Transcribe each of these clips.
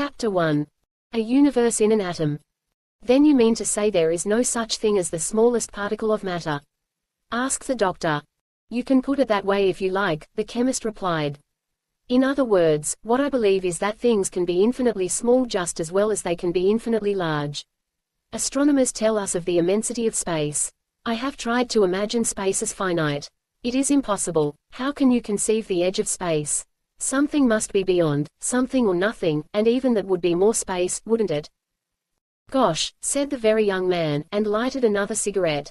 Chapter 1. A universe in an atom. Then you mean to say there is no such thing as the smallest particle of matter? Asked the doctor. You can put it that way if you like, the chemist replied. In other words, what I believe is that things can be infinitely small just as well as they can be infinitely large. Astronomers tell us of the immensity of space. I have tried to imagine space as finite. It is impossible. How can you conceive the edge of space? Something must be beyond, something or nothing, and even that would be more space, wouldn't it? Gosh, said the very young man, and lighted another cigarette.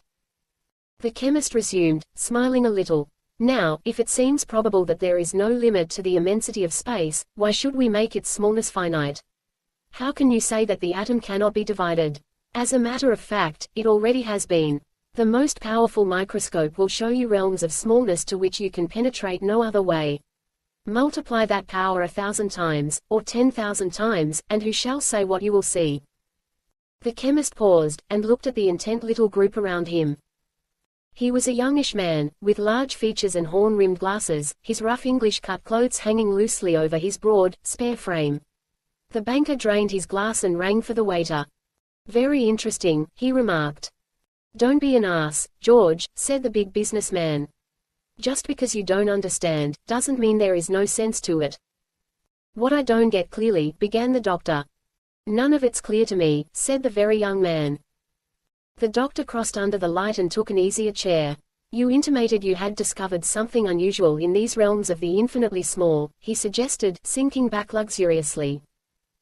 The chemist resumed, smiling a little. Now, if it seems probable that there is no limit to the immensity of space, why should we make its smallness finite? How can you say that the atom cannot be divided? As a matter of fact, it already has been. The most powerful microscope will show you realms of smallness to which you can penetrate no other way. Multiply that power 1,000 times, or 10,000 times, and who shall say what you will see? The chemist paused, and looked at the intent little group around him. He was a youngish man, with large features and horn-rimmed glasses, his rough English-cut clothes hanging loosely over his broad, spare frame. The banker drained his glass and rang for the waiter. Very interesting, he remarked. Don't be an ass, George, said the big businessman. Just because you don't understand, doesn't mean there is no sense to it. What I don't get clearly, began the doctor. None of it's clear to me, said the very young man. The doctor crossed under the light and took an easier chair. You intimated you had discovered something unusual in these realms of the infinitely small, he suggested, sinking back luxuriously.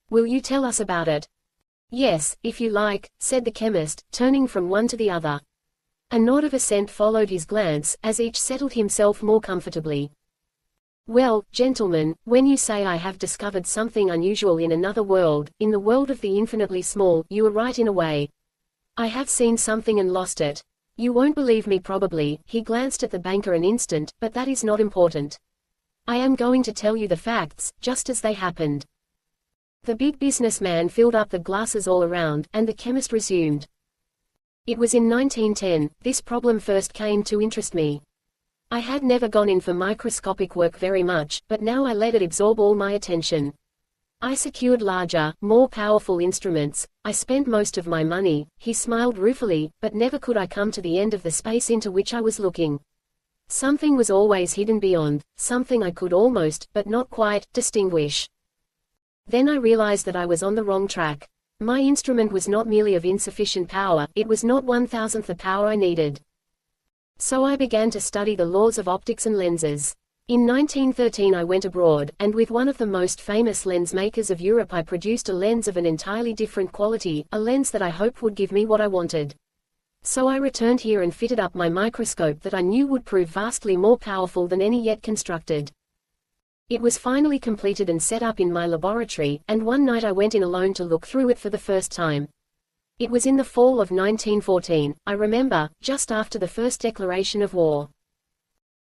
Will you tell us about it? Yes, if you like, said the chemist, turning from one to the other. A nod of assent followed his glance, as each settled himself more comfortably. Well, gentlemen, when you say I have discovered something unusual in another world, in the world of the infinitely small, you are right in a way. I have seen something and lost it. You won't believe me probably, he glanced at the banker an instant, but that is not important. I am going to tell you the facts, just as they happened. The big businessman filled up the glasses all around, and the chemist resumed. It was in 1910, this problem first came to interest me. I had never gone in for microscopic work very much, but now I let it absorb all my attention. I secured larger, more powerful instruments, I spent most of my money, he smiled ruefully, but never could I come to the end of the space into which I was looking. Something was always hidden beyond, something I could almost, but not quite, distinguish. Then I realized that I was on the wrong track. My instrument was not merely of insufficient power, it was not 1,000th the power I needed. So I began to study the laws of optics and lenses. In 1913 I went abroad, and with one of the most famous lens makers of Europe I produced a lens of an entirely different quality, a lens that I hoped would give me what I wanted. So I returned here and fitted up my microscope that I knew would prove vastly more powerful than any yet constructed. It was finally completed and set up in my laboratory, and one night I went in alone to look through it for the first time. It was in the fall of 1914, I remember, just after the first declaration of war.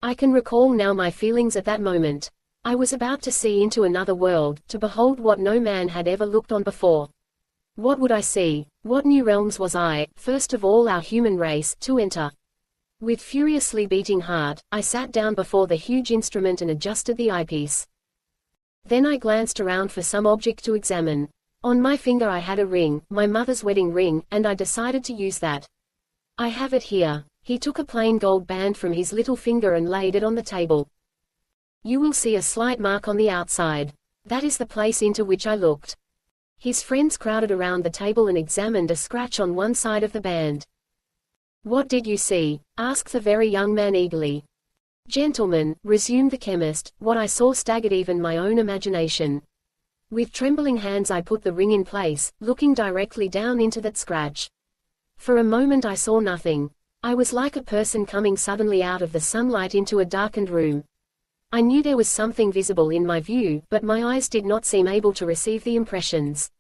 I can recall now my feelings at that moment. I was about to see into another world, to behold what no man had ever looked on before. What would I see? What new realms was I, first of all our human race, to enter? With furiously beating heart, I sat down before the huge instrument and adjusted the eyepiece. Then I glanced around for some object to examine. On my finger I had a ring, my mother's wedding ring, and I decided to use that. I have it here. He took a plain gold band from his little finger and laid it on the table. You will see a slight mark on the outside. That is the place into which I looked. His friends crowded around the table and examined a scratch on one side of the band. What did you see? Asked the very young man eagerly. Gentlemen, resumed the chemist, what I saw staggered even my own imagination. With trembling hands I put the ring in place, looking directly down into that scratch. For a moment I saw nothing. I was like a person coming suddenly out of the sunlight into a darkened room. I knew there was something visible in my view, but my eyes did not seem able to receive the impressions.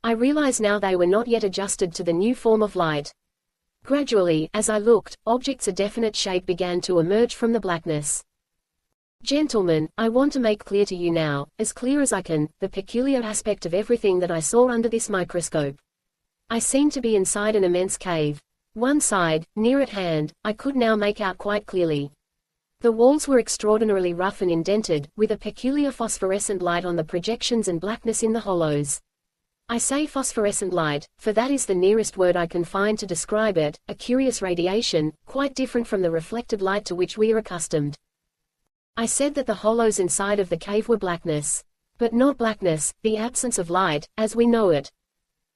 I realize now they were not yet adjusted to the new form of light. Gradually, as I looked, objects of definite shape began to emerge from the blackness. Gentlemen, I want to make clear to you now, as clear as I can, the peculiar aspect of everything that I saw under this microscope. I seemed to be inside an immense cave. One side, near at hand, I could now make out quite clearly. The walls were extraordinarily rough and indented, with a peculiar phosphorescent light on the projections and blackness in the hollows. I say phosphorescent light, for that is the nearest word I can find to describe it, a curious radiation, quite different from the reflected light to which we are accustomed. I said that the hollows inside of the cave were blackness. But not blackness, the absence of light, as we know it.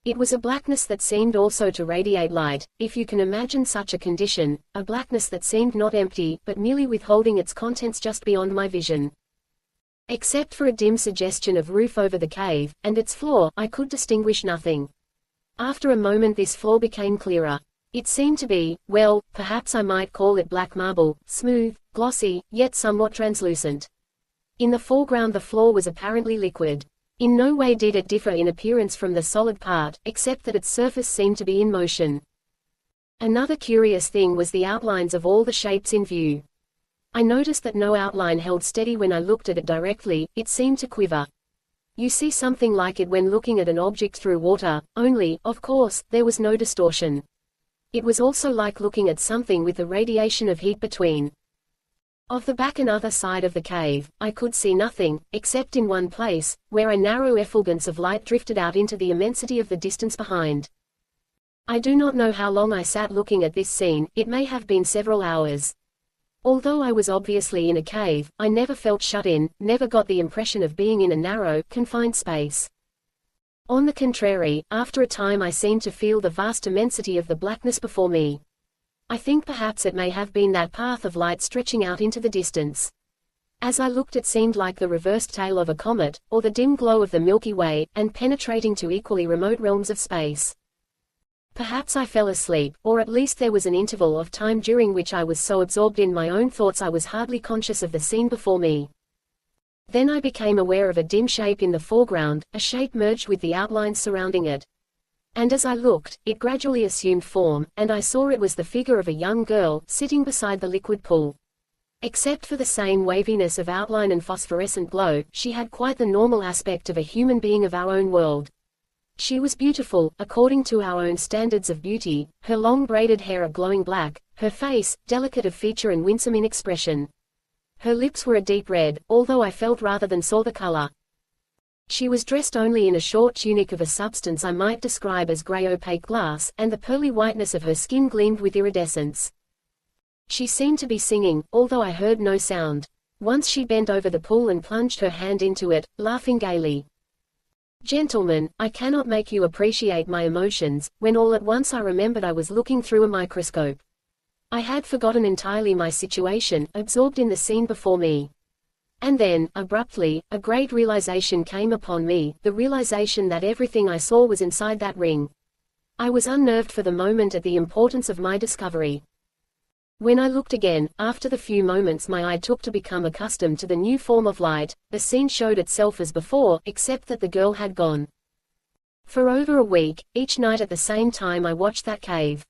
It was a blackness that seemed also to radiate light, if you can imagine such a condition, a blackness that seemed not empty, but merely withholding its contents just beyond my vision. Except for a dim suggestion of roof over the cave, and its floor, I could distinguish nothing. After a moment this floor became clearer. It seemed to be, well, perhaps I might call it black marble, smooth, glossy, yet somewhat translucent. In the foreground the floor was apparently liquid. In no way did it differ in appearance from the solid part, except that its surface seemed to be in motion. Another curious thing was the outlines of all the shapes in view. I noticed that no outline held steady when I looked at it directly, it seemed to quiver. You see something like it when looking at an object through water, only, of course, there was no distortion. It was also like looking at something with a radiation of heat between. Of the back and other side of the cave, I could see nothing, except in one place, where a narrow effulgence of light drifted out into the immensity of the distance behind. I do not know how long I sat looking at this scene, it may have been several hours. Although I was obviously in a cave, I never felt shut in, never got the impression of being in a narrow, confined space. On the contrary, after a time I seemed to feel the vast immensity of the blackness before me. I think perhaps it may have been that path of light stretching out into the distance. As I looked it seemed like the reversed tail of a comet, or the dim glow of the Milky Way, and penetrating to equally remote realms of space. Perhaps I fell asleep, or at least there was an interval of time during which I was so absorbed in my own thoughts I was hardly conscious of the scene before me. Then I became aware of a dim shape in the foreground, a shape merged with the outlines surrounding it. And as I looked, it gradually assumed form, and I saw it was the figure of a young girl, sitting beside the liquid pool. Except for the same waviness of outline and phosphorescent glow, she had quite the normal aspect of a human being of our own world. She was beautiful, according to our own standards of beauty, her long braided hair a glowing black, her face, delicate of feature and winsome in expression. Her lips were a deep red, although I felt rather than saw the color. She was dressed only in a short tunic of a substance I might describe as grey opaque glass, and the pearly whiteness of her skin gleamed with iridescence. She seemed to be singing, although I heard no sound. Once she bent over the pool and plunged her hand into it, laughing gaily. Gentlemen, I cannot make you appreciate my emotions, when all at once I remembered I was looking through a microscope. I had forgotten entirely my situation, absorbed in the scene before me. And then, abruptly, a great realization came upon me, the realization that everything I saw was inside that ring. I was unnerved for the moment at the importance of my discovery. When I looked again, after the few moments my eye took to become accustomed to the new form of light, the scene showed itself as before, except that the girl had gone. For over a week, each night at the same time I watched that cave.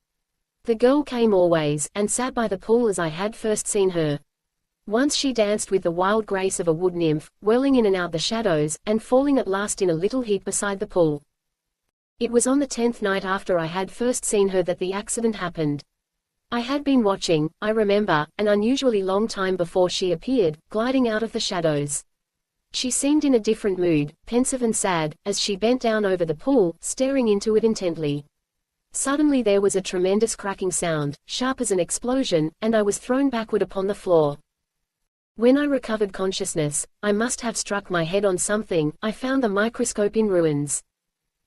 The girl came always, and sat by the pool as I had first seen her. Once she danced with the wild grace of a wood nymph, whirling in and out the shadows, and falling at last in a little heap beside the pool. It was on the 10th night after I had first seen her that the accident happened. I had been watching, I remember, an unusually long time before she appeared, gliding out of the shadows. She seemed in a different mood, pensive and sad, as she bent down over the pool, staring into it intently. Suddenly there was a tremendous cracking sound, sharp as an explosion, and I was thrown backward upon the floor. When I recovered consciousness, I must have struck my head on something. I found the microscope in ruins.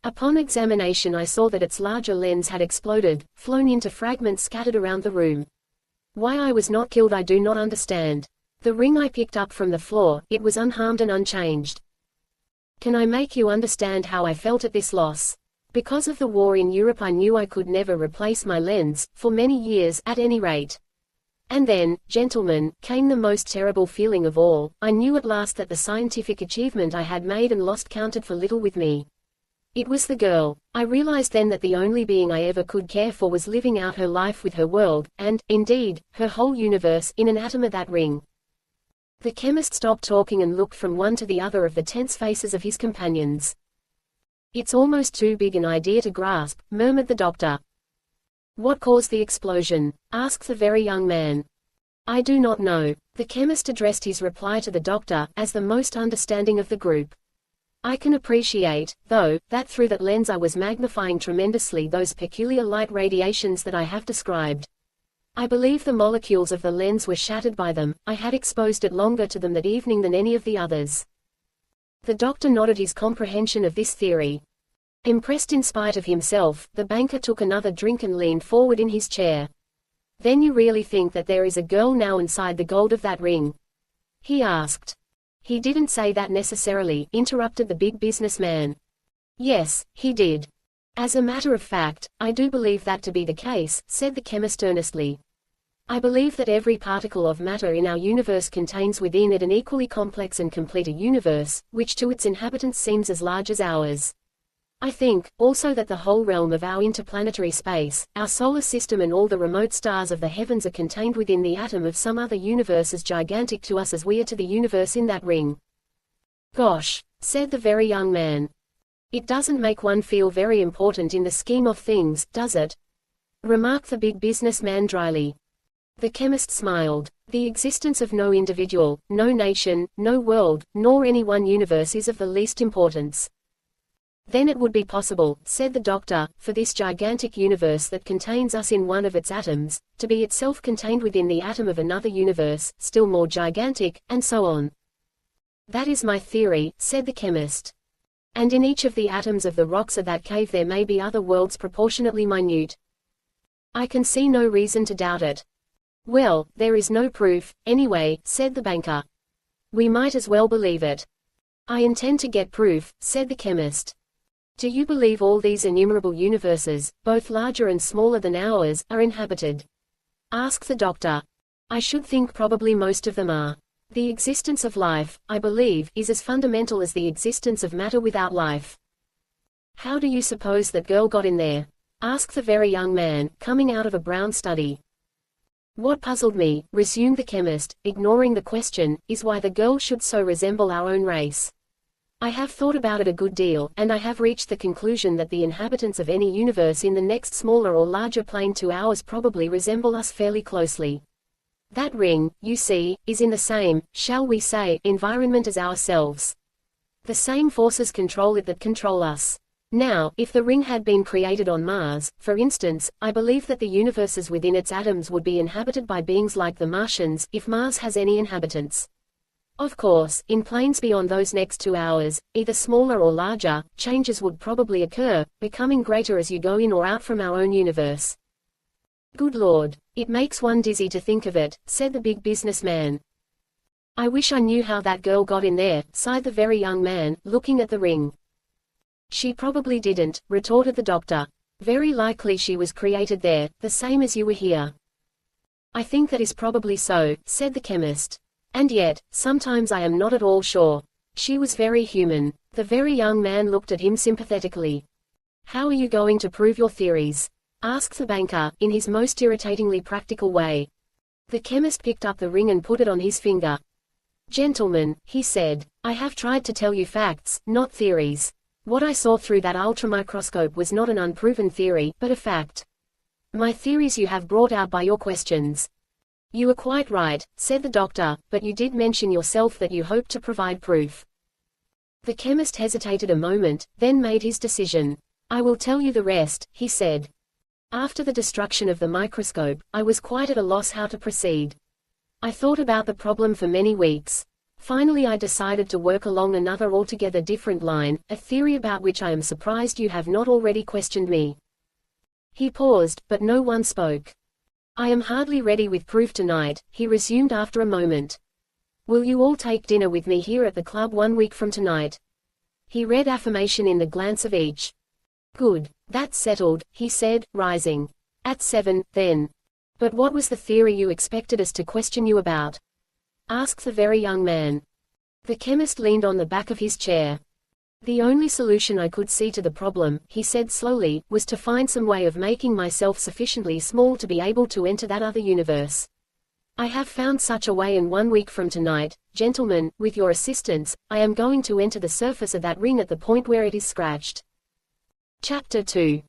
Upon examination I saw that its larger lens had exploded, flown into fragments scattered around the room. Why I was not killed I do not understand. The ring I picked up from the floor, it was unharmed and unchanged. Can I make you understand how I felt at this loss? Because of the war in Europe I knew I could never replace my lens, for many years, at any rate. And then, gentlemen, came the most terrible feeling of all. I knew at last that the scientific achievement I had made and lost counted for little with me. It was the girl. I realized then that the only being I ever could care for was living out her life with her world, and, indeed, her whole universe, in an atom of that ring. The chemist stopped talking and looked from one to the other of the tense faces of his companions. It's almost too big an idea to grasp, murmured the doctor. What caused the explosion? Asked the very young man. I do not know. The chemist addressed his reply to the doctor, as the most understanding of the group. I can appreciate, though, that through that lens I was magnifying tremendously those peculiar light radiations that I have described. I believe the molecules of the lens were shattered by them. I had exposed it longer to them that evening than any of the others. The doctor nodded his comprehension of this theory. Impressed in spite of himself, the banker took another drink and leaned forward in his chair. Then you really think that there is a girl now inside the gold of that ring? He asked. He didn't say that necessarily, interrupted the big businessman. Yes, he did. As a matter of fact, I do believe that to be the case, said the chemist earnestly. I believe that every particle of matter in our universe contains within it an equally complex and complete a universe, which to its inhabitants seems as large as ours. I think, also, that the whole realm of our interplanetary space, our solar system and all the remote stars of the heavens are contained within the atom of some other universe as gigantic to us as we are to the universe in that ring. Gosh, said the very young man. It doesn't make one feel very important in the scheme of things, does it? Remarked the big businessman dryly. The chemist smiled. The existence of no individual, no nation, no world, nor any one universe is of the least importance. Then it would be possible, said the doctor, for this gigantic universe that contains us in one of its atoms, to be itself contained within the atom of another universe, still more gigantic, and so on. That is my theory, said the chemist. And in each of the atoms of the rocks of that cave there may be other worlds proportionately minute. I can see no reason to doubt it. Well, there is no proof, anyway, said the banker. We might as well believe it. I intend to get proof, said the chemist. Do you believe all these innumerable universes, both larger and smaller than ours, are inhabited? Asked the doctor. I should think probably most of them are. The existence of life, I believe, is as fundamental as the existence of matter without life. How do you suppose that girl got in there? Asked the very young man, coming out of a brown study. What puzzled me, resumed the chemist, ignoring the question, is why the girl should so resemble our own race. I have thought about it a good deal, and I have reached the conclusion that the inhabitants of any universe in the next smaller or larger plane to ours probably resemble us fairly closely. That ring, you see, is in the same, shall we say, environment as ourselves. The same forces control it that control us. Now, if the ring had been created on Mars, for instance, I believe that the universes within its atoms would be inhabited by beings like the Martians, if Mars has any inhabitants. Of course, in planes beyond those next to ours, either smaller or larger, changes would probably occur, becoming greater as you go in or out from our own universe. Good Lord, it makes one dizzy to think of it, said the big businessman. I wish I knew how that girl got in there, sighed the very young man, looking at the ring. She probably didn't, retorted the doctor. Very likely she was created there, the same as you were here. I think that is probably so, said the chemist. And yet, sometimes I am not at all sure. She was very human. The very young man looked at him sympathetically. How are you going to prove your theories? Asked the banker, in his most irritatingly practical way. The chemist picked up the ring and put it on his finger. Gentlemen, he said, I have tried to tell you facts, not theories. What I saw through that ultramicroscope was not an unproven theory, but a fact. My theories you have brought out by your questions. You are quite right, said the doctor, but you did mention yourself that you hoped to provide proof. The chemist hesitated a moment, then made his decision. I will tell you the rest, he said. After the destruction of the microscope, I was quite at a loss how to proceed. I thought about the problem for many weeks. Finally I decided to work along another altogether different line, a theory about which I am surprised you have not already questioned me. He paused, but no one spoke. I am hardly ready with proof tonight, he resumed after a moment. Will you all take dinner with me here at the club 1 week from tonight? He read affirmation in the glance of each. Good. That's settled, he said, rising. At 7, then. But what was the theory you expected us to question you about? Asked the very young man. The chemist leaned on the back of his chair. The only solution I could see to the problem, he said slowly, was to find some way of making myself sufficiently small to be able to enter that other universe. I have found such a way, and 1 week from tonight, gentlemen, with your assistance, I am going to enter the surface of that ring at the point where it is scratched. Chapter 2.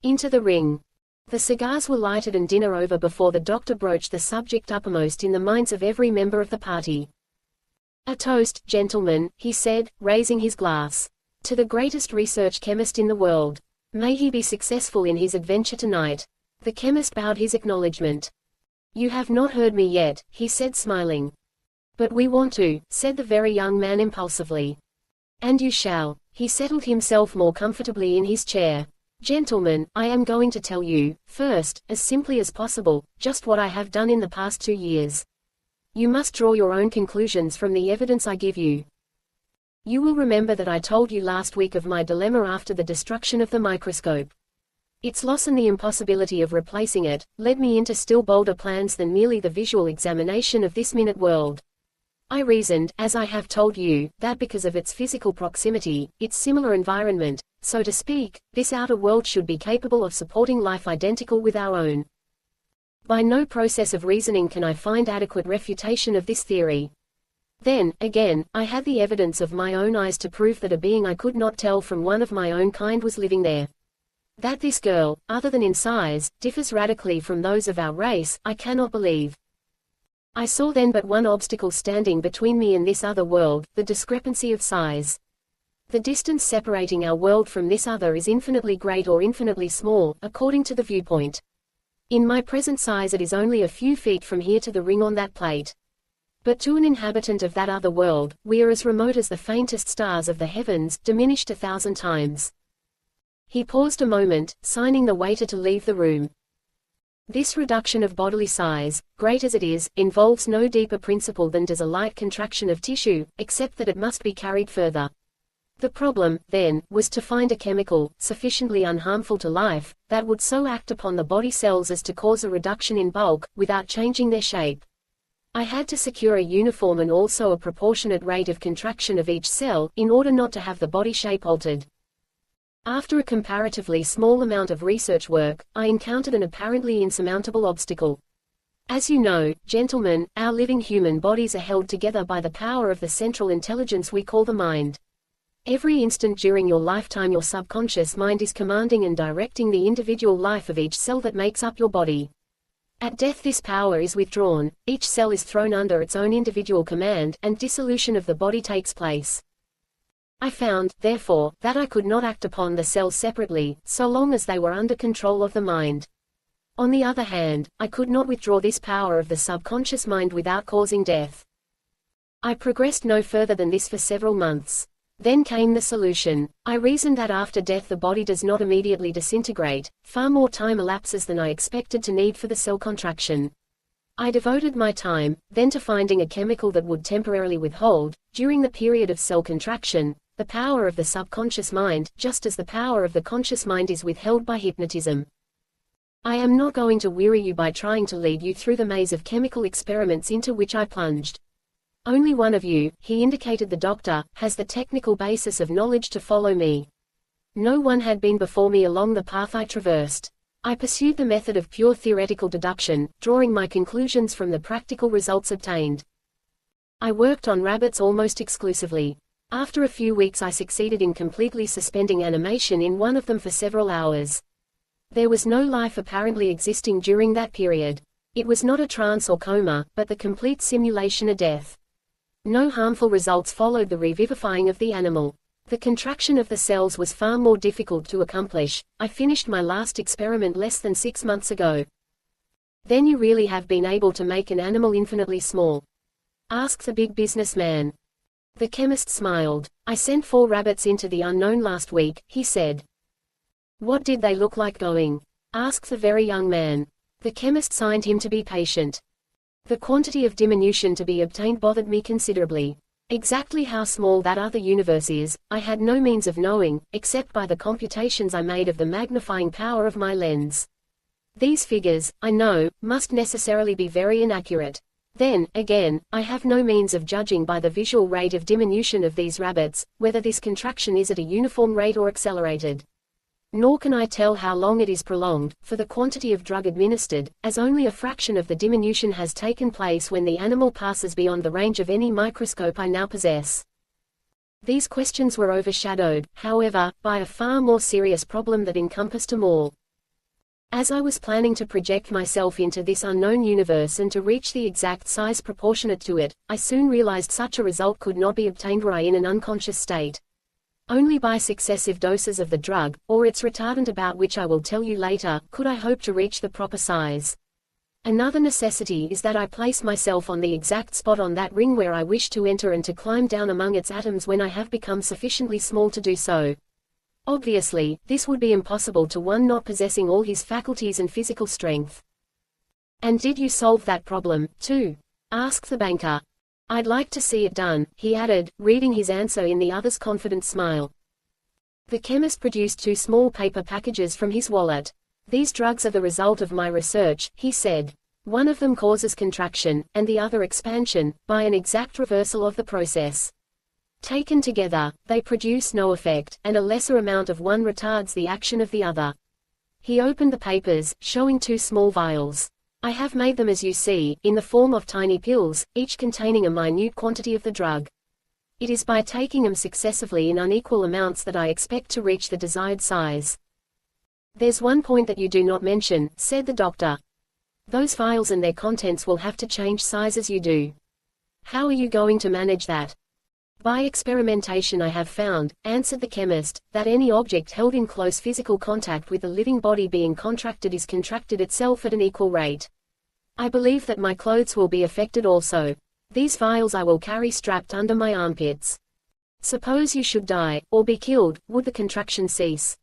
Into the Ring. The cigars were lighted and dinner over before the doctor broached the subject uppermost in the minds of every member of the party. "A toast, gentlemen," he said, raising his glass. "To the greatest research chemist in the world. May he be successful in his adventure tonight." The chemist bowed his acknowledgement. "You have not heard me yet," he said smiling. "But we want to," said the very young man impulsively. "And you shall." He settled himself more comfortably in his chair. "Gentlemen, I am going to tell you, first, as simply as possible, just what I have done in the past 2 years. You must draw your own conclusions from the evidence I give you. You will remember that I told you last week of my dilemma after the destruction of the microscope. Its loss and the impossibility of replacing it led me into still bolder plans than merely the visual examination of this minute world. I reasoned, as I have told you, that because of its physical proximity, its similar environment, so to speak, this outer world should be capable of supporting life identical with our own. By no process of reasoning can I find adequate refutation of this theory. Then, again, I had the evidence of my own eyes to prove that a being I could not tell from one of my own kind was living there. That this girl, other than in size, differs radically from those of our race, I cannot believe. I saw then but one obstacle standing between me and this other world, the discrepancy of size. The distance separating our world from this other is infinitely great or infinitely small, according to the viewpoint. In my present size it is only a few feet from here to the ring on that plate. But to an inhabitant of that other world, we are as remote as the faintest stars of the heavens, diminished 1,000 times. He paused a moment, signing the waiter to leave the room. This reduction of bodily size, great as it is, involves no deeper principle than does a light contraction of tissue, except that it must be carried further. The problem, then, was to find a chemical, sufficiently unharmful to life, that would so act upon the body cells as to cause a reduction in bulk, without changing their shape. I had to secure a uniform and also a proportionate rate of contraction of each cell, in order not to have the body shape altered. After a comparatively small amount of research work, I encountered an apparently insurmountable obstacle. As you know, gentlemen, our living human bodies are held together by the power of the central intelligence we call the mind. Every instant during your lifetime your subconscious mind is commanding and directing the individual life of each cell that makes up your body. At death this power is withdrawn, each cell is thrown under its own individual command, and dissolution of the body takes place. I found, therefore, that I could not act upon the cells separately, so long as they were under control of the mind. On the other hand, I could not withdraw this power of the subconscious mind without causing death. I progressed no further than this for several months. Then came the solution. I reasoned that after death the body does not immediately disintegrate, far more time elapses than I expected to need for the cell contraction. I devoted my time, then to finding a chemical that would temporarily withhold, during the period of cell contraction, the power of the subconscious mind, just as the power of the conscious mind is withheld by hypnotism. I am not going to weary you by trying to lead you through the maze of chemical experiments into which I plunged. Only one of you, he indicated the doctor, has the technical basis of knowledge to follow me. No one had been before me along the path I traversed. I pursued the method of pure theoretical deduction, drawing my conclusions from the practical results obtained. I worked on rabbits almost exclusively. After a few weeks I succeeded in completely suspending animation in one of them for several hours. There was no life apparently existing during that period. It was not a trance or coma, but the complete simulation of death. No harmful results followed the revivifying of the animal. The contraction of the cells was far more difficult to accomplish. I finished my last experiment less than 6 months ago. Then you really have been able to make an animal infinitely small? Asked the big businessman. The chemist smiled. I sent 4 rabbits into the unknown last week, he said. What did they look like going? Asked the very young man. The chemist signed him to be patient. The quantity of diminution to be obtained bothered me considerably. Exactly how small that other universe is, I had no means of knowing, except by the computations I made of the magnifying power of my lens. These figures, I know, must necessarily be very inaccurate. Then, again, I have no means of judging by the visual rate of diminution of these rabbits, whether this contraction is at a uniform rate or accelerated. Nor can I tell how long it is prolonged, for the quantity of drug administered, as only a fraction of the diminution has taken place when the animal passes beyond the range of any microscope I now possess. These questions were overshadowed, however, by a far more serious problem that encompassed them all. As I was planning to project myself into this unknown universe and to reach the exact size proportionate to it, I soon realized such a result could not be obtained in an unconscious state. Only by successive doses of the drug, or its retardant about which I will tell you later, could I hope to reach the proper size. Another necessity is that I place myself on the exact spot on that ring where I wish to enter and to climb down among its atoms when I have become sufficiently small to do so. Obviously, this would be impossible to one not possessing all his faculties and physical strength. And did you solve that problem, too? Asked the banker. I'd like to see it done, he added, reading his answer in the other's confident smile. The chemist produced 2 small paper packages from his wallet. These drugs are the result of my research, he said. One of them causes contraction, and the other expansion, by an exact reversal of the process. Taken together, they produce no effect, and a lesser amount of one retards the action of the other. He opened the papers, showing 2 small vials. I have made them as you see, in the form of tiny pills, each containing a minute quantity of the drug. It is by taking them successively in unequal amounts that I expect to reach the desired size. There's one point that you do not mention, said the doctor. Those vials and their contents will have to change size as you do. How are you going to manage that? By experimentation I have found, answered the chemist, that any object held in close physical contact with the living body being contracted is contracted itself at an equal rate. I believe that my clothes will be affected also. These vials I will carry strapped under my armpits. Suppose you should die, or be killed, would the contraction cease?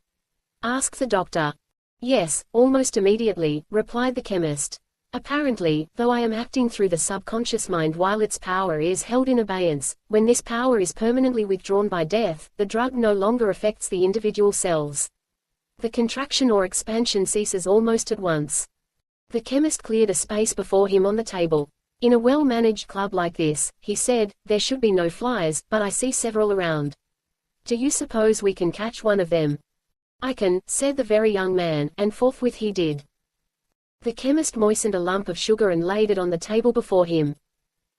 Asked the doctor. Yes, almost immediately, replied the chemist. Apparently, though I am acting through the subconscious mind while its power is held in abeyance, when this power is permanently withdrawn by death, the drug no longer affects the individual cells. The contraction or expansion ceases almost at once. The chemist cleared a space before him on the table. In a well-managed club like this, he said, there should be no flies, but I see several around. Do you suppose we can catch one of them? I can, said the very young man, and forthwith he did. The chemist moistened a lump of sugar and laid it on the table before him.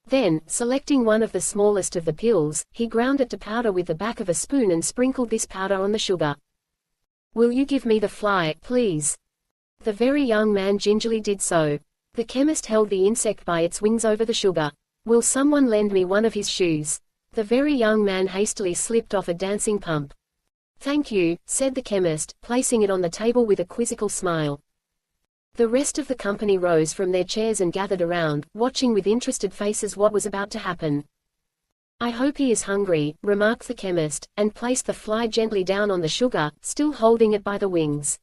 Then, selecting one of the smallest of the pills, he ground it to powder with the back of a spoon and sprinkled this powder on the sugar. Will you give me the fly, please? The very young man gingerly did so. The chemist held the insect by its wings over the sugar. Will someone lend me one of his shoes? The very young man hastily slipped off a dancing pump. Thank you, said the chemist, placing it on the table with a quizzical smile. The rest of the company rose from their chairs and gathered around, watching with interested faces what was about to happen. I hope he is hungry, remarked the chemist, and placed the fly gently down on the sugar, still holding it by the wings.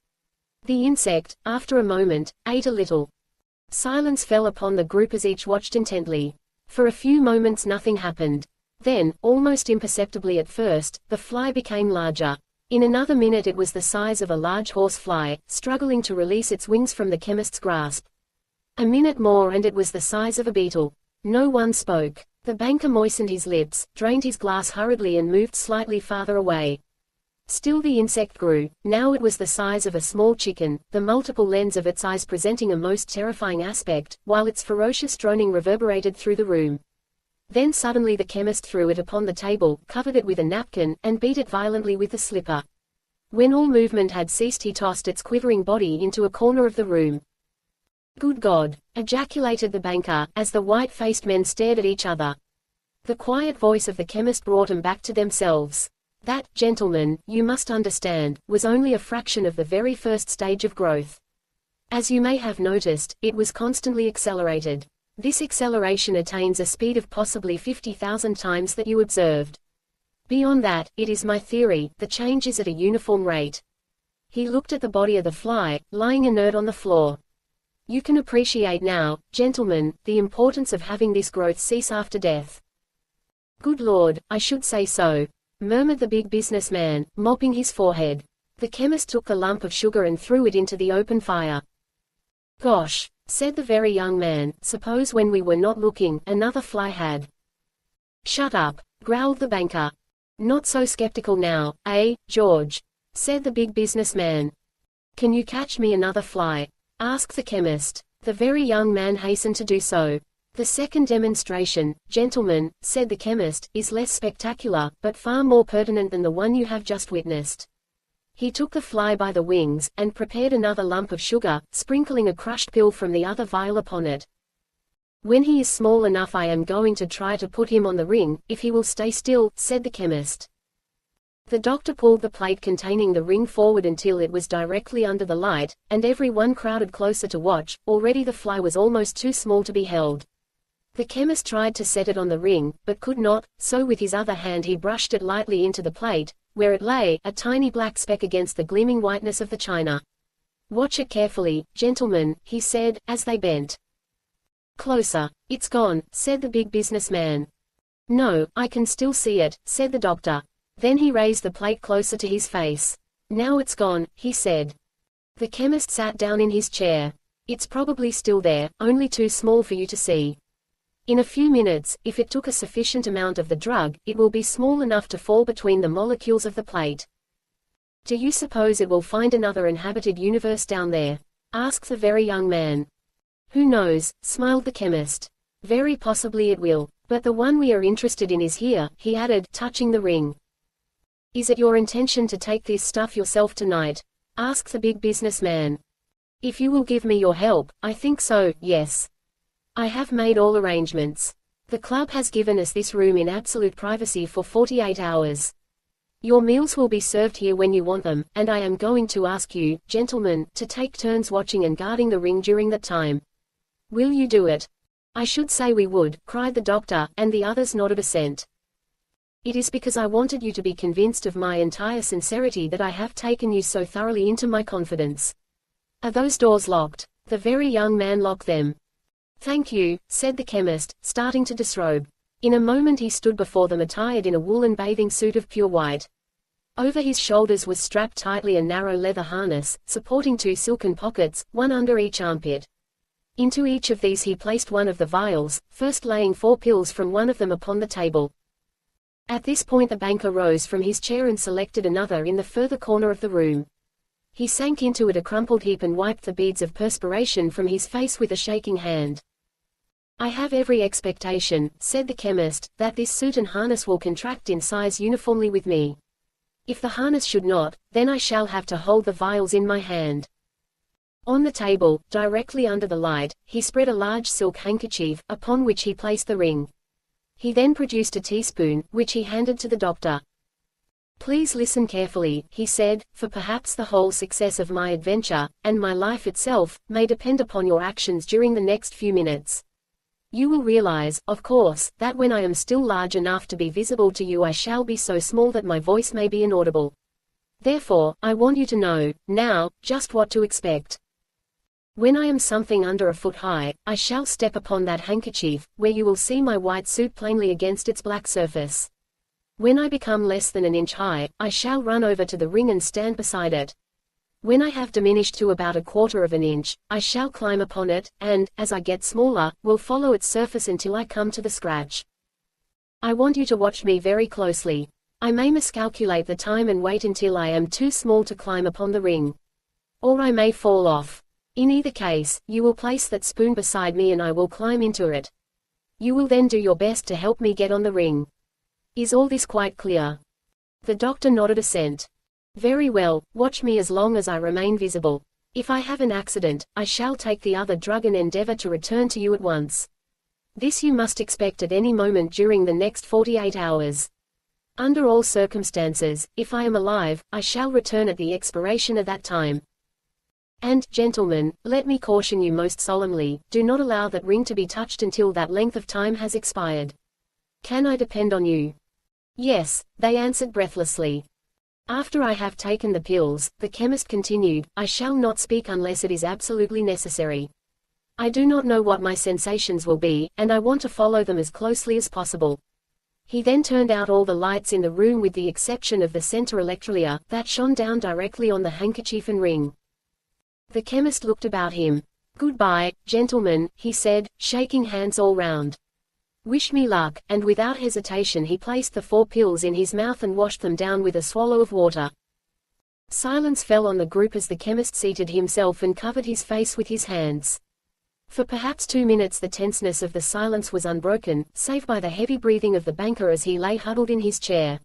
The insect, after a moment, ate a little. Silence fell upon the group as each watched intently. For a few moments nothing happened. Then, almost imperceptibly at first, the fly became larger. In another minute it was the size of a large horsefly, struggling to release its wings from the chemist's grasp. A minute more and it was the size of a beetle. No one spoke. The banker moistened his lips, drained his glass hurriedly and moved slightly farther away. Still the insect grew. Now it was the size of a small chicken, the multiple lens of its eyes presenting a most terrifying aspect, while its ferocious droning reverberated through the room. Then suddenly the chemist threw it upon the table, covered it with a napkin, and beat it violently with the slipper. When all movement had ceased he tossed its quivering body into a corner of the room. Good God! Ejaculated the banker, as the white-faced men stared at each other. The quiet voice of the chemist brought them back to themselves. That, gentlemen, you must understand, was only a fraction of the very first stage of growth. As you may have noticed, it was constantly accelerated. This acceleration attains a speed of possibly 50,000 times that you observed. Beyond that, it is my theory, the change is at a uniform rate. He looked at the body of the fly, lying inert on the floor. You can appreciate now, gentlemen, the importance of having this growth cease after death. Good Lord, I should say so, murmured the big businessman, mopping his forehead. The chemist took the lump of sugar and threw it into the open fire. Gosh, said the very young man, suppose when we were not looking, another fly had. Shut up, growled the banker. Not so skeptical now, eh, George? Said the big businessman. Can you catch me another fly? Asked the chemist. The very young man hastened to do so. The second demonstration, gentlemen, said the chemist, is less spectacular, but far more pertinent than the one you have just witnessed. He took the fly by the wings, and prepared another lump of sugar, sprinkling a crushed pill from the other vial upon it. "When he is small enough I am going to try to put him on the ring, if he will stay still," said the chemist. The doctor pulled the plate containing the ring forward until it was directly under the light, and everyone crowded closer to watch. Already the fly was almost too small to be held. The chemist tried to set it on the ring, but could not, so with his other hand he brushed it lightly into the plate, where it lay, a tiny black speck against the gleaming whiteness of the china. "Watch it carefully, gentlemen," he said, as they bent closer. "It's gone," said the big businessman. "No, I can still see it," said the doctor. Then he raised the plate closer to his face. "Now it's gone," he said. The chemist sat down in his chair. "It's probably still there, only too small for you to see. In a few minutes, if it took a sufficient amount of the drug, it will be small enough to fall between the molecules of the plate." "Do you suppose it will find another inhabited universe down there?" asked the very young man. "Who knows," smiled the chemist. "Very possibly it will. But the one we are interested in is here," he added, touching the ring. "Is it your intention to take this stuff yourself tonight?" asked the big businessman. "If you will give me your help, I think so, yes. I have made all arrangements. The club has given us this room in absolute privacy for 48 hours. Your meals will be served here when you want them, and I am going to ask you, gentlemen, to take turns watching and guarding the ring during that time. Will you do it?" "I should say we would," cried the doctor, and the others nodded assent. "It is because I wanted you to be convinced of my entire sincerity that I have taken you so thoroughly into my confidence. Are those doors locked?" The very young man locked them. "Thank you," said the chemist, starting to disrobe. In a moment he stood before them attired in a woolen bathing suit of pure white. Over his shoulders was strapped tightly a narrow leather harness, supporting 2 silken pockets, one under each armpit. Into each of these he placed one of the vials, first laying 4 pills from one of them upon the table. At this point the banker rose from his chair and selected another in the further corner of the room. He sank into it a crumpled heap and wiped the beads of perspiration from his face with a shaking hand. "I have every expectation," said the chemist, "that this suit and harness will contract in size uniformly with me. If the harness should not, then I shall have to hold the vials in my hand." On the table, directly under the light, he spread a large silk handkerchief, upon which he placed the ring. He then produced a teaspoon, which he handed to the doctor. "Please listen carefully," he said, "for perhaps the whole success of my adventure, and my life itself, may depend upon your actions during the next few minutes. You will realize, of course, that when I am still large enough to be visible to you I shall be so small that my voice may be inaudible. Therefore, I want you to know, now, just what to expect. When I am something under a foot high, I shall step upon that handkerchief, where you will see my white suit plainly against its black surface. When I become less than an inch high, I shall run over to the ring and stand beside it. When I have diminished to about 1/4 of an inch, I shall climb upon it, and, as I get smaller, will follow its surface until I come to the scratch. I want you to watch me very closely. I may miscalculate the time and wait until I am too small to climb upon the ring. Or I may fall off. In either case, you will place that spoon beside me and I will climb into it. You will then do your best to help me get on the ring. Is all this quite clear?" The doctor nodded assent. "Very well, watch me as long as I remain visible. If I have an accident, I shall take the other drug and endeavor to return to you at once. This you must expect at any moment during the next 48 hours. Under all circumstances, if I am alive, I shall return at the expiration of that time. And, gentlemen, let me caution you most solemnly, do not allow that ring to be touched until that length of time has expired. Can I depend on you?" "Yes," they answered breathlessly. "After I have taken the pills," the chemist continued, "I shall not speak unless it is absolutely necessary. I do not know what my sensations will be, and I want to follow them as closely as possible." He then turned out all the lights in the room with the exception of the center electrolia, that shone down directly on the handkerchief and ring. The chemist looked about him. "Goodbye, gentlemen," he said, shaking hands all round. "Wish me luck," and without hesitation he placed the 4 pills in his mouth and washed them down with a swallow of water. Silence fell on the group as the chemist seated himself and covered his face with his hands. For perhaps 2 minutes the tenseness of the silence was unbroken, save by the heavy breathing of the banker as he lay huddled in his chair.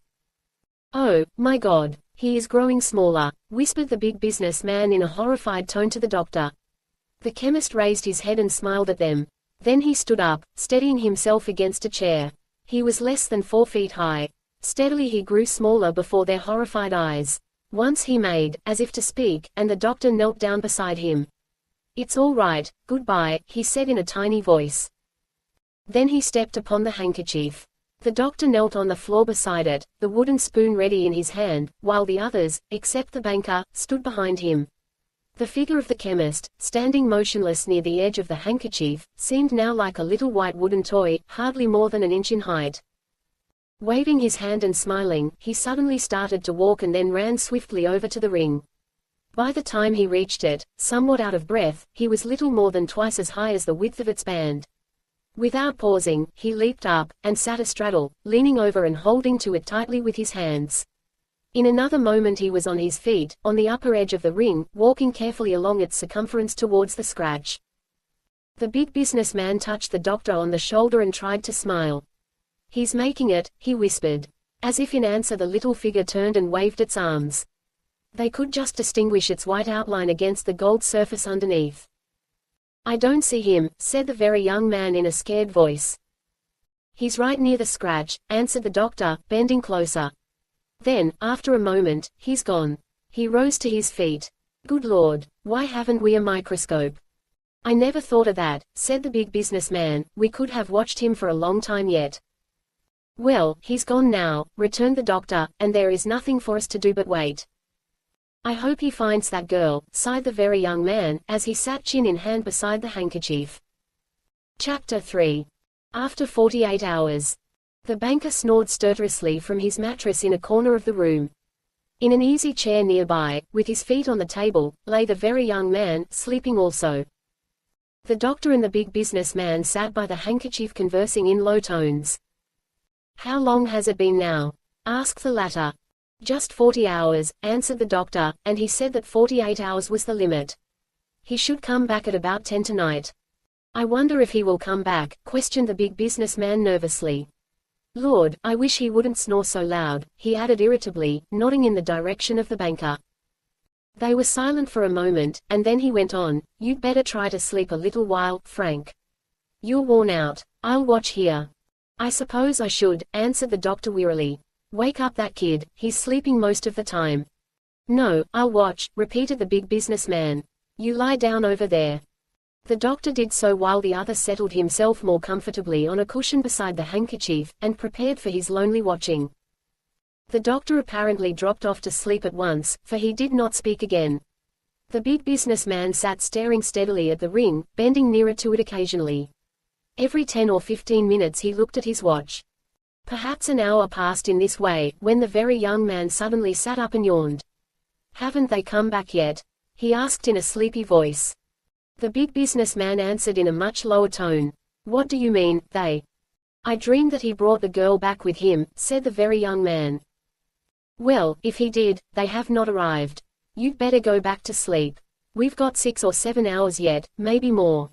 "Oh, my God! He is growing smaller, whispered the big businessman in a horrified tone to the doctor. The chemist raised his head and smiled at them. Then he stood up, steadying himself against a chair. He was less than 4 feet high. Steadily he grew smaller before their horrified eyes. Once he made, as if to speak, and the doctor knelt down beside him. "It's all right, goodbye," he said in a tiny voice. Then he stepped upon the handkerchief. The doctor knelt on the floor beside it, the wooden spoon ready in his hand, while the others, except the banker, stood behind him. The figure of the chemist, standing motionless near the edge of the handkerchief, seemed now like a little white wooden toy, hardly more than an inch in height. Waving his hand and smiling, he suddenly started to walk and then ran swiftly over to the ring. By the time he reached it, somewhat out of breath, he was little more than twice as high as the width of its band. Without pausing, he leaped up, and sat astraddle, leaning over and holding to it tightly with his hands. In another moment he was on his feet, on the upper edge of the ring, walking carefully along its circumference towards the scratch. The big businessman touched the doctor on the shoulder and tried to smile. "He's making it," he whispered. As if in answer the little figure turned and waved its arms. They could just distinguish its white outline against the gold surface underneath. "I don't see him," said the very young man in a scared voice. "He's right near the scratch," answered the doctor, bending closer. Then, after a moment, "He's gone." He rose to his feet. "Good Lord, why haven't we a microscope?" "I never thought of that," said the big businessman. "We could have watched him for a long time yet." "Well, he's gone now," returned the doctor, "and there is nothing for us to do but wait." "I hope he finds that girl," sighed the very young man, as he sat chin in hand beside the handkerchief. Chapter 3. After 48 hours. The banker snored stertorously from his mattress in a corner of the room. In an easy chair nearby, with his feet on the table, lay the very young man, sleeping also. The doctor and the big businessman sat by the handkerchief conversing in low tones. "How long has it been now?" asked the latter. "Just 40 hours, answered the doctor, and he said that 48 hours was the limit. He should come back at about 10 tonight. "I wonder if he will come back?" questioned the big businessman nervously. "Lord, I wish he wouldn't snore so loud," he added irritably, nodding in the direction of the banker. They were silent for a moment, and then he went on, "You'd better try to sleep a little while, Frank. You're worn out. I'll watch here." "I suppose I should," answered the doctor wearily. "Wake up that kid, he's sleeping most of the time." "No, I'll watch," repeated the big businessman. "You lie down over there." The doctor did so while the other settled himself more comfortably on a cushion beside the handkerchief, and prepared for his lonely watching. The doctor apparently dropped off to sleep at once, for he did not speak again. The big businessman sat staring steadily at the ring, bending nearer to it occasionally. Every 10 or 15 minutes he looked at his watch. Perhaps an hour passed in this way, when the very young man suddenly sat up and yawned. "Haven't they come back yet?" he asked in a sleepy voice. The big businessman answered in a much lower tone. "What do you mean, they?" "I dreamed that he brought the girl back with him," said the very young man. "Well, if he did, they have not arrived. You'd better go back to sleep. We've got 6 or 7 hours yet, maybe more."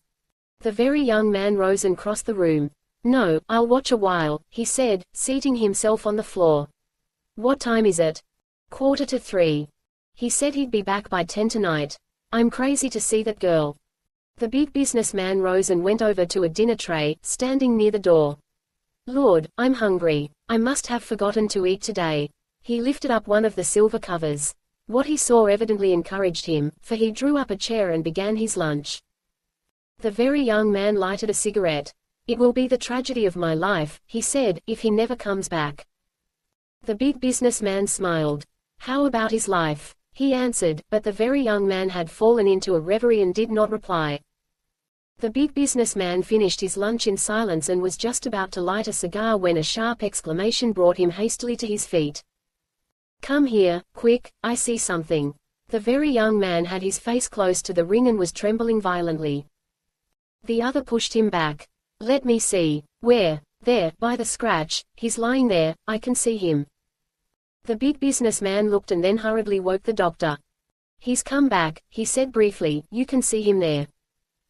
The very young man rose and crossed the room. "No, I'll watch a while," he said, seating himself on the floor. "What time is it?" "2:45. He said he'd be back by 10 tonight. I'm crazy to see that girl." The big businessman rose and went over to a dinner tray, standing near the door. "Lord, I'm hungry. I must have forgotten to eat today." He lifted up one of the silver covers. What he saw evidently encouraged him, for he drew up a chair and began his lunch. The very young man lighted a cigarette. "It will be the tragedy of my life," he said, "if he never comes back." The big businessman smiled. "How about his life?" he answered, but the very young man had fallen into a reverie and did not reply. The big businessman finished his lunch in silence and was just about to light a cigar when a sharp exclamation brought him hastily to his feet. "Come here, quick, I see something." The very young man had his face close to the ring and was trembling violently. The other pushed him back. "Let me see." "Where?" "There, by the scratch. He's lying there, I can see him." The big businessman looked and then hurriedly woke the doctor. "He's come back," he said briefly, "you can see him there."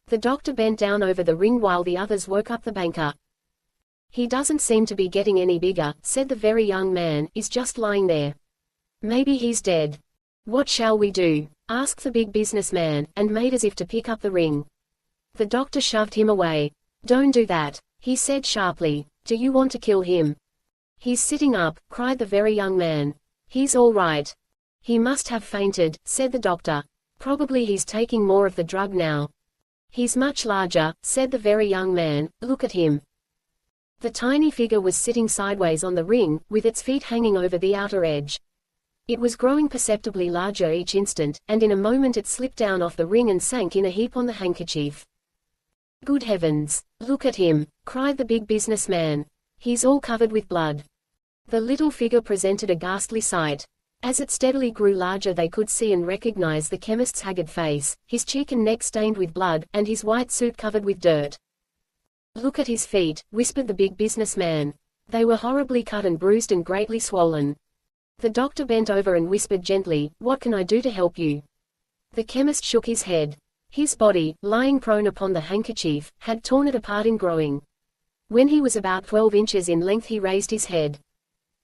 The doctor bent down over the ring while the others woke up the banker. "He doesn't seem to be getting any bigger," said the very young man, "he's just lying there." Maybe he's dead. What shall we do? Asked the big businessman, and made as if to pick up the ring. The doctor shoved him away. Don't do that, he said sharply. Do you want to kill him? He's sitting up, cried the very young man. He's all right. He must have fainted, said the doctor. Probably he's taking more of the drug now. He's much larger, said the very young man. Look at him. The tiny figure was sitting sideways on the ring, with its feet hanging over the outer edge. It was growing perceptibly larger each instant, and in a moment it slipped down off the ring and sank in a heap on the handkerchief. Good heavens! Look at him, cried the big businessman. He's all covered with blood. The little figure presented a ghastly sight. As it steadily grew larger they could see and recognize the chemist's haggard face, his cheek and neck stained with blood, and his white suit covered with dirt. Look at his feet, whispered the big businessman. They were horribly cut and bruised and greatly swollen. The doctor bent over and whispered gently, "What can I do to help you?" The chemist shook his head. His body, lying prone upon the handkerchief, had torn it apart in growing. When he was about 12 inches in length he raised his head.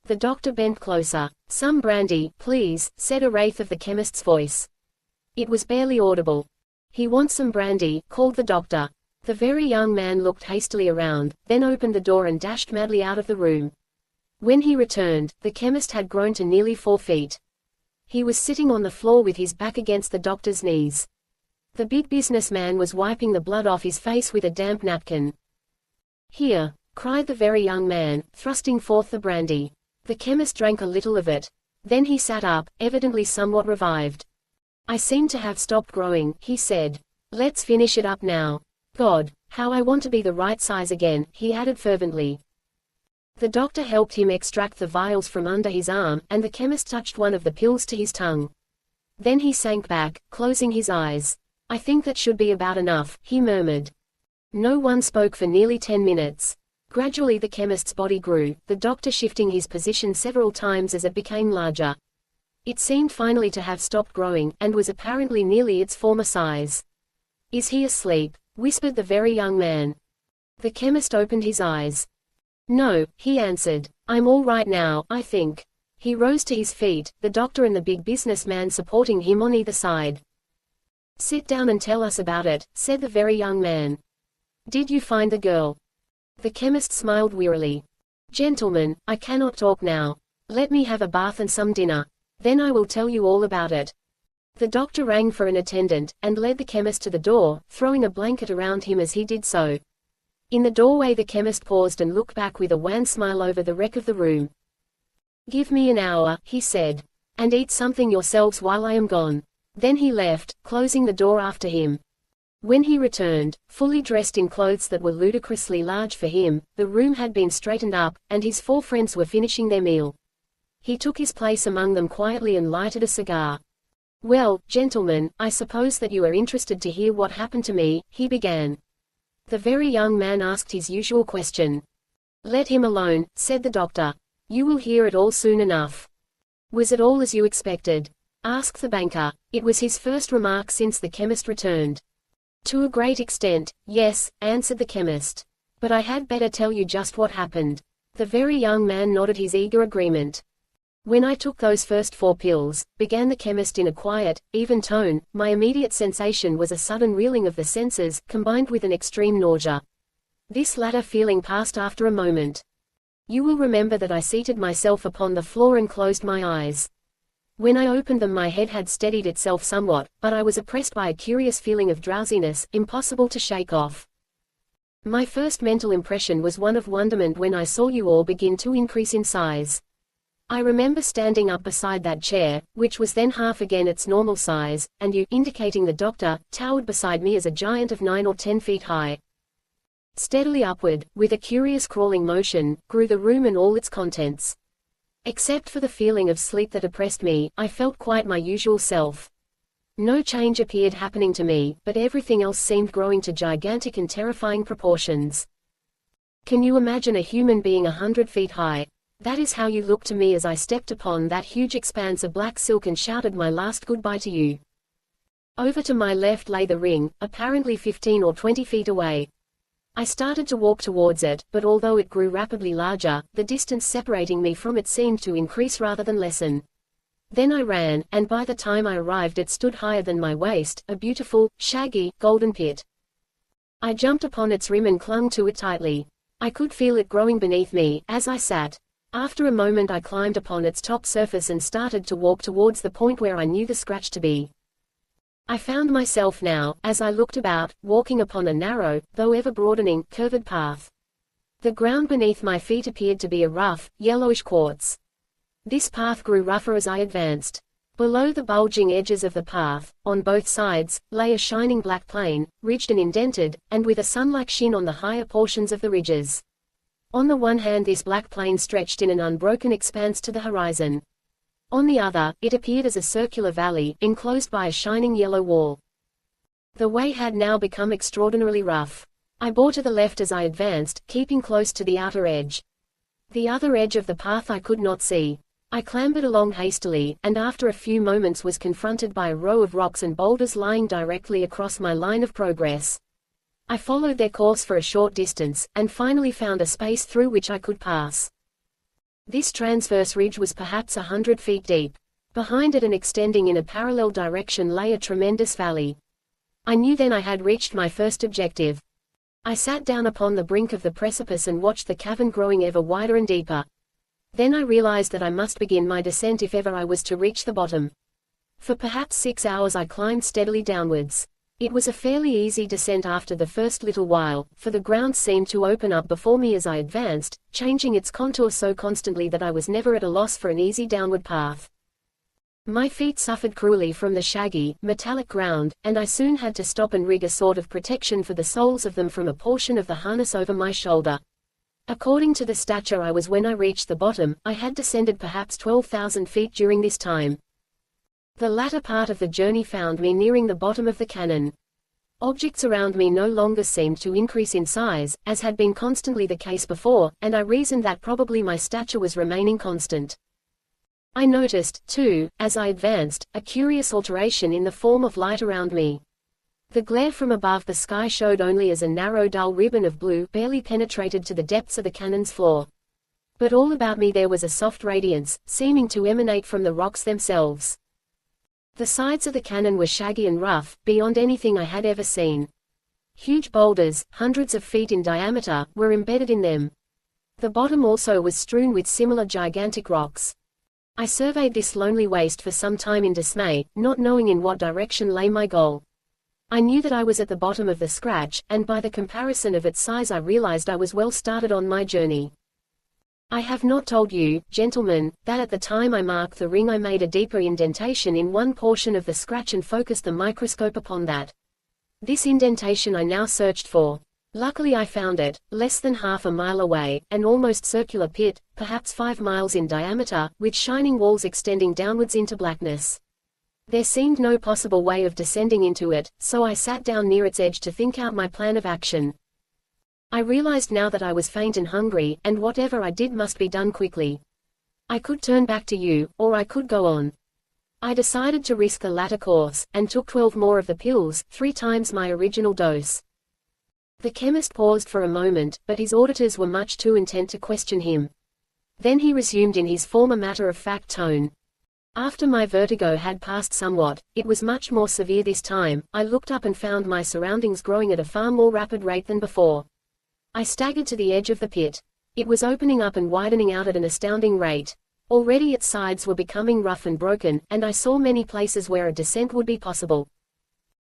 The doctor bent closer. "Some brandy, please," said a wraith of the chemist's voice. It was barely audible. "He wants some brandy," called the doctor. The very young man looked hastily around, then opened the door and dashed madly out of the room. When he returned, the chemist had grown to nearly 4 feet. He was sitting on the floor with his back against the doctor's knees. The big businessman was wiping the blood off his face with a damp napkin. "Here," cried the very young man, thrusting forth the brandy. The chemist drank a little of it. Then he sat up, evidently somewhat revived. "I seem to have stopped growing," he said. "Let's finish it up now. God, how I want to be the right size again," he added fervently. The doctor helped him extract the vials from under his arm, and the chemist touched one of the pills to his tongue. Then he sank back, closing his eyes. "I think that should be about enough," he murmured. No one spoke for nearly 10 minutes. Gradually the chemist's body grew, the doctor shifting his position several times as it became larger. It seemed finally to have stopped growing, and was apparently nearly its former size. "Is he asleep?" whispered the very young man. The chemist opened his eyes. "No," he answered. "I'm all right now, I think." He rose to his feet, the doctor and the big businessman supporting him on either side. "Sit down and tell us about it," said the very young man. "Did you find the girl?" The chemist smiled wearily. "Gentlemen, I cannot talk now. Let me have a bath and some dinner. Then I will tell you all about it." The doctor rang for an attendant, and led the chemist to the door, throwing a blanket around him as he did so. In the doorway the chemist paused and looked back with a wan smile over the wreck of the room. "Give me an hour," he said. "And eat something yourselves while I am gone." Then he left, closing the door after him. When he returned, fully dressed in clothes that were ludicrously large for him, the room had been straightened up, and his 4 friends were finishing their meal. He took his place among them quietly and lighted a cigar. "Well, gentlemen, I suppose that you are interested to hear what happened to me," he began. The very young man asked his usual question. "Let him alone," said the doctor. "You will hear it all soon enough." "Was it all as you expected?" asked the banker. It was his first remark since the chemist returned. "To a great extent, yes," answered the chemist. "But I had better tell you just what happened." The very young man nodded his eager agreement. "When I took those first 4 pills," began the chemist in a quiet, even tone, "my immediate sensation was a sudden reeling of the senses, combined with an extreme nausea. This latter feeling passed after a moment. You will remember that I seated myself upon the floor and closed my eyes. When I opened them my head had steadied itself somewhat, but I was oppressed by a curious feeling of drowsiness, impossible to shake off. My first mental impression was one of wonderment when I saw you all begin to increase in size. I remember standing up beside that chair, which was then half again its normal size, and you, indicating the doctor, towered beside me as a giant of 9 or 10 feet high. Steadily upward, with a curious crawling motion, grew the room and all its contents. Except for the feeling of sleep that oppressed me, I felt quite my usual self. No change appeared happening to me, but everything else seemed growing to gigantic and terrifying proportions. Can you imagine a human being 100 feet high? That is how you looked to me as I stepped upon that huge expanse of black silk and shouted my last goodbye to you. Over to my left lay the ring, apparently 15 or 20 feet away. I started to walk towards it, but although it grew rapidly larger, the distance separating me from it seemed to increase rather than lessen. Then I ran, and by the time I arrived it stood higher than my waist, a beautiful, shaggy, golden pit. I jumped upon its rim and clung to it tightly. I could feel it growing beneath me, as I sat. After a moment I climbed upon its top surface and started to walk towards the point where I knew the scratch to be. I found myself now, as I looked about, walking upon a narrow, though ever-broadening, curved path. The ground beneath my feet appeared to be a rough, yellowish quartz. This path grew rougher as I advanced. Below the bulging edges of the path, on both sides, lay a shining black plain, ridged and indented, and with a sun-like sheen on the higher portions of the ridges. On the one hand this black plain stretched in an unbroken expanse to the horizon. On the other, it appeared as a circular valley, enclosed by a shining yellow wall. The way had now become extraordinarily rough. I bore to the left as I advanced, keeping close to the outer edge. The other edge of the path I could not see. I clambered along hastily, and after a few moments was confronted by a row of rocks and boulders lying directly across my line of progress. I followed their course for a short distance, and finally found a space through which I could pass. This transverse ridge was perhaps 100 feet deep. Behind it and extending in a parallel direction lay a tremendous valley. I knew then I had reached my first objective. I sat down upon the brink of the precipice and watched the cavern growing ever wider and deeper. Then I realized that I must begin my descent if ever I was to reach the bottom. For perhaps 6 hours I climbed steadily downwards. It was a fairly easy descent after the first little while, for the ground seemed to open up before me as I advanced, changing its contour so constantly that I was never at a loss for an easy downward path. My feet suffered cruelly from the shaggy, metallic ground, and I soon had to stop and rig a sort of protection for the soles of them from a portion of the harness over my shoulder. According to the stature I was when I reached the bottom, I had descended perhaps 12,000 feet during this time. The latter part of the journey found me nearing the bottom of the canon. Objects around me no longer seemed to increase in size, as had been constantly the case before, and I reasoned that probably my stature was remaining constant. I noticed, too, as I advanced, a curious alteration in the form of light around me. The glare from above the sky showed only as a narrow dull ribbon of blue barely penetrated to the depths of the canon's floor. But all about me there was a soft radiance, seeming to emanate from the rocks themselves. The sides of the canon were shaggy and rough, beyond anything I had ever seen. Huge boulders, hundreds of feet in diameter, were embedded in them. The bottom also was strewn with similar gigantic rocks. I surveyed this lonely waste for some time in dismay, not knowing in what direction lay my goal. I knew that I was at the bottom of the scratch, and by the comparison of its size I realized I was well started on my journey. I have not told you, gentlemen, that at the time I marked the ring I made a deeper indentation in one portion of the scratch and focused the microscope upon that. This indentation I now searched for. Luckily I found it, less than half a mile away, an almost circular pit, perhaps 5 miles in diameter, with shining walls extending downwards into blackness. There seemed no possible way of descending into it, so I sat down near its edge to think out my plan of action. I realized now that I was faint and hungry, and whatever I did must be done quickly. I could turn back to you, or I could go on. I decided to risk the latter course, and took 12 more of the pills, 3 times my original dose. The chemist paused for a moment, but his auditors were much too intent to question him. Then he resumed in his former matter-of-fact tone. After my vertigo had passed somewhat, it was much more severe this time. I looked up and found my surroundings growing at a far more rapid rate than before. I staggered to the edge of the pit. It was opening up and widening out at an astounding rate. Already its sides were becoming rough and broken, and I saw many places where a descent would be possible.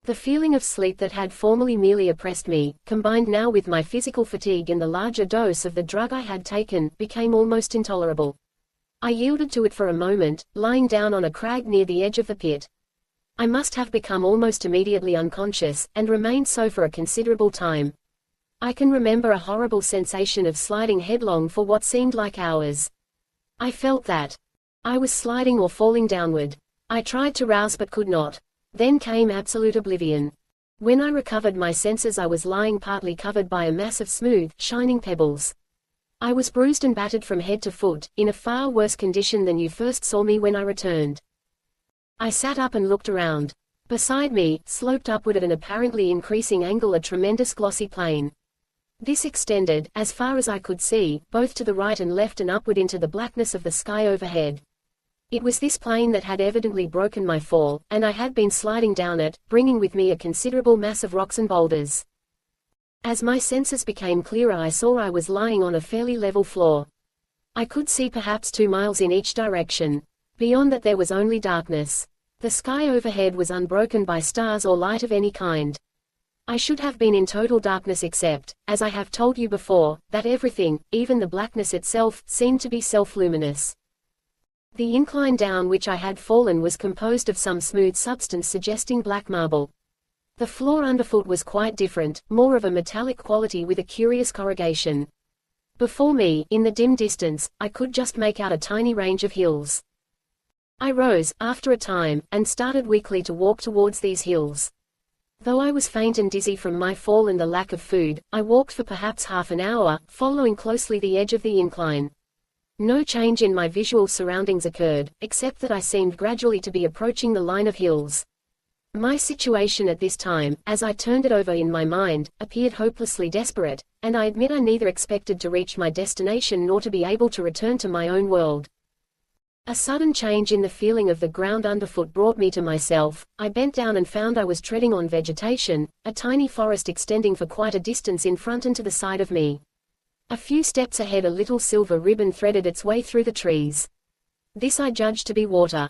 The feeling of sleep that had formerly merely oppressed me, combined now with my physical fatigue and the larger dose of the drug I had taken, became almost intolerable. I yielded to it for a moment, lying down on a crag near the edge of the pit. I must have become almost immediately unconscious, and remained so for a considerable time. I can remember a horrible sensation of sliding headlong for what seemed like hours. I felt that I was sliding or falling downward. I tried to rouse but could not. Then came absolute oblivion. When I recovered my senses I was lying partly covered by a mass of smooth, shining pebbles. I was bruised and battered from head to foot, in a far worse condition than you first saw me when I returned. I sat up and looked around. Beside me, sloped upward at an apparently increasing angle a tremendous glossy plain. This extended, as far as I could see, both to the right and left and upward into the blackness of the sky overhead. It was this plane that had evidently broken my fall, and I had been sliding down it, bringing with me a considerable mass of rocks and boulders. As my senses became clearer, I saw I was lying on a fairly level floor. I could see perhaps 2 miles in each direction. Beyond that there was only darkness. The sky overhead was unbroken by stars or light of any kind. I should have been in total darkness except, as I have told you before, that everything, even the blackness itself, seemed to be self-luminous. The incline down which I had fallen was composed of some smooth substance suggesting black marble. The floor underfoot was quite different, more of a metallic quality with a curious corrugation. Before me, in the dim distance, I could just make out a tiny range of hills. I rose, after a time, and started weakly to walk towards these hills. Though I was faint and dizzy from my fall and the lack of food, I walked for perhaps half an hour, following closely the edge of the incline. No change in my visual surroundings occurred, except that I seemed gradually to be approaching the line of hills. My situation at this time, as I turned it over in my mind, appeared hopelessly desperate, and I admit I neither expected to reach my destination nor to be able to return to my own world. A sudden change in the feeling of the ground underfoot brought me to myself. I bent down and found I was treading on vegetation, a tiny forest extending for quite a distance in front and to the side of me. A few steps ahead a little silver ribbon threaded its way through the trees. This I judged to be water.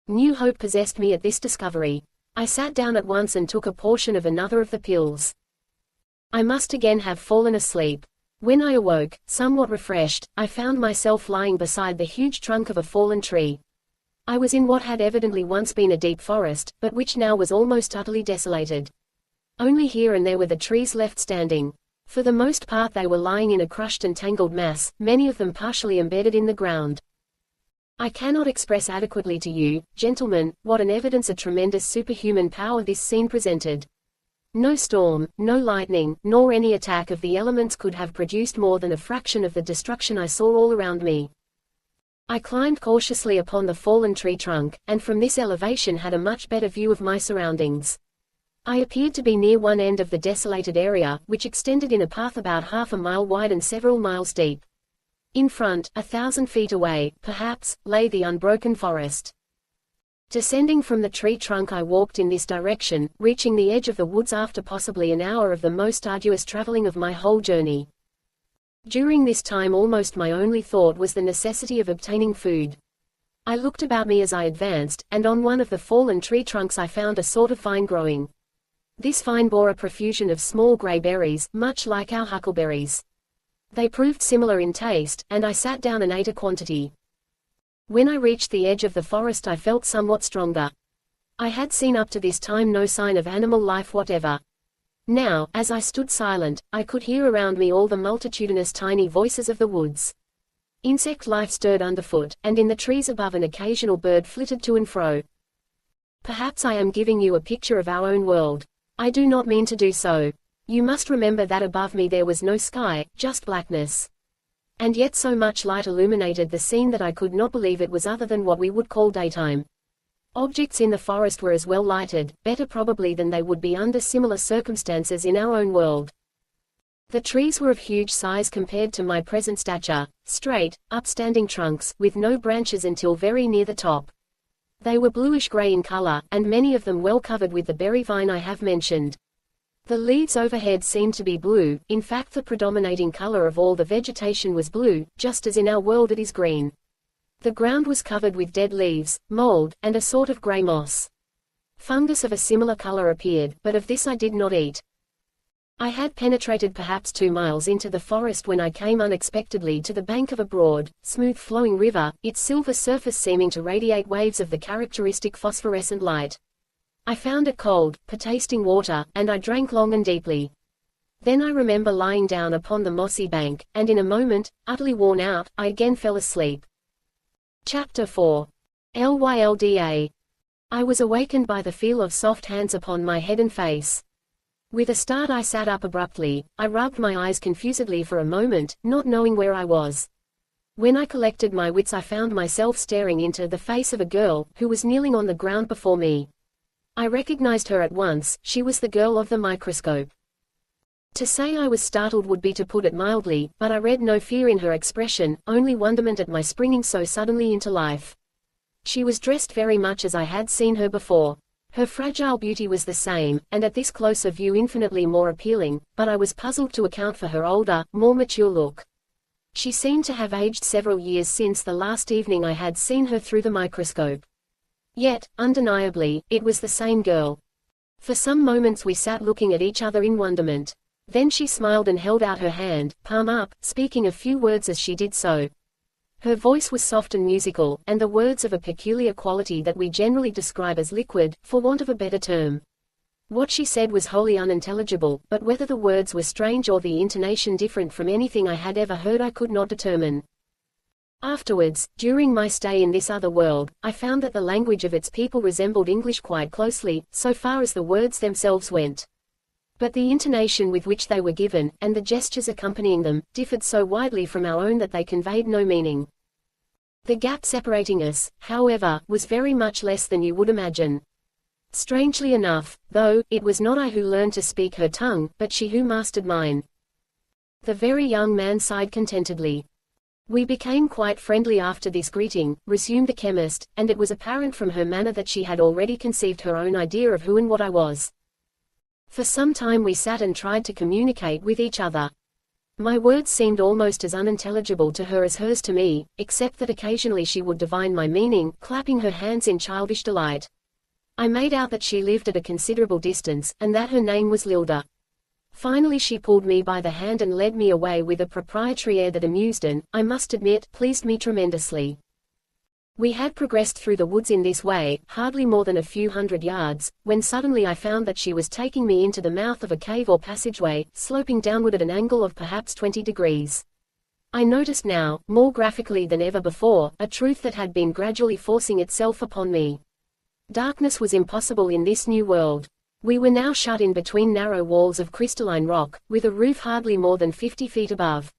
New hope possessed me at this discovery. I sat down at once and took a portion of another of the pills. I must again have fallen asleep. When I awoke, somewhat refreshed, I found myself lying beside the huge trunk of a fallen tree. I was in what had evidently once been a deep forest, but which now was almost utterly desolated. Only here and there were the trees left standing. For the most part they were lying in a crushed and tangled mass, many of them partially embedded in the ground. I cannot express adequately to you, gentlemen, what an evidence of tremendous superhuman power this scene presented. No storm, no lightning, nor any attack of the elements could have produced more than a fraction of the destruction I saw all around me. I climbed cautiously upon the fallen tree trunk, and from this elevation had a much better view of my surroundings. I appeared to be near one end of the desolated area, which extended in a path about half a mile wide and several miles deep. In front, 1,000 feet away, perhaps, lay the unbroken forest. Descending from the tree trunk I walked in this direction, reaching the edge of the woods after possibly an hour of the most arduous traveling of my whole journey. During this time almost my only thought was the necessity of obtaining food. I looked about me as I advanced, and on one of the fallen tree trunks I found a sort of vine growing. This vine bore a profusion of small gray berries, much like our huckleberries. They proved similar in taste, and I sat down and ate a quantity. When I reached the edge of the forest I felt somewhat stronger. I had seen up to this time no sign of animal life whatever. Now, as I stood silent, I could hear around me all the multitudinous tiny voices of the woods. Insect life stirred underfoot, and in the trees above an occasional bird flitted to and fro. Perhaps I am giving you a picture of our own world. I do not mean to do so. You must remember that above me there was no sky, just blackness. And yet so much light illuminated the scene that I could not believe it was other than what we would call daytime. Objects in the forest were as well lighted, better probably than they would be under similar circumstances in our own world. The trees were of huge size compared to my present stature, straight, upstanding trunks, with no branches until very near the top. They were bluish-gray in color, and many of them well covered with the berry vine I have mentioned. The leaves overhead seemed to be blue, in fact the predominating color of all the vegetation was blue, just as in our world it is green. The ground was covered with dead leaves, mold, and a sort of gray moss. Fungus of a similar color appeared, but of this I did not eat. I had penetrated perhaps 2 miles into the forest when I came unexpectedly to the bank of a broad, smooth-flowing river, its silver surface seeming to radiate waves of the characteristic phosphorescent light. I found it cold, tasting water, and I drank long and deeply. Then I remember lying down upon the mossy bank, and in a moment, utterly worn out, I again fell asleep. Chapter 4. Lylda. I was awakened by the feel of soft hands upon my head and face. With a start I sat up abruptly. I rubbed my eyes confusedly for a moment, not knowing where I was. When I collected my wits I found myself staring into the face of a girl, who was kneeling on the ground before me. I recognized her at once. She was the girl of the microscope. To say I was startled would be to put it mildly, but I read no fear in her expression, only wonderment at my springing so suddenly into life. She was dressed very much as I had seen her before. Her fragile beauty was the same, and at this closer view infinitely more appealing, but I was puzzled to account for her older, more mature look. She seemed to have aged several years since the last evening I had seen her through the microscope. Yet, undeniably, it was the same girl. For some moments we sat looking at each other in wonderment. Then she smiled and held out her hand, palm up, speaking a few words as she did so. Her voice was soft and musical, and the words of a peculiar quality that we generally describe as liquid, for want of a better term. What she said was wholly unintelligible, but whether the words were strange or the intonation different from anything I had ever heard I could not determine. Afterwards, during my stay in this other world, I found that the language of its people resembled English quite closely, so far as the words themselves went. But the intonation with which they were given, and the gestures accompanying them, differed so widely from our own that they conveyed no meaning. The gap separating us, however, was very much less than you would imagine. Strangely enough, though, it was not I who learned to speak her tongue, but she who mastered mine. The very young man sighed contentedly. We became quite friendly after this greeting, resumed the chemist, and it was apparent from her manner that she had already conceived her own idea of who and what I was. For some time we sat and tried to communicate with each other. My words seemed almost as unintelligible to her as hers to me, except that occasionally she would divine my meaning, clapping her hands in childish delight. I made out that she lived at a considerable distance, and that her name was Lylda. Finally she pulled me by the hand and led me away with a proprietary air that amused and, I must admit, pleased me tremendously. We had progressed through the woods in this way, hardly more than a few hundred yards, when suddenly I found that she was taking me into the mouth of a cave or passageway, sloping downward at an angle of perhaps 20 degrees. I noticed now, more graphically than ever before, a truth that had been gradually forcing itself upon me. Darkness was impossible in this new world. We were now shut in between narrow walls of crystalline rock, with a roof hardly more than 50 feet above.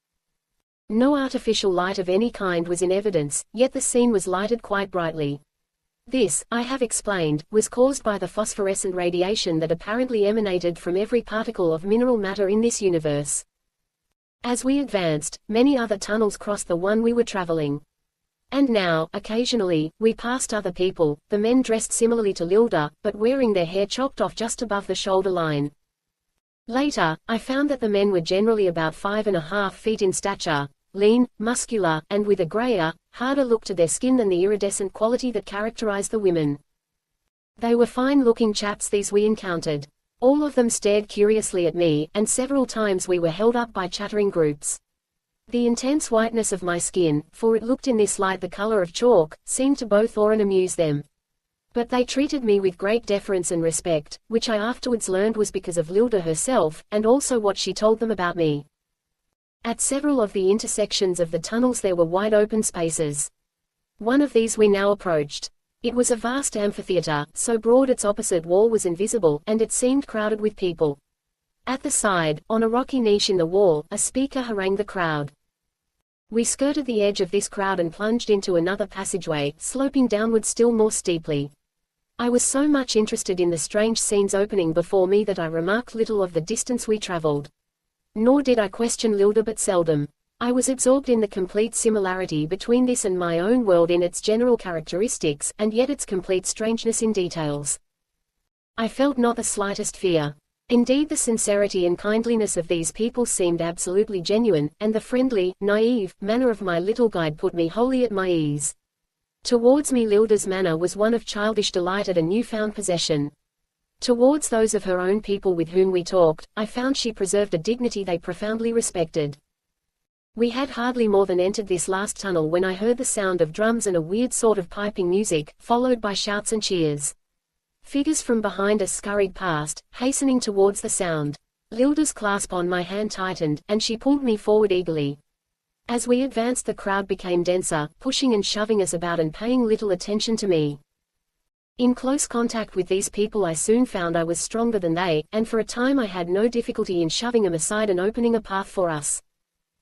No artificial light of any kind was in evidence, yet the scene was lighted quite brightly. This, I have explained, was caused by the phosphorescent radiation that apparently emanated from every particle of mineral matter in this universe. As we advanced, many other tunnels crossed the one we were traveling. And now, occasionally, we passed other people, the men dressed similarly to Lylda, but wearing their hair chopped off just above the shoulder line. Later, I found that the men were generally about 5.5 feet in stature, lean, muscular, and with a grayer, harder look to their skin than the iridescent quality that characterized the women. They were fine-looking chaps these we encountered. All of them stared curiously at me, and several times we were held up by chattering groups. The intense whiteness of my skin, for it looked in this light the color of chalk, seemed to both awe and amuse them. But they treated me with great deference and respect, which I afterwards learned was because of Lylda herself, and also what she told them about me. At several of the intersections of the tunnels there were wide open spaces. One of these we now approached. It was a vast amphitheater, so broad its opposite wall was invisible, and it seemed crowded with people. At the side, on a rocky niche in the wall, a speaker harangued the crowd. We skirted the edge of this crowd and plunged into another passageway, sloping downward still more steeply. I was so much interested in the strange scenes opening before me that I remarked little of the distance we traveled. Nor did I question Lylda but seldom. I was absorbed in the complete similarity between this and my own world in its general characteristics, and yet its complete strangeness in details. I felt not the slightest fear. Indeed, the sincerity and kindliness of these people seemed absolutely genuine, and the friendly, naive manner of my little guide put me wholly at my ease. Towards me Lylda's manner was one of childish delight at a new-found possession. Towards those of her own people with whom we talked, I found she preserved a dignity they profoundly respected. We had hardly more than entered this last tunnel when I heard the sound of drums and a weird sort of piping music, followed by shouts and cheers. Figures from behind us scurried past, hastening towards the sound. Lylda's clasp on my hand tightened, and she pulled me forward eagerly. As we advanced the crowd became denser, pushing and shoving us about and paying little attention to me. In close contact with these people I soon found I was stronger than they, and for a time I had no difficulty in shoving them aside and opening a path for us.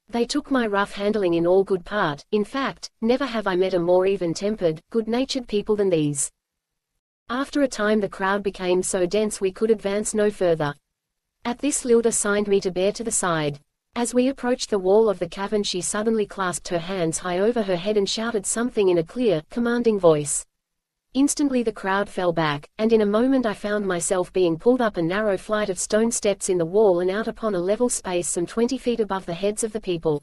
They took my rough handling in all good part. In fact, never have I met a more even-tempered, good-natured people than these. After a time the crowd became so dense we could advance no further. At this Lylda signed me to bear to the side. As we approached the wall of the cavern she suddenly clasped her hands high over her head and shouted something in a clear, commanding voice. Instantly the crowd fell back, and in a moment I found myself being pulled up a narrow flight of stone steps in the wall and out upon a level space some 20 feet above the heads of the people.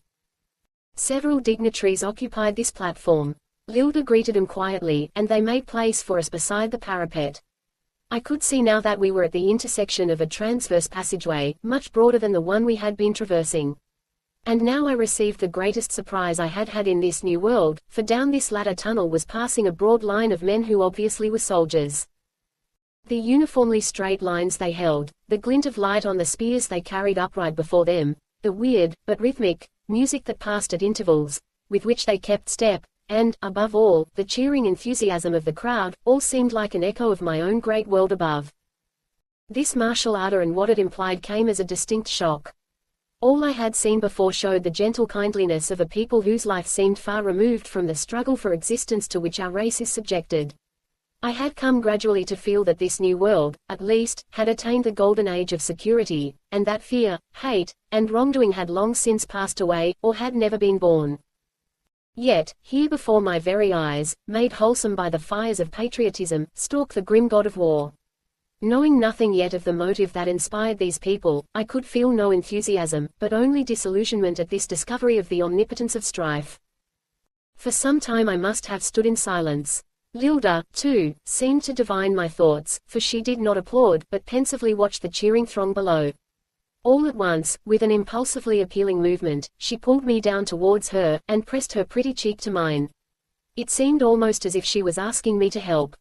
Several dignitaries occupied this platform. Lylda greeted them quietly, and they made place for us beside the parapet. I could see now that we were at the intersection of a transverse passageway, much broader than the one we had been traversing. And now I received the greatest surprise I had had in this new world, for down this ladder tunnel was passing a broad line of men who obviously were soldiers. The uniformly straight lines they held, the glint of light on the spears they carried upright before them, the weird, but rhythmic, music that passed at intervals, with which they kept step, and, above all, the cheering enthusiasm of the crowd, all seemed like an echo of my own great world above. This martial ardor and what it implied came as a distinct shock. All I had seen before showed the gentle kindliness of a people whose life seemed far removed from the struggle for existence to which our race is subjected. I had come gradually to feel that this new world, at least, had attained the golden age of security, and that fear, hate, and wrongdoing had long since passed away, or had never been born. Yet, here before my very eyes, made wholesome by the fires of patriotism, stalked the grim god of war. Knowing nothing yet of the motive that inspired these people, I could feel no enthusiasm, but only disillusionment at this discovery of the omnipotence of strife. For some time I must have stood in silence. Lylda, too, seemed to divine my thoughts, for she did not applaud, but pensively watched the cheering throng below. All at once, with an impulsively appealing movement, she pulled me down towards her, and pressed her pretty cheek to mine. It seemed almost as if she was asking me to help.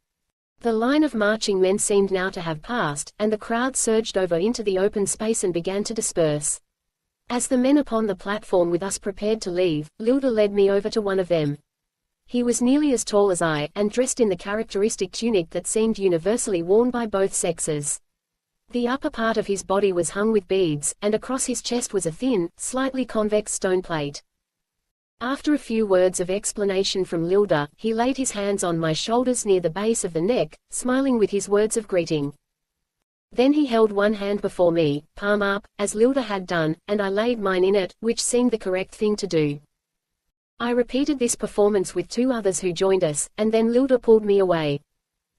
The line of marching men seemed now to have passed, and the crowd surged over into the open space and began to disperse. As the men upon the platform with us prepared to leave, Lylda led me over to one of them. He was nearly as tall as I, and dressed in the characteristic tunic that seemed universally worn by both sexes. The upper part of his body was hung with beads, and across his chest was a thin, slightly convex stone plate. After a few words of explanation from Lylda, he laid his hands on my shoulders near the base of the neck, smiling with his words of greeting. Then he held one hand before me, palm up, as Lylda had done, and I laid mine in it, which seemed the correct thing to do. I repeated this performance with two others who joined us, and then Lylda pulled me away.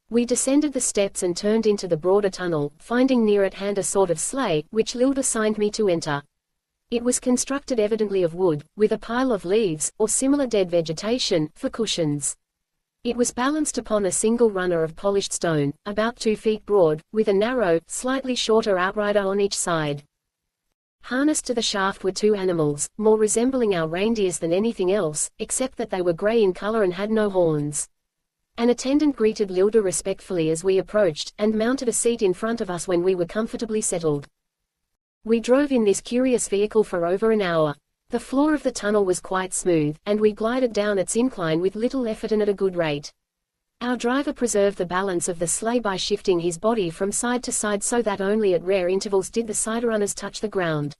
We descended the steps and turned into the broader tunnel, finding near at hand a sort of sleigh, which Lylda signed me to enter. It was constructed evidently of wood, with a pile of leaves, or similar dead vegetation, for cushions. It was balanced upon a single runner of polished stone, about 2 feet broad, with a narrow, slightly shorter outrider on each side. Harnessed to the shaft were two animals, more resembling our reindeers than anything else, except that they were grey in color and had no horns. An attendant greeted Lylda respectfully as we approached, and mounted a seat in front of us when we were comfortably settled. We drove in this curious vehicle for over an hour. The floor of the tunnel was quite smooth, and we glided down its incline with little effort and at a good rate. Our driver preserved the balance of the sleigh by shifting his body from side to side so that only at rare intervals did the side runners touch the ground.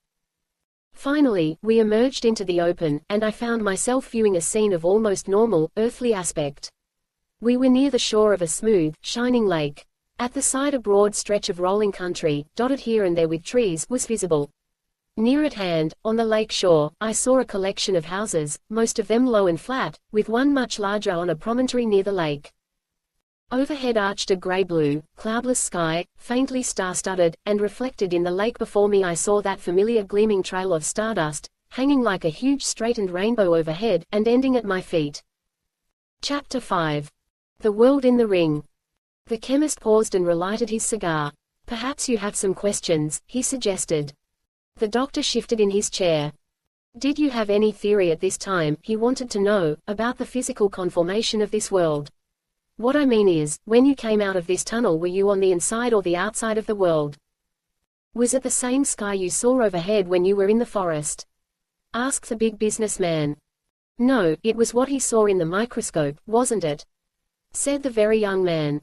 Finally, we emerged into the open, and I found myself viewing a scene of almost normal, earthly aspect. We were near the shore of a smooth, shining lake. At the side a broad stretch of rolling country, dotted here and there with trees, was visible. Near at hand, on the lake shore, I saw a collection of houses, most of them low and flat, with one much larger on a promontory near the lake. Overhead arched a grey-blue, cloudless sky, faintly star-studded, and reflected in the lake before me I saw that familiar gleaming trail of stardust, hanging like a huge straightened rainbow overhead, and ending at my feet. Chapter 5. The World in the Ring. The chemist paused and relighted his cigar. "Perhaps you have some questions," he suggested. The doctor shifted in his chair. "Did you have any theory at this time," he wanted to know, "about the physical conformation of this world? What I mean is, when you came out of this tunnel were you on the inside or the outside of the world? Was it the same sky you saw overhead when you were in the forest?" asked the big businessman. "No, it was what he saw in the microscope, wasn't it?" said the very young man.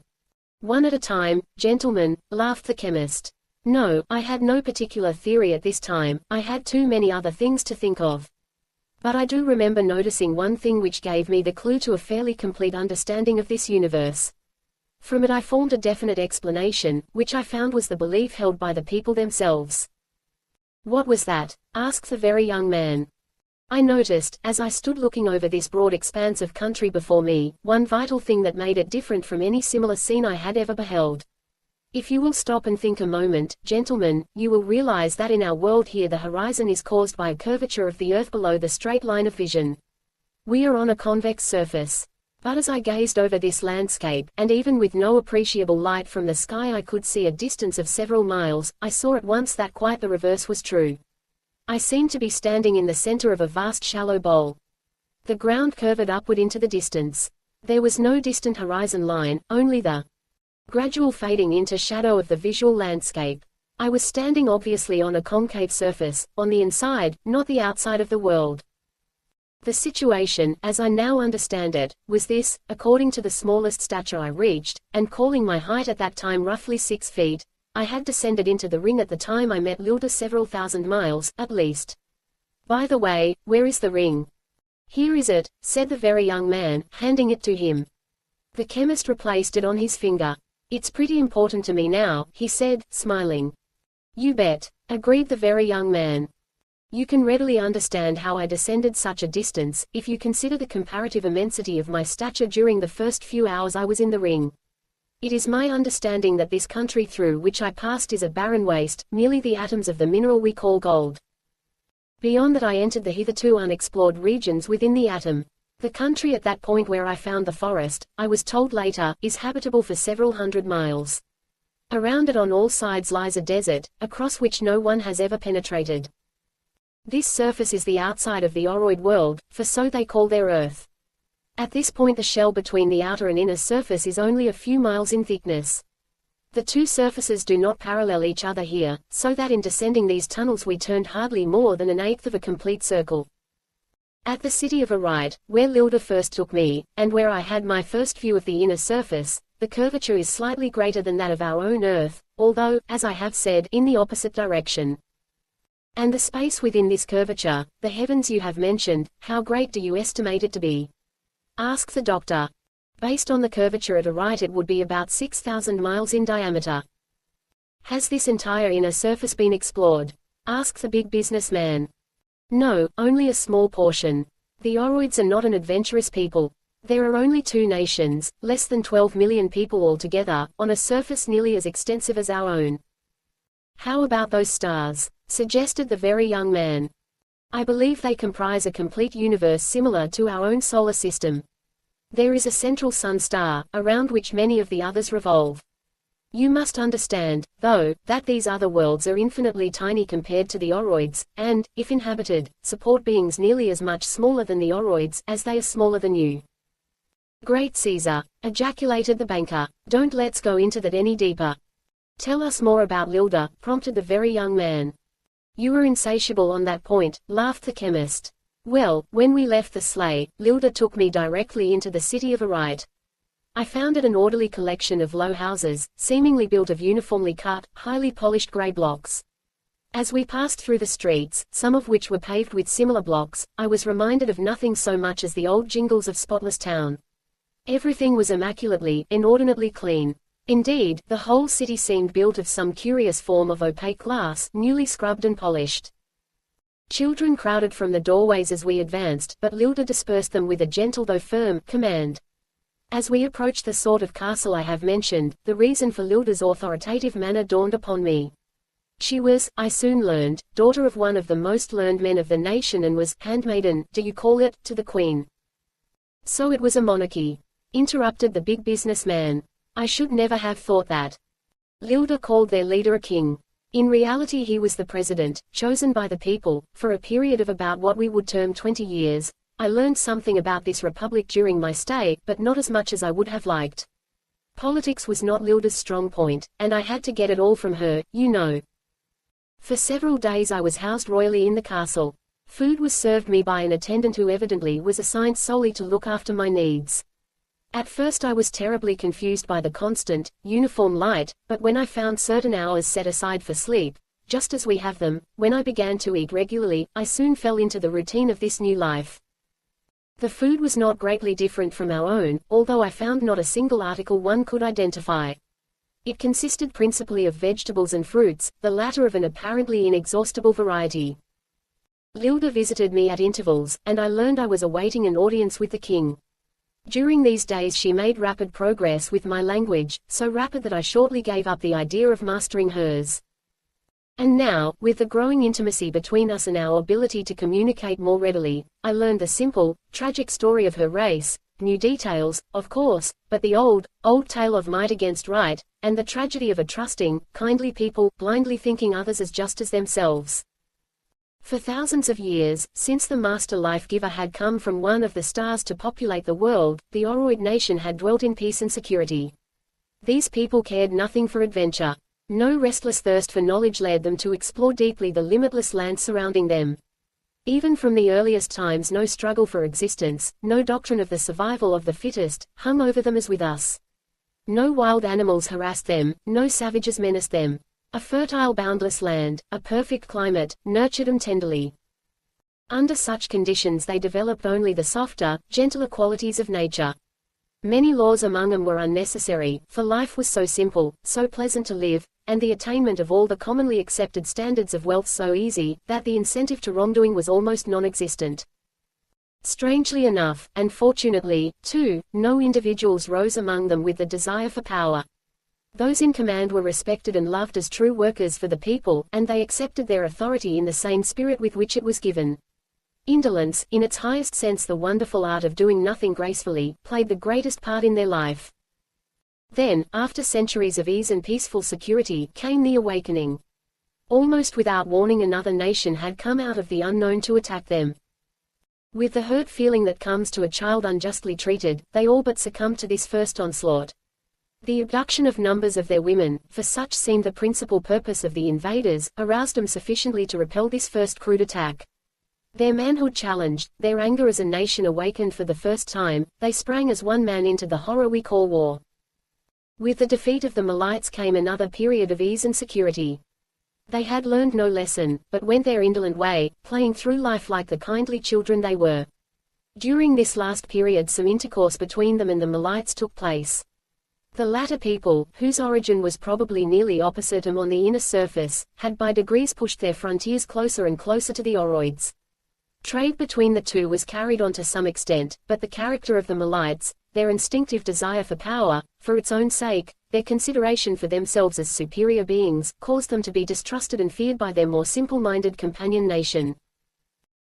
"One at a time, gentlemen," laughed the chemist. "No, I had no particular theory at this time, I had too many other things to think of. But I do remember noticing one thing which gave me the clue to a fairly complete understanding of this universe. From it I formed a definite explanation, which I found was the belief held by the people themselves." "What was that?" asked the very young man. I noticed, as I stood looking over this broad expanse of country before me, one vital thing that made it different from any similar scene I had ever beheld. If you will stop and think a moment, gentlemen, you will realize that in our world here the horizon is caused by a curvature of the earth below the straight line of vision. We are on a convex surface. But as I gazed over this landscape, and even with no appreciable light from the sky I could see a distance of several miles, I saw at once that quite the reverse was true. I seemed to be standing in the center of a vast shallow bowl. The ground curved upward into the distance. There was no distant horizon line, only the gradual fading into shadow of the visual landscape. I was standing obviously on a concave surface, on the inside, not the outside of the world. The situation, as I now understand it, was this: according to the smallest stature I reached, and calling my height at that time roughly 6 feet, I had descended into the ring at the time I met Lylda several thousand miles, at least. By the way, where is the ring? Here is it, said the very young man, handing it to him. The chemist replaced it on his finger. It's pretty important to me now, he said, smiling. You bet, agreed the very young man. You can readily understand how I descended such a distance, if you consider the comparative immensity of my stature during the first few hours I was in the ring. It is my understanding that this country through which I passed is a barren waste, merely the atoms of the mineral we call gold. Beyond that I entered the hitherto unexplored regions within the atom. The country at that point where I found the forest, I was told later, is habitable for several hundred miles. Around it on all sides lies a desert, across which no one has ever penetrated. This surface is the outside of the oroid world, for so they call their earth. At this point the shell between the outer and inner surface is only a few miles in thickness. The two surfaces do not parallel each other here, so that in descending these tunnels we turned hardly more than an eighth of a complete circle. At the city of Arite, where Lylda first took me, and where I had my first view of the inner surface, the curvature is slightly greater than that of our own Earth, although, as I have said, in the opposite direction. And the space within this curvature, the heavens you have mentioned, how great do you estimate it to be? Asked the doctor. Based on the curvature at Arite it would be about 6,000 miles in diameter. Has this entire inner surface been explored? Asked the big businessman. No, only a small portion. The oroids are not an adventurous people. There are only 2 nations, less than 12 million people altogether, on a surface nearly as extensive as our own. How about those stars? Suggested the very young man. I believe they comprise a complete universe similar to our own solar system. There is a central sun star, around which many of the others revolve. You must understand, though, that these other worlds are infinitely tiny compared to the oroids, and, if inhabited, support beings nearly as much smaller than the oroids, as they are smaller than you. Great Caesar! Ejaculated the banker. Don't let's go into that any deeper. Tell us more about Lylda, prompted the very young man. You were insatiable on that point, laughed the chemist. Well, when we left the sleigh, Lylda took me directly into the city of Arite. I found it an orderly collection of low houses, seemingly built of uniformly cut, highly polished grey blocks. As we passed through the streets, some of which were paved with similar blocks, I was reminded of nothing so much as the old jingles of Spotless Town. Everything was immaculately, inordinately clean. Indeed, the whole city seemed built of some curious form of opaque glass, newly scrubbed and polished. Children crowded from the doorways as we advanced, but Lylda dispersed them with a gentle though firm command. As we approached the sort of castle I have mentioned, the reason for Lylda's authoritative manner dawned upon me. She was, I soon learned, daughter of one of the most learned men of the nation and was, handmaiden, do you call it, to the queen. So it was a monarchy. Interrupted the big businessman. I should never have thought that. Lylda called their leader a king. In reality he was the president, chosen by the people, for a period of about what we would term 20 years. I learned something about this republic during my stay, but not as much as I would have liked. Politics was not Lylda's strong point, and I had to get it all from her, you know. For several days I was housed royally in the castle. Food was served me by an attendant who evidently was assigned solely to look after my needs. At first I was terribly confused by the constant, uniform light, but when I found certain hours set aside for sleep, just as we have them, when I began to eat regularly, I soon fell into the routine of this new life. The food was not greatly different from our own, although I found not a single article one could identify. It consisted principally of vegetables and fruits, the latter of an apparently inexhaustible variety. Lylda visited me at intervals, and I learned I was awaiting an audience with the king. During these days she made rapid progress with my language, so rapid that I shortly gave up the idea of mastering hers. And now, with the growing intimacy between us and our ability to communicate more readily, I learned the simple, tragic story of her race, new details, of course, but the old tale of might against right, and the tragedy of a trusting, kindly people, blindly thinking others as just as themselves. For thousands of years, since the master life-giver had come from one of the stars to populate the world, the Oroid nation had dwelt in peace and security. These people cared nothing for adventure. No restless thirst for knowledge led them to explore deeply the limitless land surrounding them. Even from the earliest times no struggle for existence, no doctrine of the survival of the fittest, hung over them as with us. No wild animals harassed them, no savages menaced them. A fertile boundless land, a perfect climate, nurtured them tenderly. Under such conditions they developed only the softer, gentler qualities of nature. Many laws among them were unnecessary, for life was so simple, so pleasant to live, and the attainment of all the commonly accepted standards of wealth so easy, that the incentive to wrongdoing was almost non-existent. Strangely enough, and fortunately, too, no individuals rose among them with the desire for power. Those in command were respected and loved as true workers for the people, and they accepted their authority in the same spirit with which it was given. Indolence, in its highest sense the wonderful art of doing nothing gracefully, played the greatest part in their life. Then, after centuries of ease and peaceful security, came the awakening. Almost without warning another nation had come out of the unknown to attack them. With the hurt feeling that comes to a child unjustly treated, they all but succumbed to this first onslaught. The abduction of numbers of their women, for such seemed the principal purpose of the invaders, aroused them sufficiently to repel this first crude attack. Their manhood challenged, their anger as a nation awakened for the first time, they sprang as one man into the horror we call war. With the defeat of the Malites came another period of ease and security. They had learned no lesson, but went their indolent way, playing through life like the kindly children they were. During this last period some intercourse between them and the Malites took place. The latter people, whose origin was probably nearly opposite them on the inner surface, had by degrees pushed their frontiers closer and closer to the Oroids. Trade between the two was carried on to some extent, but the character of the Malites, their instinctive desire for power, for its own sake, their consideration for themselves as superior beings, caused them to be distrusted and feared by their more simple-minded companion nation.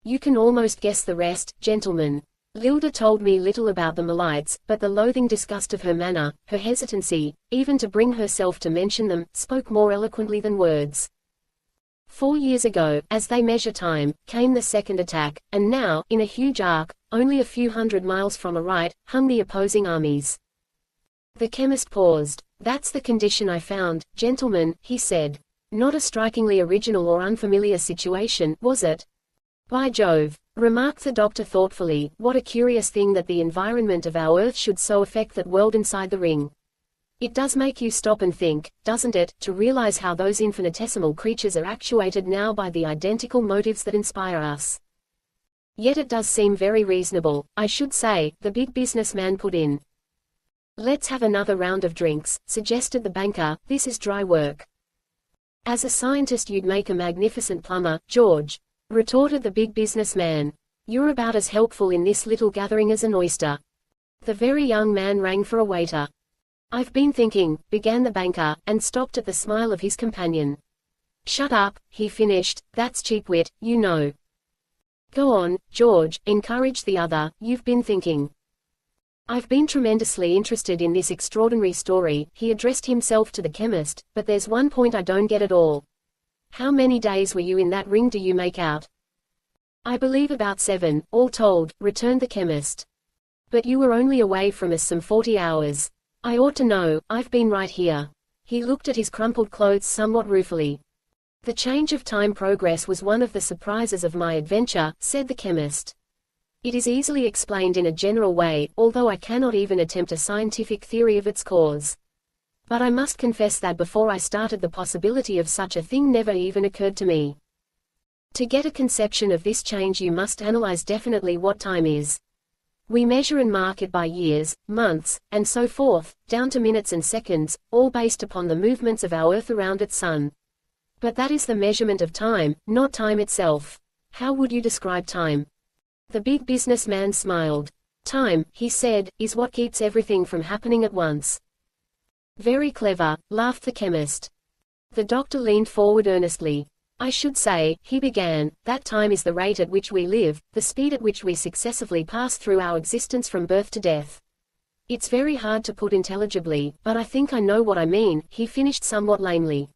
You can almost guess the rest, gentlemen. Lylda told me little about the Malites, but the loathing disgust of her manner, her hesitancy, even to bring herself to mention them, spoke more eloquently than words. 4 years ago, as they measure time, came the second attack, and now, in a huge arc, only a few hundred miles from Oroid, hung the opposing armies. The chemist paused. That's the condition I found, gentlemen, he said. Not a strikingly original or unfamiliar situation, was it? By Jove, remarked the doctor thoughtfully, what a curious thing that the environment of our Earth should so affect that world inside the ring. It does make you stop and think, doesn't it, to realize how those infinitesimal creatures are actuated now by the identical motives that inspire us. Yet it does seem very reasonable, I should say, the big businessman put in. Let's have another round of drinks, suggested the banker, this is dry work. As a scientist you'd make a magnificent plumber, George, retorted the big businessman. You're about as helpful in this little gathering as an oyster. The very young man rang for a waiter. I've been thinking, began the banker, and stopped at the smile of his companion. Shut up, he finished, that's cheap wit, you know. Go on, George, encouraged the other, you've been thinking. I've been tremendously interested in this extraordinary story, he addressed himself to the chemist, but there's one point I don't get at all. How many days were you in that ring do you make out? I believe about 7, all told, returned the chemist. But you were only away from us some 40 hours. I ought to know, I've been right here. He looked at his crumpled clothes somewhat ruefully. The change of time progress was one of the surprises of my adventure, said the chemist. It is easily explained in a general way, although I cannot even attempt a scientific theory of its cause. But I must confess that before I started the possibility of such a thing never even occurred to me. To get a conception of this change you must analyze definitely what time is. We measure and mark it by years, months, and so forth, down to minutes and seconds, all based upon the movements of our Earth around its sun. But that is the measurement of time, not time itself. How would you describe time? The big businessman smiled. Time, he said, is what keeps everything from happening at once. Very clever, laughed the chemist. The doctor leaned forward earnestly. I should say, he began, that time is the rate at which we live, the speed at which we successively pass through our existence from birth to death. It's very hard to put intelligibly, but I think I know what I mean, he finished somewhat lamely.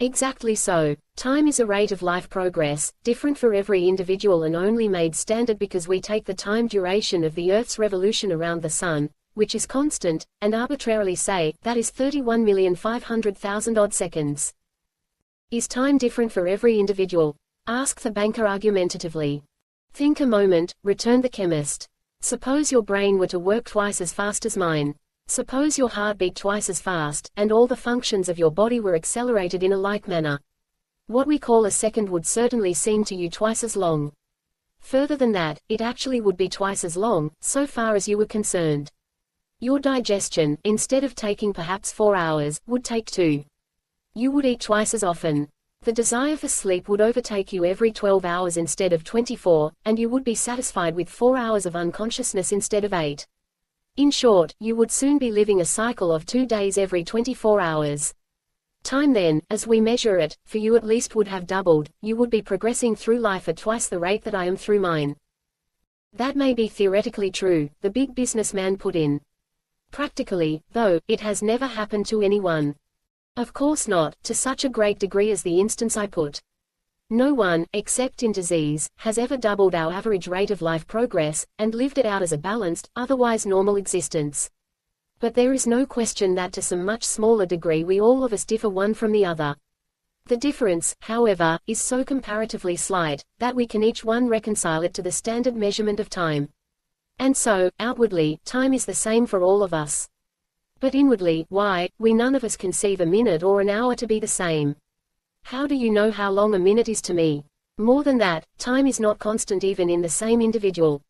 Exactly so. Time is a rate of life progress, different for every individual and only made standard because we take the time duration of the Earth's revolution around the Sun, which is constant, and arbitrarily say, that is 31,500,000 odd seconds. Is time different for every individual? Asked the banker argumentatively. Think a moment, returned the chemist. Suppose your brain were to work twice as fast as mine. Suppose your heart beat twice as fast, and all the functions of your body were accelerated in a like manner. What we call a second would certainly seem to you twice as long. Further than that, it actually would be twice as long, so far as you were concerned. Your digestion, instead of taking perhaps 4 hours, would take 2. You would eat twice as often. The desire for sleep would overtake you every 12 hours instead of 24, and you would be satisfied with 4 hours of unconsciousness instead of 8. In short, you would soon be living a cycle of 2 days every 24 hours. Time then, as we measure it, for you at least would have doubled, you would be progressing through life at twice the rate that I am through mine. That may be theoretically true, the big businessman put in. Practically, though, it has never happened to anyone. Of course not, to such a great degree as the instance I put. No one, except in disease, has ever doubled our average rate of life progress, and lived it out as a balanced, otherwise normal existence. But there is no question that to some much smaller degree we all of us differ one from the other. The difference, however, is so comparatively slight, that we can each one reconcile it to the standard measurement of time. And so, outwardly, time is the same for all of us. But inwardly, why, we none of us conceive a minute or an hour to be the same. How do you know how long a minute is to me? More than that, time is not constant even in the same individual.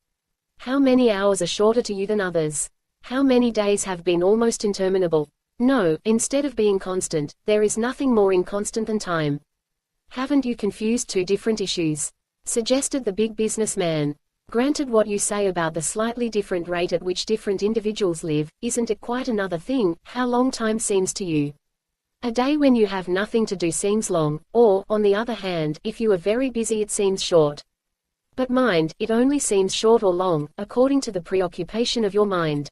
How many hours are shorter to you than others? How many days have been almost interminable? No, instead of being constant, there is nothing more inconstant than time. Haven't you confused two different issues? Suggested the big businessman. Granted what you say about the slightly different rate at which different individuals live, isn't it quite another thing, how long time seems to you? A day when you have nothing to do seems long, or, on the other hand, if you are very busy it seems short. But mind, it only seems short or long, according to the preoccupation of your mind.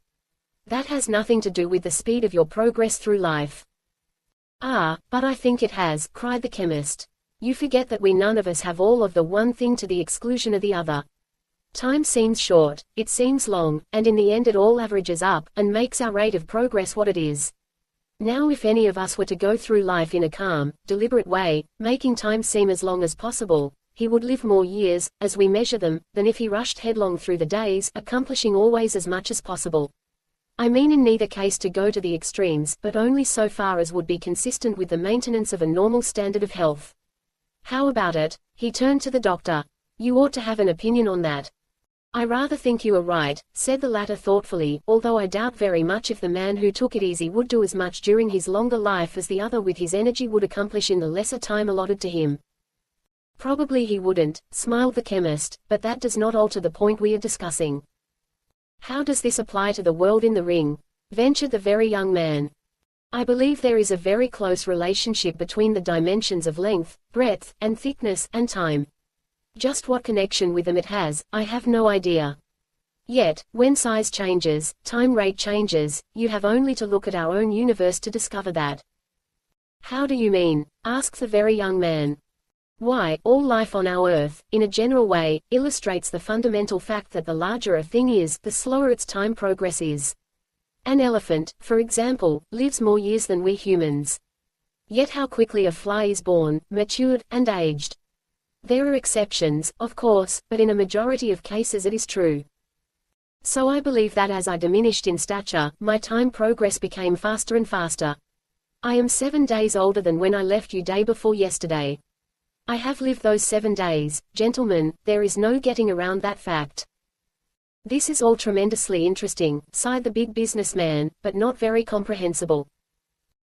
That has nothing to do with the speed of your progress through life. Ah, but I think it has, cried the chemist. You forget that we none of us have all of the one thing to the exclusion of the other. Time seems short, it seems long, and in the end it all averages up, and makes our rate of progress what it is. Now if any of us were to go through life in a calm, deliberate way, making time seem as long as possible, he would live more years, as we measure them, than if he rushed headlong through the days, accomplishing always as much as possible. I mean in neither case to go to the extremes, but only so far as would be consistent with the maintenance of a normal standard of health. How about it? He turned to the doctor. You ought to have an opinion on that. I rather think you are right, said the latter thoughtfully, although I doubt very much if the man who took it easy would do as much during his longer life as the other with his energy would accomplish in the lesser time allotted to him. Probably he wouldn't, smiled the chemist, but that does not alter the point we are discussing. How does this apply to the world in the ring? Ventured the very young man. I believe there is a very close relationship between the dimensions of length, breadth, and thickness, and time. Just what connection with them it has, I have no idea. Yet, when size changes, time rate changes, you have only to look at our own universe to discover that. How do you mean? Asked the very young man. Why, all life on our Earth, in a general way, illustrates the fundamental fact that the larger a thing is, the slower its time progress is. An elephant, for example, lives more years than we humans. Yet how quickly a fly is born, matured, and aged. There are exceptions, of course, but in a majority of cases it is true. So I believe that as I diminished in stature, my time progress became faster and faster. I am 7 days older than when I left you day before yesterday. I have lived those 7 days, gentlemen, there is no getting around that fact. This is all tremendously interesting, sighed the big businessman, but not very comprehensible.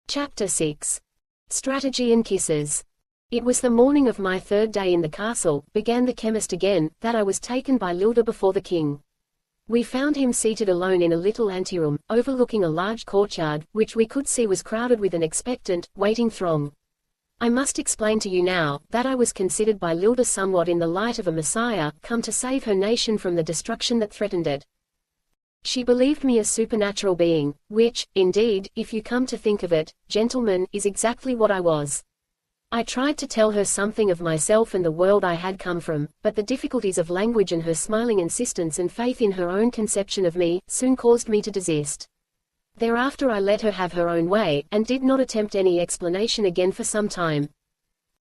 Chapter 6. Strategy and Kisses. It was the morning of my third day in the castle, began the chemist again, that I was taken by Lylda before the king. We found him seated alone in a little anteroom, overlooking a large courtyard, which we could see was crowded with an expectant, waiting throng. I must explain to you now, that I was considered by Lylda somewhat in the light of a messiah, come to save her nation from the destruction that threatened it. She believed me a supernatural being, which, indeed, if you come to think of it, gentlemen, is exactly what I was. I tried to tell her something of myself and the world I had come from, but the difficulties of language and her smiling insistence and faith in her own conception of me, soon caused me to desist. Thereafter I let her have her own way, and did not attempt any explanation again for some time.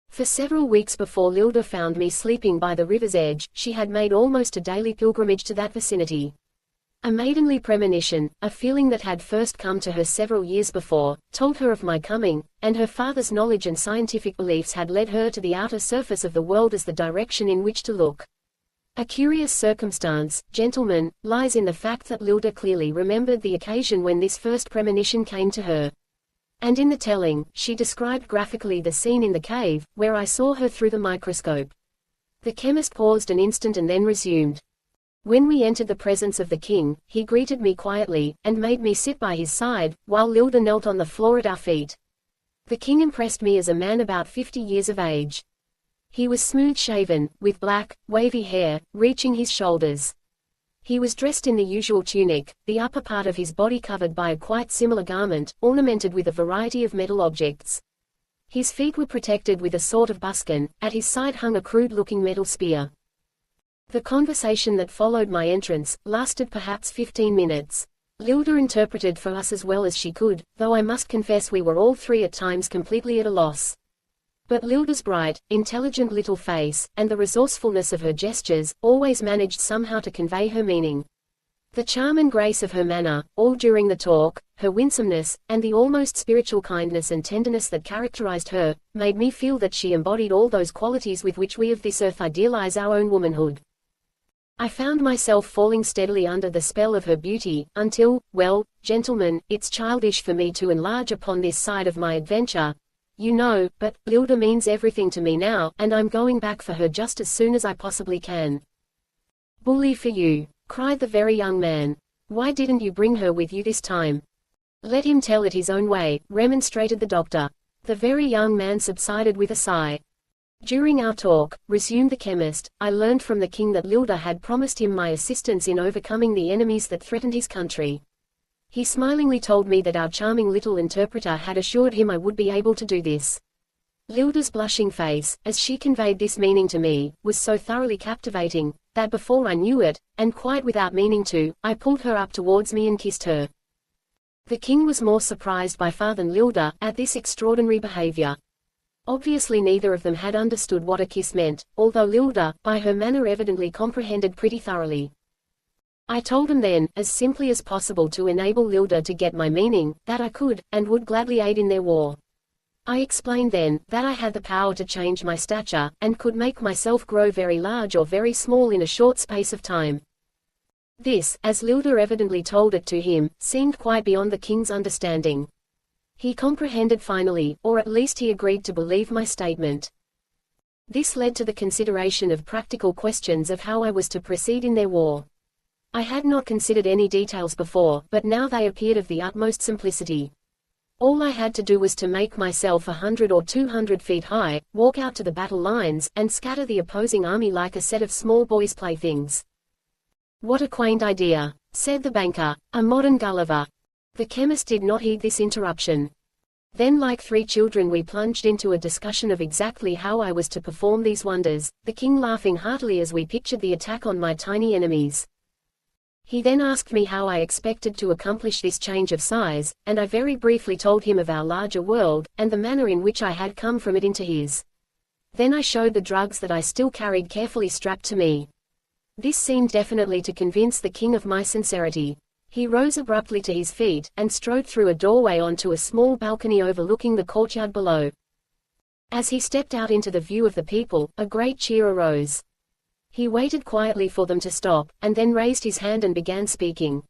For several weeks before Lylda found me sleeping by the river's edge, she had made almost a daily pilgrimage to that vicinity. A maidenly premonition, a feeling that had first come to her several years before, told her of my coming, and her father's knowledge and scientific beliefs had led her to the outer surface of the world as the direction in which to look. A curious circumstance, gentlemen, lies in the fact that Lylda clearly remembered the occasion when this first premonition came to her. And in the telling, she described graphically the scene in the cave, where I saw her through the microscope. The chemist paused an instant and then resumed. When we entered the presence of the king, he greeted me quietly, and made me sit by his side, while Lylda knelt on the floor at our feet. The king impressed me as a man about 50 years of age. He was smooth-shaven, with black, wavy hair, reaching his shoulders. He was dressed in the usual tunic, the upper part of his body covered by a quite similar garment, ornamented with a variety of metal objects. His feet were protected with a sort of buskin, at his side hung a crude-looking metal spear. The conversation that followed my entrance lasted perhaps 15 minutes. Lylda interpreted for us as well as she could, though I must confess we were all three at times completely at a loss. But Lylda's bright, intelligent little face, and the resourcefulness of her gestures, always managed somehow to convey her meaning. The charm and grace of her manner, all during the talk, her winsomeness, and the almost spiritual kindness and tenderness that characterized her, made me feel that she embodied all those qualities with which we of this earth idealize our own womanhood. I found myself falling steadily under the spell of her beauty, until, well, gentlemen, it's childish for me to enlarge upon this side of my adventure, you know, but Lylda means everything to me now, and I'm going back for her just as soon as I possibly can. Bully for you, cried the very young man. Why didn't you bring her with you this time? Let him tell it his own way, remonstrated the doctor. The very young man subsided with a sigh. During our talk, resumed the chemist, I learned from the king that Lylda had promised him my assistance in overcoming the enemies that threatened his country. He smilingly told me that our charming little interpreter had assured him I would be able to do this. Lylda's blushing face, as she conveyed this meaning to me, was so thoroughly captivating, that before I knew it, and quite without meaning to, I pulled her up towards me and kissed her. The king was more surprised by far than Lylda, at this extraordinary behavior. Obviously neither of them had understood what a kiss meant, although Lylda, by her manner evidently comprehended pretty thoroughly. I told them then, as simply as possible to enable Lylda to get my meaning, that I could, and would gladly aid in their war. I explained then, that I had the power to change my stature, and could make myself grow very large or very small in a short space of time. This, as Lylda evidently told it to him, seemed quite beyond the king's understanding. He comprehended finally, or at least he agreed to believe my statement. This led to the consideration of practical questions of how I was to proceed in their war. I had not considered any details before, but now they appeared of the utmost simplicity. All I had to do was to make myself 100 or 200 feet high, walk out to the battle lines, and scatter the opposing army like a set of small boys' playthings. What a quaint idea, said the banker, a modern Gulliver. The chemist did not heed this interruption. Then like three children we plunged into a discussion of exactly how I was to perform these wonders, the king laughing heartily as we pictured the attack on my tiny enemies. He then asked me how I expected to accomplish this change of size, and I very briefly told him of our larger world, and the manner in which I had come from it into his. Then I showed the drugs that I still carried carefully strapped to me. This seemed definitely to convince the king of my sincerity. He rose abruptly to his feet, and strode through a doorway onto a small balcony overlooking the courtyard below. As he stepped out into the view of the people, a great cheer arose. He waited quietly for them to stop, and then raised his hand and began speaking.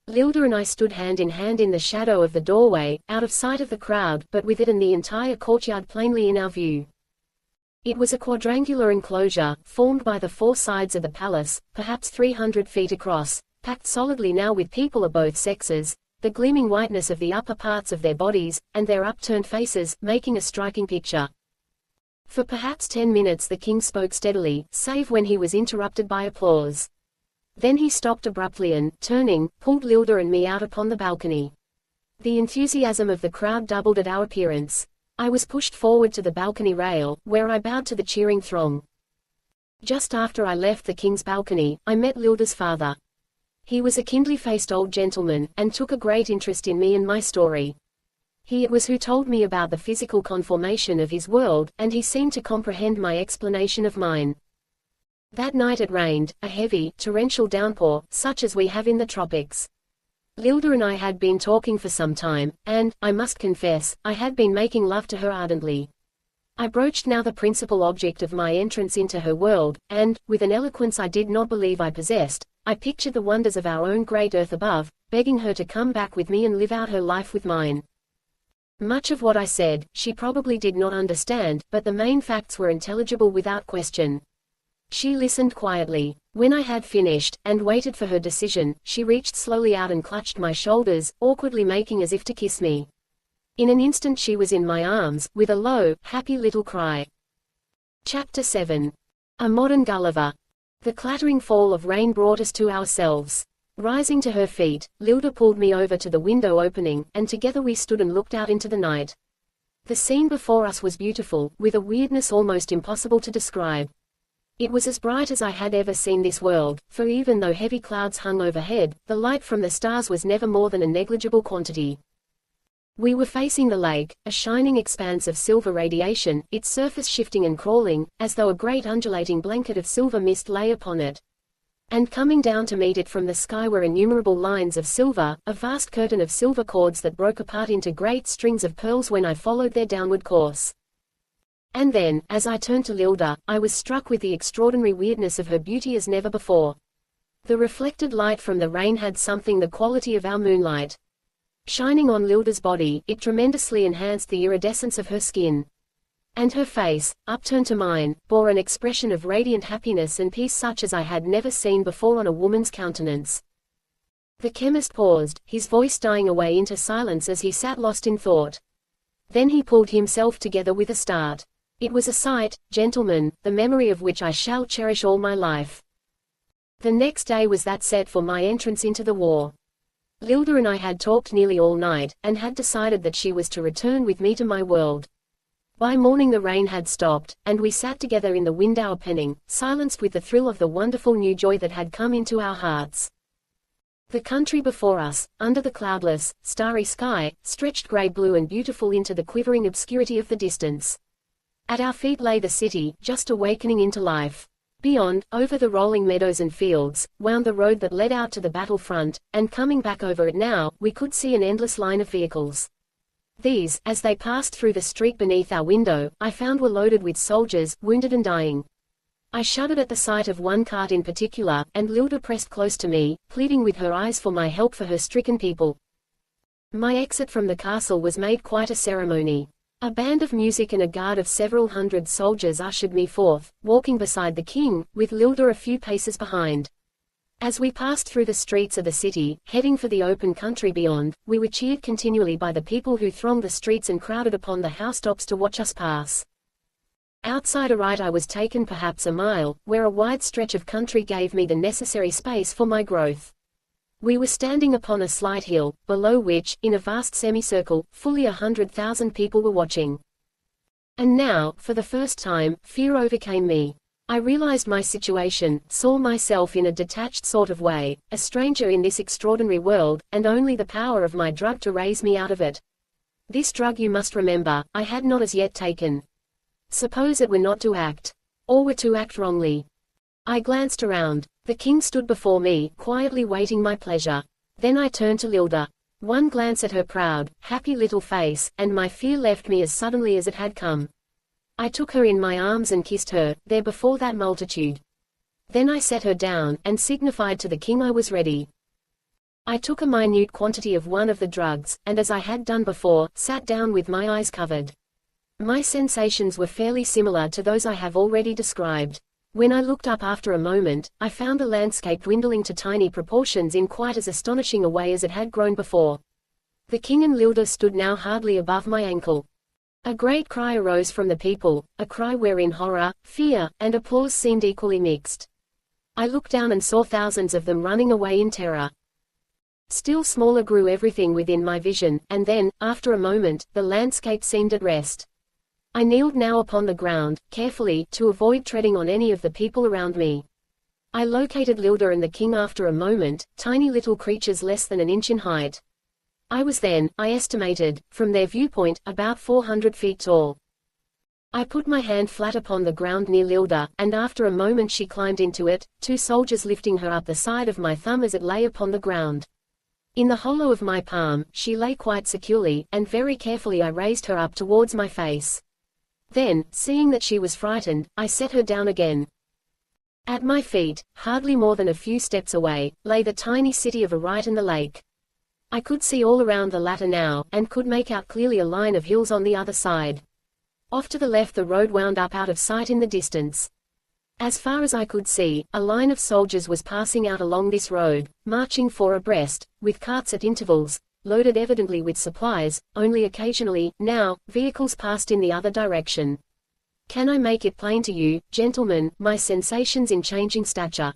Lylda and I stood hand in hand in the shadow of the doorway, out of sight of the crowd, but with it and the entire courtyard plainly in our view. It was a quadrangular enclosure, formed by the four sides of the palace, perhaps 300 feet across, packed solidly now with people of both sexes, the gleaming whiteness of the upper parts of their bodies, and their upturned faces, making a striking picture. For perhaps 10 minutes the king spoke steadily, save when he was interrupted by applause. Then he stopped abruptly and, turning, pulled Lylda and me out upon the balcony. The enthusiasm of the crowd doubled at our appearance. I was pushed forward to the balcony rail, where I bowed to the cheering throng. Just after I left the king's balcony, I met Lylda's father. He was a kindly-faced old gentleman, and took a great interest in me and my story. He it was who told me about the physical conformation of his world, and he seemed to comprehend my explanation of mine. That night it rained, a heavy, torrential downpour, such as we have in the tropics. Lylda and I had been talking for some time, and, I must confess, I had been making love to her ardently. I broached now the principal object of my entrance into her world, and, with an eloquence I did not believe I possessed, I pictured the wonders of our own great earth above, begging her to come back with me and live out her life with mine. Much of what I said, she probably did not understand, but the main facts were intelligible without question. She listened quietly. When I had finished, and waited for her decision, she reached slowly out and clutched my shoulders, awkwardly making as if to kiss me. In an instant she was in my arms, with a low, happy little cry. Chapter 7. A Modern Gulliver. The clattering fall of rain brought us to ourselves. Rising to her feet, Lylda pulled me over to the window opening, and together we stood and looked out into the night. The scene before us was beautiful, with a weirdness almost impossible to describe. It was as bright as I had ever seen this world, for even though heavy clouds hung overhead, the light from the stars was never more than a negligible quantity. We were facing the lake, a shining expanse of silver radiation, its surface shifting and crawling, as though a great undulating blanket of silver mist lay upon it. And coming down to meet it from the sky were innumerable lines of silver, a vast curtain of silver cords that broke apart into great strings of pearls when I followed their downward course. And then, as I turned to Lylda, I was struck with the extraordinary weirdness of her beauty as never before. The reflected light from the rain had something the quality of our moonlight. Shining on Lylda's body, it tremendously enhanced the iridescence of her skin. And her face, upturned to mine, bore an expression of radiant happiness and peace such as I had never seen before on a woman's countenance. The chemist paused, his voice dying away into silence as he sat lost in thought. Then he pulled himself together with a start. It was a sight, gentlemen, the memory of which I shall cherish all my life. The next day was that set for my entrance into the war. Lylda and I had talked nearly all night, and had decided that she was to return with me to my world. By morning the rain had stopped, and we sat together in the window penning, silenced with the thrill of the wonderful new joy that had come into our hearts. The country before us, under the cloudless, starry sky, stretched grey-blue and beautiful into the quivering obscurity of the distance. At our feet lay the city, just awakening into life. Beyond, over the rolling meadows and fields, wound the road that led out to the battle front, and coming back over it now, we could see an endless line of vehicles. These, as they passed through the street beneath our window, I found were loaded with soldiers, wounded and dying. I shuddered at the sight of one cart in particular, and Lylda pressed close to me, pleading with her eyes for my help for her stricken people. My exit from the castle was made quite a ceremony. A band of music and a guard of several hundred soldiers ushered me forth, walking beside the king, with Lylda a few paces behind. As we passed through the streets of the city, heading for the open country beyond, we were cheered continually by the people who thronged the streets and crowded upon the housetops to watch us pass. Outside a right I was taken perhaps a mile, where a wide stretch of country gave me the necessary space for my growth. We were standing upon a slight hill, below which, in a vast semicircle, fully 100,000 people were watching. And now, for the first time, fear overcame me. I realized my situation, saw myself in a detached sort of way, a stranger in this extraordinary world, and only the power of my drug to raise me out of it. This drug, you must remember, I had not as yet taken. Suppose it were not to act. Or were to act wrongly. I glanced around. The king stood before me, quietly waiting my pleasure. Then I turned to Lylda. One glance at her proud, happy little face, and my fear left me as suddenly as it had come. I took her in my arms and kissed her, there before that multitude. Then I set her down, and signified to the king I was ready. I took a minute quantity of one of the drugs, and as I had done before, sat down with my eyes covered. My sensations were fairly similar to those I have already described. When I looked up after a moment, I found the landscape dwindling to tiny proportions in quite as astonishing a way as it had grown before. The king and Lylda stood now hardly above my ankle. A great cry arose from the people, a cry wherein horror, fear, and applause seemed equally mixed. I looked down and saw thousands of them running away in terror. Still smaller grew everything within my vision, and then, after a moment, the landscape seemed at rest. I kneeled now upon the ground, carefully, to avoid treading on any of the people around me. I located Lylda and the king after a moment, tiny little creatures less than an inch in height. I was then, I estimated, from their viewpoint, about 400 feet tall. I put my hand flat upon the ground near Lylda, and after a moment she climbed into it, two soldiers lifting her up the side of my thumb as it lay upon the ground. In the hollow of my palm, she lay quite securely, and very carefully I raised her up towards my face. Then, seeing that she was frightened, I set her down again. At my feet, hardly more than a few steps away, lay the tiny city of Wherein and the lake. I could see all around the latter now, and could make out clearly a line of hills on the other side. Off to the left the road wound up out of sight in the distance. As far as I could see, a line of soldiers was passing out along this road, marching four abreast, with carts at intervals, loaded evidently with supplies. Only occasionally, now, vehicles passed in the other direction. Can I make it plain to you, gentlemen, my sensations in changing stature?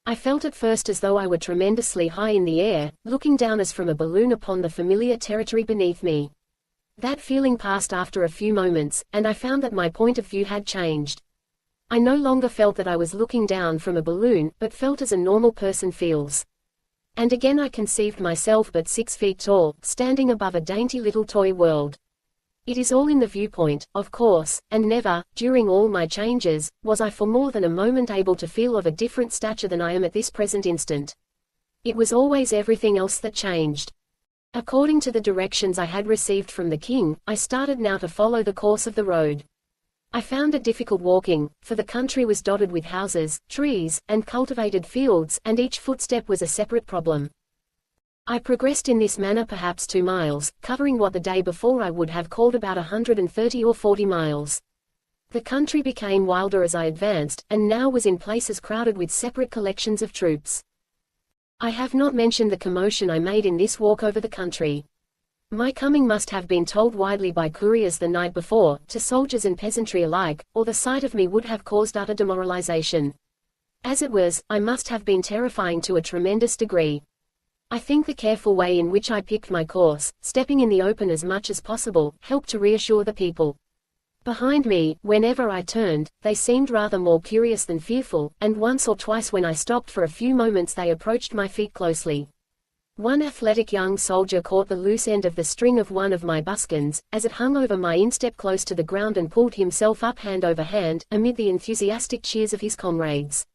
I felt at first as though I were tremendously high in the air, looking down as from a balloon upon the familiar territory beneath me. That feeling passed after a few moments, and I found that my point of view had changed. I no longer felt that I was looking down from a balloon, but felt as a normal person feels. And again I conceived myself but 6 feet tall, standing above a dainty little toy world. It is all in the viewpoint, of course, and never, during all my changes, was I for more than a moment able to feel of a different stature than I am at this present instant. It was always everything else that changed. According to the directions I had received from the king, I started now to follow the course of the road. I found it difficult walking, for the country was dotted with houses, trees, and cultivated fields, and each footstep was a separate problem. I progressed in this manner perhaps 2 miles, covering what the day before I would have called about 130 or 40 miles. The country became wilder as I advanced, and now was in places crowded with separate collections of troops. I have not mentioned the commotion I made in this walk over the country. My coming must have been told widely by couriers the night before, to soldiers and peasantry alike, or the sight of me would have caused utter demoralization. As it was, I must have been terrifying to a tremendous degree. I think the careful way in which I picked my course, stepping in the open as much as possible, helped to reassure the people. Behind me, whenever I turned, they seemed rather more curious than fearful, and once or twice when I stopped for a few moments they approached my feet closely. One athletic young soldier caught the loose end of the string of one of my buskins, as it hung over my instep close to the ground and pulled himself up hand over hand, amid the enthusiastic cheers of his comrades.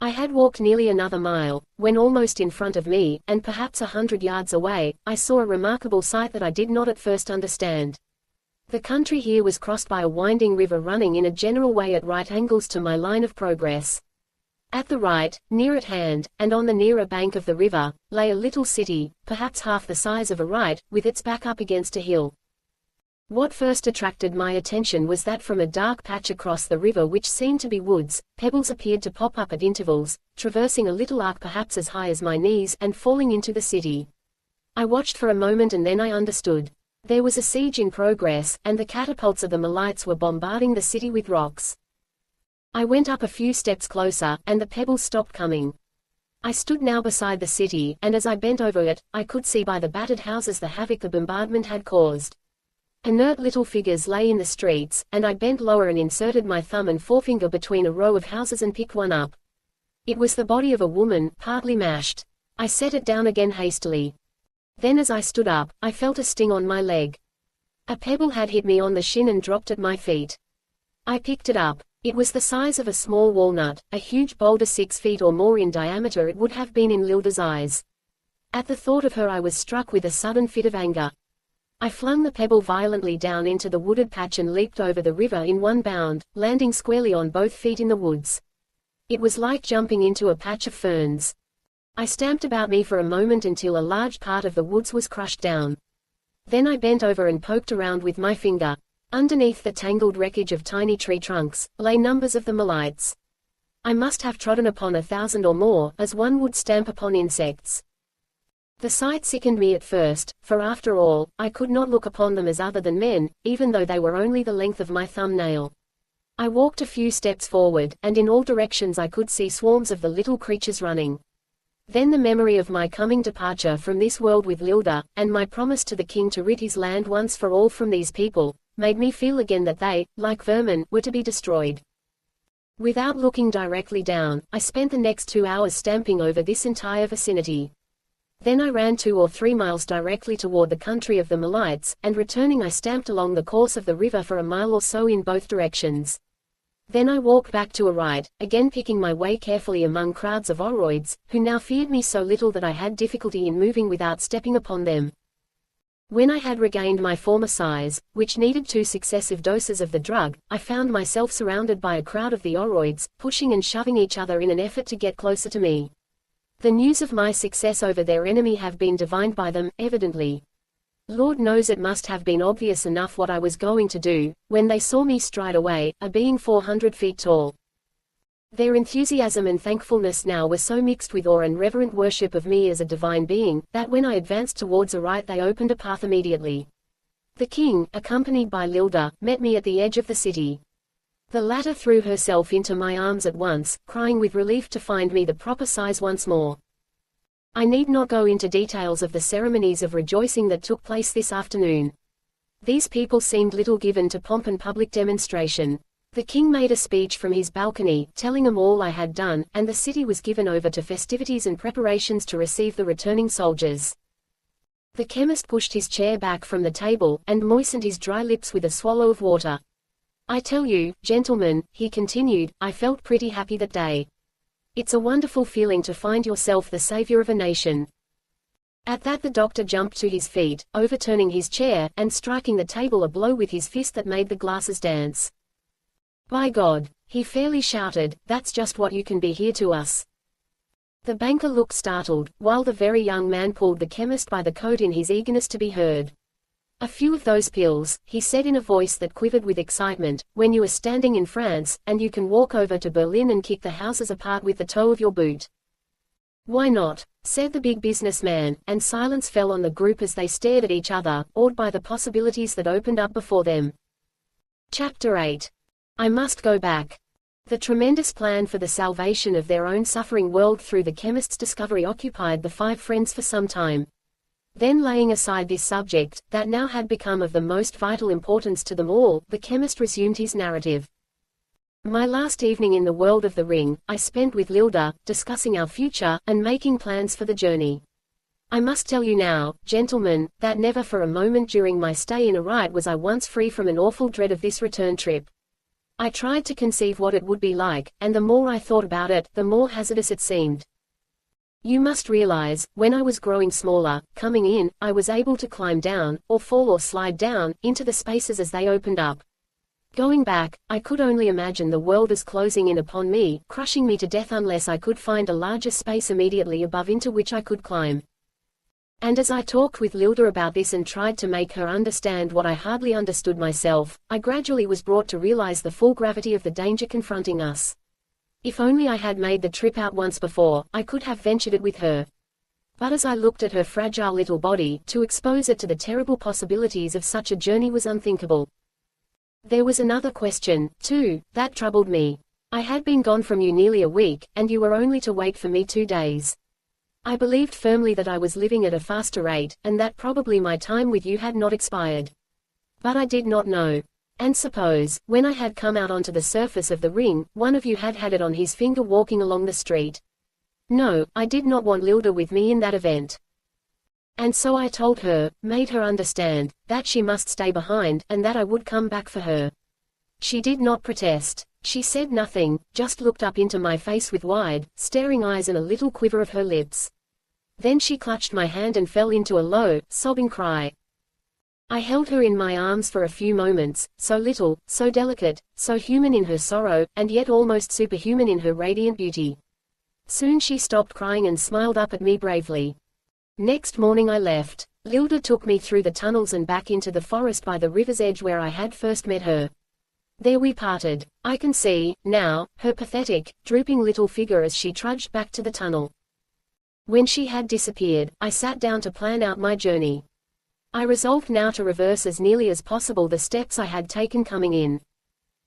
I had walked nearly another mile, when almost in front of me, and perhaps 100 yards away, I saw a remarkable sight that I did not at first understand. The country here was crossed by a winding river running in a general way at right angles to my line of progress. At the right, near at hand, and on the nearer bank of the river, lay a little city, perhaps half the size of Wherein, with its back up against a hill. What first attracted my attention was that from a dark patch across the river which seemed to be woods, pebbles appeared to pop up at intervals, traversing a little arc perhaps as high as my knees and falling into the city. I watched for a moment and then I understood. There was a siege in progress, and the catapults of the Malites were bombarding the city with rocks. I went up a few steps closer, and the pebbles stopped coming. I stood now beside the city, and as I bent over it, I could see by the battered houses the havoc the bombardment had caused. Inert little figures lay in the streets, and I bent lower and inserted my thumb and forefinger between a row of houses and picked one up. It was the body of a woman, partly mashed. I set it down again hastily. Then as I stood up, I felt a sting on my leg. A pebble had hit me on the shin and dropped at my feet. I picked it up. It was the size of a small walnut, a huge boulder 6 feet or more in diameter it would have been in Lylda's eyes. At the thought of her I was struck with a sudden fit of anger. I flung the pebble violently down into the wooded patch and leaped over the river in one bound, landing squarely on both feet in the woods. It was like jumping into a patch of ferns. I stamped about me for a moment until a large part of the woods was crushed down. Then I bent over and poked around with my finger. Underneath the tangled wreckage of tiny tree trunks, lay numbers of the molites. I must have trodden upon 1,000 or more, as one would stamp upon insects. The sight sickened me at first, for after all, I could not look upon them as other than men, even though they were only the length of my thumbnail. I walked a few steps forward, and in all directions I could see swarms of the little creatures running. Then the memory of my coming departure from this world with Lylda, and my promise to the king to rid his land once for all from these people, made me feel again that they, like vermin, were to be destroyed. Without looking directly down, I spent the next 2 hours stamping over this entire vicinity. Then I ran 2 or 3 miles directly toward the country of the molites, and returning I stamped along the course of the river for a mile or so in both directions. Then I walked back to a right, again picking my way carefully among crowds of oroids, who now feared me so little that I had difficulty in moving without stepping upon them. When I had regained my former size, which needed 2 successive doses of the drug, I found myself surrounded by a crowd of the oroids, pushing and shoving each other in an effort to get closer to me. The news of my success over their enemy have been divined by them, evidently. Lord knows it must have been obvious enough what I was going to do, when they saw me stride away, a being 400 feet tall. Their enthusiasm and thankfulness now were so mixed with awe and reverent worship of me as a divine being, that when I advanced towards a right they opened a path immediately. The king, accompanied by Lylda, met me at the edge of the city. The latter threw herself into my arms at once, crying with relief to find me the proper size once more. I need not go into details of the ceremonies of rejoicing that took place this afternoon. These people seemed little given to pomp and public demonstration. The king made a speech from his balcony, telling them all I had done, and the city was given over to festivities and preparations to receive the returning soldiers. The chemist pushed his chair back from the table, and moistened his dry lips with a swallow of water. I tell you, gentlemen, he continued, I felt pretty happy that day. It's a wonderful feeling to find yourself the savior of a nation. At that the doctor jumped to his feet, overturning his chair, and striking the table a blow with his fist that made the glasses dance. By God, he fairly shouted, that's just what you can be here to us. The banker looked startled, while the very young man pulled the chemist by the coat in his eagerness to be heard. A few of those pills, he said in a voice that quivered with excitement, when you are standing in France, and you can walk over to Berlin and kick the houses apart with the toe of your boot. Why not? Said the big businessman, and silence fell on the group as they stared at each other, awed by the possibilities that opened up before them. Chapter 8. I must go back. The tremendous plan for the salvation of their own suffering world through the chemist's discovery occupied the 5 friends for some time. Then laying aside this subject, that now had become of the most vital importance to them all, the chemist resumed his narrative. My last evening in the world of the ring, I spent with Lylda, discussing our future, and making plans for the journey. I must tell you now, gentlemen, that never for a moment during my stay in Arite was I once free from an awful dread of this return trip. I tried to conceive what it would be like, and the more I thought about it, the more hazardous it seemed. You must realize, when I was growing smaller, coming in, I was able to climb down, or fall or slide down, into the spaces as they opened up. Going back, I could only imagine the world as closing in upon me, crushing me to death unless I could find a larger space immediately above into which I could climb. And as I talked with Lylda about this and tried to make her understand what I hardly understood myself, I gradually was brought to realize the full gravity of the danger confronting us. If only I had made the trip out once before, I could have ventured it with her. But as I looked at her fragile little body, to expose it to the terrible possibilities of such a journey was unthinkable. There was another question, too, that troubled me. I had been gone from you nearly a week, and you were only to wait for me 2 days. I believed firmly that I was living at a faster rate, and that probably my time with you had not expired. But I did not know. And suppose, when I had come out onto the surface of the ring, one of you had had it on his finger walking along the street. No, I did not want Lylda with me in that event. And so I told her, made her understand, that she must stay behind, and that I would come back for her. She did not protest. She said nothing, just looked up into my face with wide, staring eyes and a little quiver of her lips. Then she clutched my hand and fell into a low, sobbing cry. I held her in my arms for a few moments, so little, so delicate, so human in her sorrow, and yet almost superhuman in her radiant beauty. Soon she stopped crying and smiled up at me bravely. Next morning I left. Lylda took me through the tunnels and back into the forest by the river's edge where I had first met her. There we parted. I can see, now, her pathetic, drooping little figure as she trudged back to the tunnel. When she had disappeared, I sat down to plan out my journey. I resolved now to reverse as nearly as possible the steps I had taken coming in.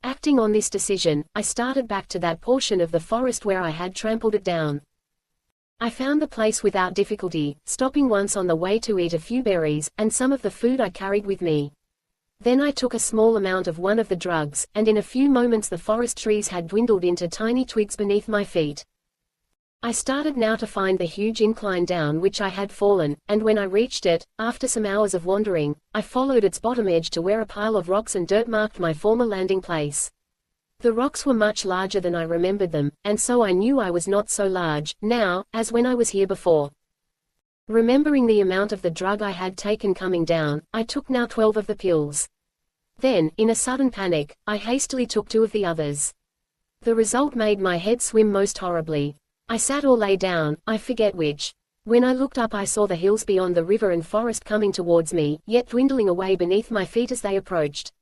Acting on this decision, I started back to that portion of the forest where I had trampled it down. I found the place without difficulty, stopping once on the way to eat a few berries, and some of the food I carried with me. Then I took a small amount of one of the drugs, and in a few moments the forest trees had dwindled into tiny twigs beneath my feet. I started now to find the huge incline down which I had fallen, and when I reached it, after some hours of wandering, I followed its bottom edge to where a pile of rocks and dirt marked my former landing place. The rocks were much larger than I remembered them, and so I knew I was not so large, now, as when I was here before. Remembering the amount of the drug I had taken coming down, I took now 12 of the pills. Then, in a sudden panic, I hastily took 2 of the others. The result made my head swim most horribly. I sat or lay down, I forget which. When I looked up I saw the hills beyond the river and forest coming towards me, yet dwindling away beneath my feet as they approached.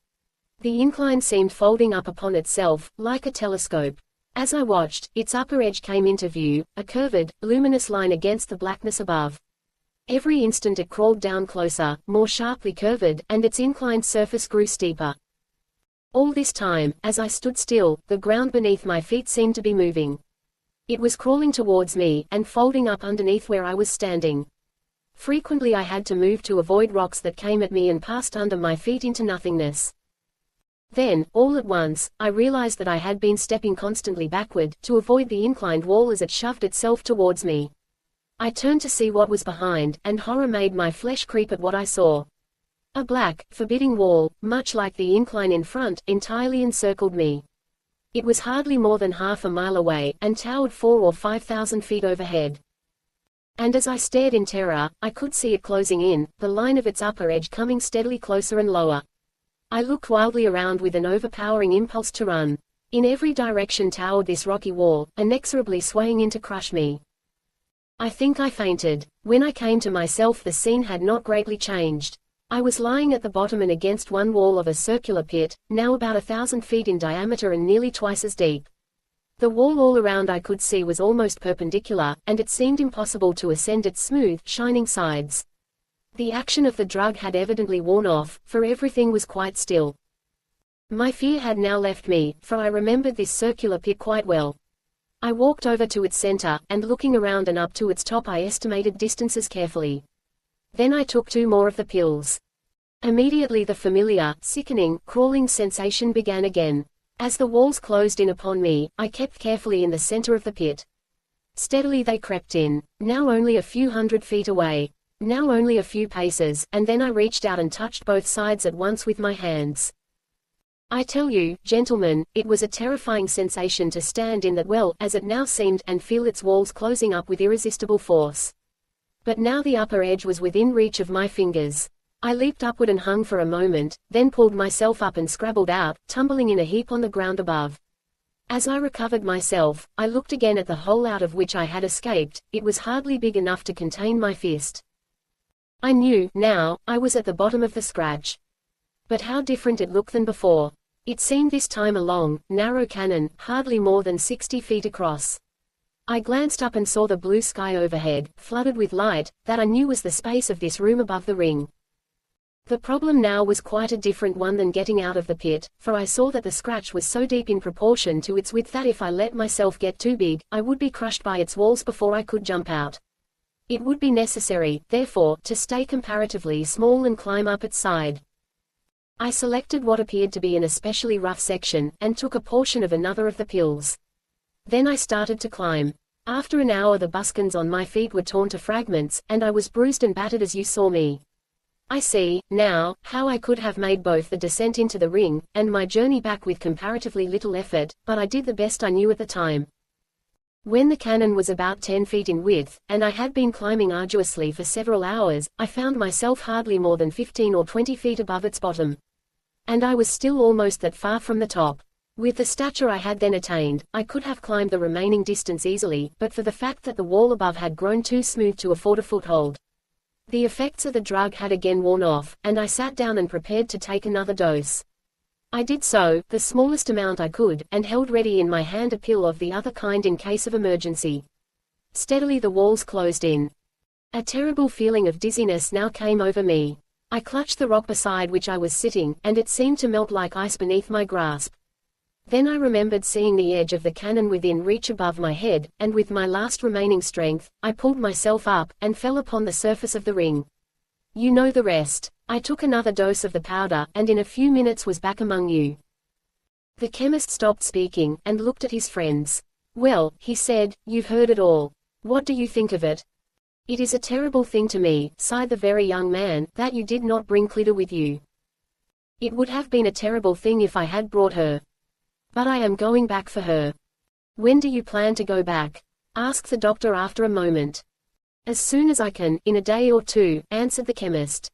The incline seemed folding up upon itself, like a telescope. As I watched, its upper edge came into view, a curved, luminous line against the blackness above. Every instant it crawled down closer, more sharply curved, and its inclined surface grew steeper. All this time, as I stood still, the ground beneath my feet seemed to be moving. It was crawling towards me, and folding up underneath where I was standing. Frequently I had to move to avoid rocks that came at me and passed under my feet into nothingness. Then, all at once, I realized that I had been stepping constantly backward, to avoid the inclined wall as it shoved itself towards me. I turned to see what was behind, and horror made my flesh creep at what I saw. A black, forbidding wall, much like the incline in front, entirely encircled me. It was hardly more than half a mile away, and towered 4,000 or 5,000 feet overhead. And as I stared in terror, I could see it closing in, the line of its upper edge coming steadily closer and lower. I looked wildly around with an overpowering impulse to run. In every direction towered this rocky wall, inexorably swaying in to crush me. I think I fainted. When I came to myself the scene had not greatly changed. I was lying at the bottom and against one wall of a circular pit, now about 1,000 feet in diameter and nearly twice as deep. The wall all around I could see was almost perpendicular, and it seemed impossible to ascend its smooth, shining sides. The action of the drug had evidently worn off, for everything was quite still. My fear had now left me, for I remembered this circular pit quite well. I walked over to its center, and looking around and up to its top I estimated distances carefully. Then I took 2 more of the pills. Immediately the familiar, sickening, crawling sensation began again. As the walls closed in upon me, I kept carefully in the center of the pit. Steadily they crept in, now only a few hundred feet away, now only a few paces, and then I reached out and touched both sides at once with my hands. I tell you, gentlemen, it was a terrifying sensation to stand in that well, as it now seemed, and feel its walls closing up with irresistible force. But now the upper edge was within reach of my fingers. I leaped upward and hung for a moment, then pulled myself up and scrabbled out, tumbling in a heap on the ground above. As I recovered myself, I looked again at the hole out of which I had escaped. It was hardly big enough to contain my fist. I knew, now, I was at the bottom of the scratch. But how different it looked than before. It seemed this time a long, narrow cannon, hardly more than 60 feet across. I glanced up and saw the blue sky overhead, flooded with light, that I knew was the space of this room above the ring. The problem now was quite a different one than getting out of the pit, for I saw that the scratch was so deep in proportion to its width that if I let myself get too big, I would be crushed by its walls before I could jump out. It would be necessary, therefore, to stay comparatively small and climb up its side. I selected what appeared to be an especially rough section, and took a portion of another of the pills. Then I started to climb. After an hour the buskins on my feet were torn to fragments, and I was bruised and battered as you saw me. I see, now, how I could have made both the descent into the ring, and my journey back with comparatively little effort, but I did the best I knew at the time. When the cannon was about 10 feet in width, and I had been climbing arduously for several hours, I found myself hardly more than 15 or 20 feet above its bottom. And I was still almost that far from the top. With the stature I had then attained, I could have climbed the remaining distance easily, but for the fact that the wall above had grown too smooth to afford a foothold. The effects of the drug had again worn off, and I sat down and prepared to take another dose. I did so, the smallest amount I could, and held ready in my hand a pill of the other kind in case of emergency. Steadily the walls closed in. A terrible feeling of dizziness now came over me. I clutched the rock beside which I was sitting, and it seemed to melt like ice beneath my grasp. Then I remembered seeing the edge of the cannon within reach above my head, and with my last remaining strength, I pulled myself up, and fell upon the surface of the ring. You know the rest. I took another dose of the powder, and in a few minutes was back among you. The chemist stopped speaking, and looked at his friends. Well, he said, you've heard it all. What do you think of it? It is a terrible thing to me, sighed the very young man, that you did not bring Lylda with you. It would have been a terrible thing if I had brought her. But I am going back for her. When do you plan to go back? Asked the doctor after a moment. As soon as I can, in a day or two, answered the chemist.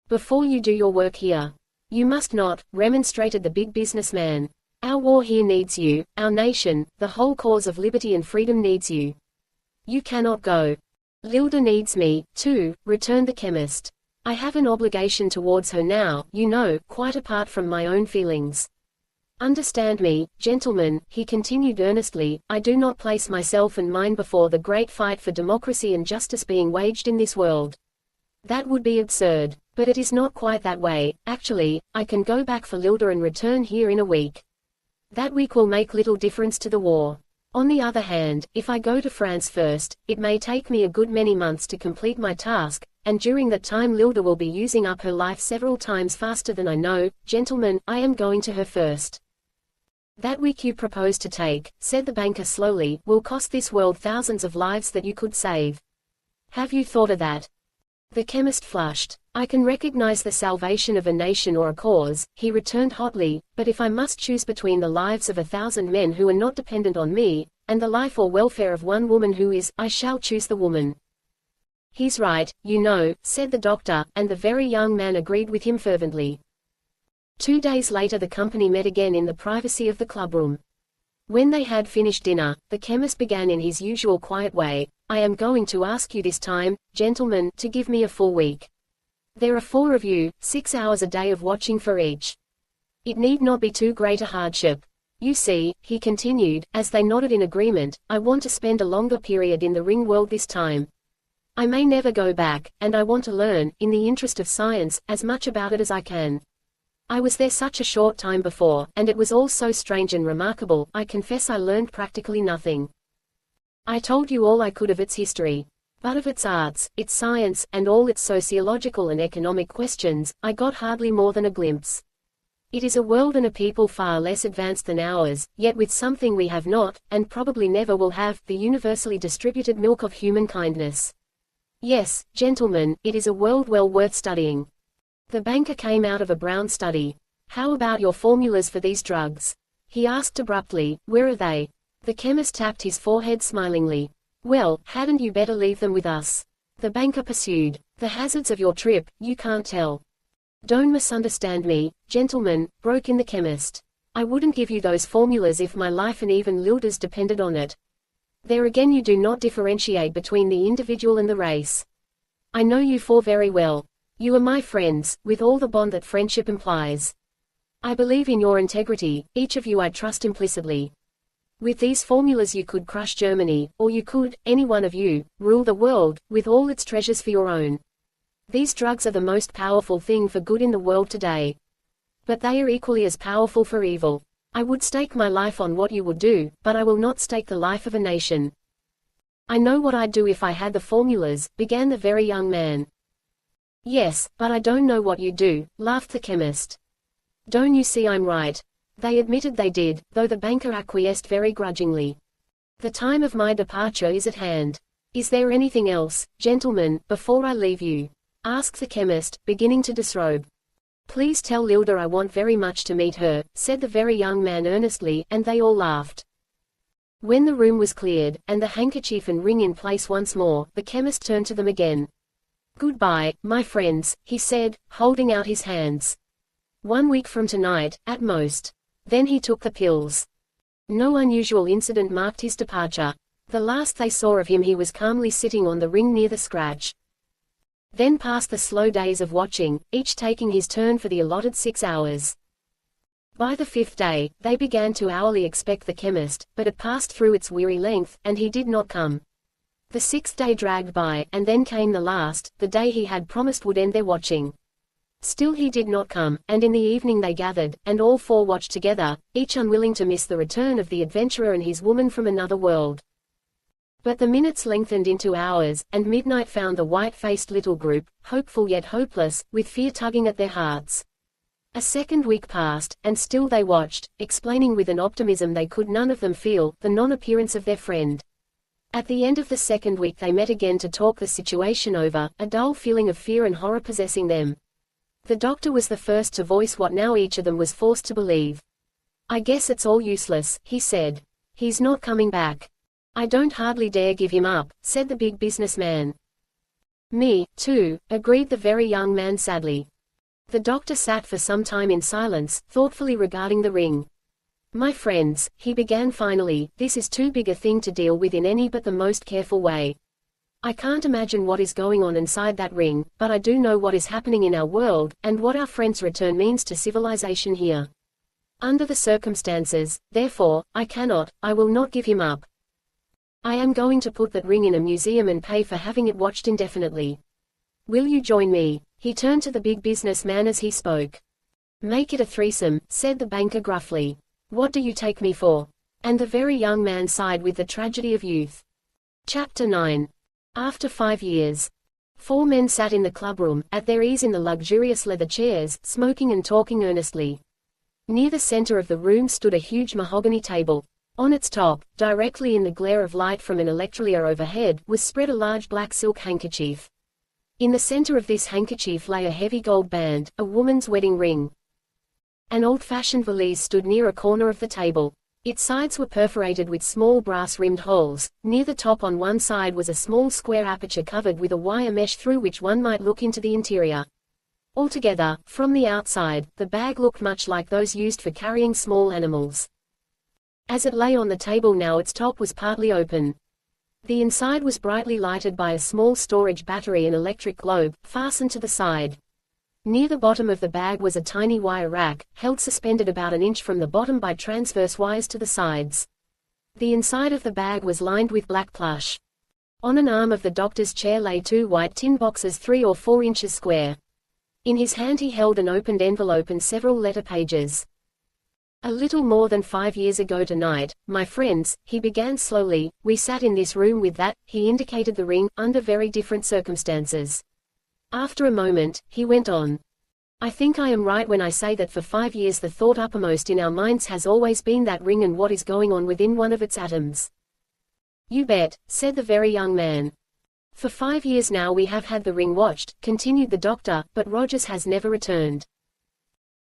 Before you do your work here. You must not, remonstrated the big businessman. Our war here needs you, our nation, the whole cause of liberty and freedom needs you. You cannot go. Lylda needs me, too, returned the chemist. I have an obligation towards her now, you know, quite apart from my own feelings. Understand me, gentlemen, he continued earnestly, I do not place myself and mine before the great fight for democracy and justice being waged in this world. That would be absurd. But it is not quite that way. Actually, I can go back for Lylda and return here in a week. That week will make little difference to the war. On the other hand, if I go to France first, it may take me a good many months to complete my task, and during that time Lylda will be using up her life several times faster than I know. Gentlemen, I am going to her first. That week you propose to take, said the banker slowly, will cost this world thousands of lives that you could save. Have you thought of that? The chemist flushed. I can recognize the salvation of a nation or a cause, he returned hotly, but if I must choose between the lives of 1,000 men who are not dependent on me, and the life or welfare of one woman who is, I shall choose the woman. He's right, you know, said the doctor, and the very young man agreed with him fervently. 2 days later the company met again in the privacy of the clubroom. When they had finished dinner, the chemist began in his usual quiet way, I am going to ask you this time, gentlemen, to give me a full week. There are 4 of you, 6 hours a day of watching for each. It need not be too great a hardship. You see, he continued, as they nodded in agreement, I want to spend a longer period in the ring world this time. I may never go back, and I want to learn, in the interest of science, as much about it as I can. I was there such a short time before, and it was all so strange and remarkable, I confess I learned practically nothing. I told you all I could of its history. But of its arts, its science, and all its sociological and economic questions, I got hardly more than a glimpse. It is a world and a people far less advanced than ours, yet with something we have not, and probably never will have, the universally distributed milk of human kindness. Yes, gentlemen, it is a world well worth studying. The banker came out of a brown study. How about your formulas for these drugs? He asked abruptly, where are they? The chemist tapped his forehead smilingly. Well, hadn't you better leave them with us? The banker pursued. The hazards of your trip, you can't tell. Don't misunderstand me, gentlemen, broke in the chemist. I wouldn't give you those formulas if my life and even Lylda's depended on it. There again you do not differentiate between the individual and the race. I know you 4 very well. You are my friends, with all the bond that friendship implies. I believe in your integrity, each of you I trust implicitly. With these formulas you could crush Germany, or you could, any one of you, rule the world, with all its treasures for your own. These drugs are the most powerful thing for good in the world today. But they are equally as powerful for evil. I would stake my life on what you would do, but I will not stake the life of a nation. I know what I'd do if I had the formulas, began the very young man. Yes, but I don't know what you'd do, laughed the chemist. Don't you see I'm right? They admitted they did, though the banker acquiesced very grudgingly. The time of my departure is at hand. Is there anything else, gentlemen, before I leave you? Asked the chemist, beginning to disrobe. Please tell Lylda I want very much to meet her, said the very young man earnestly, and they all laughed. When the room was cleared, and the handkerchief and ring in place once more, the chemist turned to them again. Goodbye, my friends, he said, holding out his hands. 1 week from tonight, at most. Then he took the pills. No unusual incident marked his departure. The last they saw of him he was calmly sitting on the ring near the scratch. Then passed the slow days of watching, each taking his turn for the allotted 6 hours. By the 5th day, they began to hourly expect the chemist, but it passed through its weary length, and he did not come. The 6th day dragged by, and then came the last, the day he had promised would end their watching. Still he did not come, and in the evening they gathered, and all 4 watched together, each unwilling to miss the return of the adventurer and his woman from another world. But the minutes lengthened into hours, and midnight found the white-faced little group, hopeful yet hopeless, with fear tugging at their hearts. A 2nd week passed, and still they watched, explaining with an optimism they could none of them feel, the non-appearance of their friend. At the end of the 2nd week they met again to talk the situation over, a dull feeling of fear and horror possessing them. The doctor was the first to voice what now each of them was forced to believe. "I guess it's all useless," he said. "He's not coming back." "I don't hardly dare give him up," said the big businessman. "Me, too," agreed the very young man sadly. The doctor sat for some time in silence, thoughtfully regarding the ring. "My friends," he began finally, "this is too big a thing to deal with in any but the most careful way. I can't imagine what is going on inside that ring, but I do know what is happening in our world, and what our friend's return means to civilization here. Under the circumstances, therefore, I will not give him up. I am going to put that ring in a museum and pay for having it watched indefinitely. Will you join me?" He turned to the big businessman as he spoke. "Make it a threesome," said the banker gruffly. "What do you take me for?" And the very young man sighed with the tragedy of youth. Chapter 9. After 5 years. 4 men sat in the clubroom, at their ease in the luxurious leather chairs, smoking and talking earnestly. Near the center of the room stood a huge mahogany table. On its top, directly in the glare of light from an electrolier overhead, was spread a large black silk handkerchief. In the center of this handkerchief lay a heavy gold band, a woman's wedding ring. An old-fashioned valise stood near a corner of the table. Its sides were perforated with small brass-rimmed holes. Near the top on one side was a small square aperture covered with a wire mesh through which one might look into the interior. Altogether, from the outside, the bag looked much like those used for carrying small animals. As it lay on the table now, its top was partly open. The inside was brightly lighted by a small storage battery and electric globe, fastened to the side. Near the bottom of the bag was a tiny wire rack, held suspended about an inch from the bottom by transverse wires to the sides. The inside of the bag was lined with black plush. On an arm of the doctor's chair lay 2 white tin boxes 3 or 4 inches square. In his hand he held an opened envelope and several letter pages. "A little more than 5 years ago tonight, my friends," he began slowly, "we sat in this room with that," he indicated the ring, "under very different circumstances. After a moment, he went on. I think I am right when I say that for 5 years the thought uppermost in our minds has always been that ring and what is going on within one of its atoms." "You bet," said the very young man. "For 5 years now we have had the ring watched," continued the doctor, "but Rogers has never returned."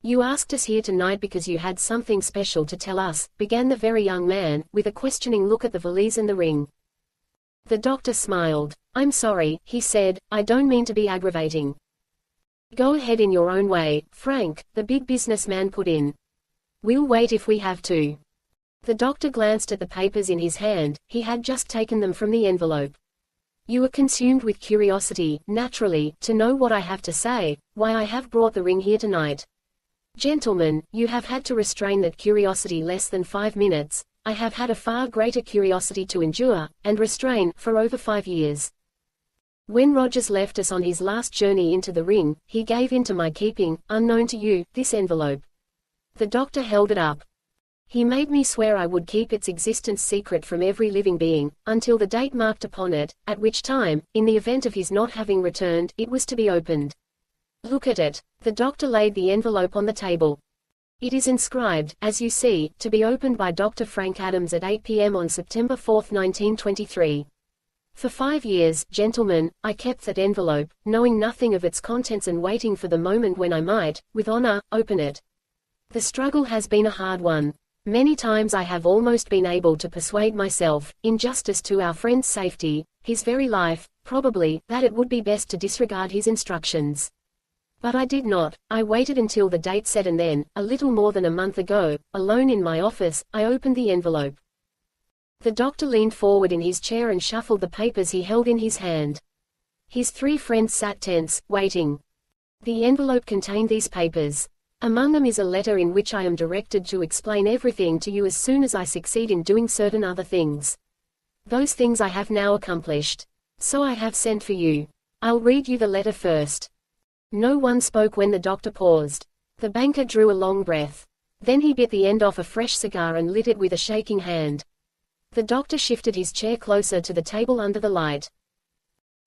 "You asked us here tonight because you had something special to tell us," began the very young man, with a questioning look at the valise and the ring. The doctor smiled. "I'm sorry," he said, "I don't mean to be aggravating." "Go ahead in your own way, Frank," the big businessman put in. "We'll wait if we have to." The doctor glanced at the papers in his hand. He had just taken them from the envelope. "You are consumed with curiosity, naturally, to know what I have to say, why I have brought the ring here tonight. Gentlemen, you have had to restrain that curiosity less than 5 minutes. I have had a far greater curiosity to endure, and restrain, for over 5 years. When Rogers left us on his last journey into the ring, he gave into my keeping, unknown to you, this envelope." The doctor held it up. "He made me swear I would keep its existence secret from every living being, until the date marked upon it, at which time, in the event of his not having returned, it was to be opened. Look at it." The doctor laid the envelope on the table. "It is inscribed, as you see, to be opened by Dr. Frank Adams at 8 p.m. on September 4, 1923. For 5 years, gentlemen, I kept that envelope, knowing nothing of its contents and waiting for the moment when I might, with honor, open it. The struggle has been a hard one. Many times I have almost been able to persuade myself, in justice to our friend's safety, his very life, probably, that it would be best to disregard his instructions. But I did not. I waited until the date set, and then, a little more than a month ago, alone in my office, I opened the envelope." The doctor leaned forward in his chair and shuffled the papers he held in his hand. His three friends sat tense, waiting. The envelope contained these papers. Among them is a letter in which I am directed to explain everything to you as soon as I succeed in doing certain other things. Those things I have now accomplished. So I have sent for you. I'll read you the letter first. No one spoke when the doctor paused. The banker drew a long breath. Then he bit the end off a fresh cigar and lit it with a shaking hand. The doctor shifted his chair closer to the table under the light.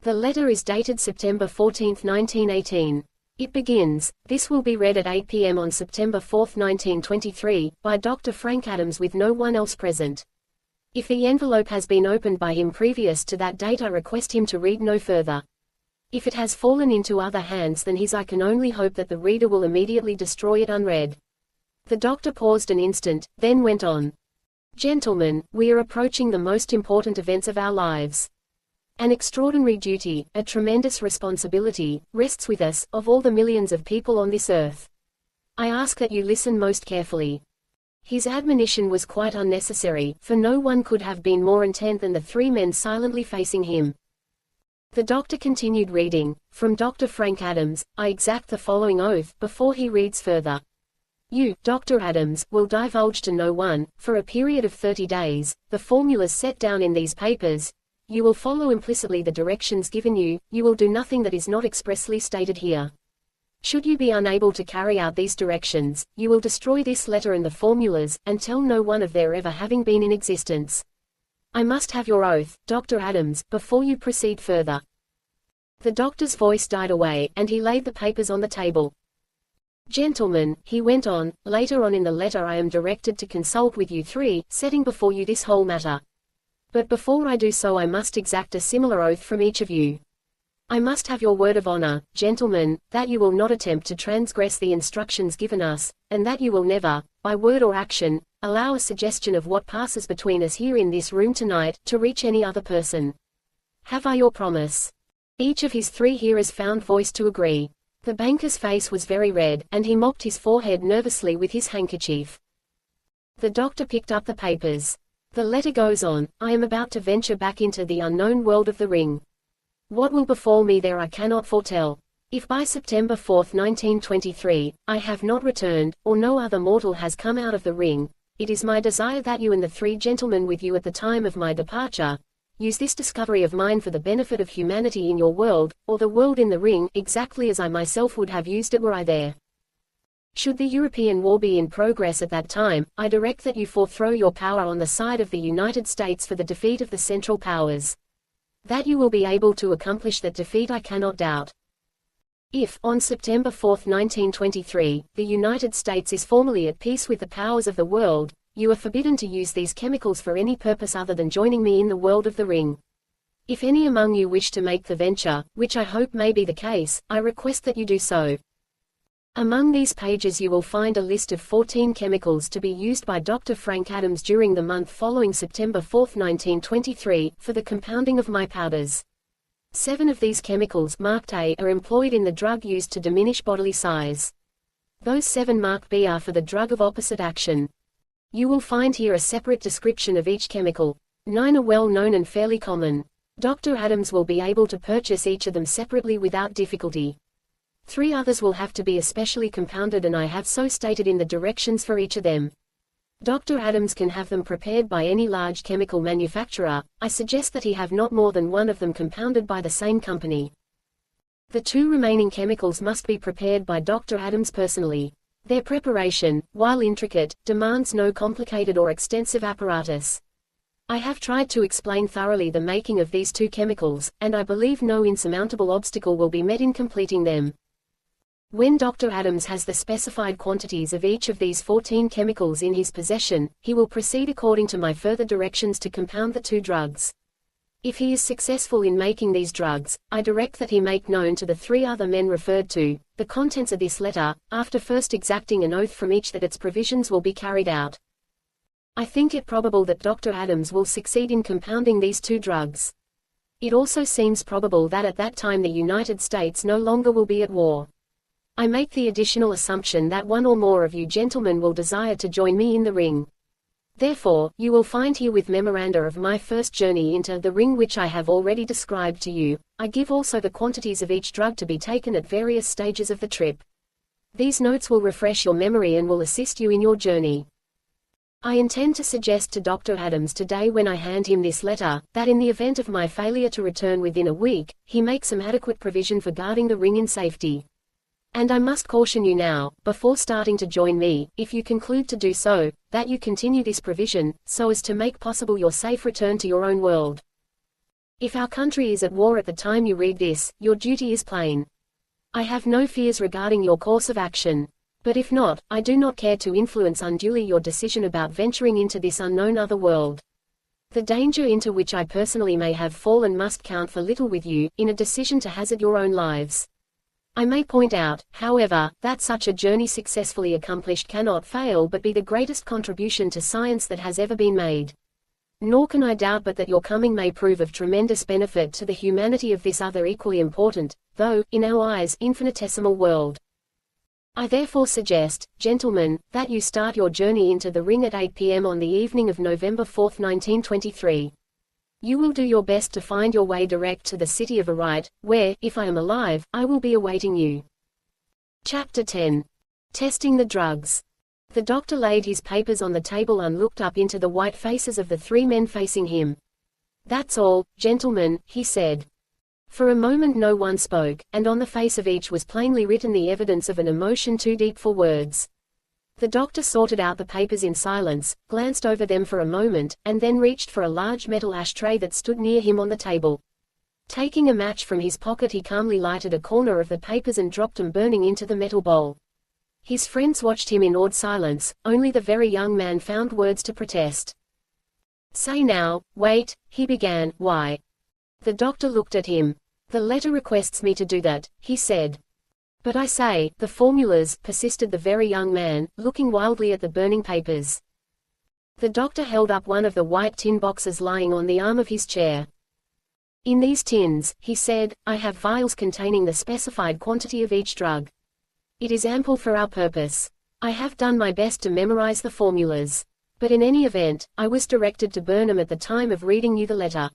The letter is dated September 14, 1918. It begins, "This will be read at 8 p.m. on September 4, 1923, by Dr. Frank Adams with no one else present. If the envelope has been opened by him previous to that date, I request him to read no further. If it has fallen into other hands than his, I can only hope that the reader will immediately destroy it unread." The doctor paused an instant, then went on. "Gentlemen, we are approaching the most important events of our lives. An extraordinary duty, a tremendous responsibility, rests with us, of all the millions of people on this earth. I ask that you listen most carefully." His admonition was quite unnecessary, for no one could have been more intent than the three men silently facing him. The doctor continued reading. "From Dr. Frank Adams, I exact the following oath, before he reads further. You, Dr. Adams, will divulge to no one, for a period of 30 days, the formulas set down in these papers. You will follow implicitly the directions given you, you will do nothing that is not expressly stated here. Should you be unable to carry out these directions, you will destroy this letter and the formulas, and tell no one of their ever having been in existence. I must have your oath, Dr. Adams, before you proceed further." The doctor's voice died away, and he laid the papers on the table. "Gentlemen," he went on, "later on in the letter I am directed to consult with you three, setting before you this whole matter. But before I do so I must exact a similar oath from each of you. I must have your word of honor, gentlemen, that you will not attempt to transgress the instructions given us, and that you will never, by word or action, allow a suggestion of what passes between us here in this room tonight, to reach any other person. Have I your promise?" Each of his three hearers found voice to agree. The banker's face was very red, and he mopped his forehead nervously with his handkerchief. The doctor picked up the papers. The letter goes on, "I am about to venture back into the unknown world of the ring. What will befall me there I cannot foretell. If by September 4, 1923, I have not returned, or no other mortal has come out of the ring, it is my desire that you and the three gentlemen with you at the time of my departure, use this discovery of mine for the benefit of humanity in your world, or the world in the ring, exactly as I myself would have used it were I there. Should the European war be in progress at that time, I direct that you forethrow your power on the side of the United States for the defeat of the Central Powers. That you will be able to accomplish that defeat I cannot doubt. If, on September 4, 1923, the United States is formally at peace with the powers of the world, you are forbidden to use these chemicals for any purpose other than joining me in the world of the ring. If any among you wish to make the venture, which I hope may be the case, I request that you do so. Among these pages you will find a list of 14 chemicals to be used by Dr. Frank Adams during the month following September 4, 1923, for the compounding of my powders. 7 of these chemicals marked A are employed in the drug used to diminish bodily size. Those 7 marked B are for the drug of opposite action. You will find here a separate description of each chemical. 9 are well known and fairly common. Dr. Adams will be able to purchase each of them separately without difficulty. 3 others will have to be especially compounded, and I have so stated in the directions for each of them. Dr. Adams can have them prepared by any large chemical manufacturer. I suggest that he have not more than one of them compounded by the same company. The 2 remaining chemicals must be prepared by Dr. Adams personally. Their preparation, while intricate, demands no complicated or extensive apparatus. I have tried to explain thoroughly the making of these 2 chemicals, and I believe no insurmountable obstacle will be met in completing them. When Dr. Adams has the specified quantities of each of these 14 chemicals in his possession, he will proceed according to my further directions to compound the 2 drugs. If he is successful in making these drugs, I direct that he make known to the 3 other men referred to, the contents of this letter, after first exacting an oath from each that its provisions will be carried out. I think it probable that Dr. Adams will succeed in compounding these 2 drugs. It also seems probable that at that time the United States no longer will be at war. I make the additional assumption that one or more of you gentlemen will desire to join me in the ring. Therefore, you will find herewith memoranda of my first journey into the ring which I have already described to you. I give also the quantities of each drug to be taken at various stages of the trip. These notes will refresh your memory and will assist you in your journey. I intend to suggest to Dr. Adams today when I hand him this letter, that in the event of my failure to return within a week, he make some adequate provision for guarding the ring in safety. And I must caution you now, before starting to join me, if you conclude to do so, that you continue this provision, so as to make possible your safe return to your own world. If our country is at war at the time you read this, your duty is plain. I have no fears regarding your course of action. But if not, I do not care to influence unduly your decision about venturing into this unknown other world. The danger into which I personally may have fallen must count for little with you, in a decision to hazard your own lives. I may point out, however, that such a journey successfully accomplished cannot fail but be the greatest contribution to science that has ever been made. Nor can I doubt but that your coming may prove of tremendous benefit to the humanity of this other equally important, though, in our eyes, infinitesimal world. I therefore suggest, gentlemen, that you start your journey into the ring at 8 p.m. on the evening of November 4, 1923. You will do your best to find your way direct to the city of Arite, where, if I am alive, I will be awaiting you. Chapter 10. Testing the drugs. The doctor laid his papers on the table and looked up into the white faces of the three men facing him. That's all, gentlemen, he said. For a moment no one spoke, and on the face of each was plainly written the evidence of an emotion too deep for words. The doctor sorted out the papers in silence, glanced over them for a moment, and then reached for a large metal ashtray that stood near him on the table. Taking a match from his pocket he calmly lighted a corner of the papers and dropped them burning into the metal bowl. His friends watched him in awed silence, only the very young man found words to protest. Say now, wait, he began, why? The doctor looked at him. The letter requests me to do that, he said. But I say, the formulas, persisted the very young man, looking wildly at the burning papers. The doctor held up one of the white tin boxes lying on the arm of his chair. In these tins, he said, I have vials containing the specified quantity of each drug. It is ample for our purpose. I have done my best to memorize the formulas. But in any event, I was directed to burn them at the time of reading you the letter.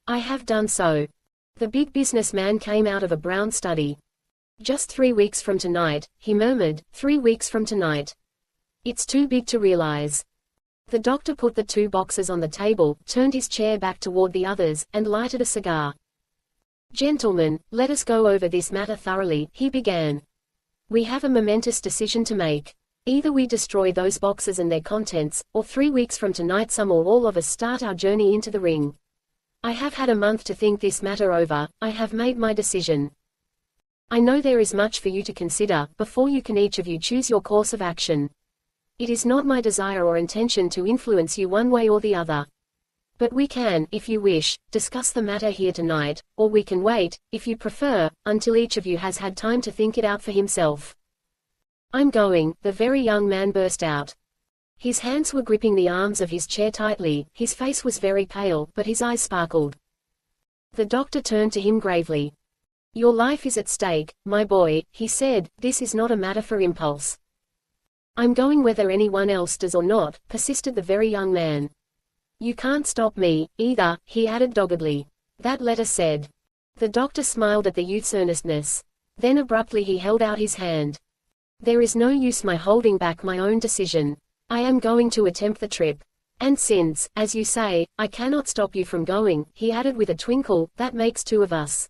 I have done so. The big businessman came out of a brown study. Just 3 weeks from tonight, he murmured, 3 weeks from tonight. It's too big to realize. The doctor put the 2 boxes on the table, turned his chair back toward the others, and lighted a cigar. Gentlemen, let us go over this matter thoroughly, he began. We have a momentous decision to make. Either we destroy those boxes and their contents, or 3 weeks from tonight some or all of us start our journey into the ring. I have had a month to think this matter over, I have made my decision. I know there is much for you to consider, before you can each of you choose your course of action. It is not my desire or intention to influence you one way or the other. But we can, if you wish, discuss the matter here tonight, or we can wait, if you prefer, until each of you has had time to think it out for himself. I'm going, the very young man burst out. His hands were gripping the arms of his chair tightly, his face was very pale, but his eyes sparkled. The doctor turned to him gravely. Your life is at stake, my boy, he said, this is not a matter for impulse. I'm going whether anyone else does or not, persisted the very young man. You can't stop me, either, he added doggedly. That letter said. The doctor smiled at the youth's earnestness. Then abruptly he held out his hand. There is no use my holding back my own decision. I am going to attempt the trip. And since, as you say, I cannot stop you from going, he added with a twinkle, that makes 2 of us.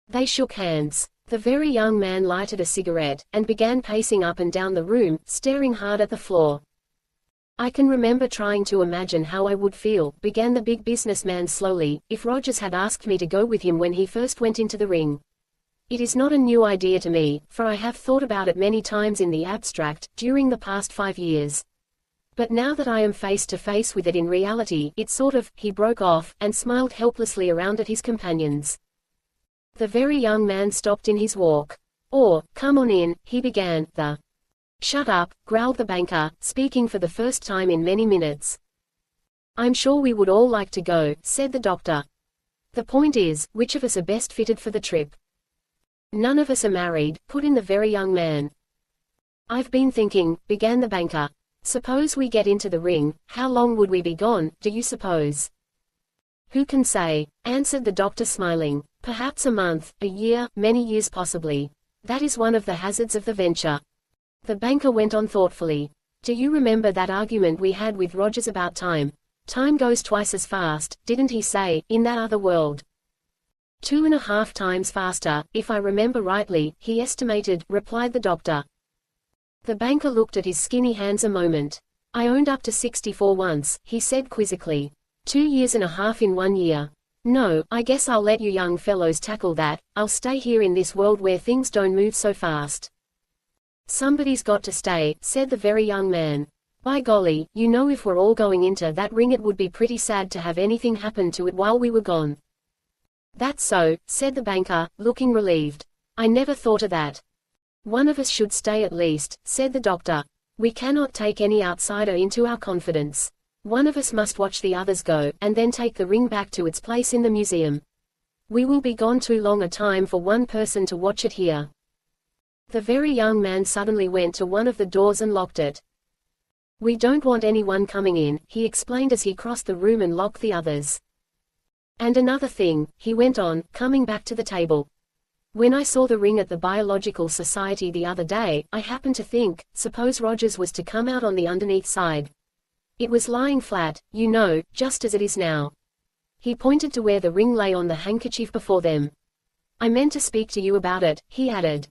They shook hands. The very young man lighted a cigarette, and began pacing up and down the room, staring hard at the floor. I can remember trying to imagine how I would feel, began the big businessman slowly, if Rogers had asked me to go with him when he first went into the ring. It is not a new idea to me, for I have thought about it many times in the abstract, during the past 5 years. But now that I am face to face with it in reality, it sort of, he broke off, and smiled helplessly around at his companions. The very young man stopped in his walk. Come on in, he began, Shut up, growled the banker, speaking for the first time in many minutes. I'm sure we would all like to go, said the doctor. The point is, which of us are best fitted for the trip? None of us are married, put in the very young man. I've been thinking, began the banker. Suppose we get into the ring, how long would we be gone, do you suppose? Who can say? Answered the doctor smiling. Perhaps a month, a year, many years possibly. That is one of the hazards of the venture. The banker went on thoughtfully. Do you remember that argument we had with Rogers about time? Time goes twice as fast, didn't he say, in that other world? 2.5 times faster, if I remember rightly, he estimated, replied the doctor. The banker looked at his skinny hands a moment. I owned up to 64 once, he said quizzically. 2.5 years in 1 year. No, I guess I'll let you young fellows tackle that, I'll stay here in this world where things don't move so fast. Somebody's got to stay, said the very young man. By golly, you know if we're all going into that ring it would be pretty sad to have anything happen to it while we were gone. That's so, said the banker, looking relieved. I never thought of that. One of us should stay at least, said the doctor. We cannot take any outsider into our confidence. One of us must watch the others go, and then take the ring back to its place in the museum. We will be gone too long a time for one person to watch it here. The very young man suddenly went to one of the doors and locked it. We don't want anyone coming in, he explained as he crossed the room and locked the others. And another thing, he went on, coming back to the table. When I saw the ring at the Biological Society the other day, I happened to think, suppose Rogers was to come out on the underneath side. It was lying flat, you know, just as it is now. He pointed to where the ring lay on the handkerchief before them. I meant to speak to you about it, he added.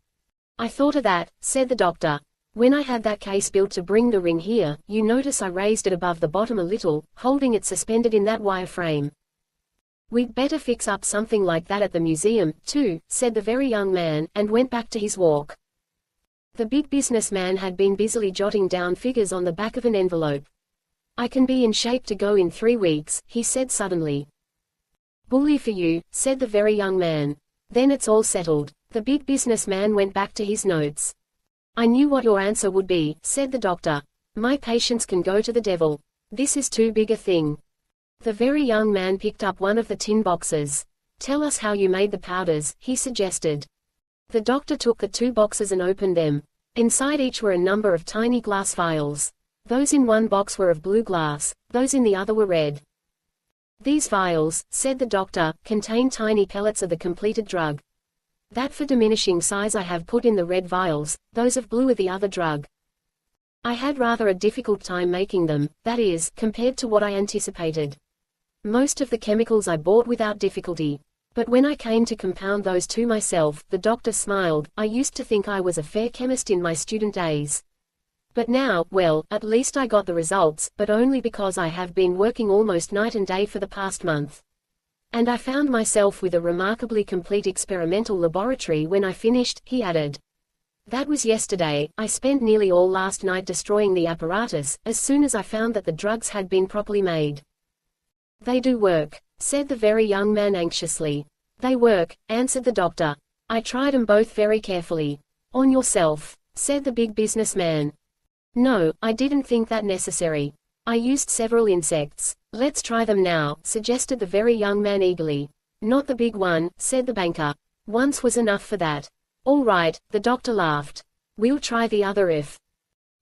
I thought of that, said the doctor. When I had that case built to bring the ring here, you notice I raised it above the bottom a little, holding it suspended in that wire frame. We'd better fix up something like that at the museum, too, said the very young man, and went back to his walk. The big businessman had been busily jotting down figures on the back of an envelope. I can be in shape to go in 3 weeks, he said suddenly. Bully for you, said the very young man. Then it's all settled. The big businessman went back to his notes. I knew what your answer would be, said the doctor. My patients can go to the devil. This is too big a thing. The very young man picked up one of the tin boxes. Tell us how you made the powders, he suggested. The doctor took the 2 boxes and opened them. Inside each were a number of tiny glass vials. Those in one box were of blue glass, those in the other were red. These vials, said the doctor, contain tiny pellets of the completed drug. That for diminishing size I have put in the red vials, those of blue are the other drug. I had rather a difficult time making them, that is, compared to what I anticipated. Most of the chemicals I bought without difficulty. But when I came to compound those two myself, the doctor smiled. I used to think I was a fair chemist in my student days. But now, well, at least I got the results, but only because I have been working almost night and day for the past month. And I found myself with a remarkably complete experimental laboratory when I finished, he added. That was yesterday. I spent nearly all last night destroying the apparatus, as soon as I found that the drugs had been properly made. They do work, said the very young man anxiously. They work, answered the doctor. I tried 'em both very carefully. On yourself, said the big businessman. No, I didn't think that necessary. I used several insects. Let's try them now, suggested the very young man eagerly. Not the big one, said the banker. Once was enough for that. All right, the doctor laughed. We'll try the other if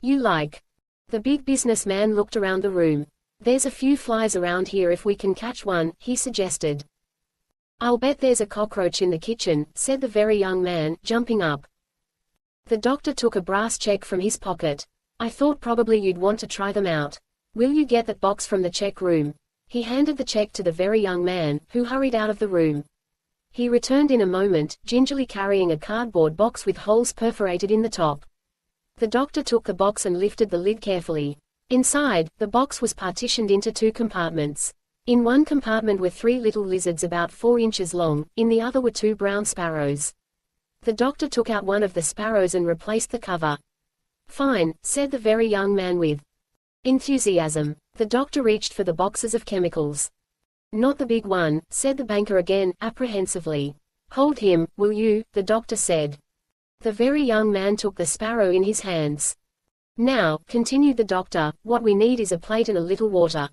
you like. The big businessman looked around the room. There's a few flies around here if we can catch one, he suggested. I'll bet there's a cockroach in the kitchen, said the very young man, jumping up. The doctor took a brass check from his pocket. I thought probably you'd want to try them out. Will you get that box from the check room? He handed the check to the very young man, who hurried out of the room. He returned in a moment, gingerly carrying a cardboard box with holes perforated in the top. The doctor took the box and lifted the lid carefully. Inside, the box was partitioned into 2 compartments. In one compartment were 3 little lizards about 4 inches long, in the other were 2 brown sparrows. The doctor took out one of the sparrows and replaced the cover. Fine, said the very young man with enthusiasm. The doctor reached for the boxes of chemicals. Not the big one, said the banker again, apprehensively. Hold him, will you, the doctor said. The very young man took the sparrow in his hands. Now, continued the doctor, what we need is a plate and a little water.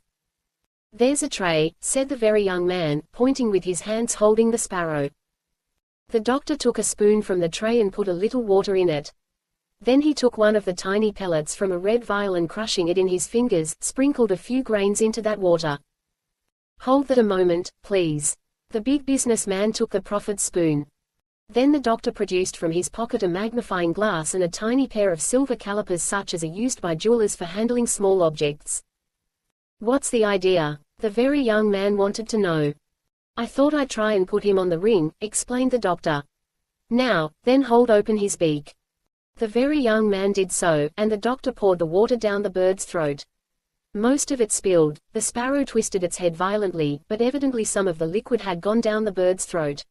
There's a tray, said the very young man, pointing with his hands holding the sparrow. The doctor took a spoon from the tray and put a little water in it. Then he took one of the tiny pellets from a red vial and crushing it in his fingers, sprinkled a few grains into that water. Hold that a moment, please. The big businessman took the proffered spoon. Then the doctor produced from his pocket a magnifying glass and a tiny pair of silver calipers such as are used by jewelers for handling small objects. What's the idea? The very young man wanted to know. I thought I'd try and put him on the ring, explained the doctor. Now, then hold open his beak. The very young man did so, and the doctor poured the water down the bird's throat. Most of it spilled. The sparrow twisted its head violently, but evidently some of the liquid had gone down the bird's throat.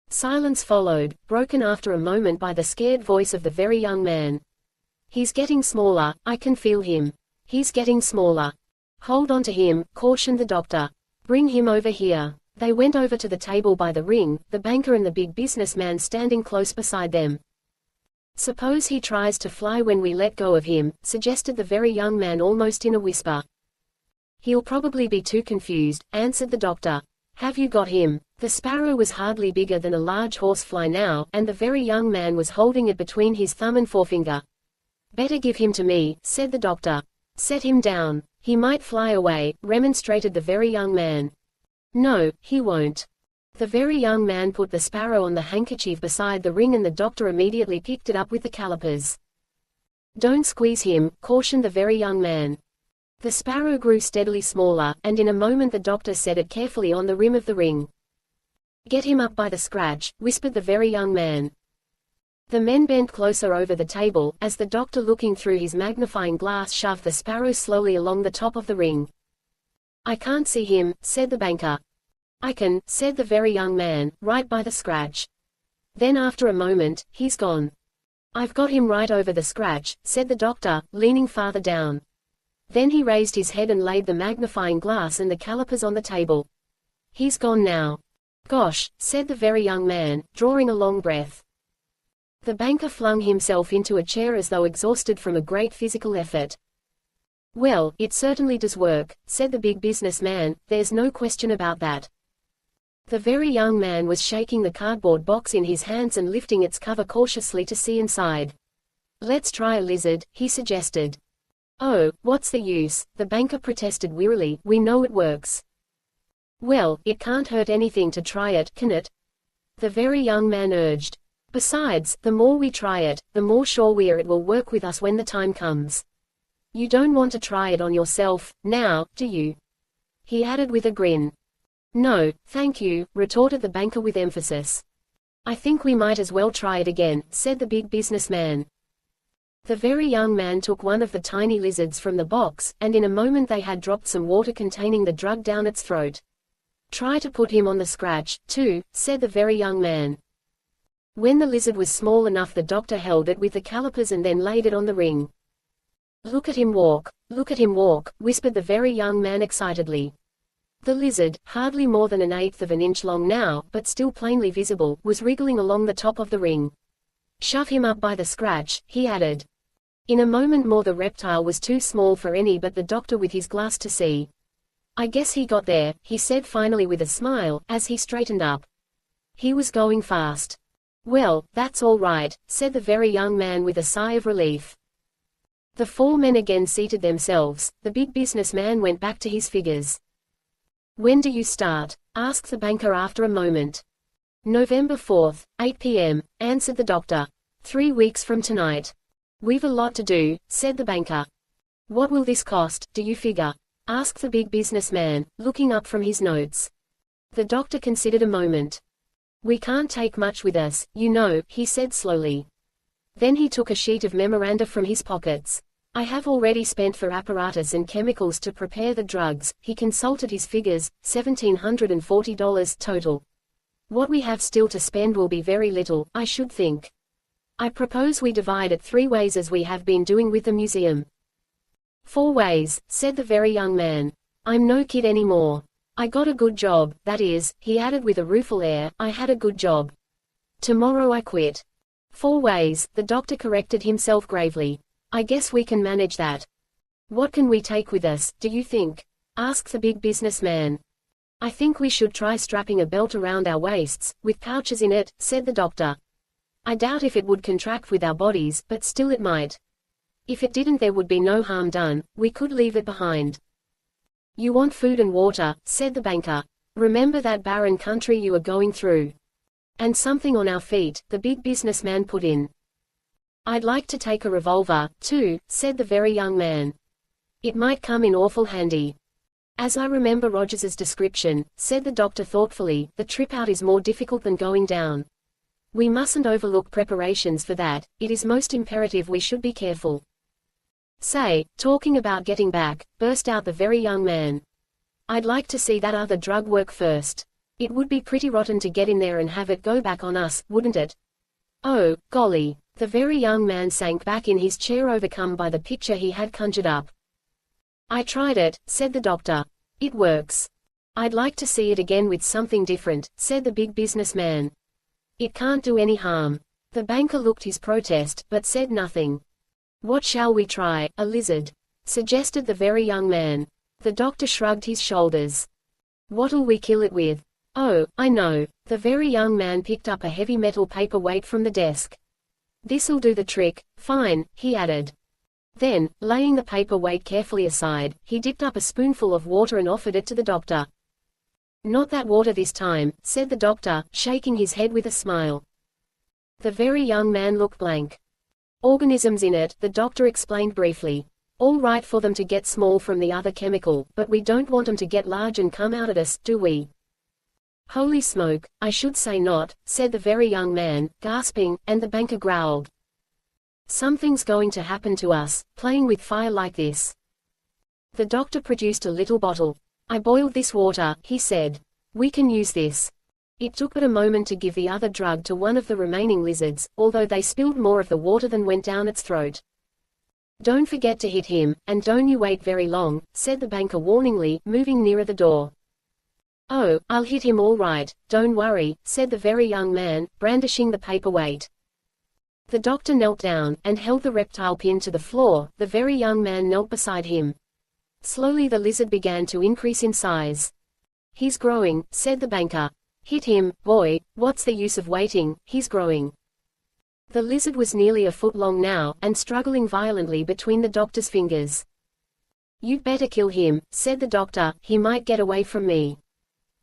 Silence followed, broken after a moment by the scared voice of the very young man. He's getting smaller, I can feel him. He's getting smaller. Hold on to him, cautioned the doctor. Bring him over here. They went over to the table by the ring, the banker and the big businessman standing close beside them. Suppose he tries to fly when we let go of him, suggested the very young man almost in a whisper. He'll probably be too confused, answered the doctor. Have you got him? The sparrow was hardly bigger than a large horsefly now, and the very young man was holding it between his thumb and forefinger. Better give him to me, said the doctor. Set him down. He might fly away, remonstrated the very young man. No, he won't. The very young man put the sparrow on the handkerchief beside the ring and the doctor immediately picked it up with the calipers. Don't squeeze him, cautioned the very young man. The sparrow grew steadily smaller, and in a moment the doctor set it carefully on the rim of the ring. Get him up by the scratch, whispered the very young man. The men bent closer over the table, as the doctor looking through his magnifying glass shoved the sparrow slowly along the top of the ring. I can't see him, said the banker. I can, said the very young man, right by the scratch. Then after a moment, he's gone. I've got him right over the scratch, said the doctor, leaning farther down. Then he raised his head and laid the magnifying glass and the calipers on the table. He's gone now. Gosh, said the very young man, drawing a long breath. The banker flung himself into a chair as though exhausted from a great physical effort. Well, it certainly does work, said the big businessman, there's no question about that. The very young man was shaking the cardboard box in his hands and lifting its cover cautiously to see inside. Let's try a lizard, he suggested. Oh, what's the use, the banker protested wearily, we know it works. Well, it can't hurt anything to try it, can it? The very young man urged. Besides, the more we try it, the more sure we are it will work with us when the time comes. You don't want to try it on yourself, now, do you? He added with a grin. No, thank you, retorted the banker with emphasis. I think we might as well try it again, said the big businessman. The very young man took one of the tiny lizards from the box, and in a moment they had dropped some water containing the drug down its throat. Try to put him on the scratch, too, said the very young man. When the lizard was small enough the doctor held it with the calipers and then laid it on the ring. Look at him walk, whispered the very young man excitedly. The lizard, hardly more than 1/8 of an inch long now, but still plainly visible, was wriggling along the top of the ring. Shove him up by the scratch, he added. In a moment more the reptile was too small for any but the doctor with his glass to see. I guess he got there, he said finally with a smile, as he straightened up. He was going fast. Well, that's all right, said the very young man with a sigh of relief. The four men again seated themselves. The big businessman went back to his figures. When do you start? Asked the banker after a moment. November 4th, 8 p.m., answered the doctor. 3 weeks from tonight. We've a lot to do, said the banker. What will this cost, do you figure? Asked the big businessman, looking up from his notes. The doctor considered a moment. We can't take much with us, you know, he said slowly. Then he took a sheet of memoranda from his pockets. I have already spent for apparatus and chemicals to prepare the drugs, he consulted his figures, $1,740 total. What we have still to spend will be very little, I should think. I propose we divide it 3 ways as we have been doing with the museum. 4 ways, said the very young man. I'm no kid anymore. I got a good job, that is, he added with a rueful air, I had a good job. Tomorrow I quit. 4 ways, the doctor corrected himself gravely. I guess we can manage that. What can we take with us, do you think? Asked the big businessman. I think we should try strapping a belt around our waists, with pouches in it, said the doctor. I doubt if it would contract with our bodies, but still it might. If it didn't, there would be no harm done, we could leave it behind. You want food and water, said the banker. Remember that barren country you are going through. And something on our feet, the big businessman put in. I'd like to take a revolver, too, said the very young man. It might come in awful handy. As I remember Rogers's description, said the doctor thoughtfully, the trip out is more difficult than going down. We mustn't overlook preparations for that, it is most imperative we should be careful. Say, talking about getting back, burst out the very young man. I'd like to see that other drug work first. It would be pretty rotten to get in there and have it go back on us, wouldn't it? Oh, golly. The very young man sank back in his chair, overcome by the picture he had conjured up. I tried it, said the doctor. It works. I'd like to see it again with something different, said the big businessman. It can't do any harm. The banker looked his protest, but said nothing. What shall we try, a lizard? Suggested the very young man. The doctor shrugged his shoulders. What'll we kill it with? Oh, I know. The very young man picked up a heavy metal paperweight from the desk. This'll do the trick, fine, he added. Then, laying the paperweight carefully aside, he dipped up a spoonful of water and offered it to the doctor. Not that water this time, said the doctor, shaking his head with a smile. The very young man looked blank. Organisms in it, the doctor explained briefly. All right for them to get small from the other chemical, but we don't want them to get large and come out at us, do we? Holy smoke, I should say not, said the very young man, gasping, and the banker growled. Something's going to happen to us, playing with fire like this. The doctor produced a little bottle. I boiled this water, he said. We can use this. It took but a moment to give the other drug to one of the remaining lizards, although they spilled more of the water than went down its throat. Don't forget to hit him, and don't you wait very long, said the banker warningly, moving nearer the door. Oh, I'll hit him all right, don't worry, said the very young man, brandishing the paperweight. The doctor knelt down, and held the reptile pinned to the floor. The very young man knelt beside him. Slowly the lizard began to increase in size. He's growing, said the banker. Hit him, boy, what's the use of waiting, he's growing. The lizard was nearly a foot long now, and struggling violently between the doctor's fingers. You'd better kill him, said the doctor, he might get away from me.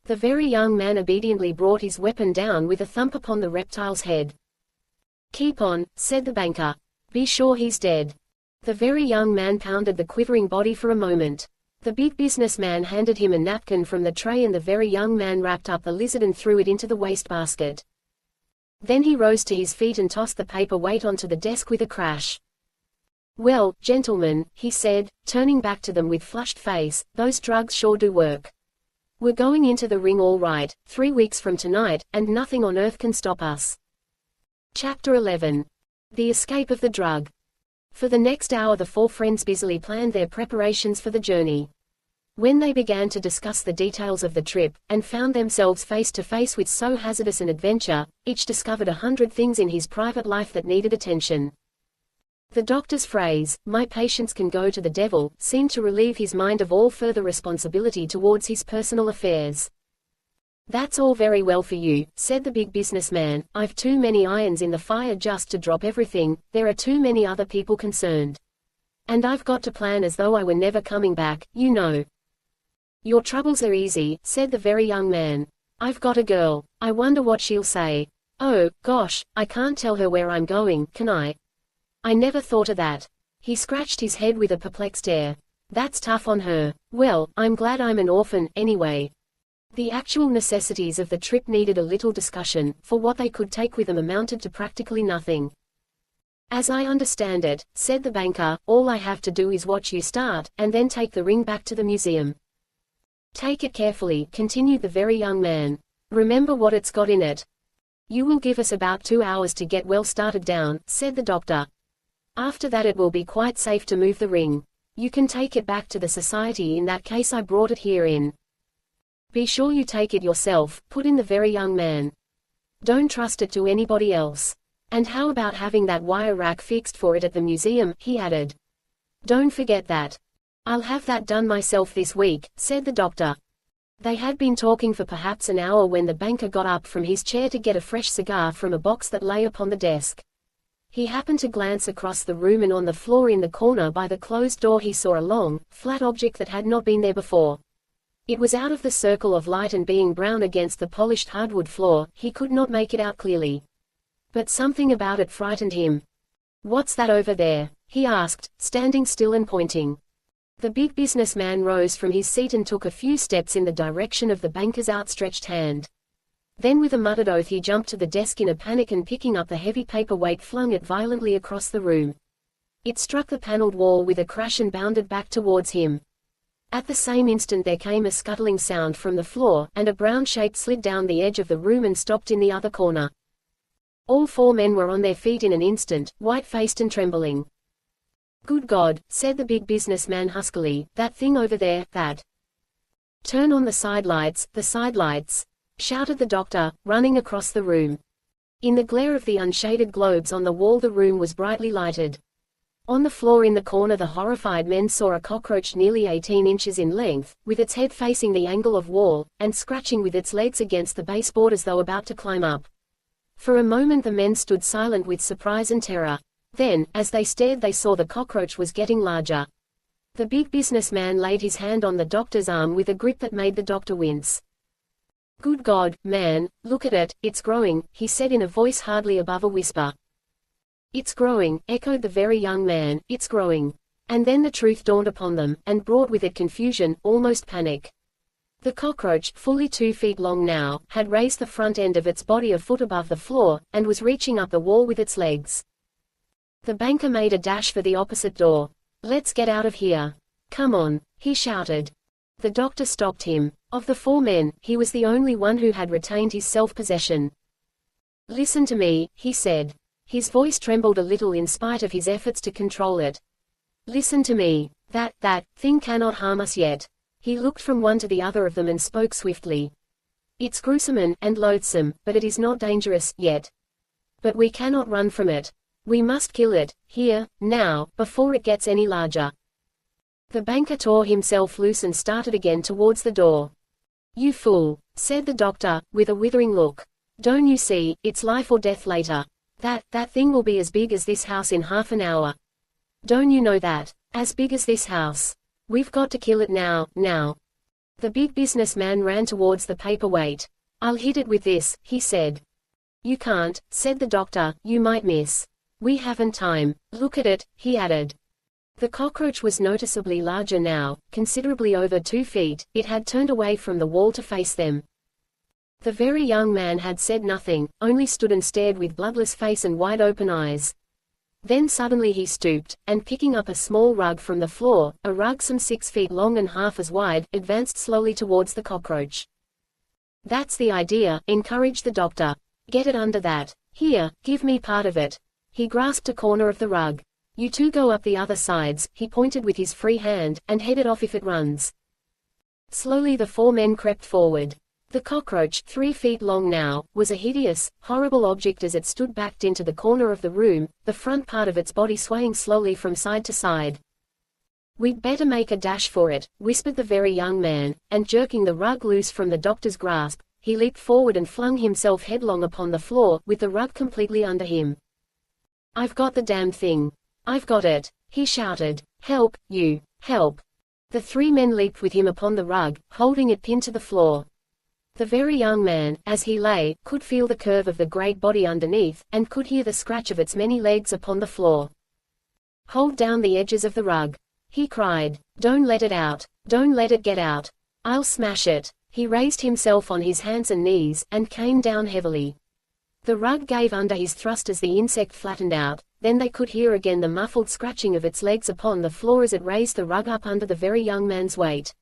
The very young man obediently brought his weapon down with a thump upon the reptile's head. Keep on, said the banker. Be sure he's dead. The very young man pounded the quivering body for a moment. The big businessman handed him a napkin from the tray, and the very young man wrapped up the lizard and threw it into the wastebasket. Then he rose to his feet and tossed the paperweight onto the desk with a crash. Well, gentlemen, he said, turning back to them with flushed face, those drugs sure do work. We're going into the ring all right, 3 weeks from tonight, and nothing on earth can stop us. Chapter 11. The Escape of the Drug. For the next hour the four friends busily planned their preparations for the journey. When they began to discuss the details of the trip, and found themselves face to face with so hazardous an adventure, each discovered 100 things in his private life that needed attention. The doctor's phrase, "My patients can go to the devil," seemed to relieve his mind of all further responsibility towards his personal affairs. That's all very well for you, said the big businessman. I've too many irons in the fire just to drop everything, there are too many other people concerned. And I've got to plan as though I were never coming back, you know. Your troubles are easy, said the very young man. I've got a girl. I wonder what she'll say. Oh, gosh, I can't tell her where I'm going, can I? I never thought of that. He scratched his head with a perplexed air. That's tough on her. Well, I'm glad I'm an orphan, anyway. The actual necessities of the trip needed a little discussion, for what they could take with them amounted to practically nothing. As I understand it, said the banker, all I have to do is watch you start, and then take the ring back to the museum. Take it carefully, continued the very young man. Remember what it's got in it. You will give us about 2 hours to get well started down, said the doctor. After that it will be quite safe to move the ring. You can take it back to the society in that case I brought it here in. Be sure you take it yourself, put in the very young man. Don't trust it to anybody else. And how about having that wire rack fixed for it at the museum, he added. Don't forget that. I'll have that done myself this week, said the doctor. They had been talking for perhaps an hour when the banker got up from his chair to get a fresh cigar from a box that lay upon the desk. He happened to glance across the room, and on the floor in the corner by the closed door he saw a long, flat object that had not been there before. It was out of the circle of light, and being brown against the polished hardwood floor, he could not make it out clearly. But something about it frightened him. "What's that over there?" he asked, standing still and pointing. The big businessman rose from his seat and took a few steps in the direction of the banker's outstretched hand. Then with a muttered oath he jumped to the desk in a panic, and picking up the heavy paperweight flung it violently across the room. It struck the paneled wall with a crash and bounded back towards him. At the same instant there came a scuttling sound from the floor, and a brown shape slid down the edge of the room and stopped in the other corner. All four men were on their feet in an instant, white-faced and trembling. "Good God," said the big businessman huskily, "that thing over there, that." "Turn on the side lights, shouted the doctor, running across the room. In the glare of the unshaded globes on the wall the room was brightly lighted. On the floor in the corner the horrified men saw a cockroach nearly 18 inches in length, with its head facing the angle of wall, and scratching with its legs against the baseboard as though about to climb up. For a moment the men stood silent with surprise and terror. Then, as they stared, they saw the cockroach was getting larger. The big businessman laid his hand on the doctor's arm with a grip that made the doctor wince. "Good God, man, look at it, it's growing," he said in a voice hardly above a whisper. "It's growing," echoed the very young man, "it's growing." And then the truth dawned upon them, and brought with it confusion, almost panic. The cockroach, fully 2 feet long now, had raised the front end of its body a foot above the floor, and was reaching up the wall with its legs. The banker made a dash for the opposite door. "Let's get out of here. Come on," he shouted. The doctor stopped him. Of the four men, he was the only one who had retained his self-possession. "Listen to me," he said. His voice trembled a little in spite of his efforts to control it. "Listen to me. That thing cannot harm us yet." He looked from one to the other of them and spoke swiftly. "It's gruesome and loathsome, but it is not dangerous, yet. But we cannot run from it. We must kill it, here, now, before it gets any larger." The banker tore himself loose and started again towards the door. "You fool," said the doctor, with a withering look. "Don't you see, it's life or death later. That thing will be as big as this house in half an hour. Don't you know that? As big as this house. We've got to kill it now." The big businessman ran towards the paperweight. "I'll hit it with this," he said. "You can't," said the doctor, "you might miss. We haven't time. Look at it," he added. The cockroach was noticeably larger now, considerably over 2 feet. It had turned away from the wall to face them. The very young man had said nothing, only stood and stared with bloodless face and wide-open eyes. Then suddenly he stooped, and picking up a small rug from the floor, a rug some 6 feet long and half as wide, advanced slowly towards the cockroach. "That's the idea," encouraged the doctor. "Get it under that. Here, give me part of it." He grasped a corner of the rug. "You two go up the other sides," he pointed with his free hand, "and head it off if it runs." Slowly the four men crept forward. The cockroach, 3 feet long now, was a hideous, horrible object as it stood backed into the corner of the room, the front part of its body swaying slowly from side to side. "We'd better make a dash for it," whispered the very young man, and jerking the rug loose from the doctor's grasp, he leaped forward and flung himself headlong upon the floor, with the rug completely under him. "I've got the damn thing. I've got it," he shouted. "Help, you, help." The 3 men leaped with him upon the rug, holding it pinned to the floor. The very young man, as he lay, could feel the curve of the great body underneath, and could hear the scratch of its many legs upon the floor. "Hold down the edges of the rug," he cried. "Don't let it out. Don't let it get out. I'll smash it." He raised himself on his hands and knees, and came down heavily. The rug gave under his thrust as the insect flattened out, then they could hear again the muffled scratching of its legs upon the floor as it raised the rug up under the very young man's weight.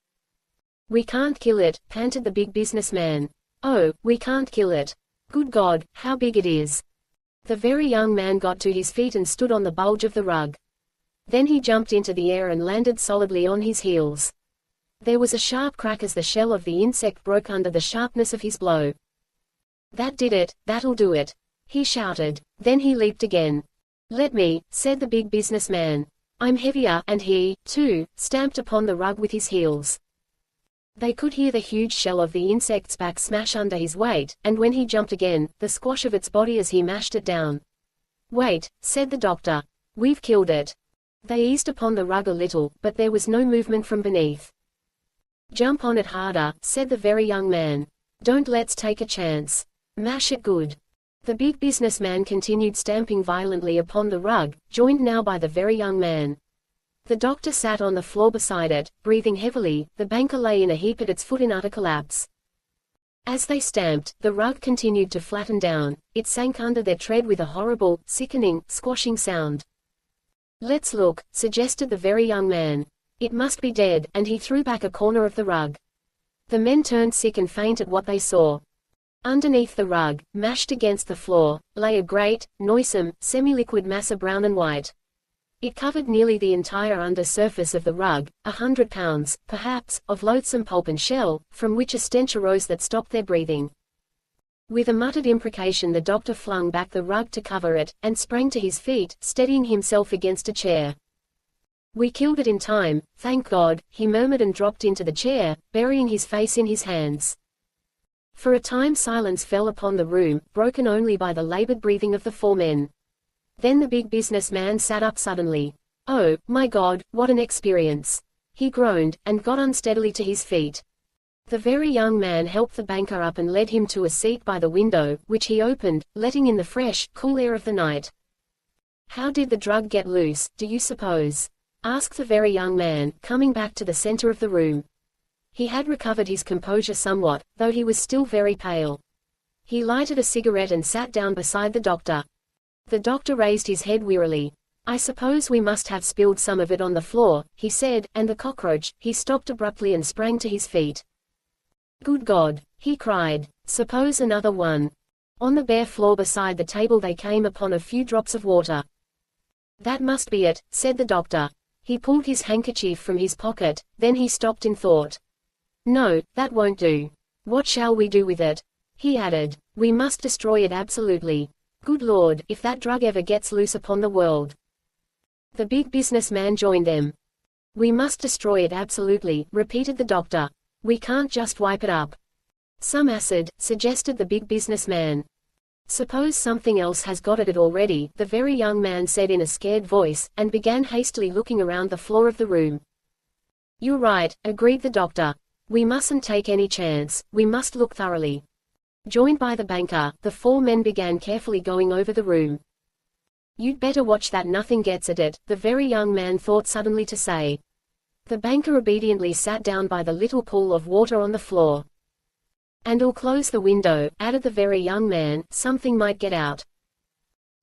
"We can't kill it," panted the big businessman. "Oh, we can't kill it. Good God, how big it is." The very young man got to his feet and stood on the bulge of the rug. Then he jumped into the air and landed solidly on his heels. There was a sharp crack as the shell of the insect broke under the sharpness of his blow. "That did it, that'll do it," he shouted. Then he leaped again. "Let me," said the big businessman. "I'm heavier," and he, too, stamped upon the rug with his heels. They could hear the huge shell of the insect's back smash under his weight, and when he jumped again, the squash of its body as he mashed it down. "Wait," said the doctor. "We've killed it." They eased upon the rug a little, but there was no movement from beneath. "Jump on it harder," said the very young man. "Don't let's take a chance. Mash it good." The big businessman continued stamping violently upon the rug, joined now by the very young man. The doctor sat on the floor beside it, breathing heavily. The banker lay in a heap at its foot in utter collapse. As they stamped, the rug continued to flatten down. It sank under their tread with a horrible, sickening, squashing sound. "Let's look," suggested the very young man. "It must be dead," and he threw back a corner of the rug. The men turned sick and faint at what they saw. Underneath the rug, mashed against the floor, lay a great, noisome, semi-liquid mass of brown and white. It covered nearly the entire under surface of the rug, 100 pounds, perhaps, of loathsome pulp and shell, from which a stench arose that stopped their breathing. With a muttered imprecation the doctor flung back the rug to cover it, and sprang to his feet, steadying himself against a chair. "We killed it in time, thank God," he murmured and dropped into the chair, burying his face in his hands. For a time silence fell upon the room, broken only by the labored breathing of the four men. Then the big businessman sat up suddenly. "Oh, my God, what an experience!" he groaned, and got unsteadily to his feet. The very young man helped the banker up and led him to a seat by the window, which he opened, letting in the fresh, cool air of the night. "How did the drug get loose, do you suppose?" asked the very young man, coming back to the center of the room. He had recovered his composure somewhat, though he was still very pale. He lighted a cigarette and sat down beside the doctor. The doctor raised his head wearily. "I suppose we must have spilled some of it on the floor," he said, "and the cockroach." He stopped abruptly and sprang to his feet. "Good God!" he cried. "Suppose another one." On the bare floor beside the table they came upon a few drops of water. "That must be it," said the doctor. He pulled his handkerchief from his pocket, then he stopped in thought. "No, that won't do. What shall we do with it?" he added. "We must destroy it absolutely. Good Lord, if that drug ever gets loose upon the world." The big businessman joined them. "We must destroy it absolutely," repeated the doctor. "We can't just wipe it up." "Some acid," suggested the big businessman. "Suppose something else has got at it already," the very young man said in a scared voice, and began hastily looking around the floor of the room. "You're right," agreed the doctor. "We mustn't take any chance, we must look thoroughly." Joined by the banker, the four men began carefully going over the room. "You'd better watch that nothing gets at it," the very young man thought suddenly to say. The banker obediently sat down by the little pool of water on the floor. "And I'll close the window," added the very young man, "something might get out."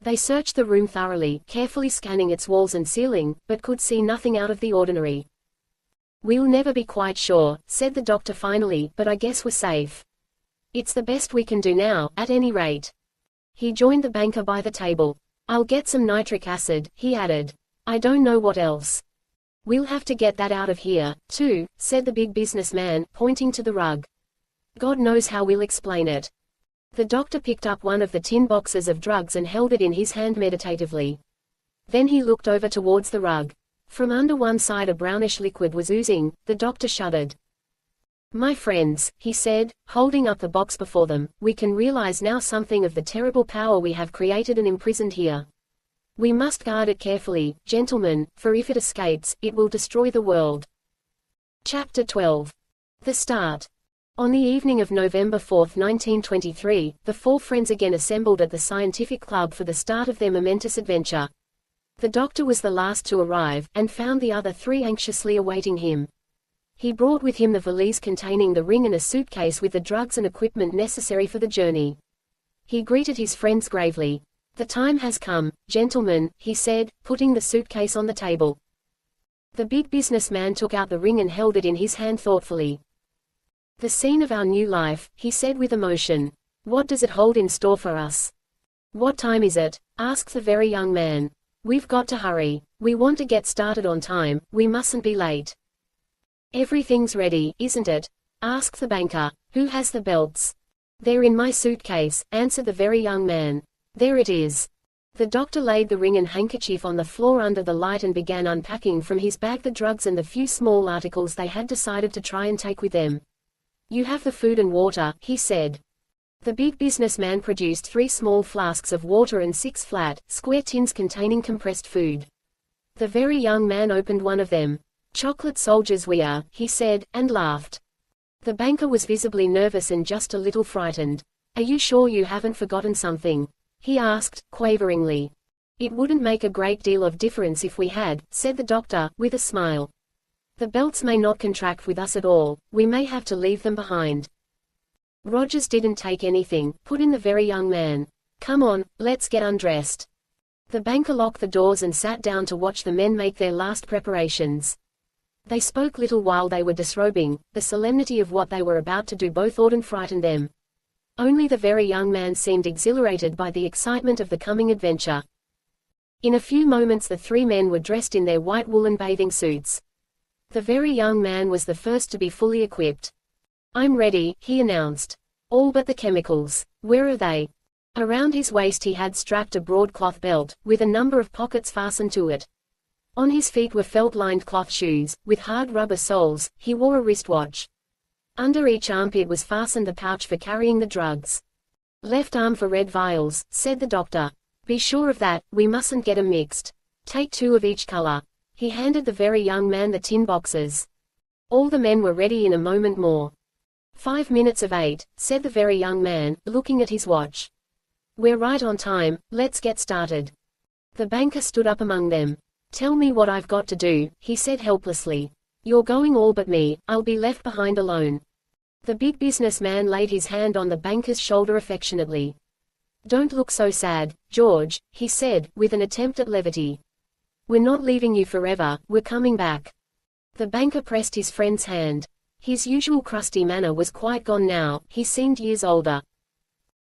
They searched the room thoroughly, carefully scanning its walls and ceiling, but could see nothing out of the ordinary. "We'll never be quite sure," said the doctor finally, "but I guess we're safe. It's the best we can do now, at any rate." He joined the banker by the table. "I'll get some nitric acid," he added. "I don't know what else." "We'll have to get that out of here, too," said the big businessman, pointing to the rug. "God knows how we'll explain it." The doctor picked up one of the tin boxes of drugs and held it in his hand meditatively. Then he looked over towards the rug. From under one side a brownish liquid was oozing. The doctor shuddered. "My friends," he said, holding up the box before them, "we can realize now something of the terrible power we have created and imprisoned here. We must guard it carefully, gentlemen, for if it escapes, it will destroy the world." Chapter 12. The Start. On the evening of November 4, 1923, the four friends again assembled at the scientific club for the start of their momentous adventure. The doctor was the last to arrive, and found the other three anxiously awaiting him. He brought with him the valise containing the ring and a suitcase with the drugs and equipment necessary for the journey. He greeted his friends gravely. "The time has come, gentlemen," he said, putting the suitcase on the table. The big businessman took out the ring and held it in his hand thoughtfully. "The scene of our new life," he said with emotion. "What does it hold in store for us?" "What time is it?" asked the very young man. "We've got to hurry. We want to get started on time, we mustn't be late." "Everything's ready, isn't it?" asked the banker. "Who has the belts?" "They're in my suitcase," answered the very young man. "There it is." The doctor laid the ring and handkerchief on the floor under the light and began unpacking from his bag the drugs and the few small articles they had decided to try and take with them. "You have the food and water," he said. The big businessman produced 3 small flasks of water and 6 flat, square tins containing compressed food. The very young man opened one of them. "Chocolate soldiers we are," he said, and laughed. The banker was visibly nervous and just a little frightened. "Are you sure you haven't forgotten something?" he asked, quaveringly. "It wouldn't make a great deal of difference if we had," said the doctor, with a smile. "The belts may not contract with us at all, we may have to leave them behind." "Rogers didn't take anything," put in the very young man. "Come on, let's get undressed." The banker locked the doors and sat down to watch the men make their last preparations. They spoke little while they were disrobing. The solemnity of what they were about to do both awed and frightened them. Only the very young man seemed exhilarated by the excitement of the coming adventure. In a few moments the 3 men were dressed in their white woolen bathing suits. The very young man was the first to be fully equipped. "I'm ready," he announced. "All but the chemicals. Where are they?" Around his waist he had strapped a broadcloth belt, with a number of pockets fastened to it. On his feet were felt-lined cloth shoes, with hard rubber soles. He wore a wristwatch. Under each armpit was fastened the pouch for carrying the drugs. "Left arm for red vials," said the doctor. "Be sure of that, we mustn't get 'em mixed. Take 2 of each color." He handed the very young man the tin boxes. All the men were ready in a moment more. 5 minutes of 8, said the very young man, looking at his watch. "We're right on time, let's get started." The banker stood up among them. "Tell me what I've got to do," he said helplessly. "You're going all but me, I'll be left behind alone." The big businessman laid his hand on the banker's shoulder affectionately. "Don't look so sad, George," he said, with an attempt at levity. "We're not leaving you forever, we're coming back." The banker pressed his friend's hand. His usual crusty manner was quite gone now, he seemed years older.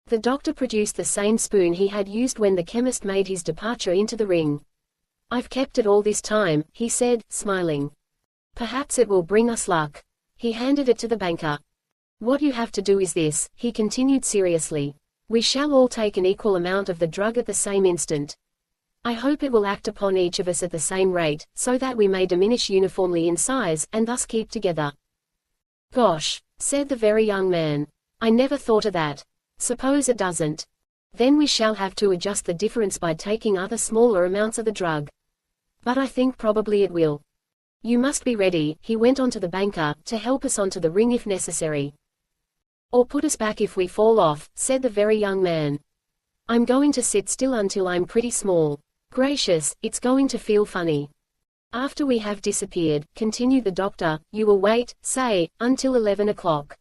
The doctor produced the same spoon he had used when the chemist made his departure into the ring. "I've kept it all this time," he said, smiling. "Perhaps it will bring us luck." He handed it to the banker. "What you have to do is this," he continued seriously. "We shall all take an equal amount of the drug at the same instant. I hope it will act upon each of us at the same rate, so that we may diminish uniformly in size, and thus keep together." "Gosh," said the very young man. "I never thought of that. Suppose it doesn't? Then we shall have to adjust the difference by taking other smaller amounts of the drug. But I think probably it will. You must be ready," he went on to the banker, "to help us onto the ring if necessary. Or put us back if we fall off," said the very young man. "I'm going to sit still until I'm pretty small. Gracious, it's going to feel funny. After we have disappeared," continued the doctor, "you will wait, say, until 11 o'clock.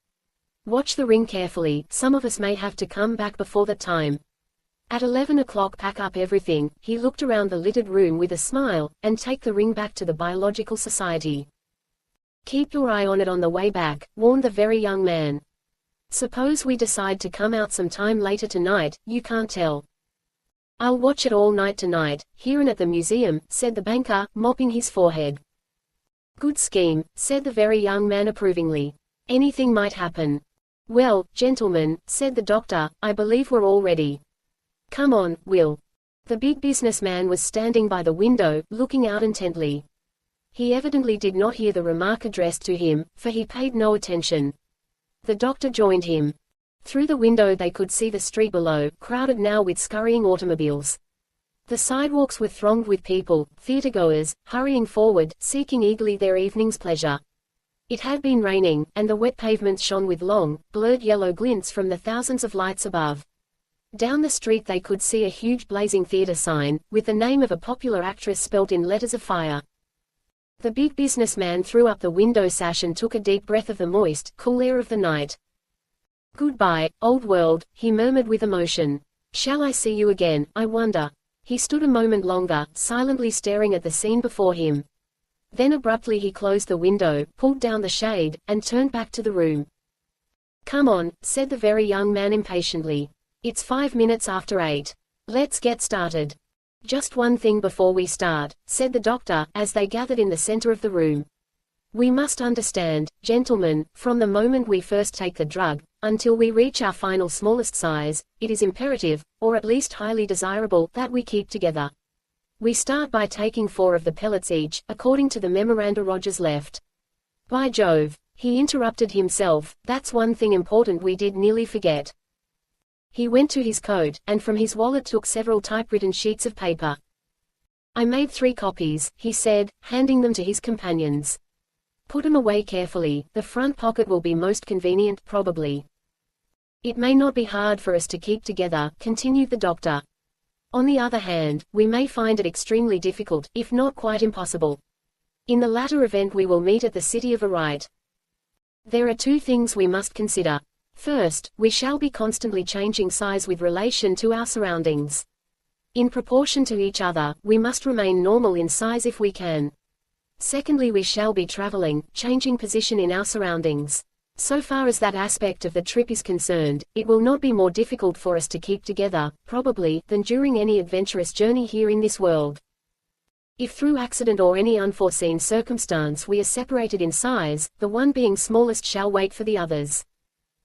Watch the ring carefully, some of us may have to come back before that time. At 11 o'clock pack up everything," he looked around the littered room with a smile, "and take the ring back to the Biological Society. Keep your eye on it on the way back," warned the very young man. "Suppose we decide to come out some time later tonight, you can't tell." "I'll watch it all night tonight, here and at the museum," said the banker, mopping his forehead. "Good scheme," said the very young man approvingly. "Anything might happen." "Well, gentlemen," said the doctor, "I believe we're all ready. Come on, Will." The big businessman was standing by the window, looking out intently. He evidently did not hear the remark addressed to him, for he paid no attention. The doctor joined him. Through the window they could see the street below, crowded now with scurrying automobiles. The sidewalks were thronged with people, theatergoers, hurrying forward, seeking eagerly their evening's pleasure. It had been raining, and the wet pavements shone with long, blurred yellow glints from the thousands of lights above. Down the street they could see a huge blazing theater sign, with the name of a popular actress spelt in letters of fire. The big businessman threw up the window sash and took a deep breath of the moist, cool air of the night. "Goodbye, old world," he murmured with emotion. "Shall I see you again, I wonder?" He stood a moment longer, silently staring at the scene before him. Then abruptly he closed the window, pulled down the shade, and turned back to the room. "Come on," said the very young man impatiently. "It's 5 minutes after 8. Let's get started." "Just one thing before we start," said the doctor, as they gathered in the center of the room. We must understand, gentlemen, from the moment we first take the drug, until we reach our final smallest size, it is imperative, or at least highly desirable, that we keep together. We start by taking 4 of the pellets each, according to the memoranda Rogers left. By Jove, he interrupted himself, that's one thing important we did nearly forget. He went to his coat, and from his wallet took several typewritten sheets of paper. I made 3 copies, he said, handing them to his companions. Put them away carefully, the front pocket will be most convenient, probably. It may not be hard for us to keep together, continued the doctor. On the other hand, we may find it extremely difficult, if not quite impossible. In the latter event we will meet at the city of Arite. There are 2 things we must consider. First, we shall be constantly changing size with relation to our surroundings. In proportion to each other, we must remain normal in size if we can. Secondly, we shall be traveling, changing position in our surroundings. So far as that aspect of the trip is concerned, it will not be more difficult for us to keep together, probably, than during any adventurous journey here in this world. If through accident or any unforeseen circumstance we are separated in size, the one being smallest shall wait for the others.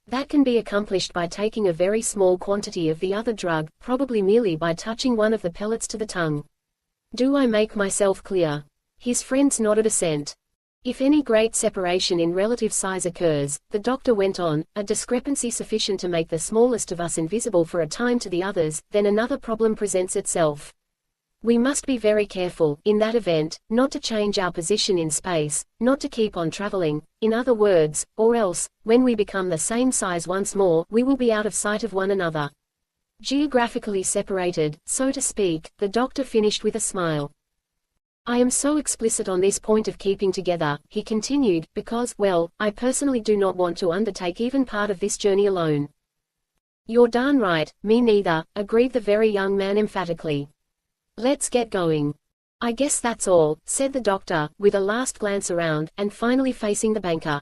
That can be accomplished by taking a very small quantity of the other drug, probably merely by touching one of the pellets to the tongue. Do I make myself clear? His friends nodded assent. If any great separation in relative size occurs, the doctor went on, a discrepancy sufficient to make the smallest of us invisible for a time to the others, then another problem presents itself. We must be very careful, in that event, not to change our position in space, not to keep on traveling, in other words, or else, when we become the same size once more, we will be out of sight of one another. Geographically separated, so to speak, the doctor finished with a smile. I am so explicit on this point of keeping together, he continued, because, well, I personally do not want to undertake even part of this journey alone. You're darn right, me neither, agreed the very young man emphatically. Let's get going. I guess that's all, said the doctor, with a last glance around, and finally facing the banker.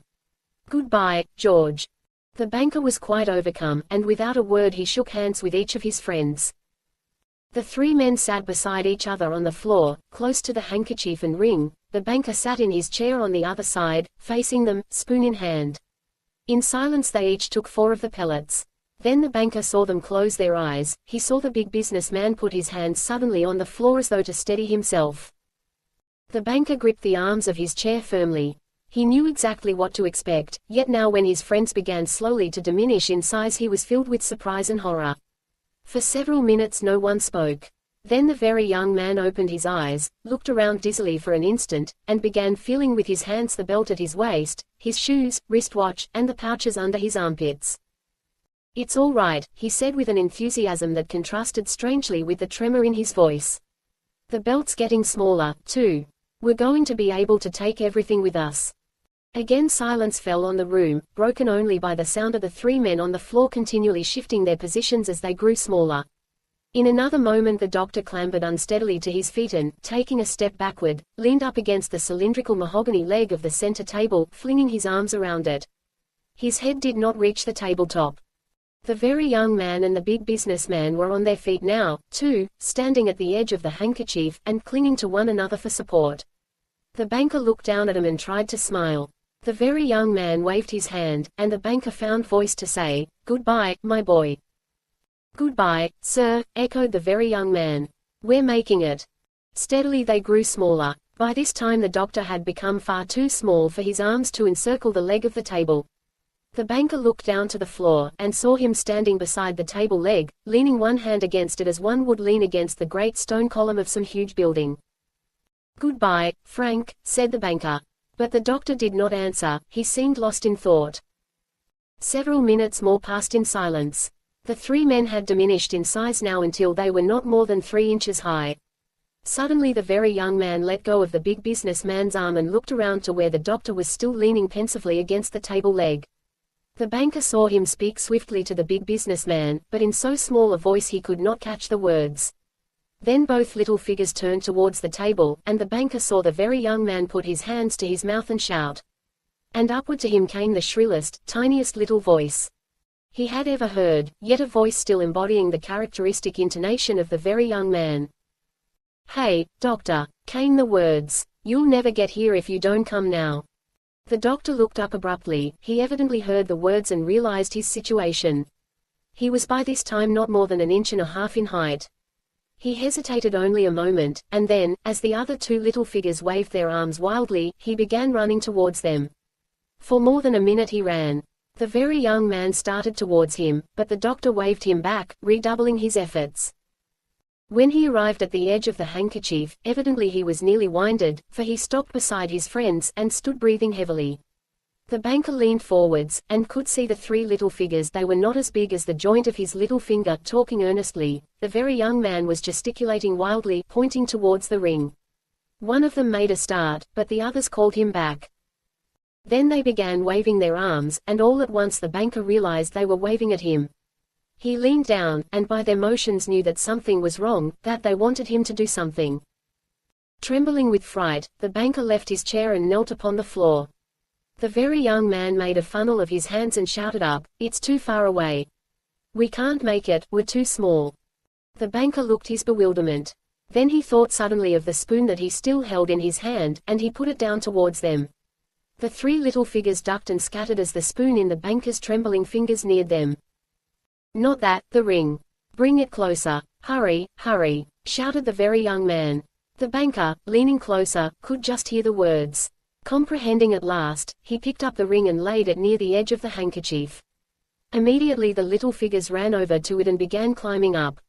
Goodbye, George. The banker was quite overcome, and without a word he shook hands with each of his friends. The 3 men sat beside each other on the floor, close to the handkerchief and ring. The banker sat in his chair on the other side, facing them, spoon in hand. In silence they each took 4 of the pellets. Then the banker saw them close their eyes. He saw the big businessman put his hands suddenly on the floor as though to steady himself. The banker gripped the arms of his chair firmly. He knew exactly what to expect, yet now when his friends began slowly to diminish in size he was filled with surprise and horror. For several minutes no one spoke. Then the very young man opened his eyes, looked around dizzily for an instant, and began feeling with his hands the belt at his waist, his shoes, wristwatch, and the pouches under his armpits. It's all right, he said with an enthusiasm that contrasted strangely with the tremor in his voice. The belt's getting smaller, too. We're going to be able to take everything with us. Again silence fell on the room, broken only by the sound of the 3 men on the floor continually shifting their positions as they grew smaller. In another moment the doctor clambered unsteadily to his feet and, taking a step backward, leaned up against the cylindrical mahogany leg of the center table, flinging his arms around it. His head did not reach the tabletop. The very young man and the big businessman were on their feet now, too, standing at the edge of the handkerchief, and clinging to one another for support. The banker looked down at him and tried to smile. The very young man waved his hand, and the banker found voice to say, "Goodbye, my boy." "Goodbye, sir," echoed the very young man. "We're making it." Steadily they grew smaller. By this time the doctor had become far too small for his arms to encircle the leg of the table. The banker looked down to the floor, and saw him standing beside the table leg, leaning one hand against it as one would lean against the great stone column of some huge building. "Goodbye, Frank," said the banker. But the doctor did not answer, he seemed lost in thought. Several minutes more passed in silence. The 3 men had diminished in size now until they were not more than 3 inches high. Suddenly the very young man let go of the big businessman's arm and looked around to where the doctor was still leaning pensively against the table leg. The banker saw him speak swiftly to the big businessman, but in so small a voice he could not catch the words. Then both little figures turned towards the table, and the banker saw the very young man put his hands to his mouth and shout. And upward to him came the shrillest, tiniest little voice he had ever heard, yet a voice still embodying the characteristic intonation of the very young man. "Hey, doctor," came the words. "You'll never get here if you don't come now." The doctor looked up abruptly. He evidently heard the words and realized his situation. He was by this time not more than 1.5 inches in height. He hesitated only a moment, and then, as the other two little figures waved their arms wildly, he began running towards them. For more than a minute he ran. The very young man started towards him, but the doctor waved him back, redoubling his efforts. When he arrived at the edge of the handkerchief, evidently he was nearly winded, for he stopped beside his friends, and stood breathing heavily. The banker leaned forwards, and could see the three little figures. They were not as big as the joint of his little finger, talking earnestly. The very young man was gesticulating wildly, pointing towards the ring. One of them made a start, but the others called him back. Then they began waving their arms, and all at once the banker realized they were waving at him. He leaned down, and by their motions knew that something was wrong, that they wanted him to do something. Trembling with fright, the banker left his chair and knelt upon the floor. The very young man made a funnel of his hands and shouted up, "It's too far away. We can't make it, we're too small." The banker looked his bewilderment. Then he thought suddenly of the spoon that he still held in his hand, and he put it down towards them. The three little figures ducked and scattered as the spoon in the banker's trembling fingers neared them. "Not that, the ring. Bring it closer. Hurry, hurry," shouted the very young man. The banker, leaning closer, could just hear the words. Comprehending at last, he picked up the ring and laid it near the edge of the handkerchief. Immediately the little figures ran over to it and began climbing up.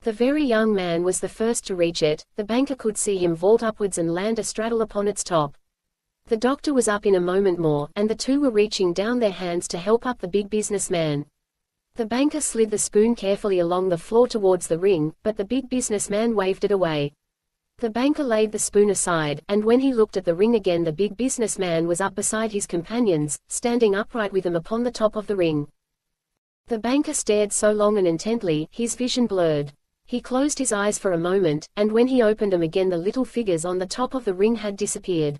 The very young man was the first to reach it. The banker could see him vault upwards and land astraddle upon its top. The doctor was up in a moment more, and the two were reaching down their hands to help up the big businessman. The banker slid the spoon carefully along the floor towards the ring, but the big businessman waved it away. The banker laid the spoon aside, and when he looked at the ring again, the big businessman was up beside his companions, standing upright with them upon the top of the ring. The banker stared so long and intently, his vision blurred. He closed his eyes for a moment, and when he opened them again, the little figures on the top of the ring had disappeared.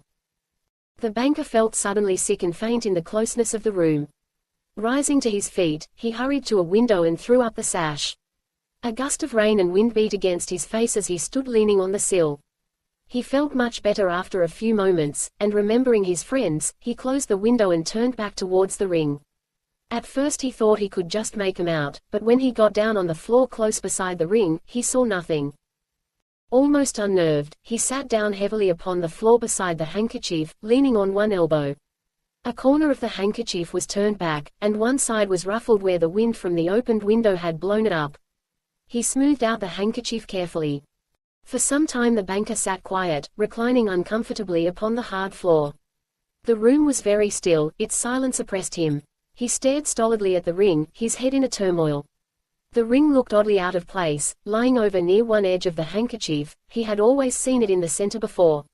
The banker felt suddenly sick and faint in the closeness of the room. Rising to his feet, he hurried to a window and threw up the sash. A gust of rain and wind beat against his face as he stood leaning on the sill. He felt much better after a few moments, and remembering his friends, he closed the window and turned back towards the ring. At first he thought he could just make them out, but when he got down on the floor close beside the ring, he saw nothing. Almost unnerved, he sat down heavily upon the floor beside the handkerchief, leaning on one elbow. A corner of the handkerchief was turned back, and one side was ruffled where the wind from the opened window had blown it up. He smoothed out the handkerchief carefully. For some time the banker sat quiet, reclining uncomfortably upon the hard floor. The room was very still, its silence oppressed him. He stared stolidly at the ring, his head in a turmoil. The ring looked oddly out of place, lying over near one edge of the handkerchief. He had always seen it in the center before.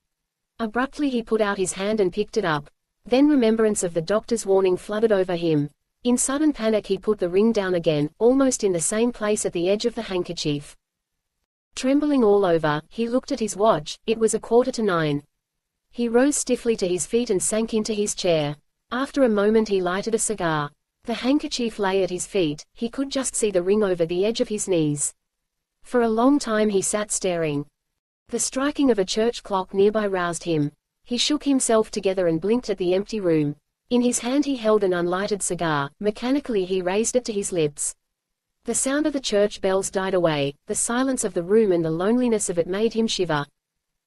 Abruptly he put out his hand and picked it up. Then remembrance of the doctor's warning flooded over him. In sudden panic he put the ring down again, almost in the same place at the edge of the handkerchief. Trembling all over, he looked at his watch. It was 9:15. He rose stiffly to his feet and sank into his chair. After a moment he lighted a cigar. The handkerchief lay at his feet. He could just see the ring over the edge of his knees. For a long time he sat staring. The striking of a church clock nearby roused him. He shook himself together and blinked at the empty room. In his hand he held an unlighted cigar. Mechanically he raised it to his lips. The sound of the church bells died away. The silence of the room and the loneliness of it made him shiver.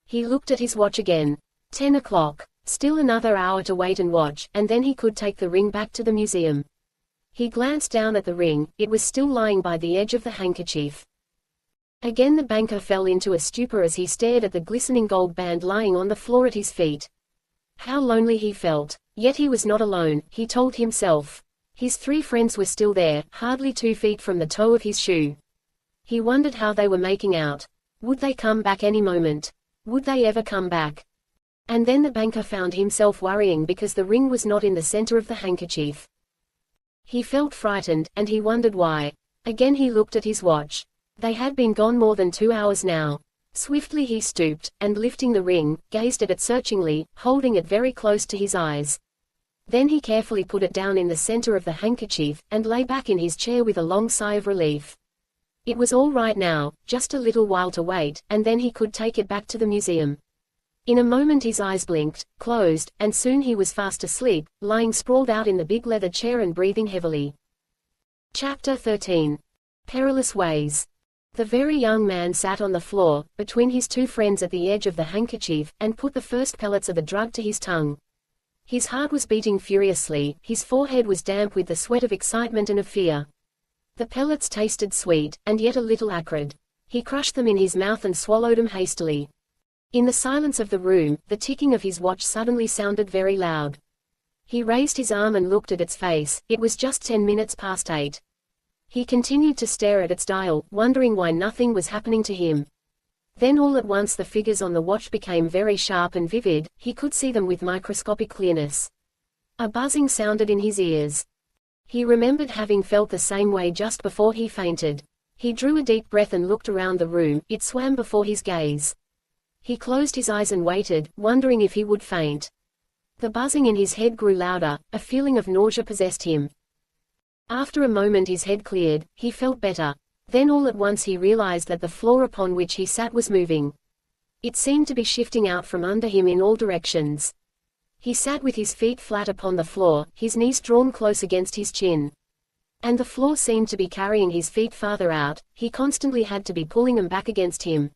He looked at his watch again. 10 o'clock. Still another hour to wait and watch, and then he could take the ring back to the museum. He glanced down at the ring. It was still lying by the edge of the handkerchief. Again the banker fell into a stupor as he stared at the glistening gold band lying on the floor at his feet. How lonely he felt. Yet he was not alone, he told himself. His three friends were still there, hardly 2 feet from the toe of his shoe. He wondered how they were making out. Would they come back any moment? Would they ever come back? And then the banker found himself worrying because the ring was not in the center of the handkerchief. He felt frightened, and he wondered why. Again he looked at his watch. They had been gone more than 2 hours now. Swiftly he stooped, and lifting the ring, gazed at it searchingly, holding it very close to his eyes. Then he carefully put it down in the center of the handkerchief, and lay back in his chair with a long sigh of relief. It was all right now, just a little while to wait, and then he could take it back to the museum. In a moment his eyes blinked, closed, and soon he was fast asleep, lying sprawled out in the big leather chair and breathing heavily. Chapter 13. Perilous Ways. The very young man sat on the floor, between his two friends at the edge of the handkerchief, and put the first pellets of the drug to his tongue. His heart was beating furiously, his forehead was damp with the sweat of excitement and of fear. The pellets tasted sweet, and yet a little acrid. He crushed them in his mouth and swallowed them hastily. In the silence of the room, the ticking of his watch suddenly sounded very loud. He raised his arm and looked at its face. It was just 10 minutes past 8. He continued to stare at its dial, wondering why nothing was happening to him. Then all at once the figures on the watch became very sharp and vivid. He could see them with microscopic clearness. A buzzing sounded in his ears. He remembered having felt the same way just before he fainted. He drew a deep breath and looked around the room. It swam before his gaze. He closed his eyes and waited, wondering if he would faint. The buzzing in his head grew louder, a feeling of nausea possessed him. After a moment his head cleared, he felt better. Then all at once he realized that the floor upon which he sat was moving. It seemed to be shifting out from under him in all directions. He sat with his feet flat upon the floor, his knees drawn close against his chin. And the floor seemed to be carrying his feet farther out. He constantly had to be pulling them back against him.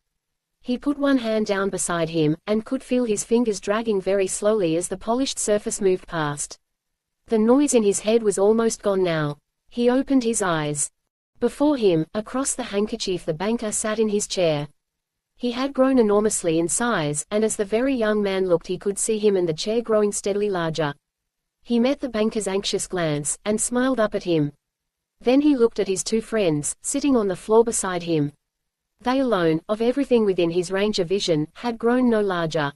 He put one hand down beside him, and could feel his fingers dragging very slowly as the polished surface moved past. The noise in his head was almost gone now. He opened his eyes. Before him, across the handkerchief, the banker sat in his chair. He had grown enormously in size, and as the very young man looked he could see him and the chair growing steadily larger. He met the banker's anxious glance, and smiled up at him. Then he looked at his two friends, sitting on the floor beside him. They alone, of everything within his range of vision, had grown no larger.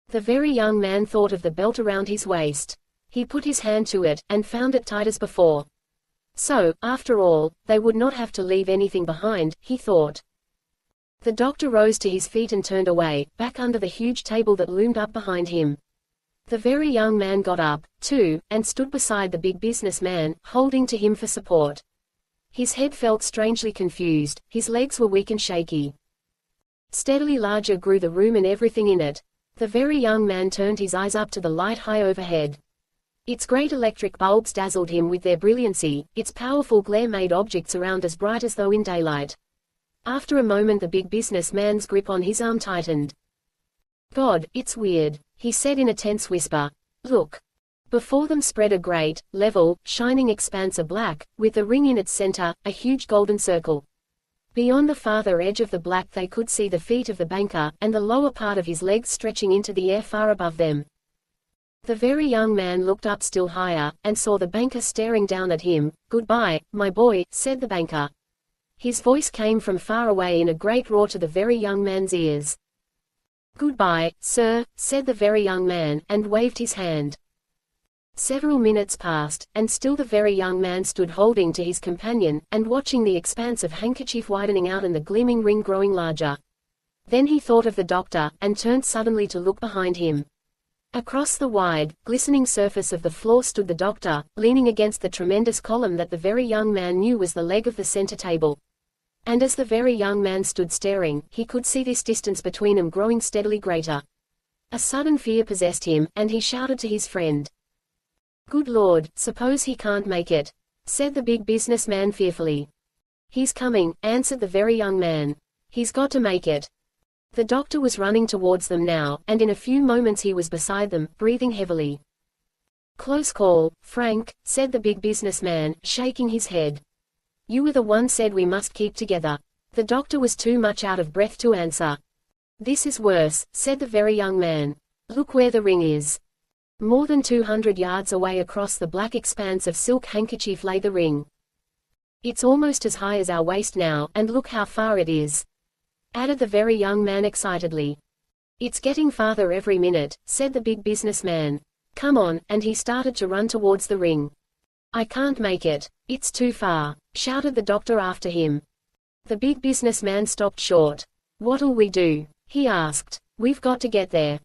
The very young man thought of the belt around his waist. He put his hand to it, and found it tight as before. So, after all, they would not have to leave anything behind, he thought. The doctor rose to his feet and turned away, back under the huge table that loomed up behind him. The very young man got up, too, and stood beside the big businessman, holding to him for support. His head felt strangely confused, his legs were weak and shaky. Steadily larger grew the room and everything in it. The very young man turned his eyes up to the light high overhead. Its great electric bulbs dazzled him with their brilliancy, its powerful glare made objects around as bright as though in daylight. After a moment the big businessman's grip on his arm tightened. "God, it's weird," he said in a tense whisper. "Look." Before them spread a great, level, shining expanse of black, with the ring in its center, a huge golden circle. Beyond the farther edge of the black they could see the feet of the banker, and the lower part of his legs stretching into the air far above them. The very young man looked up still higher, and saw the banker staring down at him. "Goodbye, my boy," said the banker. His voice came from far away in a great roar to the very young man's ears. "Goodbye, sir," said the very young man, and waved his hand. Several minutes passed, and still the very young man stood holding to his companion, and watching the expanse of handkerchief widening out and the gleaming ring growing larger. Then he thought of the doctor, and turned suddenly to look behind him. Across the wide, glistening surface of the floor stood the doctor, leaning against the tremendous column that the very young man knew was the leg of the center table. And as the very young man stood staring, he could see this distance between them growing steadily greater. A sudden fear possessed him, and he shouted to his friend. "Good Lord, suppose he can't make it," said the big businessman fearfully. "He's coming," answered the very young man. "He's got to make it." The doctor was running towards them now, and in a few moments he was beside them, breathing heavily. "Close call, Frank," said the big businessman, shaking his head. "You were the one said we must keep together." The doctor was too much out of breath to answer. "This is worse," said the very young man. "Look where the ring is." More than 200 yards away across the black expanse of silk handkerchief lay the ring. "It's almost as high as our waist now, and look how far it is," added the very young man excitedly. "It's getting farther every minute," said the big businessman. "Come on," and he started to run towards the ring. "I can't make it. It's too far," shouted the doctor after him. The big businessman stopped short. "What'll we do?" he asked. "We've got to get there."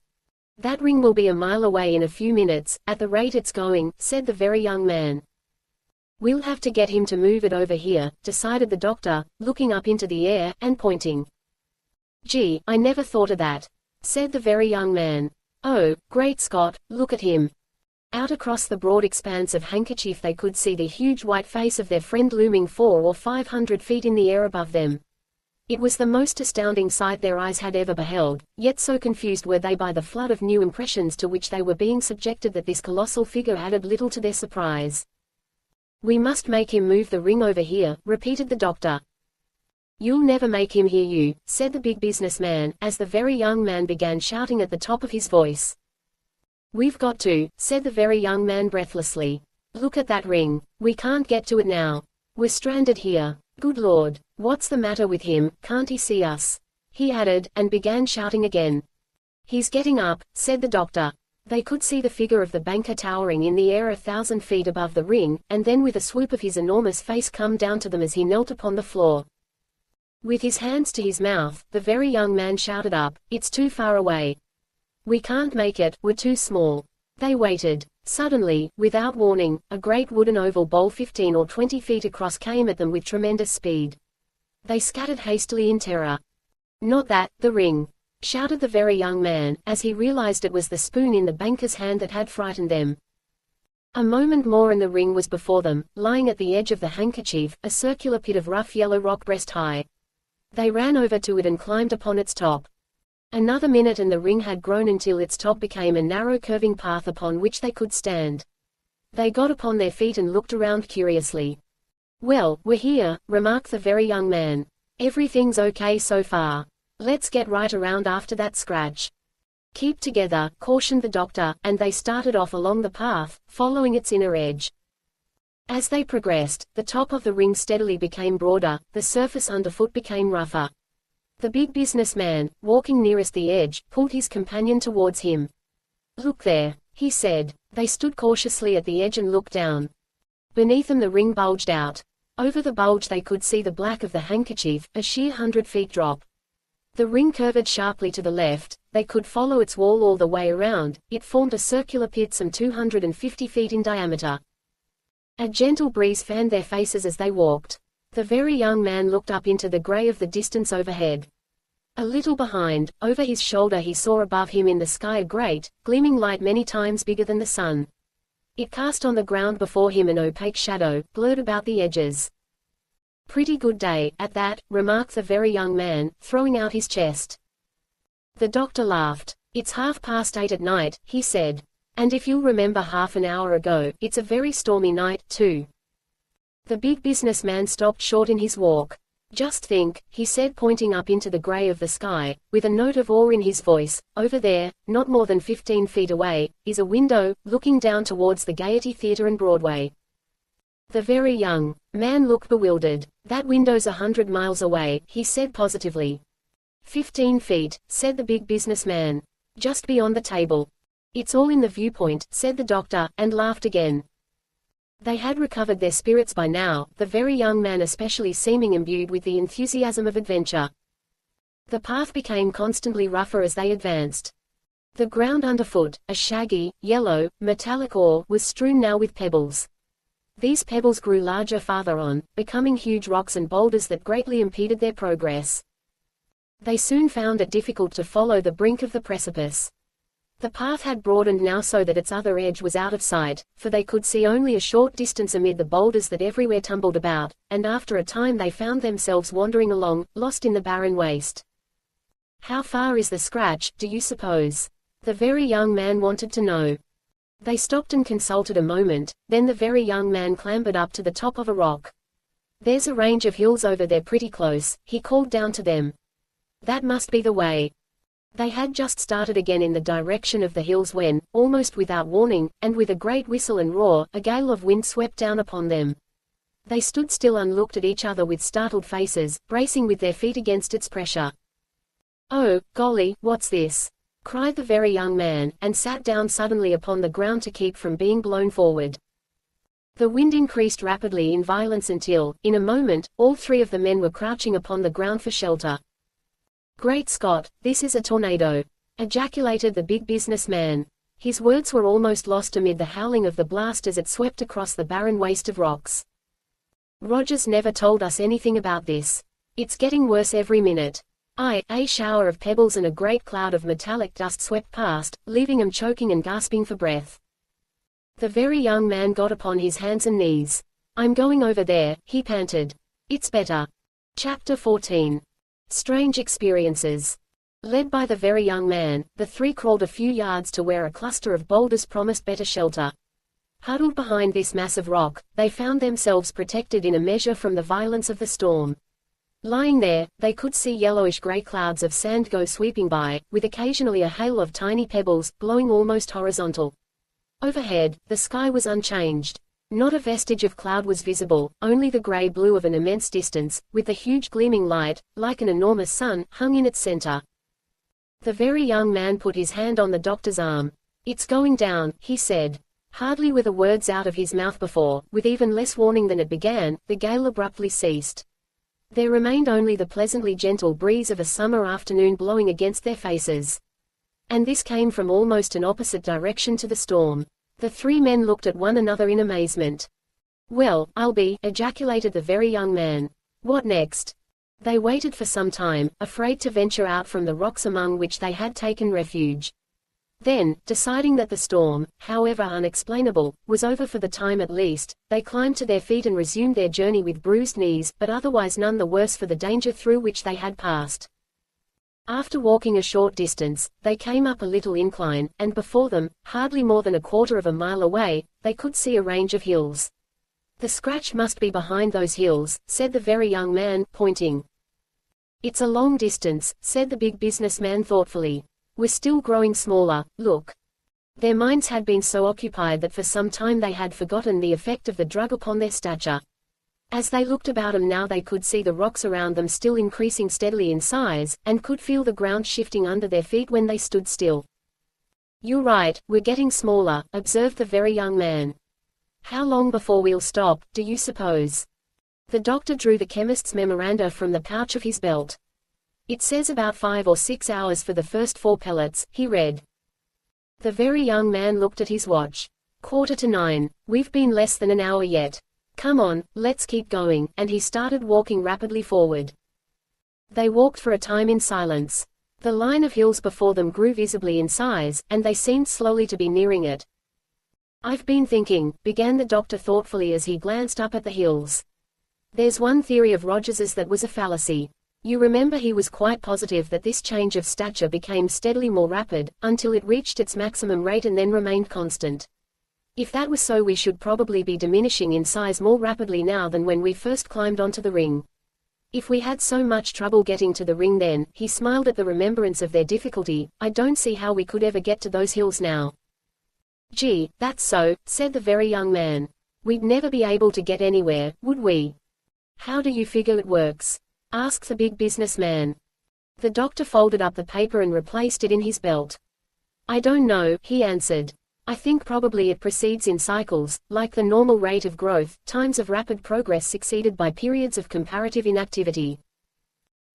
"That ring will be a mile away in a few minutes, at the rate it's going," said the very young man. "We'll have to get him to move it over here," decided the doctor, looking up into the air, and pointing. "Gee, I never thought of that. said the very young man. "Oh, great Scott, look at him." Out across the broad expanse of handkerchief they could see the huge white face of their friend looming 400 or 500 feet in the air above them. It was the most astounding sight their eyes had ever beheld, yet so confused were they by the flood of new impressions to which they were being subjected that this colossal figure added little to their surprise. "We must make him move the ring over here," repeated the doctor. "You'll never make him hear you," said the big businessman, as the very young man began shouting at the top of his voice. "We've got to," said the very young man breathlessly. "Look at that ring. We can't get to it now. We're stranded here. Good Lord, what's the matter with him? Can't he see us?" he added, and began shouting again. "He's getting up," said the doctor. They could see the figure of the banker towering in the air 1,000 feet above the ring, and then with a swoop of his enormous face come down to them as he knelt upon the floor. With his hands to his mouth, the very young man shouted up, "It's too far away. We can't make it, we're too small." They waited. Suddenly, without warning, a great wooden oval bowl 15 or 20 feet across came at them with tremendous speed. They scattered hastily in terror. "Not that, the ring!" shouted the very young man, as he realized it was the spoon in the banker's hand that had frightened them. A moment more and the ring was before them, lying at the edge of the handkerchief, a circular pit of rough yellow rock breast high. They ran over to it and climbed upon its top. Another minute and the ring had grown until its top became a narrow curving path upon which they could stand. They got upon their feet and looked around curiously. "Well, we're here," remarked the very young man. "Everything's okay so far. Let's get right around after that scratch." "Keep together," cautioned the doctor, and they started off along the path, following its inner edge. As they progressed, the top of the ring steadily became broader, the surface underfoot became rougher. The big businessman, walking nearest the edge, pulled his companion towards him. "Look there," he said. They stood cautiously at the edge and looked down. Beneath them the ring bulged out. Over the bulge they could see the black of the handkerchief, a sheer 100 feet drop. The ring curved sharply to the left, they could follow its wall all the way around, it formed a circular pit some 250 feet in diameter. A gentle breeze fanned their faces as they walked. The very young man looked up into the gray of the distance overhead. A little behind, over his shoulder he saw above him in the sky a great, gleaming light many times bigger than the sun. It cast on the ground before him an opaque shadow, blurred about the edges. "Pretty good day, at that," remarked the very young man, throwing out his chest. The doctor laughed. "It's 8:30 at night," he said. "And if you'll remember half an hour ago, it's a very stormy night, too." The big businessman stopped short in his walk. "Just think," he said pointing up into the gray of the sky, with a note of awe in his voice, "over there, not more than 15 feet away, is a window, looking down towards the Gaiety Theatre and Broadway." The very young man looked bewildered. "That window's 100 miles away," he said positively. 15 feet, said the big businessman. "Just beyond the table." "It's all in the viewpoint," said the doctor, and laughed again. They had recovered their spirits by now, the very young man especially seeming imbued with the enthusiasm of adventure. The path became constantly rougher as they advanced. The ground underfoot, a shaggy, yellow, metallic ore, was strewn now with pebbles. These pebbles grew larger farther on, becoming huge rocks and boulders that greatly impeded their progress. They soon found it difficult to follow the brink of the precipice. The path had broadened now so that its other edge was out of sight, for they could see only a short distance amid the boulders that everywhere tumbled about, and after a time they found themselves wandering along, lost in the barren waste. "How far is the scratch, do you suppose?" the very young man wanted to know. They stopped and consulted a moment, then the very young man clambered up to the top of a rock. "There's a range of hills over there pretty close," he called down to them. "That must be the way." They had just started again in the direction of the hills when, almost without warning, and with a great whistle and roar, a gale of wind swept down upon them. They stood still and looked at each other with startled faces, bracing with their feet against its pressure. "Oh, golly, what's this?" cried the very young man, and sat down suddenly upon the ground to keep from being blown forward. The wind increased rapidly in violence until, in a moment, all three of the men were crouching upon the ground for shelter. "Great Scott, this is a tornado!" ejaculated the big businessman. His words were almost lost amid the howling of the blast as it swept across the barren waste of rocks. "Rogers never told us anything about this. It's getting worse every minute." A shower of pebbles and a great cloud of metallic dust swept past, leaving him choking and gasping for breath. The very young man got upon his hands and knees. I'm going over there, he panted. It's better. Chapter 14. Strange experiences. Led by the very young man, the three crawled a few yards to where a cluster of boulders promised better shelter. Huddled behind this mass of rock, they found themselves protected in a measure from the violence of the storm. Lying there, they could see yellowish-gray clouds of sand go sweeping by, with occasionally a hail of tiny pebbles, blowing almost horizontal. Overhead, the sky was unchanged. Not a vestige of cloud was visible, only the gray blue of an immense distance, with the huge gleaming light, like an enormous sun, hung in its center. The very young man put his hand on the doctor's arm. It's going down, he said. Hardly were the words out of his mouth before, with even less warning than it began, the gale abruptly ceased. There remained only the pleasantly gentle breeze of a summer afternoon blowing against their faces. And this came from almost an opposite direction to the storm. The three men looked at one another in amazement. Well, I'll be, ejaculated the very young man. What next? They waited for some time, afraid to venture out from the rocks among which they had taken refuge. Then, deciding that the storm, however unexplainable, was over for the time at least, they climbed to their feet and resumed their journey with bruised knees, but otherwise none the worse for the danger through which they had passed. After walking a short distance, they came up a little incline, and before them, hardly more than a quarter of a mile away, they could see a range of hills. The scratch must be behind those hills, said the very young man, pointing. It's a long distance, said the big businessman thoughtfully. We're still growing smaller, look. Their minds had been so occupied that for some time they had forgotten the effect of the drug upon their stature. As they looked about them now they could see the rocks around them still increasing steadily in size, and could feel the ground shifting under their feet when they stood still. You're right, we're getting smaller, observed the very young man. How long before we'll stop, do you suppose? The doctor drew the chemist's memoranda from the pouch of his belt. It says about 5 or 6 hours for the first 4 pellets, he read. The very young man looked at his watch. 8:45. We've been less than an hour yet. Come on, let's keep going, and he started walking rapidly forward. They walked for a time in silence. The line of hills before them grew visibly in size, and they seemed slowly to be nearing it. I've been thinking, began the doctor thoughtfully as he glanced up at the hills. There's one theory of Rogers's that was a fallacy. You remember he was quite positive that this change of stature became steadily more rapid, until it reached its maximum rate and then remained constant. If that was so we should probably be diminishing in size more rapidly now than when we first climbed onto the ring. If we had so much trouble getting to the ring then, he smiled at the remembrance of their difficulty, I don't see how we could ever get to those hills now. Gee, that's so, said the very young man. We'd never be able to get anywhere, would we? How do you figure it works? Asked the big businessman. The doctor folded up the paper and replaced it in his belt. I don't know, he answered. I think probably it proceeds in cycles, like the normal rate of growth, times of rapid progress succeeded by periods of comparative inactivity.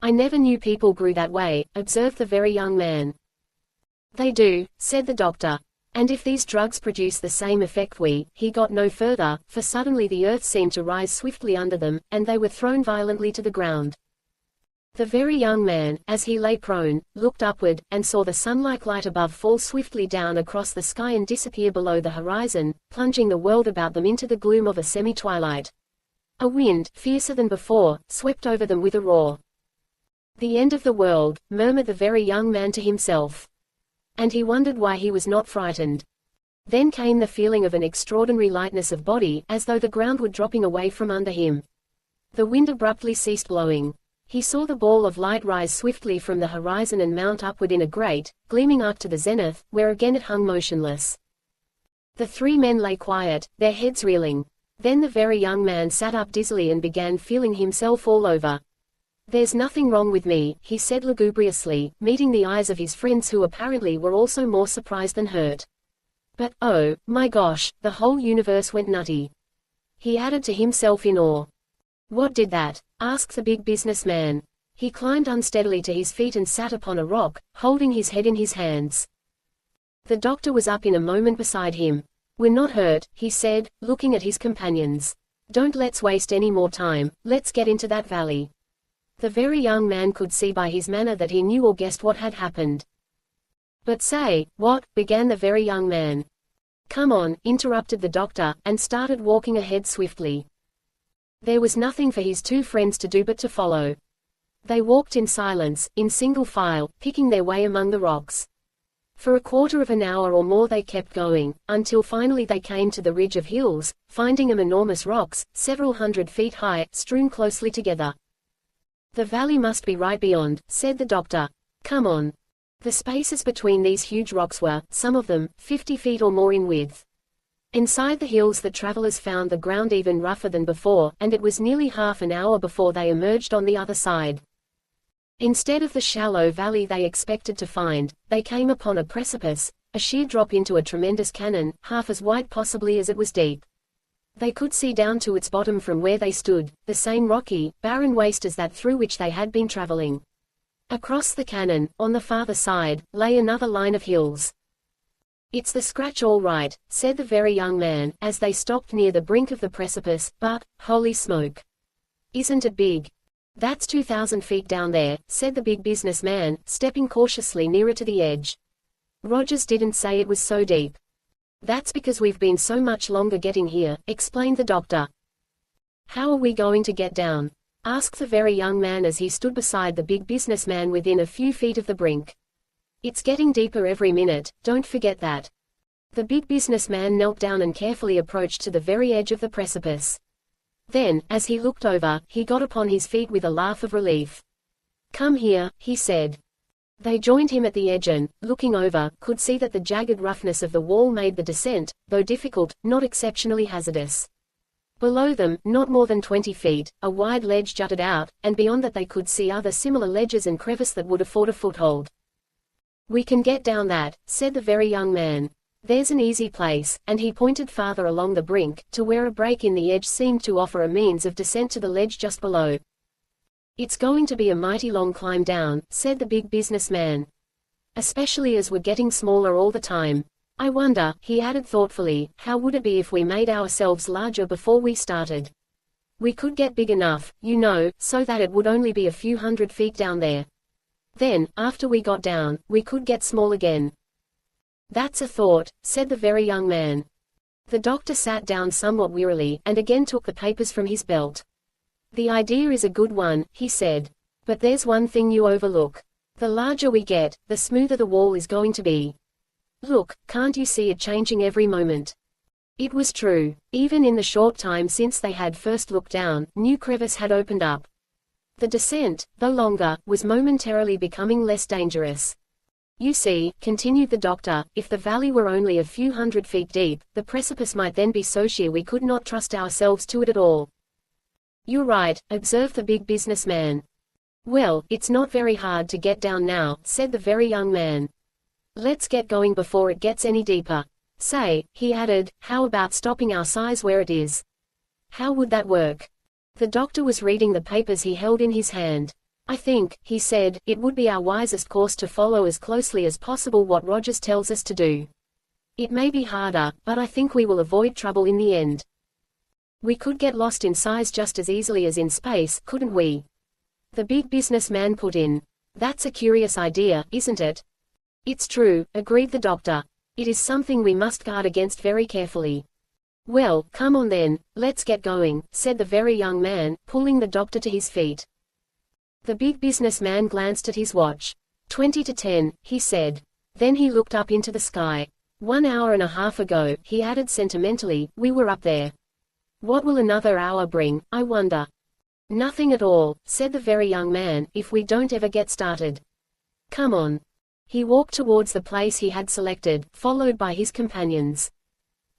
I never knew people grew that way, observed the very young man. They do, said the doctor. And if these drugs produce the same effect he got no further, for suddenly the earth seemed to rise swiftly under them, and they were thrown violently to the ground. The very young man, as he lay prone, looked upward, and saw the sun-like light above fall swiftly down across the sky and disappear below the horizon, plunging the world about them into the gloom of a semi-twilight. A wind, fiercer than before, swept over them with a roar. The end of the world, murmured the very young man to himself. And he wondered why he was not frightened. Then came the feeling of an extraordinary lightness of body, as though the ground were dropping away from under him. The wind abruptly ceased blowing. He saw the ball of light rise swiftly from the horizon and mount upward in a great, gleaming arc to the zenith, where again it hung motionless. The three men lay quiet, their heads reeling. Then the very young man sat up dizzily and began feeling himself all over. There's nothing wrong with me, he said lugubriously, meeting the eyes of his friends who apparently were also more surprised than hurt. But, oh, my gosh, the whole universe went nutty. He added to himself in awe. What did that? Asked the big businessman. He climbed unsteadily to his feet and sat upon a rock, holding his head in his hands. The doctor was up in a moment beside him. We're not hurt, he said, looking at his companions. Don't let's waste any more time, let's get into that valley. The very young man could see by his manner that he knew or guessed what had happened. "But say, what?" began the very young man. "Come on," interrupted the doctor, and started walking ahead swiftly. There was nothing for his two friends to do but to follow. They walked in silence, in single file, picking their way among the rocks. For a quarter of an hour or more they kept going, until finally they came to the ridge of hills, finding them enormous rocks, several 100 feet high, strewn closely together. "The valley must be right beyond," said the doctor. "Come on." The spaces between these huge rocks were, some of them, 50 feet or more in width. Inside the hills the travelers found the ground even rougher than before, and it was nearly half an hour before they emerged on the other side. Instead of the shallow valley they expected to find, they came upon a precipice, a sheer drop into a tremendous cañon, half as wide possibly as it was deep. They could see down to its bottom from where they stood, the same rocky, barren waste as that through which they had been traveling. Across the cañon, on the farther side, lay another line of hills. "It's the scratch all right," said the very young man, as they stopped near the brink of the precipice, "but, holy smoke! Isn't it big?" "That's 2,000 feet down there," said the big businessman, stepping cautiously nearer to the edge. "Rogers didn't say it was so deep." "That's because we've been so much longer getting here," explained the doctor. "How are we going to get down?" asked the very young man as he stood beside the big businessman within a few feet of the brink. "It's getting deeper every minute, don't forget that." The big businessman knelt down and carefully approached to the very edge of the precipice. Then, as he looked over, he got upon his feet with a laugh of relief. "Come here," he said. They joined him at the edge and, looking over, could see that the jagged roughness of the wall made the descent, though difficult, not exceptionally hazardous. Below them, not more than 20 feet, a wide ledge jutted out, and beyond that they could see other similar ledges and crevices that would afford a foothold. "We can get down that," said the very young man. "There's an easy place," and he pointed farther along the brink, to where a break in the edge seemed to offer a means of descent to the ledge just below. "It's going to be a mighty long climb down," said the big businessman. "Especially as we're getting smaller all the time. I wonder," he added thoughtfully, "how would it be if we made ourselves larger before we started? We could get big enough, you know, so that it would only be a few 100 feet down there. Then, after we got down, we could get small again." "That's a thought," said the very young man. The doctor sat down somewhat wearily, and again took the papers from his belt. "The idea is a good one," he said. "But there's one thing you overlook. The larger we get, the smoother the wall is going to be. Look, can't you see it changing every moment?" It was true. Even in the short time since they had first looked down, new crevices had opened up. The descent, though longer, was momentarily becoming less dangerous. "You see," continued the doctor, "if the valley were only a few 100 feet deep, the precipice might then be so sheer we could not trust ourselves to it at all." "You're right," observed the big businessman. "Well, it's not very hard to get down now," said the very young man. "Let's get going before it gets any deeper. Say," he added, "how about stopping our size where it is? How would that work?" The doctor was reading the papers he held in his hand. "I think," he said, "it would be our wisest course to follow as closely as possible what Rogers tells us to do. It may be harder, but I think we will avoid trouble in the end. We could get lost in size just as easily as in space, couldn't we?" The big businessman put in. "That's a curious idea, isn't it?" "It's true," agreed the doctor. "It is something we must guard against very carefully." "Well, come on then, let's get going," said the very young man, pulling the doctor to his feet. The big businessman glanced at his watch. 20 to 10, he said. Then he looked up into the sky. 1 hour and a half ago, he added sentimentally, we were up there. What will another hour bring, I wonder? Nothing at all, said the very young man, if we don't ever get started. Come on. He walked towards the place he had selected, followed by his companions.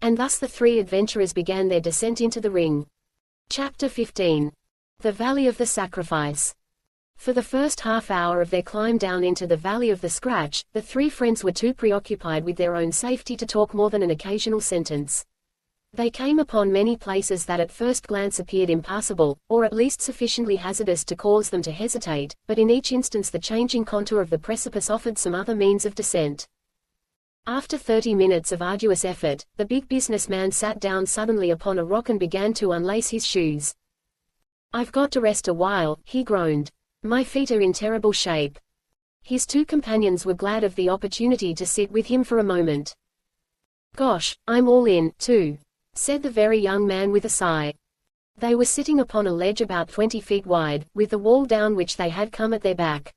And thus the three adventurers began their descent into the ring. Chapter 15. The Valley of the Sacrifice. For the first half hour of their climb down into the Valley of the Scratch, the three friends were too preoccupied with their own safety to talk more than an occasional sentence. They came upon many places that at first glance appeared impassable, or at least sufficiently hazardous to cause them to hesitate, but in each instance the changing contour of the precipice offered some other means of descent. After 30 minutes of arduous effort, the big businessman sat down suddenly upon a rock and began to unlace his shoes. I've got to rest a while, he groaned. My feet are in terrible shape. His two companions were glad of the opportunity to sit with him for a moment. Gosh, I'm all in, too, said the very young man with a sigh. They were sitting upon a ledge about 20 feet wide, with the wall down which they had come at their back.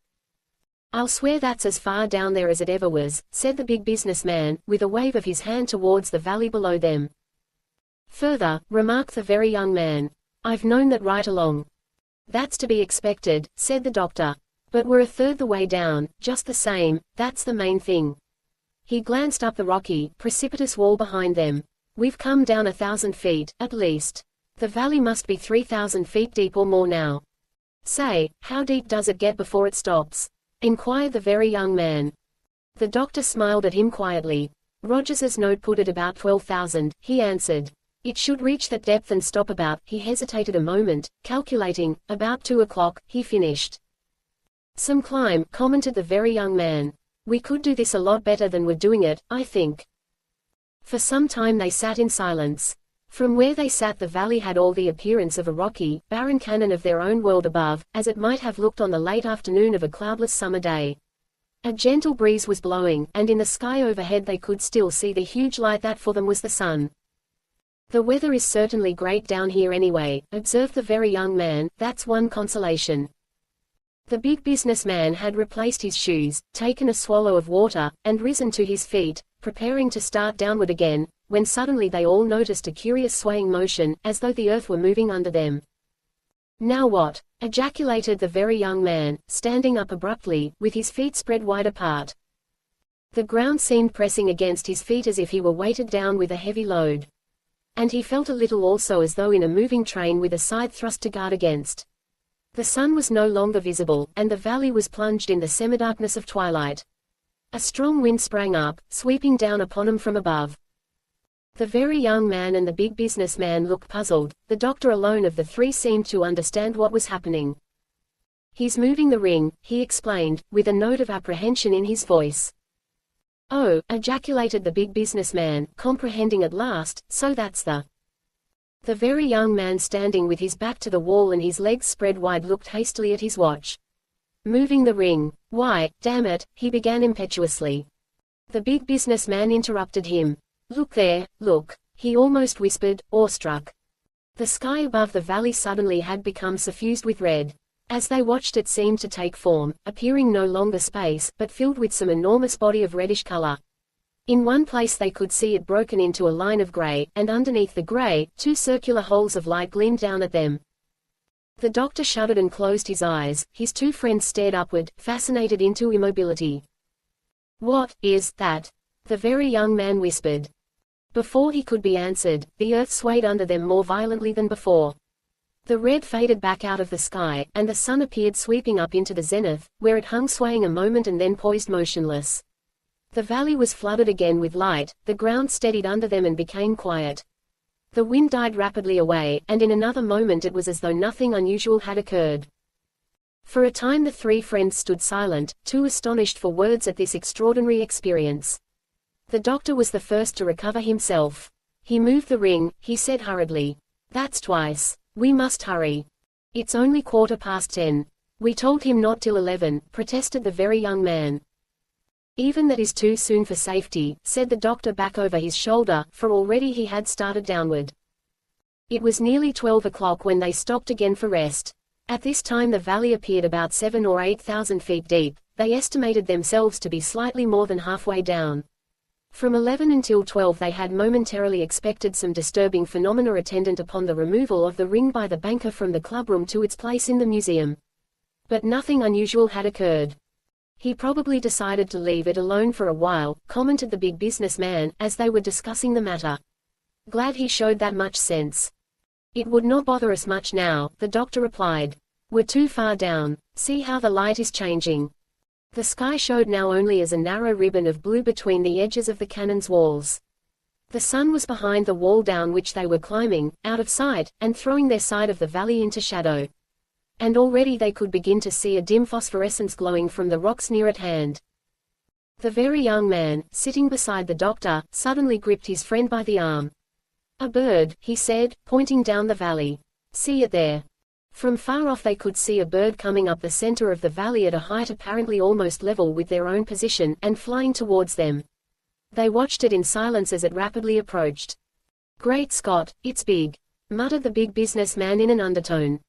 I'll swear that's as far down there as it ever was, said the big businessman, with a wave of his hand towards the valley below them. Further, remarked the very young man, I've known that right along. That's to be expected, said the doctor. But we're a third the way down, just the same, that's the main thing. He glanced up the rocky, precipitous wall behind them. We've come down 1,000 feet, at least. The valley must be 3,000 feet deep or more now. Say, how deep does it get before it stops? Inquired the very young man. The doctor smiled at him quietly. Rogers's note put it about 12,000, he answered. It should reach that depth and stop about, he hesitated a moment, calculating, about 2 o'clock, he finished. Some climb, commented the very young man. We could do this a lot better than we're doing it, I think. For some time they sat in silence. From where they sat the valley had all the appearance of a rocky, barren canon of their own world above, as it might have looked on the late afternoon of a cloudless summer day. A gentle breeze was blowing, and in the sky overhead they could still see the huge light that for them was the sun. The weather is certainly great down here anyway, observed the very young man, that's one consolation. The big businessman had replaced his shoes, taken a swallow of water, and risen to his feet, preparing to start downward again, when suddenly they all noticed a curious swaying motion, as though the earth were moving under them. Now what? Ejaculated the very young man, standing up abruptly, with his feet spread wide apart. The ground seemed pressing against his feet as if he were weighted down with a heavy load. And he felt a little also as though in a moving train with a side thrust to guard against. The sun was no longer visible, and the valley was plunged in the semidarkness of twilight. A strong wind sprang up, sweeping down upon him from above. The very young man and the big businessman looked puzzled. The doctor alone of the three seemed to understand what was happening. He's moving the ring, he explained, with a note of apprehension in his voice. Oh, ejaculated the big businessman, comprehending at last, so that's the... The very young man standing with his back to the wall and his legs spread wide looked hastily at his watch. Moving the ring. Why, damn it, he began impetuously. The big businessman interrupted him. Look there, look, he almost whispered, awestruck. The sky above the valley suddenly had become suffused with red. As they watched it seemed to take form, appearing no longer space, but filled with some enormous body of reddish color. In one place they could see it broken into a line of gray, and underneath the gray, two circular holes of light gleamed down at them. The doctor shuddered and closed his eyes. His two friends stared upward, fascinated into immobility. What is that? The very young man whispered. Before he could be answered, the earth swayed under them more violently than before. The red faded back out of the sky, and the sun appeared sweeping up into the zenith, where it hung swaying a moment and then poised motionless. The valley was flooded again with light, the ground steadied under them and became quiet. The wind died rapidly away, and in another moment it was as though nothing unusual had occurred. For a time the three friends stood silent, too astonished for words at this extraordinary experience. The doctor was the first to recover himself. He moved the ring, he said hurriedly. That's twice. We must hurry. It's only 10:15. We told him not till 11, protested the very young man. Even that is too soon for safety, said the doctor back over his shoulder, for already he had started downward. It was nearly 12 o'clock when they stopped again for rest. At this time the valley appeared about 7 or 8,000 feet deep. They estimated themselves to be slightly more than halfway down. From 11 until 12 they had momentarily expected some disturbing phenomena attendant upon the removal of the ring by the banker from the clubroom to its place in the museum. But nothing unusual had occurred. He probably decided to leave it alone for a while, commented the big businessman, as they were discussing the matter. Glad he showed that much sense. It would not bother us much now, the doctor replied. We're too far down. See how the light is changing. The sky showed now only as a narrow ribbon of blue between the edges of the cannon's walls. The sun was behind the wall down which they were climbing, out of sight, and throwing their side of the valley into shadow. And already they could begin to see a dim phosphorescence glowing from the rocks near at hand. The very young man, sitting beside the doctor, suddenly gripped his friend by the arm. A bird, he said, pointing down the valley. See it there. From far off they could see a bird coming up the center of the valley at a height apparently almost level with their own position, and flying towards them. They watched it in silence as it rapidly approached. "Great Scott, it's big," muttered the big businessman in an undertone.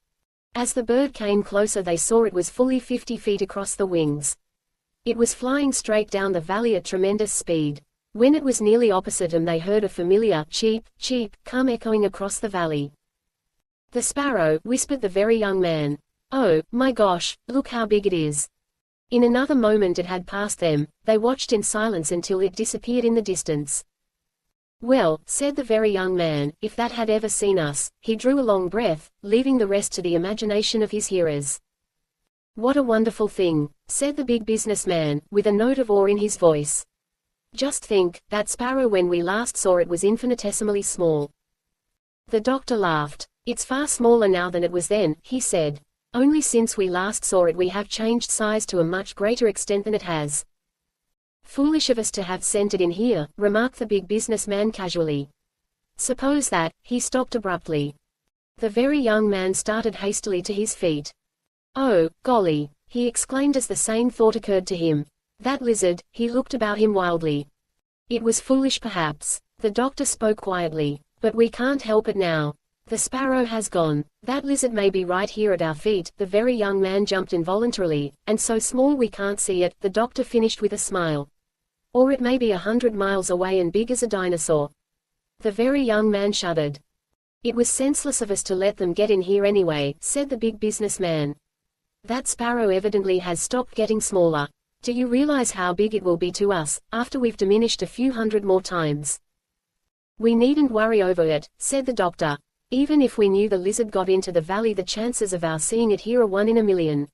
As the bird came closer they saw it was fully 50 feet across the wings. It was flying straight down the valley at tremendous speed. When it was nearly opposite them they heard a familiar cheep, cheep, come echoing across the valley. "The sparrow," whispered the very young man. "Oh, my gosh, look how big it is." In another moment it had passed them. They watched in silence until it disappeared in the distance. "Well," said the very young man, "if that had ever seen us," he drew a long breath, leaving the rest to the imagination of his hearers. "What a wonderful thing," said the big businessman, with a note of awe in his voice. "Just think, that sparrow when we last saw it was infinitesimally small." The doctor laughed. "It's far smaller now than it was then," he said. "Only since we last saw it we have changed size to a much greater extent than it has." "Foolish of us to have sent it in here," remarked the big businessman casually. "Suppose that—" He stopped abruptly. The very young man started hastily to his feet. "Oh, golly!" he exclaimed as the same thought occurred to him. "That lizard!" He looked about him wildly. "It was foolish perhaps." The doctor spoke quietly. "But we can't help it now. The sparrow has gone. That lizard may be right here at our feet." The very young man jumped involuntarily. "And so small we can't see it," the doctor finished with a smile. "Or it may be 100 miles away and big as a dinosaur." The very young man shuddered. "It was senseless of us to let them get in here anyway," said the big businessman. "That sparrow evidently has stopped getting smaller. Do you realize how big it will be to us, after we've diminished a few hundred more times?" "We needn't worry over it," said the doctor. "Even if we knew the lizard got into the valley the chances of our seeing it here are 1 in a million.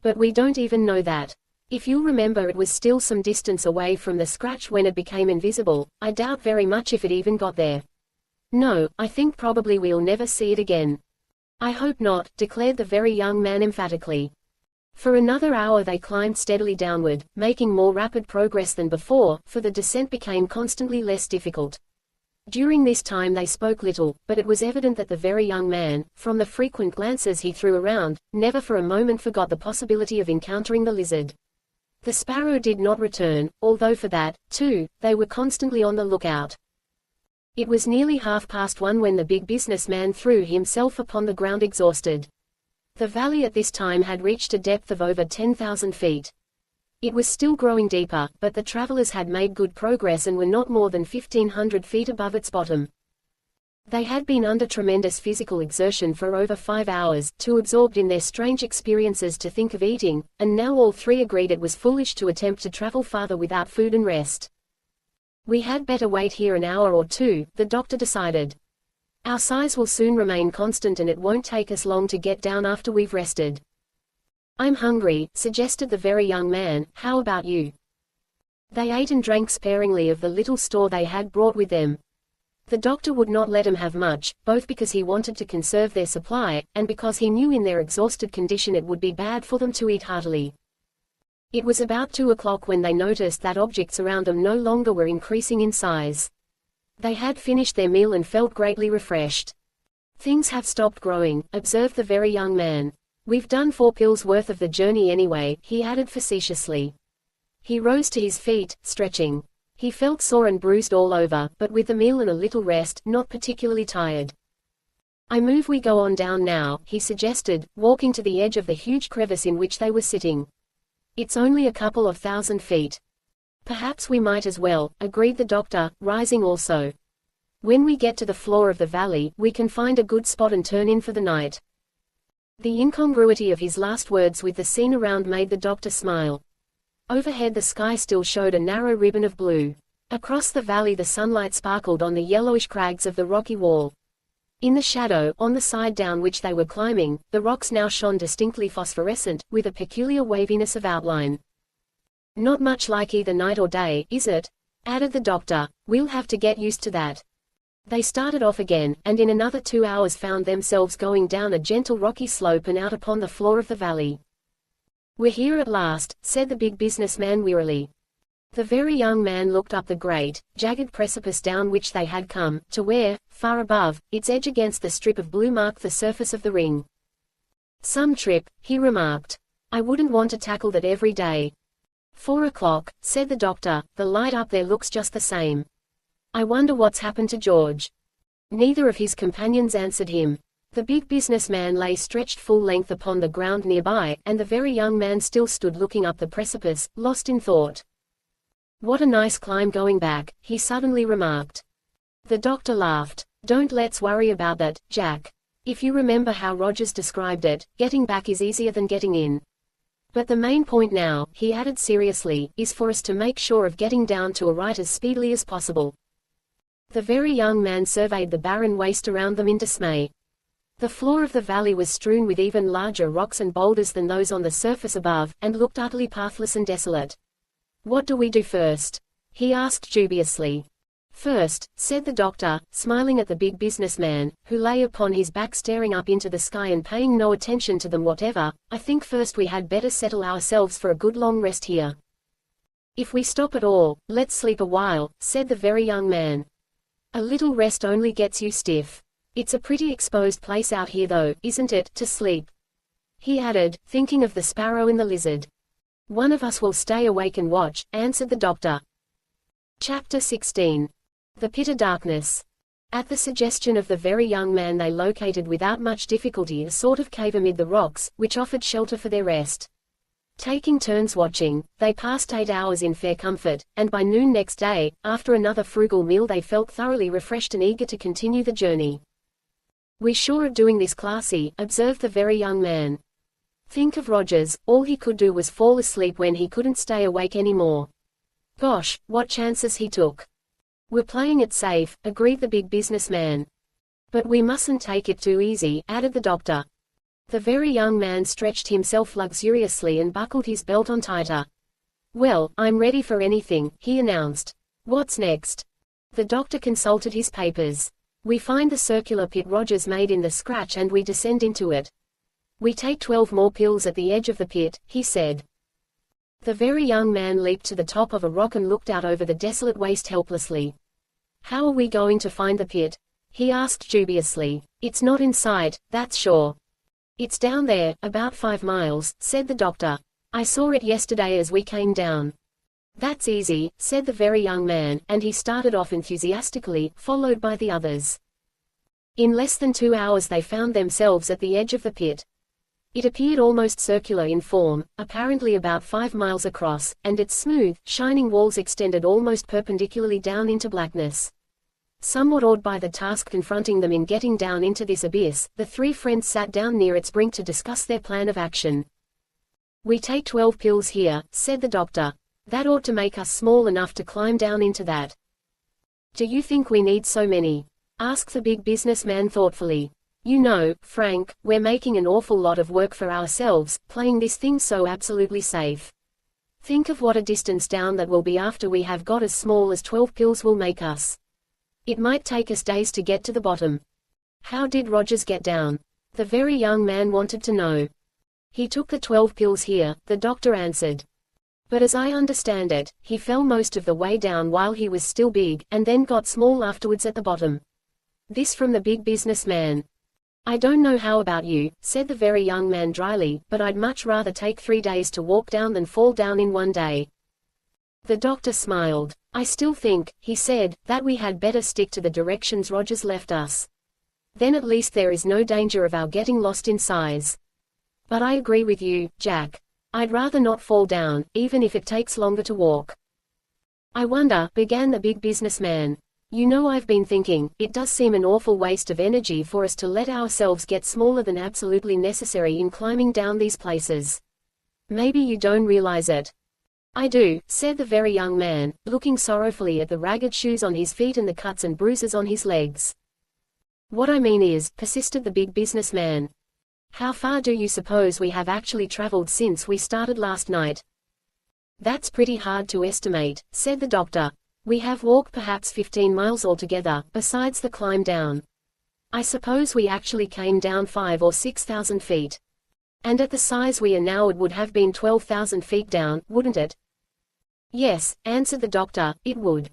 But we don't even know that. If you'll remember it was still some distance away from the scratch when it became invisible. I doubt very much if it even got there. No, I think probably we'll never see it again." "I hope not," declared the very young man emphatically. For another hour they climbed steadily downward, making more rapid progress than before, for the descent became constantly less difficult. During this time they spoke little, but it was evident that the very young man, from the frequent glances he threw around, never for a moment forgot the possibility of encountering the lizard. The sparrow did not return, although for that, too, they were constantly on the lookout. It was nearly 1:30 when the big businessman threw himself upon the ground exhausted. The valley at this time had reached a depth of over 10,000 feet. It was still growing deeper, but the travelers had made good progress and were not more than 1,500 feet above its bottom. They had been under tremendous physical exertion for over 5 hours, too absorbed in their strange experiences to think of eating, and now all three agreed it was foolish to attempt to travel farther without food and rest. "We had better wait here an hour or two," the doctor decided. "Our size will soon remain constant and it won't take us long to get down after we've rested." "I'm hungry," suggested the very young man. "How about you?" They ate and drank sparingly of the little store they had brought with them. The doctor would not let them have much, both because he wanted to conserve their supply, and because he knew in their exhausted condition it would be bad for them to eat heartily. It was about 2 o'clock when they noticed that objects around them no longer were increasing in size. They had finished their meal and felt greatly refreshed. "Things have stopped growing," observed the very young man. "We've done 4 pills worth of the journey anyway," he added facetiously. He rose to his feet, stretching. He felt sore and bruised all over, but with the meal and a little rest, not particularly tired. "I move we go on down now," he suggested, walking to the edge of the huge crevice in which they were sitting. "It's only a couple of 1,000 feet. "Perhaps we might as well," agreed the doctor, rising also. "When we get to the floor of the valley, we can find a good spot and turn in for the night." The incongruity of his last words with the scene around made the doctor smile. Overhead the sky still showed a narrow ribbon of blue. Across the valley the sunlight sparkled on the yellowish crags of the rocky wall. In the shadow, on the side down which they were climbing, the rocks now shone distinctly phosphorescent, with a peculiar waviness of outline. "Not much like either night or day, is it?" added the doctor. "We'll have to get used to that." They started off again, and in another 2 hours found themselves going down a gentle rocky slope and out upon the floor of the valley. "We're here at last," said the big businessman wearily. The very young man looked up the great, jagged precipice down which they had come, to where, far above, its edge against the strip of blue marked the surface of the ring. Some trip, he remarked. I wouldn't want to tackle that every day. 4 o'clock, said the doctor, the light up there looks just the same. I wonder what's happened to George. Neither of his companions answered him. The big businessman lay stretched full length upon the ground nearby, and the very young man still stood looking up the precipice, lost in thought. What a nice climb going back, he suddenly remarked. The doctor laughed. Don't let's worry about that, Jack. If you remember how Rogers described it, getting back is easier than getting in. But the main point now, he added seriously, is for us to make sure of getting down to a right as speedily as possible. The very young man surveyed the barren waste around them in dismay. The floor of the valley was strewn with even larger rocks and boulders than those on the surface above, and looked utterly pathless and desolate. What do we do first? He asked dubiously. First, said the doctor, smiling at the big businessman, who lay upon his back staring up into the sky and paying no attention to them whatever, I think first we had better settle ourselves for a good long rest here. If we stop at all, let's sleep a while, said the very young man. A little rest only gets you stiff. It's a pretty exposed place out here though, isn't it, to sleep? He added, thinking of the sparrow and the lizard. One of us will stay awake and watch, answered the doctor. Chapter 16. The Pit of Darkness. At the suggestion of the very young man they located without much difficulty a sort of cave amid the rocks, which offered shelter for their rest. Taking turns watching, they passed 8 hours in fair comfort, and by noon next day, after another frugal meal they felt thoroughly refreshed and eager to continue the journey. "We're sure of doing this, classy," observed the very young man. "Think of Rogers, all he could do was fall asleep when he couldn't stay awake anymore. Gosh, what chances he took." "We're playing it safe," agreed the big businessman. "But we mustn't take it too easy," added the doctor. The very young man stretched himself luxuriously and buckled his belt on tighter. "Well, I'm ready for anything," he announced. "What's next?" The doctor consulted his papers. "We find the circular pit Rogers made in the scratch and we descend into it. We take 12 more pills at the edge of the pit," he said. The very young man leaped to the top of a rock and looked out over the desolate waste helplessly. "How are we going to find the pit?" he asked dubiously. "It's not in sight, that's sure." "It's down there, about 5 miles, said the doctor. "I saw it yesterday as we came down." "That's easy," said the very young man, and he started off enthusiastically, followed by the others. In less than 2 hours they found themselves at the edge of the pit. It appeared almost circular in form, apparently about 5 miles across, and its smooth, shining walls extended almost perpendicularly down into blackness. Somewhat awed by the task confronting them in getting down into this abyss, the 3 friends sat down near its brink to discuss their plan of action. "We take 12 pills here," said the doctor. "That ought to make us small enough to climb down into that." "Do you think we need so many?" asked the big businessman thoughtfully. "You know, Frank, we're making an awful lot of work for ourselves, playing this thing so absolutely safe. Think of what a distance down that will be after we have got as small as 12 pills will make us. It might take us days to get to the bottom." "How did Rogers get down?" the very young man wanted to know. "He took the 12 pills here," the doctor answered. "But as I understand it, he fell most of the way down while he was still big, and then got small afterwards at the bottom." This from the big businessman. "I don't know how about you," said the very young man dryly, "but I'd much rather take 3 days to walk down than fall down in 1 day." The doctor smiled. "I still think," he said, "that we had better stick to the directions Rogers left us. Then at least there is no danger of our getting lost in size. But I agree with you, Jack. I'd rather not fall down, even if it takes longer to walk." "I wonder," began the big businessman. "You know, I've been thinking, it does seem an awful waste of energy for us to let ourselves get smaller than absolutely necessary in climbing down these places. Maybe you don't realize it." "I do," said the very young man, looking sorrowfully at the ragged shoes on his feet and the cuts and bruises on his legs. "What I mean is," persisted the big businessman, "how far do you suppose we have actually traveled since we started last night?" "That's pretty hard to estimate," said the doctor. "We have walked perhaps 15 miles altogether, besides the climb down. I suppose we actually came down 5 or 6,000 feet. And at the size we are now it would have been 12,000 feet down, wouldn't it?" "Yes," answered the doctor, "it would.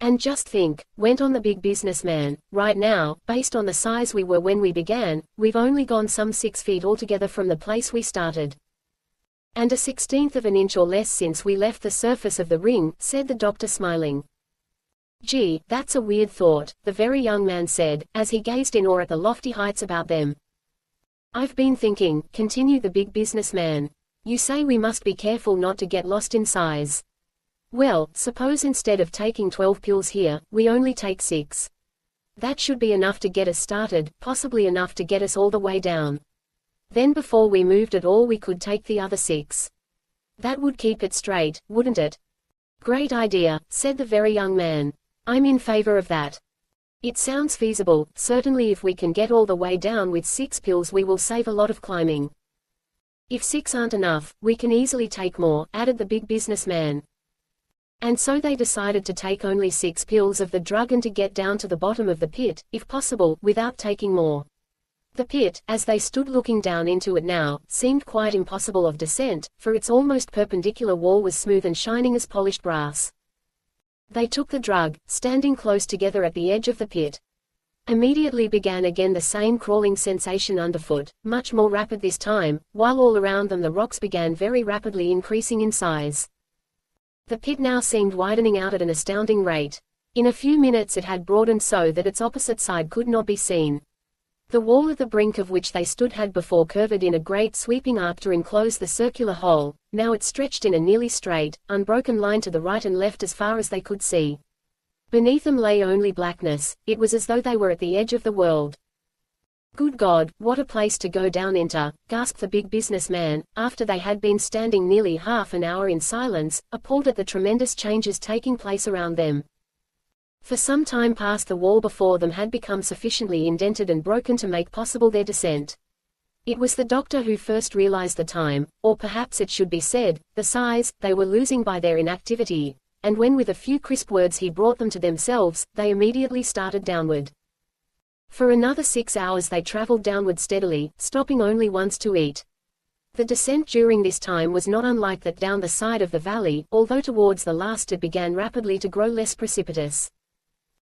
And just think, went on the big businessman, right now, based on the size we were when we began, we've only gone some 6 feet altogether from the place we started. And a 1/16th of an inch or less since we left the surface of the ring, said the doctor smiling. Gee, that's a weird thought, the very young man said, as he gazed in awe at the lofty heights about them. I've been thinking, continued the big businessman. You say we must be careful not to get lost in size. Well, suppose instead of taking 12 pills here, we only take 6. That should be enough to get us started, possibly enough to get us all the way down. Then before we moved at all we could take the other 6. That would keep it straight, wouldn't it? Great idea, said the very young man. I'm in favor of that. It sounds feasible, certainly if we can get all the way down with 6 pills we will save a lot of climbing. If 6 aren't enough, we can easily take more, added the big businessman. And so they decided to take only 6 pills of the drug and to get down to the bottom of the pit, if possible, without taking more. The pit, as they stood looking down into it now, seemed quite impossible of descent, for its almost perpendicular wall was smooth and shining as polished brass. They took the drug, standing close together at the edge of the pit. Immediately began again the same crawling sensation underfoot, much more rapid this time, while all around them the rocks began very rapidly increasing in size. The pit now seemed widening out at an astounding rate. In a few minutes it had broadened so that its opposite side could not be seen. The wall at the brink of which they stood had before curved in a great sweeping arc to enclose the circular hole, now it stretched in a nearly straight, unbroken line to the right and left as far as they could see. Beneath them lay only blackness, it was as though they were at the edge of the world. Good God, what a place to go down into, gasped the big businessman, after they had been standing nearly half an hour in silence, appalled at the tremendous changes taking place around them. For some time past the wall before them had become sufficiently indented and broken to make possible their descent. It was the doctor who first realized the time, or perhaps it should be said, the size, they were losing by their inactivity, and when with a few crisp words he brought them to themselves, they immediately started downward. For another 6 hours they traveled downward steadily, stopping only once to eat. The descent during this time was not unlike that down the side of the valley, although towards the last it began rapidly to grow less precipitous.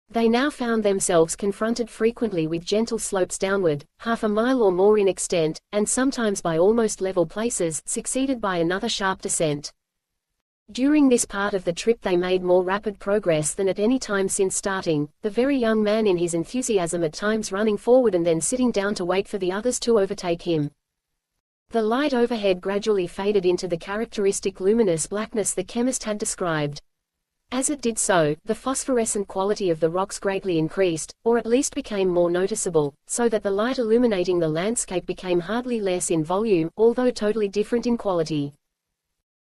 They now found themselves confronted frequently with gentle slopes downward, half a mile or more in extent, and sometimes by almost level places, succeeded by another sharp descent. During this part of the trip they made more rapid progress than at any time since starting, the very young man in his enthusiasm at times running forward and then sitting down to wait for the others to overtake him. The light overhead gradually faded into the characteristic luminous blackness the chemist had described. As it did so, the phosphorescent quality of the rocks greatly increased, or at least became more noticeable, so that the light illuminating the landscape became hardly less in volume, although totally different in quality.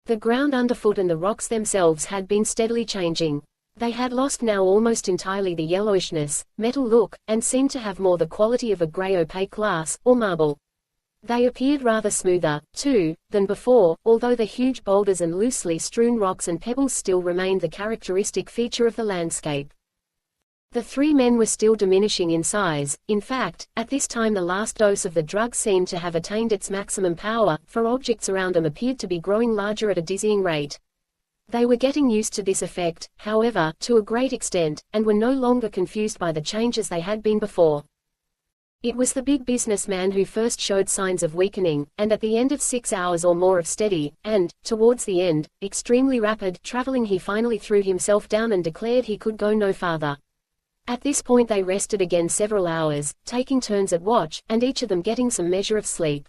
The ground underfoot and the rocks themselves had been steadily changing. They had lost now almost entirely the yellowishness, metal look, and seemed to have more the quality of a grey opaque glass, or marble. They appeared rather smoother, too, than before, although the huge boulders and loosely strewn rocks and pebbles still remained the characteristic feature of the landscape. The 3 men were still diminishing in size. In fact, at this time the last dose of the drug seemed to have attained its maximum power, for objects around them appeared to be growing larger at a dizzying rate. They were getting used to this effect, however, to a great extent, and were no longer confused by the changes they had been before. It was the big businessman who first showed signs of weakening, and at the end of 6 hours or more of steady, and, towards the end, extremely rapid traveling he finally threw himself down and declared he could go no farther. At this point they rested again several hours, taking turns at watch, and each of them getting some measure of sleep.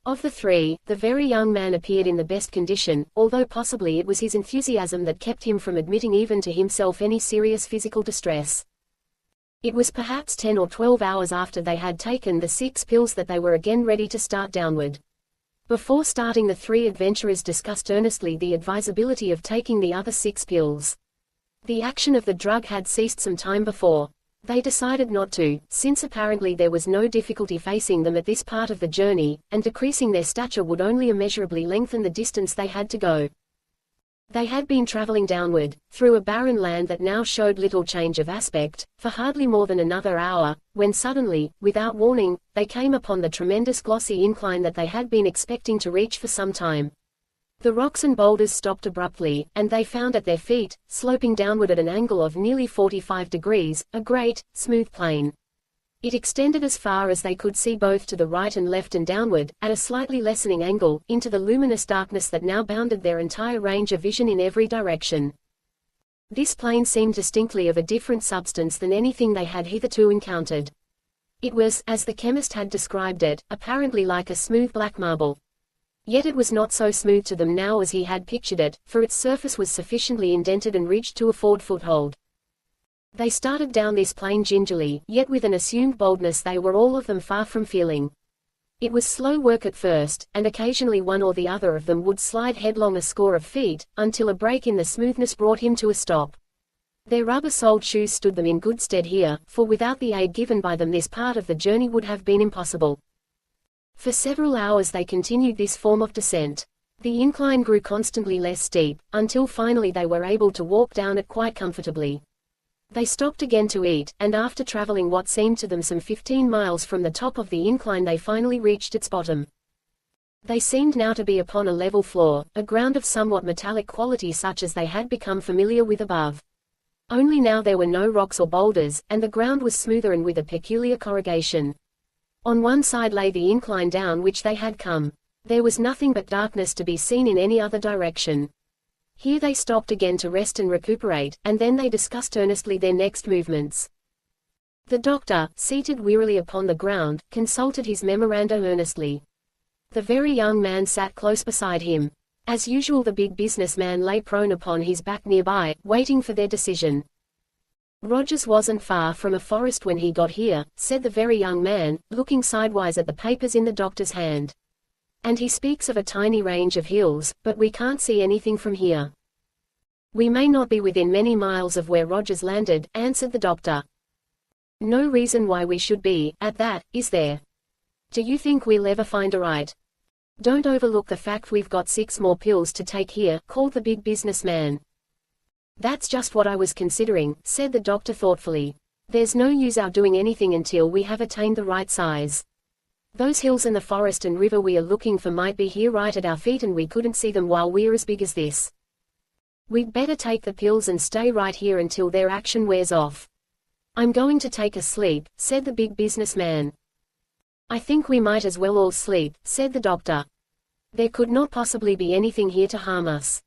Of the 3, the very young man appeared in the best condition, although possibly it was his enthusiasm that kept him from admitting even to himself any serious physical distress. It was perhaps 10 or 12 hours after they had taken the 6 pills that they were again ready to start downward. Before starting the 3 adventurers discussed earnestly the advisability of taking the other 6 pills. The action of the drug had ceased some time before. They decided not to, since apparently there was no difficulty facing them at this part of the journey, and decreasing their stature would only immeasurably lengthen the distance they had to go. They had been traveling downward, through a barren land that now showed little change of aspect, for hardly more than another hour, when suddenly, without warning, they came upon the tremendous glossy incline that they had been expecting to reach for some time. The rocks and boulders stopped abruptly, and they found at their feet, sloping downward at an angle of nearly 45 degrees, a great, smooth plain. It extended as far as they could see both to the right and left and downward, at a slightly lessening angle, into the luminous darkness that now bounded their entire range of vision in every direction. This plain seemed distinctly of a different substance than anything they had hitherto encountered. It was, as the chemist had described it, apparently like a smooth black marble. Yet it was not so smooth to them now as he had pictured it, for its surface was sufficiently indented and ridged to afford foothold. They started down this plain gingerly, yet with an assumed boldness they were all of them far from feeling. It was slow work at first, and occasionally one or the other of them would slide headlong a score of feet, until a break in the smoothness brought him to a stop. Their rubber-soled shoes stood them in good stead here, for without the aid given by them this part of the journey would have been impossible. For several hours they continued this form of descent. The incline grew constantly less steep, until finally they were able to walk down it quite comfortably. They stopped again to eat, and after traveling what seemed to them some 15 miles from the top of the incline they finally reached its bottom. They seemed now to be upon a level floor, a ground of somewhat metallic quality such as they had become familiar with above. Only now there were no rocks or boulders, and the ground was smoother and with a peculiar corrugation. On one side lay the incline down which they had come. There was nothing but darkness to be seen in any other direction. Here they stopped again to rest and recuperate, and then they discussed earnestly their next movements. The doctor, seated wearily upon the ground, consulted his memoranda earnestly. The very young man sat close beside him. As usual the big businessman lay prone upon his back nearby, waiting for their decision. "Rogers wasn't far from a forest when he got here," said the very young man, looking sidewise at the papers in the doctor's hand. "And he speaks of a tiny range of hills, but we can't see anything from here." "We may not be within many miles of where Rogers landed," answered the doctor. "No reason why we should be, at that, is there? Do you think we'll ever find a right?" "Don't overlook the fact we've got 6 more pills to take here," called the big businessman. "That's just what I was considering," said the doctor thoughtfully. "There's no use our doing anything until we have attained the right size. Those hills and the forest and river we are looking for might be here right at our feet and we couldn't see them while we're as big as this. We'd better take the pills and stay right here until their action wears off." "I'm going to take a sleep," said the big businessman. "I think we might as well all sleep," said the doctor. "There could not possibly be anything here to harm us."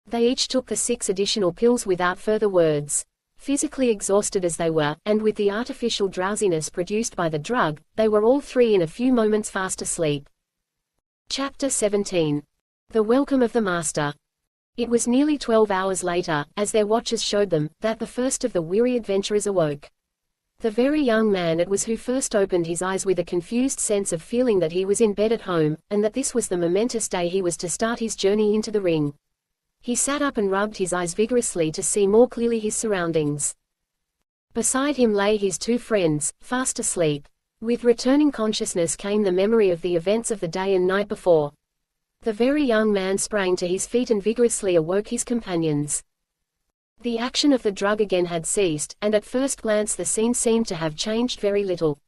They each took the 6 additional pills without further words. Physically exhausted as they were, and with the artificial drowsiness produced by the drug, they were all 3 in a few moments fast asleep. Chapter 17. The Welcome of the Master. It was nearly 12 hours later, as their watches showed them, that the first of the weary adventurers awoke. The very young man it was who first opened his eyes with a confused sense of feeling that he was in bed at home, and that this was the momentous day he was to start his journey into the ring. He sat up and rubbed his eyes vigorously to see more clearly his surroundings. Beside him lay his 2 friends, fast asleep. With returning consciousness came the memory of the events of the day and night before. The very young man sprang to his feet and vigorously awoke his companions. The action of the drug again had ceased, and at first glance the scene seemed to have changed very little.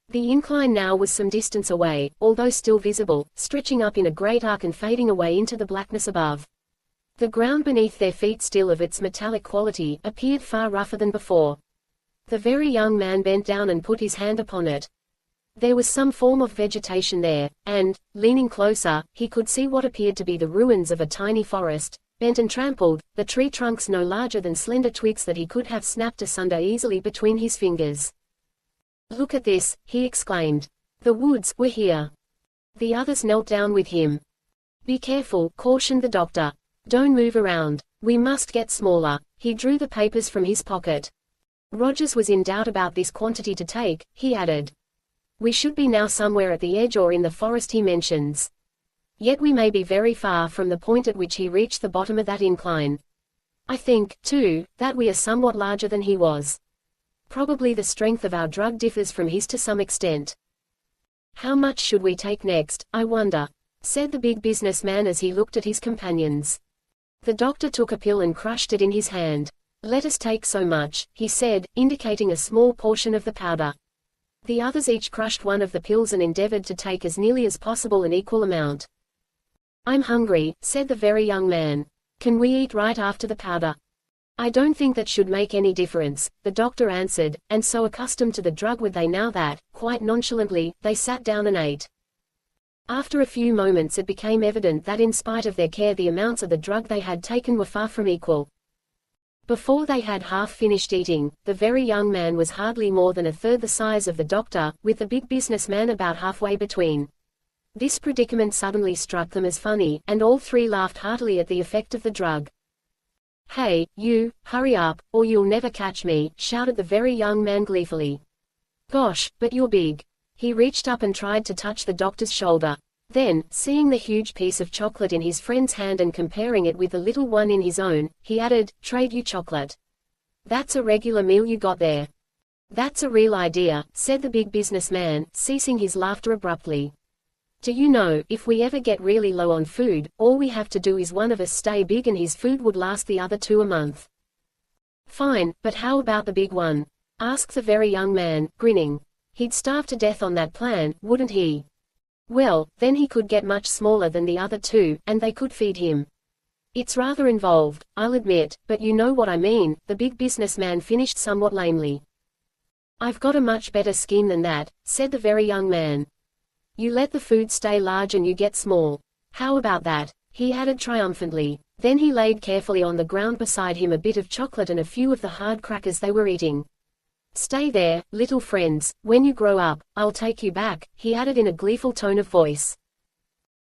The incline now was some distance away, although still visible, stretching up in a great arc and fading away into the blackness above. The ground beneath their feet, still of its metallic quality, appeared far rougher than before. The very young man bent down and put his hand upon it. There was some form of vegetation there, and, leaning closer, he could see what appeared to be the ruins of a tiny forest, bent and trampled, the tree trunks no larger than slender twigs that he could have snapped asunder easily between his fingers. "Look at this," he exclaimed. "The woods, we're here." The others knelt down with him. "Be careful," cautioned the doctor. "Don't move around. We must get smaller." He drew the papers from his pocket. Rogers was in doubt about this quantity to take, he added. "We should be now somewhere at the edge or in the forest he mentions. Yet we may be very far from the point at which he reached the bottom of that incline. I think, too, that we are somewhat larger than he was. Probably the strength of our drug differs from his to some extent. How much should we take next, I wonder?" said the big businessman as he looked at his companions. The doctor took a pill and crushed it in his hand. "Let us take so much," he said, indicating a small portion of the powder. The others each crushed one of the pills and endeavored to take as nearly as possible an equal amount. I'm hungry, said the very young man. Can we eat right after the powder? I don't think that should make any difference, the doctor answered, and so accustomed to the drug were they now that, quite nonchalantly, they sat down and ate. After a few moments it became evident that in spite of their care the amounts of the drug they had taken were far from equal. Before they had half finished eating, the very young man was hardly more than a third the size of the doctor, with the big businessman about halfway between. This predicament suddenly struck them as funny, and all three laughed heartily at the effect of the drug. Hey, you, hurry up, or you'll never catch me, shouted the very young man gleefully. Gosh, but you're big. He reached up and tried to touch the doctor's shoulder. Then, seeing the huge piece of chocolate in his friend's hand and comparing it with the little one in his own, he added, trade you chocolate. That's a regular meal you got there. That's a real idea, said the big businessman, ceasing his laughter abruptly. Do you know, if we ever get really low on food, all we have to do is one of us stay big and his food would last the other two a month. Fine, but how about the big one? Asked the very young man, grinning. He'd starve to death on that plan, wouldn't he? Well, then he could get much smaller than the other two, and they could feed him. It's rather involved, I'll admit, but you know what I mean, the big businessman finished somewhat lamely. I've got a much better scheme than that, said the very young man. You let the food stay large and you get small. How about that? He added triumphantly. Then he laid carefully on the ground beside him a bit of chocolate and a few of the hard crackers they were eating. Stay there, little friends, when you grow up, I'll take you back, he added in a gleeful tone of voice.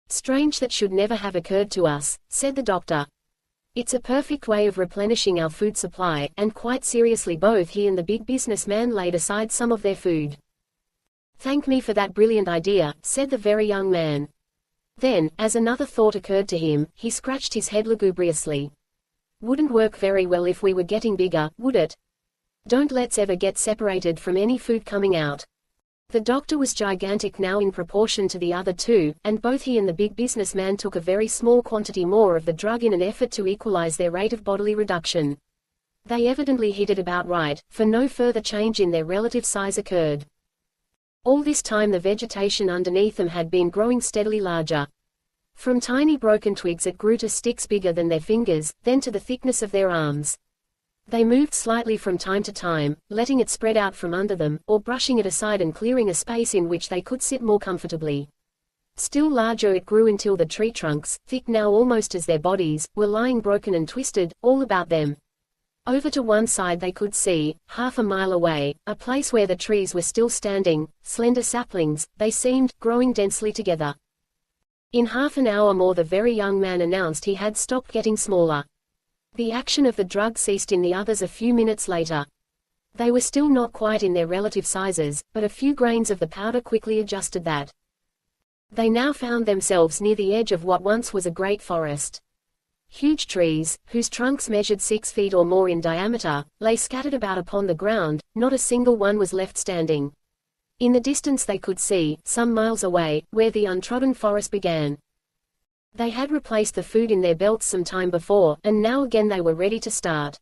Strange that should never have occurred to us, said the doctor. It's a perfect way of replenishing our food supply, and quite seriously both he and the big businessman laid aside some of their food. Thank me for that brilliant idea, said the very young man. Then, as another thought occurred to him, he scratched his head lugubriously. Wouldn't work very well if we were getting bigger, would it? Don't let's ever get separated from any food coming out. The doctor was gigantic now in proportion to the other two, and both he and the big businessman took a very small quantity more of the drug in an effort to equalize their rate of bodily reduction. They evidently hit it about right, for no further change in their relative size occurred. All this time the vegetation underneath them had been growing steadily larger. From tiny broken twigs it grew to sticks bigger than their fingers, then to the thickness of their arms. They moved slightly from time to time, letting it spread out from under them, or brushing it aside and clearing a space in which they could sit more comfortably. Still larger it grew until the tree trunks, thick now almost as their bodies, were lying broken and twisted, all about them. Over to one side they could see, half a mile away, a place where the trees were still standing, slender saplings, they seemed, growing densely together. In half an hour more the very young man announced he had stopped getting smaller. The action of the drug ceased in the others a few minutes later. They were still not quite in their relative sizes, but a few grains of the powder quickly adjusted that. They now found themselves near the edge of what once was a great forest. Huge trees, whose trunks measured 6 feet or more in diameter, lay scattered about upon the ground, not a single one was left standing. In the distance they could see, some miles away, where the untrodden forest began. They had replaced the food in their belts some time before, and now again they were ready to start.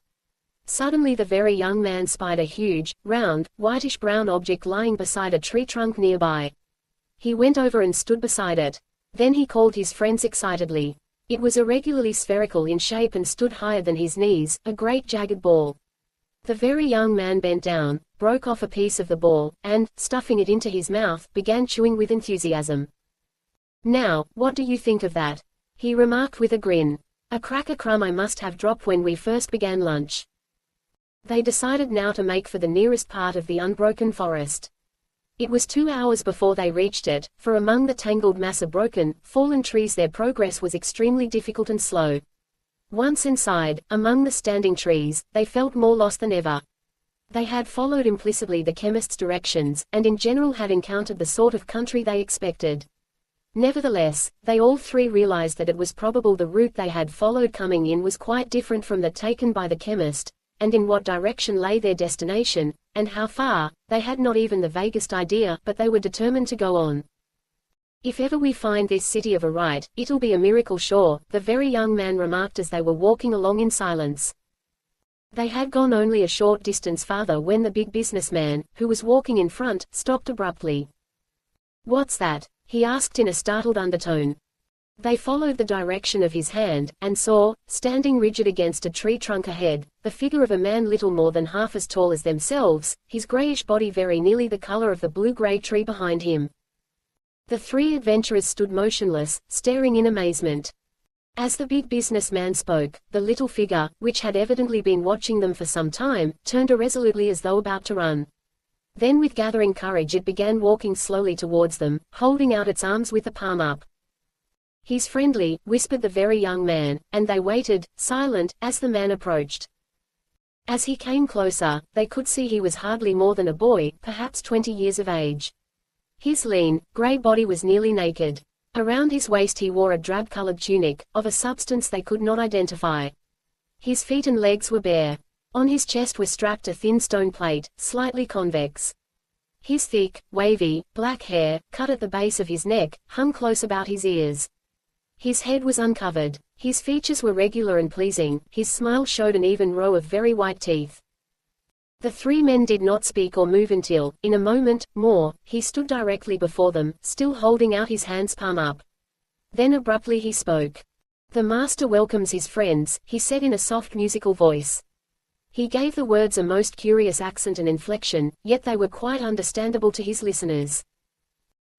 Suddenly the very young man spied a huge, round, whitish-brown object lying beside a tree trunk nearby. He went over and stood beside it. Then he called his friends excitedly. It was irregularly spherical in shape and stood higher than his knees, a great jagged ball. The very young man bent down, broke off a piece of the ball, and, stuffing it into his mouth, began chewing with enthusiasm. Now, what do you think of that? He remarked with a grin. A cracker crumb I must have dropped when we first began lunch. They decided now to make for the nearest part of the unbroken forest. It was 2 hours before they reached it, for among the tangled mass of broken, fallen trees their progress was extremely difficult and slow. Once inside, among the standing trees, they felt more lost than ever. They had followed implicitly the chemist's directions, and in general had encountered the sort of country they expected. Nevertheless, they all three realized that it was probable the route they had followed coming in was quite different from that taken by the chemist, and in what direction lay their destination, and how far, they had not even the vaguest idea, but they were determined to go on. If ever we find this city of a right, it'll be a miracle sure, the very young man remarked as they were walking along in silence. They had gone only a short distance farther when the big businessman, who was walking in front, stopped abruptly. What's that? He asked in a startled undertone. They followed the direction of his hand, and saw, standing rigid against a tree trunk ahead, the figure of a man little more than half as tall as themselves, his grayish body very nearly the color of the blue-gray tree behind him. The three adventurers stood motionless, staring in amazement. As the big businessman spoke, the little figure, which had evidently been watching them for some time, turned irresolutely as though about to run. Then with gathering courage it began walking slowly towards them, holding out its arms with the palm up. "He's friendly," whispered the very young man, and they waited, silent, as the man approached. As he came closer, they could see he was hardly more than a boy, perhaps 20 years of age. His lean, grey body was nearly naked. Around his waist he wore a drab-colored tunic, of a substance they could not identify. His feet and legs were bare. On his chest was strapped a thin stone plate, slightly convex. His thick, wavy, black hair, cut at the base of his neck, hung close about his ears. His head was uncovered. His features were regular and pleasing, his smile showed an even row of very white teeth. The three men did not speak or move until, in a moment more, he stood directly before them, still holding out his hands palm up. Then abruptly he spoke. "The master welcomes his friends," he said in a soft musical voice. He gave the words a most curious accent and inflection, yet they were quite understandable to his listeners.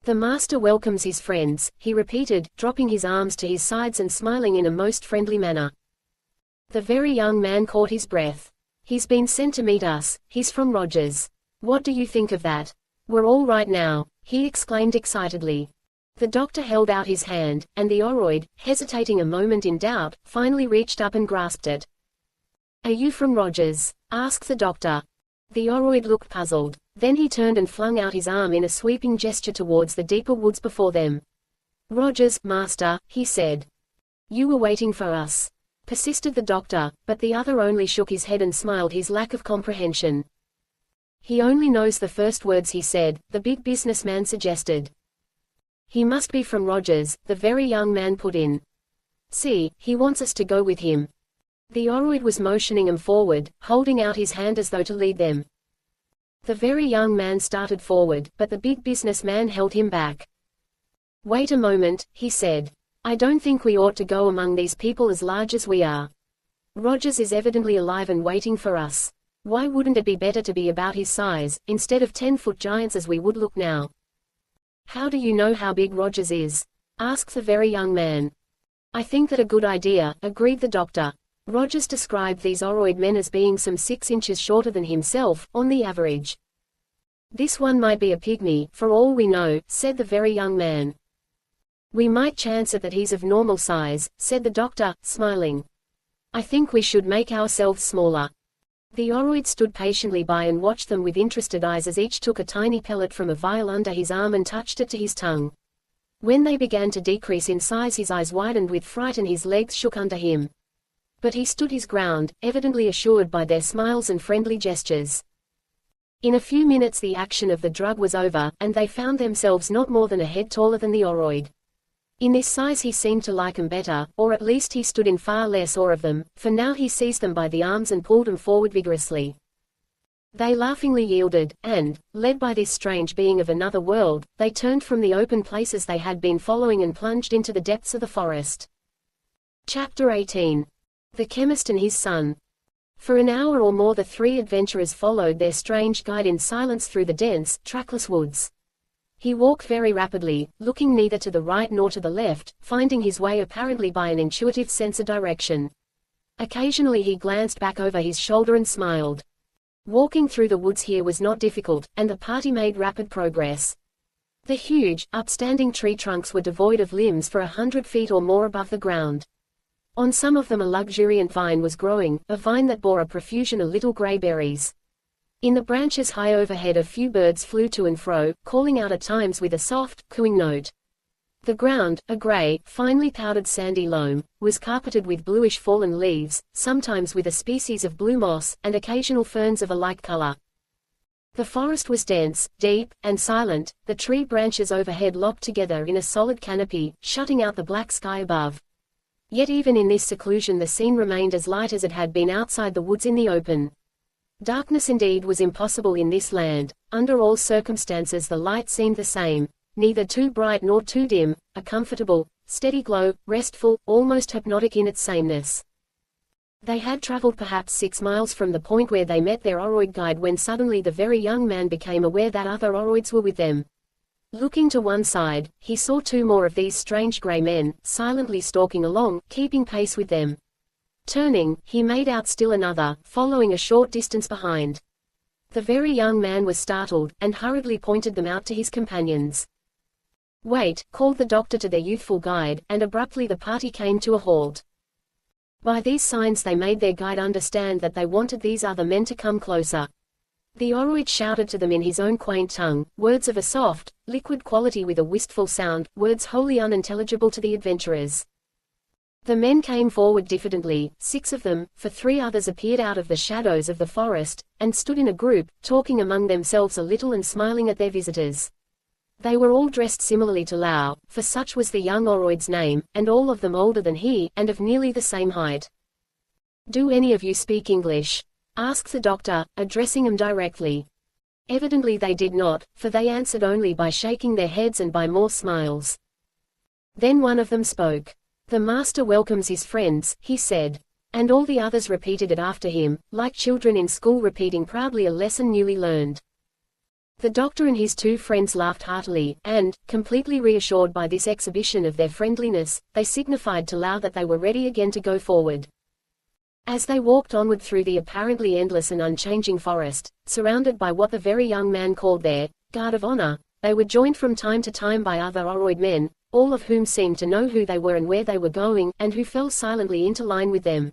"The master welcomes his friends," he repeated, dropping his arms to his sides and smiling in a most friendly manner. The very young man caught his breath. "He's been sent to meet us, he's from Rogers. What do you think of that? We're all right now," he exclaimed excitedly. The doctor held out his hand, and the oroid, hesitating a moment in doubt, finally reached up and grasped it. "Are you from Rogers?" asked the doctor. The oroid looked puzzled. Then he turned and flung out his arm in a sweeping gesture towards the deeper woods before them. "Rogers, master," he said. "You were waiting for us," persisted the doctor, but the other only shook his head and smiled his lack of comprehension. "He only knows the first words he said," the big businessman suggested. "He must be from Rogers," the very young man put in. "See, he wants us to go with him." The oroid was motioning him forward, holding out his hand as though to lead them. The very young man started forward, but the big businessman held him back. "Wait a moment," he said. "I don't think we ought to go among these people as large as we are. Rogers is evidently alive and waiting for us. Why wouldn't it be better to be about his size, instead of 10-foot giants as we would look now?" "How do you know how big Rogers is?" asked the very young man. "I think that a good idea," agreed the doctor. Rogers described these oroid men as being some 6 inches shorter than himself, on the average. "This one might be a pygmy, for all we know," said the very young man. "We might chance it that he's of normal size," said the doctor, smiling. "I think we should make ourselves smaller." The oroid stood patiently by and watched them with interested eyes as each took a tiny pellet from a vial under his arm and touched it to his tongue. When they began to decrease in size his eyes widened with fright and his legs shook under him. But he stood his ground, evidently assured by their smiles and friendly gestures. In a few minutes the action of the drug was over, and they found themselves not more than a head taller than the oroid. In this size he seemed to like them better, or at least he stood in far less awe of them, for now he seized them by the arms and pulled them forward vigorously. They laughingly yielded, and, led by this strange being of another world, they turned from the open places they had been following and plunged into the depths of the forest. Chapter 18. The Chemist and His Son. For an hour or more the three adventurers followed their strange guide in silence through the dense, trackless woods. He walked very rapidly, looking neither to the right nor to the left, finding his way apparently by an intuitive sense of direction. Occasionally he glanced back over his shoulder and smiled. Walking through the woods here was not difficult, and the party made rapid progress. The huge, upstanding tree trunks were devoid of limbs for 100 feet or more above the ground. On some of them a luxuriant vine was growing, a vine that bore a profusion of little gray berries. In the branches high overhead a few birds flew to and fro, calling out at times with a soft, cooing note. The ground, a gray, finely powdered sandy loam, was carpeted with bluish fallen leaves, sometimes with a species of blue moss, and occasional ferns of a like color. The forest was dense, deep, and silent, the tree branches overhead locked together in a solid canopy, shutting out the black sky above. Yet even in this seclusion the scene remained as light as it had been outside the woods in the open. Darkness indeed was impossible in this land. Under all circumstances the light seemed the same, neither too bright nor too dim, a comfortable, steady glow, restful, almost hypnotic in its sameness. They had traveled perhaps 6 miles from the point where they met their oroid guide when suddenly the very young man became aware that other oroids were with them. Looking to one side, he saw 2 more of these strange grey men, silently stalking along, keeping pace with them. Turning, he made out still another, following a short distance behind. The very young man was startled, and hurriedly pointed them out to his companions. "Wait," called the doctor to their youthful guide, and abruptly the party came to a halt. By these signs they made their guide understand that they wanted these other men to come closer. The oroid shouted to them in his own quaint tongue, words of a soft, liquid quality with a wistful sound, words wholly unintelligible to the adventurers. The men came forward diffidently, 6 of them, for 3 others appeared out of the shadows of the forest, and stood in a group, talking among themselves a little and smiling at their visitors. They were all dressed similarly to Lao, for such was the young oroid's name, and all of them older than he, and of nearly the same height. "Do any of you speak English?" asked the doctor, addressing them directly. Evidently they did not, for they answered only by shaking their heads and by more smiles. Then one of them spoke. "The master welcomes his friends," he said. And all the others repeated it after him, like children in school repeating proudly a lesson newly learned. The doctor and his 2 friends laughed heartily, and, completely reassured by this exhibition of their friendliness, they signified to Lao that they were ready again to go forward. As they walked onward through the apparently endless and unchanging forest, surrounded by what the very young man called their guard of honor, they were joined from time to time by other oroid men, all of whom seemed to know who they were and where they were going, and who fell silently into line with them.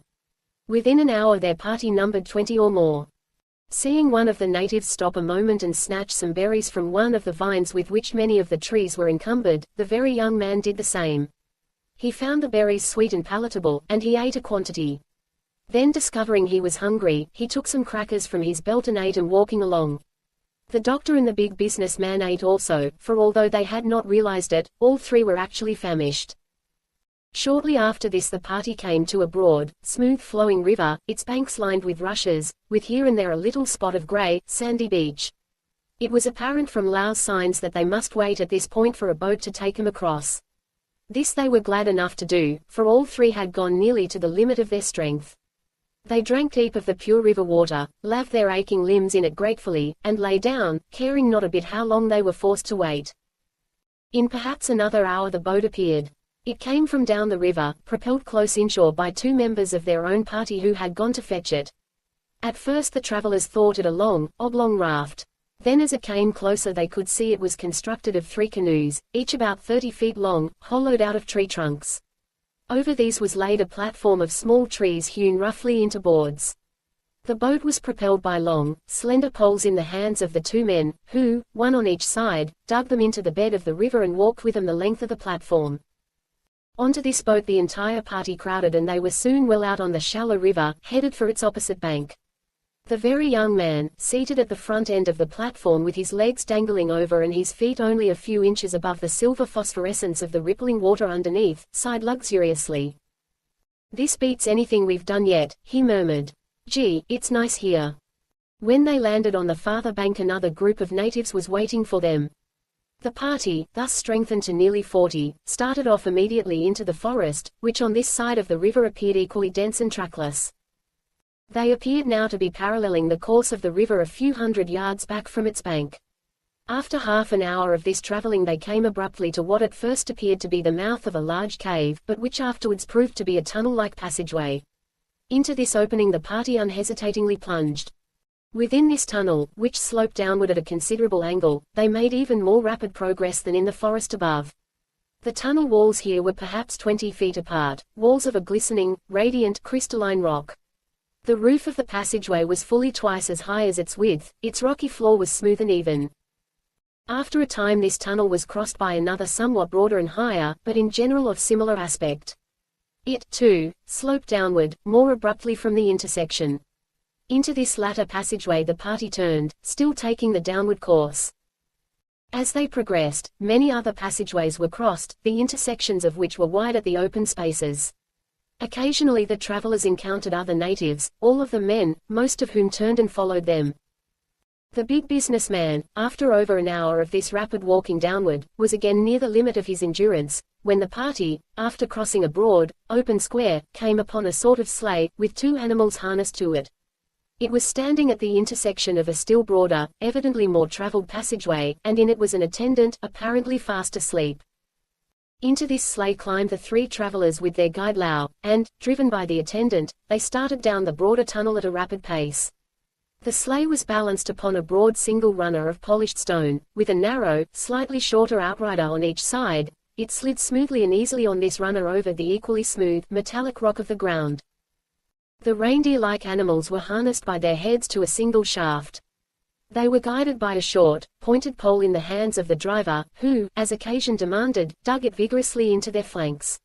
Within an hour their party numbered 20 or more. Seeing one of the natives stop a moment and snatch some berries from one of the vines with which many of the trees were encumbered, the very young man did the same. He found the berries sweet and palatable, and he ate a quantity. Then discovering he was hungry, he took some crackers from his belt and ate them walking along. The doctor and the big businessman ate also, for although they had not realized it, all 3 were actually famished. Shortly after this the party came to a broad, smooth-flowing river, its banks lined with rushes, with here and there a little spot of grey, sandy beach. It was apparent from Lao's signs that they must wait at this point for a boat to take them across. This they were glad enough to do, for all 3 had gone nearly to the limit of their strength. They drank deep of the pure river water, laved their aching limbs in it gratefully, and lay down, caring not a bit how long they were forced to wait. In perhaps another hour the boat appeared. It came from down the river, propelled close inshore by 2 members of their own party who had gone to fetch it. At first the travelers thought it a long, oblong raft. Then as it came closer they could see it was constructed of 3 canoes, each about 30 feet long, hollowed out of tree trunks. Over these was laid a platform of small trees hewn roughly into boards. The boat was propelled by long, slender poles in the hands of the 2 men, who, one on each side, dug them into the bed of the river and walked with them the length of the platform. Onto this boat the entire party crowded and they were soon well out on the shallow river, headed for its opposite bank. The very young man, seated at the front end of the platform with his legs dangling over and his feet only a few inches above the silver phosphorescence of the rippling water underneath, sighed luxuriously. "This beats anything we've done yet," he murmured. "Gee, it's nice here." When they landed on the farther bank another group of natives was waiting for them. The party, thus strengthened to nearly 40, started off immediately into the forest, which on this side of the river appeared equally dense and trackless. They appeared now to be paralleling the course of the river a few hundred yards back from its bank. After half an hour of this traveling they came abruptly to what at first appeared to be the mouth of a large cave, but which afterwards proved to be a tunnel-like passageway. Into this opening the party unhesitatingly plunged. Within this tunnel, which sloped downward at a considerable angle, they made even more rapid progress than in the forest above. The tunnel walls here were perhaps 20 feet apart, walls of a glistening, radiant, crystalline rock. The roof of the passageway was fully twice as high as its width, its rocky floor was smooth and even. After a time this tunnel was crossed by another somewhat broader and higher, but in general of similar aspect. It, too, sloped downward, more abruptly from the intersection. Into this latter passageway the party turned, still taking the downward course. As they progressed, many other passageways were crossed, the intersections of which were wide at the open spaces. Occasionally the travelers encountered other natives, all of them men, most of whom turned and followed them. The big businessman, after over an hour of this rapid walking downward, was again near the limit of his endurance, when the party, after crossing a broad, open square, came upon a sort of sleigh, with two animals harnessed to it. It was standing at the intersection of a still broader, evidently more traveled passageway, and in it was an attendant, apparently fast asleep. Into this sleigh climbed the three travelers with their guide Lao, and, driven by the attendant, they started down the broader tunnel at a rapid pace. The sleigh was balanced upon a broad single runner of polished stone, with a narrow, slightly shorter outrider on each side. It slid smoothly and easily on this runner over the equally smooth, metallic rock of the ground. The reindeer-like animals were harnessed by their heads to a single shaft. They were guided by a short, pointed pole in the hands of the driver, who, as occasion demanded, dug it vigorously into their flanks.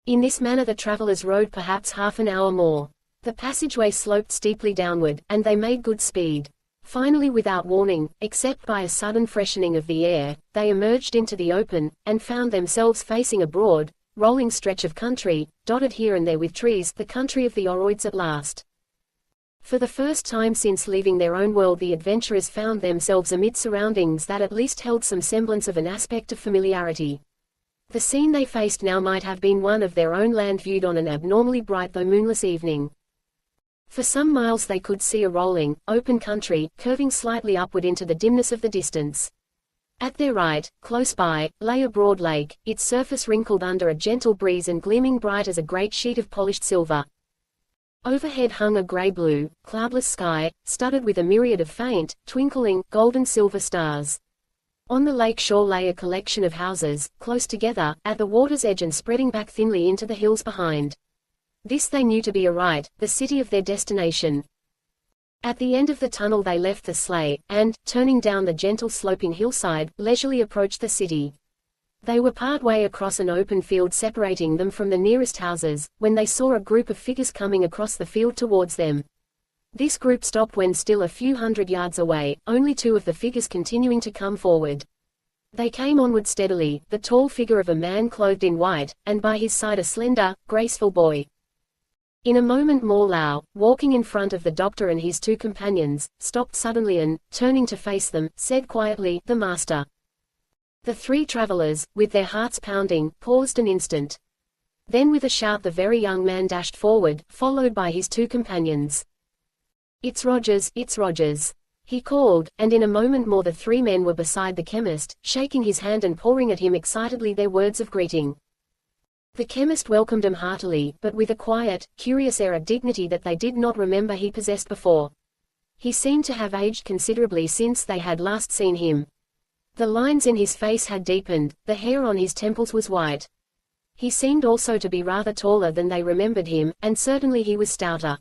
In this manner the travelers rode perhaps half an hour more. The passageway sloped steeply downward, and they made good speed. Finally, without warning, except by a sudden freshening of the air, they emerged into the open, and found themselves facing a broad, rolling stretch of country, dotted here and there with trees, the country of the Oroids at last. For the first time since leaving their own world, the adventurers found themselves amid surroundings that at least held some semblance of an aspect of familiarity. The scene they faced now might have been one of their own land viewed on an abnormally bright though moonless evening. For some miles they could see a rolling, open country, curving slightly upward into the dimness of the distance. At their right, close by, lay a broad lake, its surface wrinkled under a gentle breeze and gleaming bright as a great sheet of polished silver. Overhead hung a grey-blue, cloudless sky, studded with a myriad of faint, twinkling, gold-and-silver stars. On the lake shore lay a collection of houses, close together, at the water's edge and spreading back thinly into the hills behind. This they knew to be Arite, the city of their destination. At the end of the tunnel they left the sleigh, and, turning down the gentle sloping hillside, leisurely approached the city. They were part way across an open field separating them from the nearest houses, when they saw a group of figures coming across the field towards them. This group stopped when still a few hundred yards away, only two of the figures continuing to come forward. They came onward steadily, the tall figure of a man clothed in white, and by his side a slender, graceful boy. In a moment more Lao, walking in front of the doctor and his two companions, stopped suddenly and, turning to face them, said quietly, "The master." The three travelers, with their hearts pounding, paused an instant. Then with a shout the very young man dashed forward, followed by his two companions. "It's Rogers, it's Rogers," he called, and in a moment more the three men were beside the chemist, shaking his hand and pouring at him excitedly their words of greeting. The chemist welcomed them heartily, but with a quiet, curious air of dignity that they did not remember he possessed before. He seemed to have aged considerably since they had last seen him. The lines in his face had deepened, the hair on his temples was white. He seemed also to be rather taller than they remembered him, and certainly he was stouter.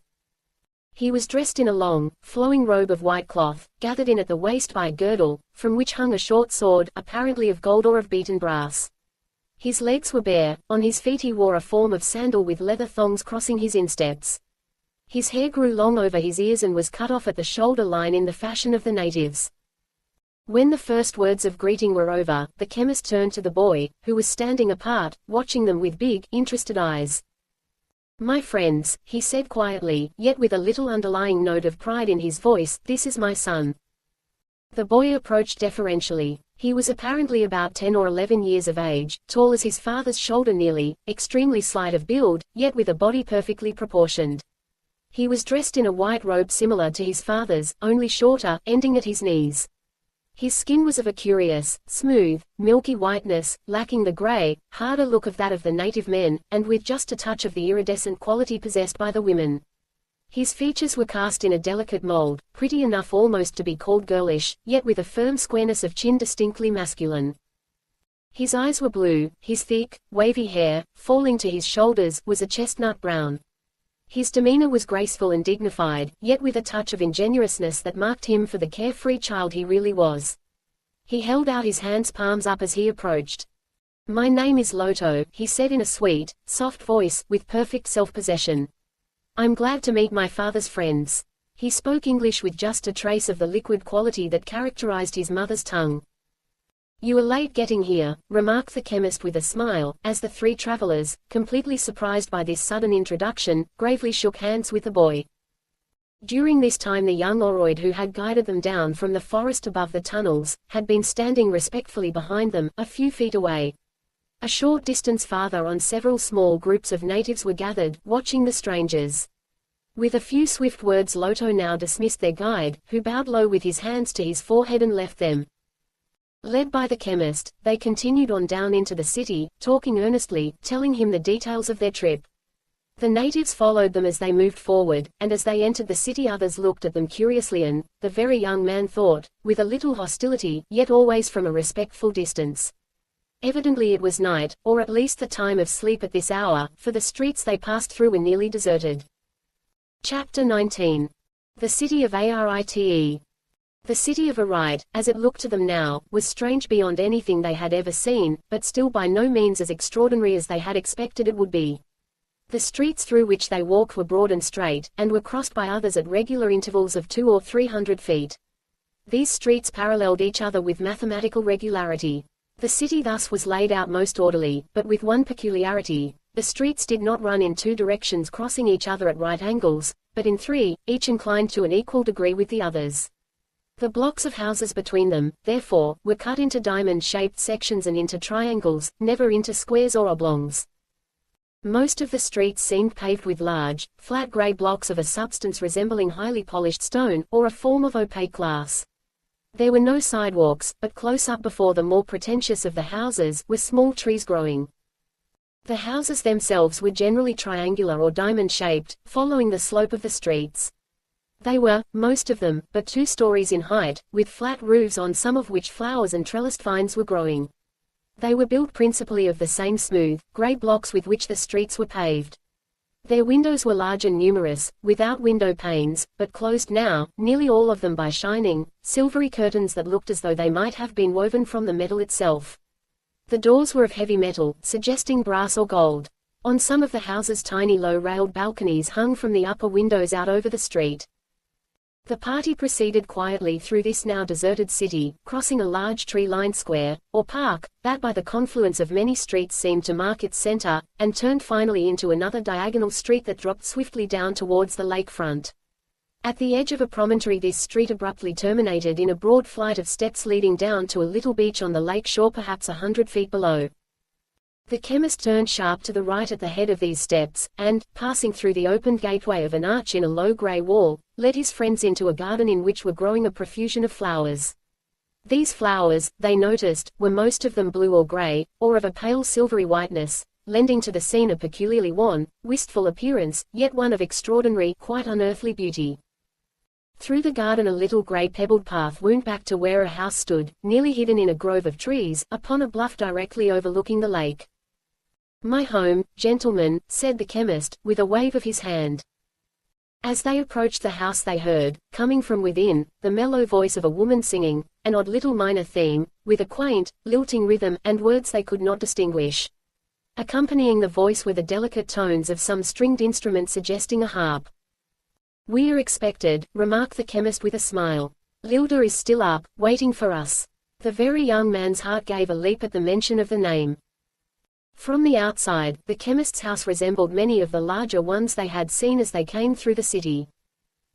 He was dressed in a long, flowing robe of white cloth, gathered in at the waist by a girdle, from which hung a short sword, apparently of gold or of beaten brass. His legs were bare, on his feet he wore a form of sandal with leather thongs crossing his insteps. His hair grew long over his ears and was cut off at the shoulder line in the fashion of the natives. When the first words of greeting were over, the chemist turned to the boy, who was standing apart, watching them with big, interested eyes. "My friends," he said quietly, yet with a little underlying note of pride in his voice, "this is my son." The boy approached deferentially. He was apparently about 10 or 11 years of age, tall as his father's shoulder nearly, extremely slight of build, yet with a body perfectly proportioned. He was dressed in a white robe similar to his father's, only shorter, ending at his knees. His skin was of a curious, smooth, milky whiteness, lacking the gray, harder look of that of the native men, and with just a touch of the iridescent quality possessed by the women. His features were cast in a delicate mold, pretty enough almost to be called girlish, yet with a firm squareness of chin distinctly masculine. His eyes were blue, his thick, wavy hair, falling to his shoulders, was a chestnut brown. His demeanor was graceful and dignified, yet with a touch of ingenuousness that marked him for the carefree child he really was. He held out his hands, palms up, as he approached. "My name is Loto," he said in a sweet, soft voice, with perfect self-possession. "I'm glad to meet my father's friends." He spoke English with just a trace of the liquid quality that characterized his mother's tongue. "You are late getting here," remarked the chemist with a smile, as the three travelers, completely surprised by this sudden introduction, gravely shook hands with the boy. During this time the young Oroid who had guided them down from the forest above the tunnels, had been standing respectfully behind them, a few feet away. A short distance farther on, several small groups of natives were gathered, watching the strangers. With a few swift words Lotto now dismissed their guide, who bowed low with his hands to his forehead and left them. Led by the chemist, they continued on down into the city, talking earnestly, telling him the details of their trip. The natives followed them as they moved forward, and as they entered the city others looked at them curiously and, the very young man thought, with a little hostility, yet always from a respectful distance. Evidently it was night, or at least the time of sleep at this hour, for the streets they passed through were nearly deserted. Chapter 19. The City of Arite. The city of Arite, as it looked to them now, was strange beyond anything they had ever seen, but still by no means as extraordinary as they had expected it would be. The streets through which they walked were broad and straight, and were crossed by others at regular intervals of 200 or 300 feet. These streets paralleled each other with mathematical regularity. The city thus was laid out most orderly, but with one peculiarity: the streets did not run in two directions crossing each other at right angles, but in three, each inclined to an equal degree with the others. The blocks of houses between them, therefore, were cut into diamond-shaped sections and into triangles, never into squares or oblongs. Most of the streets seemed paved with large, flat gray blocks of a substance resembling highly polished stone, or a form of opaque glass. There were no sidewalks, but close up before the more pretentious of the houses were small trees growing. The houses themselves were generally triangular or diamond-shaped, following the slope of the streets. They were, most of them, but 2 stories in height, with flat roofs on some of which flowers and trellised vines were growing. They were built principally of the same smooth, grey blocks with which the streets were paved. Their windows were large and numerous, without window panes, but closed now, nearly all of them by shining, silvery curtains that looked as though they might have been woven from the metal itself. The doors were of heavy metal, suggesting brass or gold. On some of the houses tiny low-railed balconies hung from the upper windows out over the street. The party proceeded quietly through this now deserted city, crossing a large tree-lined square, or park, that by the confluence of many streets seemed to mark its center, and turned finally into another diagonal street that dropped swiftly down towards the lake front. At the edge of a promontory this street abruptly terminated in a broad flight of steps leading down to a little beach on the lake shore perhaps 100 feet below. The chemist turned sharp to the right at the head of these steps, and, passing through the opened gateway of an arch in a low grey wall, led his friends into a garden in which were growing a profusion of flowers. These flowers, they noticed, were most of them blue or grey, or of a pale silvery whiteness, lending to the scene a peculiarly wan, wistful appearance, yet one of extraordinary, quite unearthly beauty. Through the garden a little grey pebbled path wound back to where a house stood, nearly hidden in a grove of trees, upon a bluff directly overlooking the lake. "My home, gentlemen," said the chemist, with a wave of his hand. As they approached the house they heard, coming from within, the mellow voice of a woman singing, an odd little minor theme, with a quaint, lilting rhythm, and words they could not distinguish. Accompanying the voice were the delicate tones of some stringed instrument suggesting a harp. "We are expected," remarked the chemist with a smile. "Lylda is still up, waiting for us." The very young man's heart gave a leap at the mention of the name. From the outside, the chemist's house resembled many of the larger ones they had seen as they came through the city.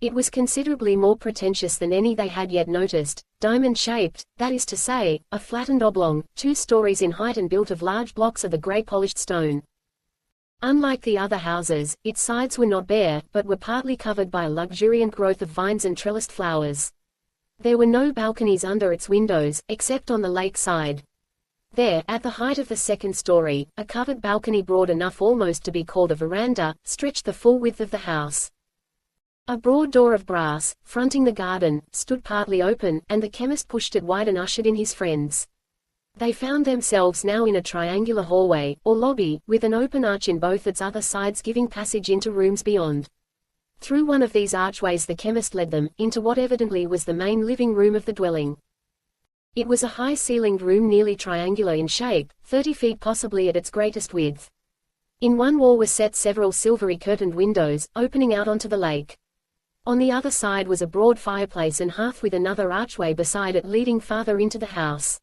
It was considerably more pretentious than any they had yet noticed, diamond-shaped, that is to say, a flattened oblong, 2 stories in height and built of large blocks of the grey polished stone. Unlike the other houses, its sides were not bare, but were partly covered by a luxuriant growth of vines and trellised flowers. There were no balconies under its windows, except on the lake side. There, at the height of the 2nd story, a covered balcony broad enough almost to be called a veranda, stretched the full width of the house. A broad door of brass, fronting the garden, stood partly open, and the chemist pushed it wide and ushered in his friends. They found themselves now in a triangular hallway, or lobby, with an open arch in both its other sides giving passage into rooms beyond. Through one of these archways the chemist led them, into what evidently was the main living room of the dwelling. It was a high-ceilinged room nearly triangular in shape, 30 feet possibly at its greatest width. In one wall were set several silvery curtained windows, opening out onto the lake. On the other side was a broad fireplace and hearth with another archway beside it leading farther into the house.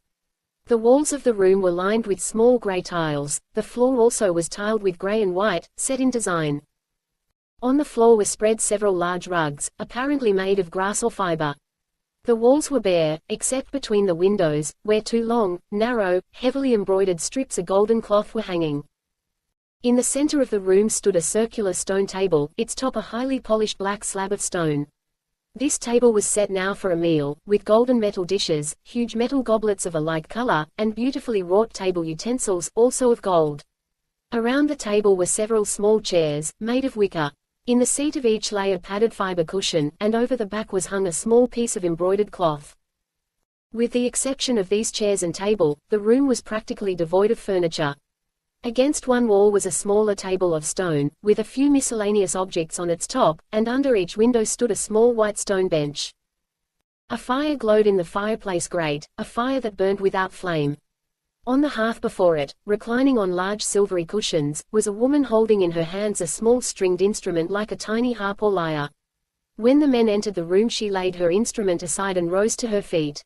The walls of the room were lined with small grey tiles, the floor also was tiled with grey and white, set in design. On the floor were spread several large rugs, apparently made of grass or fibre. The walls were bare, except between the windows, where two long, narrow, heavily embroidered strips of golden cloth were hanging. In the center of the room stood a circular stone table, its top a highly polished black slab of stone. This table was set now for a meal, with golden metal dishes, huge metal goblets of a like color, and beautifully wrought table utensils, also of gold. Around the table were several small chairs, made of wicker. In the seat of each lay a padded fiber cushion, and over the back was hung a small piece of embroidered cloth. With the exception of these chairs and table, the room was practically devoid of furniture. Against one wall was a smaller table of stone, with a few miscellaneous objects on its top, and under each window stood a small white stone bench. A fire glowed in the fireplace grate, a fire that burned without flame. On the hearth before it, reclining on large silvery cushions, was a woman holding in her hands a small stringed instrument like a tiny harp or lyre. When the men entered the room, she laid her instrument aside and rose to her feet.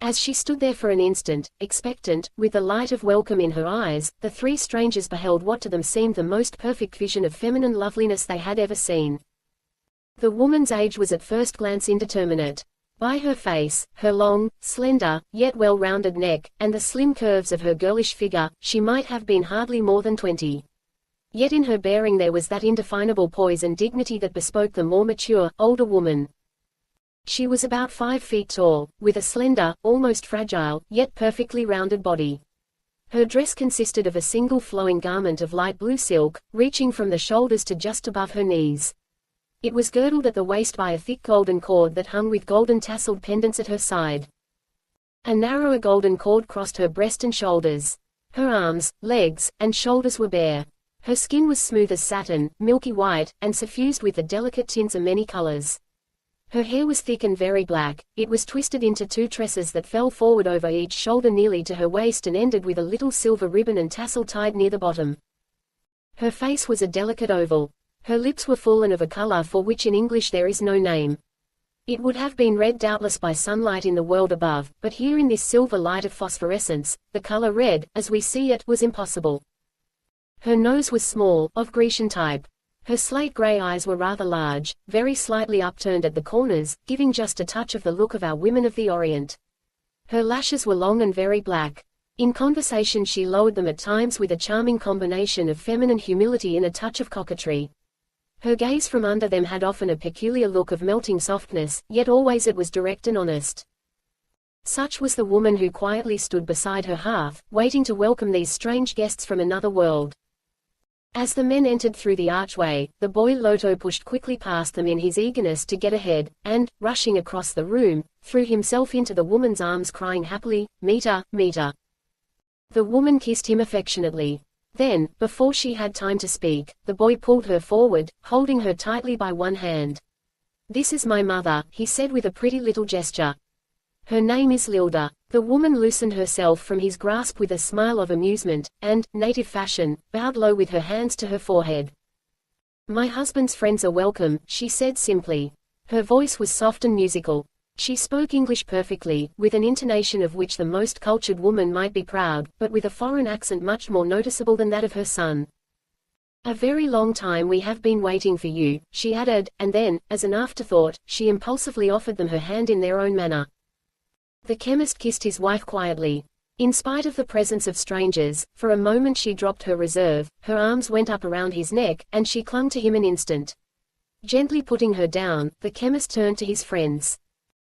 As she stood there for an instant, expectant, with the light of welcome in her eyes, the three strangers beheld what to them seemed the most perfect vision of feminine loveliness they had ever seen. The woman's age was at first glance indeterminate. By her face, her long, slender, yet well-rounded neck, and the slim curves of her girlish figure, she might have been hardly more than 20. Yet in her bearing there was that indefinable poise and dignity that bespoke the more mature, older woman. She was about 5 feet tall, with a slender, almost fragile, yet perfectly rounded body. Her dress consisted of a single flowing garment of light blue silk, reaching from the shoulders to just above her knees. It was girdled at the waist by a thick golden cord that hung with golden tasseled pendants at her side. A narrower golden cord crossed her breast and shoulders. Her arms, legs, and shoulders were bare. Her skin was smooth as satin, milky white, and suffused with the delicate tints of many colors. Her hair was thick and very black. It was twisted into 2 tresses that fell forward over each shoulder nearly to her waist and ended with a little silver ribbon and tassel tied near the bottom. Her face was a delicate oval. Her lips were full and of a color for which in English there is no name. It would have been red doubtless by sunlight in the world above, but here in this silver light of phosphorescence, the color red, as we see it, was impossible. Her nose was small, of Grecian type. Her slate-gray eyes were rather large, very slightly upturned at the corners, giving just a touch of the look of our women of the Orient. Her lashes were long and very black. In conversation she lowered them at times with a charming combination of feminine humility and a touch of coquetry. Her gaze from under them had often a peculiar look of melting softness, yet always it was direct and honest. Such was the woman who quietly stood beside her hearth, waiting to welcome these strange guests from another world. As the men entered through the archway, the boy Loto pushed quickly past them in his eagerness to get ahead, and, rushing across the room, threw himself into the woman's arms crying happily, "Meeta, Meeta." The woman kissed him affectionately. Then, before she had time to speak, the boy pulled her forward, holding her tightly by one hand. "This is my mother," he said with a pretty little gesture. "Her name is Lylda." The woman loosened herself from his grasp with a smile of amusement, and, native fashion, bowed low with her hands to her forehead. "My husband's friends are welcome," she said simply. Her voice was soft and musical. She spoke English perfectly, with an intonation of which the most cultured woman might be proud, but with a foreign accent much more noticeable than that of her son. "A very long time we have been waiting for you," she added, and then, as an afterthought, she impulsively offered them her hand in their own manner. The chemist kissed his wife quietly. In spite of the presence of strangers, for a moment she dropped her reserve, her arms went up around his neck, and she clung to him an instant. Gently putting her down, the chemist turned to his friends.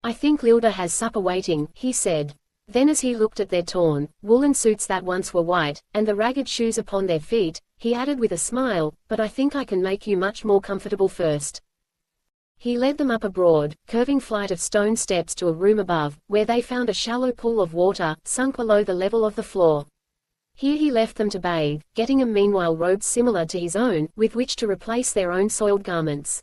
"I think Lylda has supper waiting," he said. Then as he looked at their torn, woolen suits that once were white, and the ragged shoes upon their feet, he added with a smile, "But I think I can make you much more comfortable first." He led them up a broad, curving flight of stone steps to a room above, where they found a shallow pool of water, sunk below the level of the floor. Here he left them to bathe, getting them meanwhile robes similar to his own, with which to replace their own soiled garments.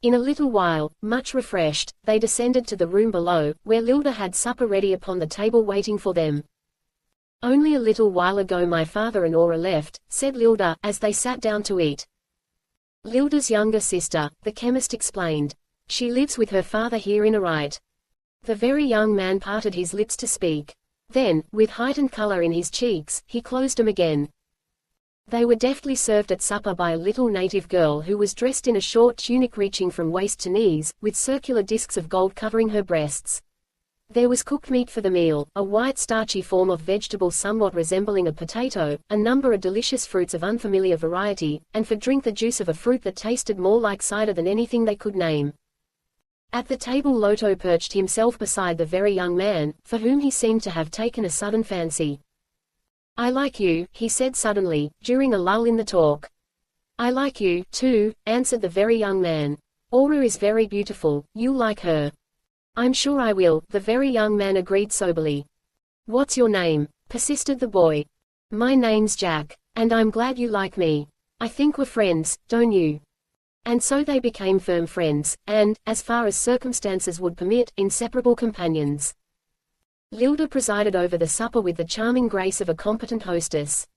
In a little while, much refreshed, they descended to the room below, where Lylda had supper ready upon the table waiting for them. "Only a little while ago my father and Aura left," said Lylda, as they sat down to eat. "Lylda's younger sister," the chemist explained. "She lives with her father here in Arite." The very young man parted his lips to speak. Then, with heightened color in his cheeks, he closed them again. They were deftly served at supper by a little native girl who was dressed in a short tunic reaching from waist to knees, with circular discs of gold covering her breasts. There was cooked meat for the meal, a white starchy form of vegetable somewhat resembling a potato, a number of delicious fruits of unfamiliar variety, and for drink the juice of a fruit that tasted more like cider than anything they could name. At the table Loto perched himself beside the very young man, for whom he seemed to have taken a sudden fancy. "I like you," he said suddenly, during a lull in the talk. "I like you, too," answered the very young man. "Aura is very beautiful, you'll like her." "I'm sure I will," the very young man agreed soberly. "What's your name?" persisted the boy. "My name's Jack. And I'm glad you like me. I think we're friends, don't you?" And so they became firm friends, and, as far as circumstances would permit, inseparable companions. Lylda presided over the supper with the charming grace of a competent hostess.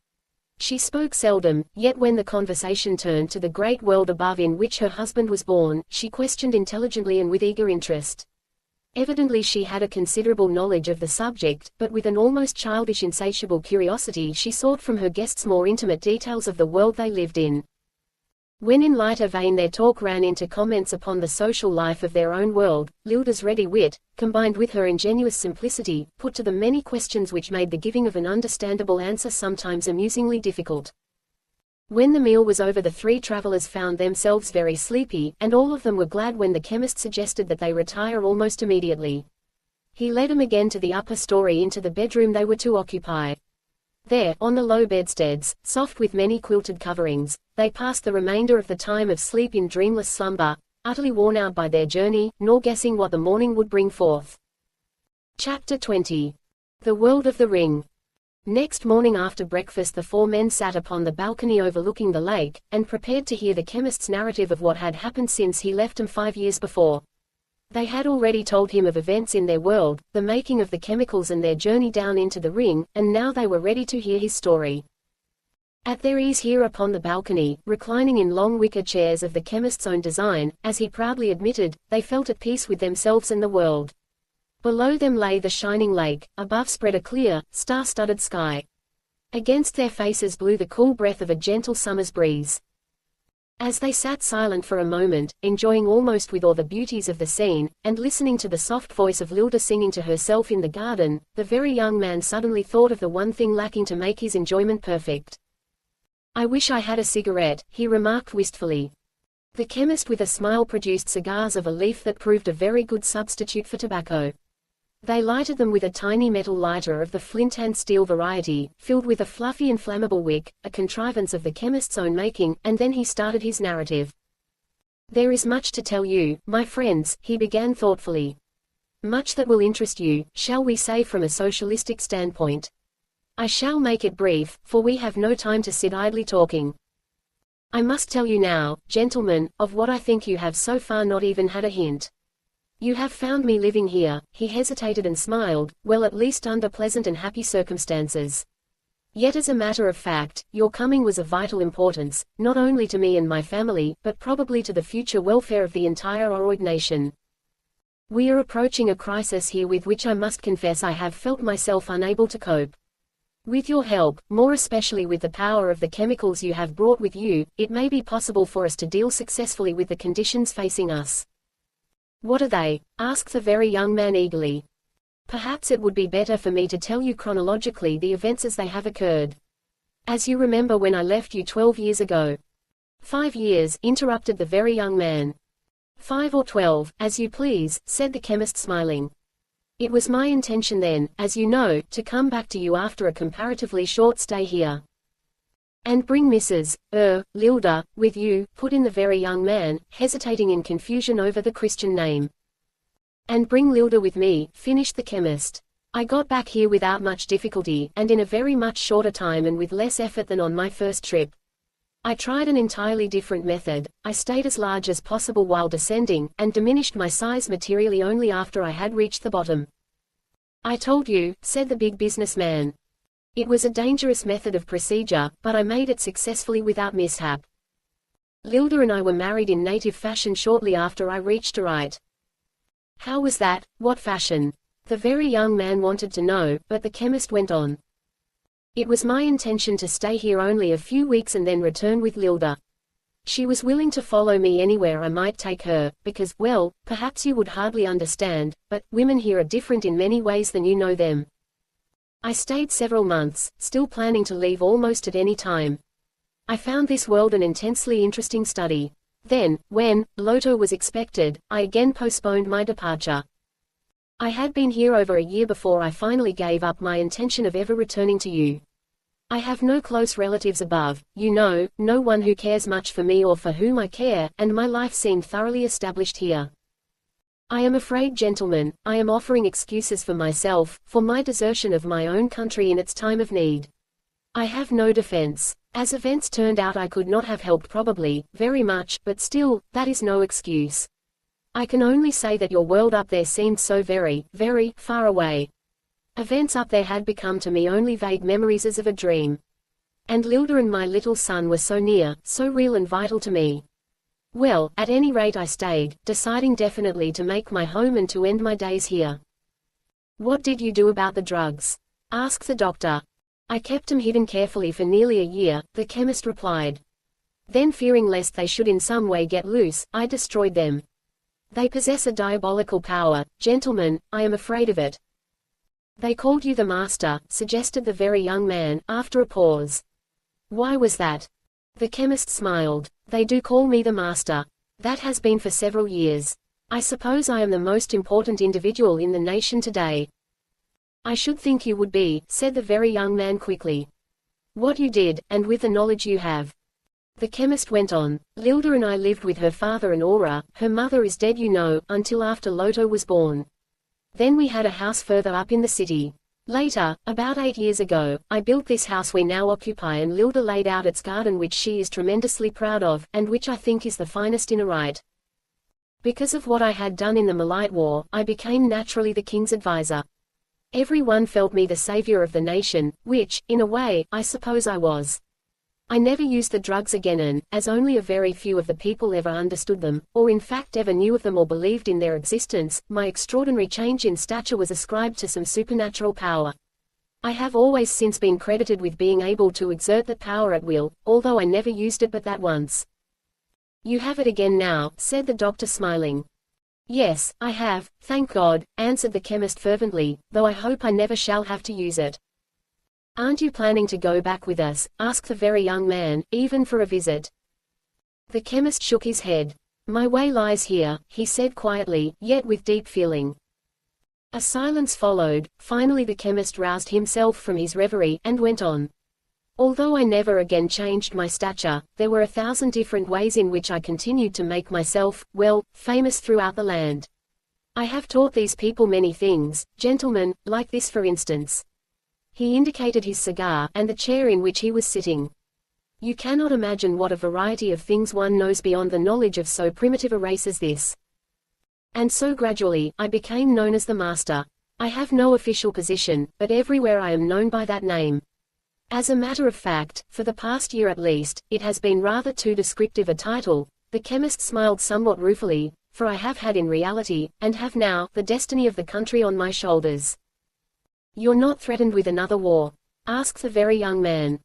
She spoke seldom, yet when the conversation turned to the great world above in which her husband was born, she questioned intelligently and with eager interest. Evidently she had a considerable knowledge of the subject, but with an almost childish insatiable curiosity she sought from her guests more intimate details of the world they lived in. When in lighter vein their talk ran into comments upon the social life of their own world, Lylda's ready wit, combined with her ingenuous simplicity, put to them many questions which made the giving of an understandable answer sometimes amusingly difficult. When the meal was over the three travelers found themselves very sleepy, and all of them were glad when the chemist suggested that they retire almost immediately. He led them again to the upper story into the bedroom they were to occupy. There, on the low bedsteads, soft with many quilted coverings, they passed the remainder of the time of sleep in dreamless slumber, utterly worn out by their journey, nor guessing what the morning would bring forth. Chapter 20. The World of the Ring. Next morning after breakfast the four men sat upon the balcony overlooking the lake, and prepared to hear the chemist's narrative of what had happened since he left them 5 years before. They had already told him of events in their world, the making of the chemicals and their journey down into the ring, and now they were ready to hear his story. At their ease here upon the balcony, reclining in long wicker chairs of the chemist's own design, as he proudly admitted, they felt at peace with themselves and the world. Below them lay the shining lake, above spread a clear, star-studded sky. Against their faces blew the cool breath of a gentle summer's breeze. As they sat silent for a moment, enjoying almost with awe the beauties of the scene, and listening to the soft voice of Lylda singing to herself in the garden, the very young man suddenly thought of the one thing lacking to make his enjoyment perfect. "I wish I had a cigarette," he remarked wistfully. The chemist with a smile produced cigars of a leaf that proved a very good substitute for tobacco. They lighted them with a tiny metal lighter of the flint and steel variety, filled with a fluffy inflammable wick, a contrivance of the chemist's own making, and then he started his narrative. "There is much to tell you, my friends," he began thoughtfully. "Much that will interest you, shall we say from a socialistic standpoint. I shall make it brief, for we have no time to sit idly talking. I must tell you now, gentlemen, of what I think you have so far not even had a hint. You have found me living here," he hesitated and smiled, "well at least under pleasant and happy circumstances. Yet as a matter of fact, your coming was of vital importance, not only to me and my family, but probably to the future welfare of the entire Oroid nation. We are approaching a crisis here with which I must confess I have felt myself unable to cope. With your help, more especially with the power of the chemicals you have brought with you, it may be possible for us to deal successfully with the conditions facing us." "What are they?" asked the very young man eagerly. "Perhaps it would be better for me to tell you chronologically the events as they have occurred. As you remember when I left you 12 years ago." "5 years," interrupted the very young man. "5 or 12, as you please," said the chemist smiling. "It was my intention then, as you know, to come back to you after a comparatively short stay here." "And bring Mrs. Lylda, with you," put in the very young man, hesitating in confusion over the Christian name. "And bring Lylda with me," finished the chemist. "I got back here without much difficulty, and in a very much shorter time and with less effort than on my first trip. I tried an entirely different method. I stayed as large as possible while descending, and diminished my size materially only after I had reached the bottom." "I told you," said the big businessman. "It was a dangerous method of procedure, but I made it successfully without mishap. Lylda and I were married in native fashion shortly after I reached Oroid." "How was that? What fashion?" the very young man wanted to know, but the chemist went on. It was my intention to stay here only a few weeks and then return with Lylda. She was willing to follow me anywhere I might take her, because, well, perhaps you would hardly understand, but women here are different in many ways than you know them. I stayed several months, still planning to leave almost at any time. I found this world an intensely interesting study. Then, when Lylda was expected, I again postponed my departure. I had been here over a year before I finally gave up my intention of ever returning to you. I have no close relatives above, you know, no one who cares much for me or for whom I care, and my life seemed thoroughly established here. I am afraid, gentlemen, I am offering excuses for myself, for my desertion of my own country in its time of need. I have no defense. As events turned out, I could not have helped probably, very much, but still, that is no excuse. I can only say that your world up there seemed so very, very far away. Events up there had become to me only vague memories as of a dream. And Lylda and my little son were so near, so real and vital to me. Well, at any rate I stayed, deciding definitely to make my home and to end my days here. What did you do about the drugs? Asked the doctor. I kept them hidden carefully for nearly a year, the chemist replied. Then, fearing lest they should in some way get loose, I destroyed them. They possess a diabolical power, gentlemen, I am afraid of it. They called you the master, suggested the very young man, after a pause. Why was that? The chemist smiled. They do call me the master. That has been for several years. I suppose I am the most important individual in the nation today. I should think you would be, said the very young man quickly. What you did, and with the knowledge you have. The chemist went on. Lylda and I lived with her father and Aura, her mother is dead you know, until after Lylda was born. Then we had a house further up in the city. Later, about 8 years ago, I built this house we now occupy, and Lylda laid out its garden, which she is tremendously proud of, and which I think is the finest in a right. Because of what I had done in the Malite War, I became naturally the king's advisor. Everyone felt me the savior of the nation, which, in a way, I suppose I was. I never used the drugs again, and, as only a very few of the people ever understood them, or in fact ever knew of them or believed in their existence, my extraordinary change in stature was ascribed to some supernatural power. I have always since been credited with being able to exert that power at will, although I never used it but that once. You have it again now, said the doctor smiling. Yes, I have, thank God, answered the chemist fervently, though I hope I never shall have to use it. Aren't you planning to go back with us? Asked the very young man, even for a visit. The chemist shook his head. My way lies here, he said quietly, yet with deep feeling. A silence followed. Finally the chemist roused himself from his reverie, and went on. Although I never again changed my stature, there were 1,000 different ways in which I continued to make myself, well, famous throughout the land. I have taught these people many things, gentlemen, like this for instance. He indicated his cigar, and the chair in which he was sitting. You cannot imagine what a variety of things one knows beyond the knowledge of so primitive a race as this. And so gradually, I became known as the Master. I have no official position, but everywhere I am known by that name. As a matter of fact, for the past year at least, it has been rather too descriptive a title. The chemist smiled somewhat ruefully, for I have had in reality, and have now, the destiny of the country on my shoulders. You're not threatened with another war? Asked the very young man.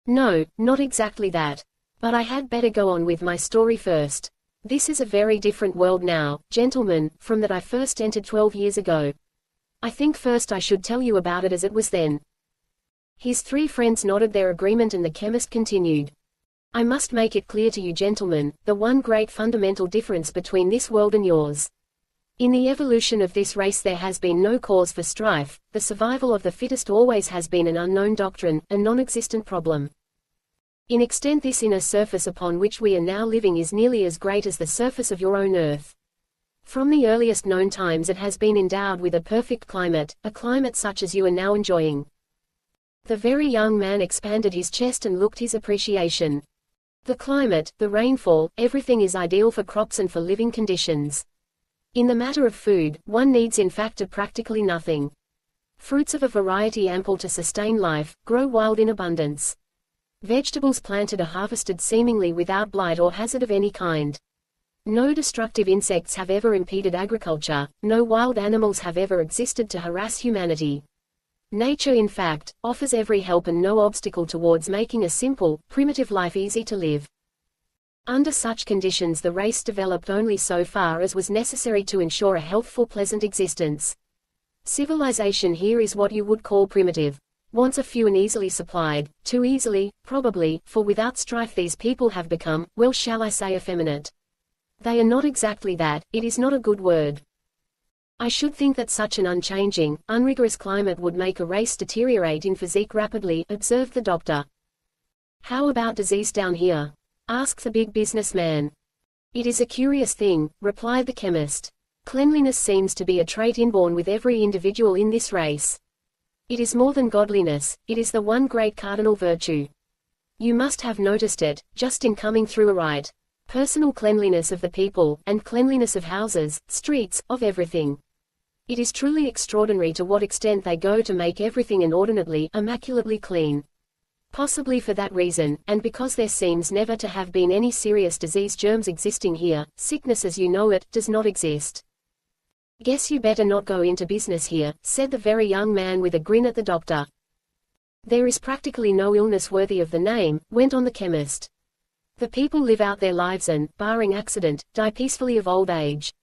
No, not exactly that. But I had better go on with my story first. This is a very different world now, gentlemen, from that I first entered 12 years ago. I think first I should tell you about it as it was then. His 3 friends nodded their agreement, and the chemist continued. I must make it clear to you gentlemen, the one great fundamental difference between this world and yours. In the evolution of this race there has been no cause for strife. The survival of the fittest always has been an unknown doctrine, a non-existent problem. In extent this inner surface upon which we are now living is nearly as great as the surface of your own earth. From the earliest known times it has been endowed with a perfect climate, a climate such as you are now enjoying. The very young man expanded his chest and looked his appreciation. The climate, the rainfall, everything is ideal for crops and for living conditions. In the matter of food, one needs in fact practically nothing. Fruits of a variety ample to sustain life, grow wild in abundance. Vegetables planted are harvested seemingly without blight or hazard of any kind. No destructive insects have ever impeded agriculture, no wild animals have ever existed to harass humanity. Nature in fact, offers every help and no obstacle towards making a simple, primitive life easy to live. Under such conditions the race developed only so far as was necessary to ensure a healthful pleasant existence. Civilization here is what you would call primitive. Wants are few and easily supplied, too easily, probably, for without strife these people have become, well shall I say effeminate. They are not exactly that, it is not a good word. I should think that such an unchanging, unrigorous climate would make a race deteriorate in physique rapidly, observed the doctor. How about disease down here? Asked the big businessman. It is a curious thing, replied the chemist. Cleanliness seems to be a trait inborn with every individual in this race. It is more than godliness, it is the one great cardinal virtue. You must have noticed it, just in coming through a right. Personal cleanliness of the people, and cleanliness of houses, streets, of everything. It is truly extraordinary to what extent they go to make everything inordinately, immaculately clean. Possibly for that reason, and because there seems never to have been any serious disease germs existing here, sickness as you know it, does not exist. Guess you better not go into business here, said the very young man with a grin at the doctor. There is practically no illness worthy of the name, went on the chemist. The people live out their lives and, barring accident, die peacefully of old age.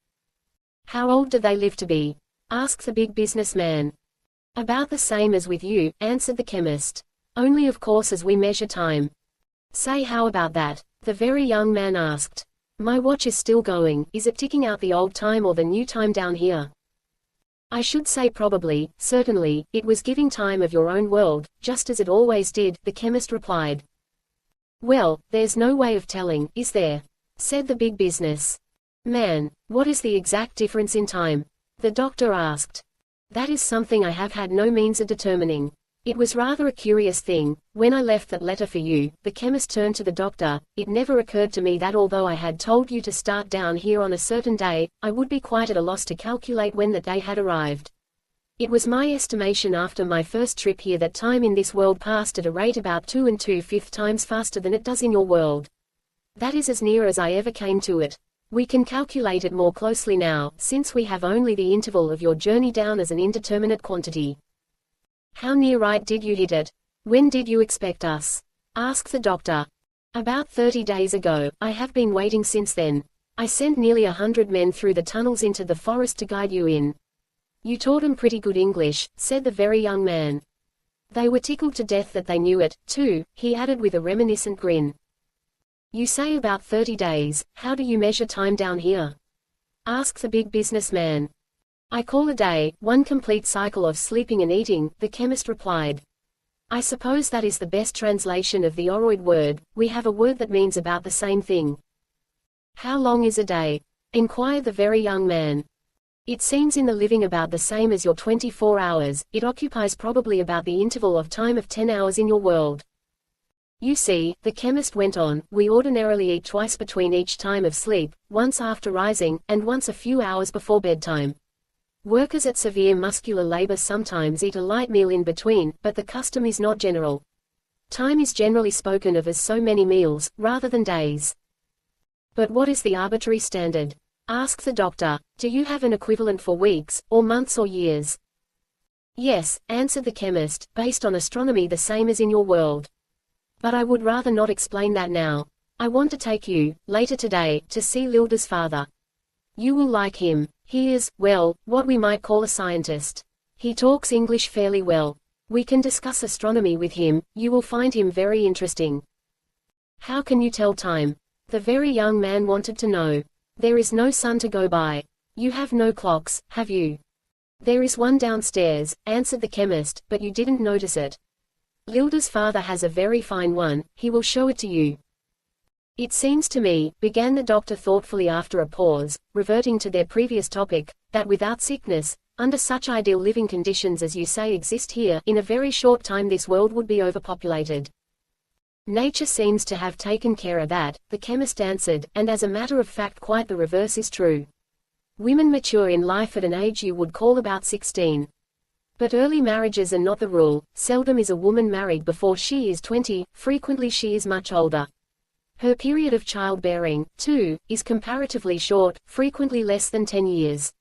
How old do they live to be? Asked the big businessman. About the same as with you, answered the chemist. Only of course as we measure time. Say how about that? The very young man asked. My watch is still going, is it ticking out the old time or the new time down here? I should say probably, certainly, it was giving time of your own world, just as it always did, the chemist replied. Well, there's no way of telling, is there? Said the big business man. What is the exact difference in time? The doctor asked. That is something I have had no means of determining. It was rather a curious thing. When I left that letter for you, the chemist turned to the doctor, it never occurred to me that although I had told you to start down here on a certain day, I would be quite at a loss to calculate when the day had arrived. It was my estimation after my first trip here that time in this world passed at a rate about 2 2/5 times faster than it does in your world. That is as near as I ever came to it. We can calculate it more closely now, since we have only the interval of your journey down as an indeterminate quantity. How near right did you hit it? When did you expect us? Asked the doctor. About 30 days ago. I have been waiting since then. I sent nearly 100 men through the tunnels into the forest to guide you in. You taught 'em pretty good English, said the very young man. They were tickled to death that they knew it, too, he added with a reminiscent grin. You say about 30 days, how do you measure time down here? Asked the big businessman. I call a day, one complete cycle of sleeping and eating, the chemist replied. I suppose that is the best translation of the Oroid word. We have a word that means about the same thing. How long is a day? Inquired the very young man. It seems in the living about the same as your 24 hours, it occupies probably about the interval of time of 10 hours in your world. You see, the chemist went on, we ordinarily eat twice between each time of sleep, once after rising, and once a few hours before bedtime. Workers at severe muscular labor sometimes eat a light meal in between, but the custom is not general. Time is generally spoken of as so many meals, rather than days. But what is the arbitrary standard? Asked the doctor. Do you have an equivalent for weeks, or months or years? Yes, answered the chemist, based on astronomy the same as in your world. But I would rather not explain that now. I want to take you, later today, to see Lylda's father. You will like him. He is, well, what we might call a scientist. He talks English fairly well. We can discuss astronomy with him, you will find him very interesting. How can you tell time? The very young man wanted to know. There is no sun to go by. You have no clocks, have you? There is one downstairs, answered the chemist, but you didn't notice it. Lylda's father has a very fine one, he will show it to you. It seems to me, began the doctor thoughtfully after a pause, reverting to their previous topic, that without sickness, under such ideal living conditions as you say exist here, in a very short time this world would be overpopulated. Nature seems to have taken care of that, the chemist answered, and as a matter of fact quite the reverse is true. Women mature in life at an age you would call about 16. But early marriages are not the rule, seldom is a woman married before she is 20, frequently she is much older. Her period of childbearing, too, is comparatively short, frequently less than 10 years.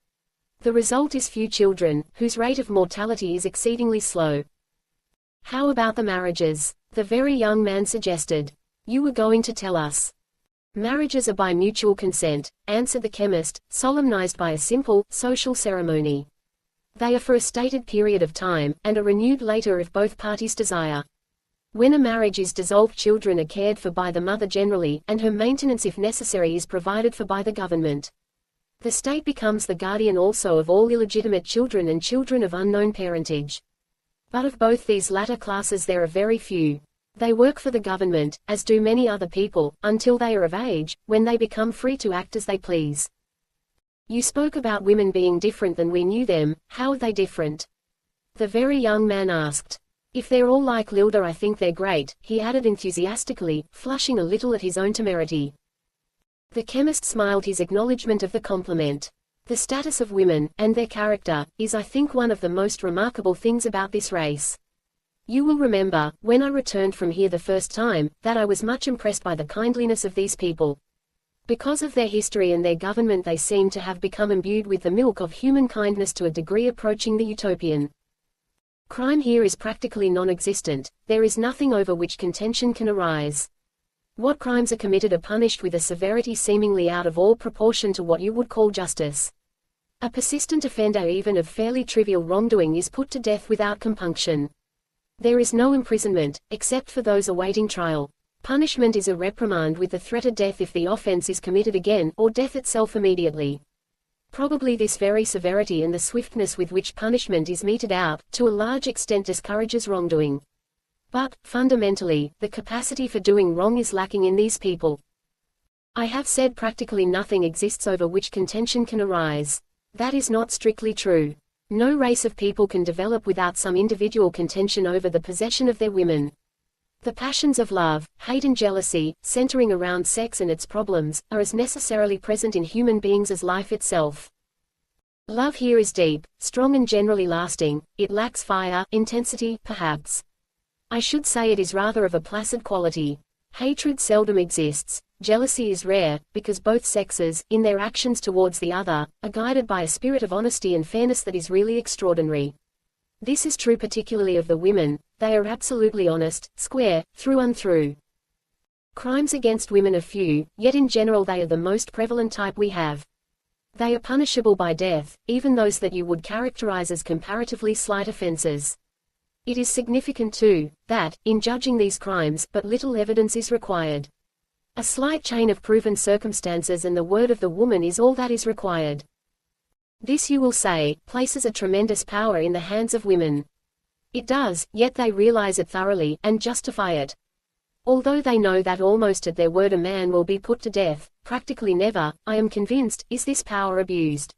The result is few children, whose rate of mortality is exceedingly slow. How about the marriages? The very young man suggested. You were going to tell us. Marriages are by mutual consent, answered the chemist, solemnized by a simple, social ceremony. They are for a stated period of time, and are renewed later if both parties desire. When a marriage is dissolved, children are cared for by the mother generally, and her maintenance if necessary is provided for by the government. The state becomes the guardian also of all illegitimate children and children of unknown parentage. But of both these latter classes there are very few. They work for the government, as do many other people, until they are of age, when they become free to act as they please. You spoke about women being different than we knew them. How are they different? The very young man asked. If they're all like Lylda, I think they're great, he added enthusiastically, flushing a little at his own temerity. The chemist smiled his acknowledgement of the compliment. The status of women, and their character, is I think one of the most remarkable things about this race. You will remember, when I returned from here the first time, that I was much impressed by the kindliness of these people. Because of their history and their government, they seem to have become imbued with the milk of human kindness to a degree approaching the utopian. Crime here is practically non-existent. There is nothing over which contention can arise. What crimes are committed are punished with a severity seemingly out of all proportion to what you would call justice. A persistent offender even of fairly trivial wrongdoing is put to death without compunction. There is no imprisonment, except for those awaiting trial. Punishment is a reprimand with the threat of death if the offense is committed again, or death itself immediately. Probably this very severity and the swiftness with which punishment is meted out, to a large extent discourages wrongdoing. But, fundamentally, the capacity for doing wrong is lacking in these people. I have said practically nothing exists over which contention can arise. That is not strictly true. No race of people can develop without some individual contention over the possession of their women. The passions of love, hate and jealousy, centering around sex and its problems, are as necessarily present in human beings as life itself. Love here is deep, strong and generally lasting. It lacks fire, intensity, perhaps. I should say it is rather of a placid quality. Hatred seldom exists. Jealousy is rare, because both sexes, in their actions towards the other, are guided by a spirit of honesty and fairness that is really extraordinary. This is true particularly of the women. They are absolutely honest, square, through and through. Crimes against women are few, yet in general they are the most prevalent type we have. They are punishable by death, even those that you would characterize as comparatively slight offenses. It is significant too, that, in judging these crimes, but little evidence is required. A slight chain of proven circumstances and the word of the woman is all that is required. This, you will say, places a tremendous power in the hands of women. It does, yet they realize it thoroughly, and justify it. Although they know that almost at their word a man will be put to death, practically never, I am convinced, is this power abused.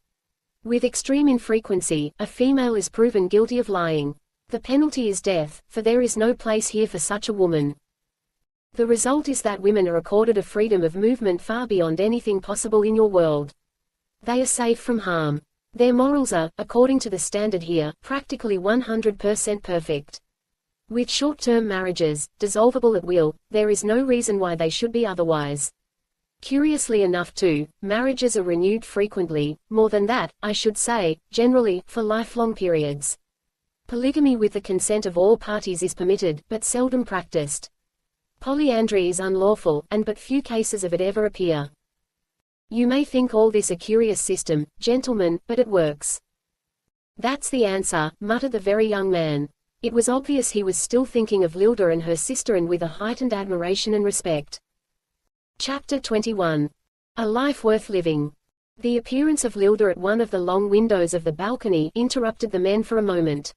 With extreme infrequency, a female is proven guilty of lying. The penalty is death, for there is no place here for such a woman. The result is that women are accorded a freedom of movement far beyond anything possible in your world. They are safe from harm. Their morals are, according to the standard here, practically 100% perfect. With short-term marriages, dissolvable at will, there is no reason why they should be otherwise. Curiously enough too, marriages are renewed frequently, more than that, I should say, generally, for lifelong periods. Polygamy with the consent of all parties is permitted, but seldom practiced. Polyandry is unlawful, and but few cases of it ever appear. You may think all this a curious system, gentlemen, but it works. That's the answer, muttered the very young man. It was obvious he was still thinking of Lylda and her sister, and with a heightened admiration and respect. Chapter 21. A Life Worth Living. The appearance of Lylda at one of the long windows of the balcony interrupted the men for a moment.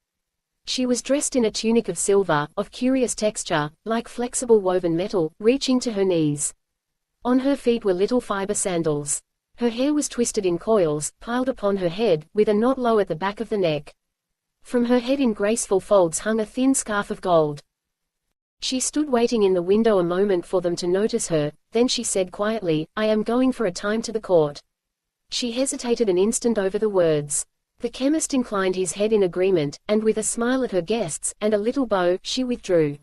She was dressed in a tunic of silver, of curious texture, like flexible woven metal, reaching to her knees. On her feet were little fiber sandals. Her hair was twisted in coils, piled upon her head, with a knot low at the back of the neck. From her head in graceful folds hung a thin scarf of gold. She stood waiting in the window a moment for them to notice her, then she said quietly, "I am going for a time to the court." She hesitated an instant over the words. The chemist inclined his head in agreement, and with a smile at her guests, and a little bow, she withdrew.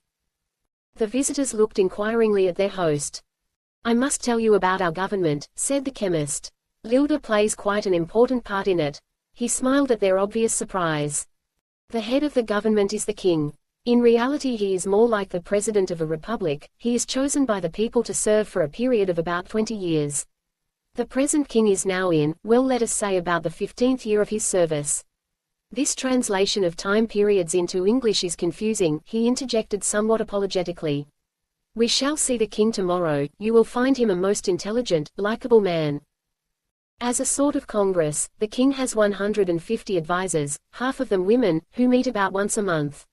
The visitors looked inquiringly at their host. "I must tell you about our government," said the chemist. "Lylda plays quite an important part in it. He smiled at their obvious surprise. The head of the government is the king. In reality he is more like the president of a republic. He is chosen by the people to serve for a period of about 20 years. The present king is now in, well, let us say about the 15th year of his service. This translation of time periods into English is confusing, he interjected somewhat apologetically. We shall see the king tomorrow. You will find him a most intelligent, likable man. As a sort of congress, the king has 150 advisors, half of them women, who meet about once a month.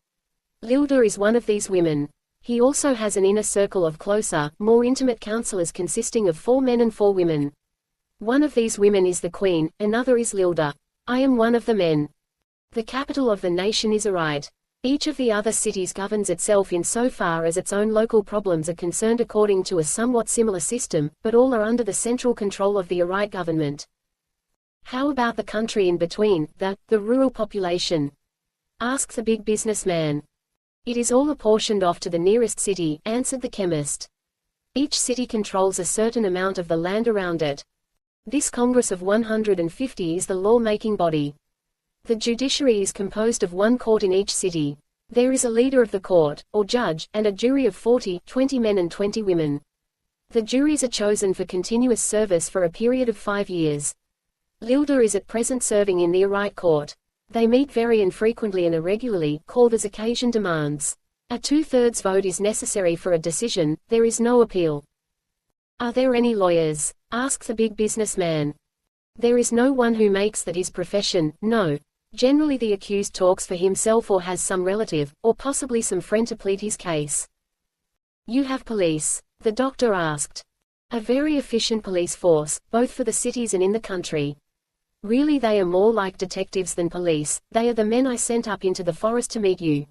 Lylda is one of these women. He also has an inner circle of closer, more intimate counselors consisting of 4 men and 4 women. One of these women is the queen, another is Lylda. I am one of the men. The capital of the nation is Arite. Each of the other cities governs itself in so far as its own local problems are concerned according to a somewhat similar system, but all are under the central control of the Arite government. How about the country in between, the rural population? Asked the big businessman. It is all apportioned off to the nearest city, answered the chemist. Each city controls a certain amount of the land around it. This Congress of 150 is the law-making body. The judiciary is composed of 1 court in each city. There is a leader of the court, or judge, and a jury of 20 men and 20 women. The juries are chosen for continuous service for a period of 5 years. Lylda is at present serving in the Arite court. They meet very infrequently and irregularly, called as occasion demands. A 2/3 vote is necessary for a decision. There is no appeal. Are there any lawyers? Asked the big businessman. There is no one who makes that his profession, no. Generally the accused talks for himself or has some relative, or possibly some friend to plead his case. You have police? The doctor asked. A very efficient police force, both for the cities and in the country. Really they are more like detectives than police. They are the men I sent up into the forest to meet you.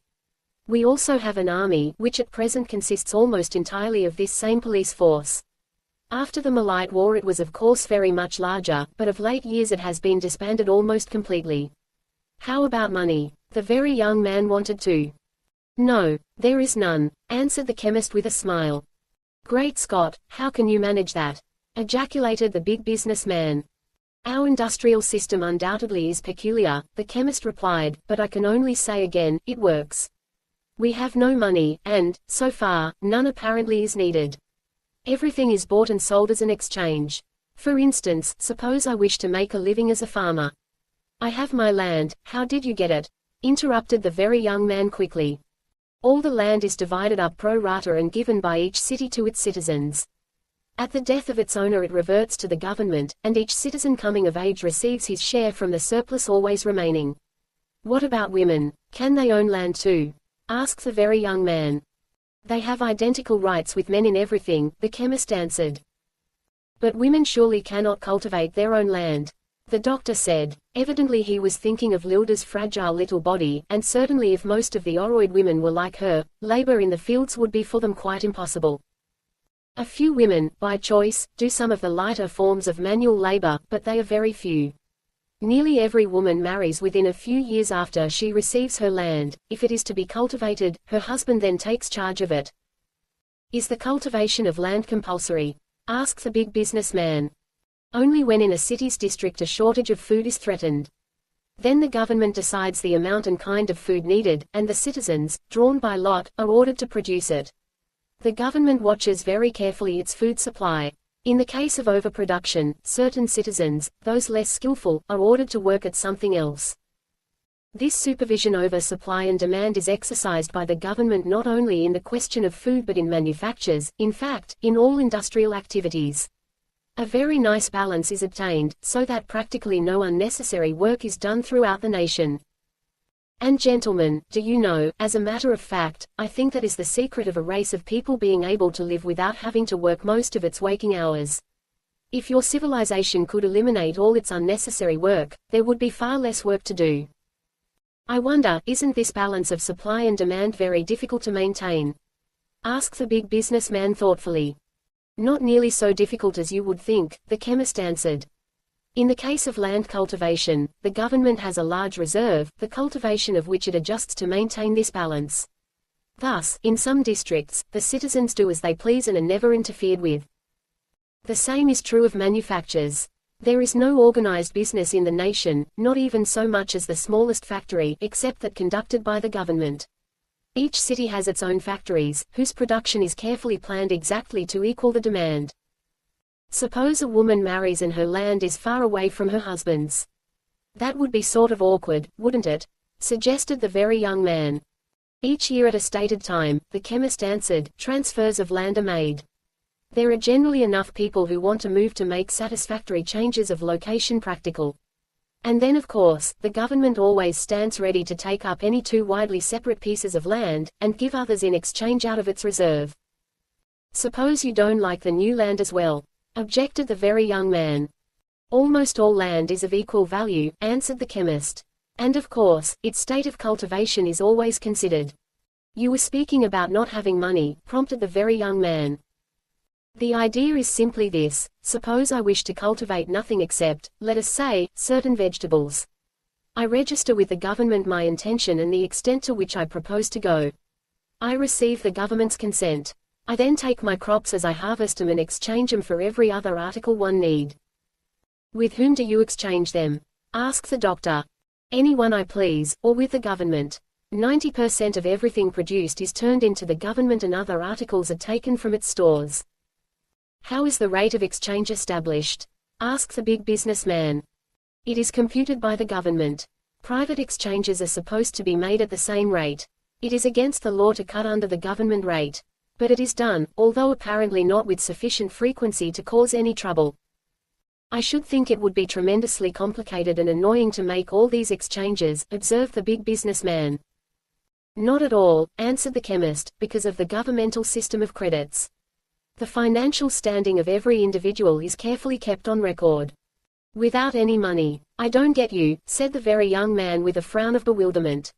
We also have an army, which at present consists almost entirely of this same police force. After the Malite War it was of course very much larger, but of late years it has been disbanded almost completely. How about money? The very young man wanted to. No, there is none, answered the chemist with a smile. Great Scott, how can you manage that? Ejaculated the big businessman. Our industrial system undoubtedly is peculiar, the chemist replied, but I can only say again, it works. We have no money, and, so far, none apparently is needed. Everything is bought and sold as an exchange. For instance, suppose I wish to make a living as a farmer. I have my land. How did you get it? Interrupted the very young man quickly. All the land is divided up pro rata and given by each city to its citizens. At the death of its owner it reverts to the government, and each citizen coming of age receives his share from the surplus always remaining. What about women? Can they own land too? Asked the very young man. They have identical rights with men in everything, the chemist answered. But women surely cannot cultivate their own land. The doctor said. Evidently he was thinking of Lylda's fragile little body, and certainly if most of the Oroid women were like her, labor in the fields would be for them quite impossible. A few women, by choice, do some of the lighter forms of manual labor, but they are very few. Nearly every woman marries within a few years after she receives her land. If it is to be cultivated, her husband then takes charge of it. Is the cultivation of land compulsory? Asked the big businessman. Only when in a city's district a shortage of food is threatened. Then the government decides the amount and kind of food needed, and the citizens, drawn by lot, are ordered to produce it. The government watches very carefully its food supply. In the case of overproduction, certain citizens, those less skillful, are ordered to work at something else. This supervision over supply and demand is exercised by the government not only in the question of food but in manufactures, in fact, in all industrial activities. A very nice balance is obtained, so that practically no unnecessary work is done throughout the nation. And gentlemen, do you know, as a matter of fact, I think that is the secret of a race of people being able to live without having to work most of its waking hours. If your civilization could eliminate all its unnecessary work, there would be far less work to do. I wonder, isn't this balance of supply and demand very difficult to maintain? Asked the big businessman thoughtfully. Not nearly so difficult as you would think, the chemist answered. In the case of land cultivation, the government has a large reserve, the cultivation of which it adjusts to maintain this balance. Thus, in some districts, the citizens do as they please and are never interfered with. The same is true of manufactures. There is no organized business in the nation, not even so much as the smallest factory, except that conducted by the government. Each city has its own factories, whose production is carefully planned exactly to equal the demand. Suppose a woman marries and her land is far away from her husband's. That would be sort of awkward, wouldn't it? Suggested the very young man. Each year at a stated time, the chemist answered, transfers of land are made. There are generally enough people who want to move to make satisfactory changes of location practical. And then of course, the government always stands ready to take up any two widely separate pieces of land, and give others in exchange out of its reserve. Suppose you don't like the new land as well, objected the very young man. Almost all land is of equal value, answered the chemist. And of course, its state of cultivation is always considered. You were speaking about not having money, prompted the very young man. The idea is simply this: suppose I wish to cultivate nothing except, let us say, certain vegetables. I register with the government my intention and the extent to which I propose to go. I receive the government's consent. I then take my crops as I harvest them and exchange them for every other article one need. With whom do you exchange them? Asked the doctor. Anyone I please, or with the government. 90% of everything produced is turned into the government and other articles are taken from its stores. How is the rate of exchange established? Asked the big businessman. It is computed by the government. Private exchanges are supposed to be made at the same rate. It is against the law to cut under the government rate. But it is done, although apparently not with sufficient frequency to cause any trouble. I should think it would be tremendously complicated and annoying to make all these exchanges, observed the big businessman. Not at all, answered the chemist, because of the governmental system of credits. The financial standing of every individual is carefully kept on record. Without any money. I don't get you, said the very young man with a frown of bewilderment.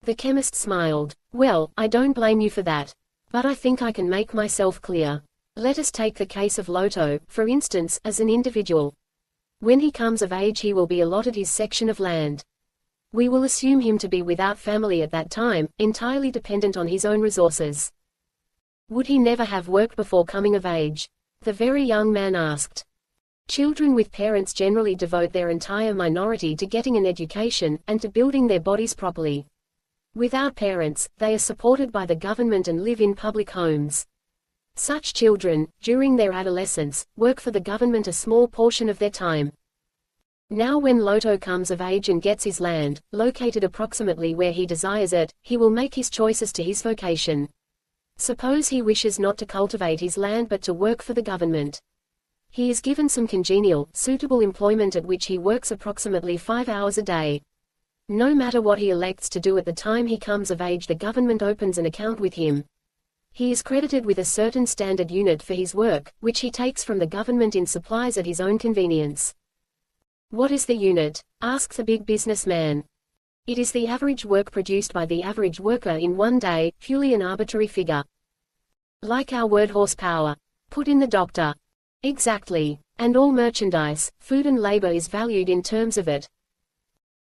The chemist smiled. Well, I don't blame you for that. But I think I can make myself clear. Let us take the case of Lotto, for instance, as an individual. When he comes of age he will be allotted his section of land. We will assume him to be without family at that time, entirely dependent on his own resources. Would he never have worked before coming of age? The very young man asked. Children with parents generally devote their entire minority to getting an education, and to building their bodies properly. Without parents, they are supported by the government and live in public homes. Such children, during their adolescence, work for the government a small portion of their time. Now when Lotto comes of age and gets his land, located approximately where he desires it, he will make his choices to his vocation. Suppose he wishes not to cultivate his land but to work for the government. He is given some congenial, suitable employment at which he works approximately 5 hours a day. No matter what he elects to do at the time he comes of age, the government opens an account with him. He is credited with a certain standard unit for his work, which he takes from the government in supplies at his own convenience. What is the unit? Asked the big businessman. It is the average work produced by the average worker in one day, purely an arbitrary figure. Like our word horsepower, put in the doctor. Exactly. And all merchandise, food and labor is valued in terms of it.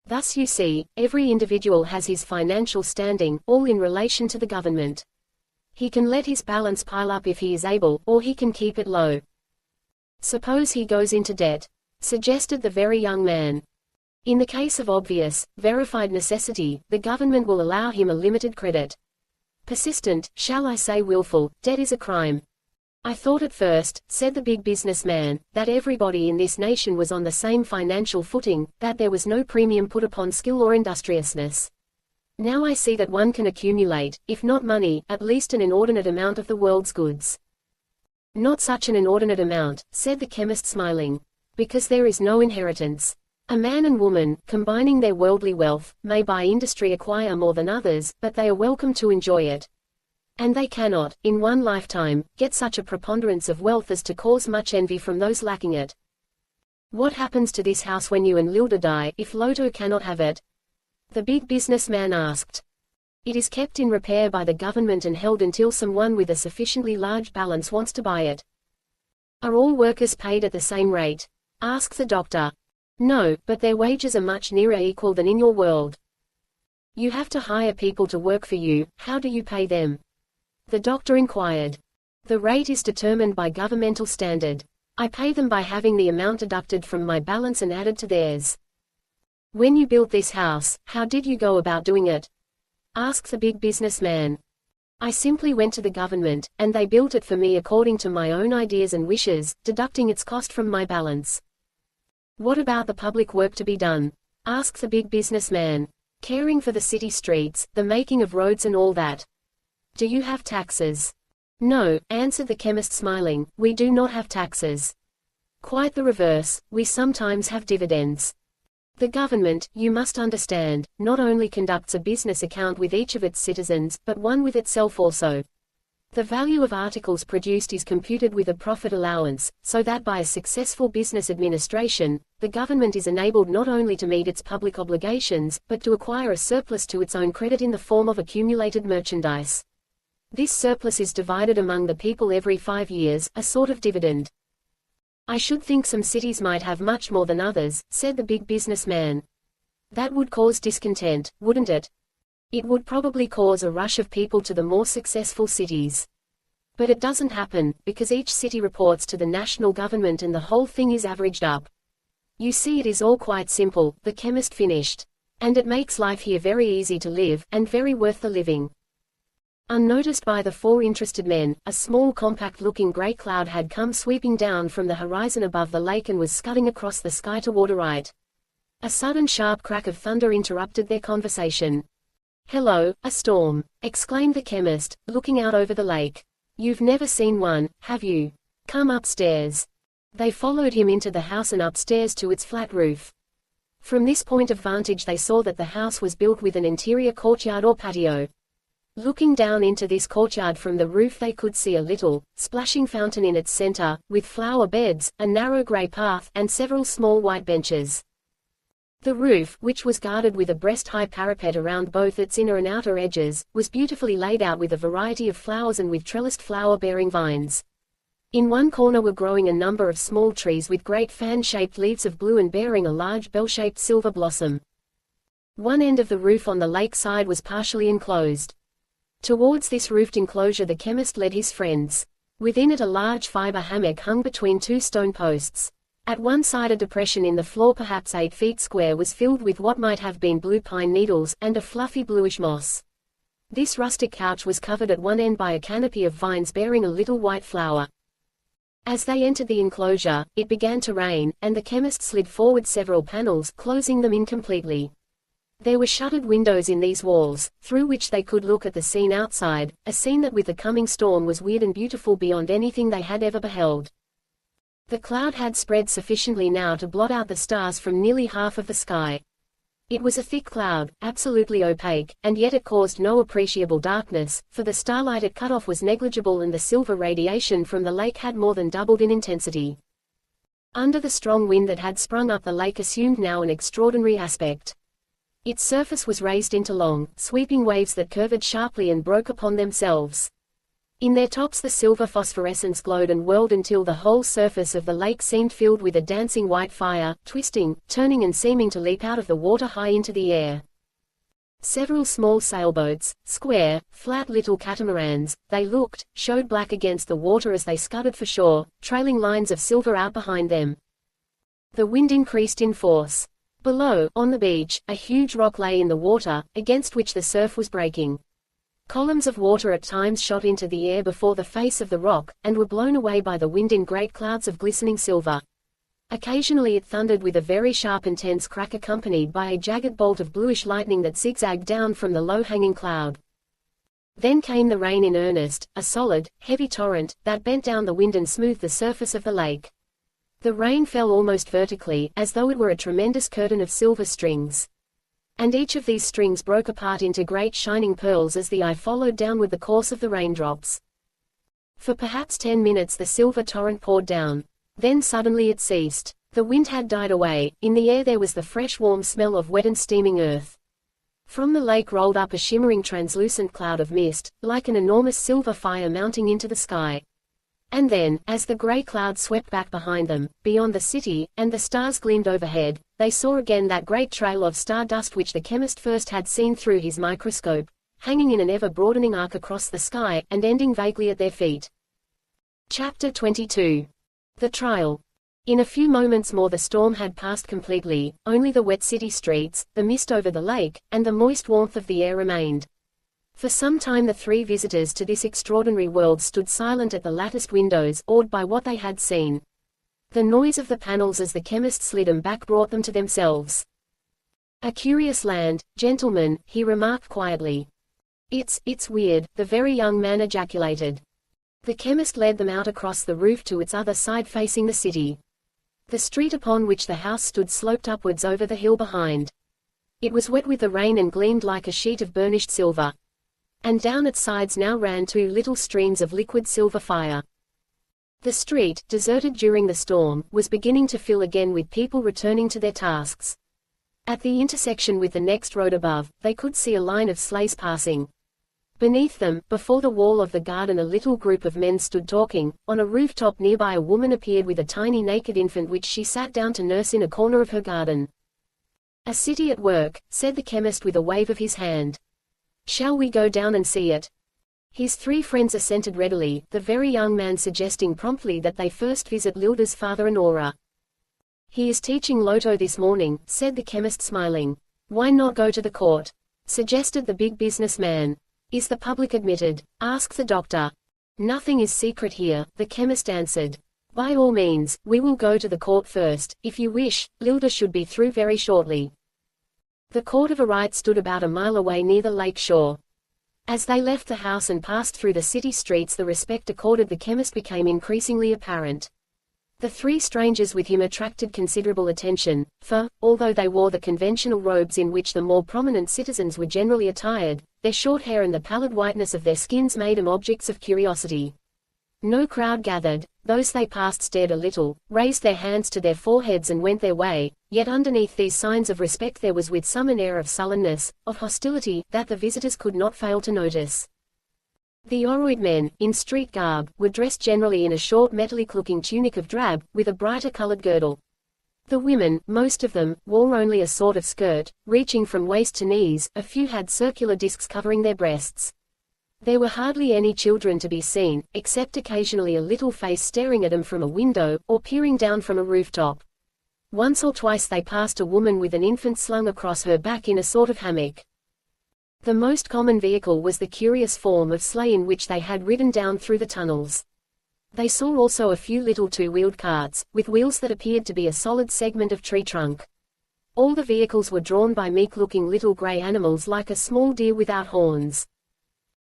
Thus you see, every individual has his financial standing, all in relation to the government. He can let his balance pile up if he is able, or he can keep it low. Suppose he goes into debt, suggested the very young man. In the case of obvious, verified necessity, the government will allow him a limited credit. Persistent, shall I say willful, debt is a crime. I thought at first, said the big businessman, that everybody in this nation was on the same financial footing, that there was no premium put upon skill or industriousness. Now I see that one can accumulate, if not money, at least an inordinate amount of the world's goods. Not such an inordinate amount, said the chemist smiling. Because there is no inheritance. A man and woman, combining their worldly wealth, may by industry acquire more than others, but they are welcome to enjoy it. And they cannot, in one lifetime, get such a preponderance of wealth as to cause much envy from those lacking it. What happens to this house when you and Lylda die, if Lotto cannot have it? The big businessman asked. It is kept in repair by the government and held until someone with a sufficiently large balance wants to buy it. Are all workers paid at the same rate? Asked the doctor. No, but their wages are much nearer equal than in your world. You have to hire people to work for you, how do you pay them? The doctor inquired. The rate is determined by governmental standard. I pay them by having the amount deducted from my balance and added to theirs. When you built this house, how did you go about doing it? Asked the big businessman. I simply went to the government, and they built it for me according to my own ideas and wishes, deducting its cost from my balance. What about the public work to be done? Asked the big businessman. Caring for the city streets, the making of roads and all that. Do you have taxes? No, answered the chemist smiling, we do not have taxes. Quite the reverse, we sometimes have dividends. The government, you must understand, not only conducts a business account with each of its citizens, but one with itself also. The value of articles produced is computed with a profit allowance, so that by a successful business administration, the government is enabled not only to meet its public obligations, but to acquire a surplus to its own credit in the form of accumulated merchandise. This surplus is divided among the people every 5 years, a sort of dividend. I should think some cities might have much more than others, said the big businessman. That would cause discontent, wouldn't it? It would probably cause a rush of people to the more successful cities. But it doesn't happen, because each city reports to the national government and the whole thing is averaged up. You see, it is all quite simple, the chemist finished. And it makes life here very easy to live, and very worth the living. Unnoticed by the 4 interested men, a small compact-looking grey cloud had come sweeping down from the horizon above the lake and was scudding across the sky toward right. A sudden sharp crack of thunder interrupted their conversation. Hello, a storm, exclaimed the chemist, looking out over the lake. You've never seen one, have you? Come upstairs. They followed him into the house and upstairs to its flat roof. From this point of vantage they saw that the house was built with an interior courtyard or patio. Looking down into this courtyard from the roof they could see a little, splashing fountain in its center, with flower beds, a narrow grey path, and several small white benches. The roof, which was guarded with a breast-high parapet around both its inner and outer edges, was beautifully laid out with a variety of flowers and with trellised flower-bearing vines. In one corner were growing a number of small trees with great fan-shaped leaves of blue and bearing a large bell-shaped silver blossom. One end of the roof on the lake side was partially enclosed. Towards this roofed enclosure the chemist led his friends. Within it a large fiber hammock hung between 2 stone posts. At one side a depression in the floor perhaps 8 feet square was filled with what might have been blue pine needles, and a fluffy bluish moss. This rustic couch was covered at one end by a canopy of vines bearing a little white flower. As they entered the enclosure, it began to rain, and the chemist slid forward several panels, closing them incompletely. There were shuttered windows in these walls, through which they could look at the scene outside, a scene that with the coming storm was weird and beautiful beyond anything they had ever beheld. The cloud had spread sufficiently now to blot out the stars from nearly half of the sky. It was a thick cloud, absolutely opaque, and yet it caused no appreciable darkness, for the starlight it cut off was negligible and the silver radiation from the lake had more than doubled in intensity. Under the strong wind that had sprung up the lake assumed now an extraordinary aspect. Its surface was raised into long, sweeping waves that curved sharply and broke upon themselves. In their tops the silver phosphorescence glowed and whirled until the whole surface of the lake seemed filled with a dancing white fire, twisting, turning and seeming to leap out of the water high into the air. Several small sailboats, square, flat little catamarans, they looked, showed black against the water as they scudded for shore, trailing lines of silver out behind them. The wind increased in force. Below, on the beach, a huge rock lay in the water, against which the surf was breaking. Columns of water at times shot into the air before the face of the rock, and were blown away by the wind in great clouds of glistening silver. Occasionally it thundered with a very sharp intense crack accompanied by a jagged bolt of bluish lightning that zigzagged down from the low-hanging cloud. Then came the rain in earnest, a solid, heavy torrent, that bent down the wind and smoothed the surface of the lake. The rain fell almost vertically, as though it were a tremendous curtain of silver strings. And each of these strings broke apart into great shining pearls as the eye followed downward the course of the raindrops. For perhaps 10 minutes the silver torrent poured down. Then suddenly it ceased. The wind had died away, in the air there was the fresh warm smell of wet and steaming earth. From the lake rolled up a shimmering translucent cloud of mist, like an enormous silver fire mounting into the sky. And then, as the grey cloud swept back behind them, beyond the city, and the stars gleamed overhead, they saw again that great trail of star dust which the chemist first had seen through his microscope, hanging in an ever-broadening arc across the sky, and ending vaguely at their feet. Chapter 22. The trial. In a few moments more the storm had passed completely, only the wet city streets, the mist over the lake, and the moist warmth of the air remained. For some time the three visitors to this extraordinary world stood silent at the latticed windows, awed by what they had seen. The noise of the panels as the chemist slid them back brought them to themselves. "A curious land, gentlemen," he remarked quietly. It's weird," the very young man ejaculated. The chemist led them out across the roof to its other side facing the city. The street upon which the house stood sloped upwards over the hill behind. It was wet with the rain and gleamed like a sheet of burnished silver. And down its sides now ran two little streams of liquid silver fire. The street, deserted during the storm, was beginning to fill again with people returning to their tasks. At the intersection with the next road above, they could see a line of sleighs passing. Beneath them, before the wall of the garden, a little group of men stood talking. On a rooftop nearby a woman appeared with a tiny naked infant which she sat down to nurse in a corner of her garden. "A city at work," said the chemist with a wave of his hand. "Shall we go down and see it?" His three friends assented readily, the very young man suggesting promptly that they first visit Lylda's father and Aura. "He is teaching Loto this morning," said the chemist smiling. "Why not go to the court?" suggested the big businessman. "Is the public admitted?" asked the doctor. "Nothing is secret here," the chemist answered. "By all means, we will go to the court first, if you wish. Lylda should be through very shortly." The court of Arite stood about a mile away near the lake shore. As they left the house and passed through the city streets, the respect accorded the chemist became increasingly apparent. The three strangers with him attracted considerable attention, for, although they wore the conventional robes in which the more prominent citizens were generally attired, their short hair and the pallid whiteness of their skins made them objects of curiosity. No crowd gathered. Those they passed stared a little, raised their hands to their foreheads and went their way, yet underneath these signs of respect there was with some an air of sullenness, of hostility, that the visitors could not fail to notice. The Oroid men, in street garb, were dressed generally in a short metallic-looking tunic of drab, with a brighter colored girdle. The women, most of them, wore only a sort of skirt, reaching from waist to knees. A few had circular discs covering their breasts. There were hardly any children to be seen, except occasionally a little face staring at them from a window, or peering down from a rooftop. Once or twice they passed a woman with an infant slung across her back in a sort of hammock. The most common vehicle was the curious form of sleigh in which they had ridden down through the tunnels. They saw also a few little two-wheeled carts, with wheels that appeared to be a solid segment of tree trunk. All the vehicles were drawn by meek-looking little grey animals like a small deer without horns.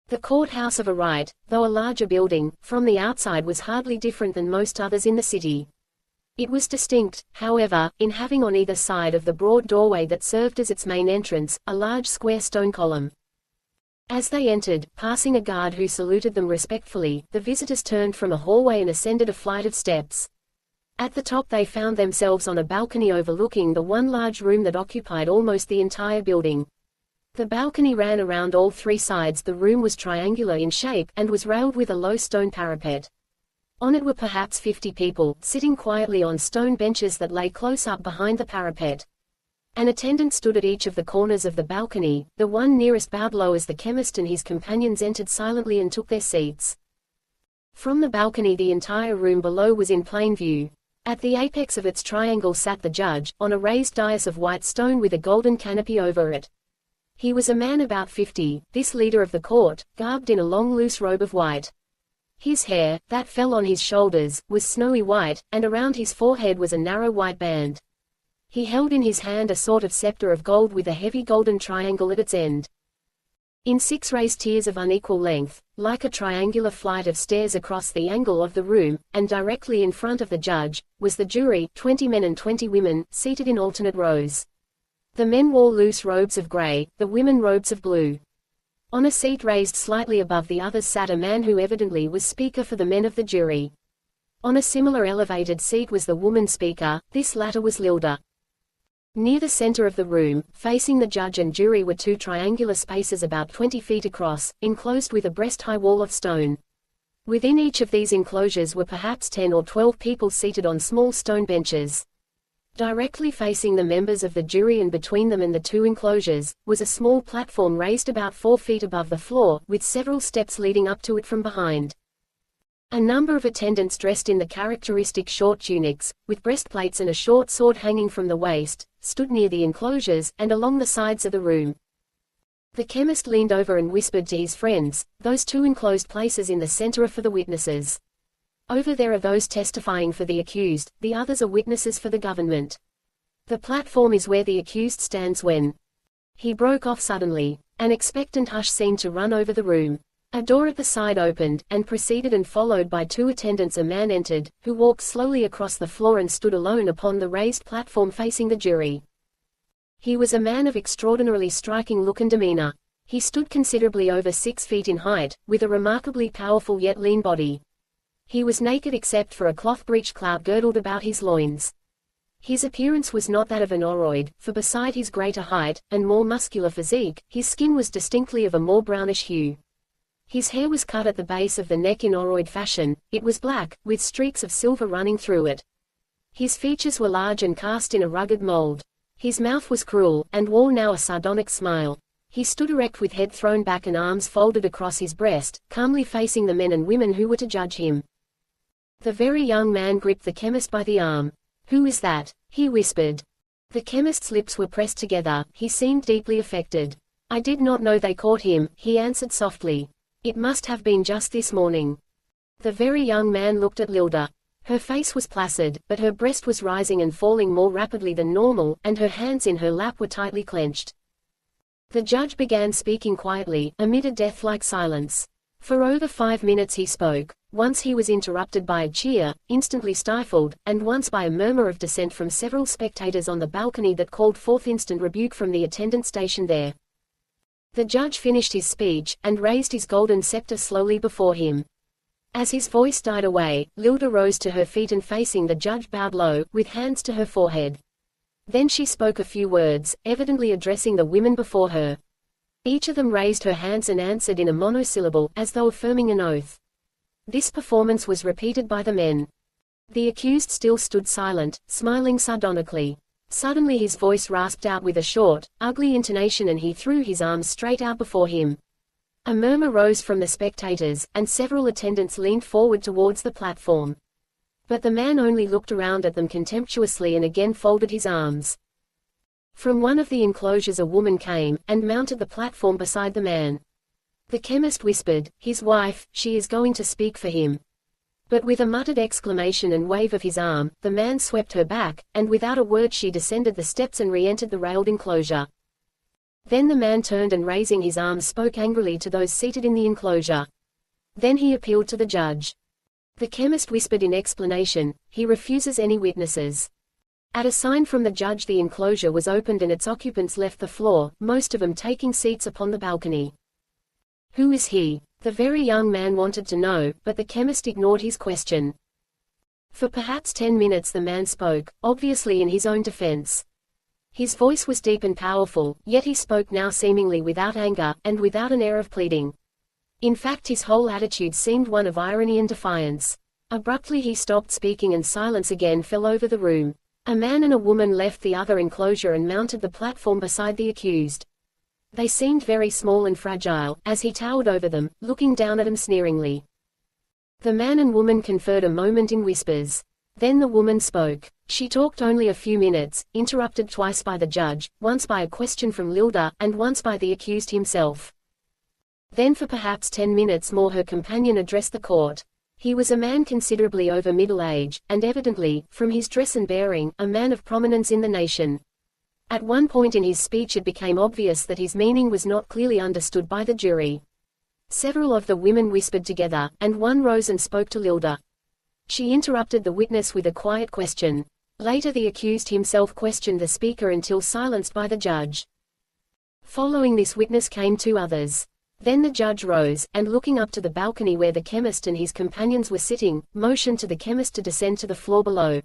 The courthouse of Arite, though a larger building, from the outside was hardly different than most others in the city. It was distinct, however, in having on either side of the broad doorway that served as its main entrance, a large square stone column. As they entered, passing a guard who saluted them respectfully, the visitors turned from a hallway and ascended a flight of steps. At the top they found themselves on a balcony overlooking the one large room that occupied almost the entire building. The balcony ran around all three sides. The room was triangular in shape, and was railed with a low stone parapet. On it were perhaps 50 people, sitting quietly on stone benches that lay close up behind the parapet. An attendant stood at each of the corners of the balcony. The one nearest bowed low as the chemist and his companions entered silently and took their seats. From the balcony the entire room below was in plain view. At the apex of its triangle sat the judge, on a raised dais of white stone with a golden canopy over it. He was a man about 50, this leader of the court, garbed in a long loose robe of white. His hair, that fell on his shoulders, was snowy white, and around his forehead was a narrow white band. He held in his hand a sort of scepter of gold with a heavy golden triangle at its end. In 6 raised tiers of unequal length, like a triangular flight of stairs across the angle of the room, and directly in front of the judge, was the jury, 20 men and 20 women, seated in alternate rows. The men wore loose robes of grey, the women robes of blue. On a seat raised slightly above the others sat a man who evidently was speaker for the men of the jury. On a similar elevated seat was the woman speaker. This latter was Lylda. Near the center of the room, facing the judge and jury, were 2 triangular spaces about 20 feet across, enclosed with a breast-high wall of stone. Within each of these enclosures were perhaps 10 or 12 people seated on small stone benches. Directly facing the members of the jury and between them and the 2 enclosures, was a small platform raised about 4 feet above the floor, with several steps leading up to it from behind. A number of attendants dressed in the characteristic short tunics, with breastplates and a short sword hanging from the waist, stood near the enclosures, and along the sides of the room. The chemist leaned over and whispered to his friends, "Those two enclosed places in the center are for the witnesses. Over there are those testifying for the accused, the others are witnesses for the government. The platform is where the accused stands when..." He broke off suddenly. An expectant hush seemed to run over the room. A door at the side opened, and preceded and followed by two attendants a man entered, who walked slowly across the floor and stood alone upon the raised platform facing the jury. He was a man of extraordinarily striking look and demeanor. He stood considerably over 6 feet in height, with a remarkably powerful yet lean body. He was naked except for a cloth breech clout girdled about his loins. His appearance was not that of an oroid, for beside his greater height, and more muscular physique, his skin was distinctly of a more brownish hue. His hair was cut at the base of the neck in oroid fashion. It was black, with streaks of silver running through it. His features were large and cast in a rugged mold. His mouth was cruel, and wore now a sardonic smile. He stood erect with head thrown back and arms folded across his breast, calmly facing the men and women who were to judge him. The very young man gripped the chemist by the arm. "Who is that?" he whispered. The chemist's lips were pressed together. He seemed deeply affected. "I did not know they caught him," he answered softly. "It must have been just this morning." The very young man looked at Lylda. Her face was placid, but her breast was rising and falling more rapidly than normal, and her hands in her lap were tightly clenched. The judge began speaking quietly, amid a death-like silence. For over 5 minutes he spoke. Once he was interrupted by a cheer, instantly stifled, and once by a murmur of dissent from several spectators on the balcony that called forth instant rebuke from the attendant stationed there. The judge finished his speech, and raised his golden scepter slowly before him. As his voice died away, Lylda rose to her feet and facing the judge bowed low, with hands to her forehead. Then she spoke a few words, evidently addressing the women before her. Each of them raised her hands and answered in a monosyllable, as though affirming an oath. This performance was repeated by the men. The accused still stood silent, smiling sardonically. Suddenly his voice rasped out with a short, ugly intonation and he threw his arms straight out before him. A murmur rose from the spectators, and several attendants leaned forward towards the platform. But the man only looked around at them contemptuously and again folded his arms. From one of the enclosures a woman came, and mounted the platform beside the man. The chemist whispered, "His wife, she is going to speak for him." But with a muttered exclamation and wave of his arm, the man swept her back, and without a word she descended the steps and re-entered the railed enclosure. Then the man turned and raising his arms spoke angrily to those seated in the enclosure. Then he appealed to the judge. The chemist whispered in explanation, "He refuses any witnesses." At a sign from the judge the enclosure was opened and its occupants left the floor, most of them taking seats upon the balcony. "Who is he?" the very young man wanted to know, but the chemist ignored his question. For perhaps 10 minutes the man spoke, obviously in his own defense. His voice was deep and powerful, yet he spoke now seemingly without anger, and without an air of pleading. In fact his whole attitude seemed one of irony and defiance. Abruptly he stopped speaking and silence again fell over the room. A man and a woman left the other enclosure and mounted the platform beside the accused. They seemed very small and fragile, as he towered over them, looking down at them sneeringly. The man and woman conferred a moment in whispers. Then the woman spoke. She talked only a few minutes, interrupted twice by the judge, once by a question from Lylda, and once by the accused himself. Then for perhaps 10 minutes more her companion addressed the court. He was a man considerably over middle age, and evidently, from his dress and bearing, a man of prominence in the nation. At one point in his speech it became obvious that his meaning was not clearly understood by the jury. Several of the women whispered together, and one rose and spoke to Lylda. She interrupted the witness with a quiet question. Later the accused himself questioned the speaker until silenced by the judge. Following this witness came 2 others. Then the judge rose, and looking up to the balcony where the chemist and his companions were sitting, motioned to the chemist to descend to the floor below.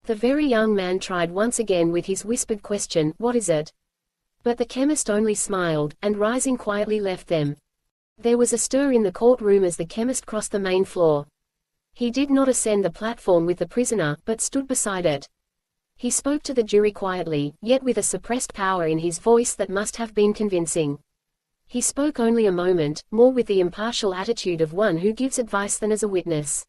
The very young man tried once again with his whispered question, "What is it?" But the chemist only smiled, and rising quietly left them. There was a stir in the courtroom as the chemist crossed the main floor. He did not ascend the platform with the prisoner, but stood beside it. He spoke to the jury quietly, yet with a suppressed power in his voice that must have been convincing. He spoke only a moment, more with the impartial attitude of one who gives advice than as a witness.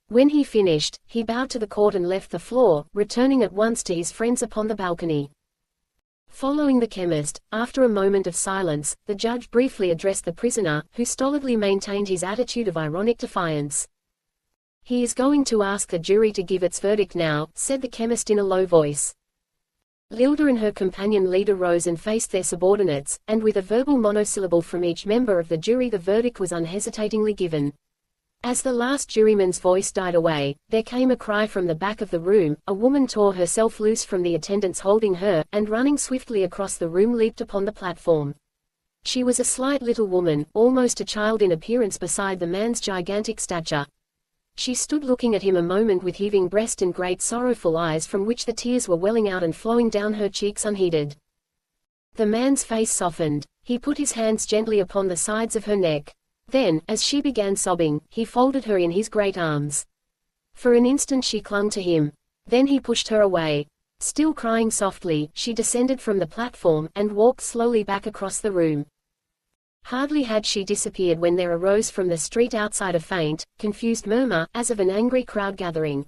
When he finished, he bowed to the court and left the floor, returning at once to his friends upon the balcony. Following the chemist, after a moment of silence, the judge briefly addressed the prisoner, who stolidly maintained his attitude of ironic defiance. "He is going to ask the jury to give its verdict now," said the chemist in a low voice. Lylda and her companion Lylda rose and faced their subordinates, and with a verbal monosyllable from each member of the jury the verdict was unhesitatingly given. As the last juryman's voice died away, there came a cry from the back of the room. A woman tore herself loose from the attendants holding her, and running swiftly across the room leaped upon the platform. She was a slight little woman, almost a child in appearance beside the man's gigantic stature. She stood looking at him a moment with heaving breast and great sorrowful eyes from which the tears were welling out and flowing down her cheeks unheeded. The man's face softened. He put his hands gently upon the sides of her neck. Then, as she began sobbing, he folded her in his great arms. For an instant she clung to him. Then he pushed her away. Still crying softly, she descended from the platform, and walked slowly back across the room. Hardly had she disappeared when there arose from the street outside a faint, confused murmur, as of an angry crowd gathering.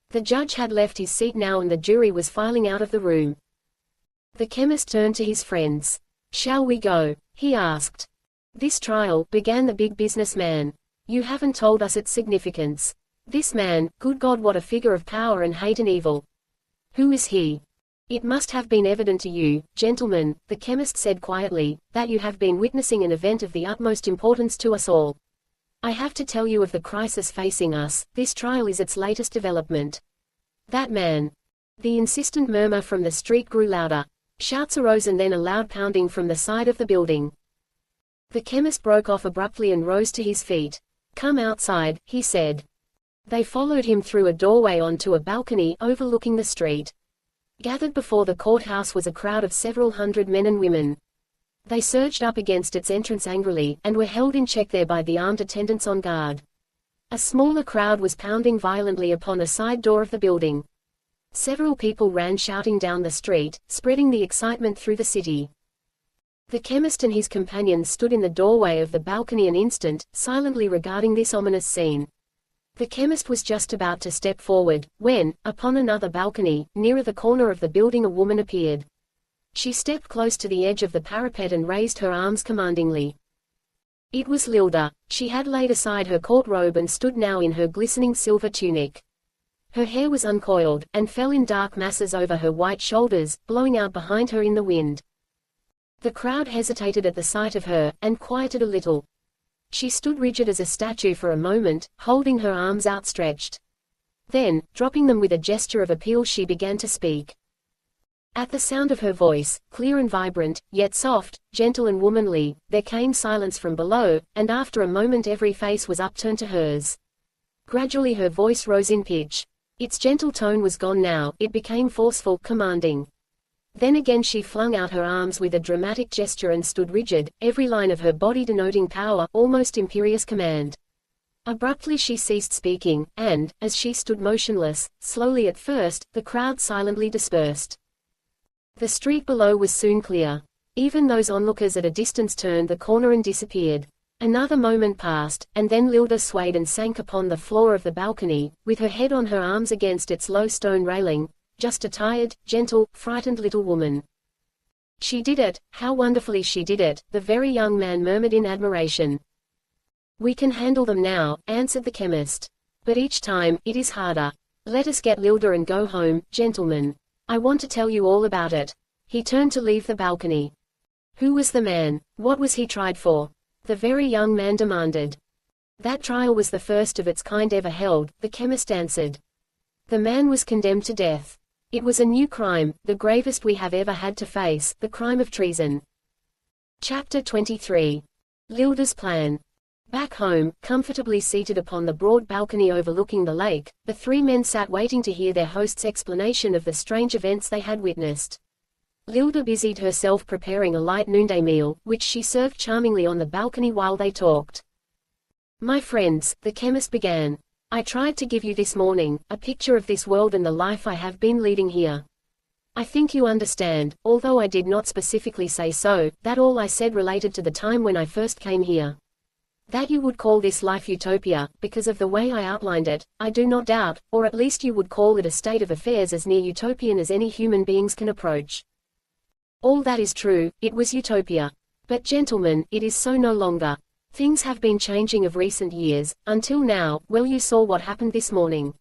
The judge had left his seat now and the jury was filing out of the room. The chemist turned to his friends. "Shall we go?" he asked. "This trial," began the big businessman. "You haven't told us its significance. This man, good God, what a figure of power and hate and evil. Who is he? It must have been evident to you, gentlemen," the chemist said quietly, "that you have been witnessing an event of the utmost importance to us all. I have to tell you of the crisis facing us. This trial is its latest development. That man." The insistent murmur from the street grew louder. Shouts arose and then a loud pounding from the side of the building. The chemist broke off abruptly and rose to his feet. "Come outside," he said. They followed him through a doorway onto a balcony overlooking the street. Gathered before the courthouse was a crowd of several hundred men and women. They surged up against its entrance angrily, and were held in check there by the armed attendants on guard. A smaller crowd was pounding violently upon a side door of the building. Several people ran shouting down the street, spreading the excitement through the city. The chemist and his companions stood in the doorway of the balcony an instant, silently regarding this ominous scene. The chemist was just about to step forward, when, upon another balcony, nearer the corner of the building a woman appeared. She stepped close to the edge of the parapet and raised her arms commandingly. It was Lylda. She had laid aside her court robe and stood now in her glistening silver tunic. Her hair was uncoiled, and fell in dark masses over her white shoulders, blowing out behind her in the wind. The crowd hesitated at the sight of her, and quieted a little. She stood rigid as a statue for a moment, holding her arms outstretched. Then, dropping them with a gesture of appeal, she began to speak. At the sound of her voice, clear and vibrant, yet soft, gentle and womanly, there came silence from below, and after a moment every face was upturned to hers. Gradually her voice rose in pitch. Its gentle tone was gone now, it became forceful, commanding. Then again she flung out her arms with a dramatic gesture and stood rigid, every line of her body denoting power, almost imperious command. Abruptly she ceased speaking, and, as she stood motionless, slowly at first, the crowd silently dispersed. The street below was soon clear. Even those onlookers at a distance turned the corner and disappeared. Another moment passed, and then Lylda swayed and sank upon the floor of the balcony, with her head on her arms against its low stone railing. Just a tired, gentle, frightened little woman. "She did it, how wonderfully she did it," the very young man murmured in admiration. "We can handle them now," answered the chemist. "But each time, it is harder. Let us get Lylda and go home, gentlemen. I want to tell you all about it." He turned to leave the balcony. "Who was the man? What was he tried for?" the very young man demanded. "That trial was the first of its kind ever held," the chemist answered. "The man was condemned to death. It was a new crime, the gravest we have ever had to face, the crime of treason." Chapter 23. Lylda's plan. Back home, comfortably seated upon the broad balcony overlooking the lake, the three men sat waiting to hear their host's explanation of the strange events they had witnessed. Lylda busied herself preparing a light noonday meal, which she served charmingly on the balcony while they talked. "My friends," the chemist began, "I tried to give you this morning a picture of this world and the life I have been leading here. I think you understand, although I did not specifically say so, that all I said related to the time when I first came here. That you would call this life utopia, because of the way I outlined it, I do not doubt, or at least you would call it a state of affairs as near utopian as any human beings can approach. All that is true, it was utopia. But gentlemen, it is so no longer. Things have been changing of recent years, until now. Well, you saw what happened this morning.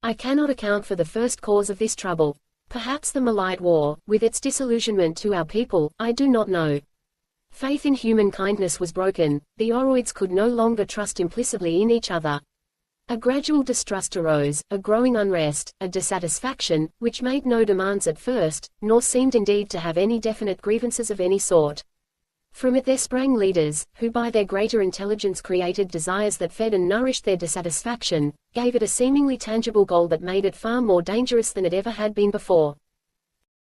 I cannot account for the first cause of this trouble. Perhaps the Malite War, with its disillusionment to our people, I do not know. Faith in human kindness was broken, the oroids could no longer trust implicitly in each other. A gradual distrust arose, a growing unrest, a dissatisfaction, which made no demands at first, nor seemed indeed to have any definite grievances of any sort. From it there sprang leaders, who by their greater intelligence created desires that fed and nourished their dissatisfaction, gave it a seemingly tangible goal that made it far more dangerous than it ever had been before.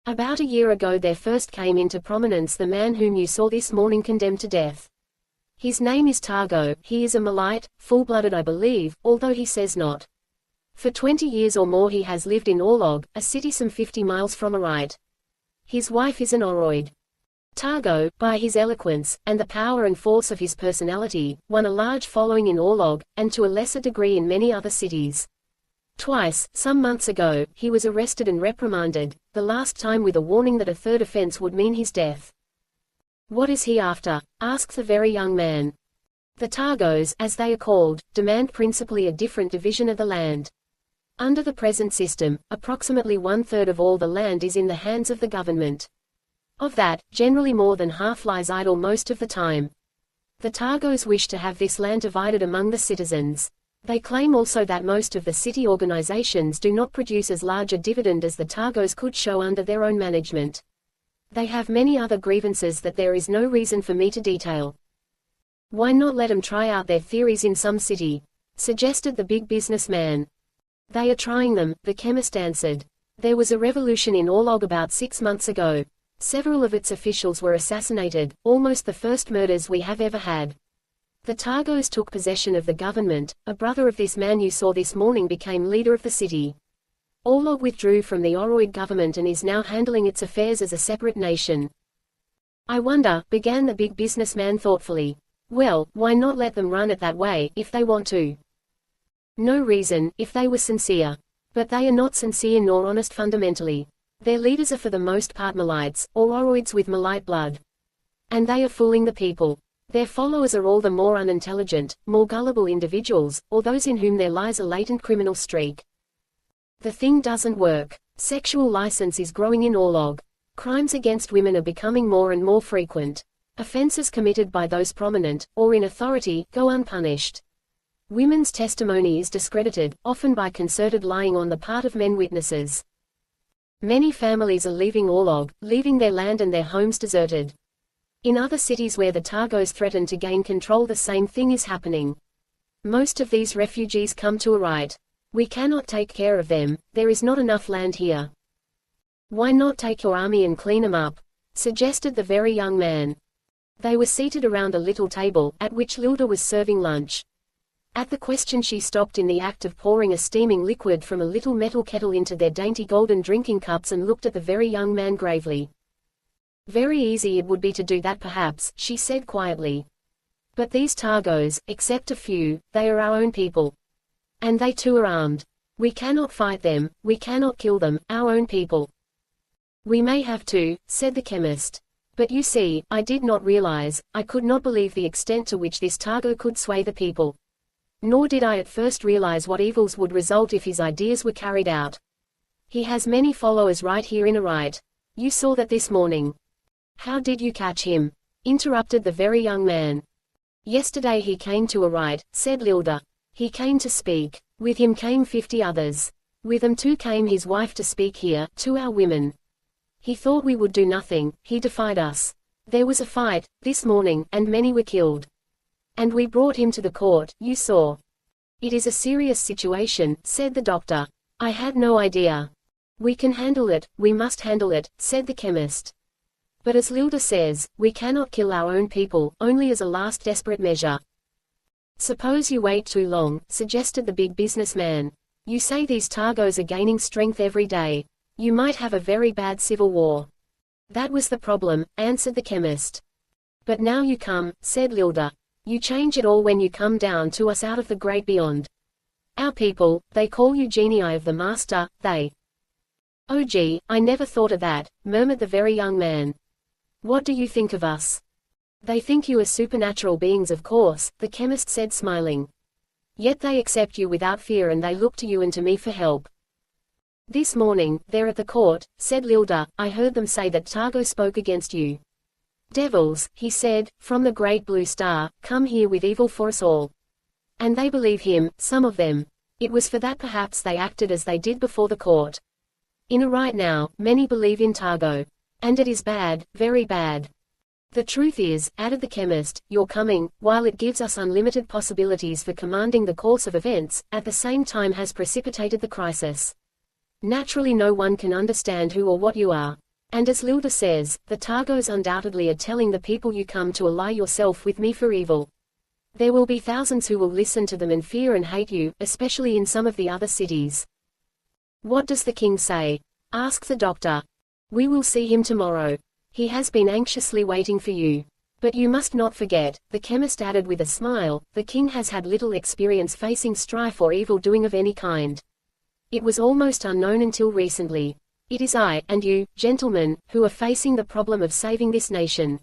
About a year ago there first came into prominence the man whom you saw this morning condemned to death. His name is Targo. He is a Malite, full-blooded I believe, although he says not. For 20 years or more he has lived in Orlog, a city some 50 miles from Arite. His wife is an oroid. Targo, by his eloquence, and the power and force of his personality, won a large following in Orlog, and to a lesser degree in many other cities. Twice, some months ago, he was arrested and reprimanded, the last time with a warning that a third offense would mean his death. What is he after? Asked the very young man. The Targos, as they are called, demand principally a different division of the land. Under the present system, approximately 1/3 of all the land is in the hands of the government. Of that, generally more than half lies idle most of the time. The Targos wish to have this land divided among the citizens. They claim also that most of the city organizations do not produce as large a dividend as the Targos could show under their own management. They have many other grievances that there is no reason for me to detail. Why not let them try out their theories in some city? Suggested the big businessman. They are trying them, the chemist answered. There was a revolution in Orlog about 6 months ago. Several of its officials were assassinated, almost the first murders we have ever had. The Targos took possession of the government. A brother of this man you saw this morning became leader of the city. Orlog withdrew from the Oroid government and is now handling its affairs as a separate nation. I wonder, began the big businessman thoughtfully. Well, why not let them run it that way, if they want to? No reason, if they were sincere. But they are not sincere nor honest fundamentally. Their leaders are for the most part Malites, or Oroids with Malite blood. And they are fooling the people. Their followers are all the more unintelligent, more gullible individuals, or those in whom there lies a latent criminal streak. The thing doesn't work. Sexual license is growing in Orlog. Crimes against women are becoming more and more frequent. Offenses committed by those prominent, or in authority, go unpunished. Women's testimony is discredited, often by concerted lying on the part of men witnesses. Many families are leaving Orlog, leaving their land and their homes deserted. In other cities where the Targos threaten to gain control the same thing is happening. Most of these refugees come to Arite. We cannot take care of them, there is not enough land here. Why not take your army and clean them up? Suggested the very young man. They were seated around a little table, at which Lylda was serving lunch. At the question she stopped in the act of pouring a steaming liquid from a little metal kettle into their dainty golden drinking cups and looked at the very young man gravely. Very easy it would be to do that perhaps, she said quietly. But these Targos, except a few, they are our own people. And they too are armed. We cannot fight them, we cannot kill them, our own people. We may have to, said the chemist. But you see, I did not realize, I could not believe the extent to which this Targo could sway the people. Nor did I at first realize what evils would result if his ideas were carried out. He has many followers right here in Arite. You saw that this morning. How did you catch him? Interrupted the very young man. Yesterday he came to Arite, said Lylda. He came to speak. With him came 50 others. With them too came his wife to speak here, to our women. He thought we would do nothing, he defied us. There was a fight, this morning, and many were killed. And we brought him to the court, you saw. It is a serious situation, said the doctor. I had no idea. We can handle it, we must handle it, said the chemist. But as Lylda says, we cannot kill our own people, only as a last desperate measure. Suppose you wait too long, suggested the big businessman. You say these Targos are gaining strength every day. You might have a very bad civil war. That was the problem, answered the chemist. But now you come, said Lylda. You change it all when you come down to us out of the great beyond. Our people, they call you genii of the master, they. Oh gee, I never thought of that, murmured the very young man. What do you think of us? They think you are supernatural beings, of course, the chemist said, smiling. Yet they accept you without fear, and they look to you and to me for help. This morning, there at the court, said Lylda, I heard them say that Targo spoke against you. Devils, he said, from the great blue star, come here with evil for us all. And they believe him, some of them. It was for that perhaps they acted as they did before the court. In a right now, many believe in Targo. And it is bad, very bad. The truth is, added the chemist, your coming, while it gives us unlimited possibilities for commanding the course of events, at the same time has precipitated the crisis. Naturally no one can understand who or what you are. And as Lylda says, the Targos undoubtedly are telling the people you come to ally yourself with me for evil. There will be thousands who will listen to them and fear and hate you, especially in some of the other cities. What does the king say? Asked the doctor. We will see him tomorrow. He has been anxiously waiting for you. But you must not forget, the chemist added with a smile, the king has had little experience facing strife or evil doing of any kind. It was almost unknown until recently. It is I, and you, gentlemen, who are facing the problem of saving this nation.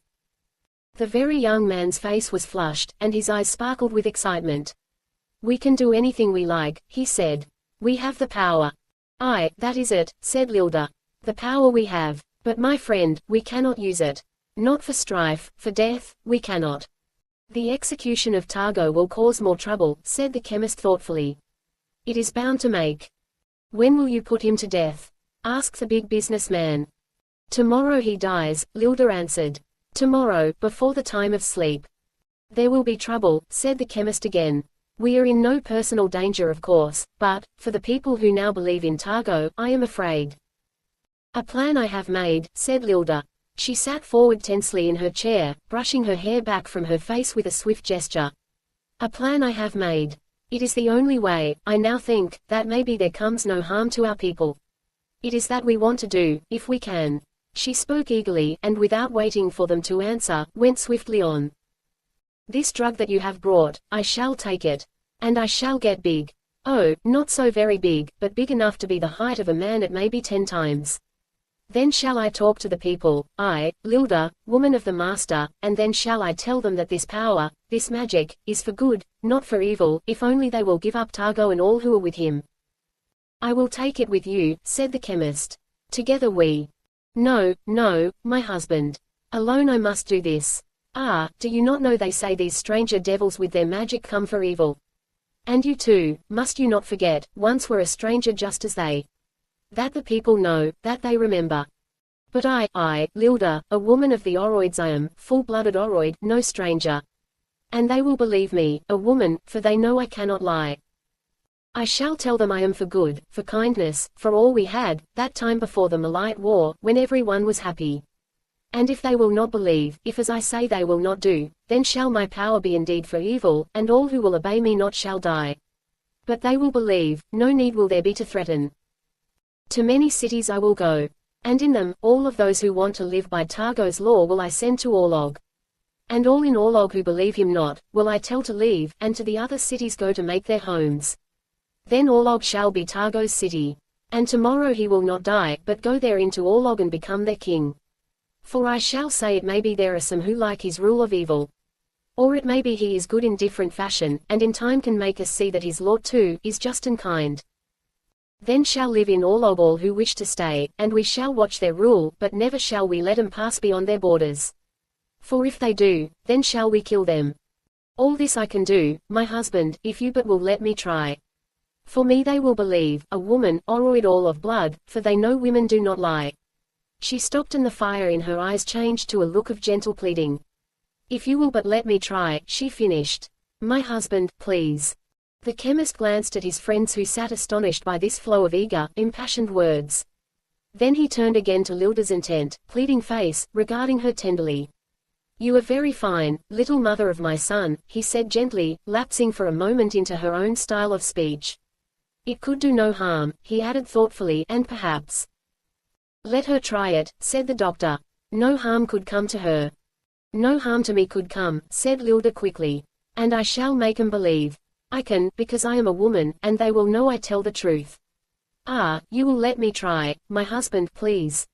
The very young man's face was flushed, and his eyes sparkled with excitement. We can do anything we like, he said. We have the power. Aye, that is it, said Lylda. The power we have. But my friend, we cannot use it. Not for strife, for death, we cannot. The execution of Targo will cause more trouble, said the chemist thoughtfully. It is bound to make. When will you put him to death? Asked the big businessman. Tomorrow he dies, Lylda answered. Tomorrow, before the time of sleep. There will be trouble, said the chemist again. We are in no personal danger, of course, but, for the people who now believe in Targo, I am afraid. A plan I have made, said Lylda. She sat forward tensely in her chair, brushing her hair back from her face with a swift gesture. A plan I have made. It is the only way, I now think, that maybe there comes no harm to our people. It is that we want to do, if we can. She spoke eagerly, and without waiting for them to answer, went swiftly on. This drug that you have brought, I shall take it. And I shall get big. Oh, not so very big, but big enough to be the height of a man at maybe 10 times. Then shall I talk to the people, I, Lylda, woman of the master, and then shall I tell them that this power, this magic, is for good, not for evil, if only they will give up Targo and all who are with him. I will take it with you, said the chemist. Together we. No, no, my husband. Alone I must do this. Ah, do you not know they say these stranger devils with their magic come for evil? And you too, must you not forget, once were a stranger just as they. That the people know, that they remember. But I, Lylda, a woman of the Oroids, I am, full-blooded Oroid, no stranger. And they will believe me, a woman, for they know I cannot lie. I shall tell them I am for good, for kindness, for all we had, that time before the Malite War, when everyone was happy. And if they will not believe, if as I say they will not do, then shall my power be indeed for evil, and all who will obey me not shall die. But they will believe, no need will there be to threaten. To many cities I will go. And in them, all of those who want to live by Targo's law will I send to Orlog. And all in Orlog who believe him not, will I tell to leave, and to the other cities go to make their homes. Then Orlog shall be Targo's city. And tomorrow he will not die, but go there into Orlog and become their king. For I shall say it may be there are some who like his rule of evil. Or it may be he is good in different fashion, and in time can make us see that his Lord too, is just and kind. Then shall live in Orlog all who wish to stay, and we shall watch their rule, but never shall we let them pass beyond their borders. For if they do, then shall we kill them. All this I can do, my husband, if you but will let me try. For me they will believe, a woman, Oroid all of blood, for they know women do not lie. She stopped and the fire in her eyes changed to a look of gentle pleading. If you will but let me try, she finished. My husband, please. The chemist glanced at his friends who sat astonished by this flow of eager, impassioned words. Then he turned again to Lylda's intent, pleading face, regarding her tenderly. You are very fine, little mother of my son, he said gently, lapsing for a moment into her own style of speech. It could do no harm, he added thoughtfully, and perhaps. Let her try it, said the doctor. No harm could come to her. No harm to me could come, said Lylda quickly. And I shall make 'em believe. I can, because I am a woman, and they will know I tell the truth. Ah, you will let me try, my husband, please.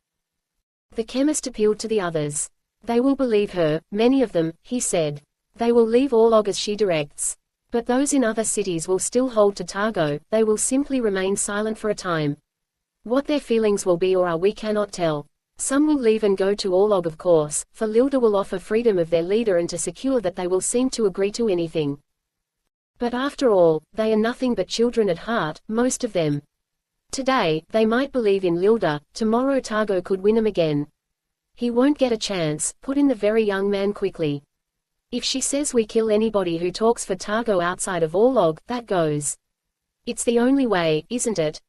The chemist appealed to the others. They will believe her, many of them, he said. They will leave Orlog as she directs. But those in other cities will still hold to Targo, they will simply remain silent for a time. What their feelings will be or are we cannot tell. Some will leave and go to Orlog of course, for Lylda will offer freedom of their leader and to secure that they will seem to agree to anything. But after all, they are nothing but children at heart, most of them. Today, they might believe in Lylda, tomorrow Targo could win him again. He won't get a chance, put in the very young man quickly. If she says we kill anybody who talks for Targo outside of Orlog, that goes. It's the only way, isn't it?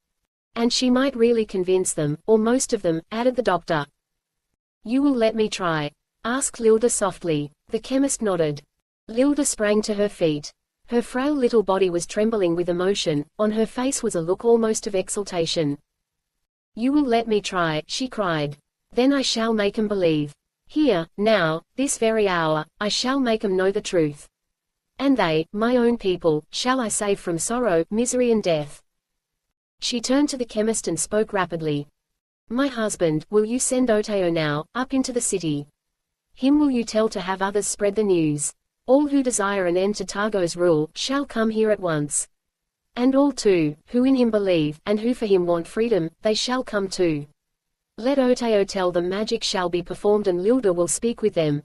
And she might really convince them, or most of them, added the doctor. You will let me try? Asked Lylda softly. The chemist nodded. Lylda sprang to her feet. Her frail little body was trembling with emotion, on her face was a look almost of exultation. You will let me try, she cried. Then I shall make 'em believe. Here, now, this very hour, I shall make 'em know the truth. And they, my own people, shall I save from sorrow, misery and death. She turned to the chemist and spoke rapidly. My husband, will you send Oteo now, up into the city? Him will you tell to have others spread the news. All who desire an end to Targo's rule, shall come here at once. And all too, who in him believe, and who for him want freedom, they shall come too. Let Oteo tell them magic shall be performed and Lylda will speak with them.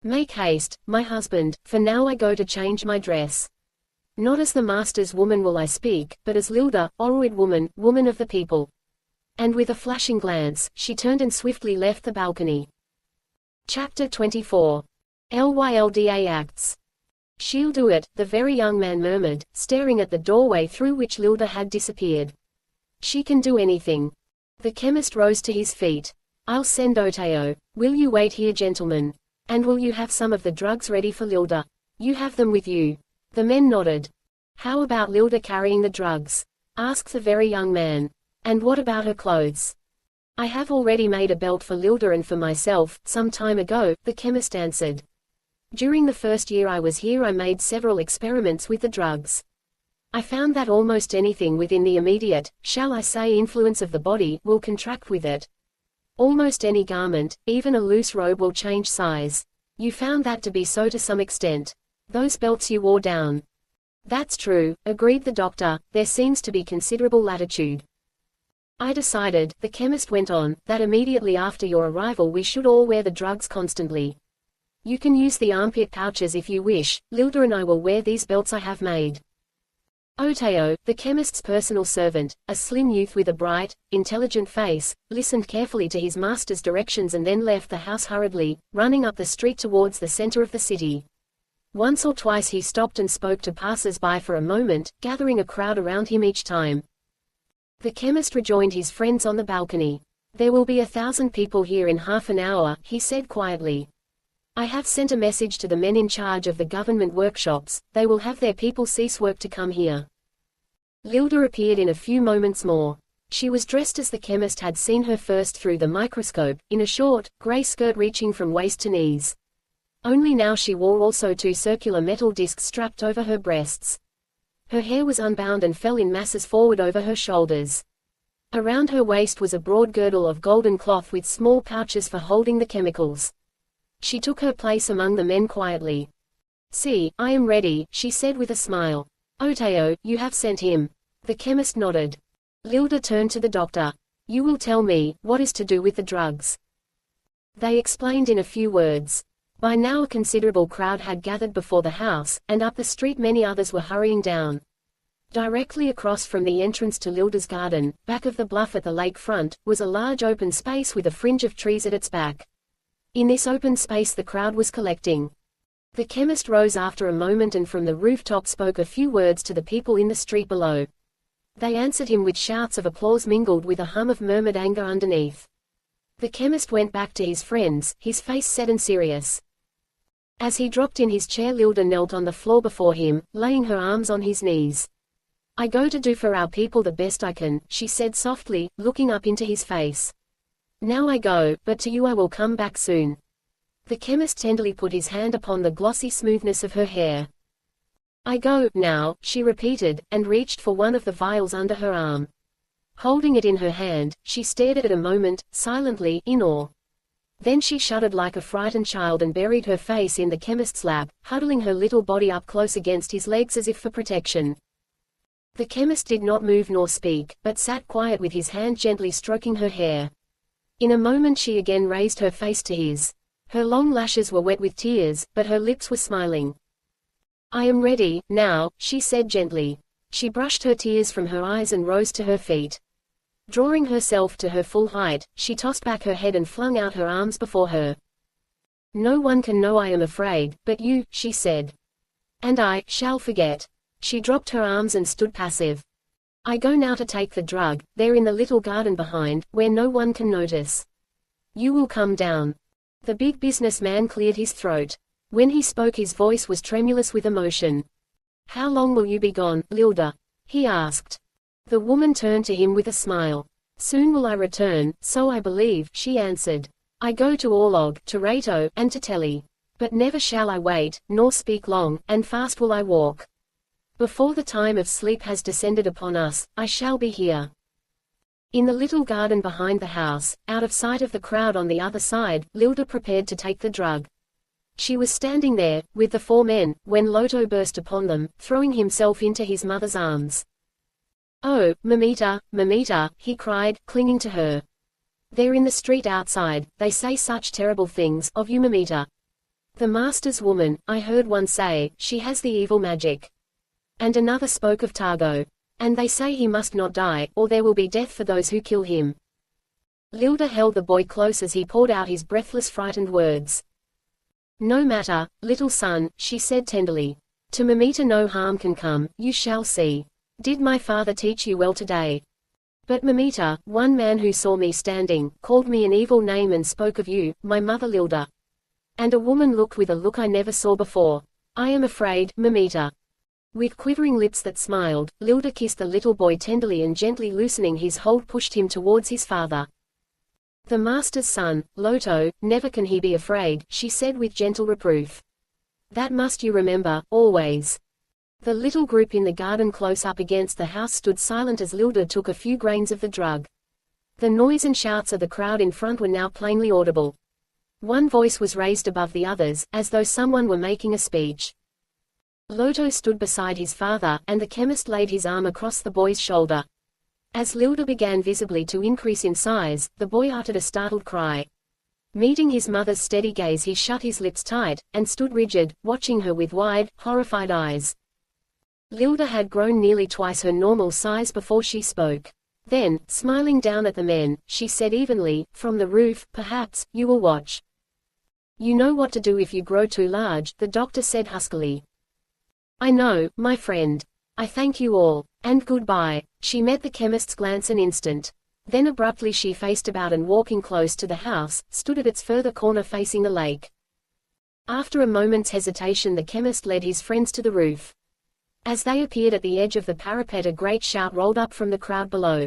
Make haste, my husband, for now I go to change my dress. Not as the master's woman will I speak, but as Lylda, Orwid woman, woman of the people. And with a flashing glance, she turned and swiftly left the balcony. Chapter 24. Lylda acts. She'll do it, the very young man murmured, staring at the doorway through which Lylda had disappeared. She can do anything. The chemist rose to his feet. I'll send Oteo. Will you wait here, gentlemen? And will you have some of the drugs ready for Lylda? You have them with you. The men nodded. How about Lylda carrying the drugs? Asked the very young man. And what about her clothes? I have already made a belt for Lylda and for myself, some time ago, the chemist answered. During the first year I was here I made several experiments with the drugs. I found that almost anything within the immediate, shall I say influence of the body, will contract with it. Almost any garment, even a loose robe will change size. You found that to be so to some extent. Those belts you wore down. That's true, agreed the doctor, there seems to be considerable latitude. I decided, the chemist went on, that immediately after your arrival we should all wear the drugs constantly. You can use the armpit pouches if you wish, Lylda and I will wear these belts I have made. Oteo, the chemist's personal servant, a slim youth with a bright, intelligent face, listened carefully to his master's directions and then left the house hurriedly, running up the street towards the center of the city. Once or twice he stopped and spoke to passers-by for a moment, gathering a crowd around him each time. The chemist rejoined his friends on the balcony. There will be 1,000 people here in half an hour, he said quietly. I have sent a message to the men in charge of the government workshops, they will have their people cease work to come here. Lylda appeared in a few moments more. She was dressed as the chemist had seen her first through the microscope, in a short, grey skirt reaching from waist to knees. Only now she wore also 2 circular metal discs strapped over her breasts. Her hair was unbound and fell in masses forward over her shoulders. Around her waist was a broad girdle of golden cloth with small pouches for holding the chemicals. She took her place among the men quietly. See, I am ready, she said with a smile. Oteo, you have sent him. The chemist nodded. Lylda turned to the doctor. You will tell me, what is to do with the drugs? They explained in a few words. By now a considerable crowd had gathered before the house, and up the street many others were hurrying down. Directly across from the entrance to Lylda's garden, back of the bluff at the lake front, was a large open space with a fringe of trees at its back. In this open space the crowd was collecting. The chemist rose after a moment and from the rooftop spoke a few words to the people in the street below. They answered him with shouts of applause mingled with a hum of murmured anger underneath. The chemist went back to his friends, his face set and serious. As he dropped in his chair Lylda knelt on the floor before him, laying her arms on his knees. I go to do for our people the best I can, she said softly, looking up into his face. Now I go, but to you I will come back soon. The chemist tenderly put his hand upon the glossy smoothness of her hair. I go, now, she repeated, and reached for one of the vials under her arm. Holding it in her hand, she stared at it a moment, silently, in awe. Then she shuddered like a frightened child and buried her face in the chemist's lap, huddling her little body up close against his legs as if for protection. The chemist did not move nor speak, but sat quiet with his hand gently stroking her hair. In a moment she again raised her face to his. Her long lashes were wet with tears, but her lips were smiling. I am ready, now, she said gently. She brushed her tears from her eyes and rose to her feet. Drawing herself to her full height, she tossed back her head and flung out her arms before her. No one can know I am afraid, but you, she said. And I shall forget. She dropped her arms and stood passive. I go now to take the drug, there in the little garden behind, where no one can notice. You will come down. The big businessman cleared his throat. When he spoke his voice was tremulous with emotion. How long will you be gone, Lylda? He asked. The woman turned to him with a smile. Soon will I return, so I believe, she answered. I go to Orlog, to Rato, and to Telly. But never shall I wait, nor speak long, and fast will I walk. Before the time of sleep has descended upon us, I shall be here. In the little garden behind the house, out of sight of the crowd on the other side, Lylda prepared to take the drug. She was standing there, with the 4 men, when Loto burst upon them, throwing himself into his mother's arms. Oh, Mamita, Mamita, he cried, clinging to her. There in the street outside, they say such terrible things of you, Mamita. The master's woman, I heard one say, she has the evil magic. And another spoke of Targo. And they say he must not die, or there will be death for those who kill him. Lylda held the boy close as he poured out his breathless, frightened words. No matter, little son, she said tenderly. To Mamita no harm can come, you shall see. Did my father teach you well today? But Mamita, one man who saw me standing, called me an evil name and spoke of you, my mother Lylda. And a woman looked with a look I never saw before. I am afraid, Mamita. With quivering lips that smiled, Lylda kissed the little boy tenderly and gently loosening his hold pushed him towards his father. The master's son, Loto, never can he be afraid, she said with gentle reproof. That must you remember, always. The little group in the garden close up against the house stood silent as Lylda took a few grains of the drug. The noise and shouts of the crowd in front were now plainly audible. One voice was raised above the others, as though someone were making a speech. Loto stood beside his father, and the chemist laid his arm across the boy's shoulder. As Lylda began visibly to increase in size, the boy uttered a startled cry. Meeting his mother's steady gaze, he shut his lips tight, and stood rigid, watching her with wide, horrified eyes. Lylda had grown nearly twice her normal size before she spoke. Then, smiling down at the men, she said evenly, from the roof, perhaps, you will watch. You know what to do if you grow too large, the doctor said huskily. I know, my friend. I thank you all. And goodbye. She met the chemist's glance an instant. Then abruptly she faced about and walking close to the house, stood at its further corner facing the lake. After a moment's hesitation the chemist led his friends to the roof. As they appeared at the edge of the parapet a great shout rolled up from the crowd below.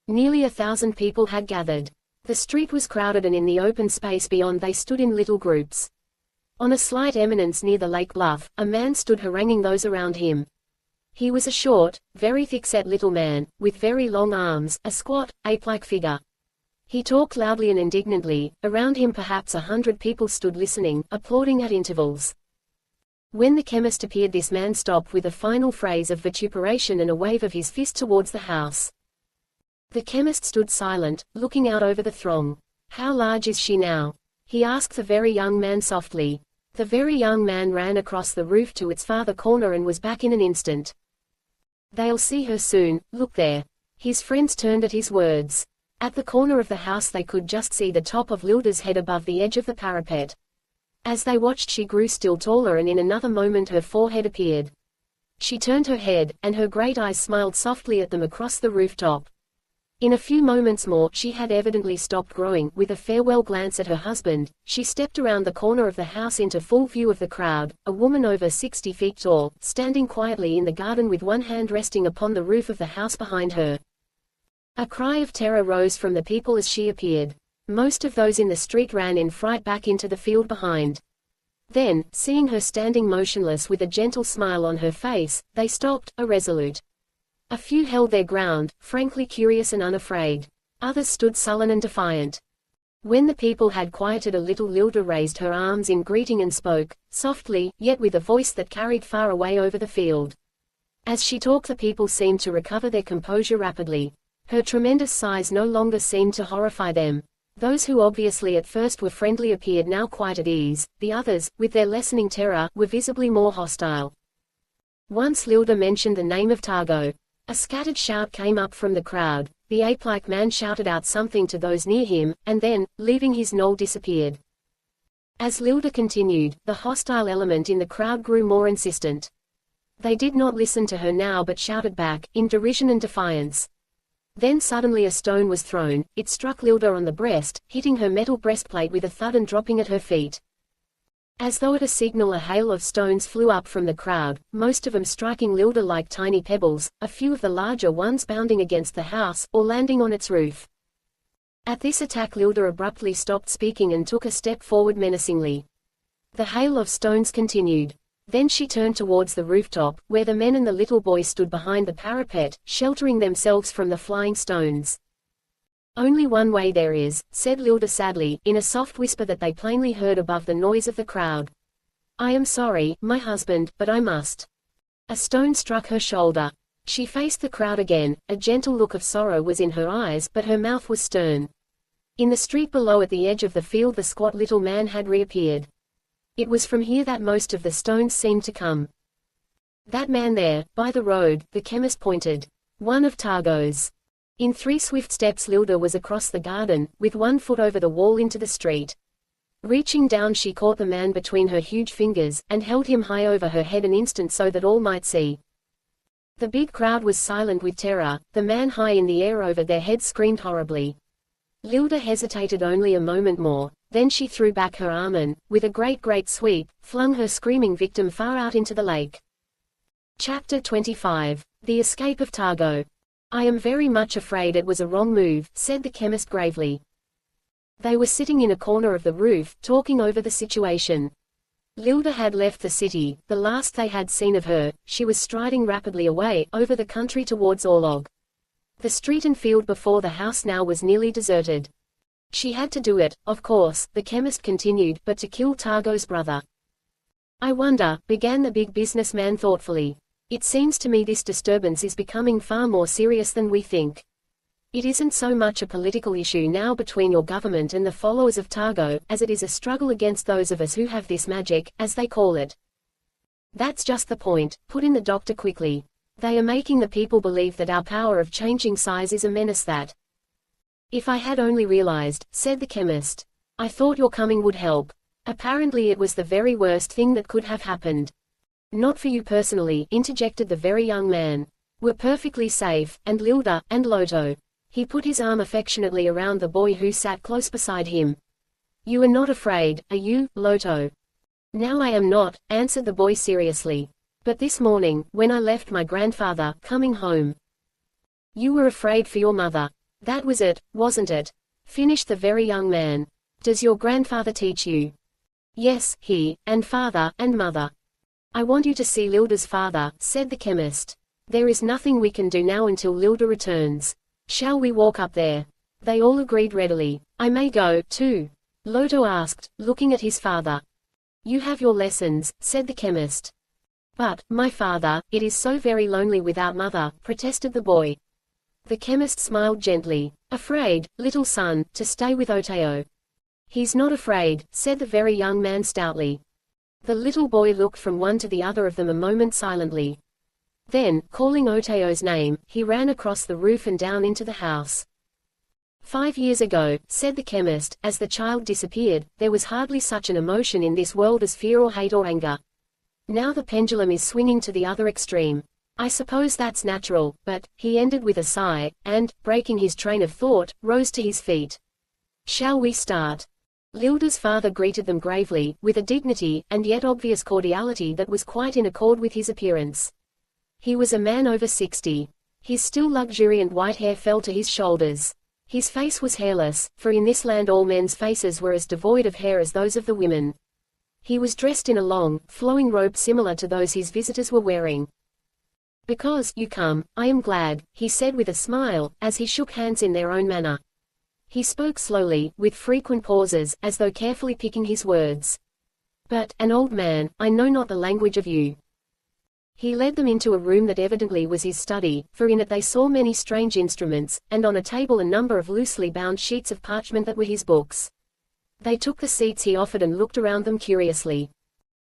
Nearly 1,000 people had gathered. The street was crowded and in the open space beyond they stood in little groups. On a slight eminence near the lake bluff, a man stood haranguing those around him. He was a short, very thick-set little man, with very long arms, a squat, ape-like figure. He talked loudly and indignantly. Around him perhaps 100 people stood listening, applauding at intervals. When the chemist appeared this man stopped with a final phrase of vituperation and a wave of his fist towards the house. The chemist stood silent, looking out over the throng. How large is she now? He asked the very young man softly. The very young man ran across the roof to its farther corner and was back in an instant. They'll see her soon, look there. His friends turned at his words. At the corner of the house they could just see the top of Lylda's head above the edge of the parapet. As they watched she grew still taller and in another moment her forehead appeared. She turned her head, and her great eyes smiled softly at them across the rooftop. In a few moments more she had evidently stopped growing. With a farewell glance at her husband, she stepped around the corner of the house into full view of the crowd, a woman over 60 feet tall, standing quietly in the garden with one hand resting upon the roof of the house behind her. A cry of terror rose from the people as she appeared. Most of those in the street ran in fright back into the field behind. Then, seeing her standing motionless with a gentle smile on her face, they stopped, irresolute. A few held their ground, frankly curious and unafraid. Others stood sullen and defiant. When the people had quieted a little, Lylda raised her arms in greeting and spoke, softly, yet with a voice that carried far away over the field. As she talked, the people seemed to recover their composure rapidly. Her tremendous size no longer seemed to horrify them. Those who obviously at first were friendly appeared now quite at ease, the others, with their lessening terror, were visibly more hostile. Once Lylda mentioned the name of Targo. A scattered shout came up from the crowd. The ape-like man shouted out something to those near him, and then, leaving his knoll, disappeared. As Lylda continued, the hostile element in the crowd grew more insistent. They did not listen to her now but shouted back, in derision and defiance. Then suddenly a stone was thrown. It struck Lylda on the breast, hitting her metal breastplate with a thud and dropping at her feet. As though at a signal, a hail of stones flew up from the crowd, most of them striking Lylda like tiny pebbles, a few of the larger ones bounding against the house, or landing on its roof. At this attack, Lylda abruptly stopped speaking and took a step forward menacingly. The hail of stones continued. Then she turned towards the rooftop, where the men and the little boy stood behind the parapet, sheltering themselves from the flying stones. "Only one way there is," said Lylda sadly, in a soft whisper that they plainly heard above the noise of the crowd. "I am sorry, my husband, but I must." A stone struck her shoulder. She faced the crowd again. A gentle look of sorrow was in her eyes, but her mouth was stern. In the street below at the edge of the field, the squat little man had reappeared. It was from here that most of the stones seemed to come. "That man there, by the road," the chemist pointed. "One of Targo's." In 3 swift steps Lylda was across the garden, with 1 foot over the wall into the street. Reaching down, she caught the man between her huge fingers, and held him high over her head an instant so that all might see. The big crowd was silent with terror. The man high in the air over their heads screamed horribly. Lylda hesitated only a moment more. Then she threw back her arm and, with a great sweep, flung her screaming victim far out into the lake. Chapter 25. The Escape of Targo. "I am very much afraid it was a wrong move," said the chemist gravely. They were sitting in a corner of the roof, talking over the situation. Lylda had left the city, the last they had seen of her. She was striding rapidly away, over the country towards Orlog. The street and field before the house now was nearly deserted. She had to do it, of course, the chemist continued, but to kill Targo's brother. "I wonder," began the big businessman thoughtfully. "It seems to me this disturbance is becoming far more serious than we think. It isn't so much a political issue now between your government and the followers of Targo, as it is a struggle against those of us who have this magic, as they call it." "That's just the point," put in the doctor quickly. "They are making the people believe that our power of changing size is a menace that—" "If I had only realized," said the chemist. "I thought your coming would help. Apparently it was the very worst thing that could have happened." "Not for you personally," interjected the very young man. "We're perfectly safe, and Lylda, and Loto." He put his arm affectionately around the boy who sat close beside him. "You are not afraid, are you, Loto?" "Now I am not," answered the boy seriously. "But this morning, when I left my grandfather, coming home—" "You were afraid for your mother. That was it, wasn't it?" finished the very young man. "Does your grandfather teach you?" "Yes, he, and father, and mother." "I want you to see Lylda's father," said the chemist. "There is nothing we can do now until Lylda returns. Shall we walk up there?" They all agreed readily. "I may go, too?" Loto asked, looking at his father. "You have your lessons," said the chemist. "But, my father, it is so very lonely without mother," protested the boy. The chemist smiled gently. "Afraid, little son, to stay with Oteo?" "He's not afraid," said the very young man stoutly. The little boy looked from one to the other of them a moment silently. Then, calling Oteo's name, he ran across the roof and down into the house. 5 years ago," said the chemist, as the child disappeared, "there was hardly such an emotion in this world as fear or hate or anger. Now the pendulum is swinging to the other extreme. I suppose that's natural, but," he ended with a sigh, and, breaking his train of thought, rose to his feet. "Shall we start?" Lylda's father greeted them gravely, with a dignity, and yet obvious cordiality that was quite in accord with his appearance. He was a man over 60. His still luxuriant white hair fell to his shoulders. His face was hairless, for in this land all men's faces were as devoid of hair as those of the women. He was dressed in a long, flowing robe similar to those his visitors were wearing. "Because you come, I am glad," he said with a smile, as he shook hands in their own manner. He spoke slowly, with frequent pauses, as though carefully picking his words. "But, an old man, I know not the language of you." He led them into a room that evidently was his study, for in it they saw many strange instruments, and on a table a number of loosely bound sheets of parchment that were his books. They took the seats he offered and looked around them curiously.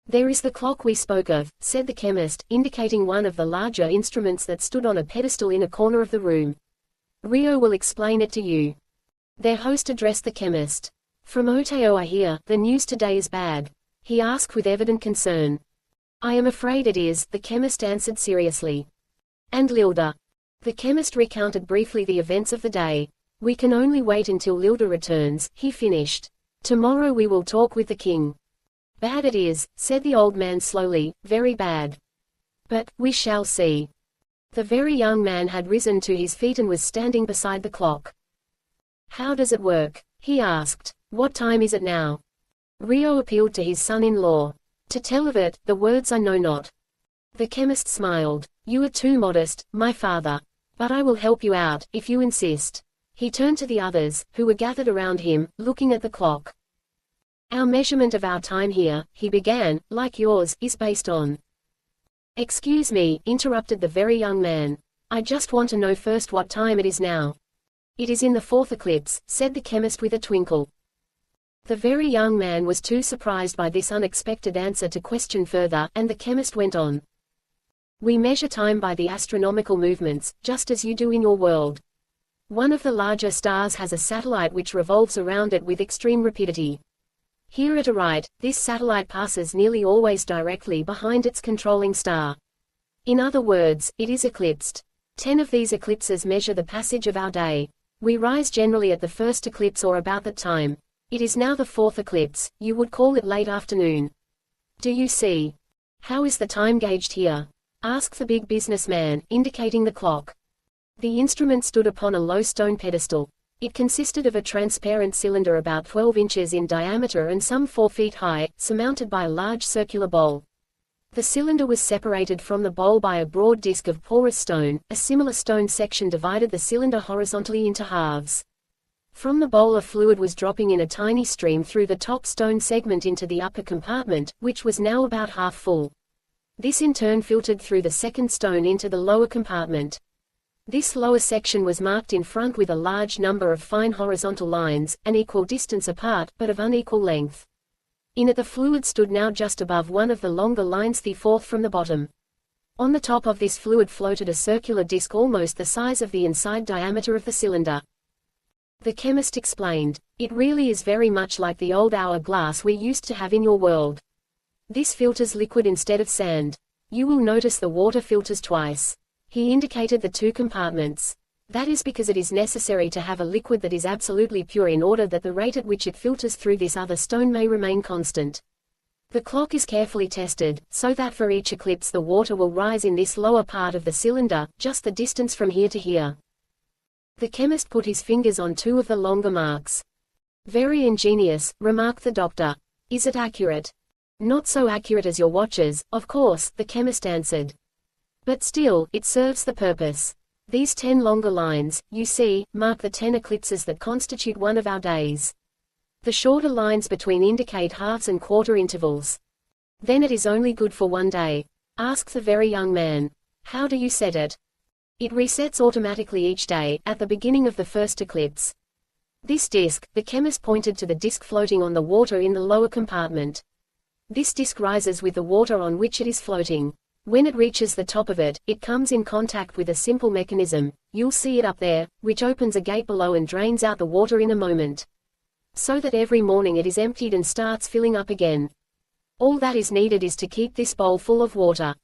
"There is the clock we spoke of," said the chemist, indicating one of the larger instruments that stood on a pedestal in a corner of the room. "Rio will explain it to you." Their host addressed the chemist. "From Oteo I hear, the news today is bad?" he asked with evident concern. "I am afraid it is," the chemist answered seriously. "And Lylda?" The chemist recounted briefly the events of the day. "We can only wait until Lylda returns," he finished. "Tomorrow we will talk with the king." "Bad it is," said the old man slowly, "very bad. But, we shall see." The very young man had risen to his feet and was standing beside the clock. "How does it work?" he asked. "What time is it now?" Rio appealed to his son-in-law. "To tell of it, the words I know not." The chemist smiled. "You are too modest, my father. But I will help you out, if you insist." He turned to the others, who were gathered around him, looking at the clock. "Our measurement of our time here," he began, "like yours, is based on—" "Excuse me," interrupted the very young man. "I just want to know first what time it is now." "It is in the fourth eclipse," said the chemist with a twinkle. The very young man was too surprised by this unexpected answer to question further, and the chemist went on. "We measure time by the astronomical movements, just as you do in your world. One of the larger stars has a satellite which revolves around it with extreme rapidity. Here at a right, this satellite passes nearly always directly behind its controlling star. In other words, it is eclipsed. 10 of these eclipses measure the passage of our day. We rise generally at the first eclipse or about that time. It is now the fourth eclipse, you would call it late afternoon. Do you see? How is the time gauged here?" asked the big businessman, indicating the clock. The instrument stood upon a low stone pedestal. It consisted of a transparent cylinder about 12 inches in diameter and some 4 feet high, surmounted by a large circular bowl. The cylinder was separated from the bowl by a broad disc of porous stone. A similar stone section divided the cylinder horizontally into halves. From the bowl a fluid was dropping in a tiny stream through the top stone segment into the upper compartment, which was now about half full. This in turn filtered through the second stone into the lower compartment. This lower section was marked in front with a large number of fine horizontal lines, an equal distance apart, but of unequal length. In it the fluid stood now just above one of the longer lines, the fourth from the bottom. On the top of this fluid floated a circular disc almost the size of the inside diameter of the cylinder. The chemist explained. "It really is very much like the old hourglass we used to have in your world. This filters liquid instead of sand. You will notice the water filters twice." He indicated the two compartments. "That is because it is necessary to have a liquid that is absolutely pure in order that the rate at which it filters through this other stone may remain constant. The clock is carefully tested, so that for each eclipse the water will rise in this lower part of the cylinder, just the distance from here to here." The chemist put his fingers on two of the longer marks. "Very ingenious," remarked the doctor. "Is it accurate?" "Not so accurate as your watches, of course," the chemist answered. "But still, it serves the purpose. These 10 longer lines, you see, mark the 10 eclipses that constitute one of our days. The shorter lines between indicate halves and quarter intervals." "Then it is only good for one day?" asked the very young man. "How do you set it?" "It resets automatically each day, at the beginning of the first eclipse. This disc," the chemist pointed to the disc floating on the water in the lower compartment. "This disc rises with the water on which it is floating. When it reaches the top of it, it comes in contact with a simple mechanism, you'll see it up there, which opens a gate below and drains out the water in a moment. So that every morning it is emptied and starts filling up again. All that is needed is to keep this bowl full of water."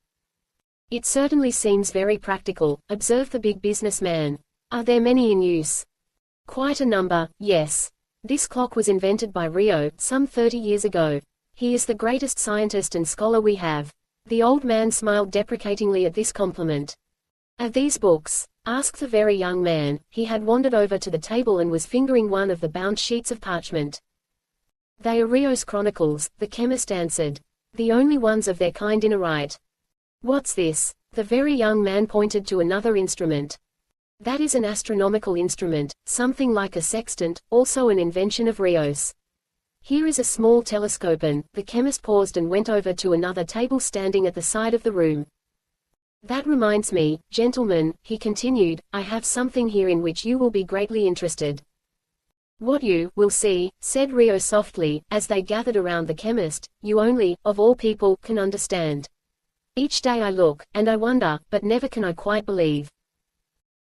"It certainly seems very practical," observed the big businessman. "Are there many in use?" "Quite a number, yes. This clock was invented by Rio, some 30 years ago. He is the greatest scientist and scholar we have." The old man smiled deprecatingly at this compliment. "Are these books?" asked the very young man. He had wandered over to the table and was fingering one of the bound sheets of parchment. "They are Rio's chronicles," the chemist answered. "The only ones of their kind in a right." "What's this?" The very young man pointed to another instrument. "That is an astronomical instrument, something like a sextant, also an invention of Rio's. Here is a small telescope." And the chemist paused and went over to another table standing at the side of the room. "That reminds me, gentlemen," he continued, "I have something here in which you will be greatly interested." "What you will see," said Rio softly, as they gathered around the chemist, "you only, of all people, can understand. Each day I look, and I wonder, but never can I quite believe.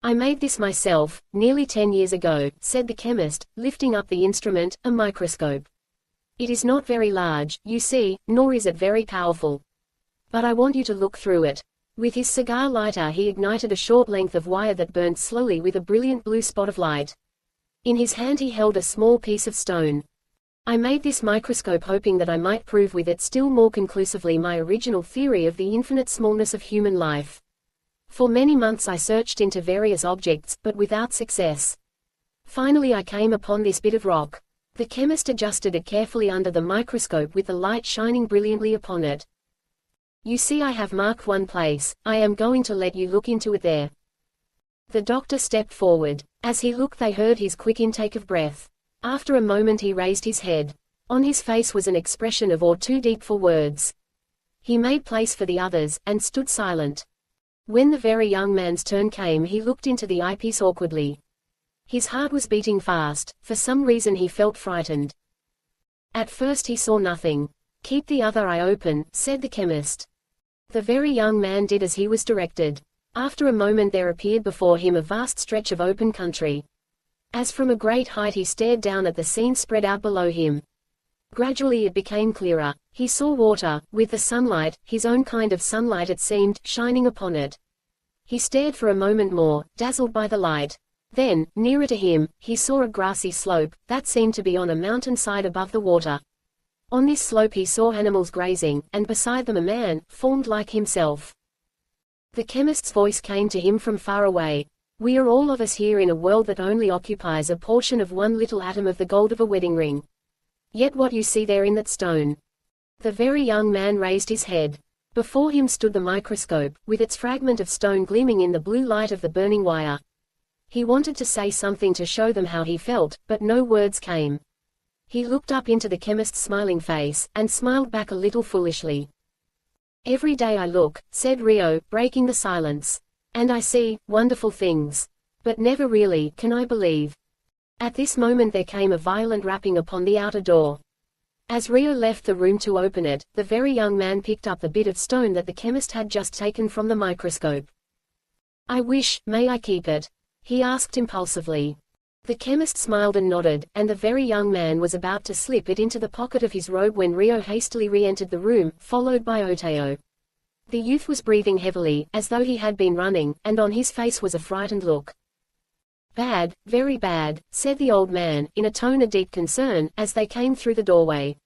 I made this myself, nearly 10 years ago," said the chemist, lifting up the instrument, a microscope. "It is not very large, you see, nor is it very powerful. But I want you to look through it." With his cigar lighter he ignited a short length of wire that burned slowly with a brilliant blue spot of light. In his hand he held a small piece of stone. "I made this microscope hoping that I might prove with it still more conclusively my original theory of the infinite smallness of human life. For many months I searched into various objects, but without success. Finally I came upon this bit of rock." The chemist adjusted it carefully under the microscope with the light shining brilliantly upon it. "You see I have marked one place. I am going to let you look into it there." The doctor stepped forward. As he looked they heard his quick intake of breath. After a moment he raised his head. On his face was an expression of awe too deep for words. He made place for the others, and stood silent. When the very young man's turn came he looked into the eyepiece awkwardly. His heart was beating fast. For some reason he felt frightened. At first he saw nothing. "Keep the other eye open," said the chemist. The very young man did as he was directed. After a moment there appeared before him a vast stretch of open country. As from a great height he stared down at the scene spread out below him. Gradually it became clearer. He saw water, with the sunlight, his own kind of sunlight it seemed, shining upon it. He stared for a moment more, dazzled by the light. Then, nearer to him, he saw a grassy slope, that seemed to be on a mountain side above the water. On this slope he saw animals grazing, and beside them a man, formed like himself. The chemist's voice came to him from far away. "We are all of us here in a world that only occupies a portion of one little atom of the gold of a wedding ring. Yet what you see there in that stone." The very young man raised his head. Before him stood the microscope, with its fragment of stone gleaming in the blue light of the burning wire. He wanted to say something to show them how he felt, but no words came. He looked up into the chemist's smiling face, and smiled back a little foolishly. "Every day I look," said Rio, breaking the silence. "And I see wonderful things. But never really can I believe." At this moment there came a violent rapping upon the outer door. As Rio left the room to open it, the very young man picked up the bit of stone that the chemist had just taken from the microscope. May I keep it?" he asked impulsively. The chemist smiled and nodded, and the very young man was about to slip it into the pocket of his robe when Rio hastily re-entered the room, followed by Oteo. The youth was breathing heavily, as though he had been running, and on his face was a frightened look. "Bad, very bad," said the old man, in a tone of deep concern, as they came through the doorway.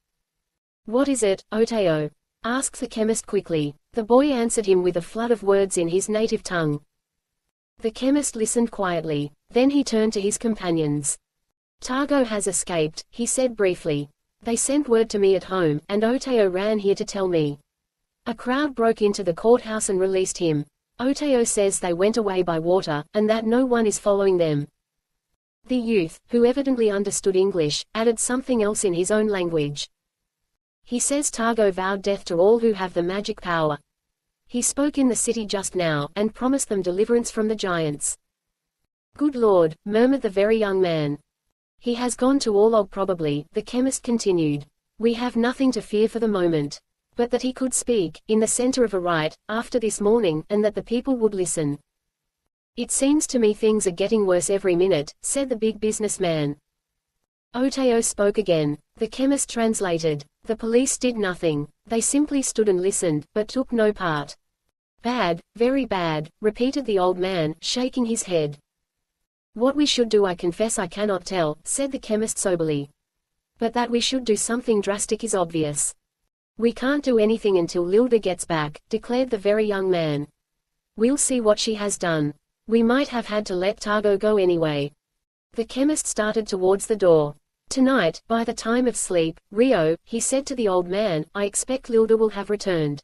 "What is it, Oteo?" asked the chemist quickly. The boy answered him with a flood of words in his native tongue. The chemist listened quietly. Then he turned to his companions. "Targo has escaped," he said briefly. "They sent word to me at home, and Oteo ran here to tell me. A crowd broke into the courthouse and released him. Oteo says they went away by water, and that no one is following them." The youth, who evidently understood English, added something else in his own language. "He says Targo vowed death to all who have the magic power. He spoke in the city just now, and promised them deliverance from the giants." "Good Lord," murmured the very young man. "He has gone to Orlog probably," the chemist continued. "We have nothing to fear for the moment. But that he could speak, in the center of a riot, after this morning, and that the people would listen. It seems to me things are getting worse every minute," said the big businessman. Oteo spoke again. The chemist translated. "The police did nothing. They simply stood and listened, but took no part." "Bad, very bad," repeated the old man, shaking his head. "What we should do I confess I cannot tell," said the chemist soberly. "But that we should do something drastic is obvious." "We can't do anything until Lylda gets back," declared the very young man. We'll see what she has done. We might have had to let Targo go anyway. The chemist started towards the door. Tonight, by the time of sleep, Rio, he said to the old man, I expect Lylda will have returned.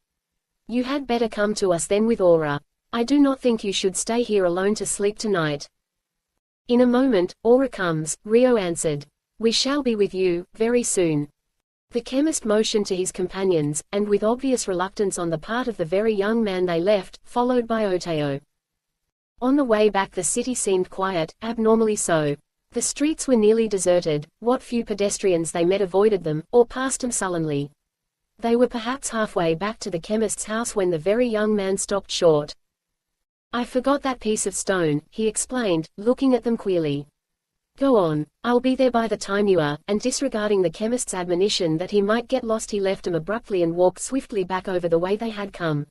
You had better come to us then with Aura. I do not think you should stay here alone to sleep tonight. In a moment, Aura comes, Rio answered. We shall be with you, very soon. The chemist motioned to his companions, and with obvious reluctance on the part of the very young man they left, followed by Oteo. On the way back the city seemed quiet, abnormally so. The streets were nearly deserted, what few pedestrians they met avoided them, or passed them sullenly. They were perhaps halfway back to the chemist's house when the very young man stopped short. I forgot that piece of stone, he explained, looking at them queerly. Go on, I'll be there by the time you are, and disregarding the chemist's admonition that he might get lost he left them abruptly and walked swiftly back over the way they had come.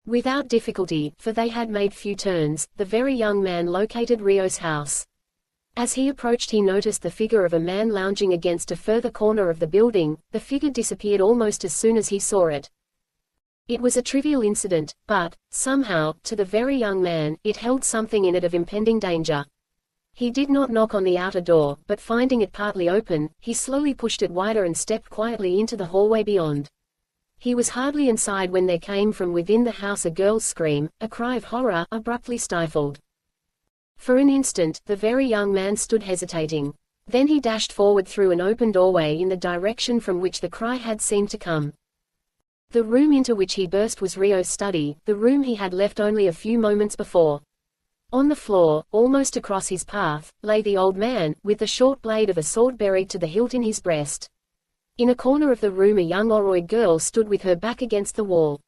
Without difficulty, for they had made few turns, the very young man located Rio's house. As he approached he noticed the figure of a man lounging against a further corner of the building. The figure disappeared almost as soon as he saw it. It was a trivial incident, but, somehow, to the very young man, it held something in it of impending danger. He did not knock on the outer door, but finding it partly open, he slowly pushed it wider and stepped quietly into the hallway beyond. He was hardly inside when there came from within the house a girl's scream, a cry of horror, abruptly stifled. For an instant, the very young man stood hesitating. Then he dashed forward through an open doorway in the direction from which the cry had seemed to come. The room into which he burst was Rio's study, the room he had left only a few moments before. On the floor, almost across his path, lay the old man, with the short blade of a sword buried to the hilt in his breast. In a corner of the room a young Oroid girl stood with her back against the wall.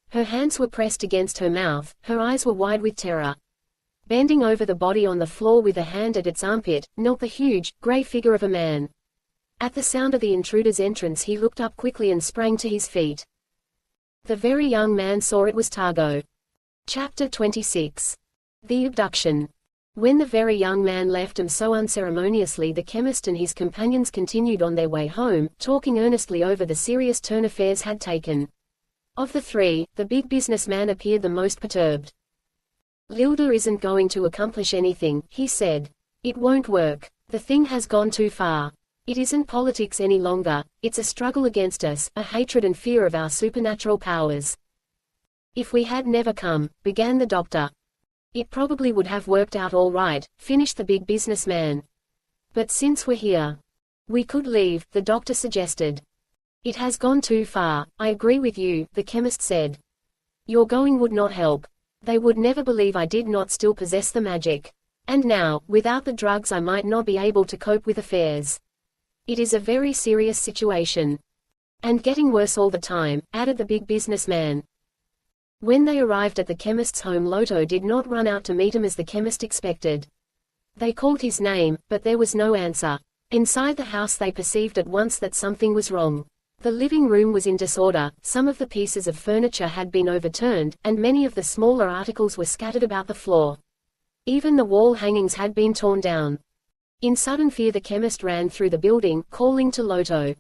Her hands were pressed against her mouth, her eyes were wide with terror. Bending over the body on the floor with a hand at its armpit, knelt the huge, grey figure of a man. At the sound of the intruder's entrance he looked up quickly and sprang to his feet. The very young man saw it was Targo. Chapter 26. The Abduction. When the very young man left him so unceremoniously the chemist and his companions continued on their way home, talking earnestly over the serious turn affairs had taken. Of the three, the big businessman appeared the most perturbed. Lylda isn't going to accomplish anything, he said. It won't work. The thing has gone too far. It isn't politics any longer, it's a struggle against us, a hatred and fear of our supernatural powers. If we had never come, began the doctor. It probably would have worked out all right, finished the big businessman. But since we're here, we could leave, the doctor suggested. It has gone too far, I agree with you, the chemist said. Your going would not help. They would never believe I did not still possess the magic. And now, without the drugs I might not be able to cope with affairs. It is a very serious situation. And getting worse all the time, added the big businessman. When they arrived at the chemist's home Loto did not run out to meet him as the chemist expected. They called his name, but there was no answer. Inside the house they perceived at once that something was wrong. The living room was in disorder, some of the pieces of furniture had been overturned, and many of the smaller articles were scattered about the floor. Even the wall hangings had been torn down. In sudden fear the chemist ran through the building, calling to Loto.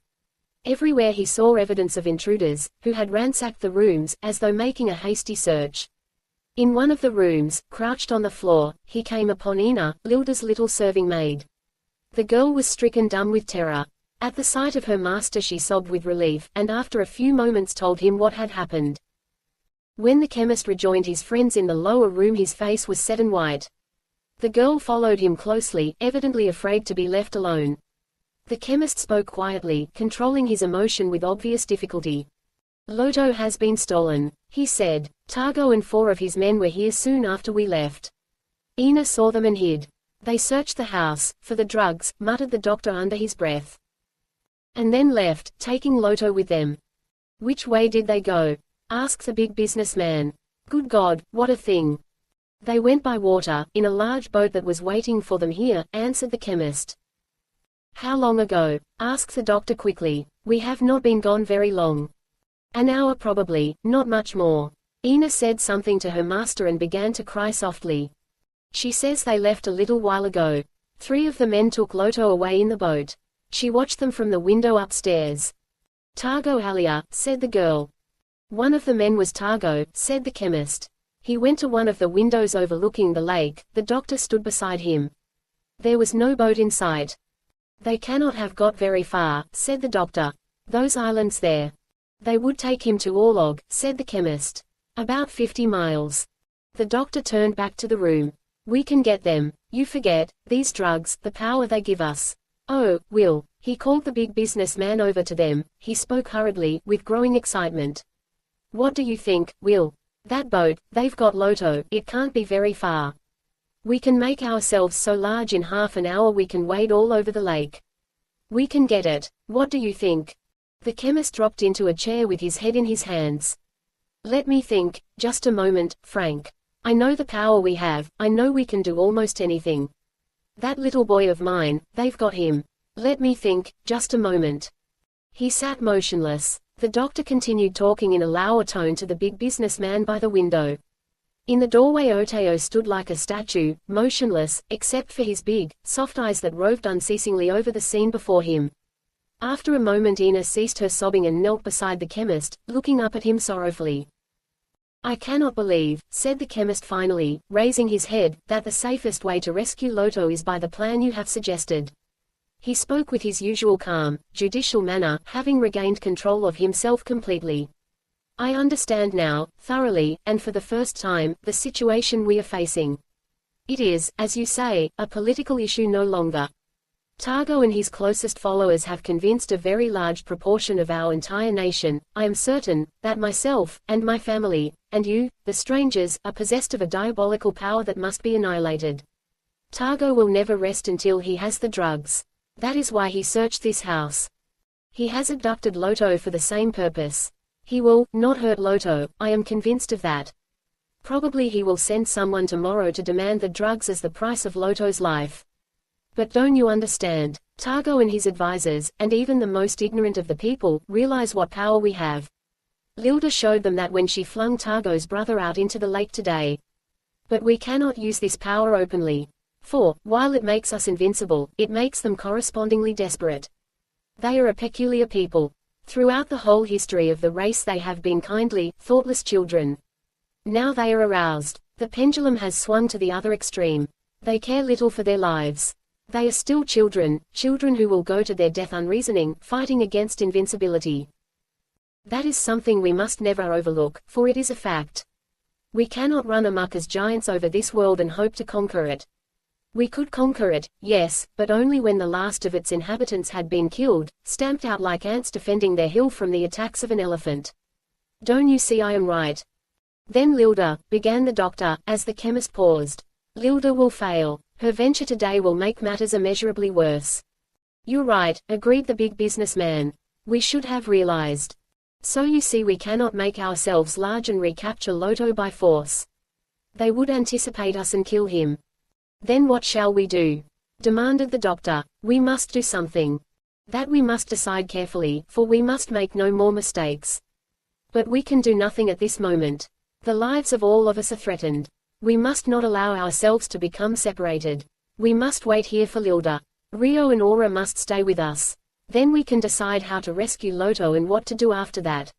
Everywhere he saw evidence of intruders, who had ransacked the rooms, as though making a hasty search. In one of the rooms, crouched on the floor, he came upon Ina, Lylda's little serving maid. The girl was stricken dumb with terror. At the sight of her master she sobbed with relief, and after a few moments told him what had happened. When the chemist rejoined his friends in the lower room his face was set and white. The girl followed him closely, evidently afraid to be left alone. The chemist spoke quietly, controlling his emotion with obvious difficulty. Loto has been stolen, he said. Targo and 4 of his men were here soon after we left. Ina saw them and hid. They searched the house, for the drugs, muttered the doctor under his breath. And then left, taking Loto with them. Which way did they go? Asked the big businessman. Good God, what a thing. They went by water, in a large boat that was waiting for them here, answered the chemist. How long ago? Asked the doctor quickly. We have not been gone very long. An hour probably, not much more. Ina said something to her master and began to cry softly. She says they left a little while ago. 3 of the men took Loto away in the boat. She watched them from the window upstairs. Targo Alia, said the girl. One of the men was Targo, said the chemist. He went to one of the windows overlooking the lake. The doctor stood beside him. There was no boat in sight. They cannot have got very far, said the doctor. Those islands there. They would take him to Orlog, said the chemist. About 50 miles. The doctor turned back to the room. We can get them. You forget, these drugs, the power they give us. Oh, Will. He called the big businessman over to them. He spoke hurriedly, with growing excitement. What do you think, Will? That boat, they've got Loto, it can't be very far. We can make ourselves so large in half an hour we can wade all over the lake. We can get it. What do you think? The chemist dropped into a chair with his head in his hands. Let me think, just a moment, Frank. I know the power we have, I know we can do almost anything. That little boy of mine, they've got him. Let me think, just a moment. He sat motionless. The doctor continued talking in a lower tone to the big businessman by the window. In the doorway Oteo stood like a statue, motionless, except for his big, soft eyes that roved unceasingly over the scene before him. After a moment Ina ceased her sobbing and knelt beside the chemist, looking up at him sorrowfully. I cannot believe, said the chemist finally, raising his head, that the safest way to rescue Loto is by the plan you have suggested. He spoke with his usual calm, judicial manner, having regained control of himself completely. I understand now, thoroughly, and for the first time, the situation we are facing. It is, as you say, a political issue no longer. Targo and his closest followers have convinced a very large proportion of our entire nation, I am certain, that myself, and my family, and you, the strangers, are possessed of a diabolical power that must be annihilated. Targo will never rest until he has the drugs. That is why he searched this house. He has abducted Loto for the same purpose. He will not hurt Loto, I am convinced of that. Probably he will send someone tomorrow to demand the drugs as the price of Loto's life. But don't you understand? Targo and his advisors, and even the most ignorant of the people, realize what power we have. Lylda showed them that when she flung Targo's brother out into the lake today. But we cannot use this power openly. For, while it makes us invincible, it makes them correspondingly desperate. They are a peculiar people. Throughout the whole history of the race they have been kindly, thoughtless children. Now they are aroused. The pendulum has swung to the other extreme. They care little for their lives. They are still children, children who will go to their death unreasoning, fighting against invincibility. That is something we must never overlook, for it is a fact. We cannot run amok as giants over this world and hope to conquer it. We could conquer it, yes, but only when the last of its inhabitants had been killed, stamped out like ants defending their hill from the attacks of an elephant. Don't you see I am right? Then Lylda, began the doctor, as the chemist paused. Lylda will fail. Her venture today will make matters immeasurably worse. You're right, agreed the big businessman. We should have realized. So you see we cannot make ourselves large and recapture Loto by force. They would anticipate us and kill him. Then what shall we do? Demanded the doctor. We must do something. That we must decide carefully, for we must make no more mistakes. But we can do nothing at this moment. The lives of all of us are threatened. We must not allow ourselves to become separated. We must wait here for Lylda. Rio and Aura must stay with us. Then we can decide how to rescue Loto and what to do after that.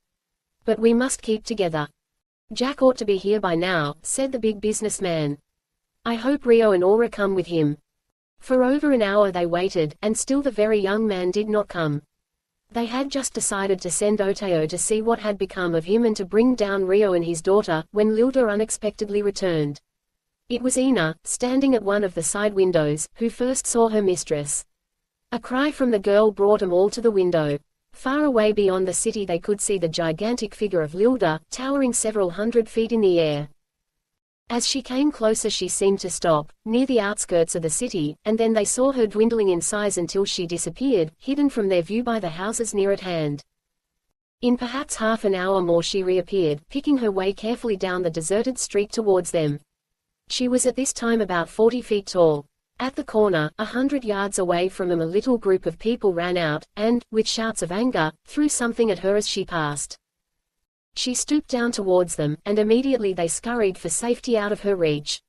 But we must keep together. Jack ought to be here by now, said the big businessman. I hope Rio and Aura come with him. For over an hour they waited, and still the very young man did not come. They had just decided to send Oteo to see what had become of him and to bring down Rio and his daughter, when Lylda unexpectedly returned. It was Ina, standing at one of the side windows, who first saw her mistress. A cry from the girl brought them all to the window. Far away beyond the city they could see the gigantic figure of Lylda, towering several 100 feet in the air. As she came closer she seemed to stop, near the outskirts of the city, and then they saw her dwindling in size until she disappeared, hidden from their view by the houses near at hand. In perhaps half an hour more she reappeared, picking her way carefully down the deserted street towards them. She was at this time about 40 feet tall. At the corner, 100 yards away from them a little group of people ran out, and, with shouts of anger, threw something at her as she passed. She stooped down towards them, and immediately they scurried for safety out of her reach.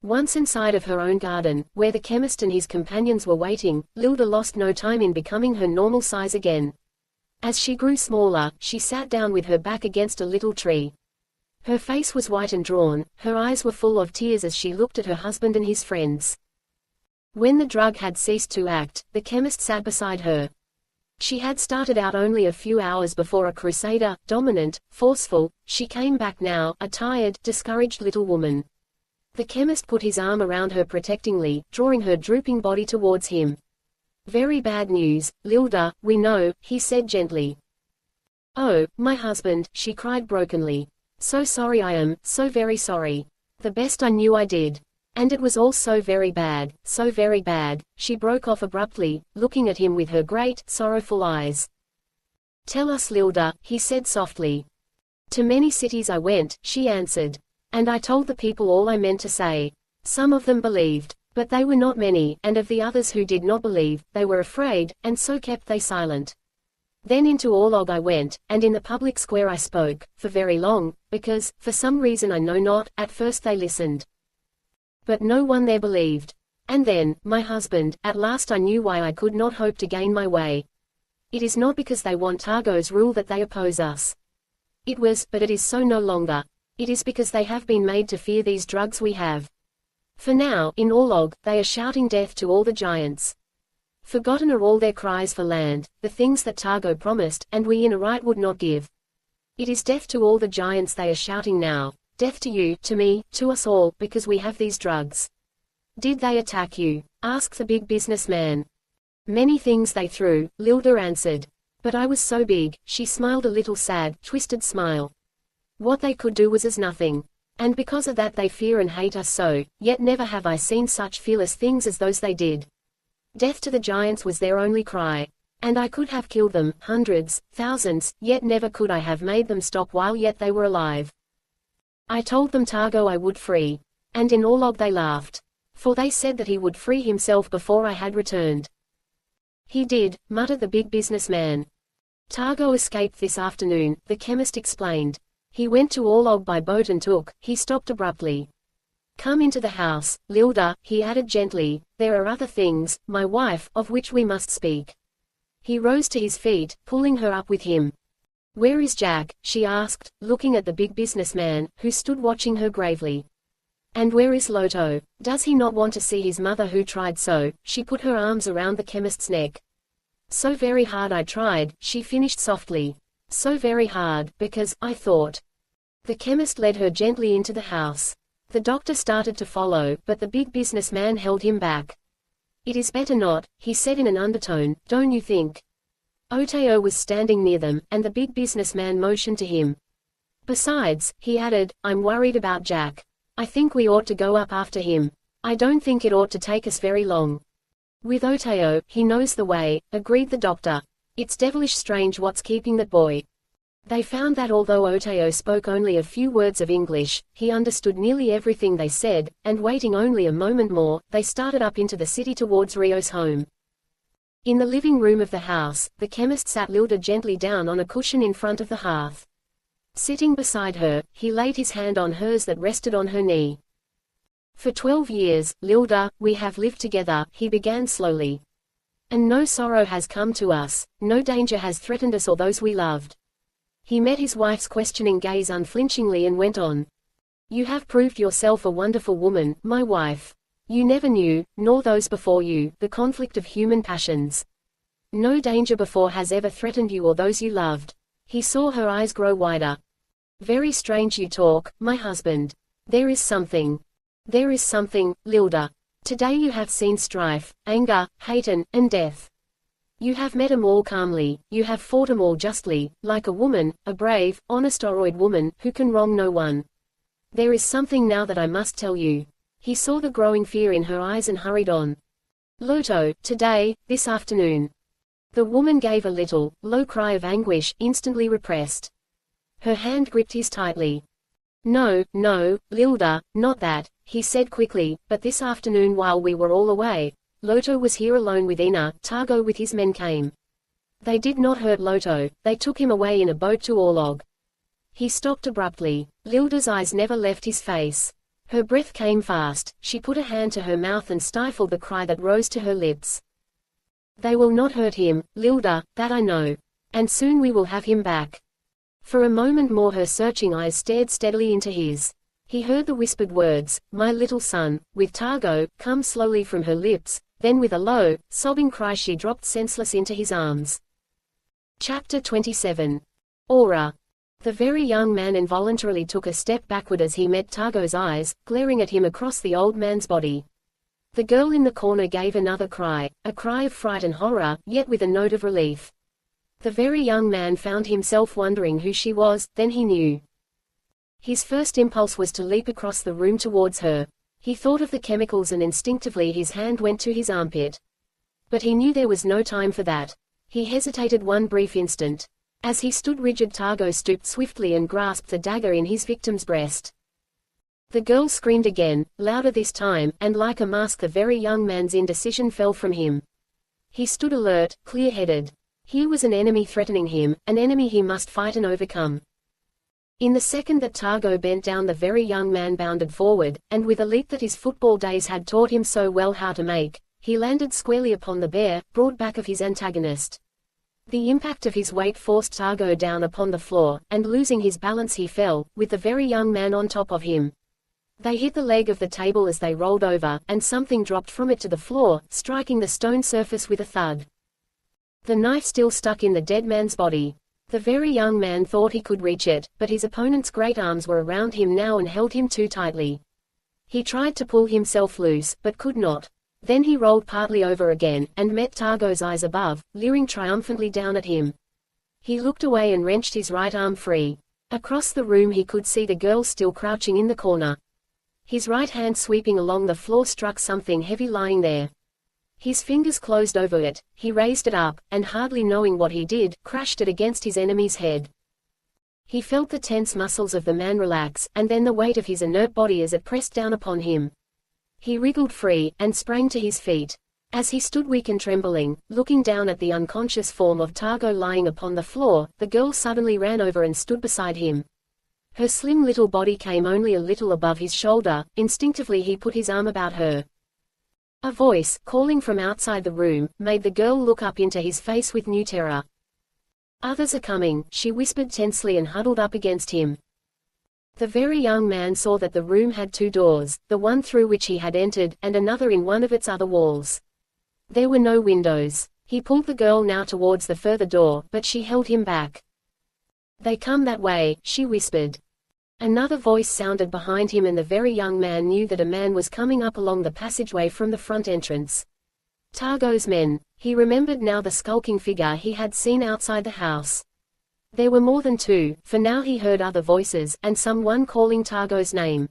Once inside of her own garden, where the chemist and his companions were waiting, Lylda lost no time in becoming her normal size again. As she grew smaller, she sat down with her back against a little tree. Her face was white and drawn, her eyes were full of tears as she looked at her husband and his friends. When the drug had ceased to act, the chemist sat beside her. She had started out only a few hours before a crusader, dominant, forceful. She came back now, a tired, discouraged little woman. The chemist put his arm around her protectingly, drawing her drooping body towards him. "Very bad news, Lylda, we know," he said gently. "Oh, my husband," she cried brokenly. "So sorry, I am so very sorry. The best I knew I did. And it was all so very bad, so very bad," she broke off abruptly, looking at him with her great, sorrowful eyes. "Tell us, Lylda," he said softly. "To many cities I went," she answered. "And I told the people all I meant to say. Some of them believed. But they were not many, and of the others who did not believe, they were afraid, and so kept they silent. Then into Orlog I went, and in the public square I spoke, for very long, because, for some reason I know not, at first they listened. But no one there believed. And then, my husband, at last I knew why I could not hope to gain my way. It is not because they want Targo's rule that they oppose us. It was, but it is so no longer. It is because they have been made to fear these drugs we have. For now, in Orlog, they are shouting death to all the giants. Forgotten are all their cries for land, the things that Targo promised, and we in a right would not give. It is death to all the giants they are shouting now. Death to you, to me, to us all, because we have these drugs." "Did they attack you?" asked the big businessman. "Many things they threw," Lylda answered. "But I was so big," she smiled, a little sad, twisted smile. "What they could do was as nothing. And because of that they fear and hate us so, yet never have I seen such fearless things as those they did. Death to the giants was their only cry. And I could have killed them, hundreds, thousands, yet never could I have made them stop while yet they were alive. I told them Targo I would free. And in Orlog they laughed. For they said that he would free himself before I had returned." "He did," muttered the big businessman. "Targo escaped this afternoon," the chemist explained. "He went to Orlog by boat and he stopped abruptly. Come into the house, Lylda," he added gently. "There are other things, my wife, of which we must speak." He rose to his feet, pulling her up with him. "Where is Jack?" she asked, looking at the big businessman, who stood watching her gravely. "And where is Loto? Does he not want to see his mother who tried so?" She put her arms around the chemist's neck. "So very hard I tried," she finished softly. "So very hard, because, I thought." The chemist led her gently into the house. The doctor started to follow, but the big businessman held him back. "It is better not," he said in an undertone, "don't you think?" Oteo was standing near them, and the big businessman motioned to him. "Besides," he added, "I'm worried about Jack. I think we ought to go up after him. I don't think it ought to take us very long." "With Oteo, he knows the way," agreed the doctor. "It's devilish strange what's keeping that boy." They found that although Oteo spoke only a few words of English, he understood nearly everything they said, and waiting only a moment more, they started up into the city towards Rio's home. In the living room of the house, the chemist sat Lylda gently down on a cushion in front of the hearth. Sitting beside her, he laid his hand on hers that rested on her knee. "For 12 years, Lylda, we have lived together," he began slowly. "And no sorrow has come to us, no danger has threatened us or those we loved." He met his wife's questioning gaze unflinchingly and went on. "You have proved yourself a wonderful woman, my wife. You never knew, nor those before you, the conflict of human passions. No danger before has ever threatened you or those you loved." He saw her eyes grow wider. "Very strange you talk, my husband. There is something, Lylda. Today you have seen strife, anger, hate and death. You have met 'em all calmly, you have fought 'em all justly, like a woman, a brave, honest Oroid woman, who can wrong no one. There is something now that I must tell you." He saw the growing fear in her eyes and hurried on. "Loto, today, this afternoon." The woman gave a little, low cry of anguish, instantly repressed. Her hand gripped his tightly. "No, no, Lylda, not that," he said quickly, "but this afternoon while we were all away, Loto was here alone with Ina, Targo with his men came. They did not hurt Loto, they took him away in a boat to Orlog." He stopped abruptly. Lylda's eyes never left his face. Her breath came fast, she put a hand to her mouth and stifled the cry that rose to her lips. "They will not hurt him, Lylda, that I know. And soon we will have him back." For a moment more her searching eyes stared steadily into his. He heard the whispered words, "My little son," with Targo, come slowly from her lips, then with a low, sobbing cry she dropped senseless into his arms. Chapter 27. Aura. The very young man involuntarily took a step backward as he met Targo's eyes, glaring at him across the old man's body. The girl in the corner gave another cry, a cry of fright and horror, yet with a note of relief. The very young man found himself wondering who she was, then he knew. His first impulse was to leap across the room towards her. He thought of the chemicals and instinctively his hand went to his armpit. But he knew there was no time for that. He hesitated one brief instant. As he stood rigid, Targo stooped swiftly and grasped the dagger in his victim's breast. The girl screamed again, louder this time, and like a mask the very young man's indecision fell from him. He stood alert, clear-headed. Here was an enemy threatening him, an enemy he must fight and overcome. In the second that Targo bent down, the very young man bounded forward, and with a leap that his football days had taught him so well how to make, he landed squarely upon the bare, broad back of his antagonist. The impact of his weight forced Targo down upon the floor, and losing his balance he fell, with the very young man on top of him. They hit the leg of the table as they rolled over, and something dropped from it to the floor, striking the stone surface with a thud. The knife still stuck in the dead man's body. The very young man thought he could reach it, but his opponent's great arms were around him now and held him too tightly. He tried to pull himself loose, but could not. Then he rolled partly over again, and met Targo's eyes above, leering triumphantly down at him. He looked away and wrenched his right arm free. Across the room he could see the girl still crouching in the corner. His right hand sweeping along the floor struck something heavy lying there. His fingers closed over it, he raised it up, and hardly knowing what he did, crashed it against his enemy's head. He felt the tense muscles of the man relax, and then the weight of his inert body as it pressed down upon him. He wriggled free, and sprang to his feet. As he stood weak and trembling, looking down at the unconscious form of Targo lying upon the floor, the girl suddenly ran over and stood beside him. Her slim little body came only a little above his shoulder. Instinctively he put his arm about her. A voice, calling from outside the room, made the girl look up into his face with new terror. "Others are coming," she whispered tensely and huddled up against him. The very young man saw that the room had two doors, the one through which he had entered, and another in one of its other walls. There were no windows. He pulled the girl now towards the further door, but she held him back. "They come that way," she whispered. Another voice sounded behind him and the very young man knew that a man was coming up along the passageway from the front entrance. Targo's men. He remembered now the skulking figure he had seen outside the house. There were more than two, for now he heard other voices, and someone calling Targo's name.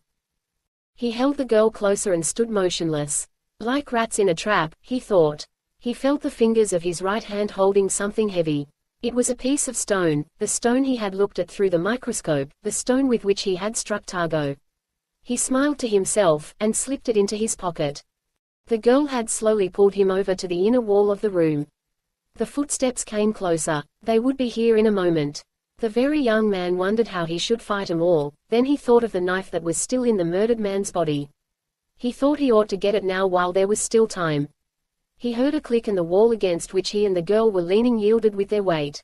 He held the girl closer and stood motionless. Like rats in a trap, he thought. He felt the fingers of his right hand holding something heavy. It was a piece of stone, the stone he had looked at through the microscope, the stone with which he had struck Targo. He smiled to himself, and slipped it into his pocket. The girl had slowly pulled him over to the inner wall of the room. The footsteps came closer. They would be here in a moment. The very young man wondered how he should fight them all, then he thought of the knife that was still in the murdered man's body. He thought he ought to get it now while there was still time. He heard a click and the wall against which he and the girl were leaning yielded with their weight.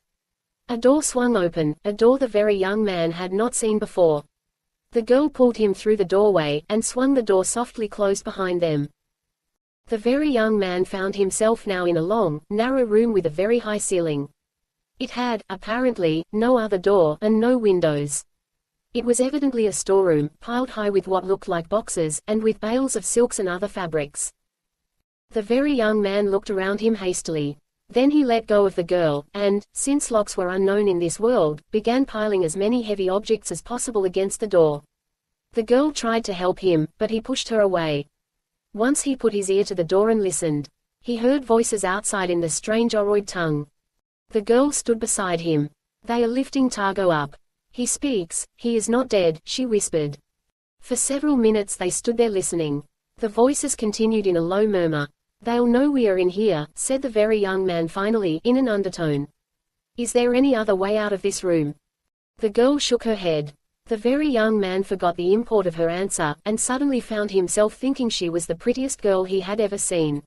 A door swung open, a door the very young man had not seen before. The girl pulled him through the doorway, and swung the door softly closed behind them. The very young man found himself now in a long, narrow room with a very high ceiling. It had, apparently, no other door, and no windows. It was evidently a storeroom, piled high with what looked like boxes, and with bales of silks and other fabrics. The very young man looked around him hastily. Then he let go of the girl, and, since locks were unknown in this world, began piling as many heavy objects as possible against the door. The girl tried to help him, but he pushed her away. Once he put his ear to the door and listened. He heard voices outside in the strange Oroid tongue. The girl stood beside him. "They are lifting Targo up. He speaks, he is not dead," she whispered. For several minutes they stood there listening. The voices continued in a low murmur. "They'll know we are in here," said the very young man finally, in an undertone. "Is there any other way out of this room?" The girl shook her head. The very young man forgot the import of her answer, and suddenly found himself thinking she was the prettiest girl he had ever seen.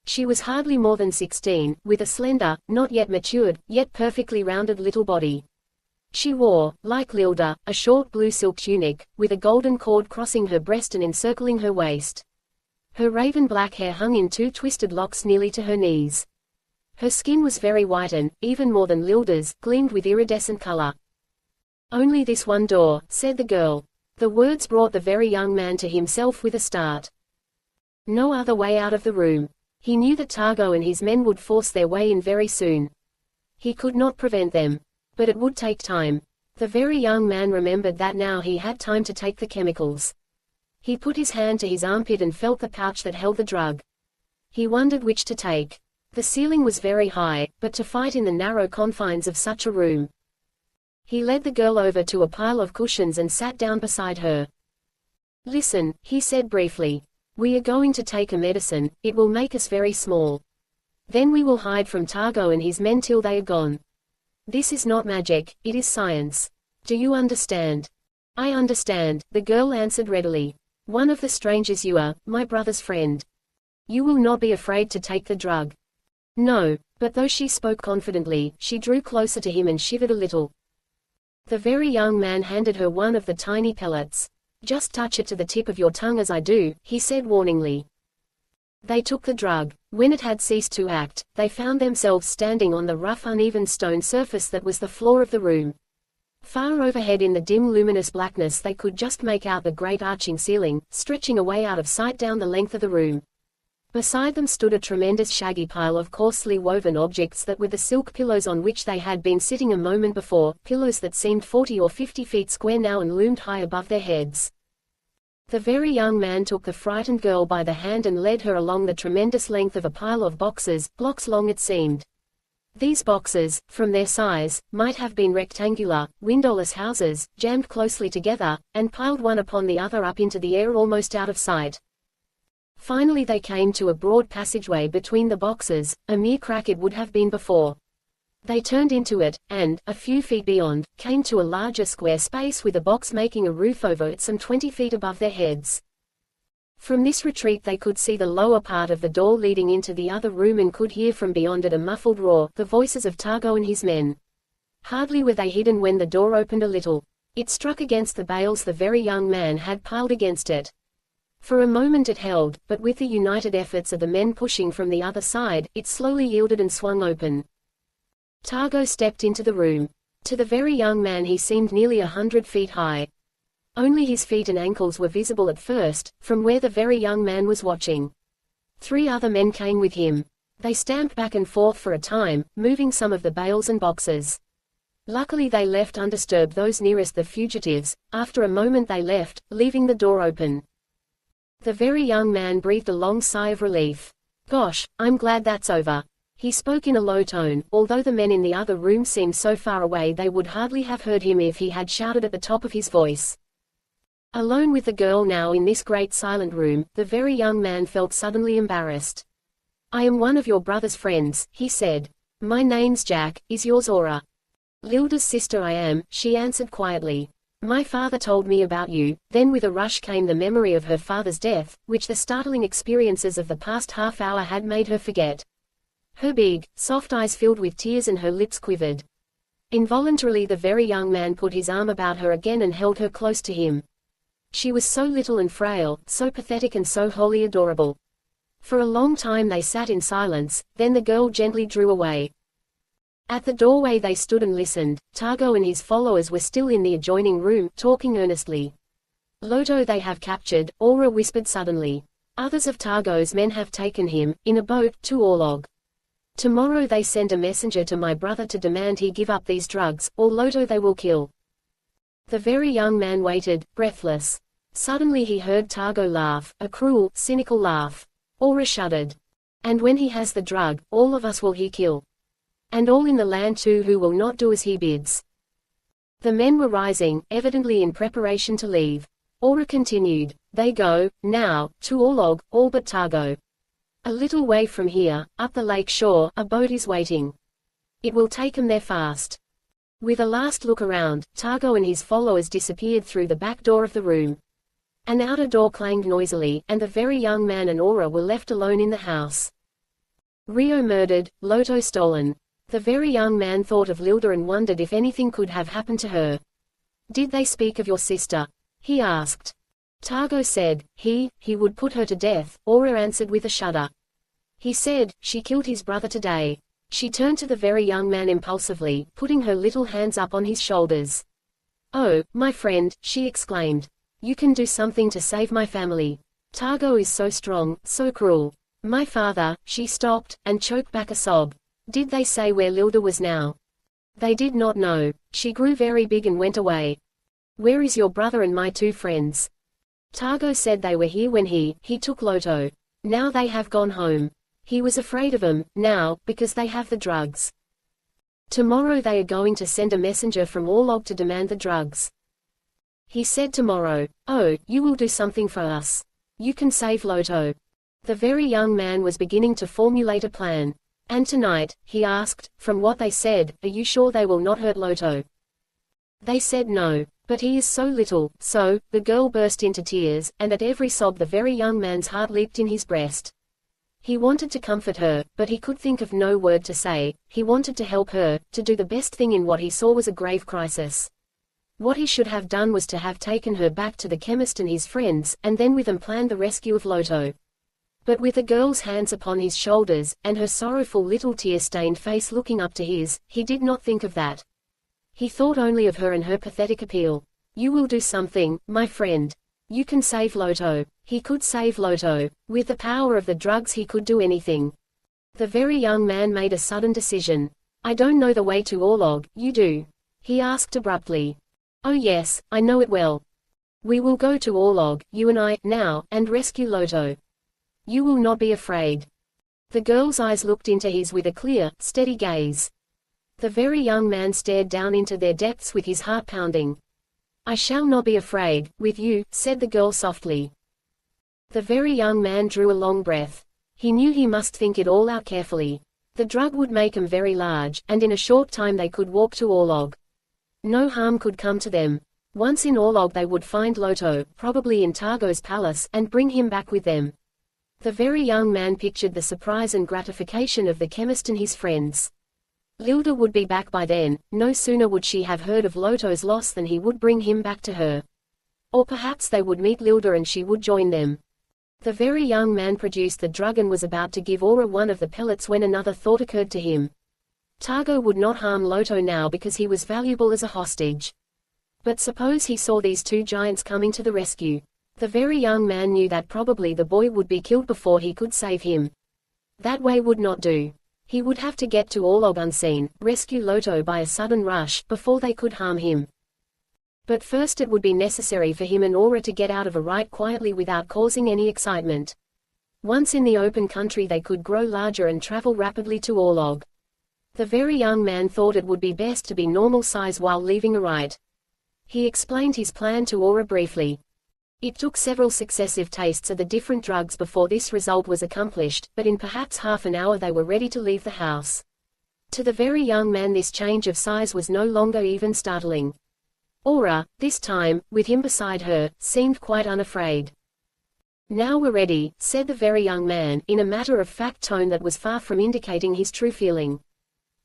She was hardly more than 16, with a slender, not yet matured, yet perfectly rounded little body. She wore, like Lylda, a short blue silk tunic, with a golden cord crossing her breast and encircling her waist. Her raven black hair hung in two twisted locks nearly to her knees. Her skin was very white and, even more than Lylda's, gleamed with iridescent color. "Only this one door," said the girl. The words brought the very young man to himself with a start. No other way out of the room. He knew that Targo and his men would force their way in very soon. He could not prevent them. But it would take time. The very young man remembered that now he had time to take the chemicals. He put his hand to his armpit and felt the pouch that held the drug. He wondered which to take. The ceiling was very high, but to fight in the narrow confines of such a room. He led the girl over to a pile of cushions and sat down beside her. "Listen," he said briefly. "We are going to take a medicine, it will make us very small. Then we will hide from Targo and his men till they are gone. This is not magic, it is science. Do you understand?" "I understand," the girl answered readily. "One of the strangers you are, my brother's friend. You will not be afraid to take the drug." "No," but though she spoke confidently, she drew closer to him and shivered a little. The very young man handed her one of the tiny pellets. "Just touch it to the tip of your tongue as I do," he said warningly. They took the drug. When it had ceased to act, they found themselves standing on the rough uneven stone surface that was the floor of the room. Far overhead in the dim luminous blackness they could just make out the great arching ceiling, stretching away out of sight down the length of the room. Beside them stood a tremendous shaggy pile of coarsely woven objects that were the silk pillows on which they had been sitting a moment before, pillows that seemed 40 or 50 feet square now and loomed high above their heads. The very young man took the frightened girl by the hand and led her along the tremendous length of a pile of boxes, blocks long it seemed. These boxes, from their size, might have been rectangular, windowless houses, jammed closely together, and piled one upon the other up into the air almost out of sight. Finally they came to a broad passageway between the boxes, a mere crack it would have been before. They turned into it, and, a few feet beyond, came to a larger square space with a box making a roof over it some 20 feet above their heads. From this retreat they could see the lower part of the door leading into the other room and could hear from beyond it a muffled roar, the voices of Targo and his men. Hardly were they hidden when the door opened a little. It struck against the bales the very young man had piled against it. For a moment it held, but with the united efforts of the men pushing from the other side, it slowly yielded and swung open. Targo stepped into the room. To the very young man he seemed nearly 100 feet high. Only his feet and ankles were visible at first, from where the very young man was watching. 3 other men came with him. They stamped back and forth for a time, moving some of the bales and boxes. Luckily they left undisturbed those nearest the fugitives. After a moment they left, leaving the door open. The very young man breathed a long sigh of relief. "Gosh, I'm glad that's over." He spoke in a low tone, although the men in the other room seemed so far away they would hardly have heard him if he had shouted at the top of his voice. Alone with the girl now in this great silent room, the very young man felt suddenly embarrassed. "I am one of your brother's friends," he said. "My name's Jack, is yours Aura?" "Lylda's sister I am," she answered quietly. "My father told me about you." Then with a rush came the memory of her father's death, which the startling experiences of the past half hour had made her forget. Her big, soft eyes filled with tears and her lips quivered. Involuntarily the very young man put his arm about her again and held her close to him. She was so little and frail, so pathetic and so wholly adorable. For a long time they sat in silence, then the girl gently drew away. At the doorway they stood and listened. Targo and his followers were still in the adjoining room, talking earnestly. "Lylda they have captured," Aura whispered suddenly. "Others of Targo's men have taken him, in a boat, to Orlog. Tomorrow they send a messenger to my brother to demand he give up these drugs, or Lylda they will kill." The very young man waited, breathless. Suddenly he heard Targo laugh, a cruel, cynical laugh. Aura shuddered. "And when he has the drug, all of us will he kill. And all in the land too who will not do as he bids." The men were rising, evidently in preparation to leave. Aura continued. "They go, now, to Orlog, all but Targo. A little way from here, up the lake shore, a boat is waiting. It will take 'em there fast." With a last look around, Targo and his followers disappeared through the back door of the room. An outer door clanged noisily, and the very young man and Aura were left alone in the house. Rio murdered, Lylda stolen. The very young man thought of Lylda and wondered if anything could have happened to her. "Did they speak of your sister?" he asked. Targo said, he would put her to death," Aura answered with a shudder. He said, "She killed his brother today." She turned to the very young man impulsively, putting her little hands up on his shoulders. "Oh, my friend," she exclaimed. "You can do something to save my family. Targo is so strong, so cruel. My father," she stopped, and choked back a sob. "Did they say where Lylda was now?" "They did not know. She grew very big and went away." "Where is your brother and my two friends?" Targo said they were here when he took Loto. Now they have gone home. He was afraid of them, now, because they have the drugs. Tomorrow they are going to send a messenger from Orlog to demand the drugs. He said tomorrow. "Oh, you will do something for us. You can save Loto." The very young man was beginning to formulate a plan. "And tonight," he asked, "from what they said, are you sure they will not hurt Loto?" They said no. "But he is so little, so," the girl burst into tears, and at every sob the very young man's heart leaped in his breast. He wanted to comfort her, but he could think of no word to say. He wanted to help her, to do the best thing in what he saw was a grave crisis. What he should have done was to have taken her back to the chemist and his friends, and then with them planned the rescue of Loto. But with the girl's hands upon his shoulders, and her sorrowful little tear-stained face looking up to his, he did not think of that. He thought only of her and her pathetic appeal. "You will do something, my friend. You can save Loto." He could save Loto. With the power of the drugs he could do anything. The very young man made a sudden decision. "I don't know the way to Orlog, you do?" he asked abruptly. "Oh yes, I know it well. We will go to Orlog, you and I, now, and rescue Loto. You will not be afraid." The girl's eyes looked into his with a clear, steady gaze. The very young man stared down into their depths with his heart pounding. "I shall not be afraid, with you," said the girl softly. The very young man drew a long breath. He knew he must think it all out carefully. The drug would make them very large, and in a short time they could walk to Orlog. No harm could come to them. Once in Orlog they would find Loto, probably in Targo's palace, and bring him back with them. The very young man pictured the surprise and gratification of the chemist and his friends. Lylda would be back by then. No sooner would she have heard of Loto's loss than he would bring him back to her. Or perhaps they would meet Lylda and she would join them. The very young man produced the drug and was about to give Aura one of the pellets when another thought occurred to him. Targo would not harm Loto now because he was valuable as a hostage. But suppose he saw these two giants coming to the rescue. The very young man knew that probably the boy would be killed before he could save him. That way would not do. He would have to get to Orlog unseen, rescue Loto by a sudden rush, before they could harm him. But first it would be necessary for him and Aura to get out of Arite quietly without causing any excitement. Once in the open country they could grow larger and travel rapidly to Orlog. The very young man thought it would be best to be normal size while leaving Arite. He explained his plan to Aura briefly. It took several successive tastes of the different drugs before this result was accomplished, but in perhaps half an hour they were ready to leave the house. To the very young man this change of size was no longer even startling. Aura, this time, with him beside her, seemed quite unafraid. "Now we're ready," said the very young man, in a matter-of-fact tone that was far from indicating his true feeling.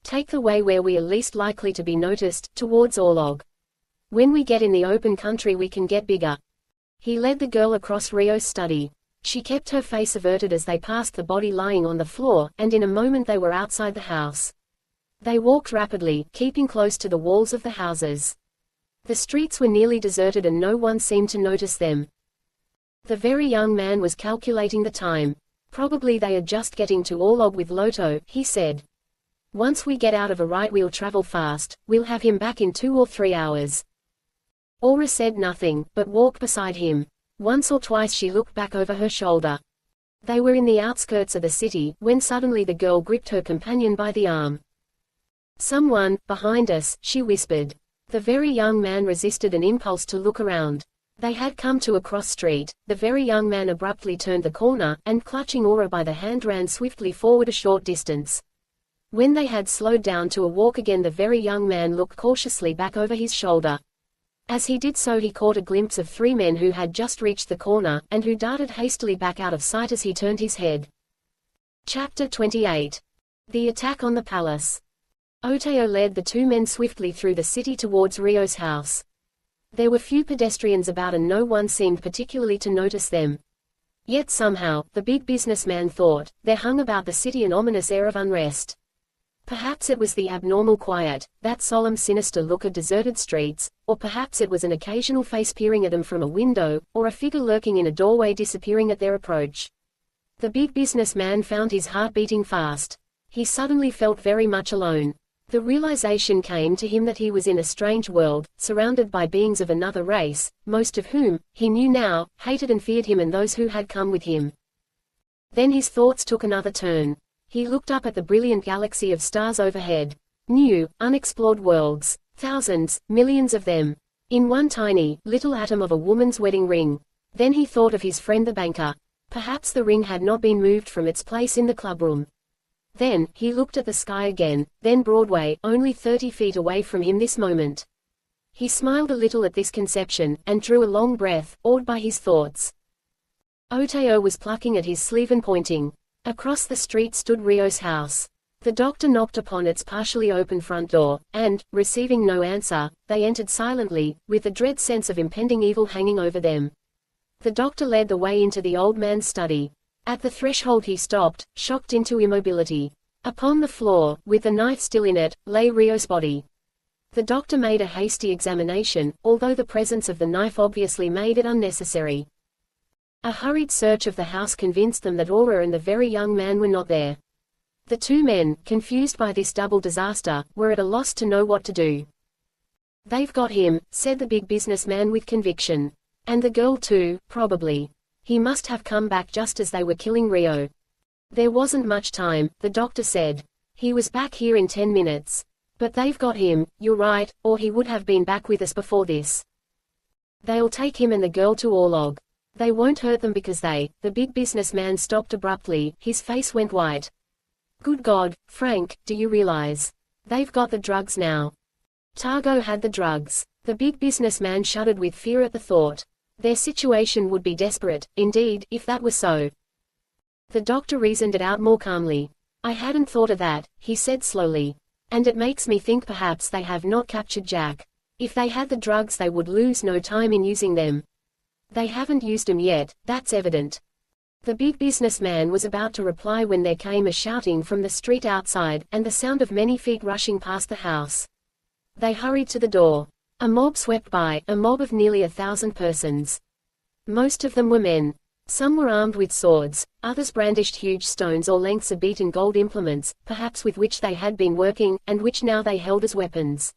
"Take the way where we are least likely to be noticed, towards Orlog. When we get in the open country we can get bigger." He led the girl across Rio's study. She kept her face averted as they passed the body lying on the floor, and in a moment they were outside the house. They walked rapidly, keeping close to the walls of the houses. The streets were nearly deserted and no one seemed to notice them. The very young man was calculating the time. "Probably they are just getting to Orlog with Loto," he said. "Once we get out of Arite we'll travel fast, we'll have him back in 2 or 3 hours." Aura said nothing, but walked beside him. Once or twice she looked back over her shoulder. They were in the outskirts of the city, when suddenly the girl gripped her companion by the arm. "Someone, behind us," she whispered. The very young man resisted an impulse to look around. They had come to a cross street. The very young man abruptly turned the corner, and clutching Aura by the hand ran swiftly forward a short distance. When they had slowed down to a walk again the very young man looked cautiously back over his shoulder. As he did so he caught a glimpse of 3 men who had just reached the corner, and who darted hastily back out of sight as he turned his head. Chapter 28. The attack on the palace. Oteo led the two men swiftly through the city towards Rio's house. There were few pedestrians about and no one seemed particularly to notice them. Yet somehow, the big businessman thought, there hung about the city an ominous air of unrest. Perhaps it was the abnormal quiet, that solemn sinister look of deserted streets, or perhaps it was an occasional face peering at them from a window, or a figure lurking in a doorway disappearing at their approach. The big businessman found his heart beating fast. He suddenly felt very much alone. The realization came to him that he was in a strange world, surrounded by beings of another race, most of whom, he knew now, hated and feared him and those who had come with him. Then his thoughts took another turn. He looked up at the brilliant galaxy of stars overhead. New, unexplored worlds. Thousands, millions of them. In one tiny, little atom of a woman's wedding ring. Then he thought of his friend the banker. Perhaps the ring had not been moved from its place in the clubroom. Then, he looked at the sky again, then Broadway, only 30 feet away from him this moment. He smiled a little at this conception, and drew a long breath, awed by his thoughts. Oteo was plucking at his sleeve and pointing. Across the street stood Rio's house. The doctor knocked upon its partially open front door, and, receiving no answer, they entered silently, with the dread sense of impending evil hanging over them. The doctor led the way into the old man's study. At the threshold he stopped, shocked into immobility. Upon the floor, with the knife still in it, lay Rio's body. The doctor made a hasty examination, although the presence of the knife obviously made it unnecessary. A hurried search of the house convinced them that Aura and the very young man were not there. The two men, confused by this double disaster, were at a loss to know what to do. "They've got him," said the big businessman with conviction. "And the girl too, probably. He must have come back just as they were killing Rio." "There wasn't much time," the doctor said. "He was back here in 10 minutes. But they've got him, you're right, or he would have been back with us before this. They'll take him and the girl to Orlog. They won't hurt them because the big businessman stopped abruptly, his face went white. "Good God, Frank, do you realize? They've got the drugs now." Targo had the drugs. The big businessman shuddered with fear at the thought. Their situation would be desperate, indeed, if that were so. The doctor reasoned it out more calmly. "I hadn't thought of that," he said slowly. "And it makes me think perhaps they have not captured Jack. If they had the drugs they would lose no time in using them. They haven't used 'em yet, that's evident." The big businessman was about to reply when there came a shouting from the street outside, and the sound of many feet rushing past the house. They hurried to the door. A mob swept by, a mob of nearly 1,000 persons. Most of them were men. Some were armed with swords, others brandished huge stones or lengths of beaten gold implements, perhaps with which they had been working, and which now they held as weapons.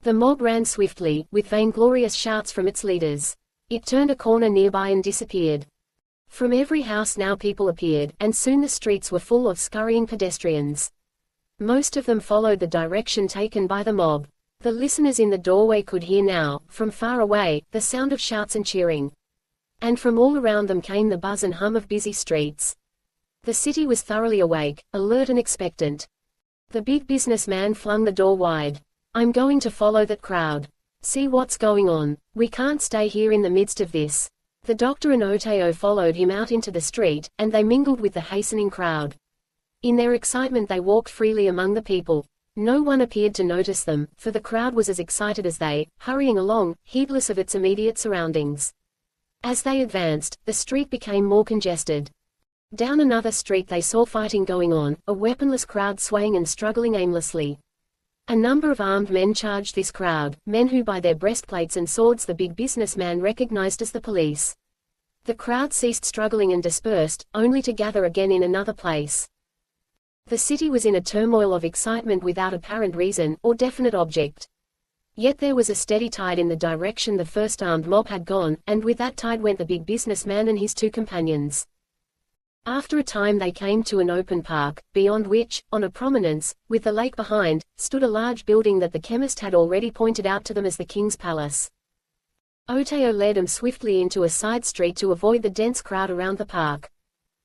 The mob ran swiftly, with vainglorious shouts from its leaders. It turned a corner nearby and disappeared. From every house now people appeared, and soon the streets were full of scurrying pedestrians. Most of them followed the direction taken by the mob. The listeners in the doorway could hear now, from far away, the sound of shouts and cheering. And from all around them came the buzz and hum of busy streets. The city was thoroughly awake, alert and expectant. The big businessman flung the door wide. "I'm going to follow that crowd. See what's going on. We can't stay here in the midst of this." The doctor and Oteo followed him out into the street, and they mingled with the hastening crowd. In their excitement they walked freely among the people. No one appeared to notice them, for the crowd was as excited as they, hurrying along, heedless of its immediate surroundings. As they advanced, the street became more congested. Down another street they saw fighting going on, a weaponless crowd swaying and struggling aimlessly. A number of armed men charged this crowd, men who by their breastplates and swords the big businessman recognized as the police. The crowd ceased struggling and dispersed, only to gather again in another place. The city was in a turmoil of excitement without apparent reason, or definite object. Yet there was a steady tide in the direction the first armed mob had gone, and with that tide went the big businessman and his two companions. After a time they came to an open park, beyond which, on a prominence, with the lake behind, stood a large building that the chemist had already pointed out to them as the king's palace. Oteo led them swiftly into a side street to avoid the dense crowd around the park.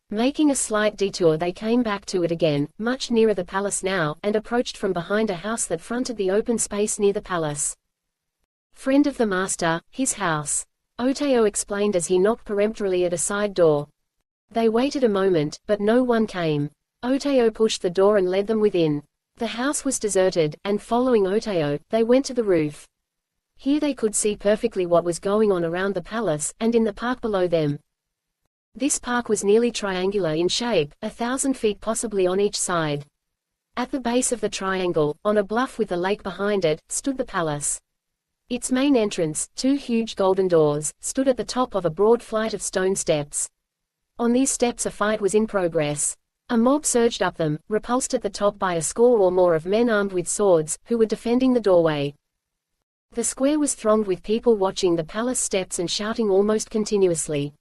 Making a slight detour they came back to it again, much nearer the palace now, and approached from behind a house that fronted the open space near the palace. "Friend of the master, his house," Oteo explained as he knocked peremptorily at a side door. They waited a moment, but no one came. Oteo pushed the door and led them within. The house was deserted, and following Oteo, they went to the roof. Here they could see perfectly what was going on around the palace, and in the park below them. This park was nearly triangular in shape, 1,000 feet possibly on each side. At the base of the triangle, on a bluff with the lake behind it, stood the palace. Its main entrance, 2 huge golden doors, stood at the top of a broad flight of stone steps. On these steps a fight was in progress. A mob surged up them, repulsed at the top by a score or more of men armed with swords, who were defending the doorway. The square was thronged with people watching the palace steps and shouting almost continuously.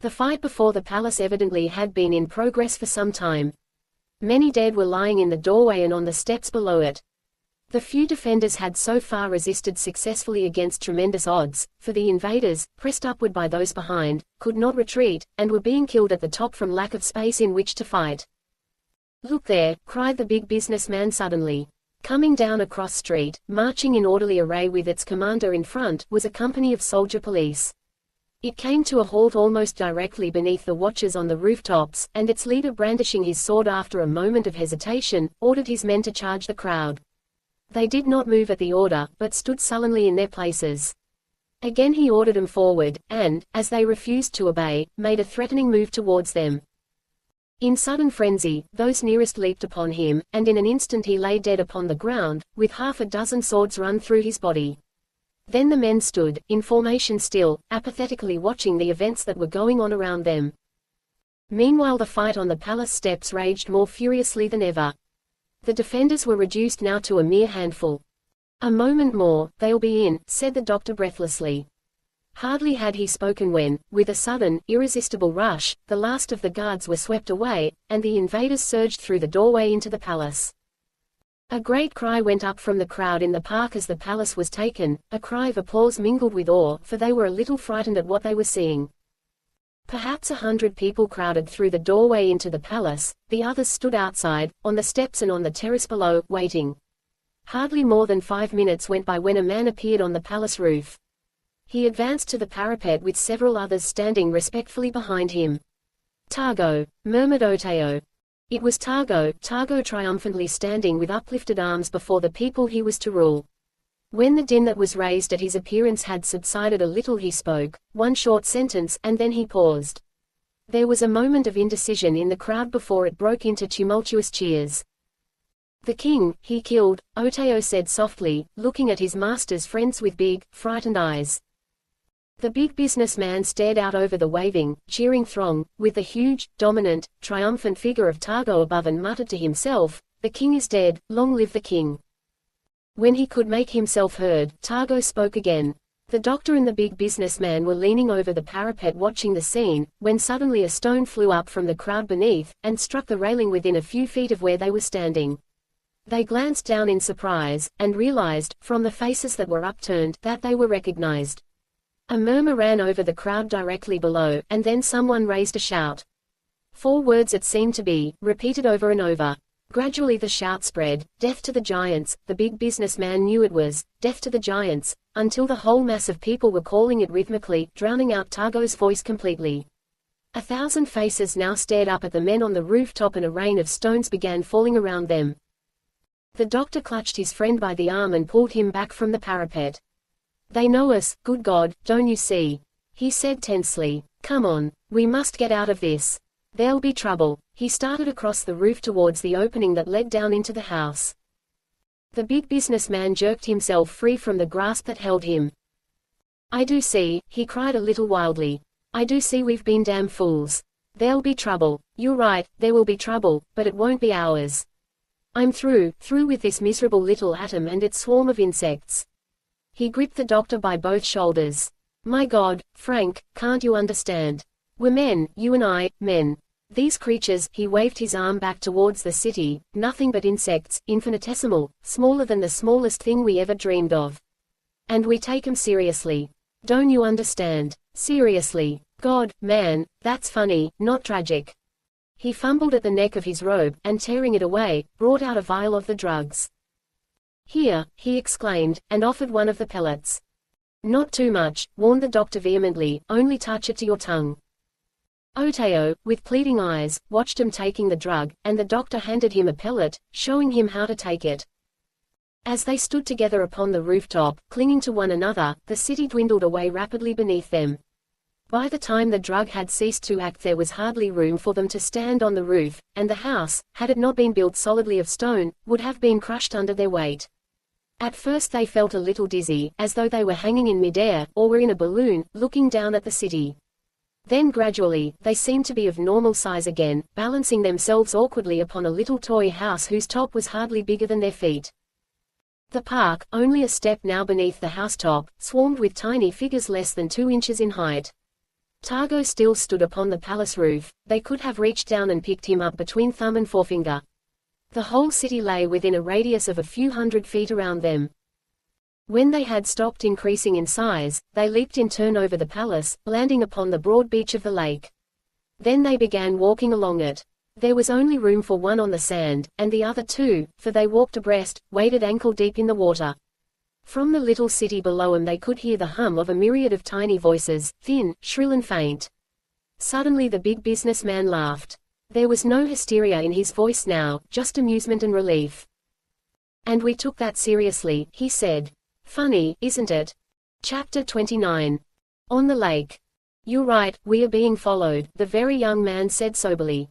The fight before the palace evidently had been in progress for some time. Many dead were lying in the doorway and on the steps below it. The few defenders had so far resisted successfully against tremendous odds, for the invaders, pressed upward by those behind, could not retreat, and were being killed at the top from lack of space in which to fight. "Look there," cried the big businessman suddenly. Coming down a cross street, marching in orderly array with its commander in front, was a company of soldier police. It came to a halt almost directly beneath the watchers on the rooftops, and its leader, brandishing his sword after a moment of hesitation, ordered his men to charge the crowd. They did not move at the order, but stood sullenly in their places. Again he ordered them forward, and, as they refused to obey, made a threatening move towards them. In sudden frenzy, those nearest leaped upon him, and in an instant he lay dead upon the ground, with half a dozen swords run through his body. Then the men stood, in formation still, apathetically watching the events that were going on around them. Meanwhile the fight on the palace steps raged more furiously than ever. The defenders were reduced now to a mere handful. "A moment more, they'll be in," said the doctor breathlessly. Hardly had he spoken when, with a sudden, irresistible rush, the last of the guards were swept away, and the invaders surged through the doorway into the palace. A great cry went up from the crowd in the park as the palace was taken, a cry of applause mingled with awe, for they were a little frightened at what they were seeing. Perhaps 100 people crowded through the doorway into the palace, the others stood outside, on the steps and on the terrace below, waiting. Hardly more than 5 minutes went by when a man appeared on the palace roof. He advanced to the parapet with several others standing respectfully behind him. "Targo," murmured Oteo. It was Targo triumphantly standing with uplifted arms before the people he was to rule. When the din that was raised at his appearance had subsided a little he spoke, one short sentence, and then he paused. There was a moment of indecision in the crowd before it broke into tumultuous cheers. "The king, he killed," Oteo said softly, looking at his master's friends with big, frightened eyes. The big businessman stared out over the waving, cheering throng, with the huge, dominant, triumphant figure of Targo above and muttered to himself, "The king is dead, long live the king." When he could make himself heard, Targo spoke again. The doctor and the big businessman were leaning over the parapet watching the scene, when suddenly a stone flew up from the crowd beneath, and struck the railing within a few feet of where they were standing. They glanced down in surprise, and realized, from the faces that were upturned, that they were recognized. A murmur ran over the crowd directly below, and then someone raised a shout. 4 words it seemed to be, repeated over and over. Gradually the shout spread, "Death to the giants." The big businessman knew it was, "Death to the giants," until the whole mass of people were calling it rhythmically, drowning out Targo's voice completely. 1,000 faces now stared up at the men on the rooftop and a rain of stones began falling around them. The doctor clutched his friend by the arm and pulled him back from the parapet. "They know us, good God, don't you see?" he said tensely. "Come on, we must get out of this. There'll be trouble." He started across the roof towards the opening that led down into the house. The big businessman jerked himself free from the grasp that held him. "I do see," he cried a little wildly. "I do see we've been damn fools. There'll be trouble. You're right, there will be trouble, but it won't be ours. I'm through with this miserable little atom and its swarm of insects." He gripped the doctor by both shoulders. "My God, Frank, can't you understand? We're men, you and I, men. These creatures," he waved his arm back towards the city, "nothing but insects, infinitesimal, smaller than the smallest thing we ever dreamed of. And we take 'em seriously. Don't you understand? Seriously. God, man, that's funny, not tragic." He fumbled at the neck of his robe, and tearing it away, brought out a vial of the drugs. "Here," he exclaimed, and offered one of the pellets. "Not too much," warned the doctor vehemently, "only touch it to your tongue." Oteo, with pleading eyes, watched him taking the drug, and the doctor handed him a pellet, showing him how to take it. As they stood together upon the rooftop, clinging to one another, the city dwindled away rapidly beneath them. By the time the drug had ceased to act, there was hardly room for them to stand on the roof, and the house, had it not been built solidly of stone, would have been crushed under their weight. At first they felt a little dizzy, as though they were hanging in midair, or were in a balloon, looking down at the city. Then gradually, they seemed to be of normal size again, balancing themselves awkwardly upon a little toy house whose top was hardly bigger than their feet. The park, only a step now beneath the housetop, swarmed with tiny figures less than 2 inches in height. Targo still stood upon the palace roof. They could have reached down and picked him up between thumb and forefinger. The whole city lay within a radius of a few hundred feet around them. When they had stopped increasing in size, they leaped in turn over the palace, landing upon the broad beach of the lake. Then they began walking along it. There was only room for one on the sand, and the other two, for they walked abreast, waded ankle-deep in the water. From the little city below them they could hear the hum of a myriad of tiny voices, thin, shrill and faint. Suddenly the big businessman laughed. There was no hysteria in his voice now, just amusement and relief. "And we took that seriously," he said. "Funny, isn't it?" Chapter 29. On the lake. "You're right, we are being followed," the very young man said soberly.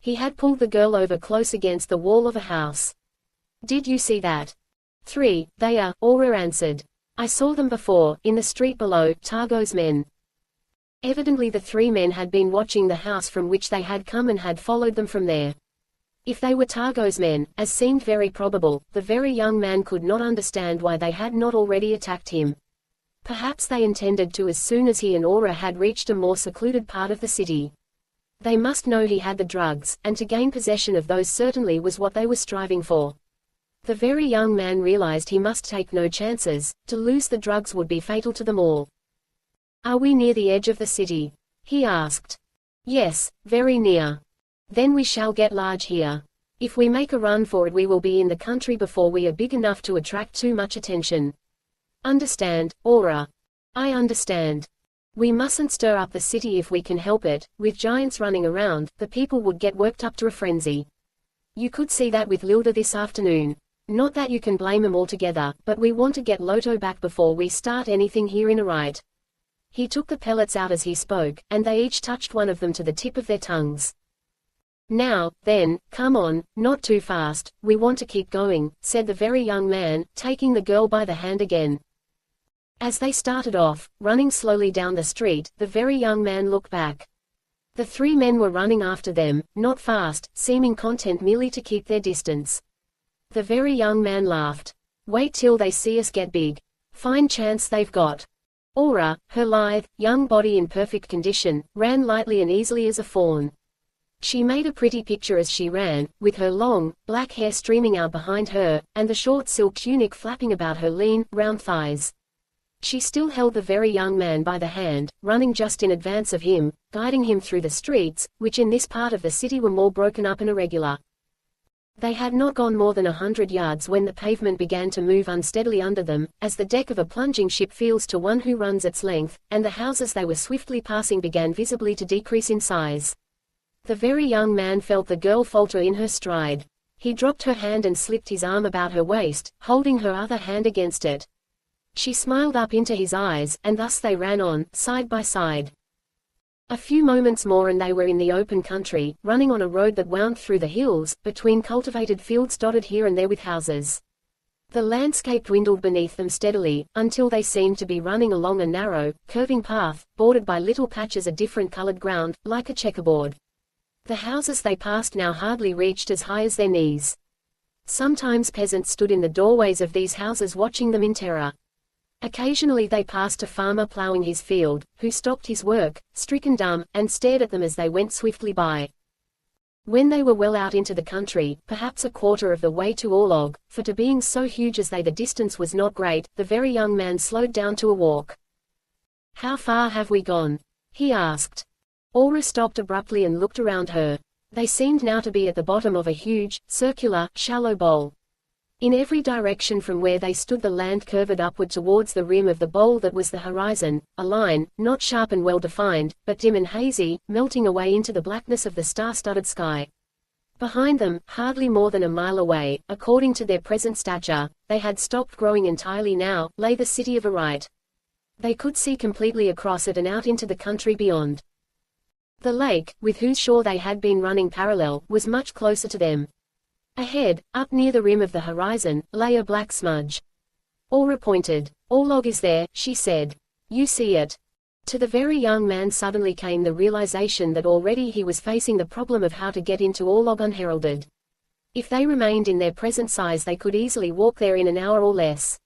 He had pulled the girl over close against the wall of a house. "Did you see that?" "3, they are," Aura answered. "I saw them before, in the street below, Targo's men." Evidently the 3 men had been watching the house from which they had come and had followed them from there. If they were Targo's men, as seemed very probable, the very young man could not understand why they had not already attacked him. Perhaps they intended to as soon as he and Aura had reached a more secluded part of the city. They must know he had the drugs, and to gain possession of those certainly was what they were striving for. The very young man realized he must take no chances. To lose the drugs would be fatal to them all. "Are we near the edge of the city?" he asked. "Yes, very near." "Then we shall get large here. If we make a run for it we will be in the country before we are big enough to attract too much attention. Understand, Aura?" "I understand. We mustn't stir up the city if we can help it. With giants running around, the people would get worked up to a frenzy. You could see that with Lylda this afternoon. Not that you can blame them altogether, but we want to get Loto back before we start anything here in a riot." He took the pellets out as he spoke, and they each touched one of them to the tip of their tongues. "Now, then, come on, not too fast, we want to keep going," said the very young man, taking the girl by the hand again. As they started off, running slowly down the street, the very young man looked back. The 3 men were running after them, not fast, seeming content merely to keep their distance. The very young man laughed. "Wait till they see us get big. Fine chance they've got." Aura, her lithe, young body in perfect condition, ran lightly and easily as a fawn. She made a pretty picture as she ran, with her long, black hair streaming out behind her, and the short silk tunic flapping about her lean, round thighs. She still held the very young man by the hand, running just in advance of him, guiding him through the streets, which in this part of the city were more broken up and irregular. They had not gone more than 100 yards when the pavement began to move unsteadily under them, as the deck of a plunging ship feels to one who runs its length, and the houses they were swiftly passing began visibly to decrease in size. The very young man felt the girl falter in her stride. He dropped her hand and slipped his arm about her waist, holding her other hand against it. She smiled up into his eyes, and thus they ran on, side by side. A few moments more and they were in the open country, running on a road that wound through the hills, between cultivated fields dotted here and there with houses. The landscape dwindled beneath them steadily, until they seemed to be running along a narrow, curving path, bordered by little patches of different colored ground, like a checkerboard. The houses they passed now hardly reached as high as their knees. Sometimes peasants stood in the doorways of these houses watching them in terror. Occasionally they passed a farmer plowing his field, who stopped his work, stricken dumb, and stared at them as they went swiftly by. When they were well out into the country, perhaps a quarter of the way to Orlog, for to being so huge as they the distance was not great, the very young man slowed down to a walk. "How far have we gone?" he asked. Aura stopped abruptly and looked around her. They seemed now to be at the bottom of a huge, circular, shallow bowl. In every direction from where they stood the land curved upward towards the rim of the bowl that was the horizon, a line, not sharp and well-defined, but dim and hazy, melting away into the blackness of the star-studded sky. Behind them, hardly more than a mile away, according to their present stature, they had stopped growing entirely now, lay the city of Arite. They could see completely across it and out into the country beyond. The lake, with whose shore they had been running parallel, was much closer to them. Ahead, up near the rim of the horizon, lay a black smudge. Aura pointed. "Orlog is there," she said. "You see it." To the very young man suddenly came the realization that already he was facing the problem of how to get into Orlog unheralded. If they remained in their present size they could easily walk there in an hour or less.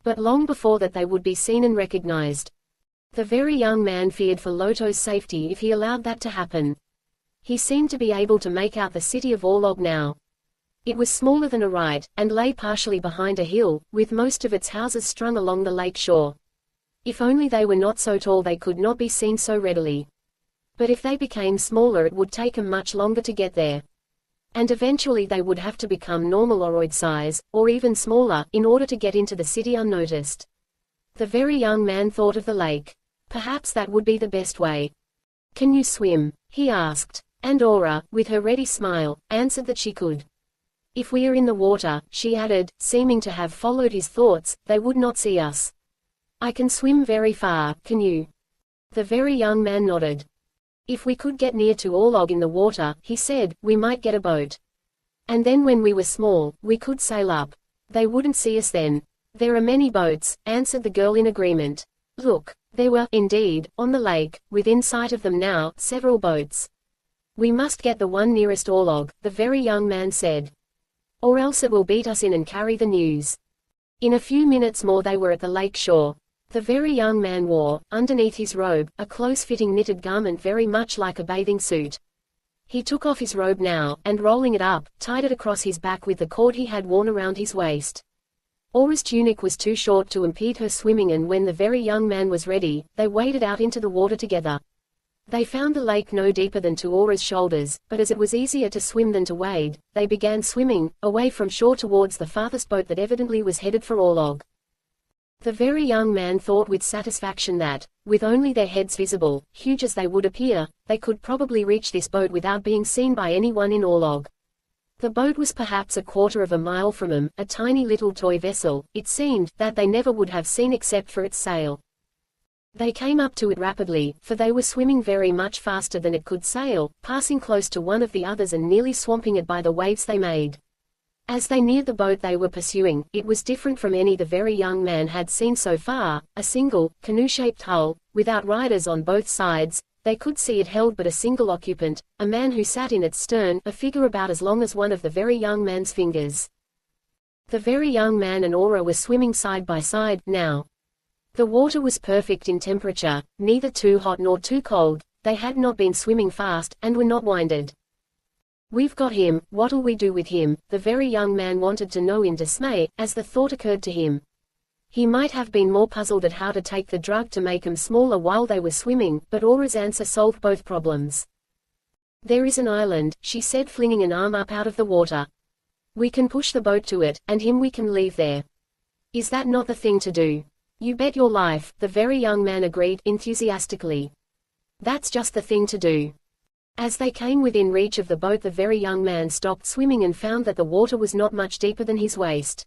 But long before that they would be seen and recognized. The very young man feared for Loto's safety if he allowed that to happen. He seemed to be able to make out the city of Orlog now. It was smaller than Arite, and lay partially behind a hill, with most of its houses strung along the lake shore. If only they were not so tall they could not be seen so readily. But if they became smaller it would take them much longer to get there. And eventually they would have to become normal oroid size, or even smaller, in order to get into the city unnoticed. The very young man thought of the lake. Perhaps that would be the best way. "Can you swim?" he asked. And Aura, with her ready smile, answered that she could. "If we are in the water," she added, seeming to have followed his thoughts, "they would not see us." "I can swim very far, can you?" The very young man nodded. "If we could get near to Orlog in the water," he said, "we might get a boat. And then when we were small, we could sail up. They wouldn't see us then." "There are many boats," answered the girl in agreement. Look, there were, indeed, on the lake, within sight of them now, several boats. "We must get the one nearest Orlog," the very young man said. "Or else it will beat us in and carry the news." In a few minutes more they were at the lake shore. The very young man wore, underneath his robe, a close-fitting knitted garment very much like a bathing suit. He took off his robe now, and rolling it up, tied it across his back with the cord he had worn around his waist. Aura's tunic was too short to impede her swimming, and when the very young man was ready, they waded out into the water together. They found the lake no deeper than to Aura's shoulders, but as it was easier to swim than to wade, they began swimming, away from shore towards the farthest boat that evidently was headed for Orlog. The very young man thought with satisfaction that, with only their heads visible, huge as they would appear, they could probably reach this boat without being seen by anyone in Orlog. The boat was perhaps a quarter of a mile from them, a tiny little toy vessel, it seemed, that they never would have seen except for its sail. They came up to it rapidly, for they were swimming very much faster than it could sail, passing close to one of the others and nearly swamping it by the waves they made. As they neared the boat they were pursuing, it was different from any the very young man had seen so far, a single, canoe-shaped hull, without riders on both sides. They could see it held but a single occupant, a man who sat in its stern, a figure about as long as one of the very young man's fingers. The very young man and Aura were swimming side by side, now. The water was perfect in temperature, neither too hot nor too cold. They had not been swimming fast, and were not winded. "We've got him, what'll we do with him?" the very young man wanted to know in dismay, as the thought occurred to him. He might have been more puzzled at how to take the drug to make him smaller while they were swimming, but Aura's answer solved both problems. "There is an island," she said, flinging an arm up out of the water. "We can push the boat to it, and him we can leave there." "Is that not the thing to do?" "You bet your life," the very young man agreed, enthusiastically. "That's just the thing to do." As they came within reach of the boat the very young man stopped swimming and found that the water was not much deeper than his waist.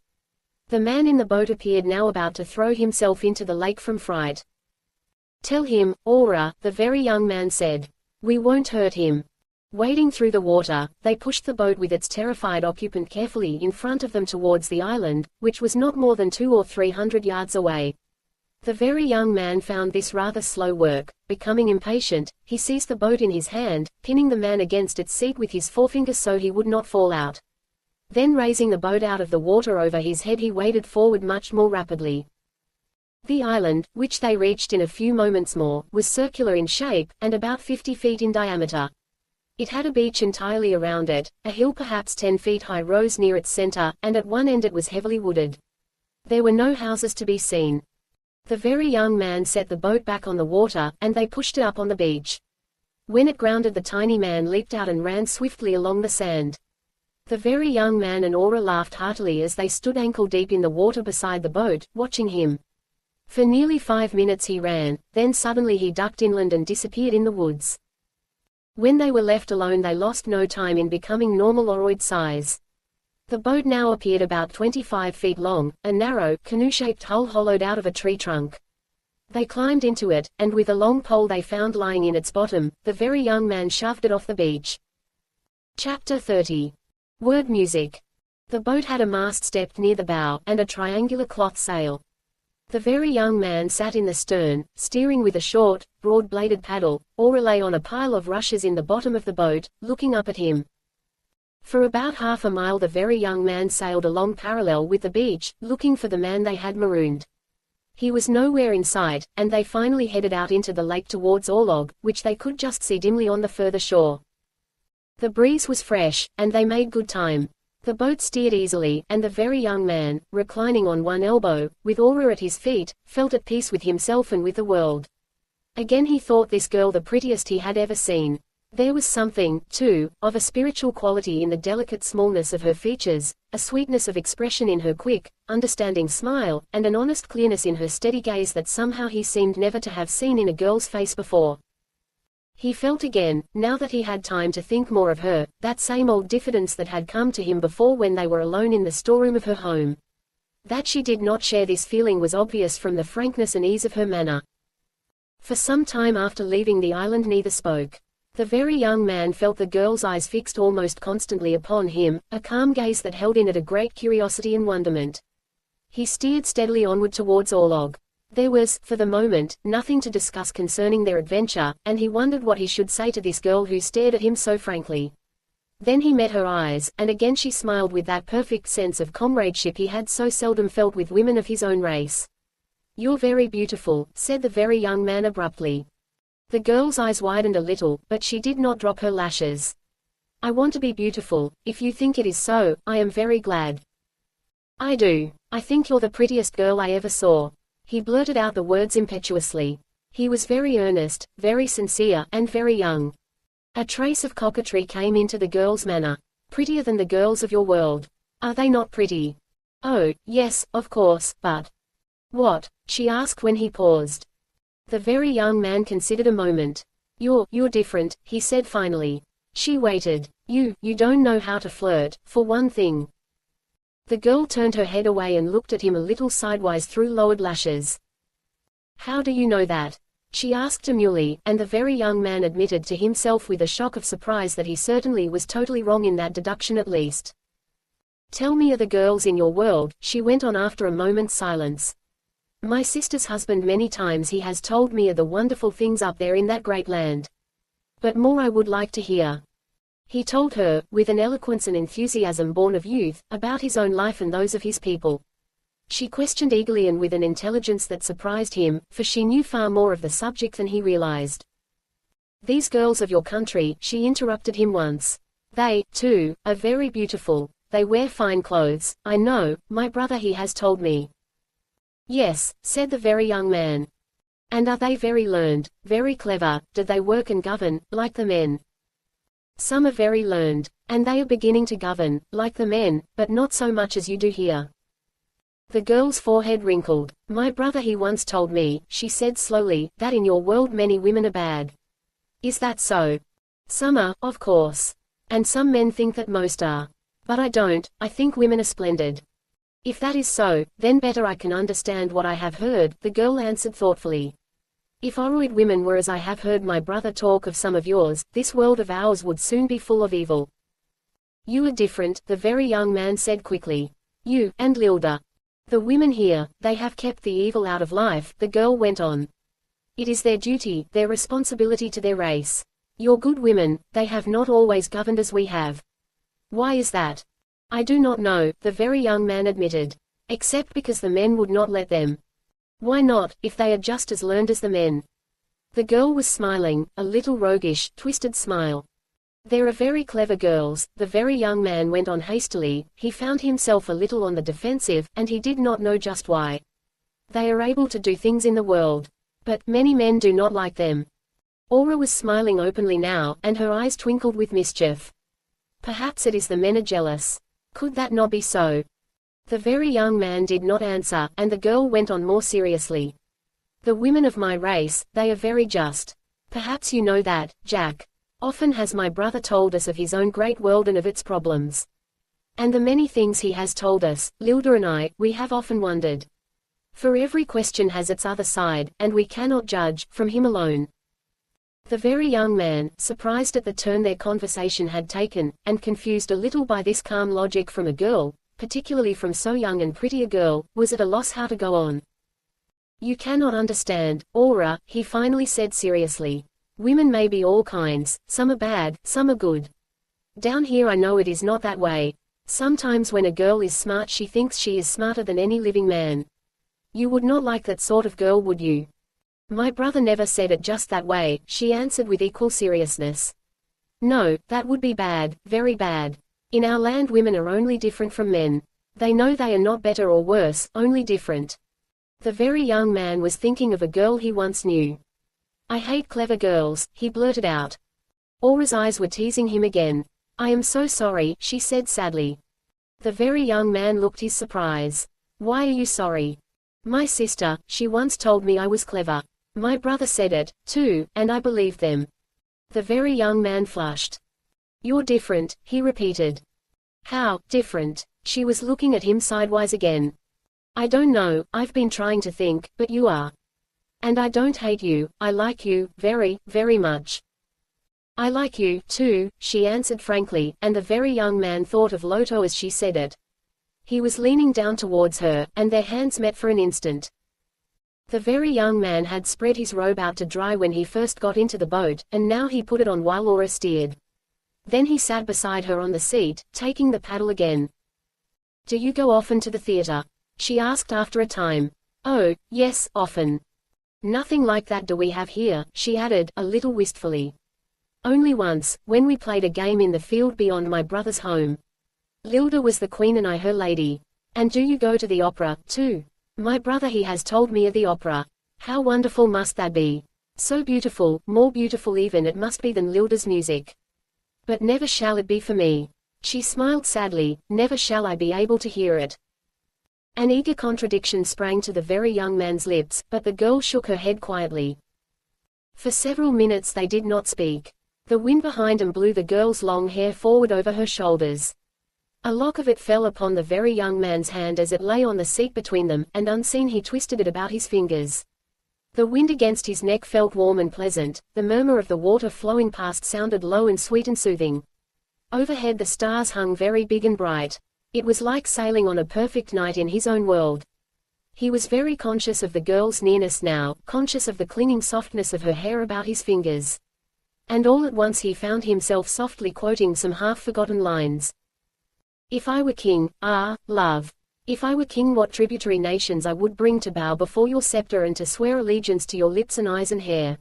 The man in the boat appeared now about to throw himself into the lake from fright. "Tell him, Aura," the very young man said. "We won't hurt him." Wading through the water, they pushed the boat with its terrified occupant carefully in front of them towards the island, which was not more than 200 or 300 yards away. The very young man found this rather slow work. Becoming impatient, he seized the boat in his hand, pinning the man against its seat with his forefinger so he would not fall out. Then raising the boat out of the water over his head he waded forward much more rapidly. The island, which they reached in a few moments more, was circular in shape, and about 50 feet in diameter. It had a beach entirely around it, a hill perhaps 10 feet high rose near its center, and at one end it was heavily wooded. There were no houses to be seen. The very young man set the boat back on the water, and they pushed it up on the beach. When it grounded the tiny man leaped out and ran swiftly along the sand. The very young man and Aura laughed heartily as they stood ankle-deep in the water beside the boat, watching him. For nearly 5 minutes he ran, then suddenly he ducked inland and disappeared in the woods. When they were left alone they lost no time in becoming normal oroid size. The boat now appeared about 25 feet long, a narrow, canoe-shaped hull hollowed out of a tree trunk. They climbed into it, and with a long pole they found lying in its bottom, the very young man shoved it off the beach. Chapter 30. Word music. The boat had a mast stepped near the bow, and a triangular cloth sail. The very young man sat in the stern, steering with a short, broad-bladed paddle. Aura lay on a pile of rushes in the bottom of the boat, looking up at him. For about half a mile the very young man sailed along parallel with the beach, looking for the man they had marooned. He was nowhere in sight, and they finally headed out into the lake towards Orlog, which they could just see dimly on the further shore. The breeze was fresh, and they made good time. The boat steered easily, and the very young man, reclining on one elbow, with Aura at his feet, felt at peace with himself and with the world. Again he thought this girl the prettiest he had ever seen. There was something, too, of a spiritual quality in the delicate smallness of her features, a sweetness of expression in her quick, understanding smile, and an honest clearness in her steady gaze that somehow he seemed never to have seen in a girl's face before. He felt again, now that he had time to think more of her, that same old diffidence that had come to him before when they were alone in the storeroom of her home. That she did not share this feeling was obvious from the frankness and ease of her manner. For some time after leaving the island neither spoke. The very young man felt the girl's eyes fixed almost constantly upon him, a calm gaze that held in it a great curiosity and wonderment. He steered steadily onward towards Orlog. There was, for the moment, nothing to discuss concerning their adventure, and he wondered what he should say to this girl who stared at him so frankly. Then he met her eyes, and again she smiled with that perfect sense of comradeship he had so seldom felt with women of his own race. "You're very beautiful," said the very young man abruptly. The girl's eyes widened a little, but she did not drop her lashes. "I want to be beautiful. If you think it is so, I am very glad." "I do. I think you're the prettiest girl I ever saw." He blurted out the words impetuously. He was very earnest, very sincere, and very young. A trace of coquetry came into the girl's manner. "Prettier than the girls of your world. Are they not pretty?" "Oh, yes, of course, but—" "What?" she asked when he paused. The very young man considered a moment. You're different," he said finally. She waited. You don't know how to flirt, for one thing." The girl turned her head away and looked at him a little sidewise through lowered lashes. "How do you know that?" she asked demurely, and the very young man admitted to himself with a shock of surprise that he certainly was totally wrong in that deduction at least. "Tell me of the girls in your world," she went on after a moment's silence. "My sister's husband many times he has told me of the wonderful things up there in that great land. But more I would like to hear." He told her, with an eloquence and enthusiasm born of youth, about his own life and those of his people. She questioned eagerly and with an intelligence that surprised him, for she knew far more of the subject than he realized. "These girls of your country," she interrupted him once. "They, too, are very beautiful. They wear fine clothes, I know, my brother he has told me." "Yes," said the very young man. "And are they very learned, very clever? Do they work and govern, like the men?" "Some are very learned. And they are beginning to govern, like the men, but not so much as you do here." The girl's forehead wrinkled. "My brother he once told me," she said slowly, "that in your world many women are bad." "Is that so?" "Some are, of course. And some men think that most are. But I don't. I think women are splendid." "If that is so, then better I can understand what I have heard," the girl answered thoughtfully. "If Oroid women were as I have heard my brother talk of some of yours, this world of ours would soon be full of evil." "You are different," the very young man said quickly. "You, and Lylda. The women here, they have kept the evil out of life," the girl went on. "It is their duty, their responsibility to their race. Your good women, they have not always governed as we have." "Why is that?" "I do not know," the very young man admitted. "Except because the men would not let them." "Why not, if they are just as learned as the men?" The girl was smiling, a little roguish, twisted smile. "There are very clever girls," the very young man went on hastily. He found himself a little on the defensive, and he did not know just why. "They are able to do things in the world. But many men do not like them." Aura was smiling openly now, and her eyes twinkled with mischief. Perhaps it is the men are jealous. Could that not be so? The very young man did not answer, and the girl went on more seriously. The women of my race, they are very just. Perhaps you know that, Jack. Often has my brother told us of his own great world and of its problems. And the many things he has told us, Lylda and I, we have often wondered. For every question has its other side, and we cannot judge, from him alone. The very young man, surprised at the turn their conversation had taken, and confused a little by this calm logic from a girl, particularly from so young and pretty a girl, was at a loss how to go on. You cannot understand, Aura, he finally said seriously. Women may be all kinds, some are bad, some are good. Down here I know it is not that way. Sometimes when a girl is smart she thinks she is smarter than any living man. You would not like that sort of girl, would you? My brother never said it just that way, she answered with equal seriousness. No, that would be bad, very bad. In our land women are only different from men. They know they are not better or worse, only different. The very young man was thinking of a girl he once knew. I hate clever girls, he blurted out. Aura's eyes were teasing him again. I am so sorry, she said sadly. The very young man looked his surprise. Why are you sorry? My sister, she once told me I was clever. My brother said it, too, and I believed them. The very young man flushed. You're different, he repeated. How, different? She was looking at him sidewise again. I don't know, I've been trying to think, but you are. And I don't hate you, I like you, very, very much. I like you, too, she answered frankly, and the very young man thought of Lotto as she said it. He was leaning down towards her, and their hands met for an instant. The very young man had spread his robe out to dry when he first got into the boat, and now he put it on while Aura steered. Then he sat beside her on the seat, taking the paddle again. Do you go often to the theater? She asked after a time. Oh, yes, often. Nothing like that do we have here, she added, a little wistfully. Only once, when we played a game in the field beyond my brother's home. Lylda was the queen and I her lady. And do you go to the opera, too? My brother he has told me of the opera. How wonderful must that be? So beautiful, more beautiful even it must be than Lylda's music. But never shall it be for me. She smiled sadly, never shall I be able to hear it. An eager contradiction sprang to the very young man's lips, but the girl shook her head quietly. For several minutes they did not speak. The wind behind them blew the girl's long hair forward over her shoulders. A lock of it fell upon the very young man's hand as it lay on the seat between them, and unseen he twisted it about his fingers. The wind against his neck felt warm and pleasant, the murmur of the water flowing past sounded low and sweet and soothing. Overhead the stars hung very big and bright. It was like sailing on a perfect night in his own world. He was very conscious of the girl's nearness now, conscious of the clinging softness of her hair about his fingers. And all at once he found himself softly quoting some half-forgotten lines. If I were king, ah, love. If I were king, what tributary nations I would bring to bow before your scepter and to swear allegiance to your lips and eyes and hair.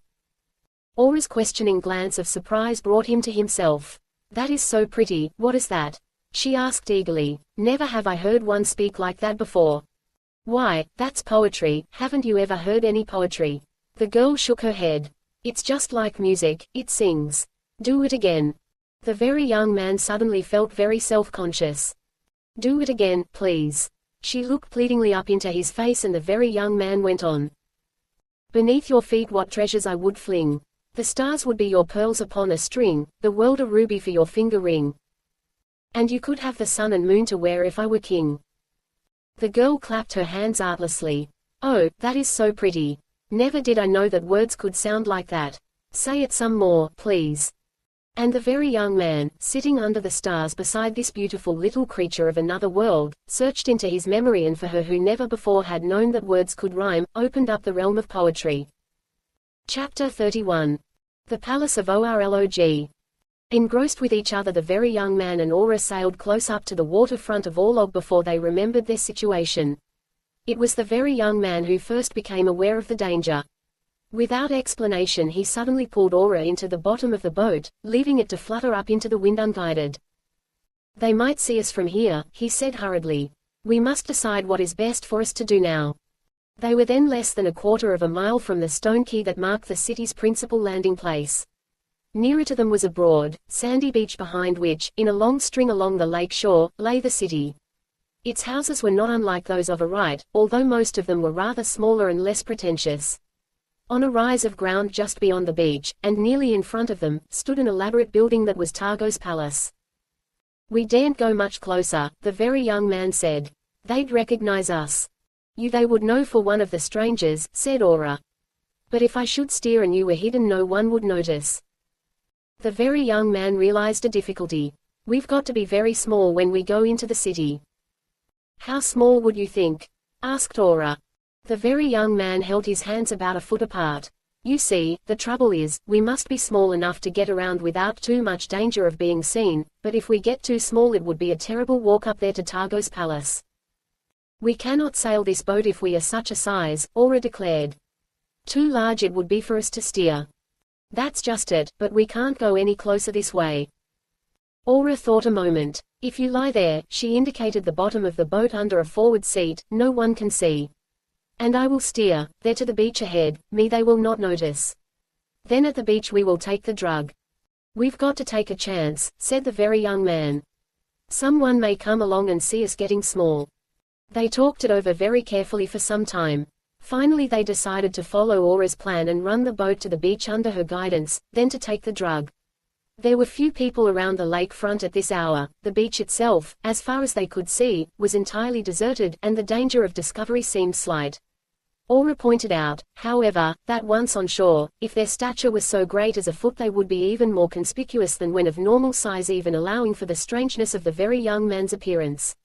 Aura's questioning glance of surprise brought him to himself. That is so pretty, what is that? She asked eagerly. Never have I heard one speak like that before. Why, that's poetry, haven't you ever heard any poetry? The girl shook her head. It's just like music, it sings. Do it again. The very young man suddenly felt very self-conscious. Do it again, please. She looked pleadingly up into his face and the very young man went on. Beneath your feet what treasures I would fling. The stars would be your pearls upon a string, the world a ruby for your finger ring. And you could have the sun and moon to wear if I were king. The girl clapped her hands artlessly. Oh, that is so pretty. Never did I know that words could sound like that. Say it some more, please. And the very young man, sitting under the stars beside this beautiful little creature of another world, searched into his memory and for her who never before had known that words could rhyme, opened up the realm of poetry. Chapter 31. The Palace of Orlog. Engrossed with each other the very young man and Aura sailed close up to the waterfront of Orlog before they remembered their situation. It was the very young man who first became aware of the danger. Without explanation he suddenly pulled Aura into the bottom of the boat, leaving it to flutter up into the wind unguided. They might see us from here, he said hurriedly. We must decide what is best for us to do now. They were then less than a quarter of a mile from the stone quay that marked the city's principal landing place. Nearer to them was a broad, sandy beach behind which, in a long string along the lake shore, lay the city. Its houses were not unlike those of Arite, although most of them were rather smaller and less pretentious. On a rise of ground just beyond the beach, and nearly in front of them, stood an elaborate building that was Targo's palace. "We daren't go much closer," the very young man said. "They'd recognize us." They would know for one of the strangers," said Aura. "But if I should steer and you were hidden, no one would notice." The very young man realized a difficulty. "We've got to be very small when we go into the city." "How small would you think?" asked Aura. The very young man held his hands about a foot apart. "You see, the trouble is, we must be small enough to get around without too much danger of being seen, but if we get too small it would be a terrible walk up there to Targo's palace." "We cannot sail this boat if we are such a size," Aura declared. "Too large it would be for us to steer." "That's just it, but we can't go any closer this way." Aura thought a moment. "If you lie there," she indicated the bottom of the boat under a forward seat, "no one can see. And I will steer, there to the beach ahead, they will not notice. Then at the beach we will take the drug." "We've got to take a chance," said the very young man. "Someone may come along and see us getting small." They talked it over very carefully for some time. Finally they decided to follow Aura's plan and run the boat to the beach under her guidance, then to take the drug. There were few people around the lake front at this hour. The beach itself, as far as they could see, was entirely deserted, and the danger of discovery seemed slight. Aura pointed out, however, that once on shore, if their stature was so great as a foot they would be even more conspicuous than when of normal size, even allowing for the strangeness of the very young man's appearance.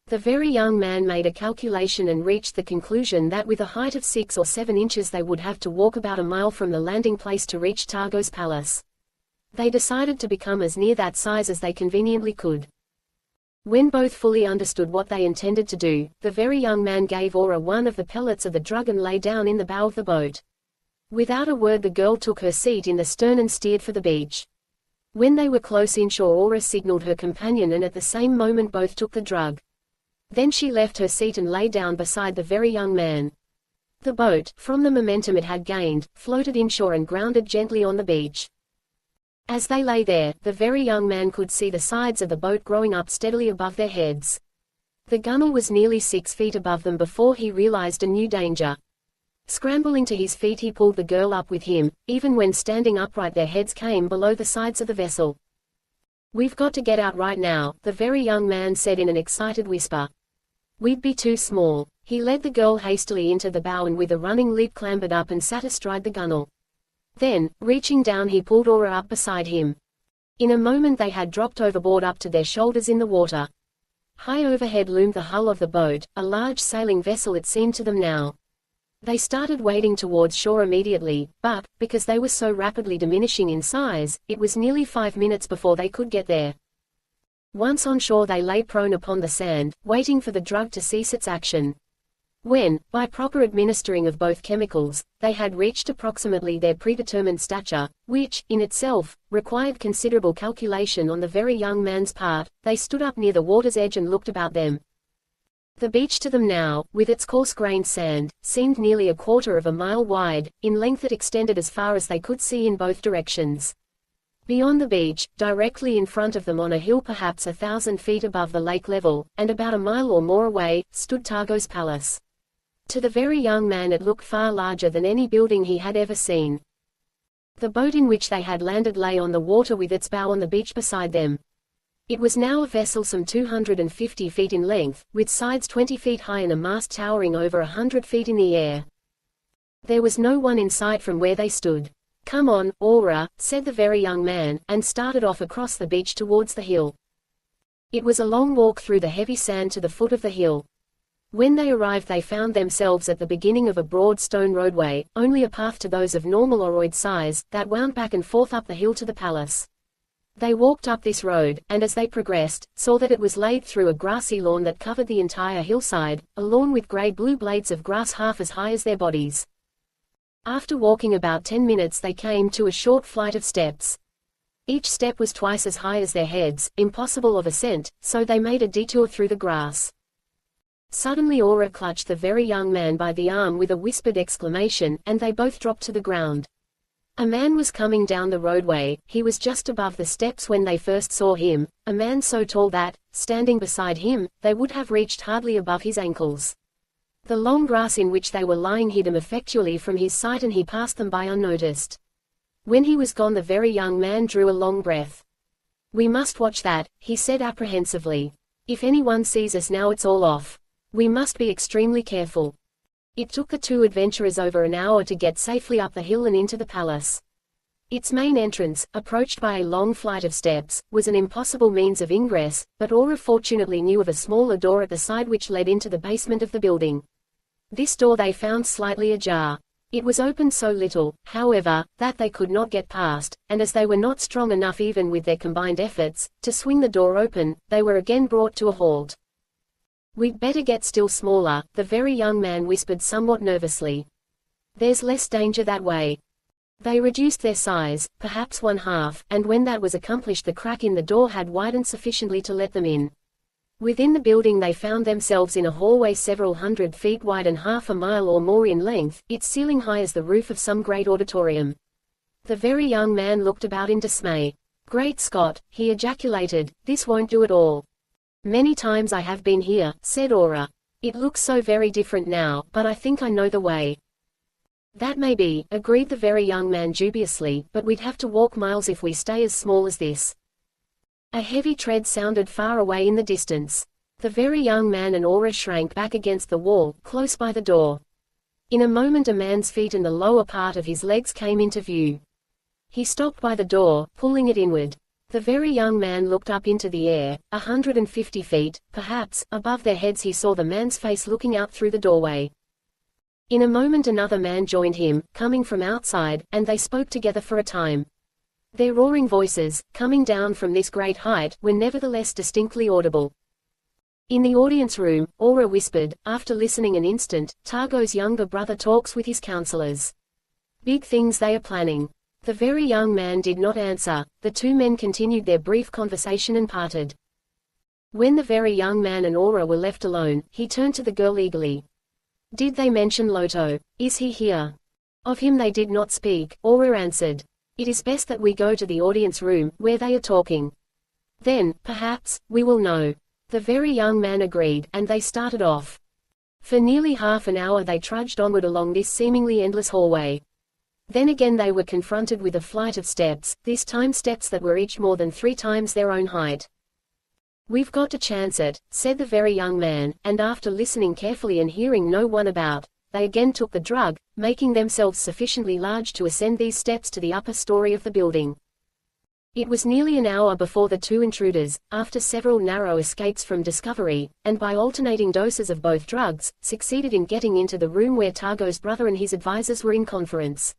The very young man made a calculation and reached the conclusion that with a height of 6 or 7 inches they would have to walk about a mile from the landing place to reach Targo's palace. They decided to become as near that size as they conveniently could. When both fully understood what they intended to do, the very young man gave Aura one of the pellets of the drug and lay down in the bow of the boat. Without a word the girl took her seat in the stern and steered for the beach. When they were close inshore, Aura signaled her companion and at the same moment both took the drug. Then she left her seat and lay down beside the very young man. The boat, from the momentum it had gained, floated inshore and grounded gently on the beach. As they lay there, the very young man could see the sides of the boat growing up steadily above their heads. The gunwale was nearly 6 feet above them before he realized a new danger. Scrambling to his feet he pulled the girl up with him. Even when standing upright their heads came below the sides of the vessel. "We've got to get out right now," the very young man said in an excited whisper. "We'd be too small." He led the girl hastily into the bow and with a running leap clambered up and sat astride the gunwale. Then, reaching down he pulled Aura up beside him. In a moment they had dropped overboard up to their shoulders in the water. High overhead loomed the hull of the boat, a large sailing vessel it seemed to them now. They started wading towards shore immediately, but, because they were so rapidly diminishing in size, it was nearly 5 minutes before they could get there. Once on shore they lay prone upon the sand, waiting for the drug to cease its action. When, by proper administering of both chemicals, they had reached approximately their predetermined stature, which, in itself, required considerable calculation on the very young man's part, they stood up near the water's edge and looked about them. The beach to them now, with its coarse-grained sand, seemed nearly a quarter of a mile wide. In length it extended as far as they could see in both directions. Beyond the beach, directly in front of them on a hill perhaps 1,000 feet above the lake level, and about a mile or more away, stood Targo's palace. To the very young man it looked far larger than any building he had ever seen. The boat in which they had landed lay on the water with its bow on the beach beside them. It was now a vessel some 250 feet in length, with sides 20 feet high and a mast towering over 100 feet in the air. There was no one in sight from where they stood. "Come on, Aura," said the very young man, and started off across the beach towards the hill. It was a long walk through the heavy sand to the foot of the hill. When they arrived they found themselves at the beginning of a broad stone roadway, only a path to those of normal oroid size, that wound back and forth up the hill to the palace. They walked up this road, and as they progressed, saw that it was laid through a grassy lawn that covered the entire hillside, a lawn with grey-blue blades of grass half as high as their bodies. After walking about 10 minutes they came to a short flight of steps. Each step was twice as high as their heads, impossible of ascent, so they made a detour through the grass. Suddenly Aura clutched the very young man by the arm with a whispered exclamation, and they both dropped to the ground. A man was coming down the roadway. He was just above the steps when they first saw him, a man so tall that, standing beside him, they would have reached hardly above his ankles. The long grass in which they were lying hid him effectually from his sight, and he passed them by unnoticed. When he was gone, the very young man drew a long breath. "We must watch that," he said apprehensively. "If anyone sees us now, it's all off. We must be extremely careful." It took the two adventurers over an hour to get safely up the hill and into the palace. Its main entrance, approached by a long flight of steps, was an impossible means of ingress, but Aura fortunately knew of a smaller door at the side which led into the basement of the building. This door they found slightly ajar. It was open so little, however, that they could not get past, and as they were not strong enough even with their combined efforts, to swing the door open, they were again brought to a halt. "We'd better get still smaller," the very young man whispered somewhat nervously. "There's less danger that way." They reduced their size, perhaps 1/2, and when that was accomplished, the crack in the door had widened sufficiently to let them in. Within the building they found themselves in a hallway several hundred feet wide and 1/2 mile or more in length, its ceiling high as the roof of some great auditorium. The very young man looked about in dismay. "Great Scott," he ejaculated, "this won't do at all." "Many times I have been here," said Aura. "It looks so very different now, but I think I know the way." "That may be," agreed the very young man dubiously, "but we'd have to walk miles if we stay as small as this." A heavy tread sounded far away in the distance. The very young man and Aura shrank back against the wall, close by the door. In a moment a man's feet and the lower part of his legs came into view. He stopped by the door, pulling it inward. The very young man looked up into the air, 150 feet, perhaps, above their heads. He saw the man's face looking out through the doorway. In a moment another man joined him, coming from outside, and they spoke together for a time. Their roaring voices, coming down from this great height, were nevertheless distinctly audible. In the audience room, Aura whispered, after listening an instant, "Targo's younger brother talks with his counselors. Big things they are planning." The very young man did not answer. The two men continued their brief conversation and parted. When the very young man and Aura were left alone, he turned to the girl eagerly. "Did they mention Loto? Is he here?" "Of him they did not speak," Aura answered. "It is best that we go to the audience room, where they are talking. Then, perhaps, we will know." The very young man agreed, and they started off. For nearly half an hour they trudged onward along this seemingly endless hallway. Then again they were confronted with a flight of steps, this time steps that were each more than 3 times their own height. "We've got to chance it," said the very young man, and after listening carefully and hearing no one about, they again took the drug, making themselves sufficiently large to ascend these steps to the upper story of the building. It was nearly an hour before the two intruders, after several narrow escapes from discovery, and by alternating doses of both drugs, succeeded in getting into the room where Targo's brother and his advisors were in conference.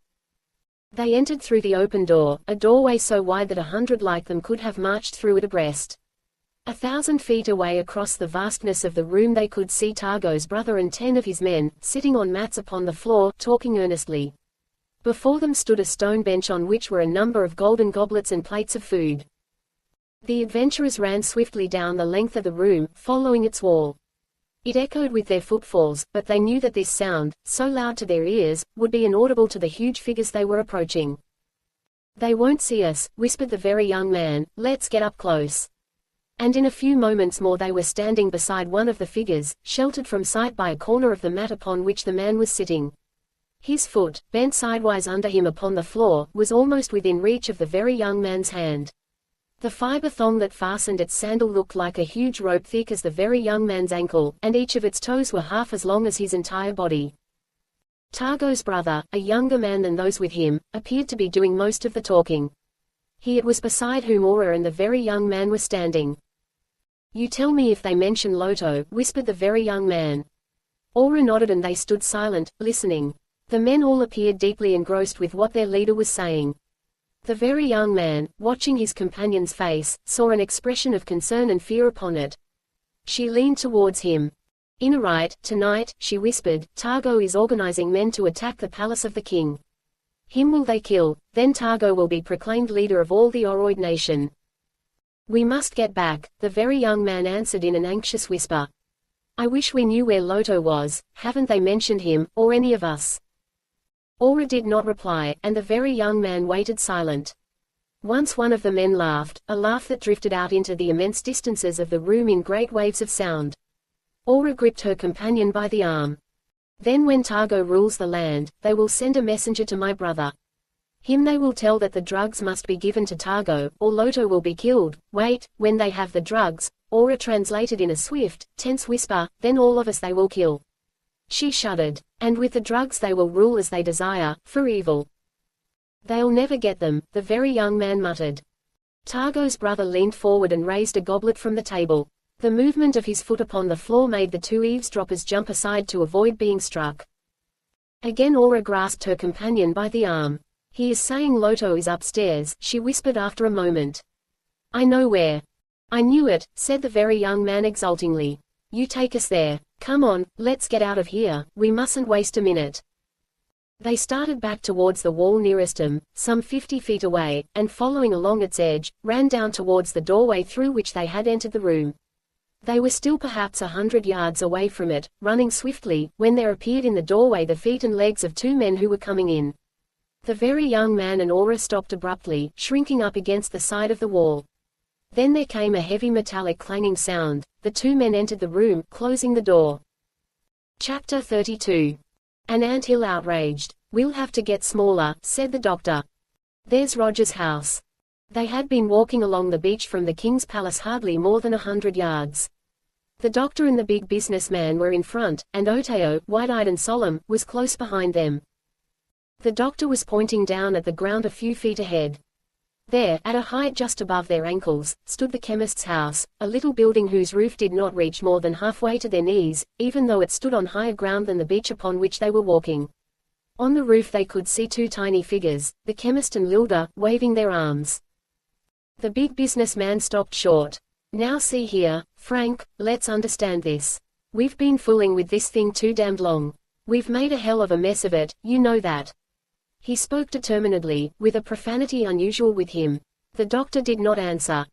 They entered through the open door, a doorway so wide that 100 like them could have marched through it abreast. 1,000 feet away across the vastness of the room they could see Targo's brother and 10 of his men, sitting on mats upon the floor, talking earnestly. Before them stood a stone bench on which were a number of golden goblets and plates of food. The adventurers ran swiftly down the length of the room, following its wall. It echoed with their footfalls, but they knew that this sound, so loud to their ears, would be inaudible to the huge figures they were approaching. "They won't see us," whispered the very young man, "let's get up close." And in a few moments more they were standing beside one of the figures, sheltered from sight by a corner of the mat upon which the man was sitting. His foot, bent sidewise under him upon the floor, was almost within reach of the very young man's hand. The fiber thong that fastened its sandal looked like a huge rope thick as the very young man's ankle, and each of its toes were half as long as his entire body. Targo's brother, a younger man than those with him, appeared to be doing most of the talking. He it was beside whom Aura and the very young man were standing. "You tell me if they mention Loto," whispered the very young man. Aura nodded and they stood silent, listening. The men all appeared deeply engrossed with what their leader was saying. The very young man, watching his companion's face, saw an expression of concern and fear upon it. She leaned towards him. "Right, tonight," she whispered, "Targo is organizing men to attack the palace of the king. Him will they kill, then Targo will be proclaimed leader of all the Oroid nation." "We must get back," the very young man answered in an anxious whisper. "I wish we knew where Loto was. Haven't they mentioned him, or any of us?" Aura did not reply, and the very young man waited silent. Once one of the men laughed, a laugh that drifted out into the immense distances of the room in great waves of sound. Aura gripped her companion by the arm. Then when Targo rules the land, they will send a messenger to my brother. Him they will tell that the drugs must be given to Targo, or Loto will be killed. Wait, when they have the drugs, Aura translated in a swift, tense whisper, then all of us they will kill. She shuddered. And with the drugs they will rule as they desire, for evil. They'll never get them, the very young man muttered. Targo's brother leaned forward and raised a goblet from the table. The movement of his foot upon the floor made the two eavesdroppers jump aside to avoid being struck. Again Aura grasped her companion by the arm. He is saying Loto is upstairs, she whispered after a moment. I know where. I knew it, said the very young man exultingly. You take us there. Come on, let's get out of here, we mustn't waste a minute. They started back towards the wall nearest them, some 50 feet away, and following along its edge, ran down towards the doorway through which they had entered the room. They were still perhaps 100 yards away from it, running swiftly, when there appeared in the doorway the feet and legs of two men who were coming in. The very young man and Aura stopped abruptly, shrinking up against the side of the wall. Then there came a heavy metallic clanging sound. The two men entered the room, closing the door. Chapter 32. An anthill outraged. We'll have to get smaller, said the doctor. There's Roger's house. They had been walking along the beach from the king's palace hardly more than 100 yards. The doctor and the big businessman were in front, and Oteo, wide-eyed and solemn, was close behind them. The doctor was pointing down at the ground a few feet ahead. There, at a height just above their ankles, stood the chemist's house, a little building whose roof did not reach more than halfway to their knees, even though it stood on higher ground than the beach upon which they were walking. On the roof they could see two tiny figures, the chemist and Lylda, waving their arms. The big businessman stopped short. Now see here, Frank, let's understand this. We've been fooling with this thing too damned long. We've made a hell of a mess of it, you know that. He spoke determinedly, with a profanity unusual with him. The doctor did not answer.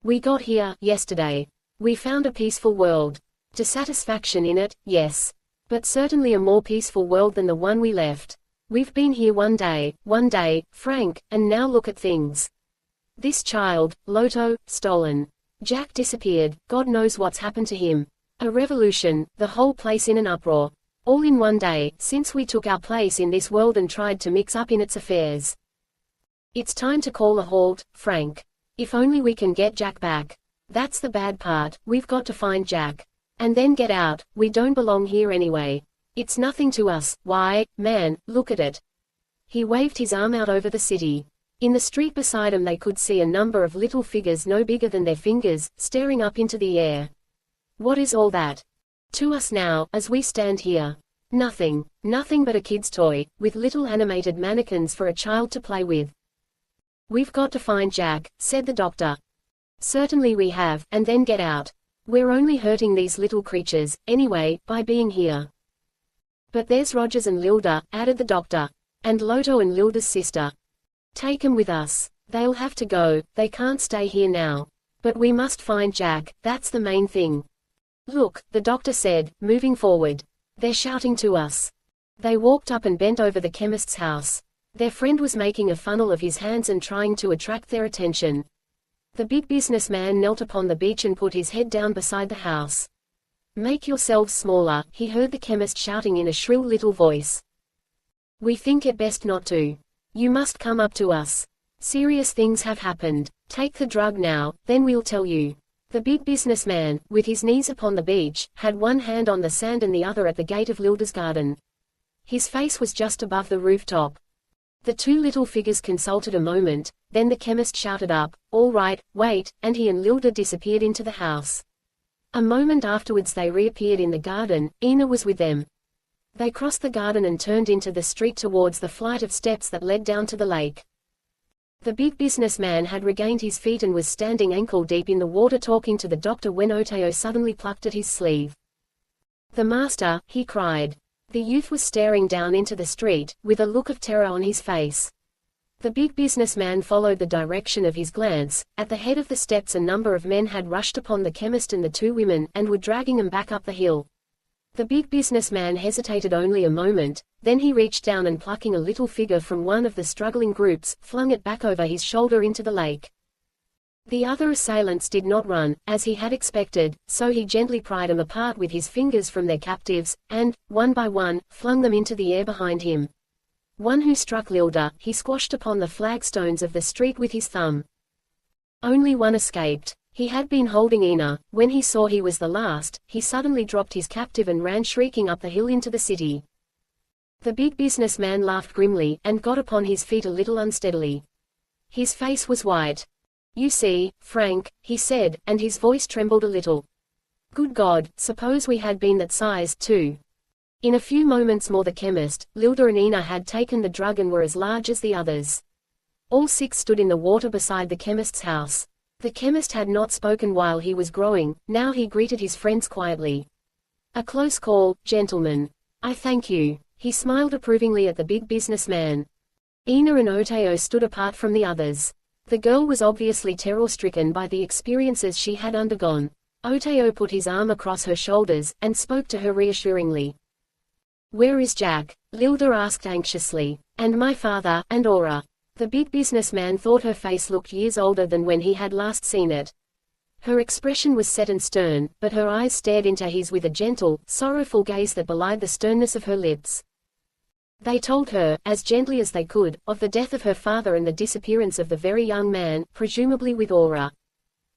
We got here, yesterday. We found a peaceful world. Dissatisfaction in it, yes. But certainly a more peaceful world than the one we left. We've been here one day, Frank, and now look at things. This child, Loto, stolen. Jack disappeared, God knows what's happened to him. A revolution, the whole place in an uproar. All in one day, since we took our place in this world and tried to mix up in its affairs. It's time to call a halt, Frank. If only we can get Jack back. That's the bad part, we've got to find Jack. And then get out, we don't belong here anyway. It's nothing to us, why, man, look at it. He waved his arm out over the city. In the street beside him they could see a number of little figures no bigger than their fingers, staring up into the air. What is all that? To us now, as we stand here. Nothing but a kid's toy, with little animated mannequins for a child to play with. We've got to find Jack, said the doctor. Certainly we have, and then get out. We're only hurting these little creatures, anyway, by being here. But there's Rogers and Lylda, added the doctor. And Loto and Lylda's sister. Take 'em with us. They'll have to go, they can't stay here now. But we must find Jack, that's the main thing. Look, the doctor said, moving forward. They're shouting to us. They walked up and bent over the chemist's house. Their friend was making a funnel of his hands and trying to attract their attention. The big businessman knelt upon the beach and put his head down beside the house. Make yourselves smaller, he heard the chemist shouting in a shrill little voice. We think it best not to. You must come up to us. Serious things have happened. Take the drug now, then we'll tell you. The big businessman, with his knees upon the beach, had one hand on the sand and the other at the gate of Lylda's garden. His face was just above the rooftop. The two little figures consulted a moment, then the chemist shouted up, all right, wait, and he and Lylda disappeared into the house. A moment afterwards they reappeared in the garden. Ina was with them. They crossed the garden and turned into the street towards the flight of steps that led down to the lake. The big businessman had regained his feet and was standing ankle-deep in the water talking to the doctor when Oteo suddenly plucked at his sleeve. The master, he cried. The youth was staring down into the street, with a look of terror on his face. The big businessman followed the direction of his glance. At the head of the steps a number of men had rushed upon the chemist and the two women, and were dragging them back up the hill. The big businessman hesitated only a moment, then he reached down and plucking a little figure from one of the struggling groups, flung it back over his shoulder into the lake. The other assailants did not run, as he had expected, so he gently pried them apart with his fingers from their captives, and, one by one, flung them into the air behind him. One who struck Lylda, he squashed upon the flagstones of the street with his thumb. Only one escaped. He had been holding Ina. When he saw he was the last, he suddenly dropped his captive and ran shrieking up the hill into the city. The big businessman laughed grimly, and got upon his feet a little unsteadily. His face was white. "You see, Frank," he said, and his voice trembled a little. "Good God, suppose we had been that size, too." In a few moments more the chemist, Lylda and Ina had taken the drug and were as large as the others. All six stood in the water beside the chemist's house. The chemist had not spoken while he was growing, now he greeted his friends quietly. "A close call, gentlemen. I thank you." He smiled approvingly at the big businessman. Ina and Oteo stood apart from the others. The girl was obviously terror-stricken by the experiences she had undergone. Oteo put his arm across her shoulders, and spoke to her reassuringly. "Where is Jack?" Lylda asked anxiously. "And my father, and Aura?" The big businessman thought her face looked years older than when he had last seen it. Her expression was set and stern, but her eyes stared into his with a gentle, sorrowful gaze that belied the sternness of her lips. They told her, as gently as they could, of the death of her father and the disappearance of the very young man, presumably with Aura.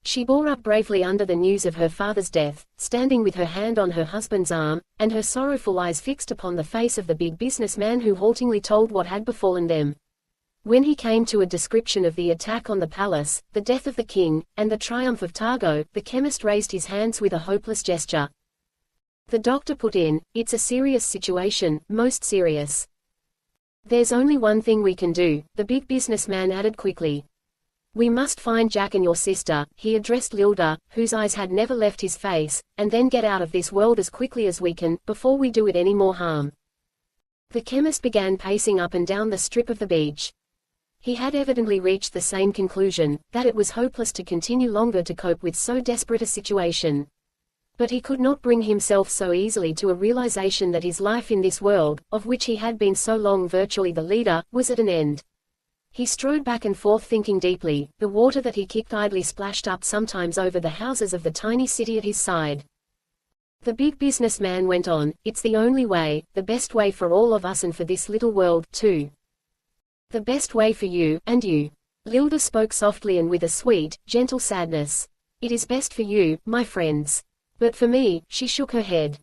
She bore up bravely under the news of her father's death, standing with her hand on her husband's arm, and her sorrowful eyes fixed upon the face of the big businessman who haltingly told what had befallen them. When he came to a description of the attack on the palace, the death of the king, and the triumph of Targo, the chemist raised his hands with a hopeless gesture. The doctor put in, "It's a serious situation, most serious." "There's only one thing we can do," the big businessman added quickly. "We must find Jack and your sister," he addressed Lylda, whose eyes had never left his face, "and then get out of this world as quickly as we can, before we do it any more harm." The chemist began pacing up and down the strip of the beach. He had evidently reached the same conclusion, that it was hopeless to continue longer to cope with so desperate a situation. But he could not bring himself so easily to a realization that his life in this world, of which he had been so long virtually the leader, was at an end. He strode back and forth thinking deeply. The water that he kicked idly splashed up sometimes over the houses of the tiny city at his side. The big businessman went on, "It's the only way, the best way for all of us and for this little world, too. The best way for you, and you." Lylda spoke softly and with a sweet, gentle sadness. "It is best for you, my friends. But for me," she shook her head.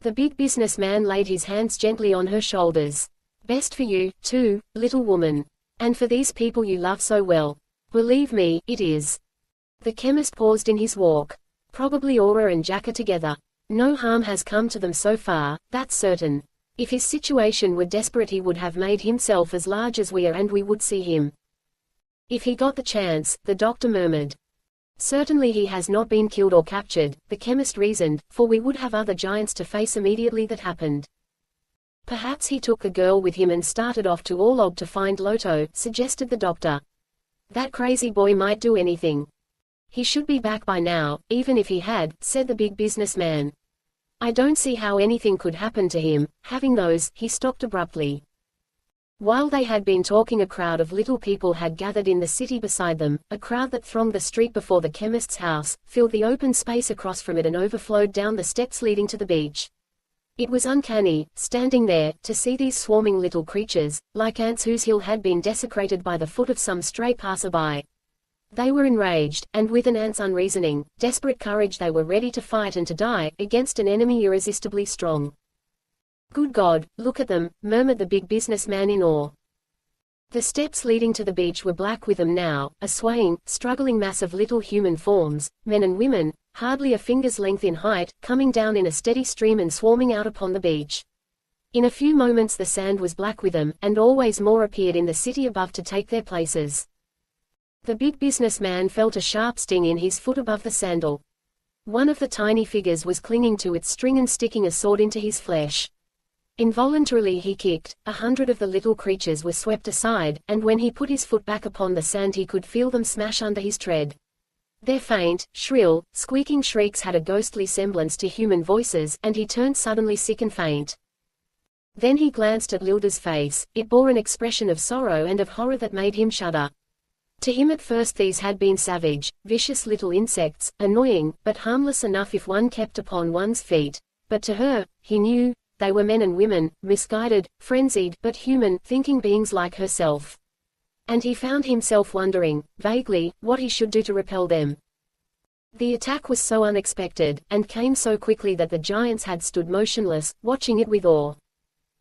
The big businessman laid his hands gently on her shoulders. "Best for you, too, little woman. And for these people you love so well. Believe me, it is." The chemist paused in his walk. "Probably Aura and Jack are together. No harm has come to them so far, that's certain. If his situation were desperate he would have made himself as large as we are and we would see him. If he got the chance," the doctor murmured. "Certainly he has not been killed or captured," the chemist reasoned, "for we would have other giants to face immediately that happened." "Perhaps he took the girl with him and started off to Orlog to find Loto," suggested the doctor. "That crazy boy might do anything." "He should be back by now, even if he had," said the big businessman. "I don't see how anything could happen to him, having those." He stopped abruptly. While they had been talking, a crowd of little people had gathered in the city beside them, a crowd that thronged the street before the chemist's house, filled the open space across from it and overflowed down the steps leading to the beach. It was uncanny, standing there, to see these swarming little creatures, like ants whose hill had been desecrated by the foot of some stray passerby. They were enraged, and with an ant's unreasoning, desperate courage they were ready to fight and to die, against an enemy irresistibly strong. "Good God, look at them," murmured the big businessman in awe. The steps leading to the beach were black with them now, a swaying, struggling mass of little human forms, men and women, hardly a finger's length in height, coming down in a steady stream and swarming out upon the beach. In a few moments the sand was black with them, and always more appeared in the city above to take their places. The big businessman felt a sharp sting in his foot above the sandal. One of the tiny figures was clinging to its string and sticking a sword into his flesh. Involuntarily he kicked. 100 of the little creatures were swept aside, and when he put his foot back upon the sand he could feel them smash under his tread. Their faint, shrill, squeaking shrieks had a ghostly semblance to human voices, and he turned suddenly sick and faint. Then he glanced at Lylda's face. It bore an expression of sorrow and of horror that made him shudder. To him at first these had been savage, vicious little insects, annoying, but harmless enough if one kept upon one's feet. But to her, he knew, they were men and women, misguided, frenzied, but human, thinking beings like herself. And he found himself wondering, vaguely, what he should do to repel them. The attack was so unexpected, and came so quickly that the giants had stood motionless, watching it with awe.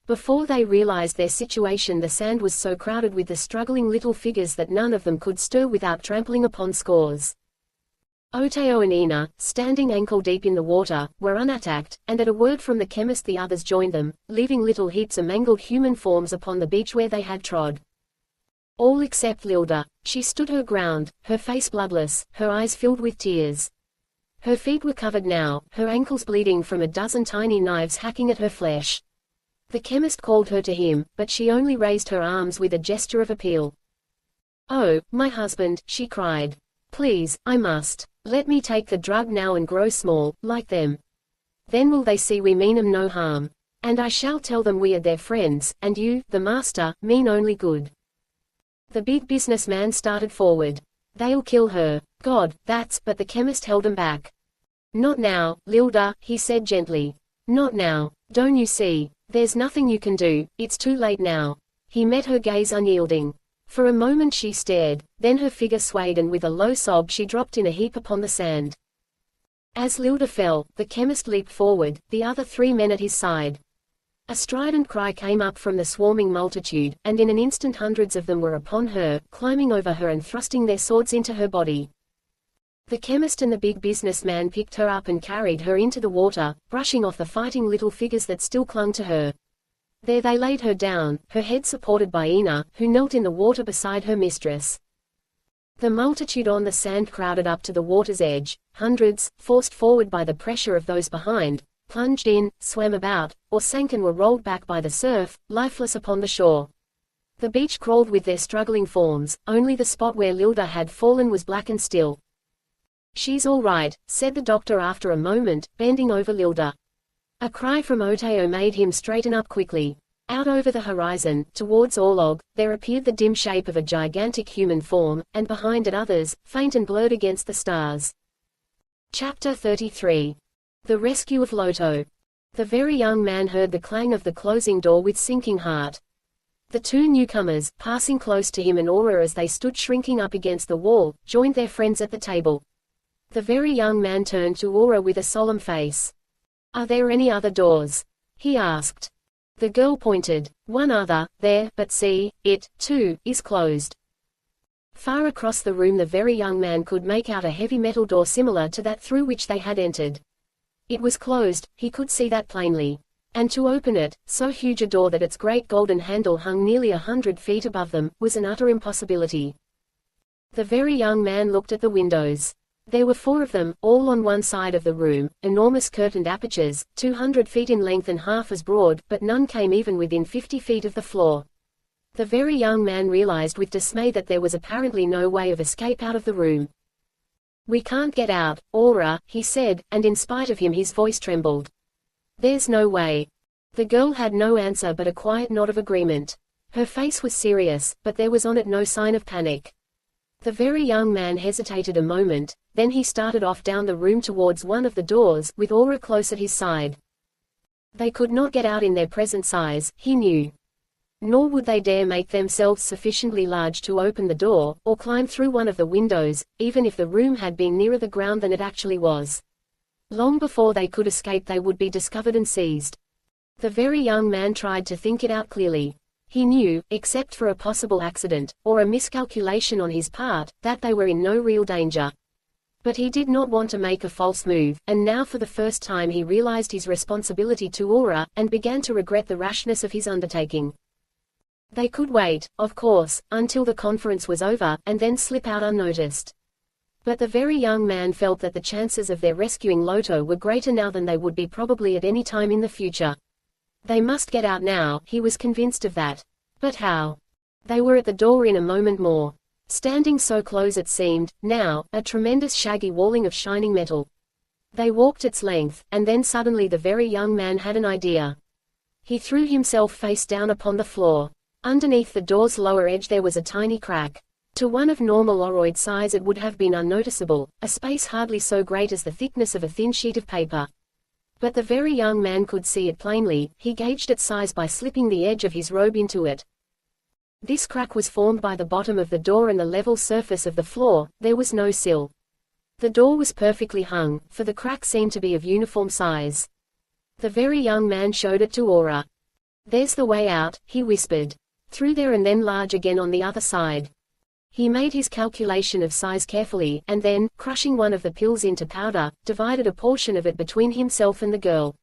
Before they realized their situation, the sand was so crowded with the struggling little figures that none of them could stir without trampling upon scores. Oteo and Ina, standing ankle-deep in the water, were unattacked, and at a word from the chemist the others joined them, leaving little heaps of mangled human forms upon the beach where they had trod. All except Lylda. She stood her ground, her face bloodless, her eyes filled with tears. Her feet were covered now, her ankles bleeding from a dozen tiny knives hacking at her flesh. The chemist called her to him, but she only raised her arms with a gesture of appeal. "Oh, my husband," she cried. "Please, I must. Let me take the drug now and grow small, like them. Then will they see we mean 'em no harm. And I shall tell them we are their friends, and you, the master, mean only good." The big businessman started forward. "They'll kill her. God, that's—" but the chemist held him back. "Not now, Lylda," he said gently. "Not now. Don't you see? There's nothing you can do, it's too late now." He met her gaze unyielding. For a moment she stared, then her figure swayed and with a low sob she dropped in a heap upon the sand. As Lylda fell, the chemist leaped forward, the other 3 men at his side. A strident cry came up from the swarming multitude, and in an instant hundreds of them were upon her, climbing over her and thrusting their swords into her body. The chemist and the big businessman picked her up and carried her into the water, brushing off the fighting little figures that still clung to her. There they laid her down, her head supported by Ina, who knelt in the water beside her mistress. The multitude on the sand crowded up to the water's edge, hundreds, forced forward by the pressure of those behind, plunged in, swam about, or sank and were rolled back by the surf, lifeless upon the shore. The beach crawled with their struggling forms, only the spot where Lylda had fallen was black and still. "She's all right," said the doctor after a moment, bending over Lylda. A cry from Oteo made him straighten up quickly. Out over the horizon, towards Orlog, there appeared the dim shape of a gigantic human form, and behind it others, faint and blurred against the stars. Chapter 33. The Rescue of Loto. The very young man heard the clang of the closing door with sinking heart. The 2 newcomers, passing close to him and Aura as they stood shrinking up against the wall, joined their friends at the table. The very young man turned to Aura with a solemn face. "Are there any other doors?" he asked. The girl pointed. "One other, there, but see, it, too, is closed." Far across the room the very young man could make out a heavy metal door similar to that through which they had entered. It was closed, he could see that plainly. And to open it, so huge a door that its great golden handle hung nearly 100 feet above them, was an utter impossibility. The very young man looked at the windows. There were 4 of them, all on one side of the room, enormous curtained apertures, 200 feet in length and half as broad, but none came even within 50 feet of the floor. The very young man realized with dismay that there was apparently no way of escape out of the room. "We can't get out, Aura," he said, and in spite of him his voice trembled. "There's no way." The girl had no answer but a quiet nod of agreement. Her face was serious, but there was on it no sign of panic. The very young man hesitated a moment, then he started off down the room towards one of the doors, with Aura close at his side. They could not get out in their present size, he knew. Nor would they dare make themselves sufficiently large to open the door, or climb through one of the windows, even if the room had been nearer the ground than it actually was. Long before they could escape they would be discovered and seized. The very young man tried to think it out clearly. He knew, except for a possible accident, or a miscalculation on his part, that they were in no real danger. But he did not want to make a false move, and now for the first time he realized his responsibility to Aura, and began to regret the rashness of his undertaking. They could wait, of course, until the conference was over, and then slip out unnoticed. But the very young man felt that the chances of their rescuing Loto were greater now than they would be probably at any time in the future. They must get out now, he was convinced of that. But how? They were at the door in a moment more. Standing so close it seemed, now, a tremendous shaggy walling of shining metal. They walked its length, and then suddenly the very young man had an idea. He threw himself face down upon the floor. Underneath the door's lower edge there was a tiny crack. To one of normal oroid size it would have been unnoticeable, a space hardly so great as the thickness of a thin sheet of paper. But the very young man could see it plainly. He gauged its size by slipping the edge of his robe into it. This crack was formed by the bottom of the door and the level surface of the floor. There was no sill. The door was perfectly hung, for the crack seemed to be of uniform size. The very young man showed it to Aura. "There's the way out," he whispered. "Through there and then large again on the other side." He made his calculation of size carefully, and then, crushing one of the pills into powder, divided a portion of it between himself and the girl.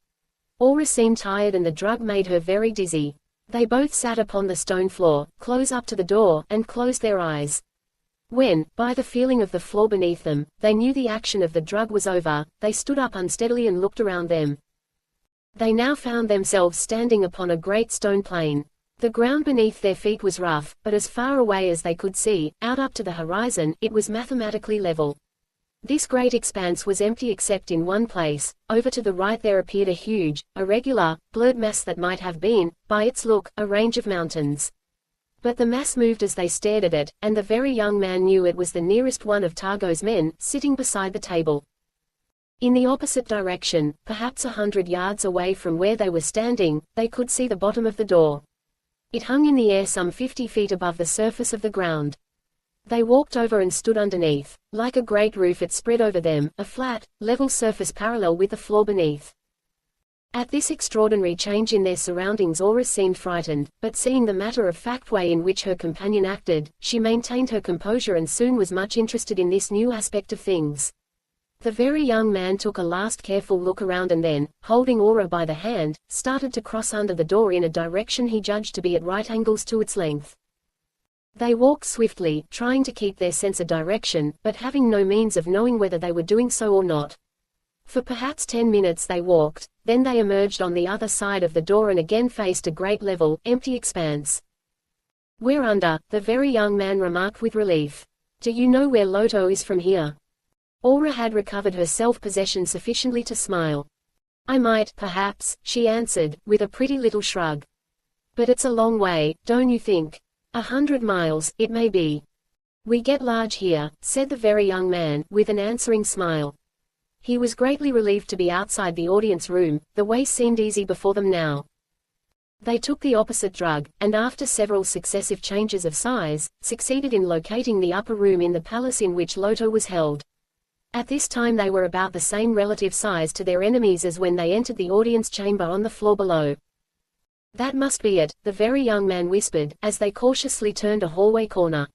Aura seemed tired and the drug made her very dizzy. They both sat upon the stone floor, close up to the door, and closed their eyes. When, by the feeling of the floor beneath them, they knew the action of the drug was over, they stood up unsteadily and looked around them. They now found themselves standing upon a great stone plain. The ground beneath their feet was rough, but as far away as they could see, out up to the horizon, it was mathematically level. This great expanse was empty except in one place. Over to the right there appeared a huge, irregular, blurred mass that might have been, by its look, a range of mountains. But the mass moved as they stared at it, and the very young man knew it was the nearest one of Targo's men, sitting beside the table. In the opposite direction, perhaps 100 yards away from where they were standing, they could see the bottom of the door. It hung in the air some 50 feet above the surface of the ground. They walked over and stood underneath. Like a great roof it spread over them, a flat, level surface parallel with the floor beneath. At this extraordinary change in their surroundings Aura seemed frightened, but seeing the matter-of-fact way in which her companion acted, she maintained her composure and soon was much interested in this new aspect of things. The very young man took a last careful look around and then, holding Aura by the hand, started to cross under the door in a direction he judged to be at right angles to its length. They walked swiftly, trying to keep their sense of direction, but having no means of knowing whether they were doing so or not. For perhaps 10 minutes they walked, then they emerged on the other side of the door and again faced a great level, empty expanse. "We're under," the very young man remarked with relief. "Do you know where Lylda is from here?" Aura had recovered her self-possession sufficiently to smile. "I might, perhaps," she answered, with a pretty little shrug. "But it's a long way, don't you think? 100 miles, it may be." "We get large here," said the very young man, with an answering smile. He was greatly relieved to be outside the audience room. The way seemed easy before them now. They took the opposite drug, and after several successive changes of size, succeeded in locating the upper room in the palace in which Lylda was held. At this time they were about the same relative size to their enemies as when they entered the audience chamber on the floor below. "That must be it," the very young man whispered, as they cautiously turned a hallway corner.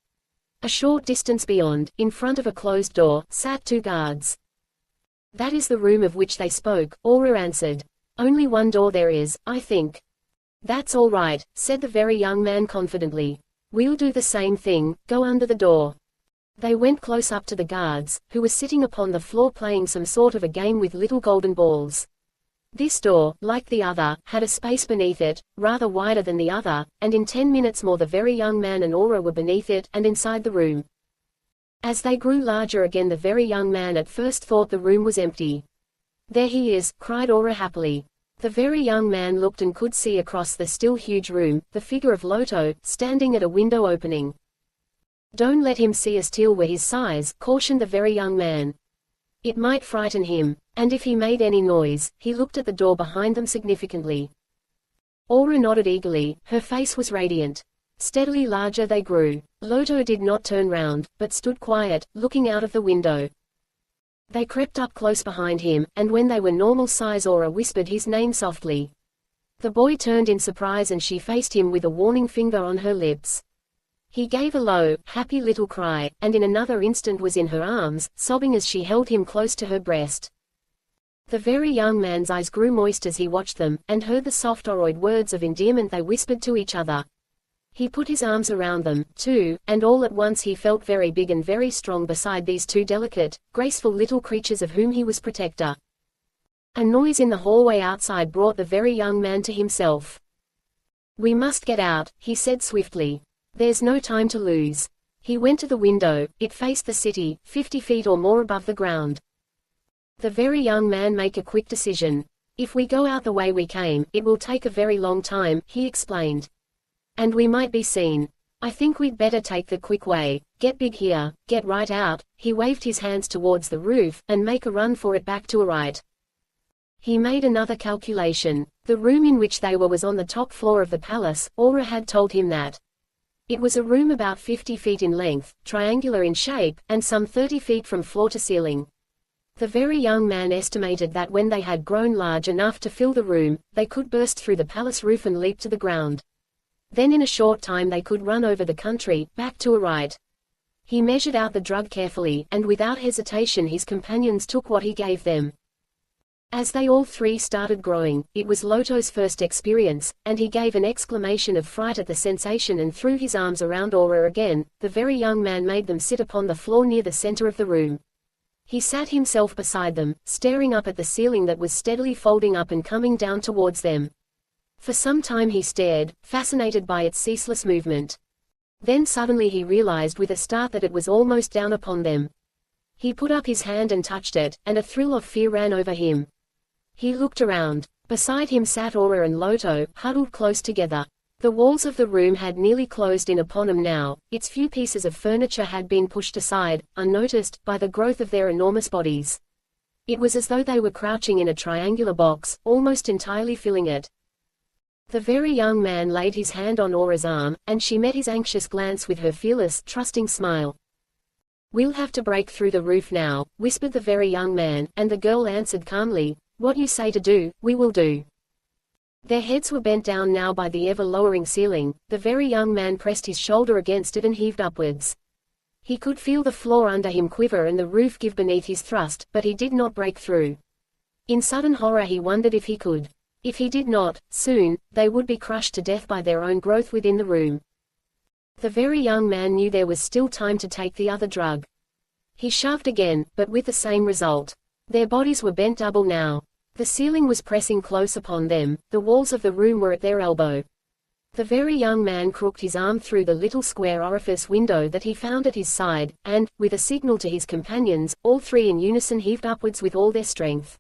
A short distance beyond, in front of a closed door, sat 2 guards. "That is the room of which they spoke," Aura answered. "Only one door there is, I think." "That's all right," said the very young man confidently. "We'll do the same thing, go under the door." They went close up to the guards, who were sitting upon the floor playing some sort of a game with little golden balls. This door, like the other, had a space beneath it, rather wider than the other, and in 10 minutes more the very young man and Aura were beneath it, and inside the room. As they grew larger again the very young man at first thought the room was empty. "There he is," cried Aura happily. The very young man looked and could see across the still huge room, the figure of Lylda, standing at a window opening. "Don't let him see us till we're his size," cautioned the very young man. "It might frighten him. And if he made any noise," he looked at the door behind them significantly. Aura nodded eagerly, her face was radiant. Steadily larger they grew. Lylda did not turn round, but stood quiet, looking out of the window. They crept up close behind him, and when they were normal size Aura whispered his name softly. The boy turned in surprise and she faced him with a warning finger on her lips. He gave a low, happy little cry, and in another instant was in her arms, sobbing as she held him close to her breast. The very young man's eyes grew moist as he watched them, and heard the soft oroid words of endearment they whispered to each other. He put his arms around them, too, and all at once he felt very big and very strong beside these 2 delicate, graceful little creatures of whom he was protector. A noise in the hallway outside brought the very young man to himself. "We must get out," he said swiftly. "There's no time to lose." He went to the window. It faced the city, 50 feet or more above the ground. The very young man made a quick decision. If we go out the way we came, it will take a very long time, he explained. And we might be seen. I think we'd better take the quick way. Get big here, get right out. He waved his hands towards the roof, and make a run for it back to a right. He made another calculation. The room in which they were was on the top floor of the palace. Aura had told him that. It was a room about 50 feet in length, triangular in shape, and some 30 feet from floor to ceiling. The very young man estimated that when they had grown large enough to fill the room, they could burst through the palace roof and leap to the ground. Then in a short time they could run over the country, back to a right. He measured out the drug carefully, and without hesitation his companions took what he gave them. As they all three started growing, it was Loto's first experience, and he gave an exclamation of fright at the sensation and threw his arms around Aura again. The very young man made them sit upon the floor near the center of the room. He sat himself beside them, staring up at the ceiling that was steadily folding up and coming down towards them. For some time he stared, fascinated by its ceaseless movement. Then suddenly he realized with a start that it was almost down upon them. He put up his hand and touched it, and a thrill of fear ran over him. He looked around. Beside him sat Aura and Loto, huddled close together. The walls of the room had nearly closed in upon him now. Its few pieces of furniture had been pushed aside, unnoticed, by the growth of their enormous bodies. It was as though they were crouching in a triangular box, almost entirely filling it. The very young man laid his hand on Aura's arm, and she met his anxious glance with her fearless, trusting smile. "We'll have to break through the roof now," whispered the very young man, and the girl answered calmly, "What you say to do, we will do." Their heads were bent down now by the ever-lowering ceiling. The very young man pressed his shoulder against it and heaved upwards. He could feel the floor under him quiver and the roof give beneath his thrust, but he did not break through. In sudden horror he wondered if he could. If he did not, soon, they would be crushed to death by their own growth within the room. The very young man knew there was still time to take the other drug. He shoved again, but with the same result. Their bodies were bent double now. The ceiling was pressing close upon them, the walls of the room were at their elbow. The very young man crooked his arm through the little square orifice window that he found at his side, and, with a signal to his companions, all three in unison heaved upwards with all their strength.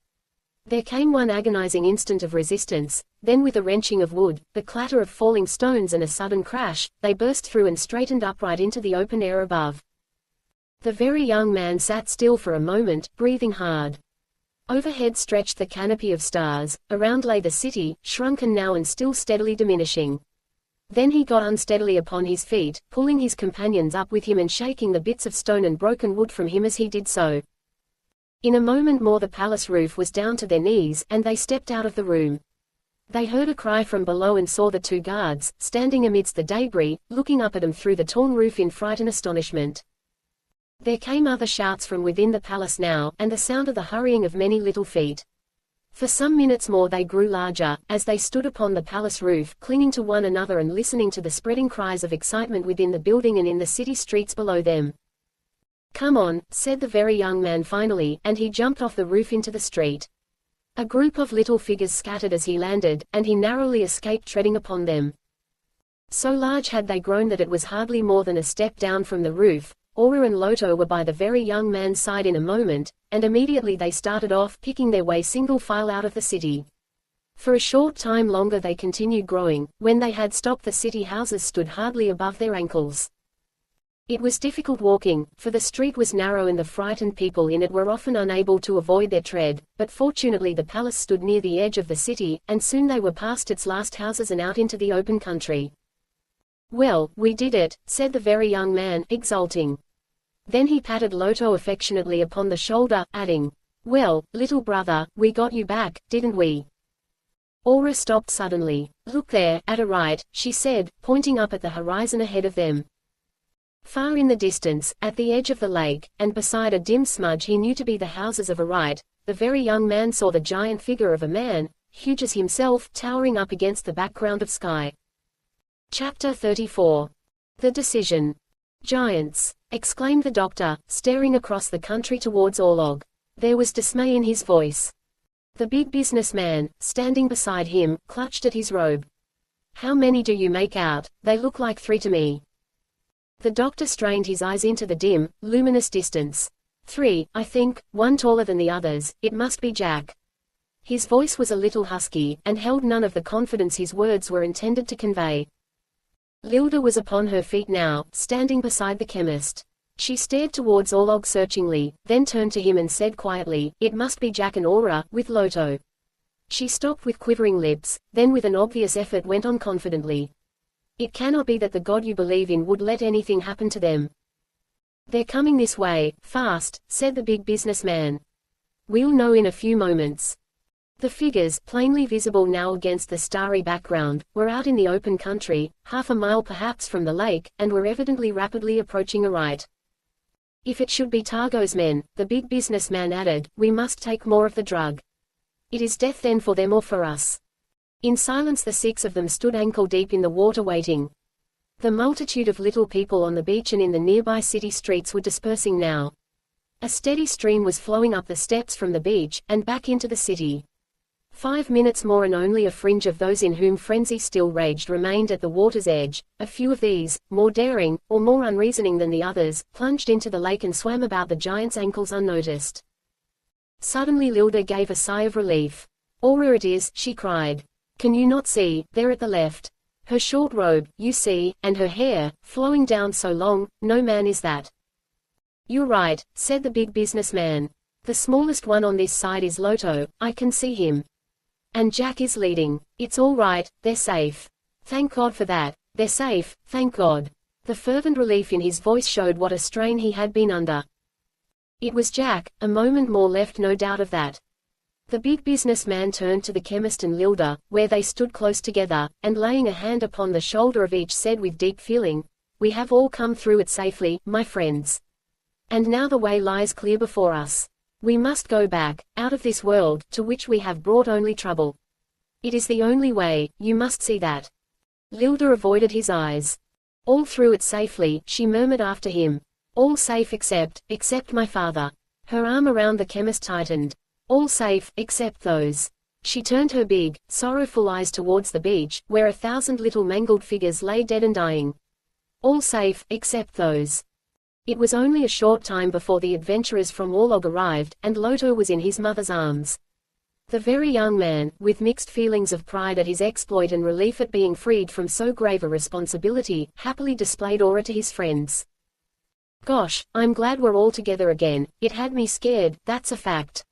There came one agonizing instant of resistance, then with a wrenching of wood, the clatter of falling stones and a sudden crash, they burst through and straightened upright into the open air above. The very young man sat still for a moment, breathing hard. Overhead stretched the canopy of stars, around lay the city, shrunken now and still steadily diminishing. Then he got unsteadily upon his feet, pulling his companions up with him and shaking the bits of stone and broken wood from him as he did so. In a moment more the palace roof was down to their knees, and they stepped out of the room. They heard a cry from below and saw the two guards, standing amidst the debris, looking up at them through the torn roof in fright and astonishment. There came other shouts from within the palace now, and the sound of the hurrying of many little feet. For some minutes more they grew larger, as they stood upon the palace roof, clinging to one another and listening to the spreading cries of excitement within the building and in the city streets below them. "Come on," said the very young man finally, and he jumped off the roof into the street. A group of little figures scattered as he landed, and he narrowly escaped treading upon them. So large had they grown that it was hardly more than a step down from the roof. Aura and Loto were by the very young man's side in a moment, and immediately they started off, picking their way single file out of the city. For a short time longer they continued growing. When they had stopped, the city houses stood hardly above their ankles. It was difficult walking, for the street was narrow and the frightened people in it were often unable to avoid their tread, but fortunately the palace stood near the edge of the city, and soon they were past its last houses and out into the open country. "Well, we did it," said the very young man, exulting. Then he patted Loto affectionately upon the shoulder, adding, "Well, little brother, we got you back, didn't we?" Aura stopped suddenly. "Look there, at a right," she said, pointing up at the horizon ahead of them. Far in the distance, at the edge of the lake, and beside a dim smudge he knew to be the houses of a right, the very young man saw the giant figure of a man, huge as himself, towering up against the background of sky. Chapter 34. The Decision. "Giants!" exclaimed the doctor, staring across the country towards Orlog. There was dismay in his voice. The big businessman, standing beside him, clutched at his robe. "How many do you make out? They look like 3 to me." The doctor strained his eyes into the dim, luminous distance. 3, I think, one taller than the others, it must be Jack. His voice was a little husky, and held none of the confidence his words were intended to convey. Lylda was upon her feet now, standing beside the chemist. She stared towards Orlog searchingly, then turned to him and said quietly, "It must be Jack and Aura, with Loto." She stopped with quivering lips, then with an obvious effort went on confidently. "It cannot be that the God you believe in would let anything happen to them." "They're coming this way, fast," said the big businessman. "We'll know in a few moments." The figures, plainly visible now against the starry background, were out in the open country, half a mile perhaps from the lake, and were evidently rapidly approaching a right. "If it should be Targo's men," the big businessman added, "we must take more of the drug. It is death then for them or for us." In silence the 6 of them stood ankle-deep in the water waiting. The multitude of little people on the beach and in the nearby city streets were dispersing now. A steady stream was flowing up the steps from the beach, and back into the city. 5 minutes more and only a fringe of those in whom frenzy still raged remained at the water's edge. A few of these, more daring, or more unreasoning than the others, plunged into the lake and swam about the giant's ankles unnoticed. Suddenly Lylda gave a sigh of relief. "Aura it is," she cried. "Can you not see, there at the left? Her short robe, you see, and her hair, flowing down so long, no man is that." "You're right," said the big businessman. "The smallest one on this side is Loto, I can see him. And Jack is leading. It's all right, they're safe. Thank God for that, they're safe, thank God." The fervent relief in his voice showed what a strain he had been under. It was Jack, a moment more left no doubt of that. The big businessman turned to the chemist and Lylda, where they stood close together, and laying a hand upon the shoulder of each said with deep feeling, "We have all come through it safely, my friends. And now the way lies clear before us. We must go back, out of this world, to which we have brought only trouble. It is the only way, you must see that." Lylda avoided his eyes. "All through it safely," she murmured after him. "All safe except my father." Her arm around the chemist tightened. "All safe, except those." She turned her big, sorrowful eyes towards the beach, where 1,000 little mangled figures lay dead and dying. "All safe, except those." It was only a short time before the adventurers from Orlog arrived, and Loto was in his mother's arms. The very young man, with mixed feelings of pride at his exploit and relief at being freed from so grave a responsibility, happily displayed Aura to his friends. "Gosh, I'm glad we're all together again, it had me scared, that's a fact."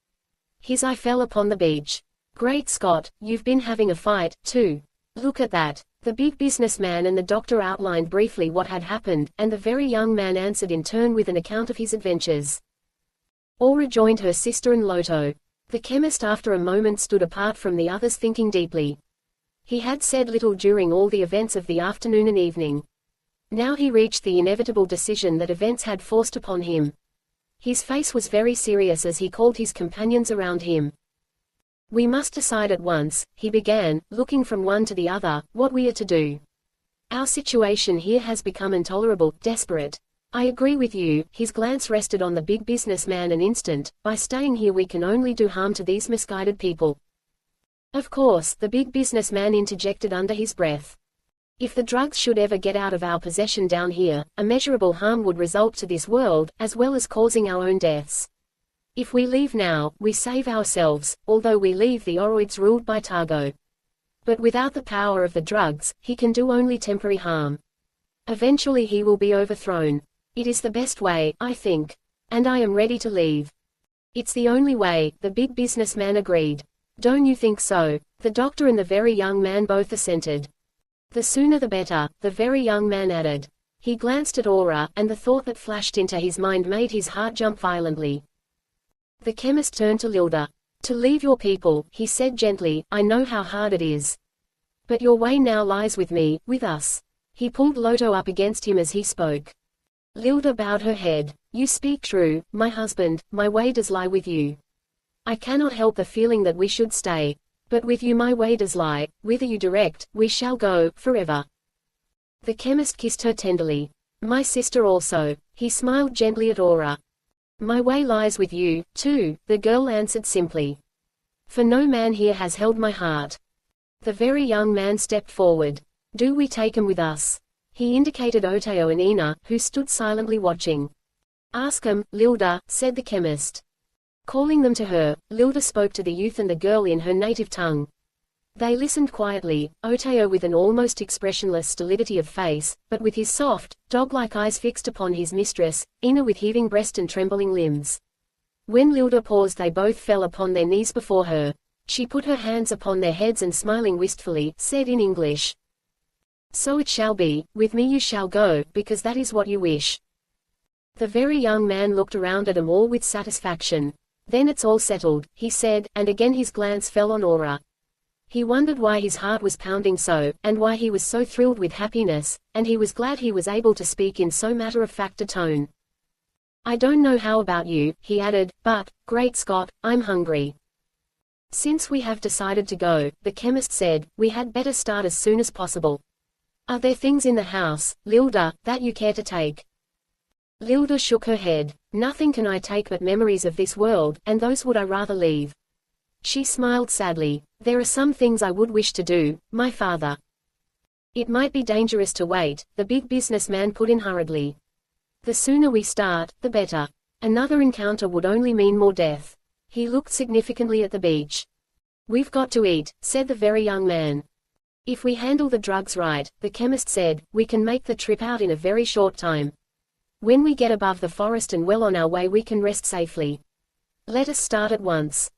His eye fell upon the beach. "Great Scott, you've been having a fight, too. Look at that." The big businessman and the doctor outlined briefly what had happened, and the very young man answered in turn with an account of his adventures. Aura joined her sister and Loto. The chemist after a moment stood apart from the others thinking deeply. He had said little during all the events of the afternoon and evening. Now he reached the inevitable decision that events had forced upon him. His face was very serious as he called his companions around him. "We must decide at once," he began, looking from one to the other, "what we are to do. Our situation here has become intolerable, desperate. I agree with you." His glance rested on the big businessman an instant. "By staying here we can only do harm to these misguided people." "Of course," the big businessman interjected under his breath. "If the drugs should ever get out of our possession down here, immeasurable harm would result to this world, as well as causing our own deaths. If we leave now, we save ourselves, although we leave the oroids ruled by Targo. But without the power of the drugs, he can do only temporary harm. Eventually he will be overthrown. It is the best way, I think. And I am ready to leave." "It's the only way," the big businessman agreed. "Don't you think so?" The doctor and the very young man both assented. "The sooner the better," the very young man added. He glanced at Aura, and the thought that flashed into his mind made his heart jump violently. The chemist turned to Lylda. "To leave your people," he said gently, "I know how hard it is. But your way now lies with me, with us." He pulled Loto up against him as he spoke. Lylda bowed her head. "You speak true, my husband, my way does lie with you. I cannot help the feeling that we should stay. But with you my way does lie, whither you direct, we shall go, forever." The chemist kissed her tenderly. "My sister also." He smiled gently at Aura. "My way lies with you, too," the girl answered simply. "For no man here has held my heart." The very young man stepped forward. "Do we take him with us?" He indicated Oteo and Ina, who stood silently watching. "Ask 'em, Lylda," said the chemist. Calling them to her, Lylda spoke to the youth and the girl in her native tongue. They listened quietly, Oteo with an almost expressionless stolidity of face, but with his soft, dog-like eyes fixed upon his mistress, Ina with heaving breast and trembling limbs. When Lylda paused, they both fell upon their knees before her. She put her hands upon their heads and smiling wistfully, said in English, "So it shall be, with me you shall go, because that is what you wish." The very young man looked around at them all with satisfaction. "Then it's all settled," he said, and again his glance fell on Aura. He wondered why his heart was pounding so, and why he was so thrilled with happiness, and he was glad he was able to speak in so matter-of-fact a tone. "I don't know how about you," he added, "but, great Scott, I'm hungry." "Since we have decided to go," the chemist said, "we had better start as soon as possible. Are there things in the house, Lylda, that you care to take?" Lylda shook her head. "Nothing can I take but memories of this world, and those would I rather leave." She smiled sadly. "There are some things I would wish to do, my father." "It might be dangerous to wait," the big businessman put in hurriedly. "The sooner we start, the better. Another encounter would only mean more death." He looked significantly at the beach. "We've got to eat," said the very young man. "If we handle the drugs right," the chemist said, "we can make the trip out in a very short time. When we get above the forest and well on our way we can rest safely. Let us start at once."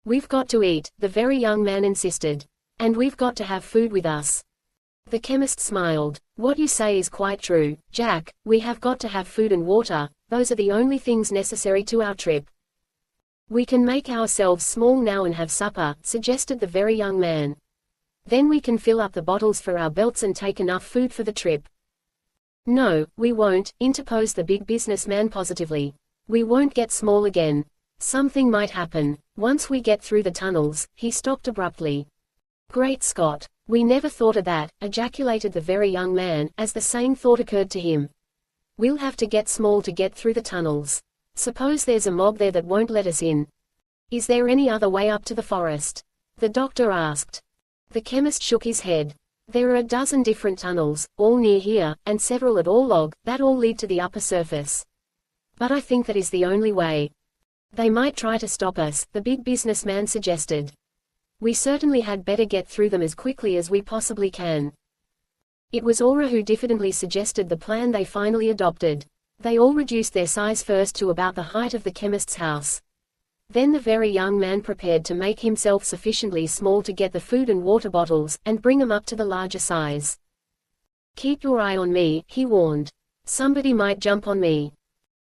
"We've got to eat," the very young man insisted. "And we've got to have food with us." The chemist smiled. "What you say is quite true, Jack, we have got to have food and water, those are the only things necessary to our trip." "We can make ourselves small now and have supper," suggested the very young man. "Then we can fill up the bottles for our belts and take enough food for the trip." "No, we won't," interposed the big businessman positively. "We won't get small again. Something might happen. Once we get through the tunnels." He stopped abruptly. "Great Scott! We never thought of that," ejaculated the very young man, as the same thought occurred to him. "We'll have to get small to get through the tunnels. Suppose there's a mob there that won't let us in. Is there any other way up to the forest?" the doctor asked. The chemist shook his head. "There are a dozen different tunnels, all near here, and several at Orlog, that all lead to the upper surface. But I think that is the only way." "They might try to stop us," the big businessman suggested. "We certainly had better get through them as quickly as we possibly can." It was Aura who diffidently suggested the plan they finally adopted. They all reduced their size first to about the height of the chemist's house. Then the very young man prepared to make himself sufficiently small to get the food and water bottles, and bring them up to the larger size. "Keep your eye on me," he warned. "Somebody might jump on me."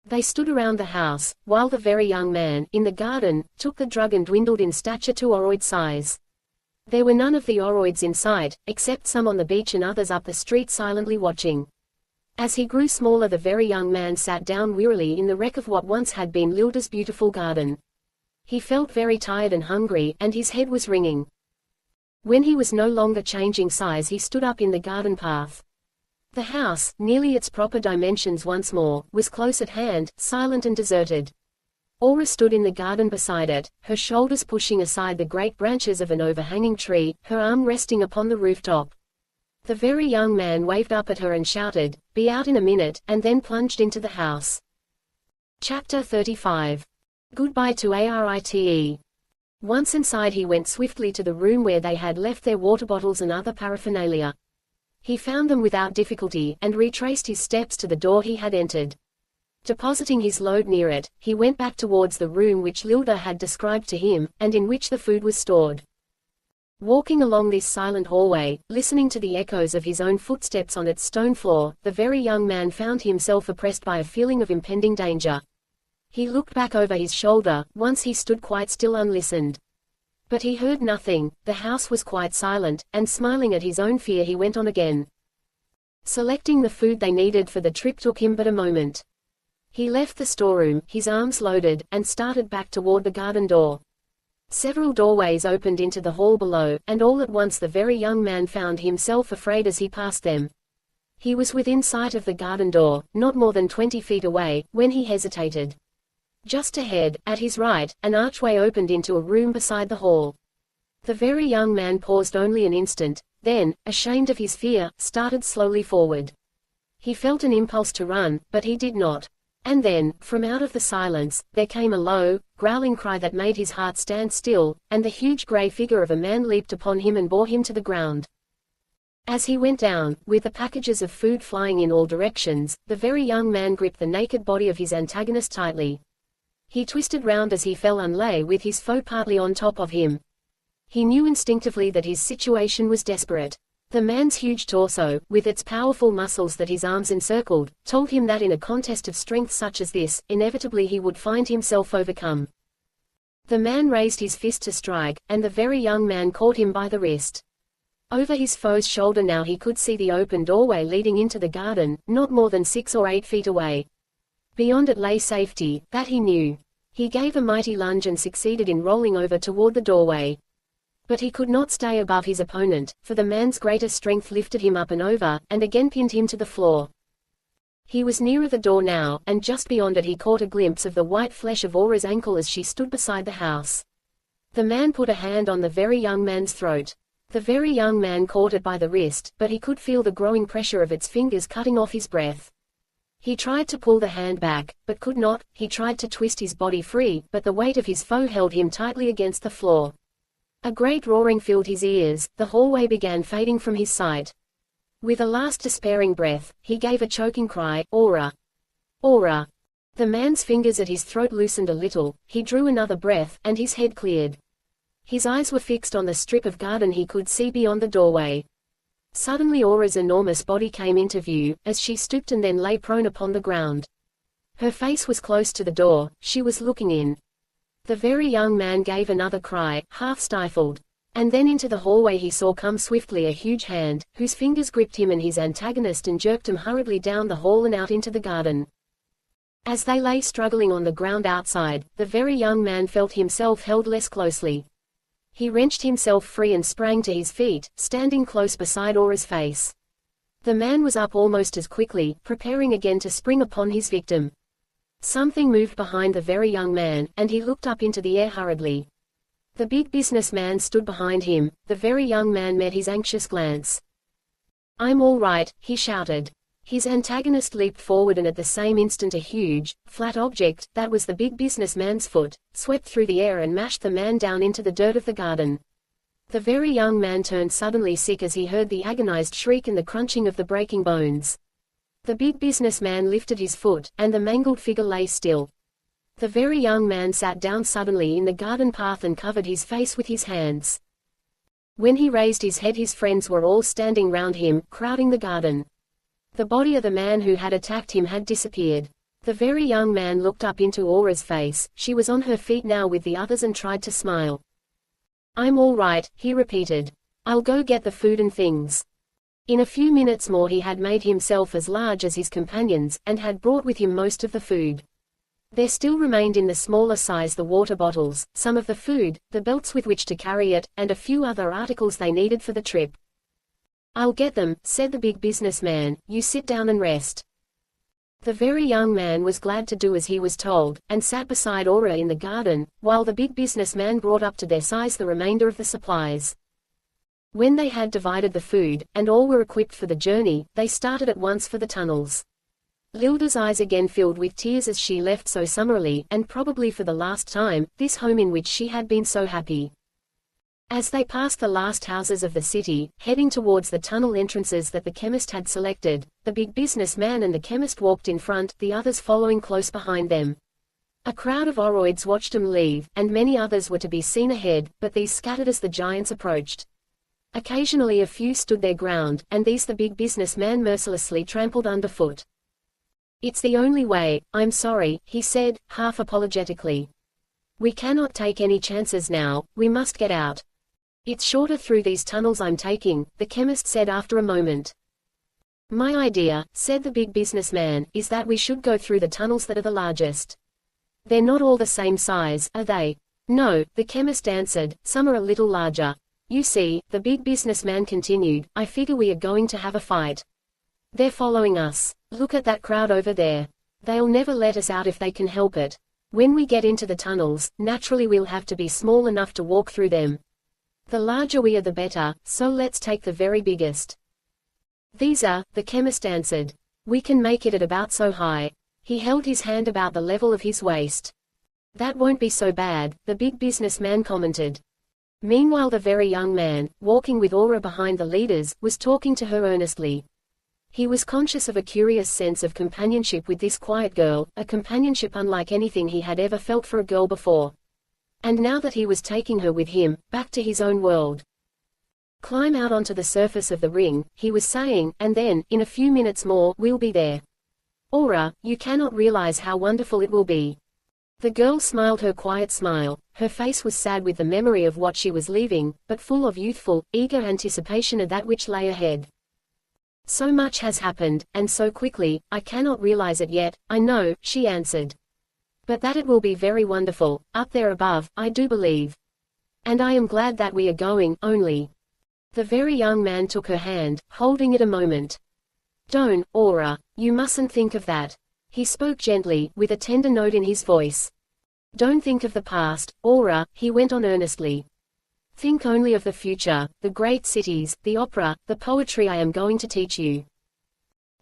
They stood around the house, while the very young man, in the garden, took the drug and dwindled in stature to oroid size. There were none of the oroids in sight, except some on the beach and others up the street silently watching. As he grew smaller, the very young man sat down wearily in the wreck of what once had been Lylda's beautiful garden. He felt very tired and hungry, and his head was ringing. When he was no longer changing size, he stood up in the garden path. The house, nearly its proper dimensions once more, was close at hand, silent and deserted. Aura stood in the garden beside it, her shoulders pushing aside the great branches of an overhanging tree, her arm resting upon the rooftop. The very young man waved up at her and shouted, "Be out in a minute," and then plunged into the house. Chapter 35. Goodbye to Arite. Once inside, he went swiftly to the room where they had left their water bottles and other paraphernalia. He found them without difficulty, and retraced his steps to the door he had entered. Depositing his load near it, he went back towards the room which Lylda had described to him, and in which the food was stored. Walking along this silent hallway, listening to the echoes of his own footsteps on its stone floor, the very young man found himself oppressed by a feeling of impending danger. He looked back over his shoulder. Once he stood quite still, unlistened. But he heard nothing, the house was quite silent, and smiling at his own fear, he went on again. Selecting the food they needed for the trip took him but a moment. He left the storeroom, his arms loaded, and started back toward the garden door. Several doorways opened into the hall below, and all at once the very young man found himself afraid as he passed them. He was within sight of the garden door, not more than 20 feet away, when he hesitated. Just ahead, at his right, an archway opened into a room beside the hall. The very young man paused only an instant, then, ashamed of his fear, started slowly forward. He felt an impulse to run, but he did not. And then, from out of the silence, there came a low, growling cry that made his heart stand still, and the huge gray figure of a man leaped upon him and bore him to the ground. As he went down, with the packages of food flying in all directions, the very young man gripped the naked body of his antagonist tightly. He twisted round as he fell and lay with his foe partly on top of him. He knew instinctively that his situation was desperate. The man's huge torso, with its powerful muscles that his arms encircled, told him that in a contest of strength such as this, inevitably he would find himself overcome. The man raised his fist to strike, and the very young man caught him by the wrist. Over his foe's shoulder now he could see the open doorway leading into the garden, not more than 6 or 8 feet away. Beyond it lay safety, that he knew. He gave a mighty lunge and succeeded in rolling over toward the doorway. But he could not stay above his opponent, for the man's greater strength lifted him up and over, and again pinned him to the floor. He was nearer the door now, and just beyond it he caught a glimpse of the white flesh of Aura's ankle as she stood beside the house. The man put a hand on the very young man's throat. The very young man caught it by the wrist, but he could feel the growing pressure of its fingers cutting off his breath. He tried to pull the hand back, but could not. He tried to twist his body free, but the weight of his foe held him tightly against the floor. A great roaring filled his ears, the hallway began fading from his sight. With a last despairing breath, he gave a choking cry, "Aura! Aura!" The man's fingers at his throat loosened a little, he drew another breath, and his head cleared. His eyes were fixed on the strip of garden he could see beyond the doorway. Suddenly Aura's enormous body came into view, as she stooped and then lay prone upon the ground. Her face was close to the door, she was looking in. The very young man gave another cry, half stifled. And then into the hallway he saw come swiftly a huge hand, whose fingers gripped him and his antagonist and jerked him hurriedly down the hall and out into the garden. As they lay struggling on the ground outside, the very young man felt himself held less closely. He wrenched himself free and sprang to his feet, standing close beside Aura's face. The man was up almost as quickly, preparing again to spring upon his victim. Something moved behind the very young man, and he looked up into the air hurriedly. The big businessman stood behind him. The very young man met his anxious glance. "I'm all right," he shouted. His antagonist leaped forward and at the same instant a huge, flat object, that was the big businessman's foot, swept through the air and mashed the man down into the dirt of the garden. The very young man turned suddenly sick as he heard the agonized shriek and the crunching of the breaking bones. The big businessman lifted his foot, and the mangled figure lay still. The very young man sat down suddenly in the garden path and covered his face with his hands. When he raised his head his friends were all standing round him, crowding the garden. The body of the man who had attacked him had disappeared. The very young man looked up into Aura's face. She was on her feet now with the others and tried to smile. "I'm all right," he repeated. "I'll go get the food and things." In a few minutes more he had made himself as large as his companions, and had brought with him most of the food. There still remained in the smaller size the water bottles, some of the food, the belts with which to carry it, and a few other articles they needed for the trip. "I'll get them," said the big businessman, "you sit down and rest." The very young man was glad to do as he was told, and sat beside Aura in the garden, while the big businessman brought up to their size the remainder of the supplies. When they had divided the food, and all were equipped for the journey, they started at once for the tunnels. Lylda's eyes again filled with tears as she left so summarily, and probably for the last time, this home in which she had been so happy. As they passed the last houses of the city, heading towards the tunnel entrances that the chemist had selected, the big businessman and the chemist walked in front, the others following close behind them. A crowd of oroids watched them leave, and many others were to be seen ahead, but these scattered as the giants approached. Occasionally a few stood their ground, and these the big businessman mercilessly trampled underfoot. "It's the only way, I'm sorry," he said, half apologetically. "We cannot take any chances now, we must get out." "It's shorter through these tunnels I'm taking," the chemist said after a moment. "My idea," said the big businessman, "is that we should go through the tunnels that are the largest." "They're not all the same size, are they?" "No," the chemist answered, "some are a little larger. You see," the big businessman continued, "I figure we are going to have a fight. They're following us. Look at that crowd over there. They'll never let us out if they can help it. When we get into the tunnels, naturally we'll have to be small enough to walk through them. The larger we are the better, so let's take the very biggest." "These are," the chemist answered. We can make it at about so high. He held his hand about the level of his waist. That won't be so bad, the big businessman commented. Meanwhile the very young man, walking with Aura behind the leaders, was talking to her earnestly. He was conscious of a curious sense of companionship with this quiet girl, a companionship unlike anything he had ever felt for a girl before. And now that he was taking her with him, back to his own world. Climb out onto the surface of the ring, he was saying, and then, in a few minutes more, we'll be there. Aura, you cannot realize how wonderful it will be. The girl smiled her quiet smile. Her face was sad with the memory of what she was leaving, but full of youthful, eager anticipation of that which lay ahead. So much has happened, and so quickly, I cannot realize it yet, I know, she answered. But that it will be very wonderful, up there above, I do believe. And I am glad that we are going, only. The very young man took her hand, holding it a moment. Don't, Aura, you mustn't think of that. He spoke gently, with a tender note in his voice. Don't think of the past, Aura, he went on earnestly. Think only of the future, the great cities, the opera, the poetry I am going to teach you.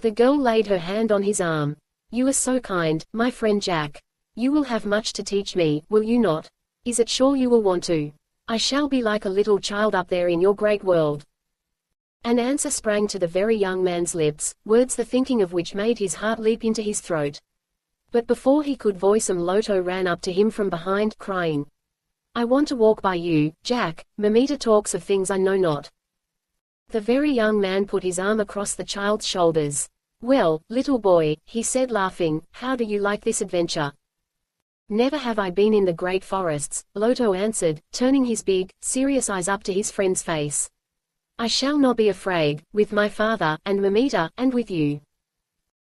The girl laid her hand on his arm. You are so kind, my friend Jack. You will have much to teach me, will you not? Is it sure you will want to? I shall be like a little child up there in your great world. An answer sprang to the very young man's lips, words the thinking of which made his heart leap into his throat. But before he could voice them, Loto ran up to him from behind, crying. I want to walk by you, Jack, Mamita talks of things I know not. The very young man put his arm across the child's shoulders. Well, little boy, he said laughing, how do you like this adventure? Never have I been in the great forests, Loto answered, turning his big, serious eyes up to his friend's face. I shall not be afraid, with my father, and Mamita, and with you.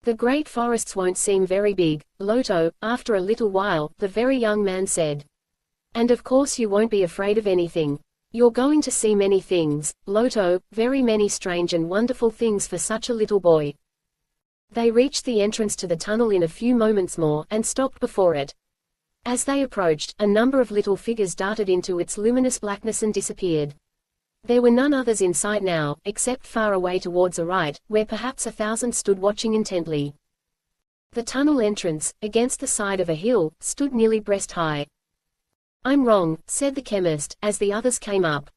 The great forests won't seem very big, Loto, after a little while, the very young man said. And of course you won't be afraid of anything. You're going to see many things, Loto, very many strange and wonderful things for such a little boy. They reached the entrance to the tunnel in a few moments more, and stopped before it. As they approached, a number of little figures darted into its luminous blackness and disappeared. There were none others in sight now, except far away towards the right, where perhaps 1,000 stood watching intently. The tunnel entrance, against the side of a hill, stood nearly breast-high. I'm wrong, said the chemist, as the others came up.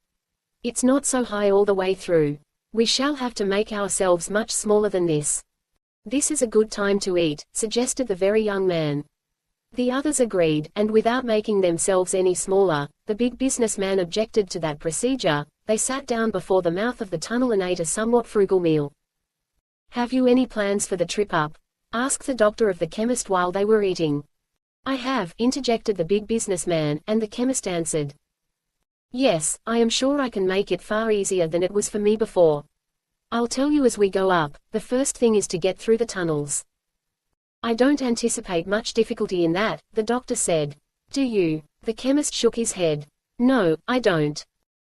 It's not so high all the way through. We shall have to make ourselves much smaller than this. This is a good time to eat, suggested the very young man. The others agreed, and without making themselves any smaller, the big businessman objected to that procedure. They sat down before the mouth of the tunnel and ate a somewhat frugal meal. Have you any plans for the trip up? Asked the doctor of the chemist while they were eating. I have, interjected the big businessman, and the chemist answered. Yes, I am sure I can make it far easier than it was for me before. I'll tell you as we go up, the first thing is to get through the tunnels. I don't anticipate much difficulty in that, the doctor said. Do you? The chemist shook his head. No, I don't.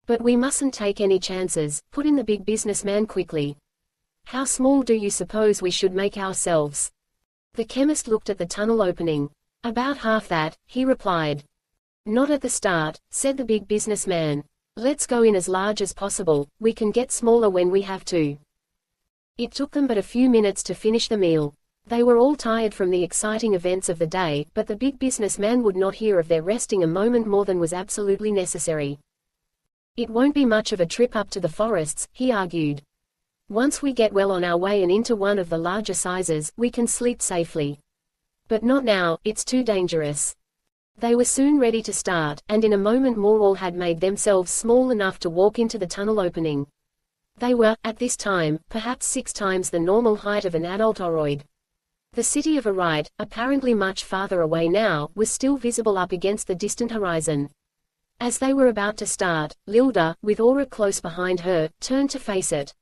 But we mustn't take any chances, put in the big businessman quickly. How small do you suppose we should make ourselves? The chemist looked at the tunnel opening. About half that, he replied. Not at the start, said the big businessman. Let's go in as large as possible, we can get smaller when we have to. It took them but a few minutes to finish the meal. They were all tired from the exciting events of the day, but the big businessman would not hear of their resting a moment more than was absolutely necessary. It won't be much of a trip up to the forests, he argued. Once we get well on our way and into one of the larger sizes, we can sleep safely. But not now, it's too dangerous. They were soon ready to start, and in a moment more all had made themselves small enough to walk into the tunnel opening. They were, at this time, perhaps 6 times the normal height of an adult oroid. The city of Arite, apparently much farther away now, was still visible up against the distant horizon. As they were about to start, Lylda, with Aura close behind her, turned to face it.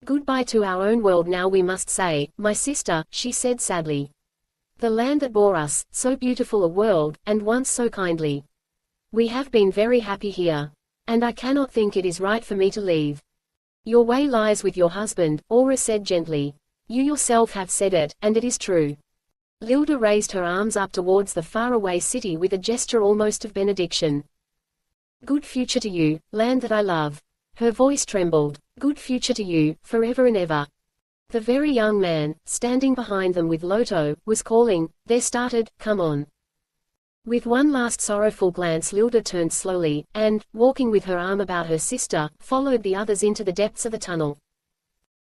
Goodbye to our own world now we must say, my sister, she said sadly. The land that bore us, so beautiful a world, and once so kindly. We have been very happy here. And I cannot think it is right for me to leave. Your way lies with your husband, Aura said gently. You yourself have said it, and it is true. Lylda raised her arms up towards the faraway city with a gesture almost of benediction. Good future to you, land that I love. Her voice trembled. Good future to you, forever and ever. The very young man, standing behind them with Loto, was calling, "They're started, come on." With one last sorrowful glance Lylda turned slowly, and, walking with her arm about her sister, followed the others into the depths of the tunnel.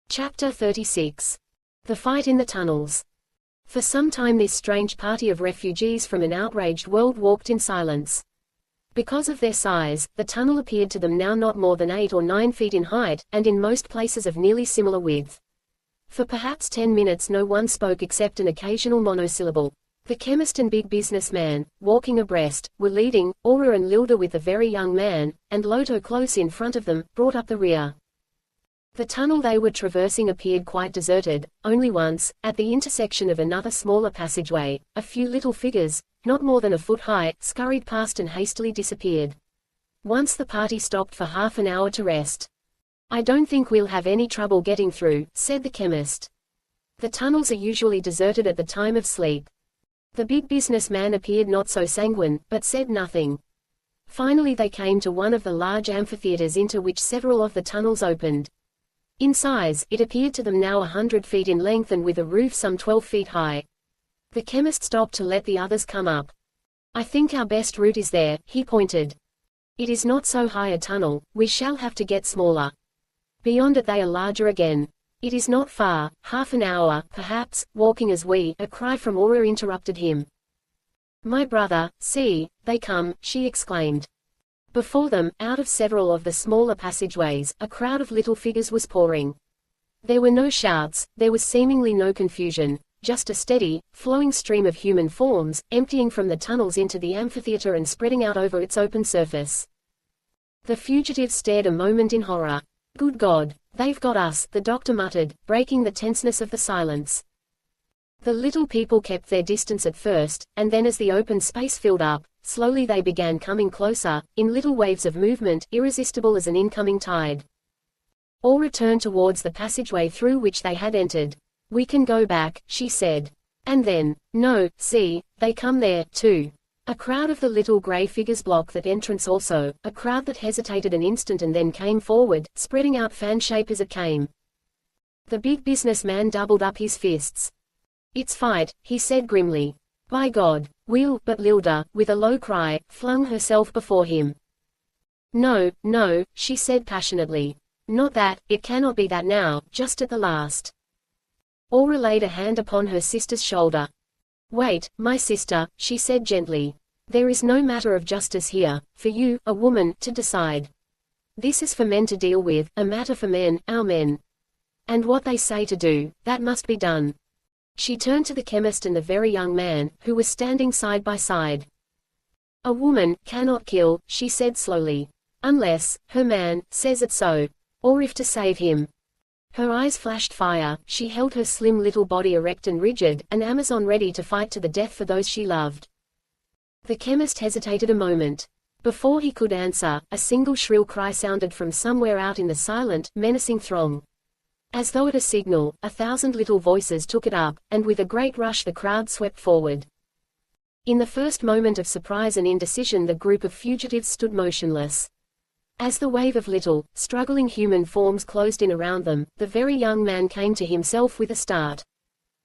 Chapter 36. The fight in the tunnels. For some time this strange party of refugees from an outraged world walked in silence. Because of their size, the tunnel appeared to them now not more than 8 or 9 feet in height, and in most places of nearly similar width. For perhaps 10 minutes no one spoke except an occasional monosyllable. The chemist and big businessman, walking abreast, were leading, Aura and Lylda with the very young man, and Loto close in front of them, brought up the rear. The tunnel they were traversing appeared quite deserted. Only once, at the intersection of another smaller passageway, a few little figures, not more than a foot high, scurried past and hastily disappeared. Once the party stopped for half an hour to rest. "I don't think we'll have any trouble getting through," said the chemist. "The tunnels are usually deserted at the time of sleep." The big businessman appeared not so sanguine, but said nothing. Finally they came to one of the large amphitheaters into which several of the tunnels opened. In size, it appeared to them now 100 feet in length and with a roof some 12 feet high. The chemist stopped to let the others come up. "I think our best route is there," he pointed. "It is not so high a tunnel, we shall have to get smaller. Beyond it they are larger again. It is not far, half an hour, perhaps, walking as we—" A cry from Aura interrupted him. "My brother, see, they come," she exclaimed. Before them, out of several of the smaller passageways, a crowd of little figures was pouring. There were no shouts, there was seemingly no confusion, just a steady, flowing stream of human forms, emptying from the tunnels into the amphitheater and spreading out over its open surface. The fugitives stared a moment in horror. "Good God, they've got us," the doctor muttered, breaking the tenseness of the silence. The little people kept their distance at first, and then as the open space filled up, slowly they began coming closer, in little waves of movement, irresistible as an incoming tide. Aura turned towards the passageway through which they had entered. "We can go back," she said. And then, "No, see, they come there, too." A crowd of the little gray figures blocked that entrance also, a crowd that hesitated an instant and then came forward, spreading out fan-shape as it came. The big businessman doubled up his fists. "It's fight," he said grimly. "By God, we'll—" But Lylda, with a low cry, flung herself before him. "No, no," she said passionately. "Not that, it cannot be that now, just at the last." Aura laid a hand upon her sister's shoulder. "Wait, my sister," she said gently. "There is no matter of justice here, for you, a woman, to decide. This is for men to deal with, a matter for men, our men. And what they say to do, that must be done." She turned to the chemist and the very young man, who was standing side by side. "A woman cannot kill," she said slowly. "Unless, her man, says it so. Or if to save him." Her eyes flashed fire, she held her slim little body erect and rigid, an Amazon ready to fight to the death for those she loved. The chemist hesitated a moment. Before he could answer, a single shrill cry sounded from somewhere out in the silent, menacing throng. As though at a signal, 1,000 little voices took it up, and with a great rush the crowd swept forward. In the first moment of surprise and indecision the group of fugitives stood motionless. As the wave of little, struggling human forms closed in around them, the very young man came to himself with a start.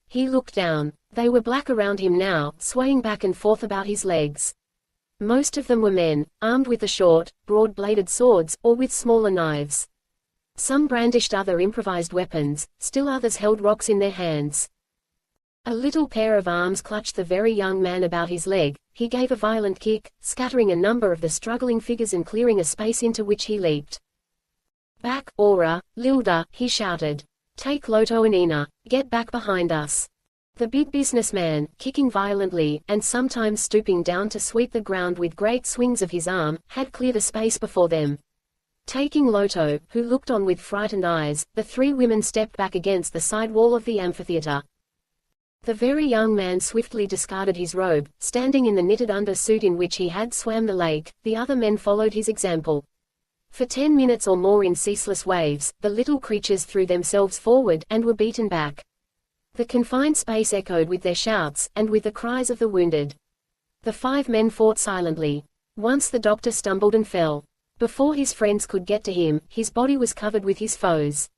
He looked down. They were black around him now, swaying back and forth about his legs. Most of them were men, armed with the short, broad-bladed swords, or with smaller knives. Some brandished other improvised weapons, still others held rocks in their hands. A little pair of arms clutched the very young man about his leg. He gave a violent kick, scattering a number of the struggling figures and clearing a space into which he leaped. "Back, Aura, Lylda," he shouted. "Take Loto and Ina. Get back behind us." The big businessman, kicking violently, and sometimes stooping down to sweep the ground with great swings of his arm, had cleared a space before them. Taking Loto, who looked on with frightened eyes, the three women stepped back against the side wall of the amphitheater. The very young man swiftly discarded his robe, standing in the knitted undersuit in which he had swam the lake. The other men followed his example. For 10 minutes or more in ceaseless waves, the little creatures threw themselves forward, and were beaten back. The confined space echoed with their shouts, and with the cries of the wounded. The 5 men fought silently. Once the doctor stumbled and fell. Before his friends could get to him, his body was covered with his foes.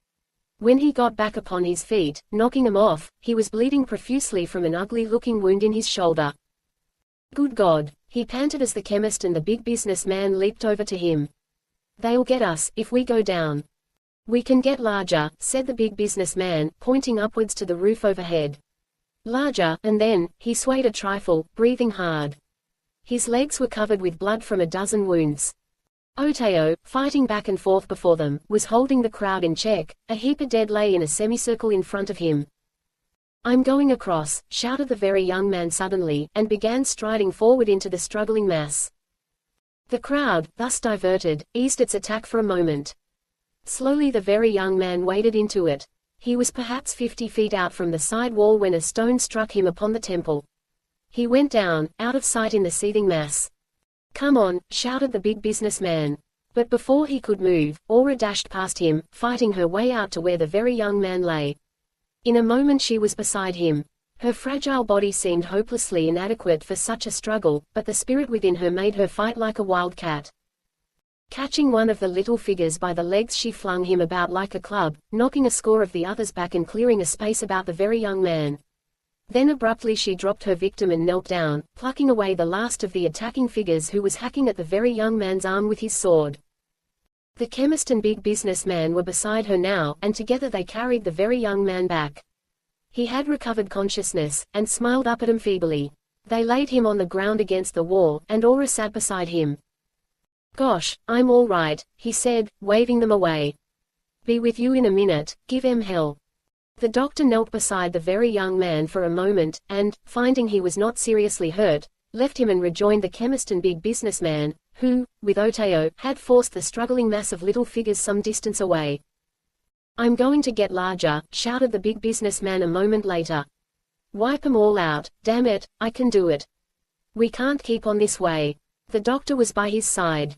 When he got back upon his feet, knocking them off, he was bleeding profusely from an ugly-looking wound in his shoulder. Good God, he panted as the chemist and the big businessman leaped over to him. They'll get us, if we go down. We can get larger, said the big businessman, pointing upwards to the roof overhead. Larger, and then, he swayed a trifle, breathing hard. His legs were covered with blood from a dozen wounds. Oteo, fighting back and forth before them, was holding the crowd in check. A heap of dead lay in a semicircle in front of him. I'm going across, shouted the very young man suddenly, and began striding forward into the struggling mass. The crowd, thus diverted, eased its attack for a moment. Slowly the very young man waded into it. He was perhaps 50 feet out from the side wall when a stone struck him upon the temple. He went down, out of sight in the seething mass. Come on, shouted the big businessman. But before he could move, Aura dashed past him, fighting her way out to where the very young man lay. In a moment she was beside him. Her fragile body seemed hopelessly inadequate for such a struggle, but the spirit within her made her fight like a wild cat. Catching one of the little figures by the legs she flung him about like a club, knocking a score of the others back and clearing a space about the very young man. Then abruptly she dropped her victim and knelt down, plucking away the last of the attacking figures who was hacking at the very young man's arm with his sword. The chemist and big businessman were beside her now, and together they carried the very young man back. He had recovered consciousness, and smiled up at him feebly. They laid him on the ground against the wall, and Aura sat beside him. Gosh, I'm all right, he said, waving them away. Be with you in a minute, give em hell. The doctor knelt beside the very young man for a moment, and, finding he was not seriously hurt, left him and rejoined the chemist and big businessman, who, with Oteo, had forced the struggling mass of little figures some distance away. I'm going to get larger, shouted the big businessman a moment later. Wipe 'em all out, damn it, I can do it. We can't keep on this way. The doctor was by his side.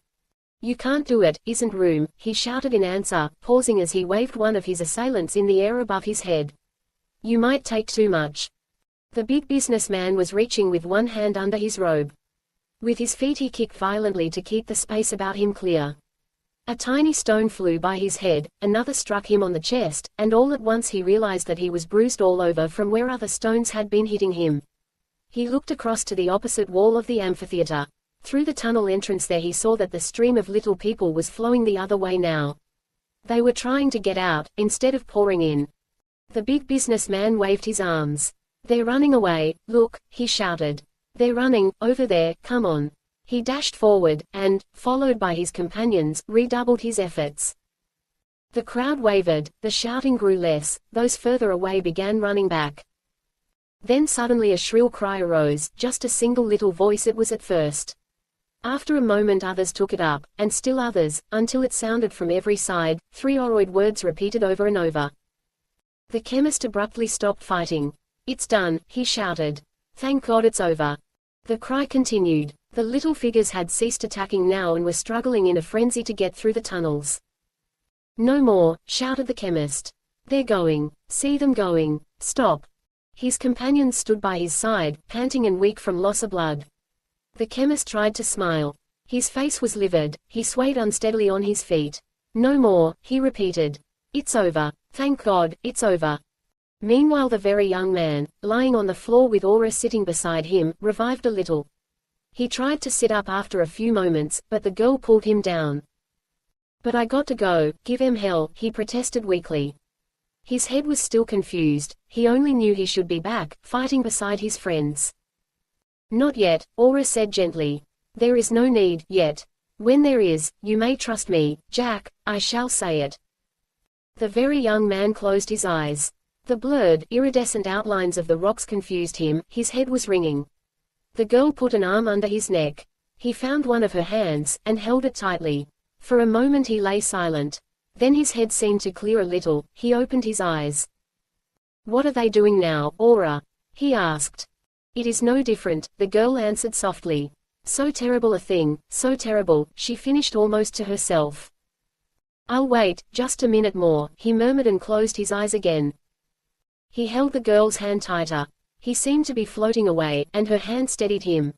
You can't do it, isn't room, he shouted in answer, pausing as he waved one of his assailants in the air above his head. You might take too much. The big businessman was reaching with one hand under his robe. With his feet he kicked violently to keep the space about him clear. A tiny stone flew by his head, another struck him on the chest, and all at once he realized that he was bruised all over from where other stones had been hitting him. He looked across to the opposite wall of the amphitheater. Through the tunnel entrance there he saw that the stream of little people was flowing the other way now. They were trying to get out, instead of pouring in. The big businessman waved his arms. They're running away, look, he shouted. They're running, over there, come on. He dashed forward, and, followed by his companions, redoubled his efforts. The crowd wavered, the shouting grew less, those further away began running back. Then suddenly a shrill cry arose, just a single little voice it was at first. After a moment others took it up, and still others, until it sounded from every side, 3 oroid words repeated over and over. The chemist abruptly stopped fighting. It's done, he shouted. Thank God it's over. The cry continued. The little figures had ceased attacking now and were struggling in a frenzy to get through the tunnels. No more, shouted the chemist. They're going. See them going. Stop. His companions stood by his side, panting and weak from loss of blood. The chemist tried to smile. His face was livid, he swayed unsteadily on his feet. No more, he repeated. It's over. Thank God, it's over. Meanwhile the very young man, lying on the floor with Aura sitting beside him, revived a little. He tried to sit up after a few moments, but the girl pulled him down. But I got to go, give em hell, he protested weakly. His head was still confused, he only knew he should be back, fighting beside his friends. Not yet, Aura said gently. There is no need, yet. When there is, you may trust me, Jack, I shall say it. The very young man closed his eyes. The blurred, iridescent outlines of the rocks confused him, his head was ringing. The girl put an arm under his neck. He found one of her hands, and held it tightly. For a moment he lay silent. Then his head seemed to clear a little, he opened his eyes. What are they doing now, Aura? He asked. It is no different, the girl answered softly. So terrible a thing, so terrible, she finished almost to herself. I'll wait, just a minute more, he murmured and closed his eyes again. He held the girl's hand tighter. He seemed to be floating away, and her hand steadied him.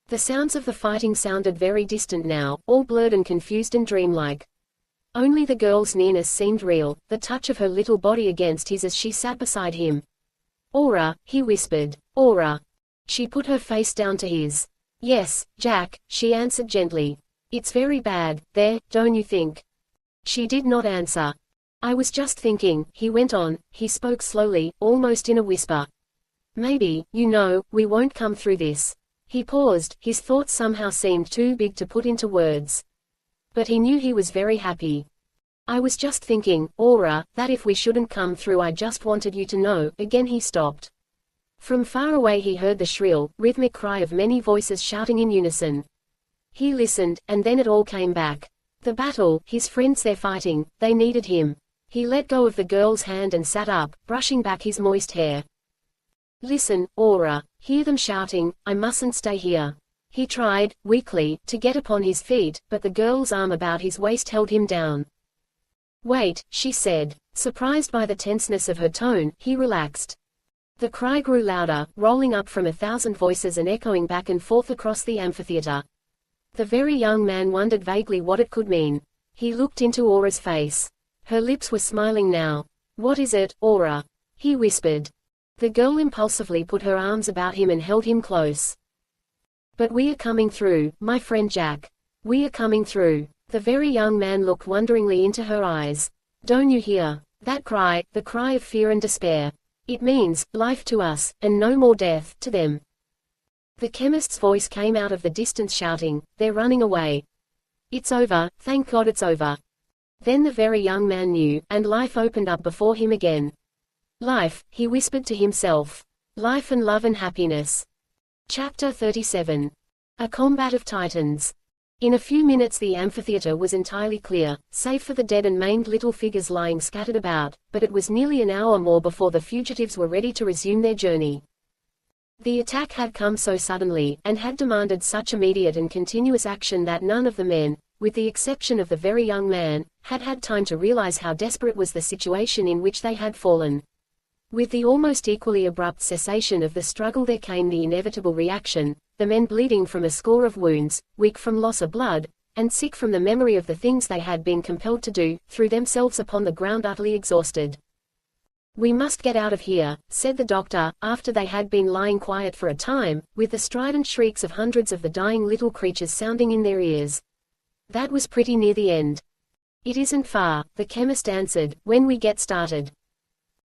The sounds of the fighting sounded very distant now, all blurred and confused and dreamlike. Only the girl's nearness seemed real, the touch of her little body against his as she sat beside him. "Aura," he whispered. "Aura." She put her face down to his. "Yes, Jack," she answered gently. "It's very bad, there, don't you think?" She did not answer. "I was just thinking," he went on, he spoke slowly, almost in a whisper. "Maybe, we won't come through this." He paused, his thoughts somehow seemed too big to put into words. But he knew he was very happy. "I was just thinking, Aura, that if we shouldn't come through I just wanted you to know." Again he stopped. From far away he heard the shrill, rhythmic cry of many voices shouting in unison. He listened, and then it all came back. The battle, his friends there fighting, they needed him. He let go of the girl's hand and sat up, brushing back his moist hair. "Listen, Aura. Hear them shouting, I mustn't stay here." He tried, weakly, to get upon his feet, but the girl's arm about his waist held him down. "Wait," she said. Surprised by the tenseness of her tone, he relaxed. The cry grew louder, rolling up from 1,000 voices and echoing back and forth across the amphitheater. The very young man wondered vaguely what it could mean. He looked into Aura's face. Her lips were smiling now. "What is it, Aura?" he whispered. The girl impulsively put her arms about him and held him close. "But we are coming through, my friend Jack. We are coming through." The very young man looked wonderingly into her eyes. "Don't you hear that cry, the cry of fear and despair? It means life to us, and no more death to them." The chemist's voice came out of the distance shouting, "They're running away. It's over, thank God it's over." Then the very young man knew, and life opened up before him again. "Life," he whispered to himself. "Life and love and happiness." Chapter 37. A Combat of Titans. In a few minutes the amphitheater was entirely clear, save for the dead and maimed little figures lying scattered about, but it was nearly an hour more before the fugitives were ready to resume their journey. The attack had come so suddenly, and had demanded such immediate and continuous action that none of the men, with the exception of the very young man, had had time to realize how desperate was the situation in which they had fallen. With the almost equally abrupt cessation of the struggle there came the inevitable reaction, the men bleeding from a score of wounds, weak from loss of blood, and sick from the memory of the things they had been compelled to do, threw themselves upon the ground utterly exhausted. "We must get out of here," said the doctor, after they had been lying quiet for a time, with the strident shrieks of hundreds of the dying little creatures sounding in their ears. That was pretty near the end. "It isn't far," the chemist answered, "when we get started."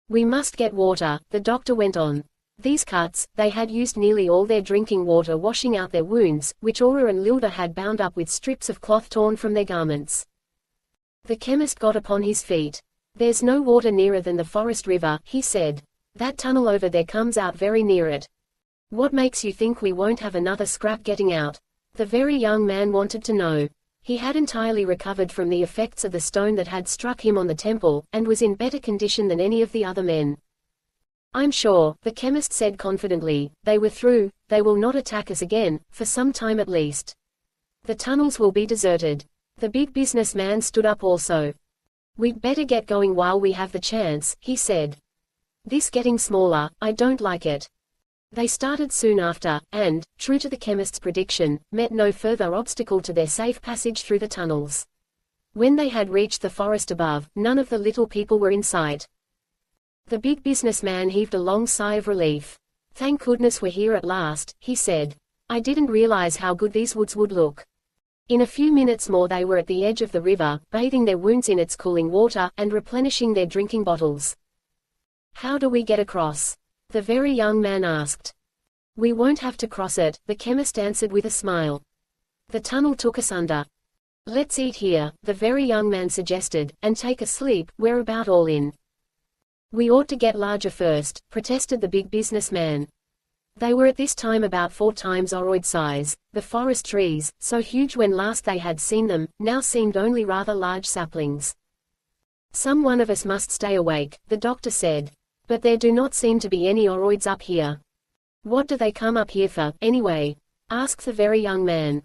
"We must get water," the doctor went on. These cuts, they had used nearly all their drinking water washing out their wounds, which Aura and Lylda had bound up with strips of cloth torn from their garments. The chemist got upon his feet. "There's no water nearer than the forest river," he said. "That tunnel over there comes out very near it. What makes you think we won't have another scrap getting out?" The very young man wanted to know. He had entirely recovered from the effects of the stone that had struck him on the temple, and was in better condition than any of the other men. "I'm sure," the chemist said confidently, "they were through, they will not attack us again, for some time at least. The tunnels will be deserted." The big businessman stood up also. "We'd better get going while we have the chance," he said. "This getting smaller, I don't like it." They started soon after, and, true to the chemist's prediction, met no further obstacle to their safe passage through the tunnels. When they had reached the forest above, none of the little people were in sight. The big businessman heaved a long sigh of relief. "Thank goodness we're here at last," he said. "I didn't realize how good these woods would look." In a few minutes more they were at the edge of the river, bathing their wounds in its cooling water, and replenishing their drinking bottles. "How do we get across?" the very young man asked. "We won't have to cross it," the chemist answered with a smile. "The tunnel took us under." "Let's eat here," the very young man suggested, "and take a sleep, we're about all in." "We ought to get larger first," protested the big businessman. They were at this time about 4 times Oroid size. The forest trees, so huge when last they had seen them, now seemed only rather large saplings. "Some one of us must stay awake," the doctor said. "But there do not seem to be any Oroids up here." "What do they come up here for, anyway?" asked the very young man.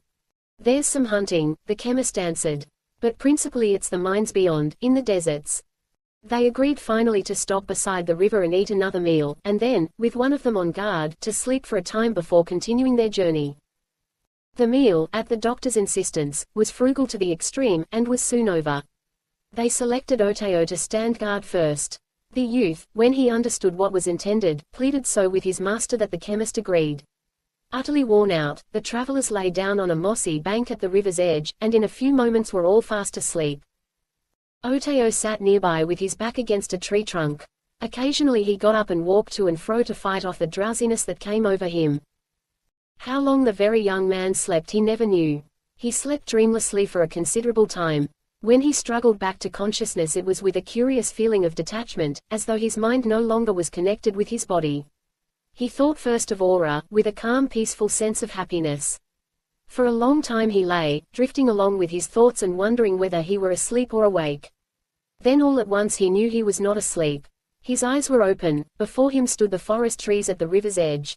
"There's some hunting," the chemist answered. "But principally it's the mines beyond, in the deserts." They agreed finally to stop beside the river and eat another meal, and then, with one of them on guard, to sleep for a time before continuing their journey. The meal, at the doctor's insistence, was frugal to the extreme, and was soon over. They selected Oteo to stand guard first. The youth, when he understood what was intended, pleaded so with his master that the chemist agreed. Utterly worn out, the travelers lay down on a mossy bank at the river's edge, and in a few moments were all fast asleep. Oteo sat nearby with his back against a tree trunk. Occasionally he got up and walked to and fro to fight off the drowsiness that came over him. How long the very young man slept he never knew. He slept dreamlessly for a considerable time. When he struggled back to consciousness, it was with a curious feeling of detachment, as though his mind no longer was connected with his body. He thought first of Aura, with a calm, peaceful sense of happiness. For a long time he lay, drifting along with his thoughts and wondering whether he were asleep or awake. Then all at once he knew he was not asleep. His eyes were open. Before him stood the forest trees at the river's edge.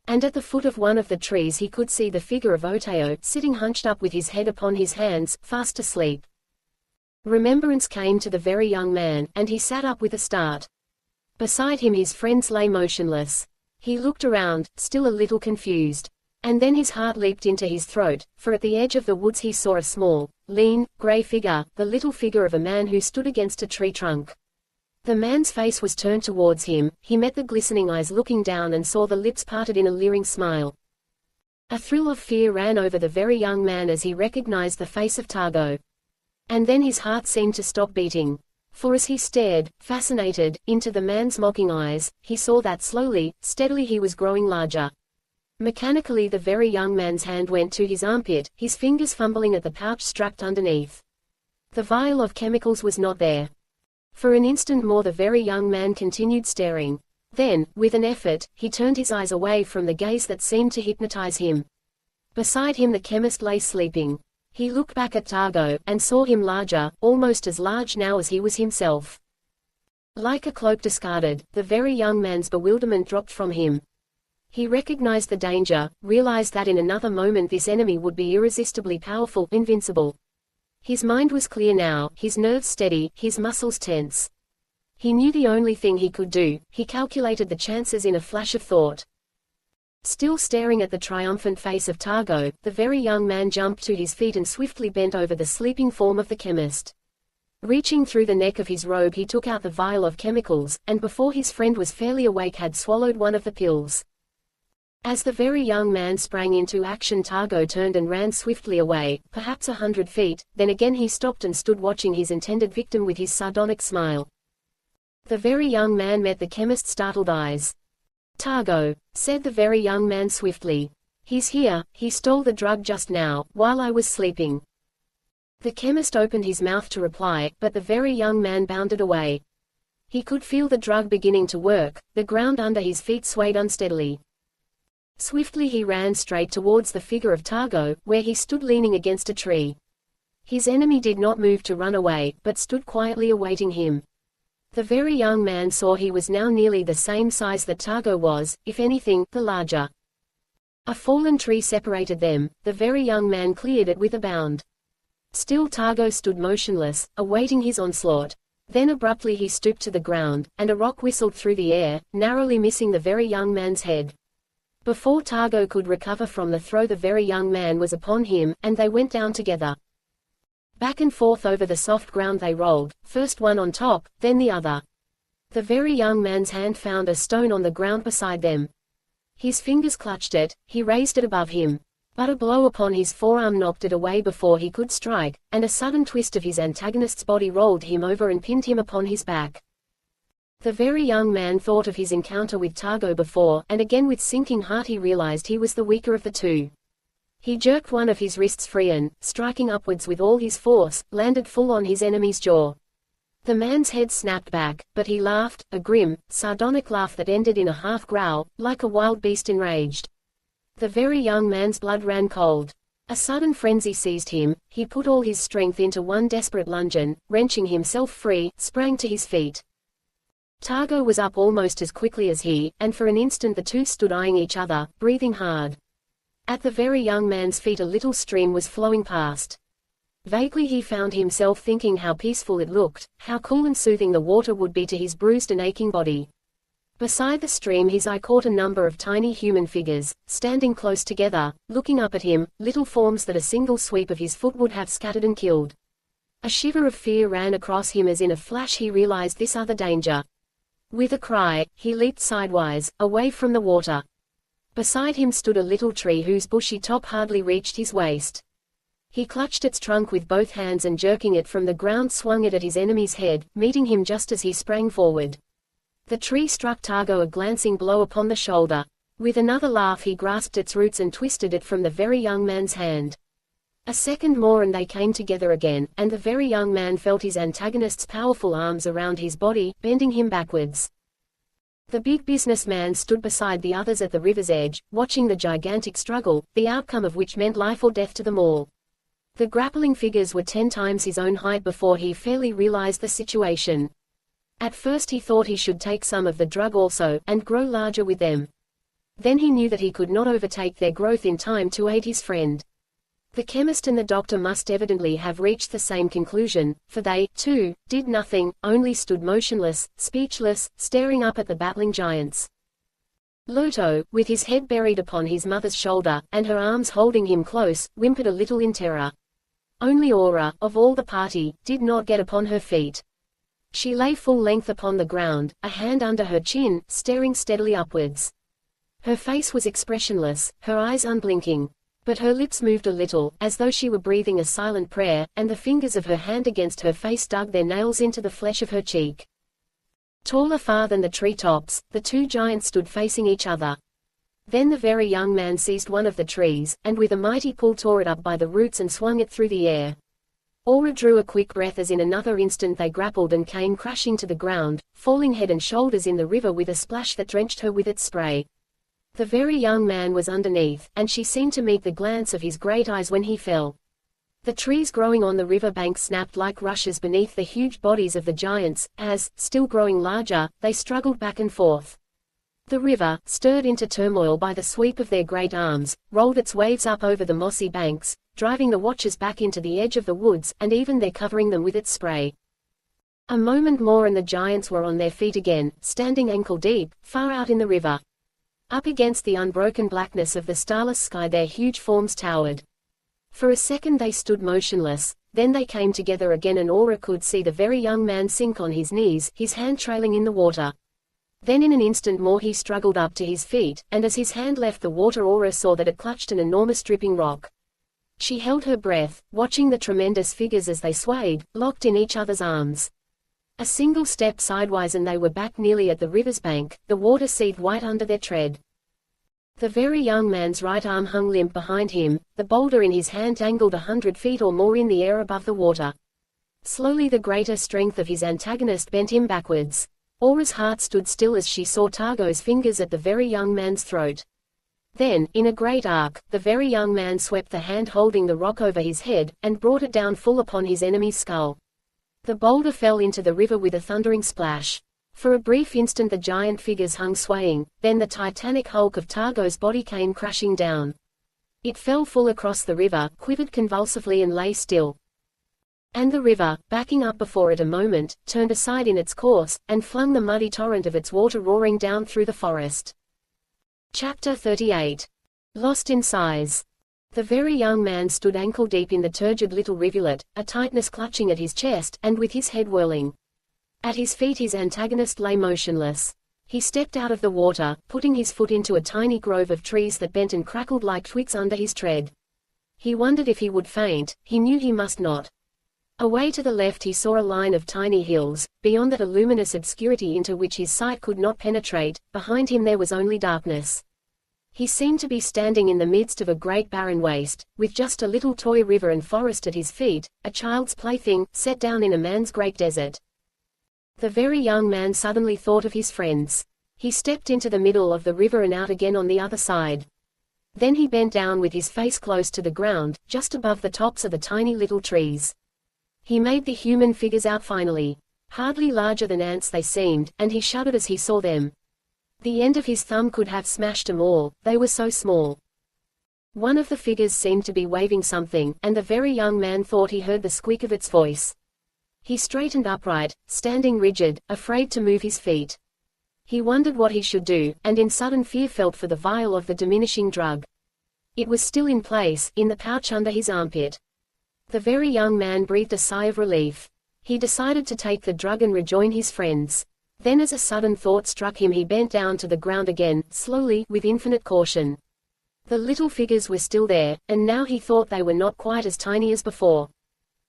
And at the foot of one of the trees he could see the figure of Oteo, sitting hunched up with his head upon his hands, fast asleep. Remembrance came to the very young man, and he sat up with a start. Beside him his friends lay motionless. He looked around, still a little confused. And then his heart leaped into his throat, for at the edge of the woods he saw a small, lean, grey figure, the little figure of a man who stood against a tree trunk. The man's face was turned towards him. He met the glistening eyes looking down and saw the lips parted in a leering smile. A thrill of fear ran over the very young man as he recognized the face of Targo. And then his heart seemed to stop beating. For as he stared, fascinated, into the man's mocking eyes, he saw that slowly, steadily he was growing larger. Mechanically the very young man's hand went to his armpit, his fingers fumbling at the pouch strapped underneath. The vial of chemicals was not there. For an instant more the very young man continued staring. Then, with an effort, he turned his eyes away from the gaze that seemed to hypnotize him. Beside him the chemist lay sleeping. He looked back at Targo, and saw him larger, almost as large now as he was himself. Like a cloak discarded, the very young man's bewilderment dropped from him. He recognized the danger, realized that in another moment this enemy would be irresistibly powerful, invincible. His mind was clear now, his nerves steady, his muscles tense. He knew the only thing he could do. He calculated the chances in a flash of thought. Still staring at the triumphant face of Targo, the very young man jumped to his feet and swiftly bent over the sleeping form of the chemist. Reaching through the neck of his robe he took out the vial of chemicals, and before his friend was fairly awake had swallowed one of the pills. As the very young man sprang into action, Targo turned and ran swiftly away, perhaps 100 feet, then again he stopped and stood watching his intended victim with his sardonic smile. The very young man met the chemist's startled eyes. "Targo," said the very young man swiftly. "He's here, he stole the drug just now, while I was sleeping." The chemist opened his mouth to reply, but the very young man bounded away. He could feel the drug beginning to work. The ground under his feet swayed unsteadily. Swiftly he ran straight towards the figure of Targo, where he stood leaning against a tree. His enemy did not move to run away, but stood quietly awaiting him. The very young man saw he was now nearly the same size that Targo was, if anything, the larger. A fallen tree separated them. The very young man cleared it with a bound. Still Targo stood motionless, awaiting his onslaught. Then abruptly he stooped to the ground, and a rock whistled through the air, narrowly missing the very young man's head. Before Targo could recover from the throw the very young man was upon him, and they went down together. Back and forth over the soft ground they rolled, first one on top, then the other. The very young man's hand found a stone on the ground beside them. His fingers clutched it, he raised it above him. But a blow upon his forearm knocked it away before he could strike, and a sudden twist of his antagonist's body rolled him over and pinned him upon his back. The very young man thought of his encounter with Targo before, and again with sinking heart he realized he was the weaker of the two. He jerked one of his wrists free and, striking upwards with all his force, landed full on his enemy's jaw. The man's head snapped back, but he laughed, a grim, sardonic laugh that ended in a half-growl, like a wild beast enraged. The very young man's blood ran cold. A sudden frenzy seized him. He put all his strength into one desperate lunge and, wrenching himself free, sprang to his feet. Targo was up almost as quickly as he, and for an instant the two stood eyeing each other, breathing hard. At the very young man's feet a little stream was flowing past. Vaguely he found himself thinking how peaceful it looked, how cool and soothing the water would be to his bruised and aching body. Beside the stream his eye caught a number of tiny human figures, standing close together, looking up at him, little forms that a single sweep of his foot would have scattered and killed. A shiver of fear ran across him as in a flash he realized this other danger. With a cry, he leaped sidewise, away from the water. Beside him stood a little tree whose bushy top hardly reached his waist. He clutched its trunk with both hands and jerking it from the ground swung it at his enemy's head, meeting him just as he sprang forward. The tree struck Targo a glancing blow upon the shoulder. With another laugh he grasped its roots and twisted it from the very young man's hand. A second more and they came together again, and the very young man felt his antagonist's powerful arms around his body, bending him backwards. The big businessman stood beside the others at the river's edge, watching the gigantic struggle, the outcome of which meant life or death to them all. The grappling figures were 10 times his own height before he fairly realized the situation. At first he thought he should take some of the drug also, and grow larger with them. Then he knew that he could not overtake their growth in time to aid his friend. The chemist and the doctor must evidently have reached the same conclusion, for they, too, did nothing, only stood motionless, speechless, staring up at the battling giants. Lylda, with his head buried upon his mother's shoulder, and her arms holding him close, whimpered a little in terror. Only Aura, of all the party, did not get upon her feet. She lay full length upon the ground, a hand under her chin, staring steadily upwards. Her face was expressionless, her eyes unblinking. But her lips moved a little, as though she were breathing a silent prayer, and the fingers of her hand against her face dug their nails into the flesh of her cheek. Taller far than the tree-tops, the two giants stood facing each other. Then the very young man seized one of the trees, and with a mighty pull tore it up by the roots and swung it through the air. Aura drew a quick breath as in another instant they grappled and came crashing to the ground, falling head and shoulders in the river with a splash that drenched her with its spray. The very young man was underneath, and she seemed to meet the glance of his great eyes when he fell. The trees growing on the river bank snapped like rushes beneath the huge bodies of the giants, as, still growing larger, they struggled back and forth. The river, stirred into turmoil by the sweep of their great arms, rolled its waves up over the mossy banks, driving the watchers back into the edge of the woods, and even there covering them with its spray. A moment more and the giants were on their feet again, standing ankle-deep, far out in the river. Up against the unbroken blackness of the starless sky their huge forms towered. For a second they stood motionless, then they came together again and Aura could see the very young man sink on his knees, his hand trailing in the water. Then in an instant more he struggled up to his feet, and as his hand left the water Aura saw that it clutched an enormous dripping rock. She held her breath, watching the tremendous figures as they swayed, locked in each other's arms. A single step sidewise and they were back nearly at the river's bank, the water seethed white under their tread. The very young man's right arm hung limp behind him, the boulder in his hand dangled 100 feet or more in the air above the water. Slowly the greater strength of his antagonist bent him backwards. Aura's heart stood still as she saw Targo's fingers at the very young man's throat. Then, in a great arc, the very young man swept the hand holding the rock over his head, and brought it down full upon his enemy's skull. The boulder fell into the river with a thundering splash. For a brief instant the giant figures hung swaying, then the titanic hulk of Targo's body came crashing down. It fell full across the river, quivered convulsively and lay still. And the river, backing up before it a moment, turned aside in its course, and flung the muddy torrent of its water roaring down through the forest. Chapter 38. Lost in size. The very young man stood ankle-deep in the turgid little rivulet, a tightness clutching at his chest, and with his head whirling. At his feet his antagonist lay motionless. He stepped out of the water, putting his foot into a tiny grove of trees that bent and crackled like twigs under his tread. He wondered if he would faint, he knew he must not. Away to the left he saw a line of tiny hills, beyond that a luminous obscurity into which his sight could not penetrate, behind him there was only darkness. He seemed to be standing in the midst of a great barren waste, with just a little toy river and forest at his feet, a child's plaything, set down in a man's great desert. The very young man suddenly thought of his friends. He stepped into the middle of the river and out again on the other side. Then he bent down with his face close to the ground, just above the tops of the tiny little trees. He made the human figures out finally. Hardly larger than ants they seemed, and he shuddered as he saw them. The end of his thumb could have smashed them all, they were so small. One of the figures seemed to be waving something, and the very young man thought he heard the squeak of its voice. He straightened upright, standing rigid, afraid to move his feet. He wondered what he should do, and in sudden fear felt for the vial of the diminishing drug. It was still in place, in the pouch under his armpit. The very young man breathed a sigh of relief. He decided to take the drug and rejoin his friends. Then as a sudden thought struck him, he bent down to the ground again, slowly, with infinite caution. The little figures were still there, and now he thought they were not quite as tiny as before.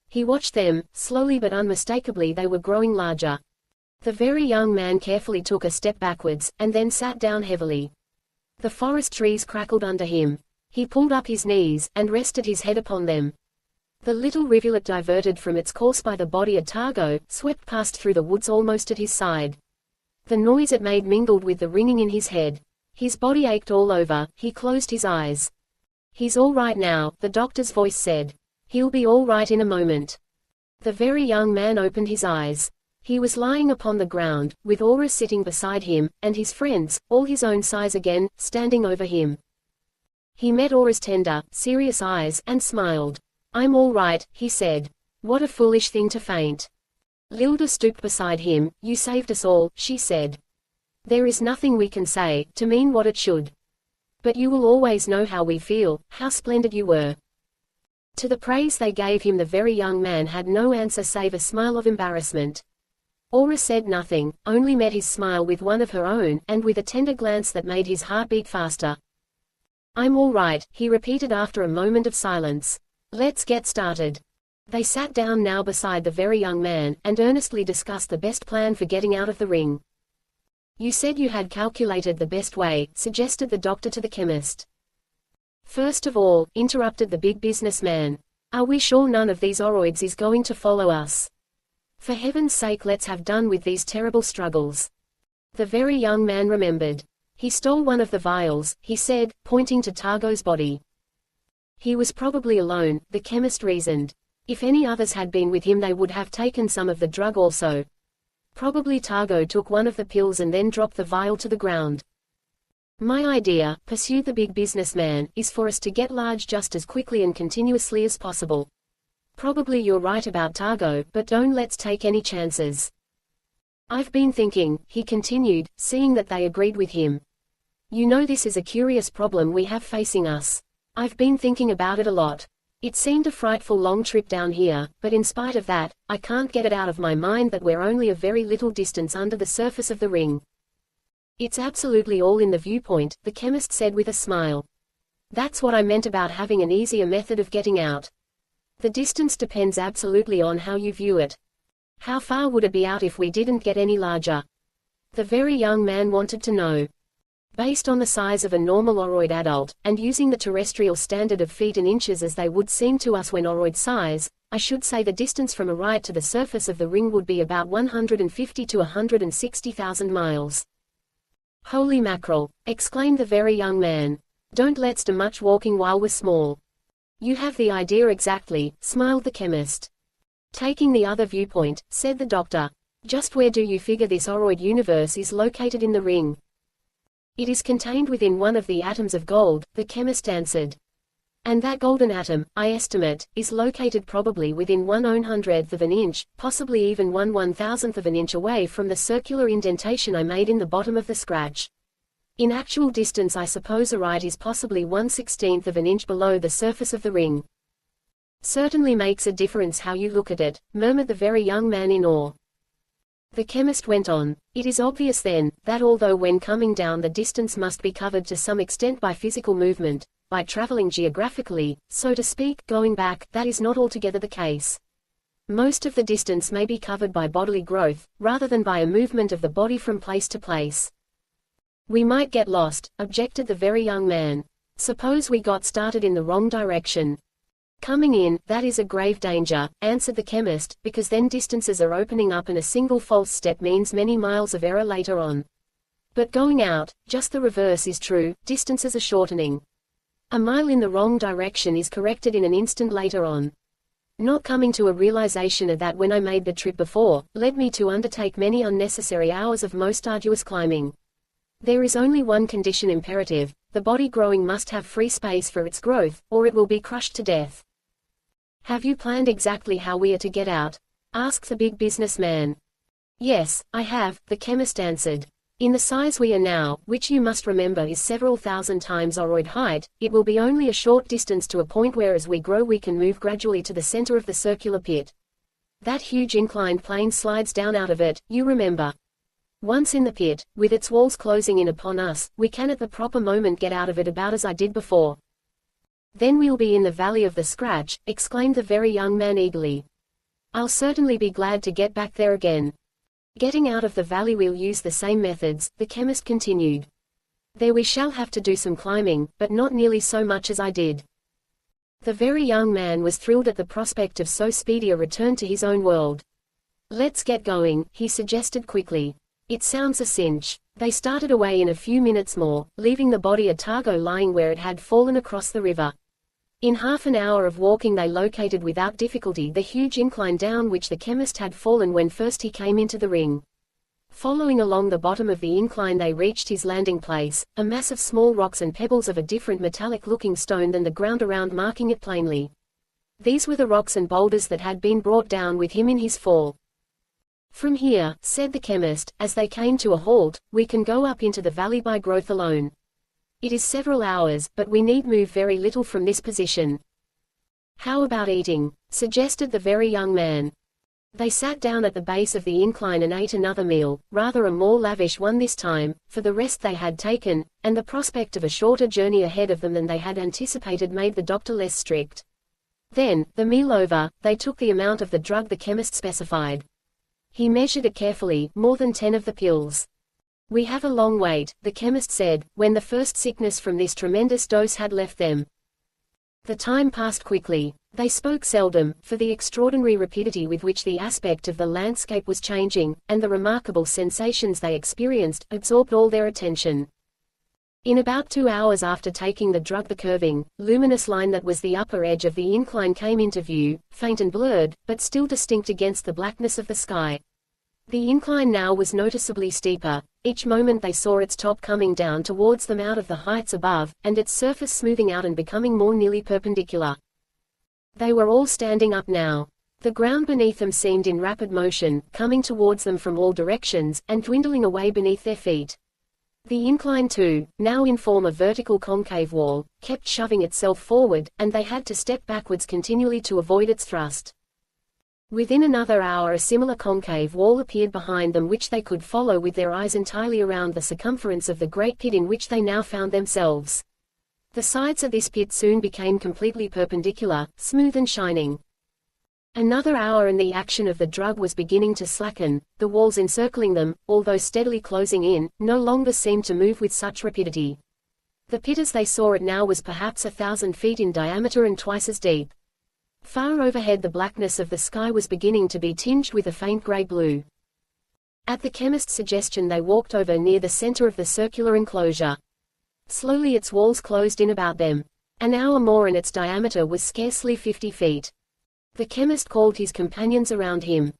He watched them, slowly but unmistakably they were growing larger. The very young man carefully took a step backwards, and then sat down heavily. The forest trees crackled under him. He pulled up his knees, and rested his head upon them. The little rivulet, diverted from its course by the body of Targo, swept past through the woods almost at his side. The noise it made mingled with the ringing in his head. His body ached all over. He closed his eyes. "He's all right now," the doctor's voice said. "He'll be all right in a moment." The very young man opened his eyes. He was lying upon the ground, with Aura sitting beside him, and his friends, all his own size again, standing over him. He met Aura's tender, serious eyes, and smiled. "I'm all right," he said. "What a foolish thing to faint." Lylda stooped beside him. "You saved us all," she said. "There is nothing we can say, to mean what it should. But you will always know how we feel, how splendid you were." To the praise they gave him, the very young man had no answer save a smile of embarrassment. Aura said nothing, only met his smile with one of her own, and with a tender glance that made his heart beat faster. "I'm all right," he repeated after a moment of silence. "Let's get started." They sat down now beside the very young man, and earnestly discussed the best plan for getting out of the ring. "You said you had calculated the best way," suggested the doctor to the chemist. "First of all," interrupted the big businessman, "are we sure none of these oroids is going to follow us? For heaven's sake, let's have done with these terrible struggles." The very young man remembered. "He stole one of the vials," he said, pointing to Targo's body. "He was probably alone," the chemist reasoned. "If any others had been with him, they would have taken some of the drug also. Probably Targo took one of the pills and then dropped the vial to the ground." "My idea," pursued the big businessman, "is for us to get large just as quickly and continuously as possible. Probably you're right about Targo, but don't let's take any chances. I've been thinking," he continued, seeing that they agreed with him. "You know, this is a curious problem we have facing us. I've been thinking about it a lot. It seemed a frightful long trip down here, but in spite of that, I can't get it out of my mind that we're only a very little distance under the surface of the ring. It's absolutely all in the viewpoint," the chemist said with a smile. "That's what I meant about having an easier method of getting out. The distance depends absolutely on how you view it. How far would it be out if we didn't get any larger?" The very young man wanted to know. "Based on the size of a normal oroid adult, and using the terrestrial standard of feet and inches as they would seem to us when oroid size, I should say the distance from a right to the surface of the ring would be about 150 to 160,000 miles. "Holy mackerel!" exclaimed the very young man. "Don't let's do much walking while we're small." "You have the idea exactly," smiled the chemist. "Taking the other viewpoint," said the doctor. "Just where do you figure this oroid universe is located in the ring?" "It is contained within one of the atoms of gold," the chemist answered. "And that golden atom, I estimate, is located probably within 1/100th of an inch, possibly even 1/1000th of an inch away from the circular indentation I made in the bottom of the scratch. In actual distance, I suppose oroid is possibly 1/16th of an inch below the surface of the ring." "Certainly makes a difference how you look at it," murmured the very young man in awe. The chemist went on. "It is obvious then, that although when coming down the distance must be covered to some extent by physical movement, by traveling geographically, so to speak, going back, that is not altogether the case. Most of the distance may be covered by bodily growth, rather than by a movement of the body from place to place." "We might get lost," objected the very young man. "Suppose we got started in the wrong direction?" "Coming in, that is a grave danger," answered the chemist, "because then distances are opening up and a single false step means many miles of error later on. But going out, just the reverse is true, distances are shortening. A mile in the wrong direction is corrected in an instant later on. Not coming to a realization of that when I made the trip before, led me to undertake many unnecessary hours of most arduous climbing. There is only one condition imperative: the body growing must have free space for its growth, or it will be crushed to death." "Have you planned exactly how we are to get out?" asked the big businessman. "Yes, I have," the chemist answered. In the size we are now, which you must remember is several thousand times oroid height, it will be only a short distance to a point where as we grow we can move gradually to the center of the circular pit. That huge inclined plane slides down out of it, you remember. Once in the pit, with its walls closing in upon us, we can at the proper moment get out of it about as I did before. Then we'll be in the valley of the scratch, exclaimed the very young man eagerly. I'll certainly be glad to get back there again. Getting out of the valley we'll use the same methods, the chemist continued. There we shall have to do some climbing, but not nearly so much as I did. The very young man was thrilled at the prospect of so speedy a return to his own world. Let's get going, he suggested quickly. It sounds a cinch. They started away in a few minutes more, leaving the body of Targo lying where it had fallen across the river. In half an hour of walking they located without difficulty the huge incline down which the chemist had fallen when first he came into the ring. Following along the bottom of the incline they reached his landing place, a mass of small rocks and pebbles of a different metallic-looking stone than the ground around marking it plainly. These were the rocks and boulders that had been brought down with him in his fall. From here, said the chemist, as they came to a halt, we can go up into the valley by growth alone. It is several hours, but we need move very little from this position. How about eating? Suggested the very young man. They sat down at the base of the incline and ate another meal, rather a more lavish one this time, for the rest they had taken, and the prospect of a shorter journey ahead of them than they had anticipated made the doctor less strict. Then, the meal over, they took the amount of the drug the chemist specified. He measured it carefully, more than 10 of the pills. We have a long wait, the chemist said, when the first sickness from this tremendous dose had left them. The time passed quickly. They spoke seldom, for the extraordinary rapidity with which the aspect of the landscape was changing, and the remarkable sensations they experienced, absorbed all their attention. In about 2 hours after taking the drug the curving, luminous line that was the upper edge of the incline came into view, faint and blurred, but still distinct against the blackness of the sky. The incline now was noticeably steeper. Each moment they saw its top coming down towards them out of the heights above, and its surface smoothing out and becoming more nearly perpendicular. They were all standing up now. The ground beneath them seemed in rapid motion, coming towards them from all directions, and dwindling away beneath their feet. The incline too, now in form of vertical concave wall, kept shoving itself forward, and they had to step backwards continually to avoid its thrust. Within another hour a similar concave wall appeared behind them which they could follow with their eyes entirely around the circumference of the great pit in which they now found themselves. The sides of this pit soon became completely perpendicular, smooth and shining. Another hour and the action of the drug was beginning to slacken. The walls encircling them, although steadily closing in, no longer seemed to move with such rapidity. The pit as they saw it now was perhaps 1,000 feet in diameter and twice as deep. Far overhead the blackness of the sky was beginning to be tinged with a faint grey-blue. At the chemist's suggestion they walked over near the center of the circular enclosure. Slowly its walls closed in about them. An hour more and its diameter was scarcely 50 feet. The chemist called his companions around him.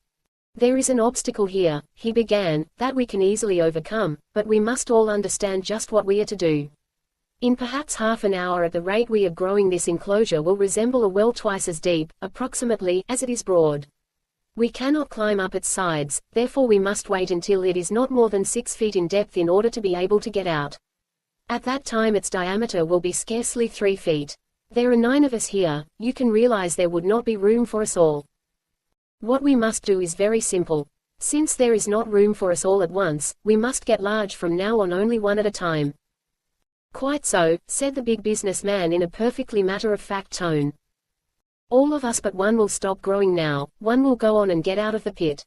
There is an obstacle here, he began, that we can easily overcome, but we must all understand just what we are to do. In perhaps half an hour at the rate we are growing this enclosure will resemble a well twice as deep, approximately, as it is broad. We cannot climb up its sides, therefore we must wait until it is not more than 6 feet in depth in order to be able to get out. At that time its diameter will be scarcely 3 feet. There are 9 of us here, you can realize there would not be room for us all. What we must do is very simple. Since there is not room for us all at once, we must get large from now on, only one at a time. Quite so, said the big businessman in a perfectly matter-of-fact tone. All of us but one will stop growing now, one will go on and get out of the pit.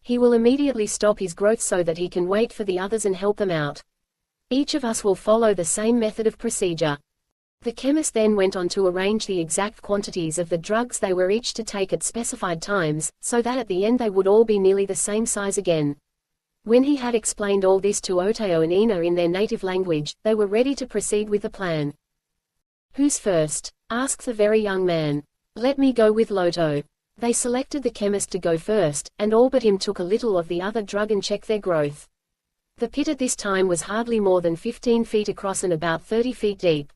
He will immediately stop his growth so that he can wait for the others and help them out. Each of us will follow the same method of procedure. The chemist then went on to arrange the exact quantities of the drugs they were each to take at specified times, so that at the end they would all be nearly the same size again. When he had explained all this to Oteo and Ina in their native language, they were ready to proceed with the plan. Who's first? Asked the very young man. Let me go with Loto. They selected the chemist to go first, and all but him took a little of the other drug and checked their growth. The pit at this time was hardly more than 15 feet across and about 30 feet deep.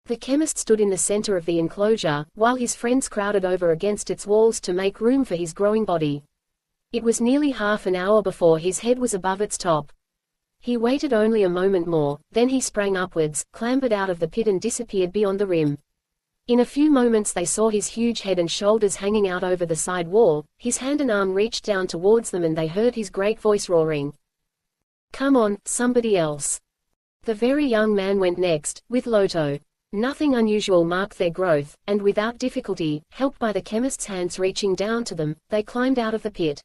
The chemist stood in the center of the enclosure, while his friends crowded over against its walls to make room for his growing body. It was nearly half an hour before his head was above its top. He waited only a moment more, then he sprang upwards, clambered out of the pit and disappeared beyond the rim. In a few moments they saw his huge head and shoulders hanging out over the side wall, his hand and arm reached down towards them and they heard his great voice roaring. "Come on, somebody else." The very young man went next, with Loto. Nothing unusual marked their growth, and without difficulty, helped by the chemist's hands reaching down to them, they climbed out of the pit.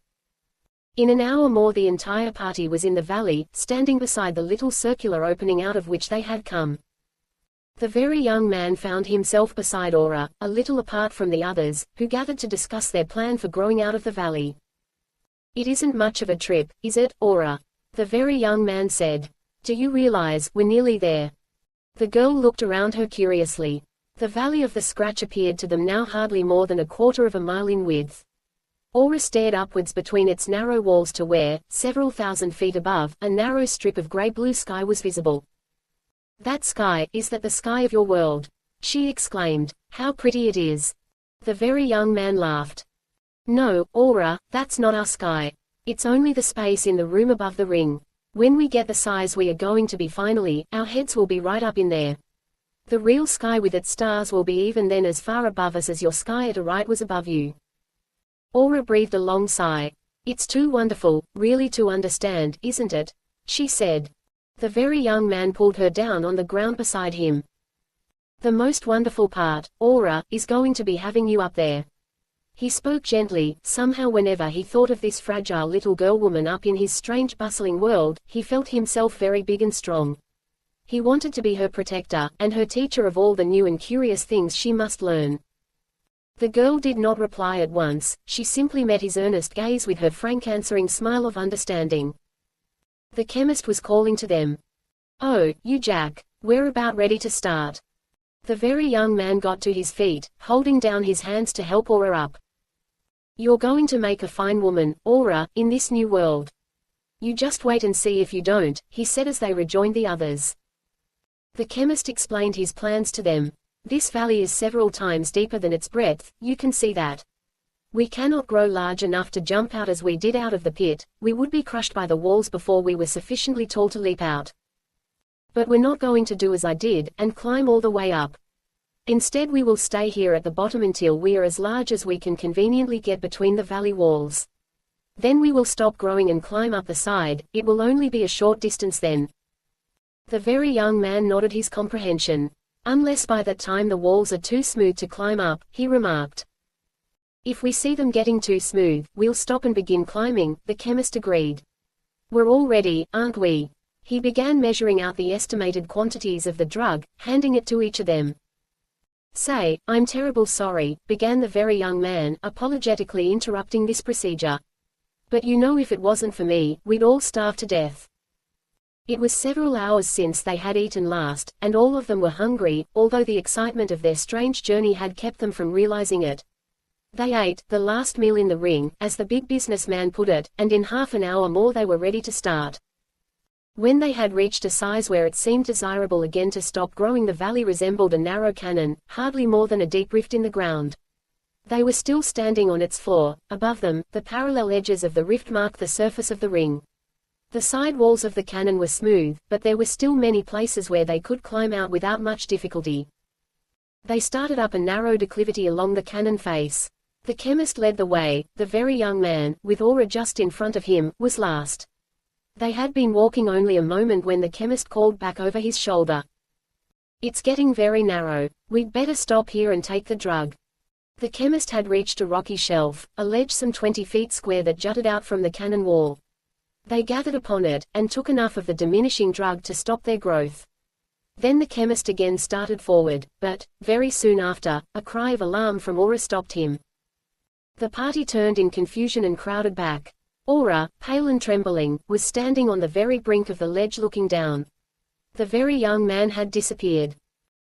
In an hour more the entire party was in the valley, standing beside the little circular opening out of which they had come. The very young man found himself beside Aura, a little apart from the others, who gathered to discuss their plan for growing out of the valley. "It isn't much of a trip, is it, Aura?" the very young man said. "Do you realize, we're nearly there?" The girl looked around her curiously. The valley of the scratch appeared to them now hardly more than a quarter of a mile in width. Aura stared upwards between its narrow walls to where, several thousand feet above, a narrow strip of grey-blue sky was visible. "That sky, is that the sky of your world?" she exclaimed. "How pretty it is." The very young man laughed. "No, Aura, that's not our sky. It's only the space in the room above the ring. When we get the size we are going to be finally, our heads will be right up in there. The real sky with its stars will be even then as far above us as your sky at a right was above you." Aura breathed a long sigh. "It's too wonderful, really to understand, isn't it?" she said. The very young man pulled her down on the ground beside him. "The most wonderful part, Aura, is going to be having you up there." He spoke gently. Somehow whenever he thought of this fragile little girl-woman up in his strange bustling world, he felt himself very big and strong. He wanted to be her protector, and her teacher of all the new and curious things she must learn. The girl did not reply at once, she simply met his earnest gaze with her frank answering smile of understanding. The chemist was calling to them. "Oh, you Jack, we're about ready to start." The very young man got to his feet, holding down his hands to help Aura up. "You're going to make a fine woman, Aura, in this new world. You just wait and see if you don't," he said as they rejoined the others. The chemist explained his plans to them. "This valley is several times deeper than its breadth, you can see that. We cannot grow large enough to jump out as we did out of the pit, we would be crushed by the walls before we were sufficiently tall to leap out. But we're not going to do as I did, and climb all the way up. Instead we will stay here at the bottom until we are as large as we can conveniently get between the valley walls. Then we will stop growing and climb up the side, it will only be a short distance then." The very young man nodded his comprehension. "Unless by that time the walls are too smooth to climb up," he remarked. "If we see them getting too smooth, we'll stop and begin climbing," the chemist agreed. "We're all ready, aren't we?" He began measuring out the estimated quantities of the drug, handing it to each of them. "Say, I'm terrible sorry," began the very young man, apologetically interrupting this procedure. "But you know if it wasn't for me, we'd all starve to death." It was several hours since they had eaten last, and all of them were hungry, although the excitement of their strange journey had kept them from realizing it. They ate the last meal in the ring, as the big businessman put it, and in half an hour more they were ready to start. When they had reached a size where it seemed desirable again to stop growing, the valley resembled a narrow cannon, hardly more than a deep rift in the ground. They were still standing on its floor. Above them, the parallel edges of the rift marked the surface of the ring. The side walls of the cannon were smooth, but there were still many places where they could climb out without much difficulty. They started up a narrow declivity along the cannon face. The chemist led the way. The very young man, with Aura just in front of him, was last. They had been walking only a moment when the chemist called back over his shoulder. "It's getting very narrow. We'd better stop here and take the drug." The chemist had reached a rocky shelf, a ledge some 20 feet square that jutted out from the cannon wall. They gathered upon it, and took enough of the diminishing drug to stop their growth. Then the chemist again started forward, but, very soon after, a cry of alarm from Aura stopped him. The party turned in confusion and crowded back. Aura, pale and trembling, was standing on the very brink of the ledge looking down. The very young man had disappeared.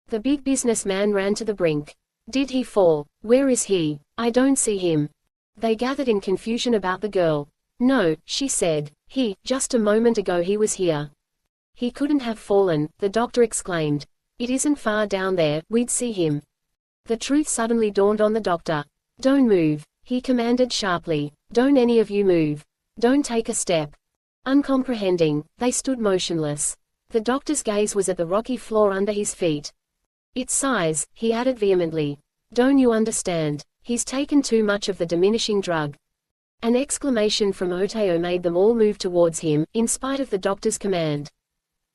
The big businessman ran to the brink. "Did he fall? Where is he? I don't see him." They gathered in confusion about the girl. "No," she said. Just a moment ago he was here." "He couldn't have fallen," the doctor exclaimed. "It isn't far down there, we'd see him." The truth suddenly dawned on the doctor. "Don't move," he commanded sharply. "Don't any of you move. Don't take a step." Uncomprehending, they stood motionless. The doctor's gaze was at the rocky floor under his feet. Its size, he added vehemently. Don't you understand? He's taken too much of the diminishing drug. An exclamation from Oteo made them all move towards him, in spite of the doctor's command.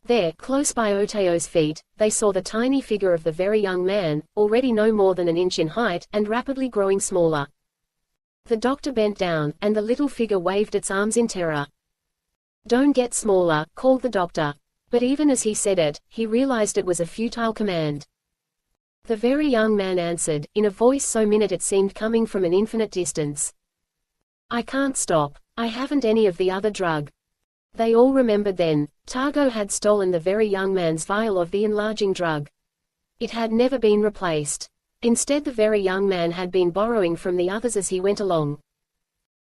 There, close by Oteo's feet, they saw the tiny figure of the very young man, already no more than an inch in height, and rapidly growing smaller. The doctor bent down, and the little figure waved its arms in terror. Don't get smaller, called the doctor. But even as he said it, he realized it was a futile command. The very young man answered, in a voice so minute it seemed coming from an infinite distance. I can't stop. I haven't any of the other drug. They all remembered then. Targo had stolen the very young man's vial of the enlarging drug. It had never been replaced. Instead, the very young man had been borrowing from the others as he went along.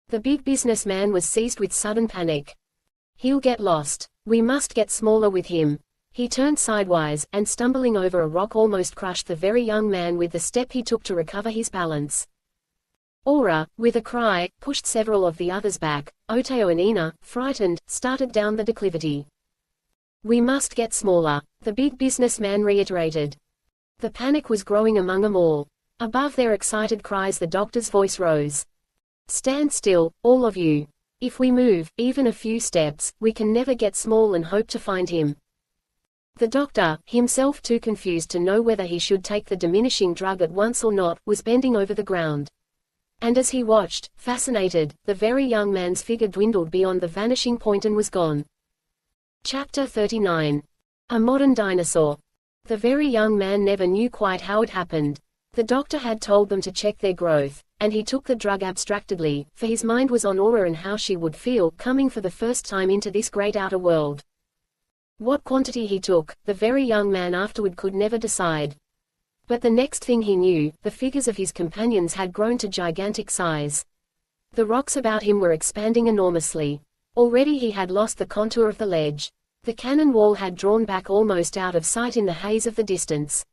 The big businessman was seized with sudden panic. He'll get lost. We must get smaller with him. He turned sidewise, and stumbling over a rock almost crushed the very young man with the step he took to recover his balance. Aura, with a cry, pushed several of the others back. Oteo and Ina, frightened, started down the declivity. We must get smaller, the big businessman reiterated. The panic was growing among them all. Above their excited cries the doctor's voice rose. Stand still, all of you. If we move, even a few steps, we can never get small and hope to find him. The doctor, himself too confused to know whether he should take the diminishing drug at once or not, was bending over the ground. And as he watched, fascinated, the very young man's figure dwindled beyond the vanishing point and was gone. Chapter 39. A modern dinosaur. The very young man never knew quite how it happened. The doctor had told them to check their growth, and he took the drug abstractedly, for his mind was on Aura and how she would feel coming for the first time into this great outer world. What quantity he took, the very young man afterward could never decide. But the next thing he knew, the figures of his companions had grown to gigantic size. The rocks about him were expanding enormously. Already he had lost the contour of the ledge. The cannon wall had drawn back almost out of sight in the haze of the distance.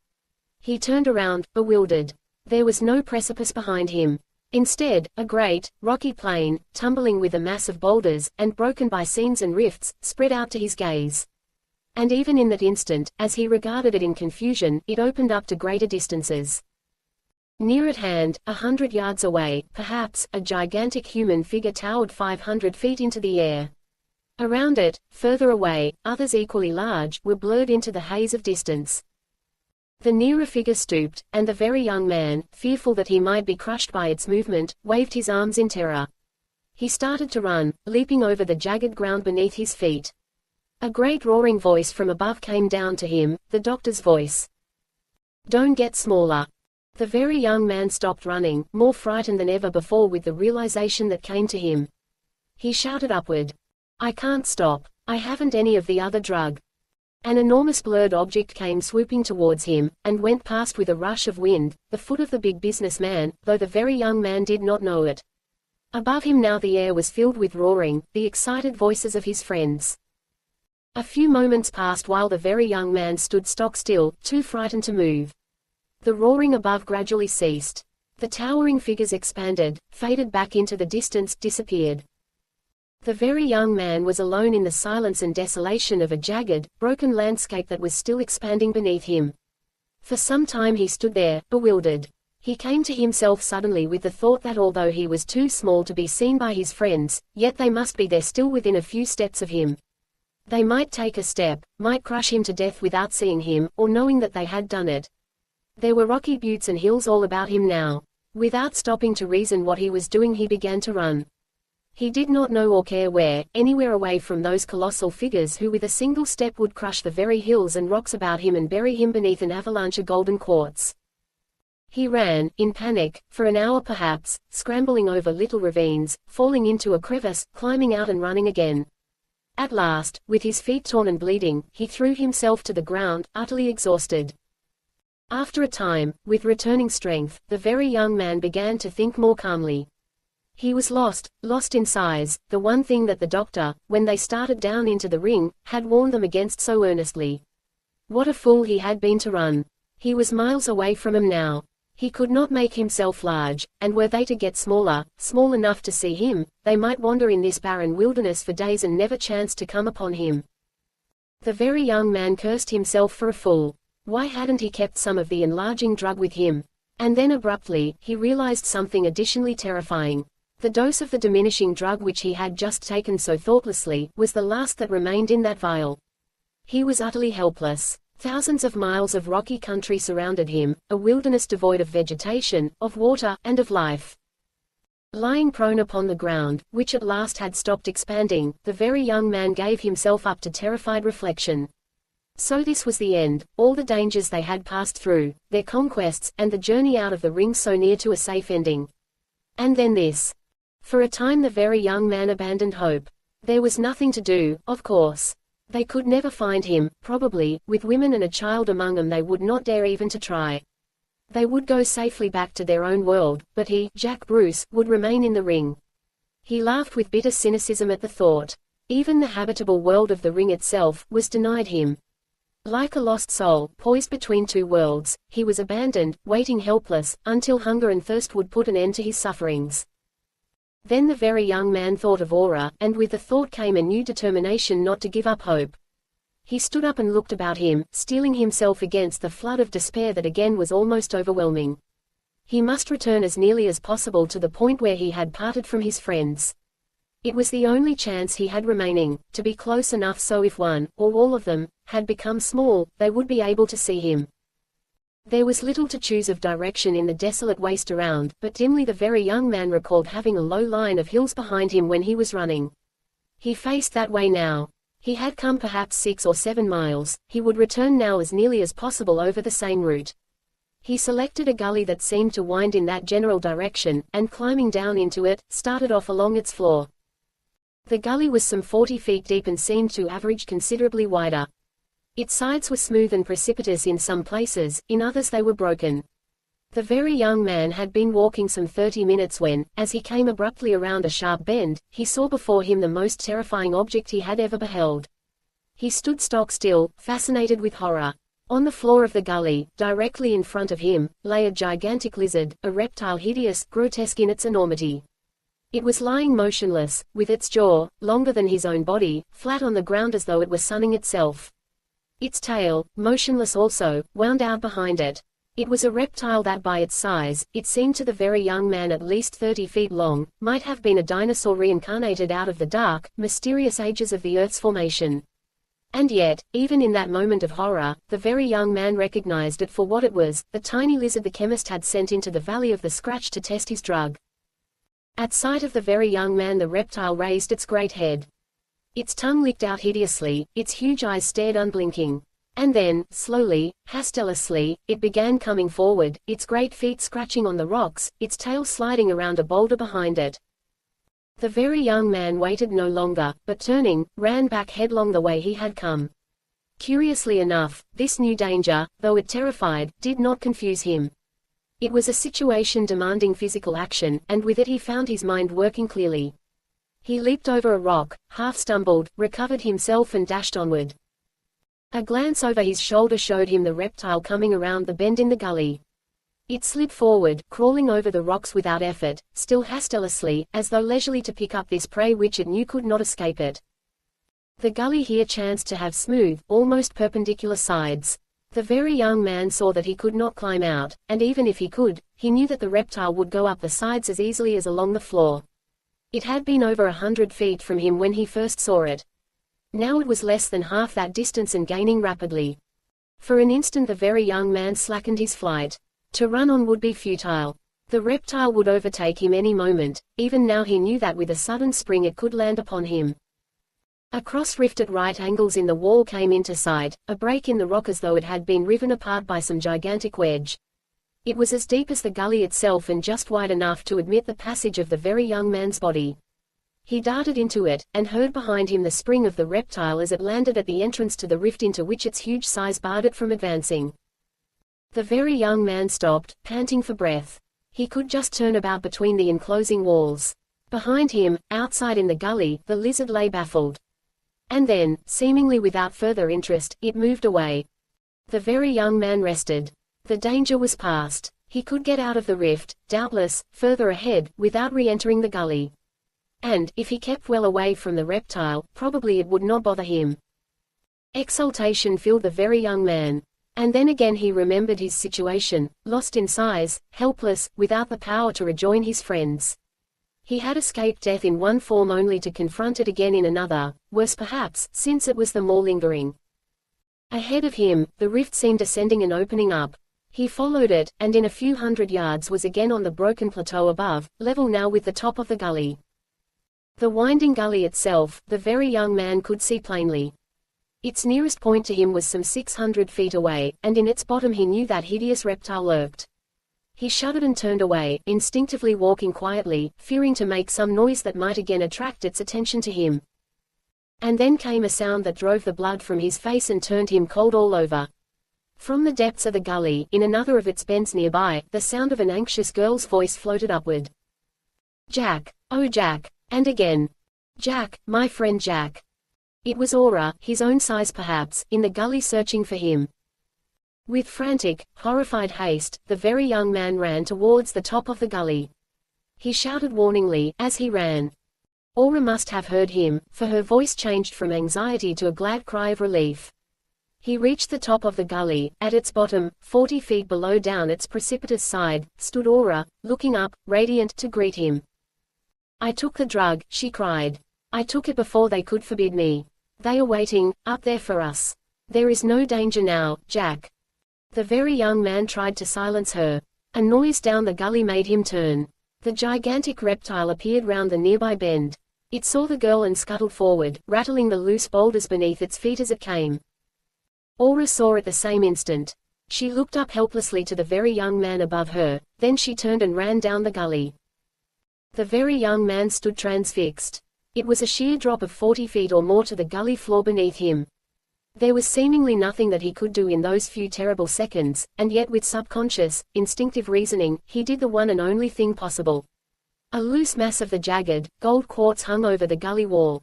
He turned around, bewildered. There was no precipice behind him. Instead, a great, rocky plain, tumbling with a mass of boulders, and broken by seams and rifts, spread out to his gaze. And even in that instant, as he regarded it in confusion, it opened up to greater distances. Near at hand, 100 yards away, perhaps, a gigantic human figure towered 500 feet into the air. Around it, further away, others equally large, were blurred into the haze of distance. The nearer figure stooped, and the very young man, fearful that he might be crushed by its movement, waved his arms in terror. He started to run, leaping over the jagged ground beneath his feet. A great roaring voice from above came down to him, the doctor's voice. Don't get smaller. The very young man stopped running, more frightened than ever before with the realization that came to him. He shouted upward. I can't stop. I haven't any of the other drug. An enormous blurred object came swooping towards him, and went past with a rush of wind, the foot of the big businessman, though the very young man did not know it. Above him now the air was filled with roaring, the excited voices of his friends. A few moments passed while the very young man stood stock still, too frightened to move. The roaring above gradually ceased. The towering figures expanded, faded back into the distance, disappeared. The very young man was alone in the silence and desolation of a jagged, broken landscape that was still expanding beneath him. For some time he stood there, bewildered. He came to himself suddenly with the thought that although he was too small to be seen by his friends, yet they must be there still within a few steps of him. They might take a step, might crush him to death without seeing him, or knowing that they had done it. There were rocky buttes and hills all about him now. Without stopping to reason what he was doing, he began to run. He did not know or care where, anywhere away from those colossal figures who with a single step would crush the very hills and rocks about him and bury him beneath an avalanche of golden quartz. He ran, in panic, for an hour perhaps, scrambling over little ravines, falling into a crevice, climbing out and running again. At last, with his feet torn and bleeding, he threw himself to the ground, utterly exhausted. After a time, with returning strength, the very young man began to think more calmly. He was lost in size, the one thing that the doctor, when they started down into the ring, had warned them against so earnestly. What a fool he had been to run. He was miles away from him now. He could not make himself large, and were they to get smaller, small enough to see him, they might wander in this barren wilderness for days and never chance to come upon him. The very young man cursed himself for a fool. Why hadn't he kept some of the enlarging drug with him? And then abruptly, he realized something additionally terrifying. The dose of the diminishing drug which he had just taken so thoughtlessly, was the last that remained in that vial. He was utterly helpless. Thousands of miles of rocky country surrounded him, a wilderness devoid of vegetation, of water, and of life. Lying prone upon the ground, which at last had stopped expanding, the very young man gave himself up to terrified reflection. So this was the end, all the dangers they had passed through, their conquests, and the journey out of the ring so near to a safe ending. And then this. For a time the very young man abandoned hope. There was nothing to do, of course. They could never find him, probably, with women and a child among them they would not dare even to try. They would go safely back to their own world, but he, Jack Bruce, would remain in the ring. He laughed with bitter cynicism at the thought. Even the habitable world of the ring itself, was denied him. Like a lost soul, poised between two worlds, he was abandoned, waiting helpless, until hunger and thirst would put an end to his sufferings. Then the very young man thought of Aura, and with the thought came a new determination not to give up hope. He stood up and looked about him, steeling himself against the flood of despair that again was almost overwhelming. He must return as nearly as possible to the point where he had parted from his friends. It was the only chance he had remaining, to be close enough so if one, or all of them, had become small, they would be able to see him. There was little to choose of direction in the desolate waste around, but dimly the very young man recalled having a low line of hills behind him when he was running. He faced that way now. He had come perhaps 6 or 7 miles, he would return now as nearly as possible over the same route. He selected a gully that seemed to wind in that general direction, and climbing down into it, started off along its floor. The gully was some 40 feet deep and seemed to average considerably wider. Its sides were smooth and precipitous in some places, in others they were broken. The very young man had been walking some 30 minutes when, as he came abruptly around a sharp bend, he saw before him the most terrifying object he had ever beheld. He stood stock still, fascinated with horror. On the floor of the gully, directly in front of him, lay a gigantic lizard, a reptile hideous, grotesque in its enormity. It was lying motionless, with its jaw, longer than his own body, flat on the ground as though it were sunning itself. Its tail, motionless also, wound out behind it. It was a reptile that by its size, it seemed to the very young man at least 30 feet long, might have been a dinosaur reincarnated out of the dark, mysterious ages of the Earth's formation. And yet, even in that moment of horror, the very young man recognized it for what it was, the tiny lizard the chemist had sent into the Valley of the Scratch to test his drug. At sight of the very young man the reptile raised its great head. Its tongue licked out hideously, its huge eyes stared unblinking. And then, slowly, hastelessly, it began coming forward, its great feet scratching on the rocks, its tail sliding around a boulder behind it. The very young man waited no longer, but turning, ran back headlong the way he had come. Curiously enough, this new danger, though it terrified, did not confuse him. It was a situation demanding physical action, and with it he found his mind working clearly. He leaped over a rock, half stumbled, recovered himself and dashed onward. A glance over his shoulder showed him the reptile coming around the bend in the gully. It slid forward, crawling over the rocks without effort, still hastelessly, as though leisurely to pick up this prey which it knew could not escape it. The gully here chanced to have smooth, almost perpendicular sides. The very young man saw that he could not climb out, and even if he could, he knew that the reptile would go up the sides as easily as along the floor. It had been over 100 feet from him when he first saw it. Now it was less than half that distance and gaining rapidly. For an instant the very young man slackened his flight. To run on would be futile. The reptile would overtake him any moment, even now he knew that with a sudden spring it could land upon him. A cross rift at right angles in the wall came into sight, a break in the rock as though it had been riven apart by some gigantic wedge. It was as deep as the gully itself and just wide enough to admit the passage of the very young man's body. He darted into it, and heard behind him the spring of the reptile as it landed at the entrance to the rift into which its huge size barred it from advancing. The very young man stopped, panting for breath. He could just turn about between the enclosing walls. Behind him, outside in the gully, the lizard lay baffled. And then, seemingly without further interest, it moved away. The very young man rested. The danger was past. He could get out of the rift, doubtless, further ahead, without re-entering the gully. And, if he kept well away from the reptile, probably it would not bother him. Exultation filled the very young man. And then again he remembered his situation, lost in size, helpless, without the power to rejoin his friends. He had escaped death in one form only to confront it again in another, worse perhaps, since it was the more lingering. Ahead of him, the rift seemed ascending and opening up. He followed it, and in a few hundred yards was again on the broken plateau above, level now with the top of the gully. The winding gully itself, the very young man could see plainly. Its nearest point to him was some 600 feet away, and in its bottom he knew that hideous reptile lurked. He shuddered and turned away, instinctively walking quietly, fearing to make some noise that might again attract its attention to him. And then came a sound that drove the blood from his face and turned him cold all over. From the depths of the gully, in another of its bends nearby, the sound of an anxious girl's voice floated upward. "Jack! Oh Jack!" And again. "Jack, my friend Jack!" It was Aura, his own size perhaps, in the gully searching for him. With frantic, horrified haste, the very young man ran towards the top of the gully. He shouted warningly, as he ran. Aura must have heard him, for her voice changed from anxiety to a glad cry of relief. He reached the top of the gully. At its bottom, 40 feet below down its precipitous side, stood Aura, looking up, radiant, to greet him. "I took the drug," she cried. "I took it before they could forbid me. They are waiting, up there for us. There is no danger now, Jack." The very young man tried to silence her. A noise down the gully made him turn. The gigantic reptile appeared round the nearby bend. It saw the girl and scuttled forward, rattling the loose boulders beneath its feet as it came. Aura saw at the same instant. She looked up helplessly to the very young man above her, then she turned and ran down the gully. The very young man stood transfixed. It was a sheer drop of 40 feet or more to the gully floor beneath him. There was seemingly nothing that he could do in those few terrible seconds, and yet with subconscious, instinctive reasoning, he did the one and only thing possible. A loose mass of the jagged, gold quartz hung over the gully wall.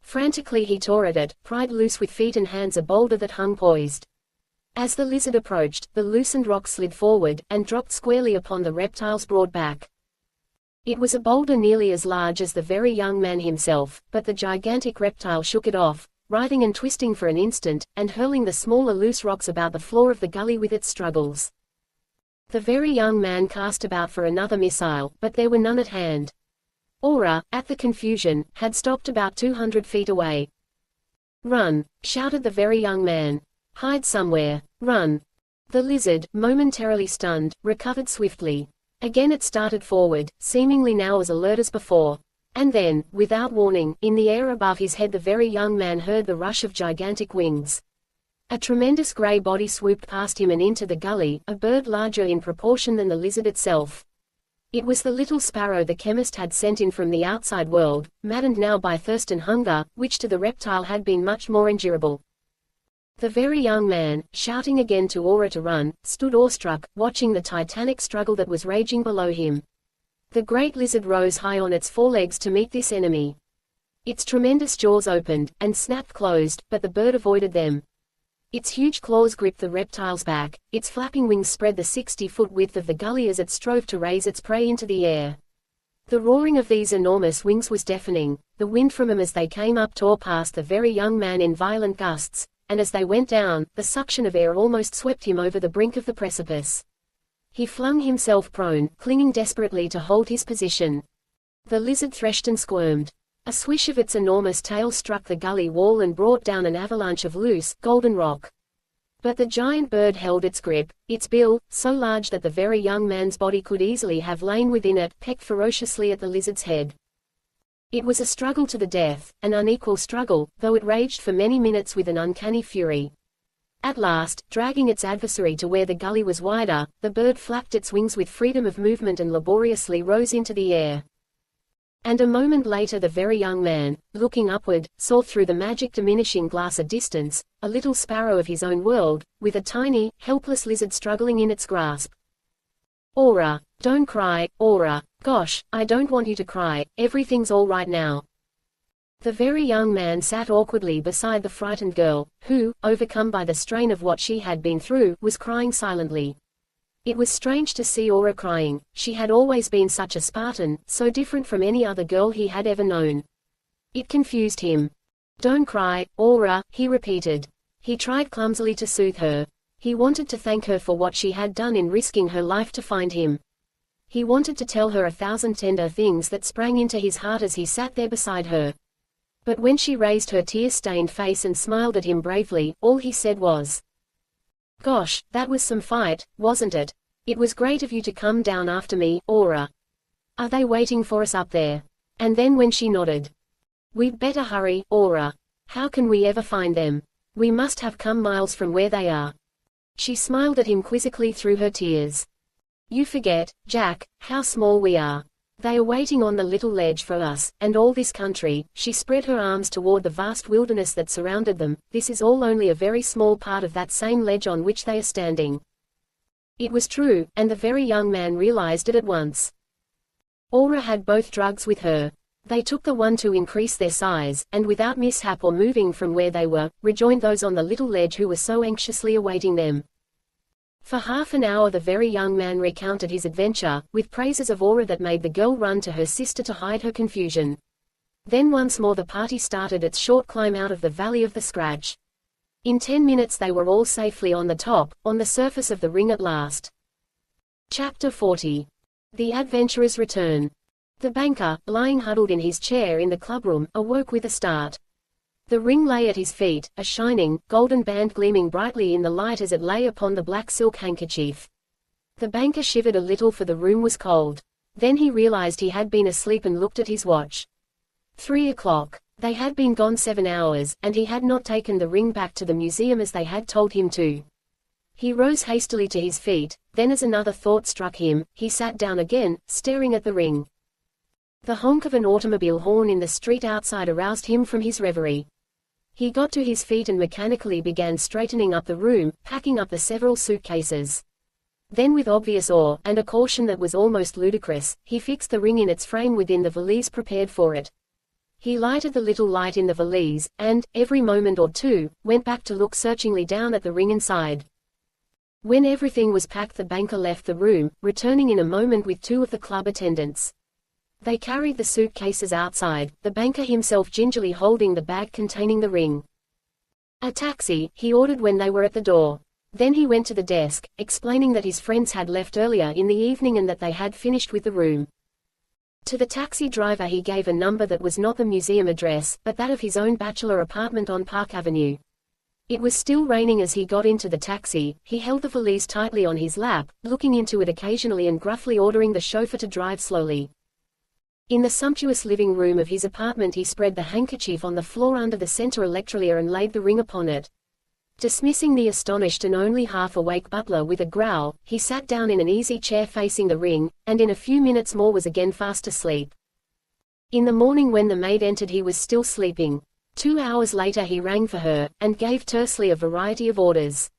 Frantically he tore at it, pried loose with feet and hands a boulder that hung poised. As the lizard approached, the loosened rock slid forward, and dropped squarely upon the reptile's broad back. It was a boulder nearly as large as the very young man himself, but the gigantic reptile shook it off, writhing and twisting for an instant, and hurling the smaller loose rocks about the floor of the gully with its struggles. The very young man cast about for another missile, but there were none at hand. Aura, at the confusion, had stopped about 200 feet away. "Run!" shouted the very young man. "Hide somewhere! Run!" The lizard, momentarily stunned, recovered swiftly. Again it started forward, seemingly now as alert as before. And then, without warning, in the air above his head the very young man heard the rush of gigantic wings. A tremendous grey body swooped past him and into the gully, a bird larger in proportion than the lizard itself. It was the little sparrow the chemist had sent in from the outside world, maddened now by thirst and hunger, which to the reptile had been much more endurable. The very young man, shouting again to Aura to run, stood awestruck, watching the titanic struggle that was raging below him. The great lizard rose high on its forelegs to meet this enemy. Its tremendous jaws opened, and snapped closed, but the bird avoided them. Its huge claws gripped the reptile's back, its flapping wings spread the 60-foot width of the gully as it strove to raise its prey into the air. The roaring of these enormous wings was deafening. The wind from them as they came up tore past the very young man in violent gusts, and as they went down, the suction of air almost swept him over the brink of the precipice. He flung himself prone, clinging desperately to hold his position. The lizard threshed and squirmed. A swish of its enormous tail struck the gully wall and brought down an avalanche of loose, golden rock. But the giant bird held its grip. Its bill, so large that the very young man's body could easily have lain within it, pecked ferociously at the lizard's head. It was a struggle to the death, an unequal struggle, though it raged for many minutes with an uncanny fury. At last, dragging its adversary to where the gully was wider, the bird flapped its wings with freedom of movement and laboriously rose into the air. And a moment later the very young man, looking upward, saw through the magic diminishing glass a distance, a little sparrow of his own world, with a tiny, helpless lizard struggling in its grasp. "Aura, don't cry, Aura. Gosh, I don't want you to cry, everything's all right now." The very young man sat awkwardly beside the frightened girl, who, overcome by the strain of what she had been through, was crying silently. It was strange to see Aura crying. She had always been such a Spartan, so different from any other girl he had ever known. It confused him. "Don't cry, Aura," he repeated. He tried clumsily to soothe her. He wanted to thank her for what she had done in risking her life to find him. He wanted to tell her 1,000 tender things that sprang into his heart as he sat there beside her. But when she raised her tear-stained face and smiled at him bravely, all he said was, "Gosh, that was some fight, wasn't it? It was great of you to come down after me, Aura. Are they waiting for us up there?" And then when she nodded, "We'd better hurry, Aura. How can we ever find them? We must have come miles from where they are." She smiled at him quizzically through her tears. "You forget, Jack, how small we are. They are waiting on the little ledge for us, and all this country." She spread her arms toward the vast wilderness that surrounded them. "This is all only a very small part of that same ledge on which they are standing." It was true, and the very young man realized it at once. Aura had both drugs with her. They took the one to increase their size, and without mishap or moving from where they were, rejoined those on the little ledge who were so anxiously awaiting them. For half an hour the very young man recounted his adventure, with praises of Aura that made the girl run to her sister to hide her confusion. Then once more the party started its short climb out of the Valley of the Scratch. In 10 minutes they were all safely on the top, on the surface of the ring at last. Chapter 40. The Adventurer's Return. The banker, lying huddled in his chair in the clubroom, awoke with a start. The ring lay at his feet, a shining, golden band gleaming brightly in the light as it lay upon the black silk handkerchief. The banker shivered a little for the room was cold. Then he realized he had been asleep and looked at his watch. 3 o'clock. They had been gone 7 hours, and he had not taken the ring back to the museum as they had told him to. He rose hastily to his feet, then as another thought struck him, he sat down again, staring at the ring. The honk of an automobile horn in the street outside aroused him from his reverie. He got to his feet and mechanically began straightening up the room, packing up the several suitcases. Then with obvious awe, and a caution that was almost ludicrous, he fixed the ring in its frame within the valise prepared for it. He lighted the little light in the valise, and, every moment or two, went back to look searchingly down at the ring inside. When everything was packed the banker left the room, returning in a moment with 2 of the club attendants. They carried the suitcases outside, the banker himself gingerly holding the bag containing the ring. "A taxi," he ordered when they were at the door. Then he went to the desk, explaining that his friends had left earlier in the evening and that they had finished with the room. To the taxi driver he gave a number that was not the museum address, but that of his own bachelor apartment on Park Avenue. It was still raining as he got into the taxi. He held the valise tightly on his lap, looking into it occasionally and gruffly ordering the chauffeur to drive slowly. In the sumptuous living room of his apartment he spread the handkerchief on the floor under the center electrolier and laid the ring upon it. Dismissing the astonished and only half-awake butler with a growl, he sat down in an easy chair facing the ring, and in a few minutes more was again fast asleep. In the morning when the maid entered he was still sleeping. 2 hours later he rang for her, and gave tersely a variety of orders.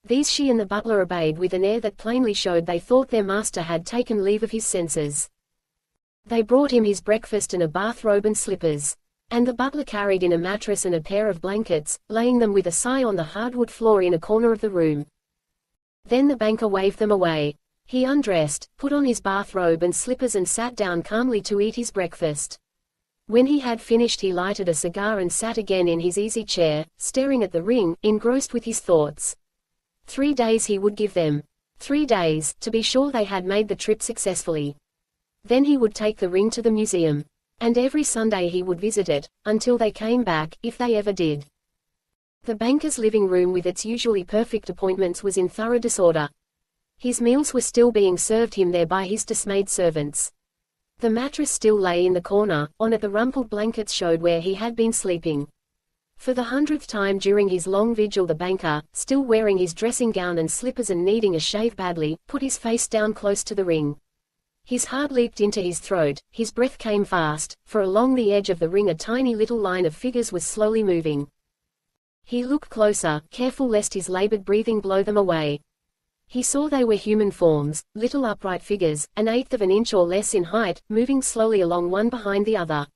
These she and the butler obeyed with an air that plainly showed they thought their master had taken leave of his senses. They brought him his breakfast and a bathrobe and slippers. And the butler carried in a mattress and a pair of blankets, laying them with a sigh on the hardwood floor in a corner of the room. Then the banker waved them away. He undressed, put on his bathrobe and slippers and sat down calmly to eat his breakfast. When he had finished he lighted a cigar and sat again in his easy chair, staring at the ring, engrossed with his thoughts. 3 days he would give them. 3 days, to be sure they had made the trip successfully. Then he would take the ring to the museum. And every Sunday he would visit it, until they came back, if they ever did. The banker's living room with its usually perfect appointments was in thorough disorder. His meals were still being served him there by his dismayed servants. The mattress still lay in the corner, on it the rumpled blankets showed where he had been sleeping. For the 100th time during his long vigil the banker, still wearing his dressing gown and slippers and needing a shave badly, put his face down close to the ring. His heart leaped into his throat, his breath came fast, for along the edge of the ring a tiny little line of figures was slowly moving. He looked closer, careful lest his labored breathing blow them away. He saw they were human forms, little upright figures, 1/8 of an inch or less in height, moving slowly along one behind the other.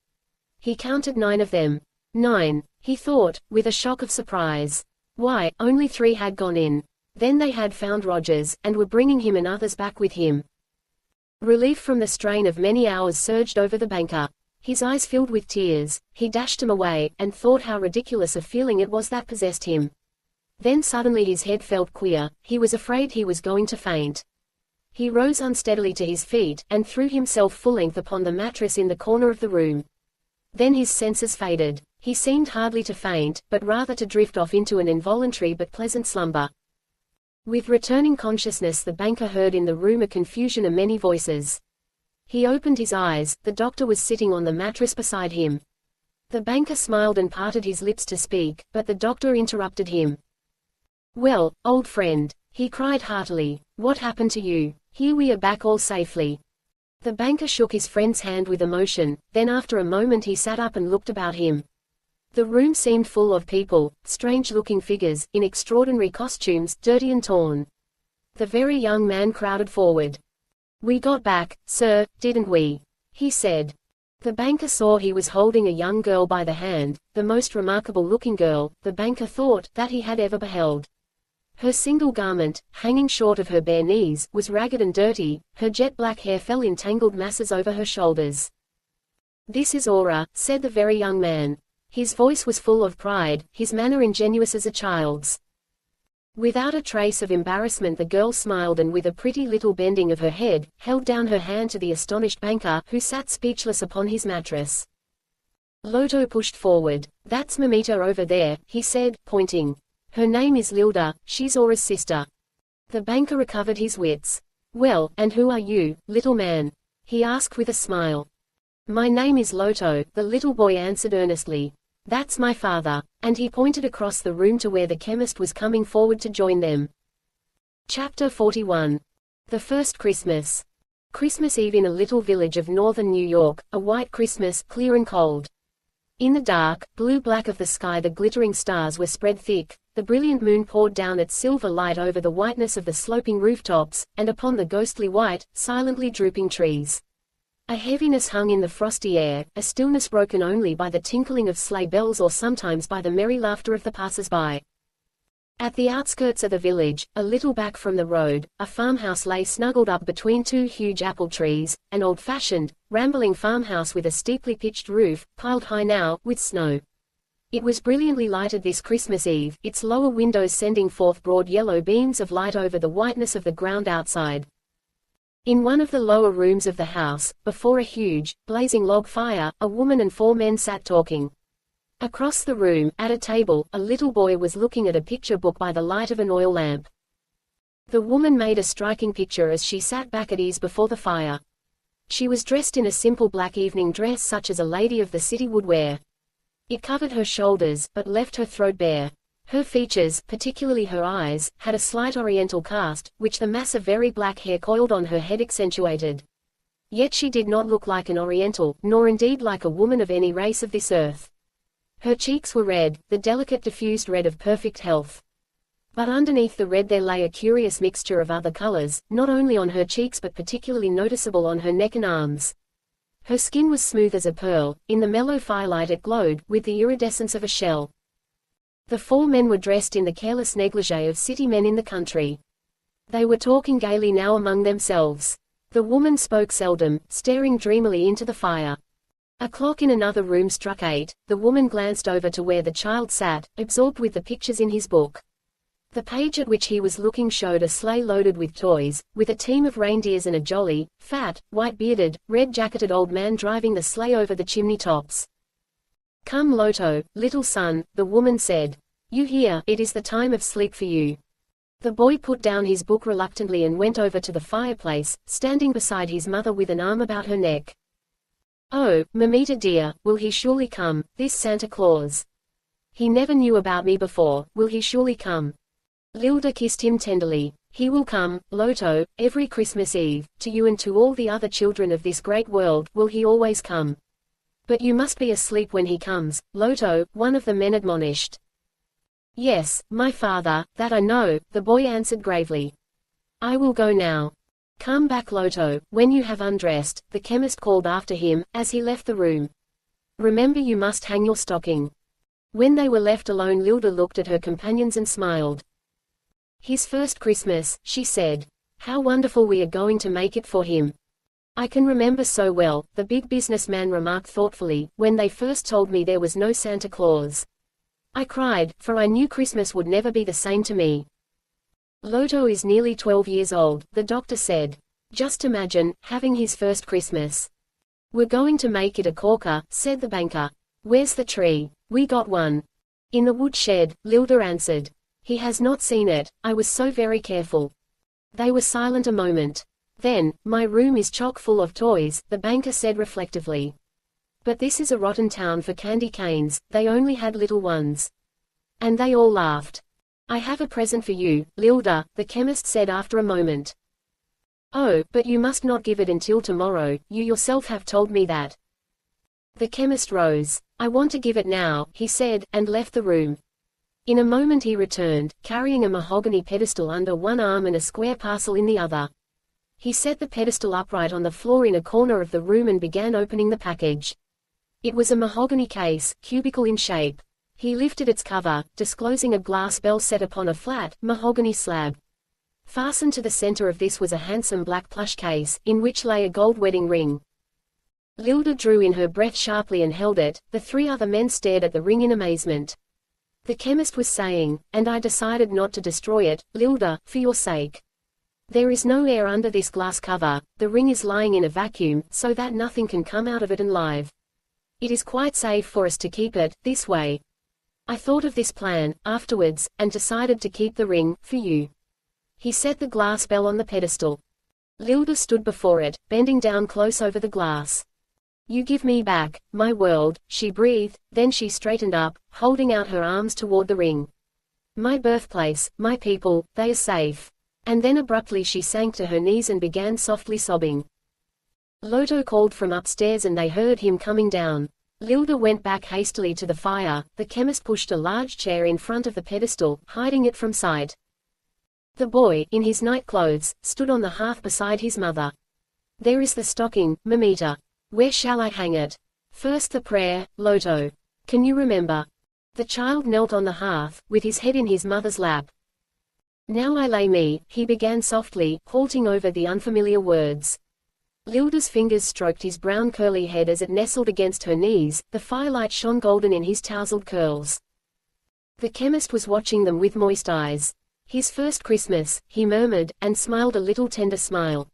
He counted 9 of them. 9, he thought, with a shock of surprise. Why, only 3 had gone in. Then they had found Rogers, and were bringing him and others back with him. Relief from the strain of many hours surged over the banker. His eyes filled with tears, he dashed them away, and thought how ridiculous a feeling it was that possessed him. Then suddenly his head felt queer, he was afraid he was going to faint. He rose unsteadily to his feet, and threw himself full length upon the mattress in the corner of the room. Then his senses faded. He seemed hardly to faint, but rather to drift off into an involuntary but pleasant slumber. With returning consciousness the banker heard in the room a confusion of many voices. He opened his eyes, the doctor was sitting on the mattress beside him. The banker smiled and parted his lips to speak, but the doctor interrupted him. "Well, old friend," he cried heartily, "what happened to you? Here we are back all safely." The banker shook his friend's hand with emotion, then after a moment he sat up and looked about him. The room seemed full of people, strange-looking figures, in extraordinary costumes, dirty and torn. The very young man crowded forward. "We got back, sir, didn't we?" he said. The banker saw he was holding a young girl by the hand, the most remarkable-looking girl, the banker thought, that he had ever beheld. Her single garment, hanging short of her bare knees, was ragged and dirty, her jet-black hair fell in tangled masses over her shoulders. "This is Aura," said the very young man. His voice was full of pride, his manner ingenuous as a child's. Without a trace of embarrassment the girl smiled and with a pretty little bending of her head, held down her hand to the astonished banker, who sat speechless upon his mattress. Loto pushed forward. "That's Mamita over there," he said, pointing. "Her name is Lylda, she's Aura's sister." The banker recovered his wits. "Well, and who are you, little man?" he asked with a smile. "My name is Loto," the little boy answered earnestly. "That's my father." And he pointed across the room to where the chemist was coming forward to join them. Chapter 41. The First Christmas. Christmas Eve in a little village of northern New York, a white Christmas, clear and cold. In the dark, blue-black of the sky the glittering stars were spread thick, the brilliant moon poured down its silver light over the whiteness of the sloping rooftops, and upon the ghostly white, silently drooping trees. A heaviness hung in the frosty air, a stillness broken only by the tinkling of sleigh bells or sometimes by the merry laughter of the passers-by. At the outskirts of the village, a little back from the road, a farmhouse lay snuggled up between two huge apple trees, an old-fashioned, rambling farmhouse with a steeply pitched roof, piled high now, with snow. It was brilliantly lighted this Christmas Eve, its lower windows sending forth broad yellow beams of light over the whiteness of the ground outside. In one of the lower rooms of the house, before a huge, blazing log fire, a woman and 4 men sat talking. Across the room, at a table, a little boy was looking at a picture book by the light of an oil lamp. The woman made a striking picture as she sat back at ease before the fire. She was dressed in a simple black evening dress such as a lady of the city would wear. It covered her shoulders, but left her throat bare. Her features, particularly her eyes, had a slight oriental cast, which the mass of very black hair coiled on her head accentuated. Yet she did not look like an Oriental, nor indeed like a woman of any race of this earth. Her cheeks were red, the delicate diffused red of perfect health. But underneath the red there lay a curious mixture of other colors, not only on her cheeks but particularly noticeable on her neck and arms. Her skin was smooth as a pearl, in the mellow firelight it glowed, with the iridescence of a shell. The 4 men were dressed in the careless negligee of city men in the country. They were talking gaily now among themselves. The woman spoke seldom, staring dreamily into the fire. A clock in another room struck 8, the woman glanced over to where the child sat, absorbed with the pictures in his book. The page at which he was looking showed a sleigh loaded with toys, with a team of reindeers and a jolly, fat, white-bearded, red-jacketed old man driving the sleigh over the chimney tops. "Come Loto, little son," the woman said. "You hear, it is the time of sleep for you." The boy put down his book reluctantly and went over to the fireplace, standing beside his mother with an arm about her neck. "Oh, Mamita dear, will he surely come, this Santa Claus? He never knew about me before, will he surely come?" Lylda kissed him tenderly. "He will come, Loto, every Christmas Eve, to you and to all the other children of this great world, will he always come. But you must be asleep when he comes, Loto," one of the men admonished. "Yes, my father, that I know," the boy answered gravely. "I will go now. Come back Loto, when you have undressed," the chemist called after him, as he left the room. "Remember you must hang your stocking." When they were left alone Lylda looked at her companions and smiled. His first Christmas, she said. How wonderful we are going to make it for him. I can remember so well, the big businessman remarked thoughtfully, when they first told me there was no Santa Claus. I cried, for I knew Christmas would never be the same to me. Lylda is nearly 12 years old, the doctor said. Just imagine, having his first Christmas. We're going to make it a corker, said the banker. Where's the tree? We got one. In the woodshed, Lylda answered. He has not seen it, I was so very careful. They were silent a moment. Then, my room is chock full of toys, the banker said reflectively. But this is a rotten town for candy canes, they only had little ones. And they all laughed. I have a present for you, Lylda, the chemist said after a moment. Oh, but you must not give it until tomorrow, you yourself have told me that. The chemist rose. I want to give it now, he said, and left the room. In a moment he returned, carrying a mahogany pedestal under one arm and a square parcel in the other. He set the pedestal upright on the floor in a corner of the room and began opening the package. It was a mahogany case, cubical in shape. He lifted its cover, disclosing a glass bell set upon a flat, mahogany slab. Fastened to the center of this was a handsome black plush case, in which lay a gold wedding ring. Lylda drew in her breath sharply and held it. The three other men stared at the ring in amazement. The chemist was saying, and I decided not to destroy it, Lylda, for your sake. There is no air under this glass cover, the ring is lying in a vacuum, so that nothing can come out of it alive. It is quite safe for us to keep it, this way. I thought of this plan, afterwards, and decided to keep the ring, for you. He set the glass bell on the pedestal. Lylda stood before it, bending down close over the glass. You give me back, my world, she breathed, then she straightened up, holding out her arms toward the ring. My birthplace, my people, they are safe. And then abruptly she sank to her knees and began softly sobbing. Lylda called from upstairs and they heard him coming down. Lylda went back hastily to the fire. The chemist pushed a large chair in front of the pedestal, hiding it from sight. The boy, in his night clothes, stood on the hearth beside his mother. There is the stocking, Mamita. Where shall I hang it? First the prayer, Lylda. Can you remember? The child knelt on the hearth, with his head in his mother's lap. Now I lay me, he began softly, halting over the unfamiliar words. Lylda's fingers stroked his brown curly head as it nestled against her knees, the firelight shone golden in his tousled curls. The chemist was watching them with moist eyes. His first Christmas, he murmured, and smiled a little tender smile.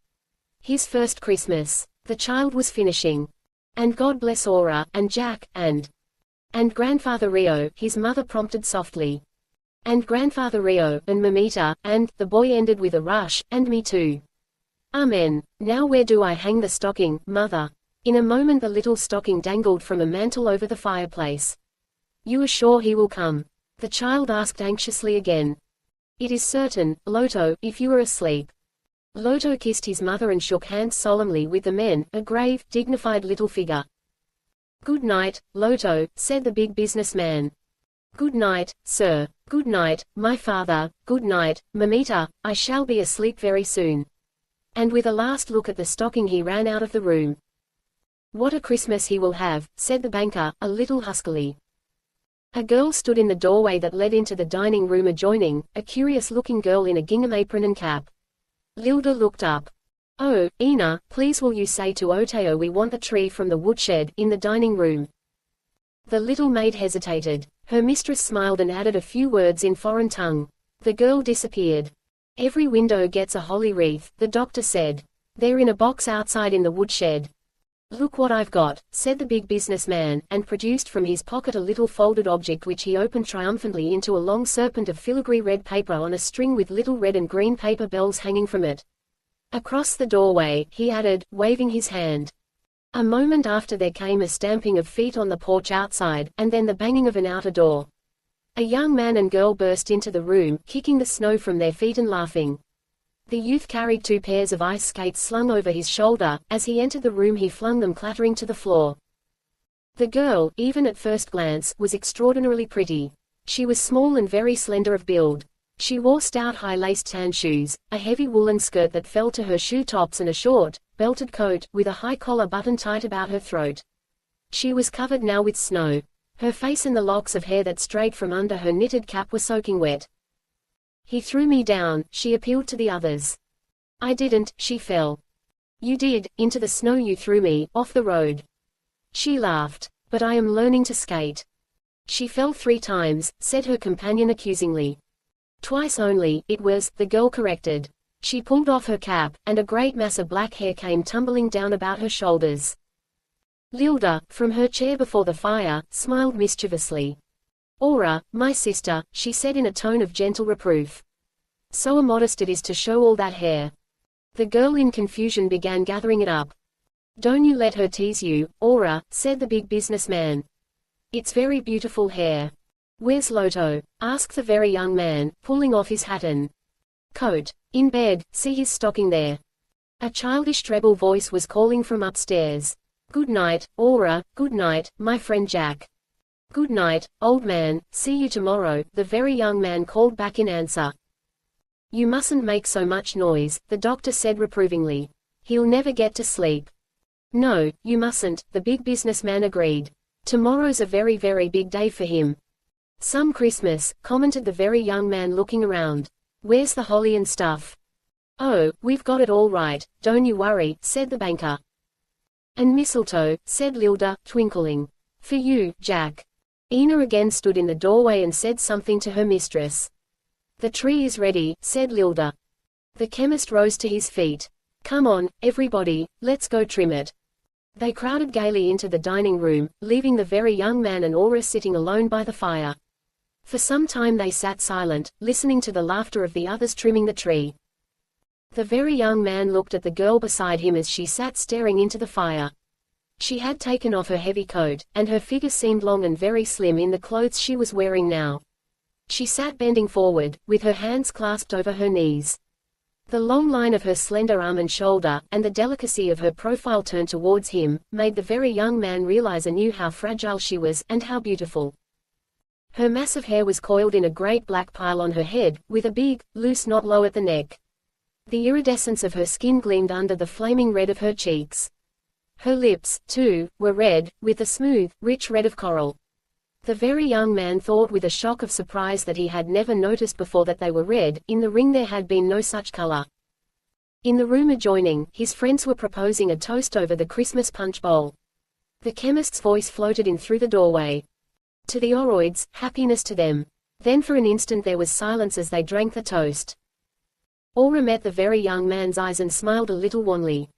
His first Christmas. The child was finishing. And God bless Aura, and Jack, and Grandfather Rio, his mother prompted softly. And Grandfather Rio, and Mamita, and, the boy ended with a rush, and me too. Amen. Now where do I hang the stocking, mother? In a moment the little stocking dangled from a mantle over the fireplace. You are sure he will come? The child asked anxiously again. It is certain, Lylda, if you are asleep. Lylda kissed his mother and shook hands solemnly with the men, a grave, dignified little figure. Good night, Lylda, said the big businessman. Good night, sir. Good night, my father. Good night, Mamita, I shall be asleep very soon. And with a last look at the stocking he ran out of the room. What a Christmas he will have, said the banker, a little huskily. A girl stood in the doorway that led into the dining room adjoining, a curious-looking girl in a gingham apron and cap. Lylda looked up. Oh, Ina, please will you say to Oteo we want the tree from the woodshed, in the dining room. The little maid hesitated. Her mistress smiled and added a few words in foreign tongue. The girl disappeared. Every window gets a holly wreath, the doctor said. They're in a box outside in the woodshed. Look what I've got, said the big businessman, and produced from his pocket a little folded object which he opened triumphantly into a long serpent of filigree red paper on a string with little red and green paper bells hanging from it. Across the doorway, he added, waving his hand. A moment after there came a stamping of feet on the porch outside, and then the banging of an outer door. A young man and girl burst into the room, kicking the snow from their feet and laughing. The youth carried 2 pairs of ice skates slung over his shoulder. As he entered the room he flung them clattering to the floor. The girl, even at first glance, was extraordinarily pretty. She was small and very slender of build. She wore stout high-laced tan shoes, a heavy woolen skirt that fell to her shoe tops and a short, belted coat, with a high collar buttoned tight about her throat. She was covered now with snow. Her face and the locks of hair that strayed from under her knitted cap were soaking wet. He threw me down, she appealed to the others. I didn't, she fell. You did, into the snow you threw me, off the road. She laughed. But I am learning to skate. She fell 3 times, said her companion accusingly. Twice only, it was, the girl corrected. She pulled off her cap, and a great mass of black hair came tumbling down about her shoulders. Lylda, from her chair before the fire, smiled mischievously. Aura, my sister, she said in a tone of gentle reproof. So immodest it is to show all that hair. The girl in confusion began gathering it up. Don't you let her tease you, Aura, said the big businessman. It's very beautiful hair. Where's Loto? Asked the very young man, pulling off his hat and coat. In bed, see his stocking there. A childish treble voice was calling from upstairs. Good night, Aura, good night, my friend Jack. Good night, old man, see you tomorrow, the very young man called back in answer. You mustn't make so much noise, the doctor said reprovingly. He'll never get to sleep. No, you mustn't, the big businessman agreed. Tomorrow's a very very big day for him. Some Christmas, commented the very young man looking around. Where's the holly and stuff? Oh, we've got it all right, don't you worry, said the banker. And mistletoe, said Lylda, twinkling. For you, Jack. Ina again stood in the doorway and said something to her mistress. The tree is ready, said Lylda. The chemist rose to his feet. Come on, everybody, let's go trim it. They crowded gaily into the dining room, leaving the very young man and Aura sitting alone by the fire. For some time they sat silent, listening to the laughter of the others trimming the tree. The very young man looked at the girl beside him as she sat staring into the fire. She had taken off her heavy coat, and her figure seemed long and very slim in the clothes she was wearing now. She sat bending forward, with her hands clasped over her knees. The long line of her slender arm and shoulder, and the delicacy of her profile turned towards him, made the very young man realize anew how fragile she was, and how beautiful. Her mass of hair was coiled in a great black pile on her head, with a big, loose knot low at the neck. The iridescence of her skin gleamed under the flaming red of her cheeks. Her lips, too, were red, with the smooth, rich red of coral. The very young man thought with a shock of surprise that he had never noticed before that they were red. In the ring there had been no such color. In the room adjoining, his friends were proposing a toast over the Christmas punch bowl. The chemist's voice floated in through the doorway. To the Oroids, happiness to them. Then for an instant there was silence as they drank the toast. Aura met the very young man's eyes and smiled a little wanly.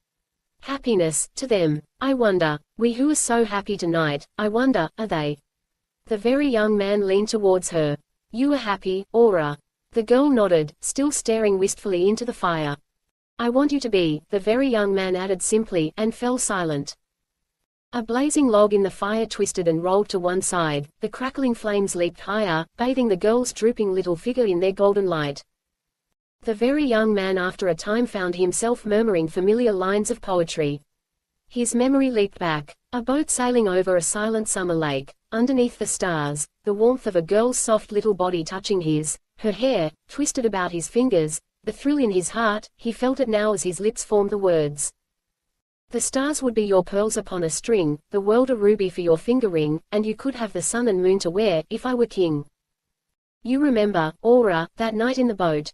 Happiness, to them. I wonder, we who are so happy tonight, I wonder, are they? The very young man leaned towards her. You are happy, Aura. The girl nodded, still staring wistfully into the fire. I want you to be, the very young man added simply, and fell silent. A blazing log in the fire twisted and rolled to one side, the crackling flames leaped higher, bathing the girl's drooping little figure in their golden light. The very young man after a time found himself murmuring familiar lines of poetry. His memory leaped back. A boat sailing over a silent summer lake, underneath the stars, the warmth of a girl's soft little body touching his, her hair, twisted about his fingers, the thrill in his heart, he felt it now as his lips formed the words. The stars would be your pearls upon a string, the world a ruby for your finger ring, and you could have the sun and moon to wear, if I were king. You remember, Aura, that night in the boat.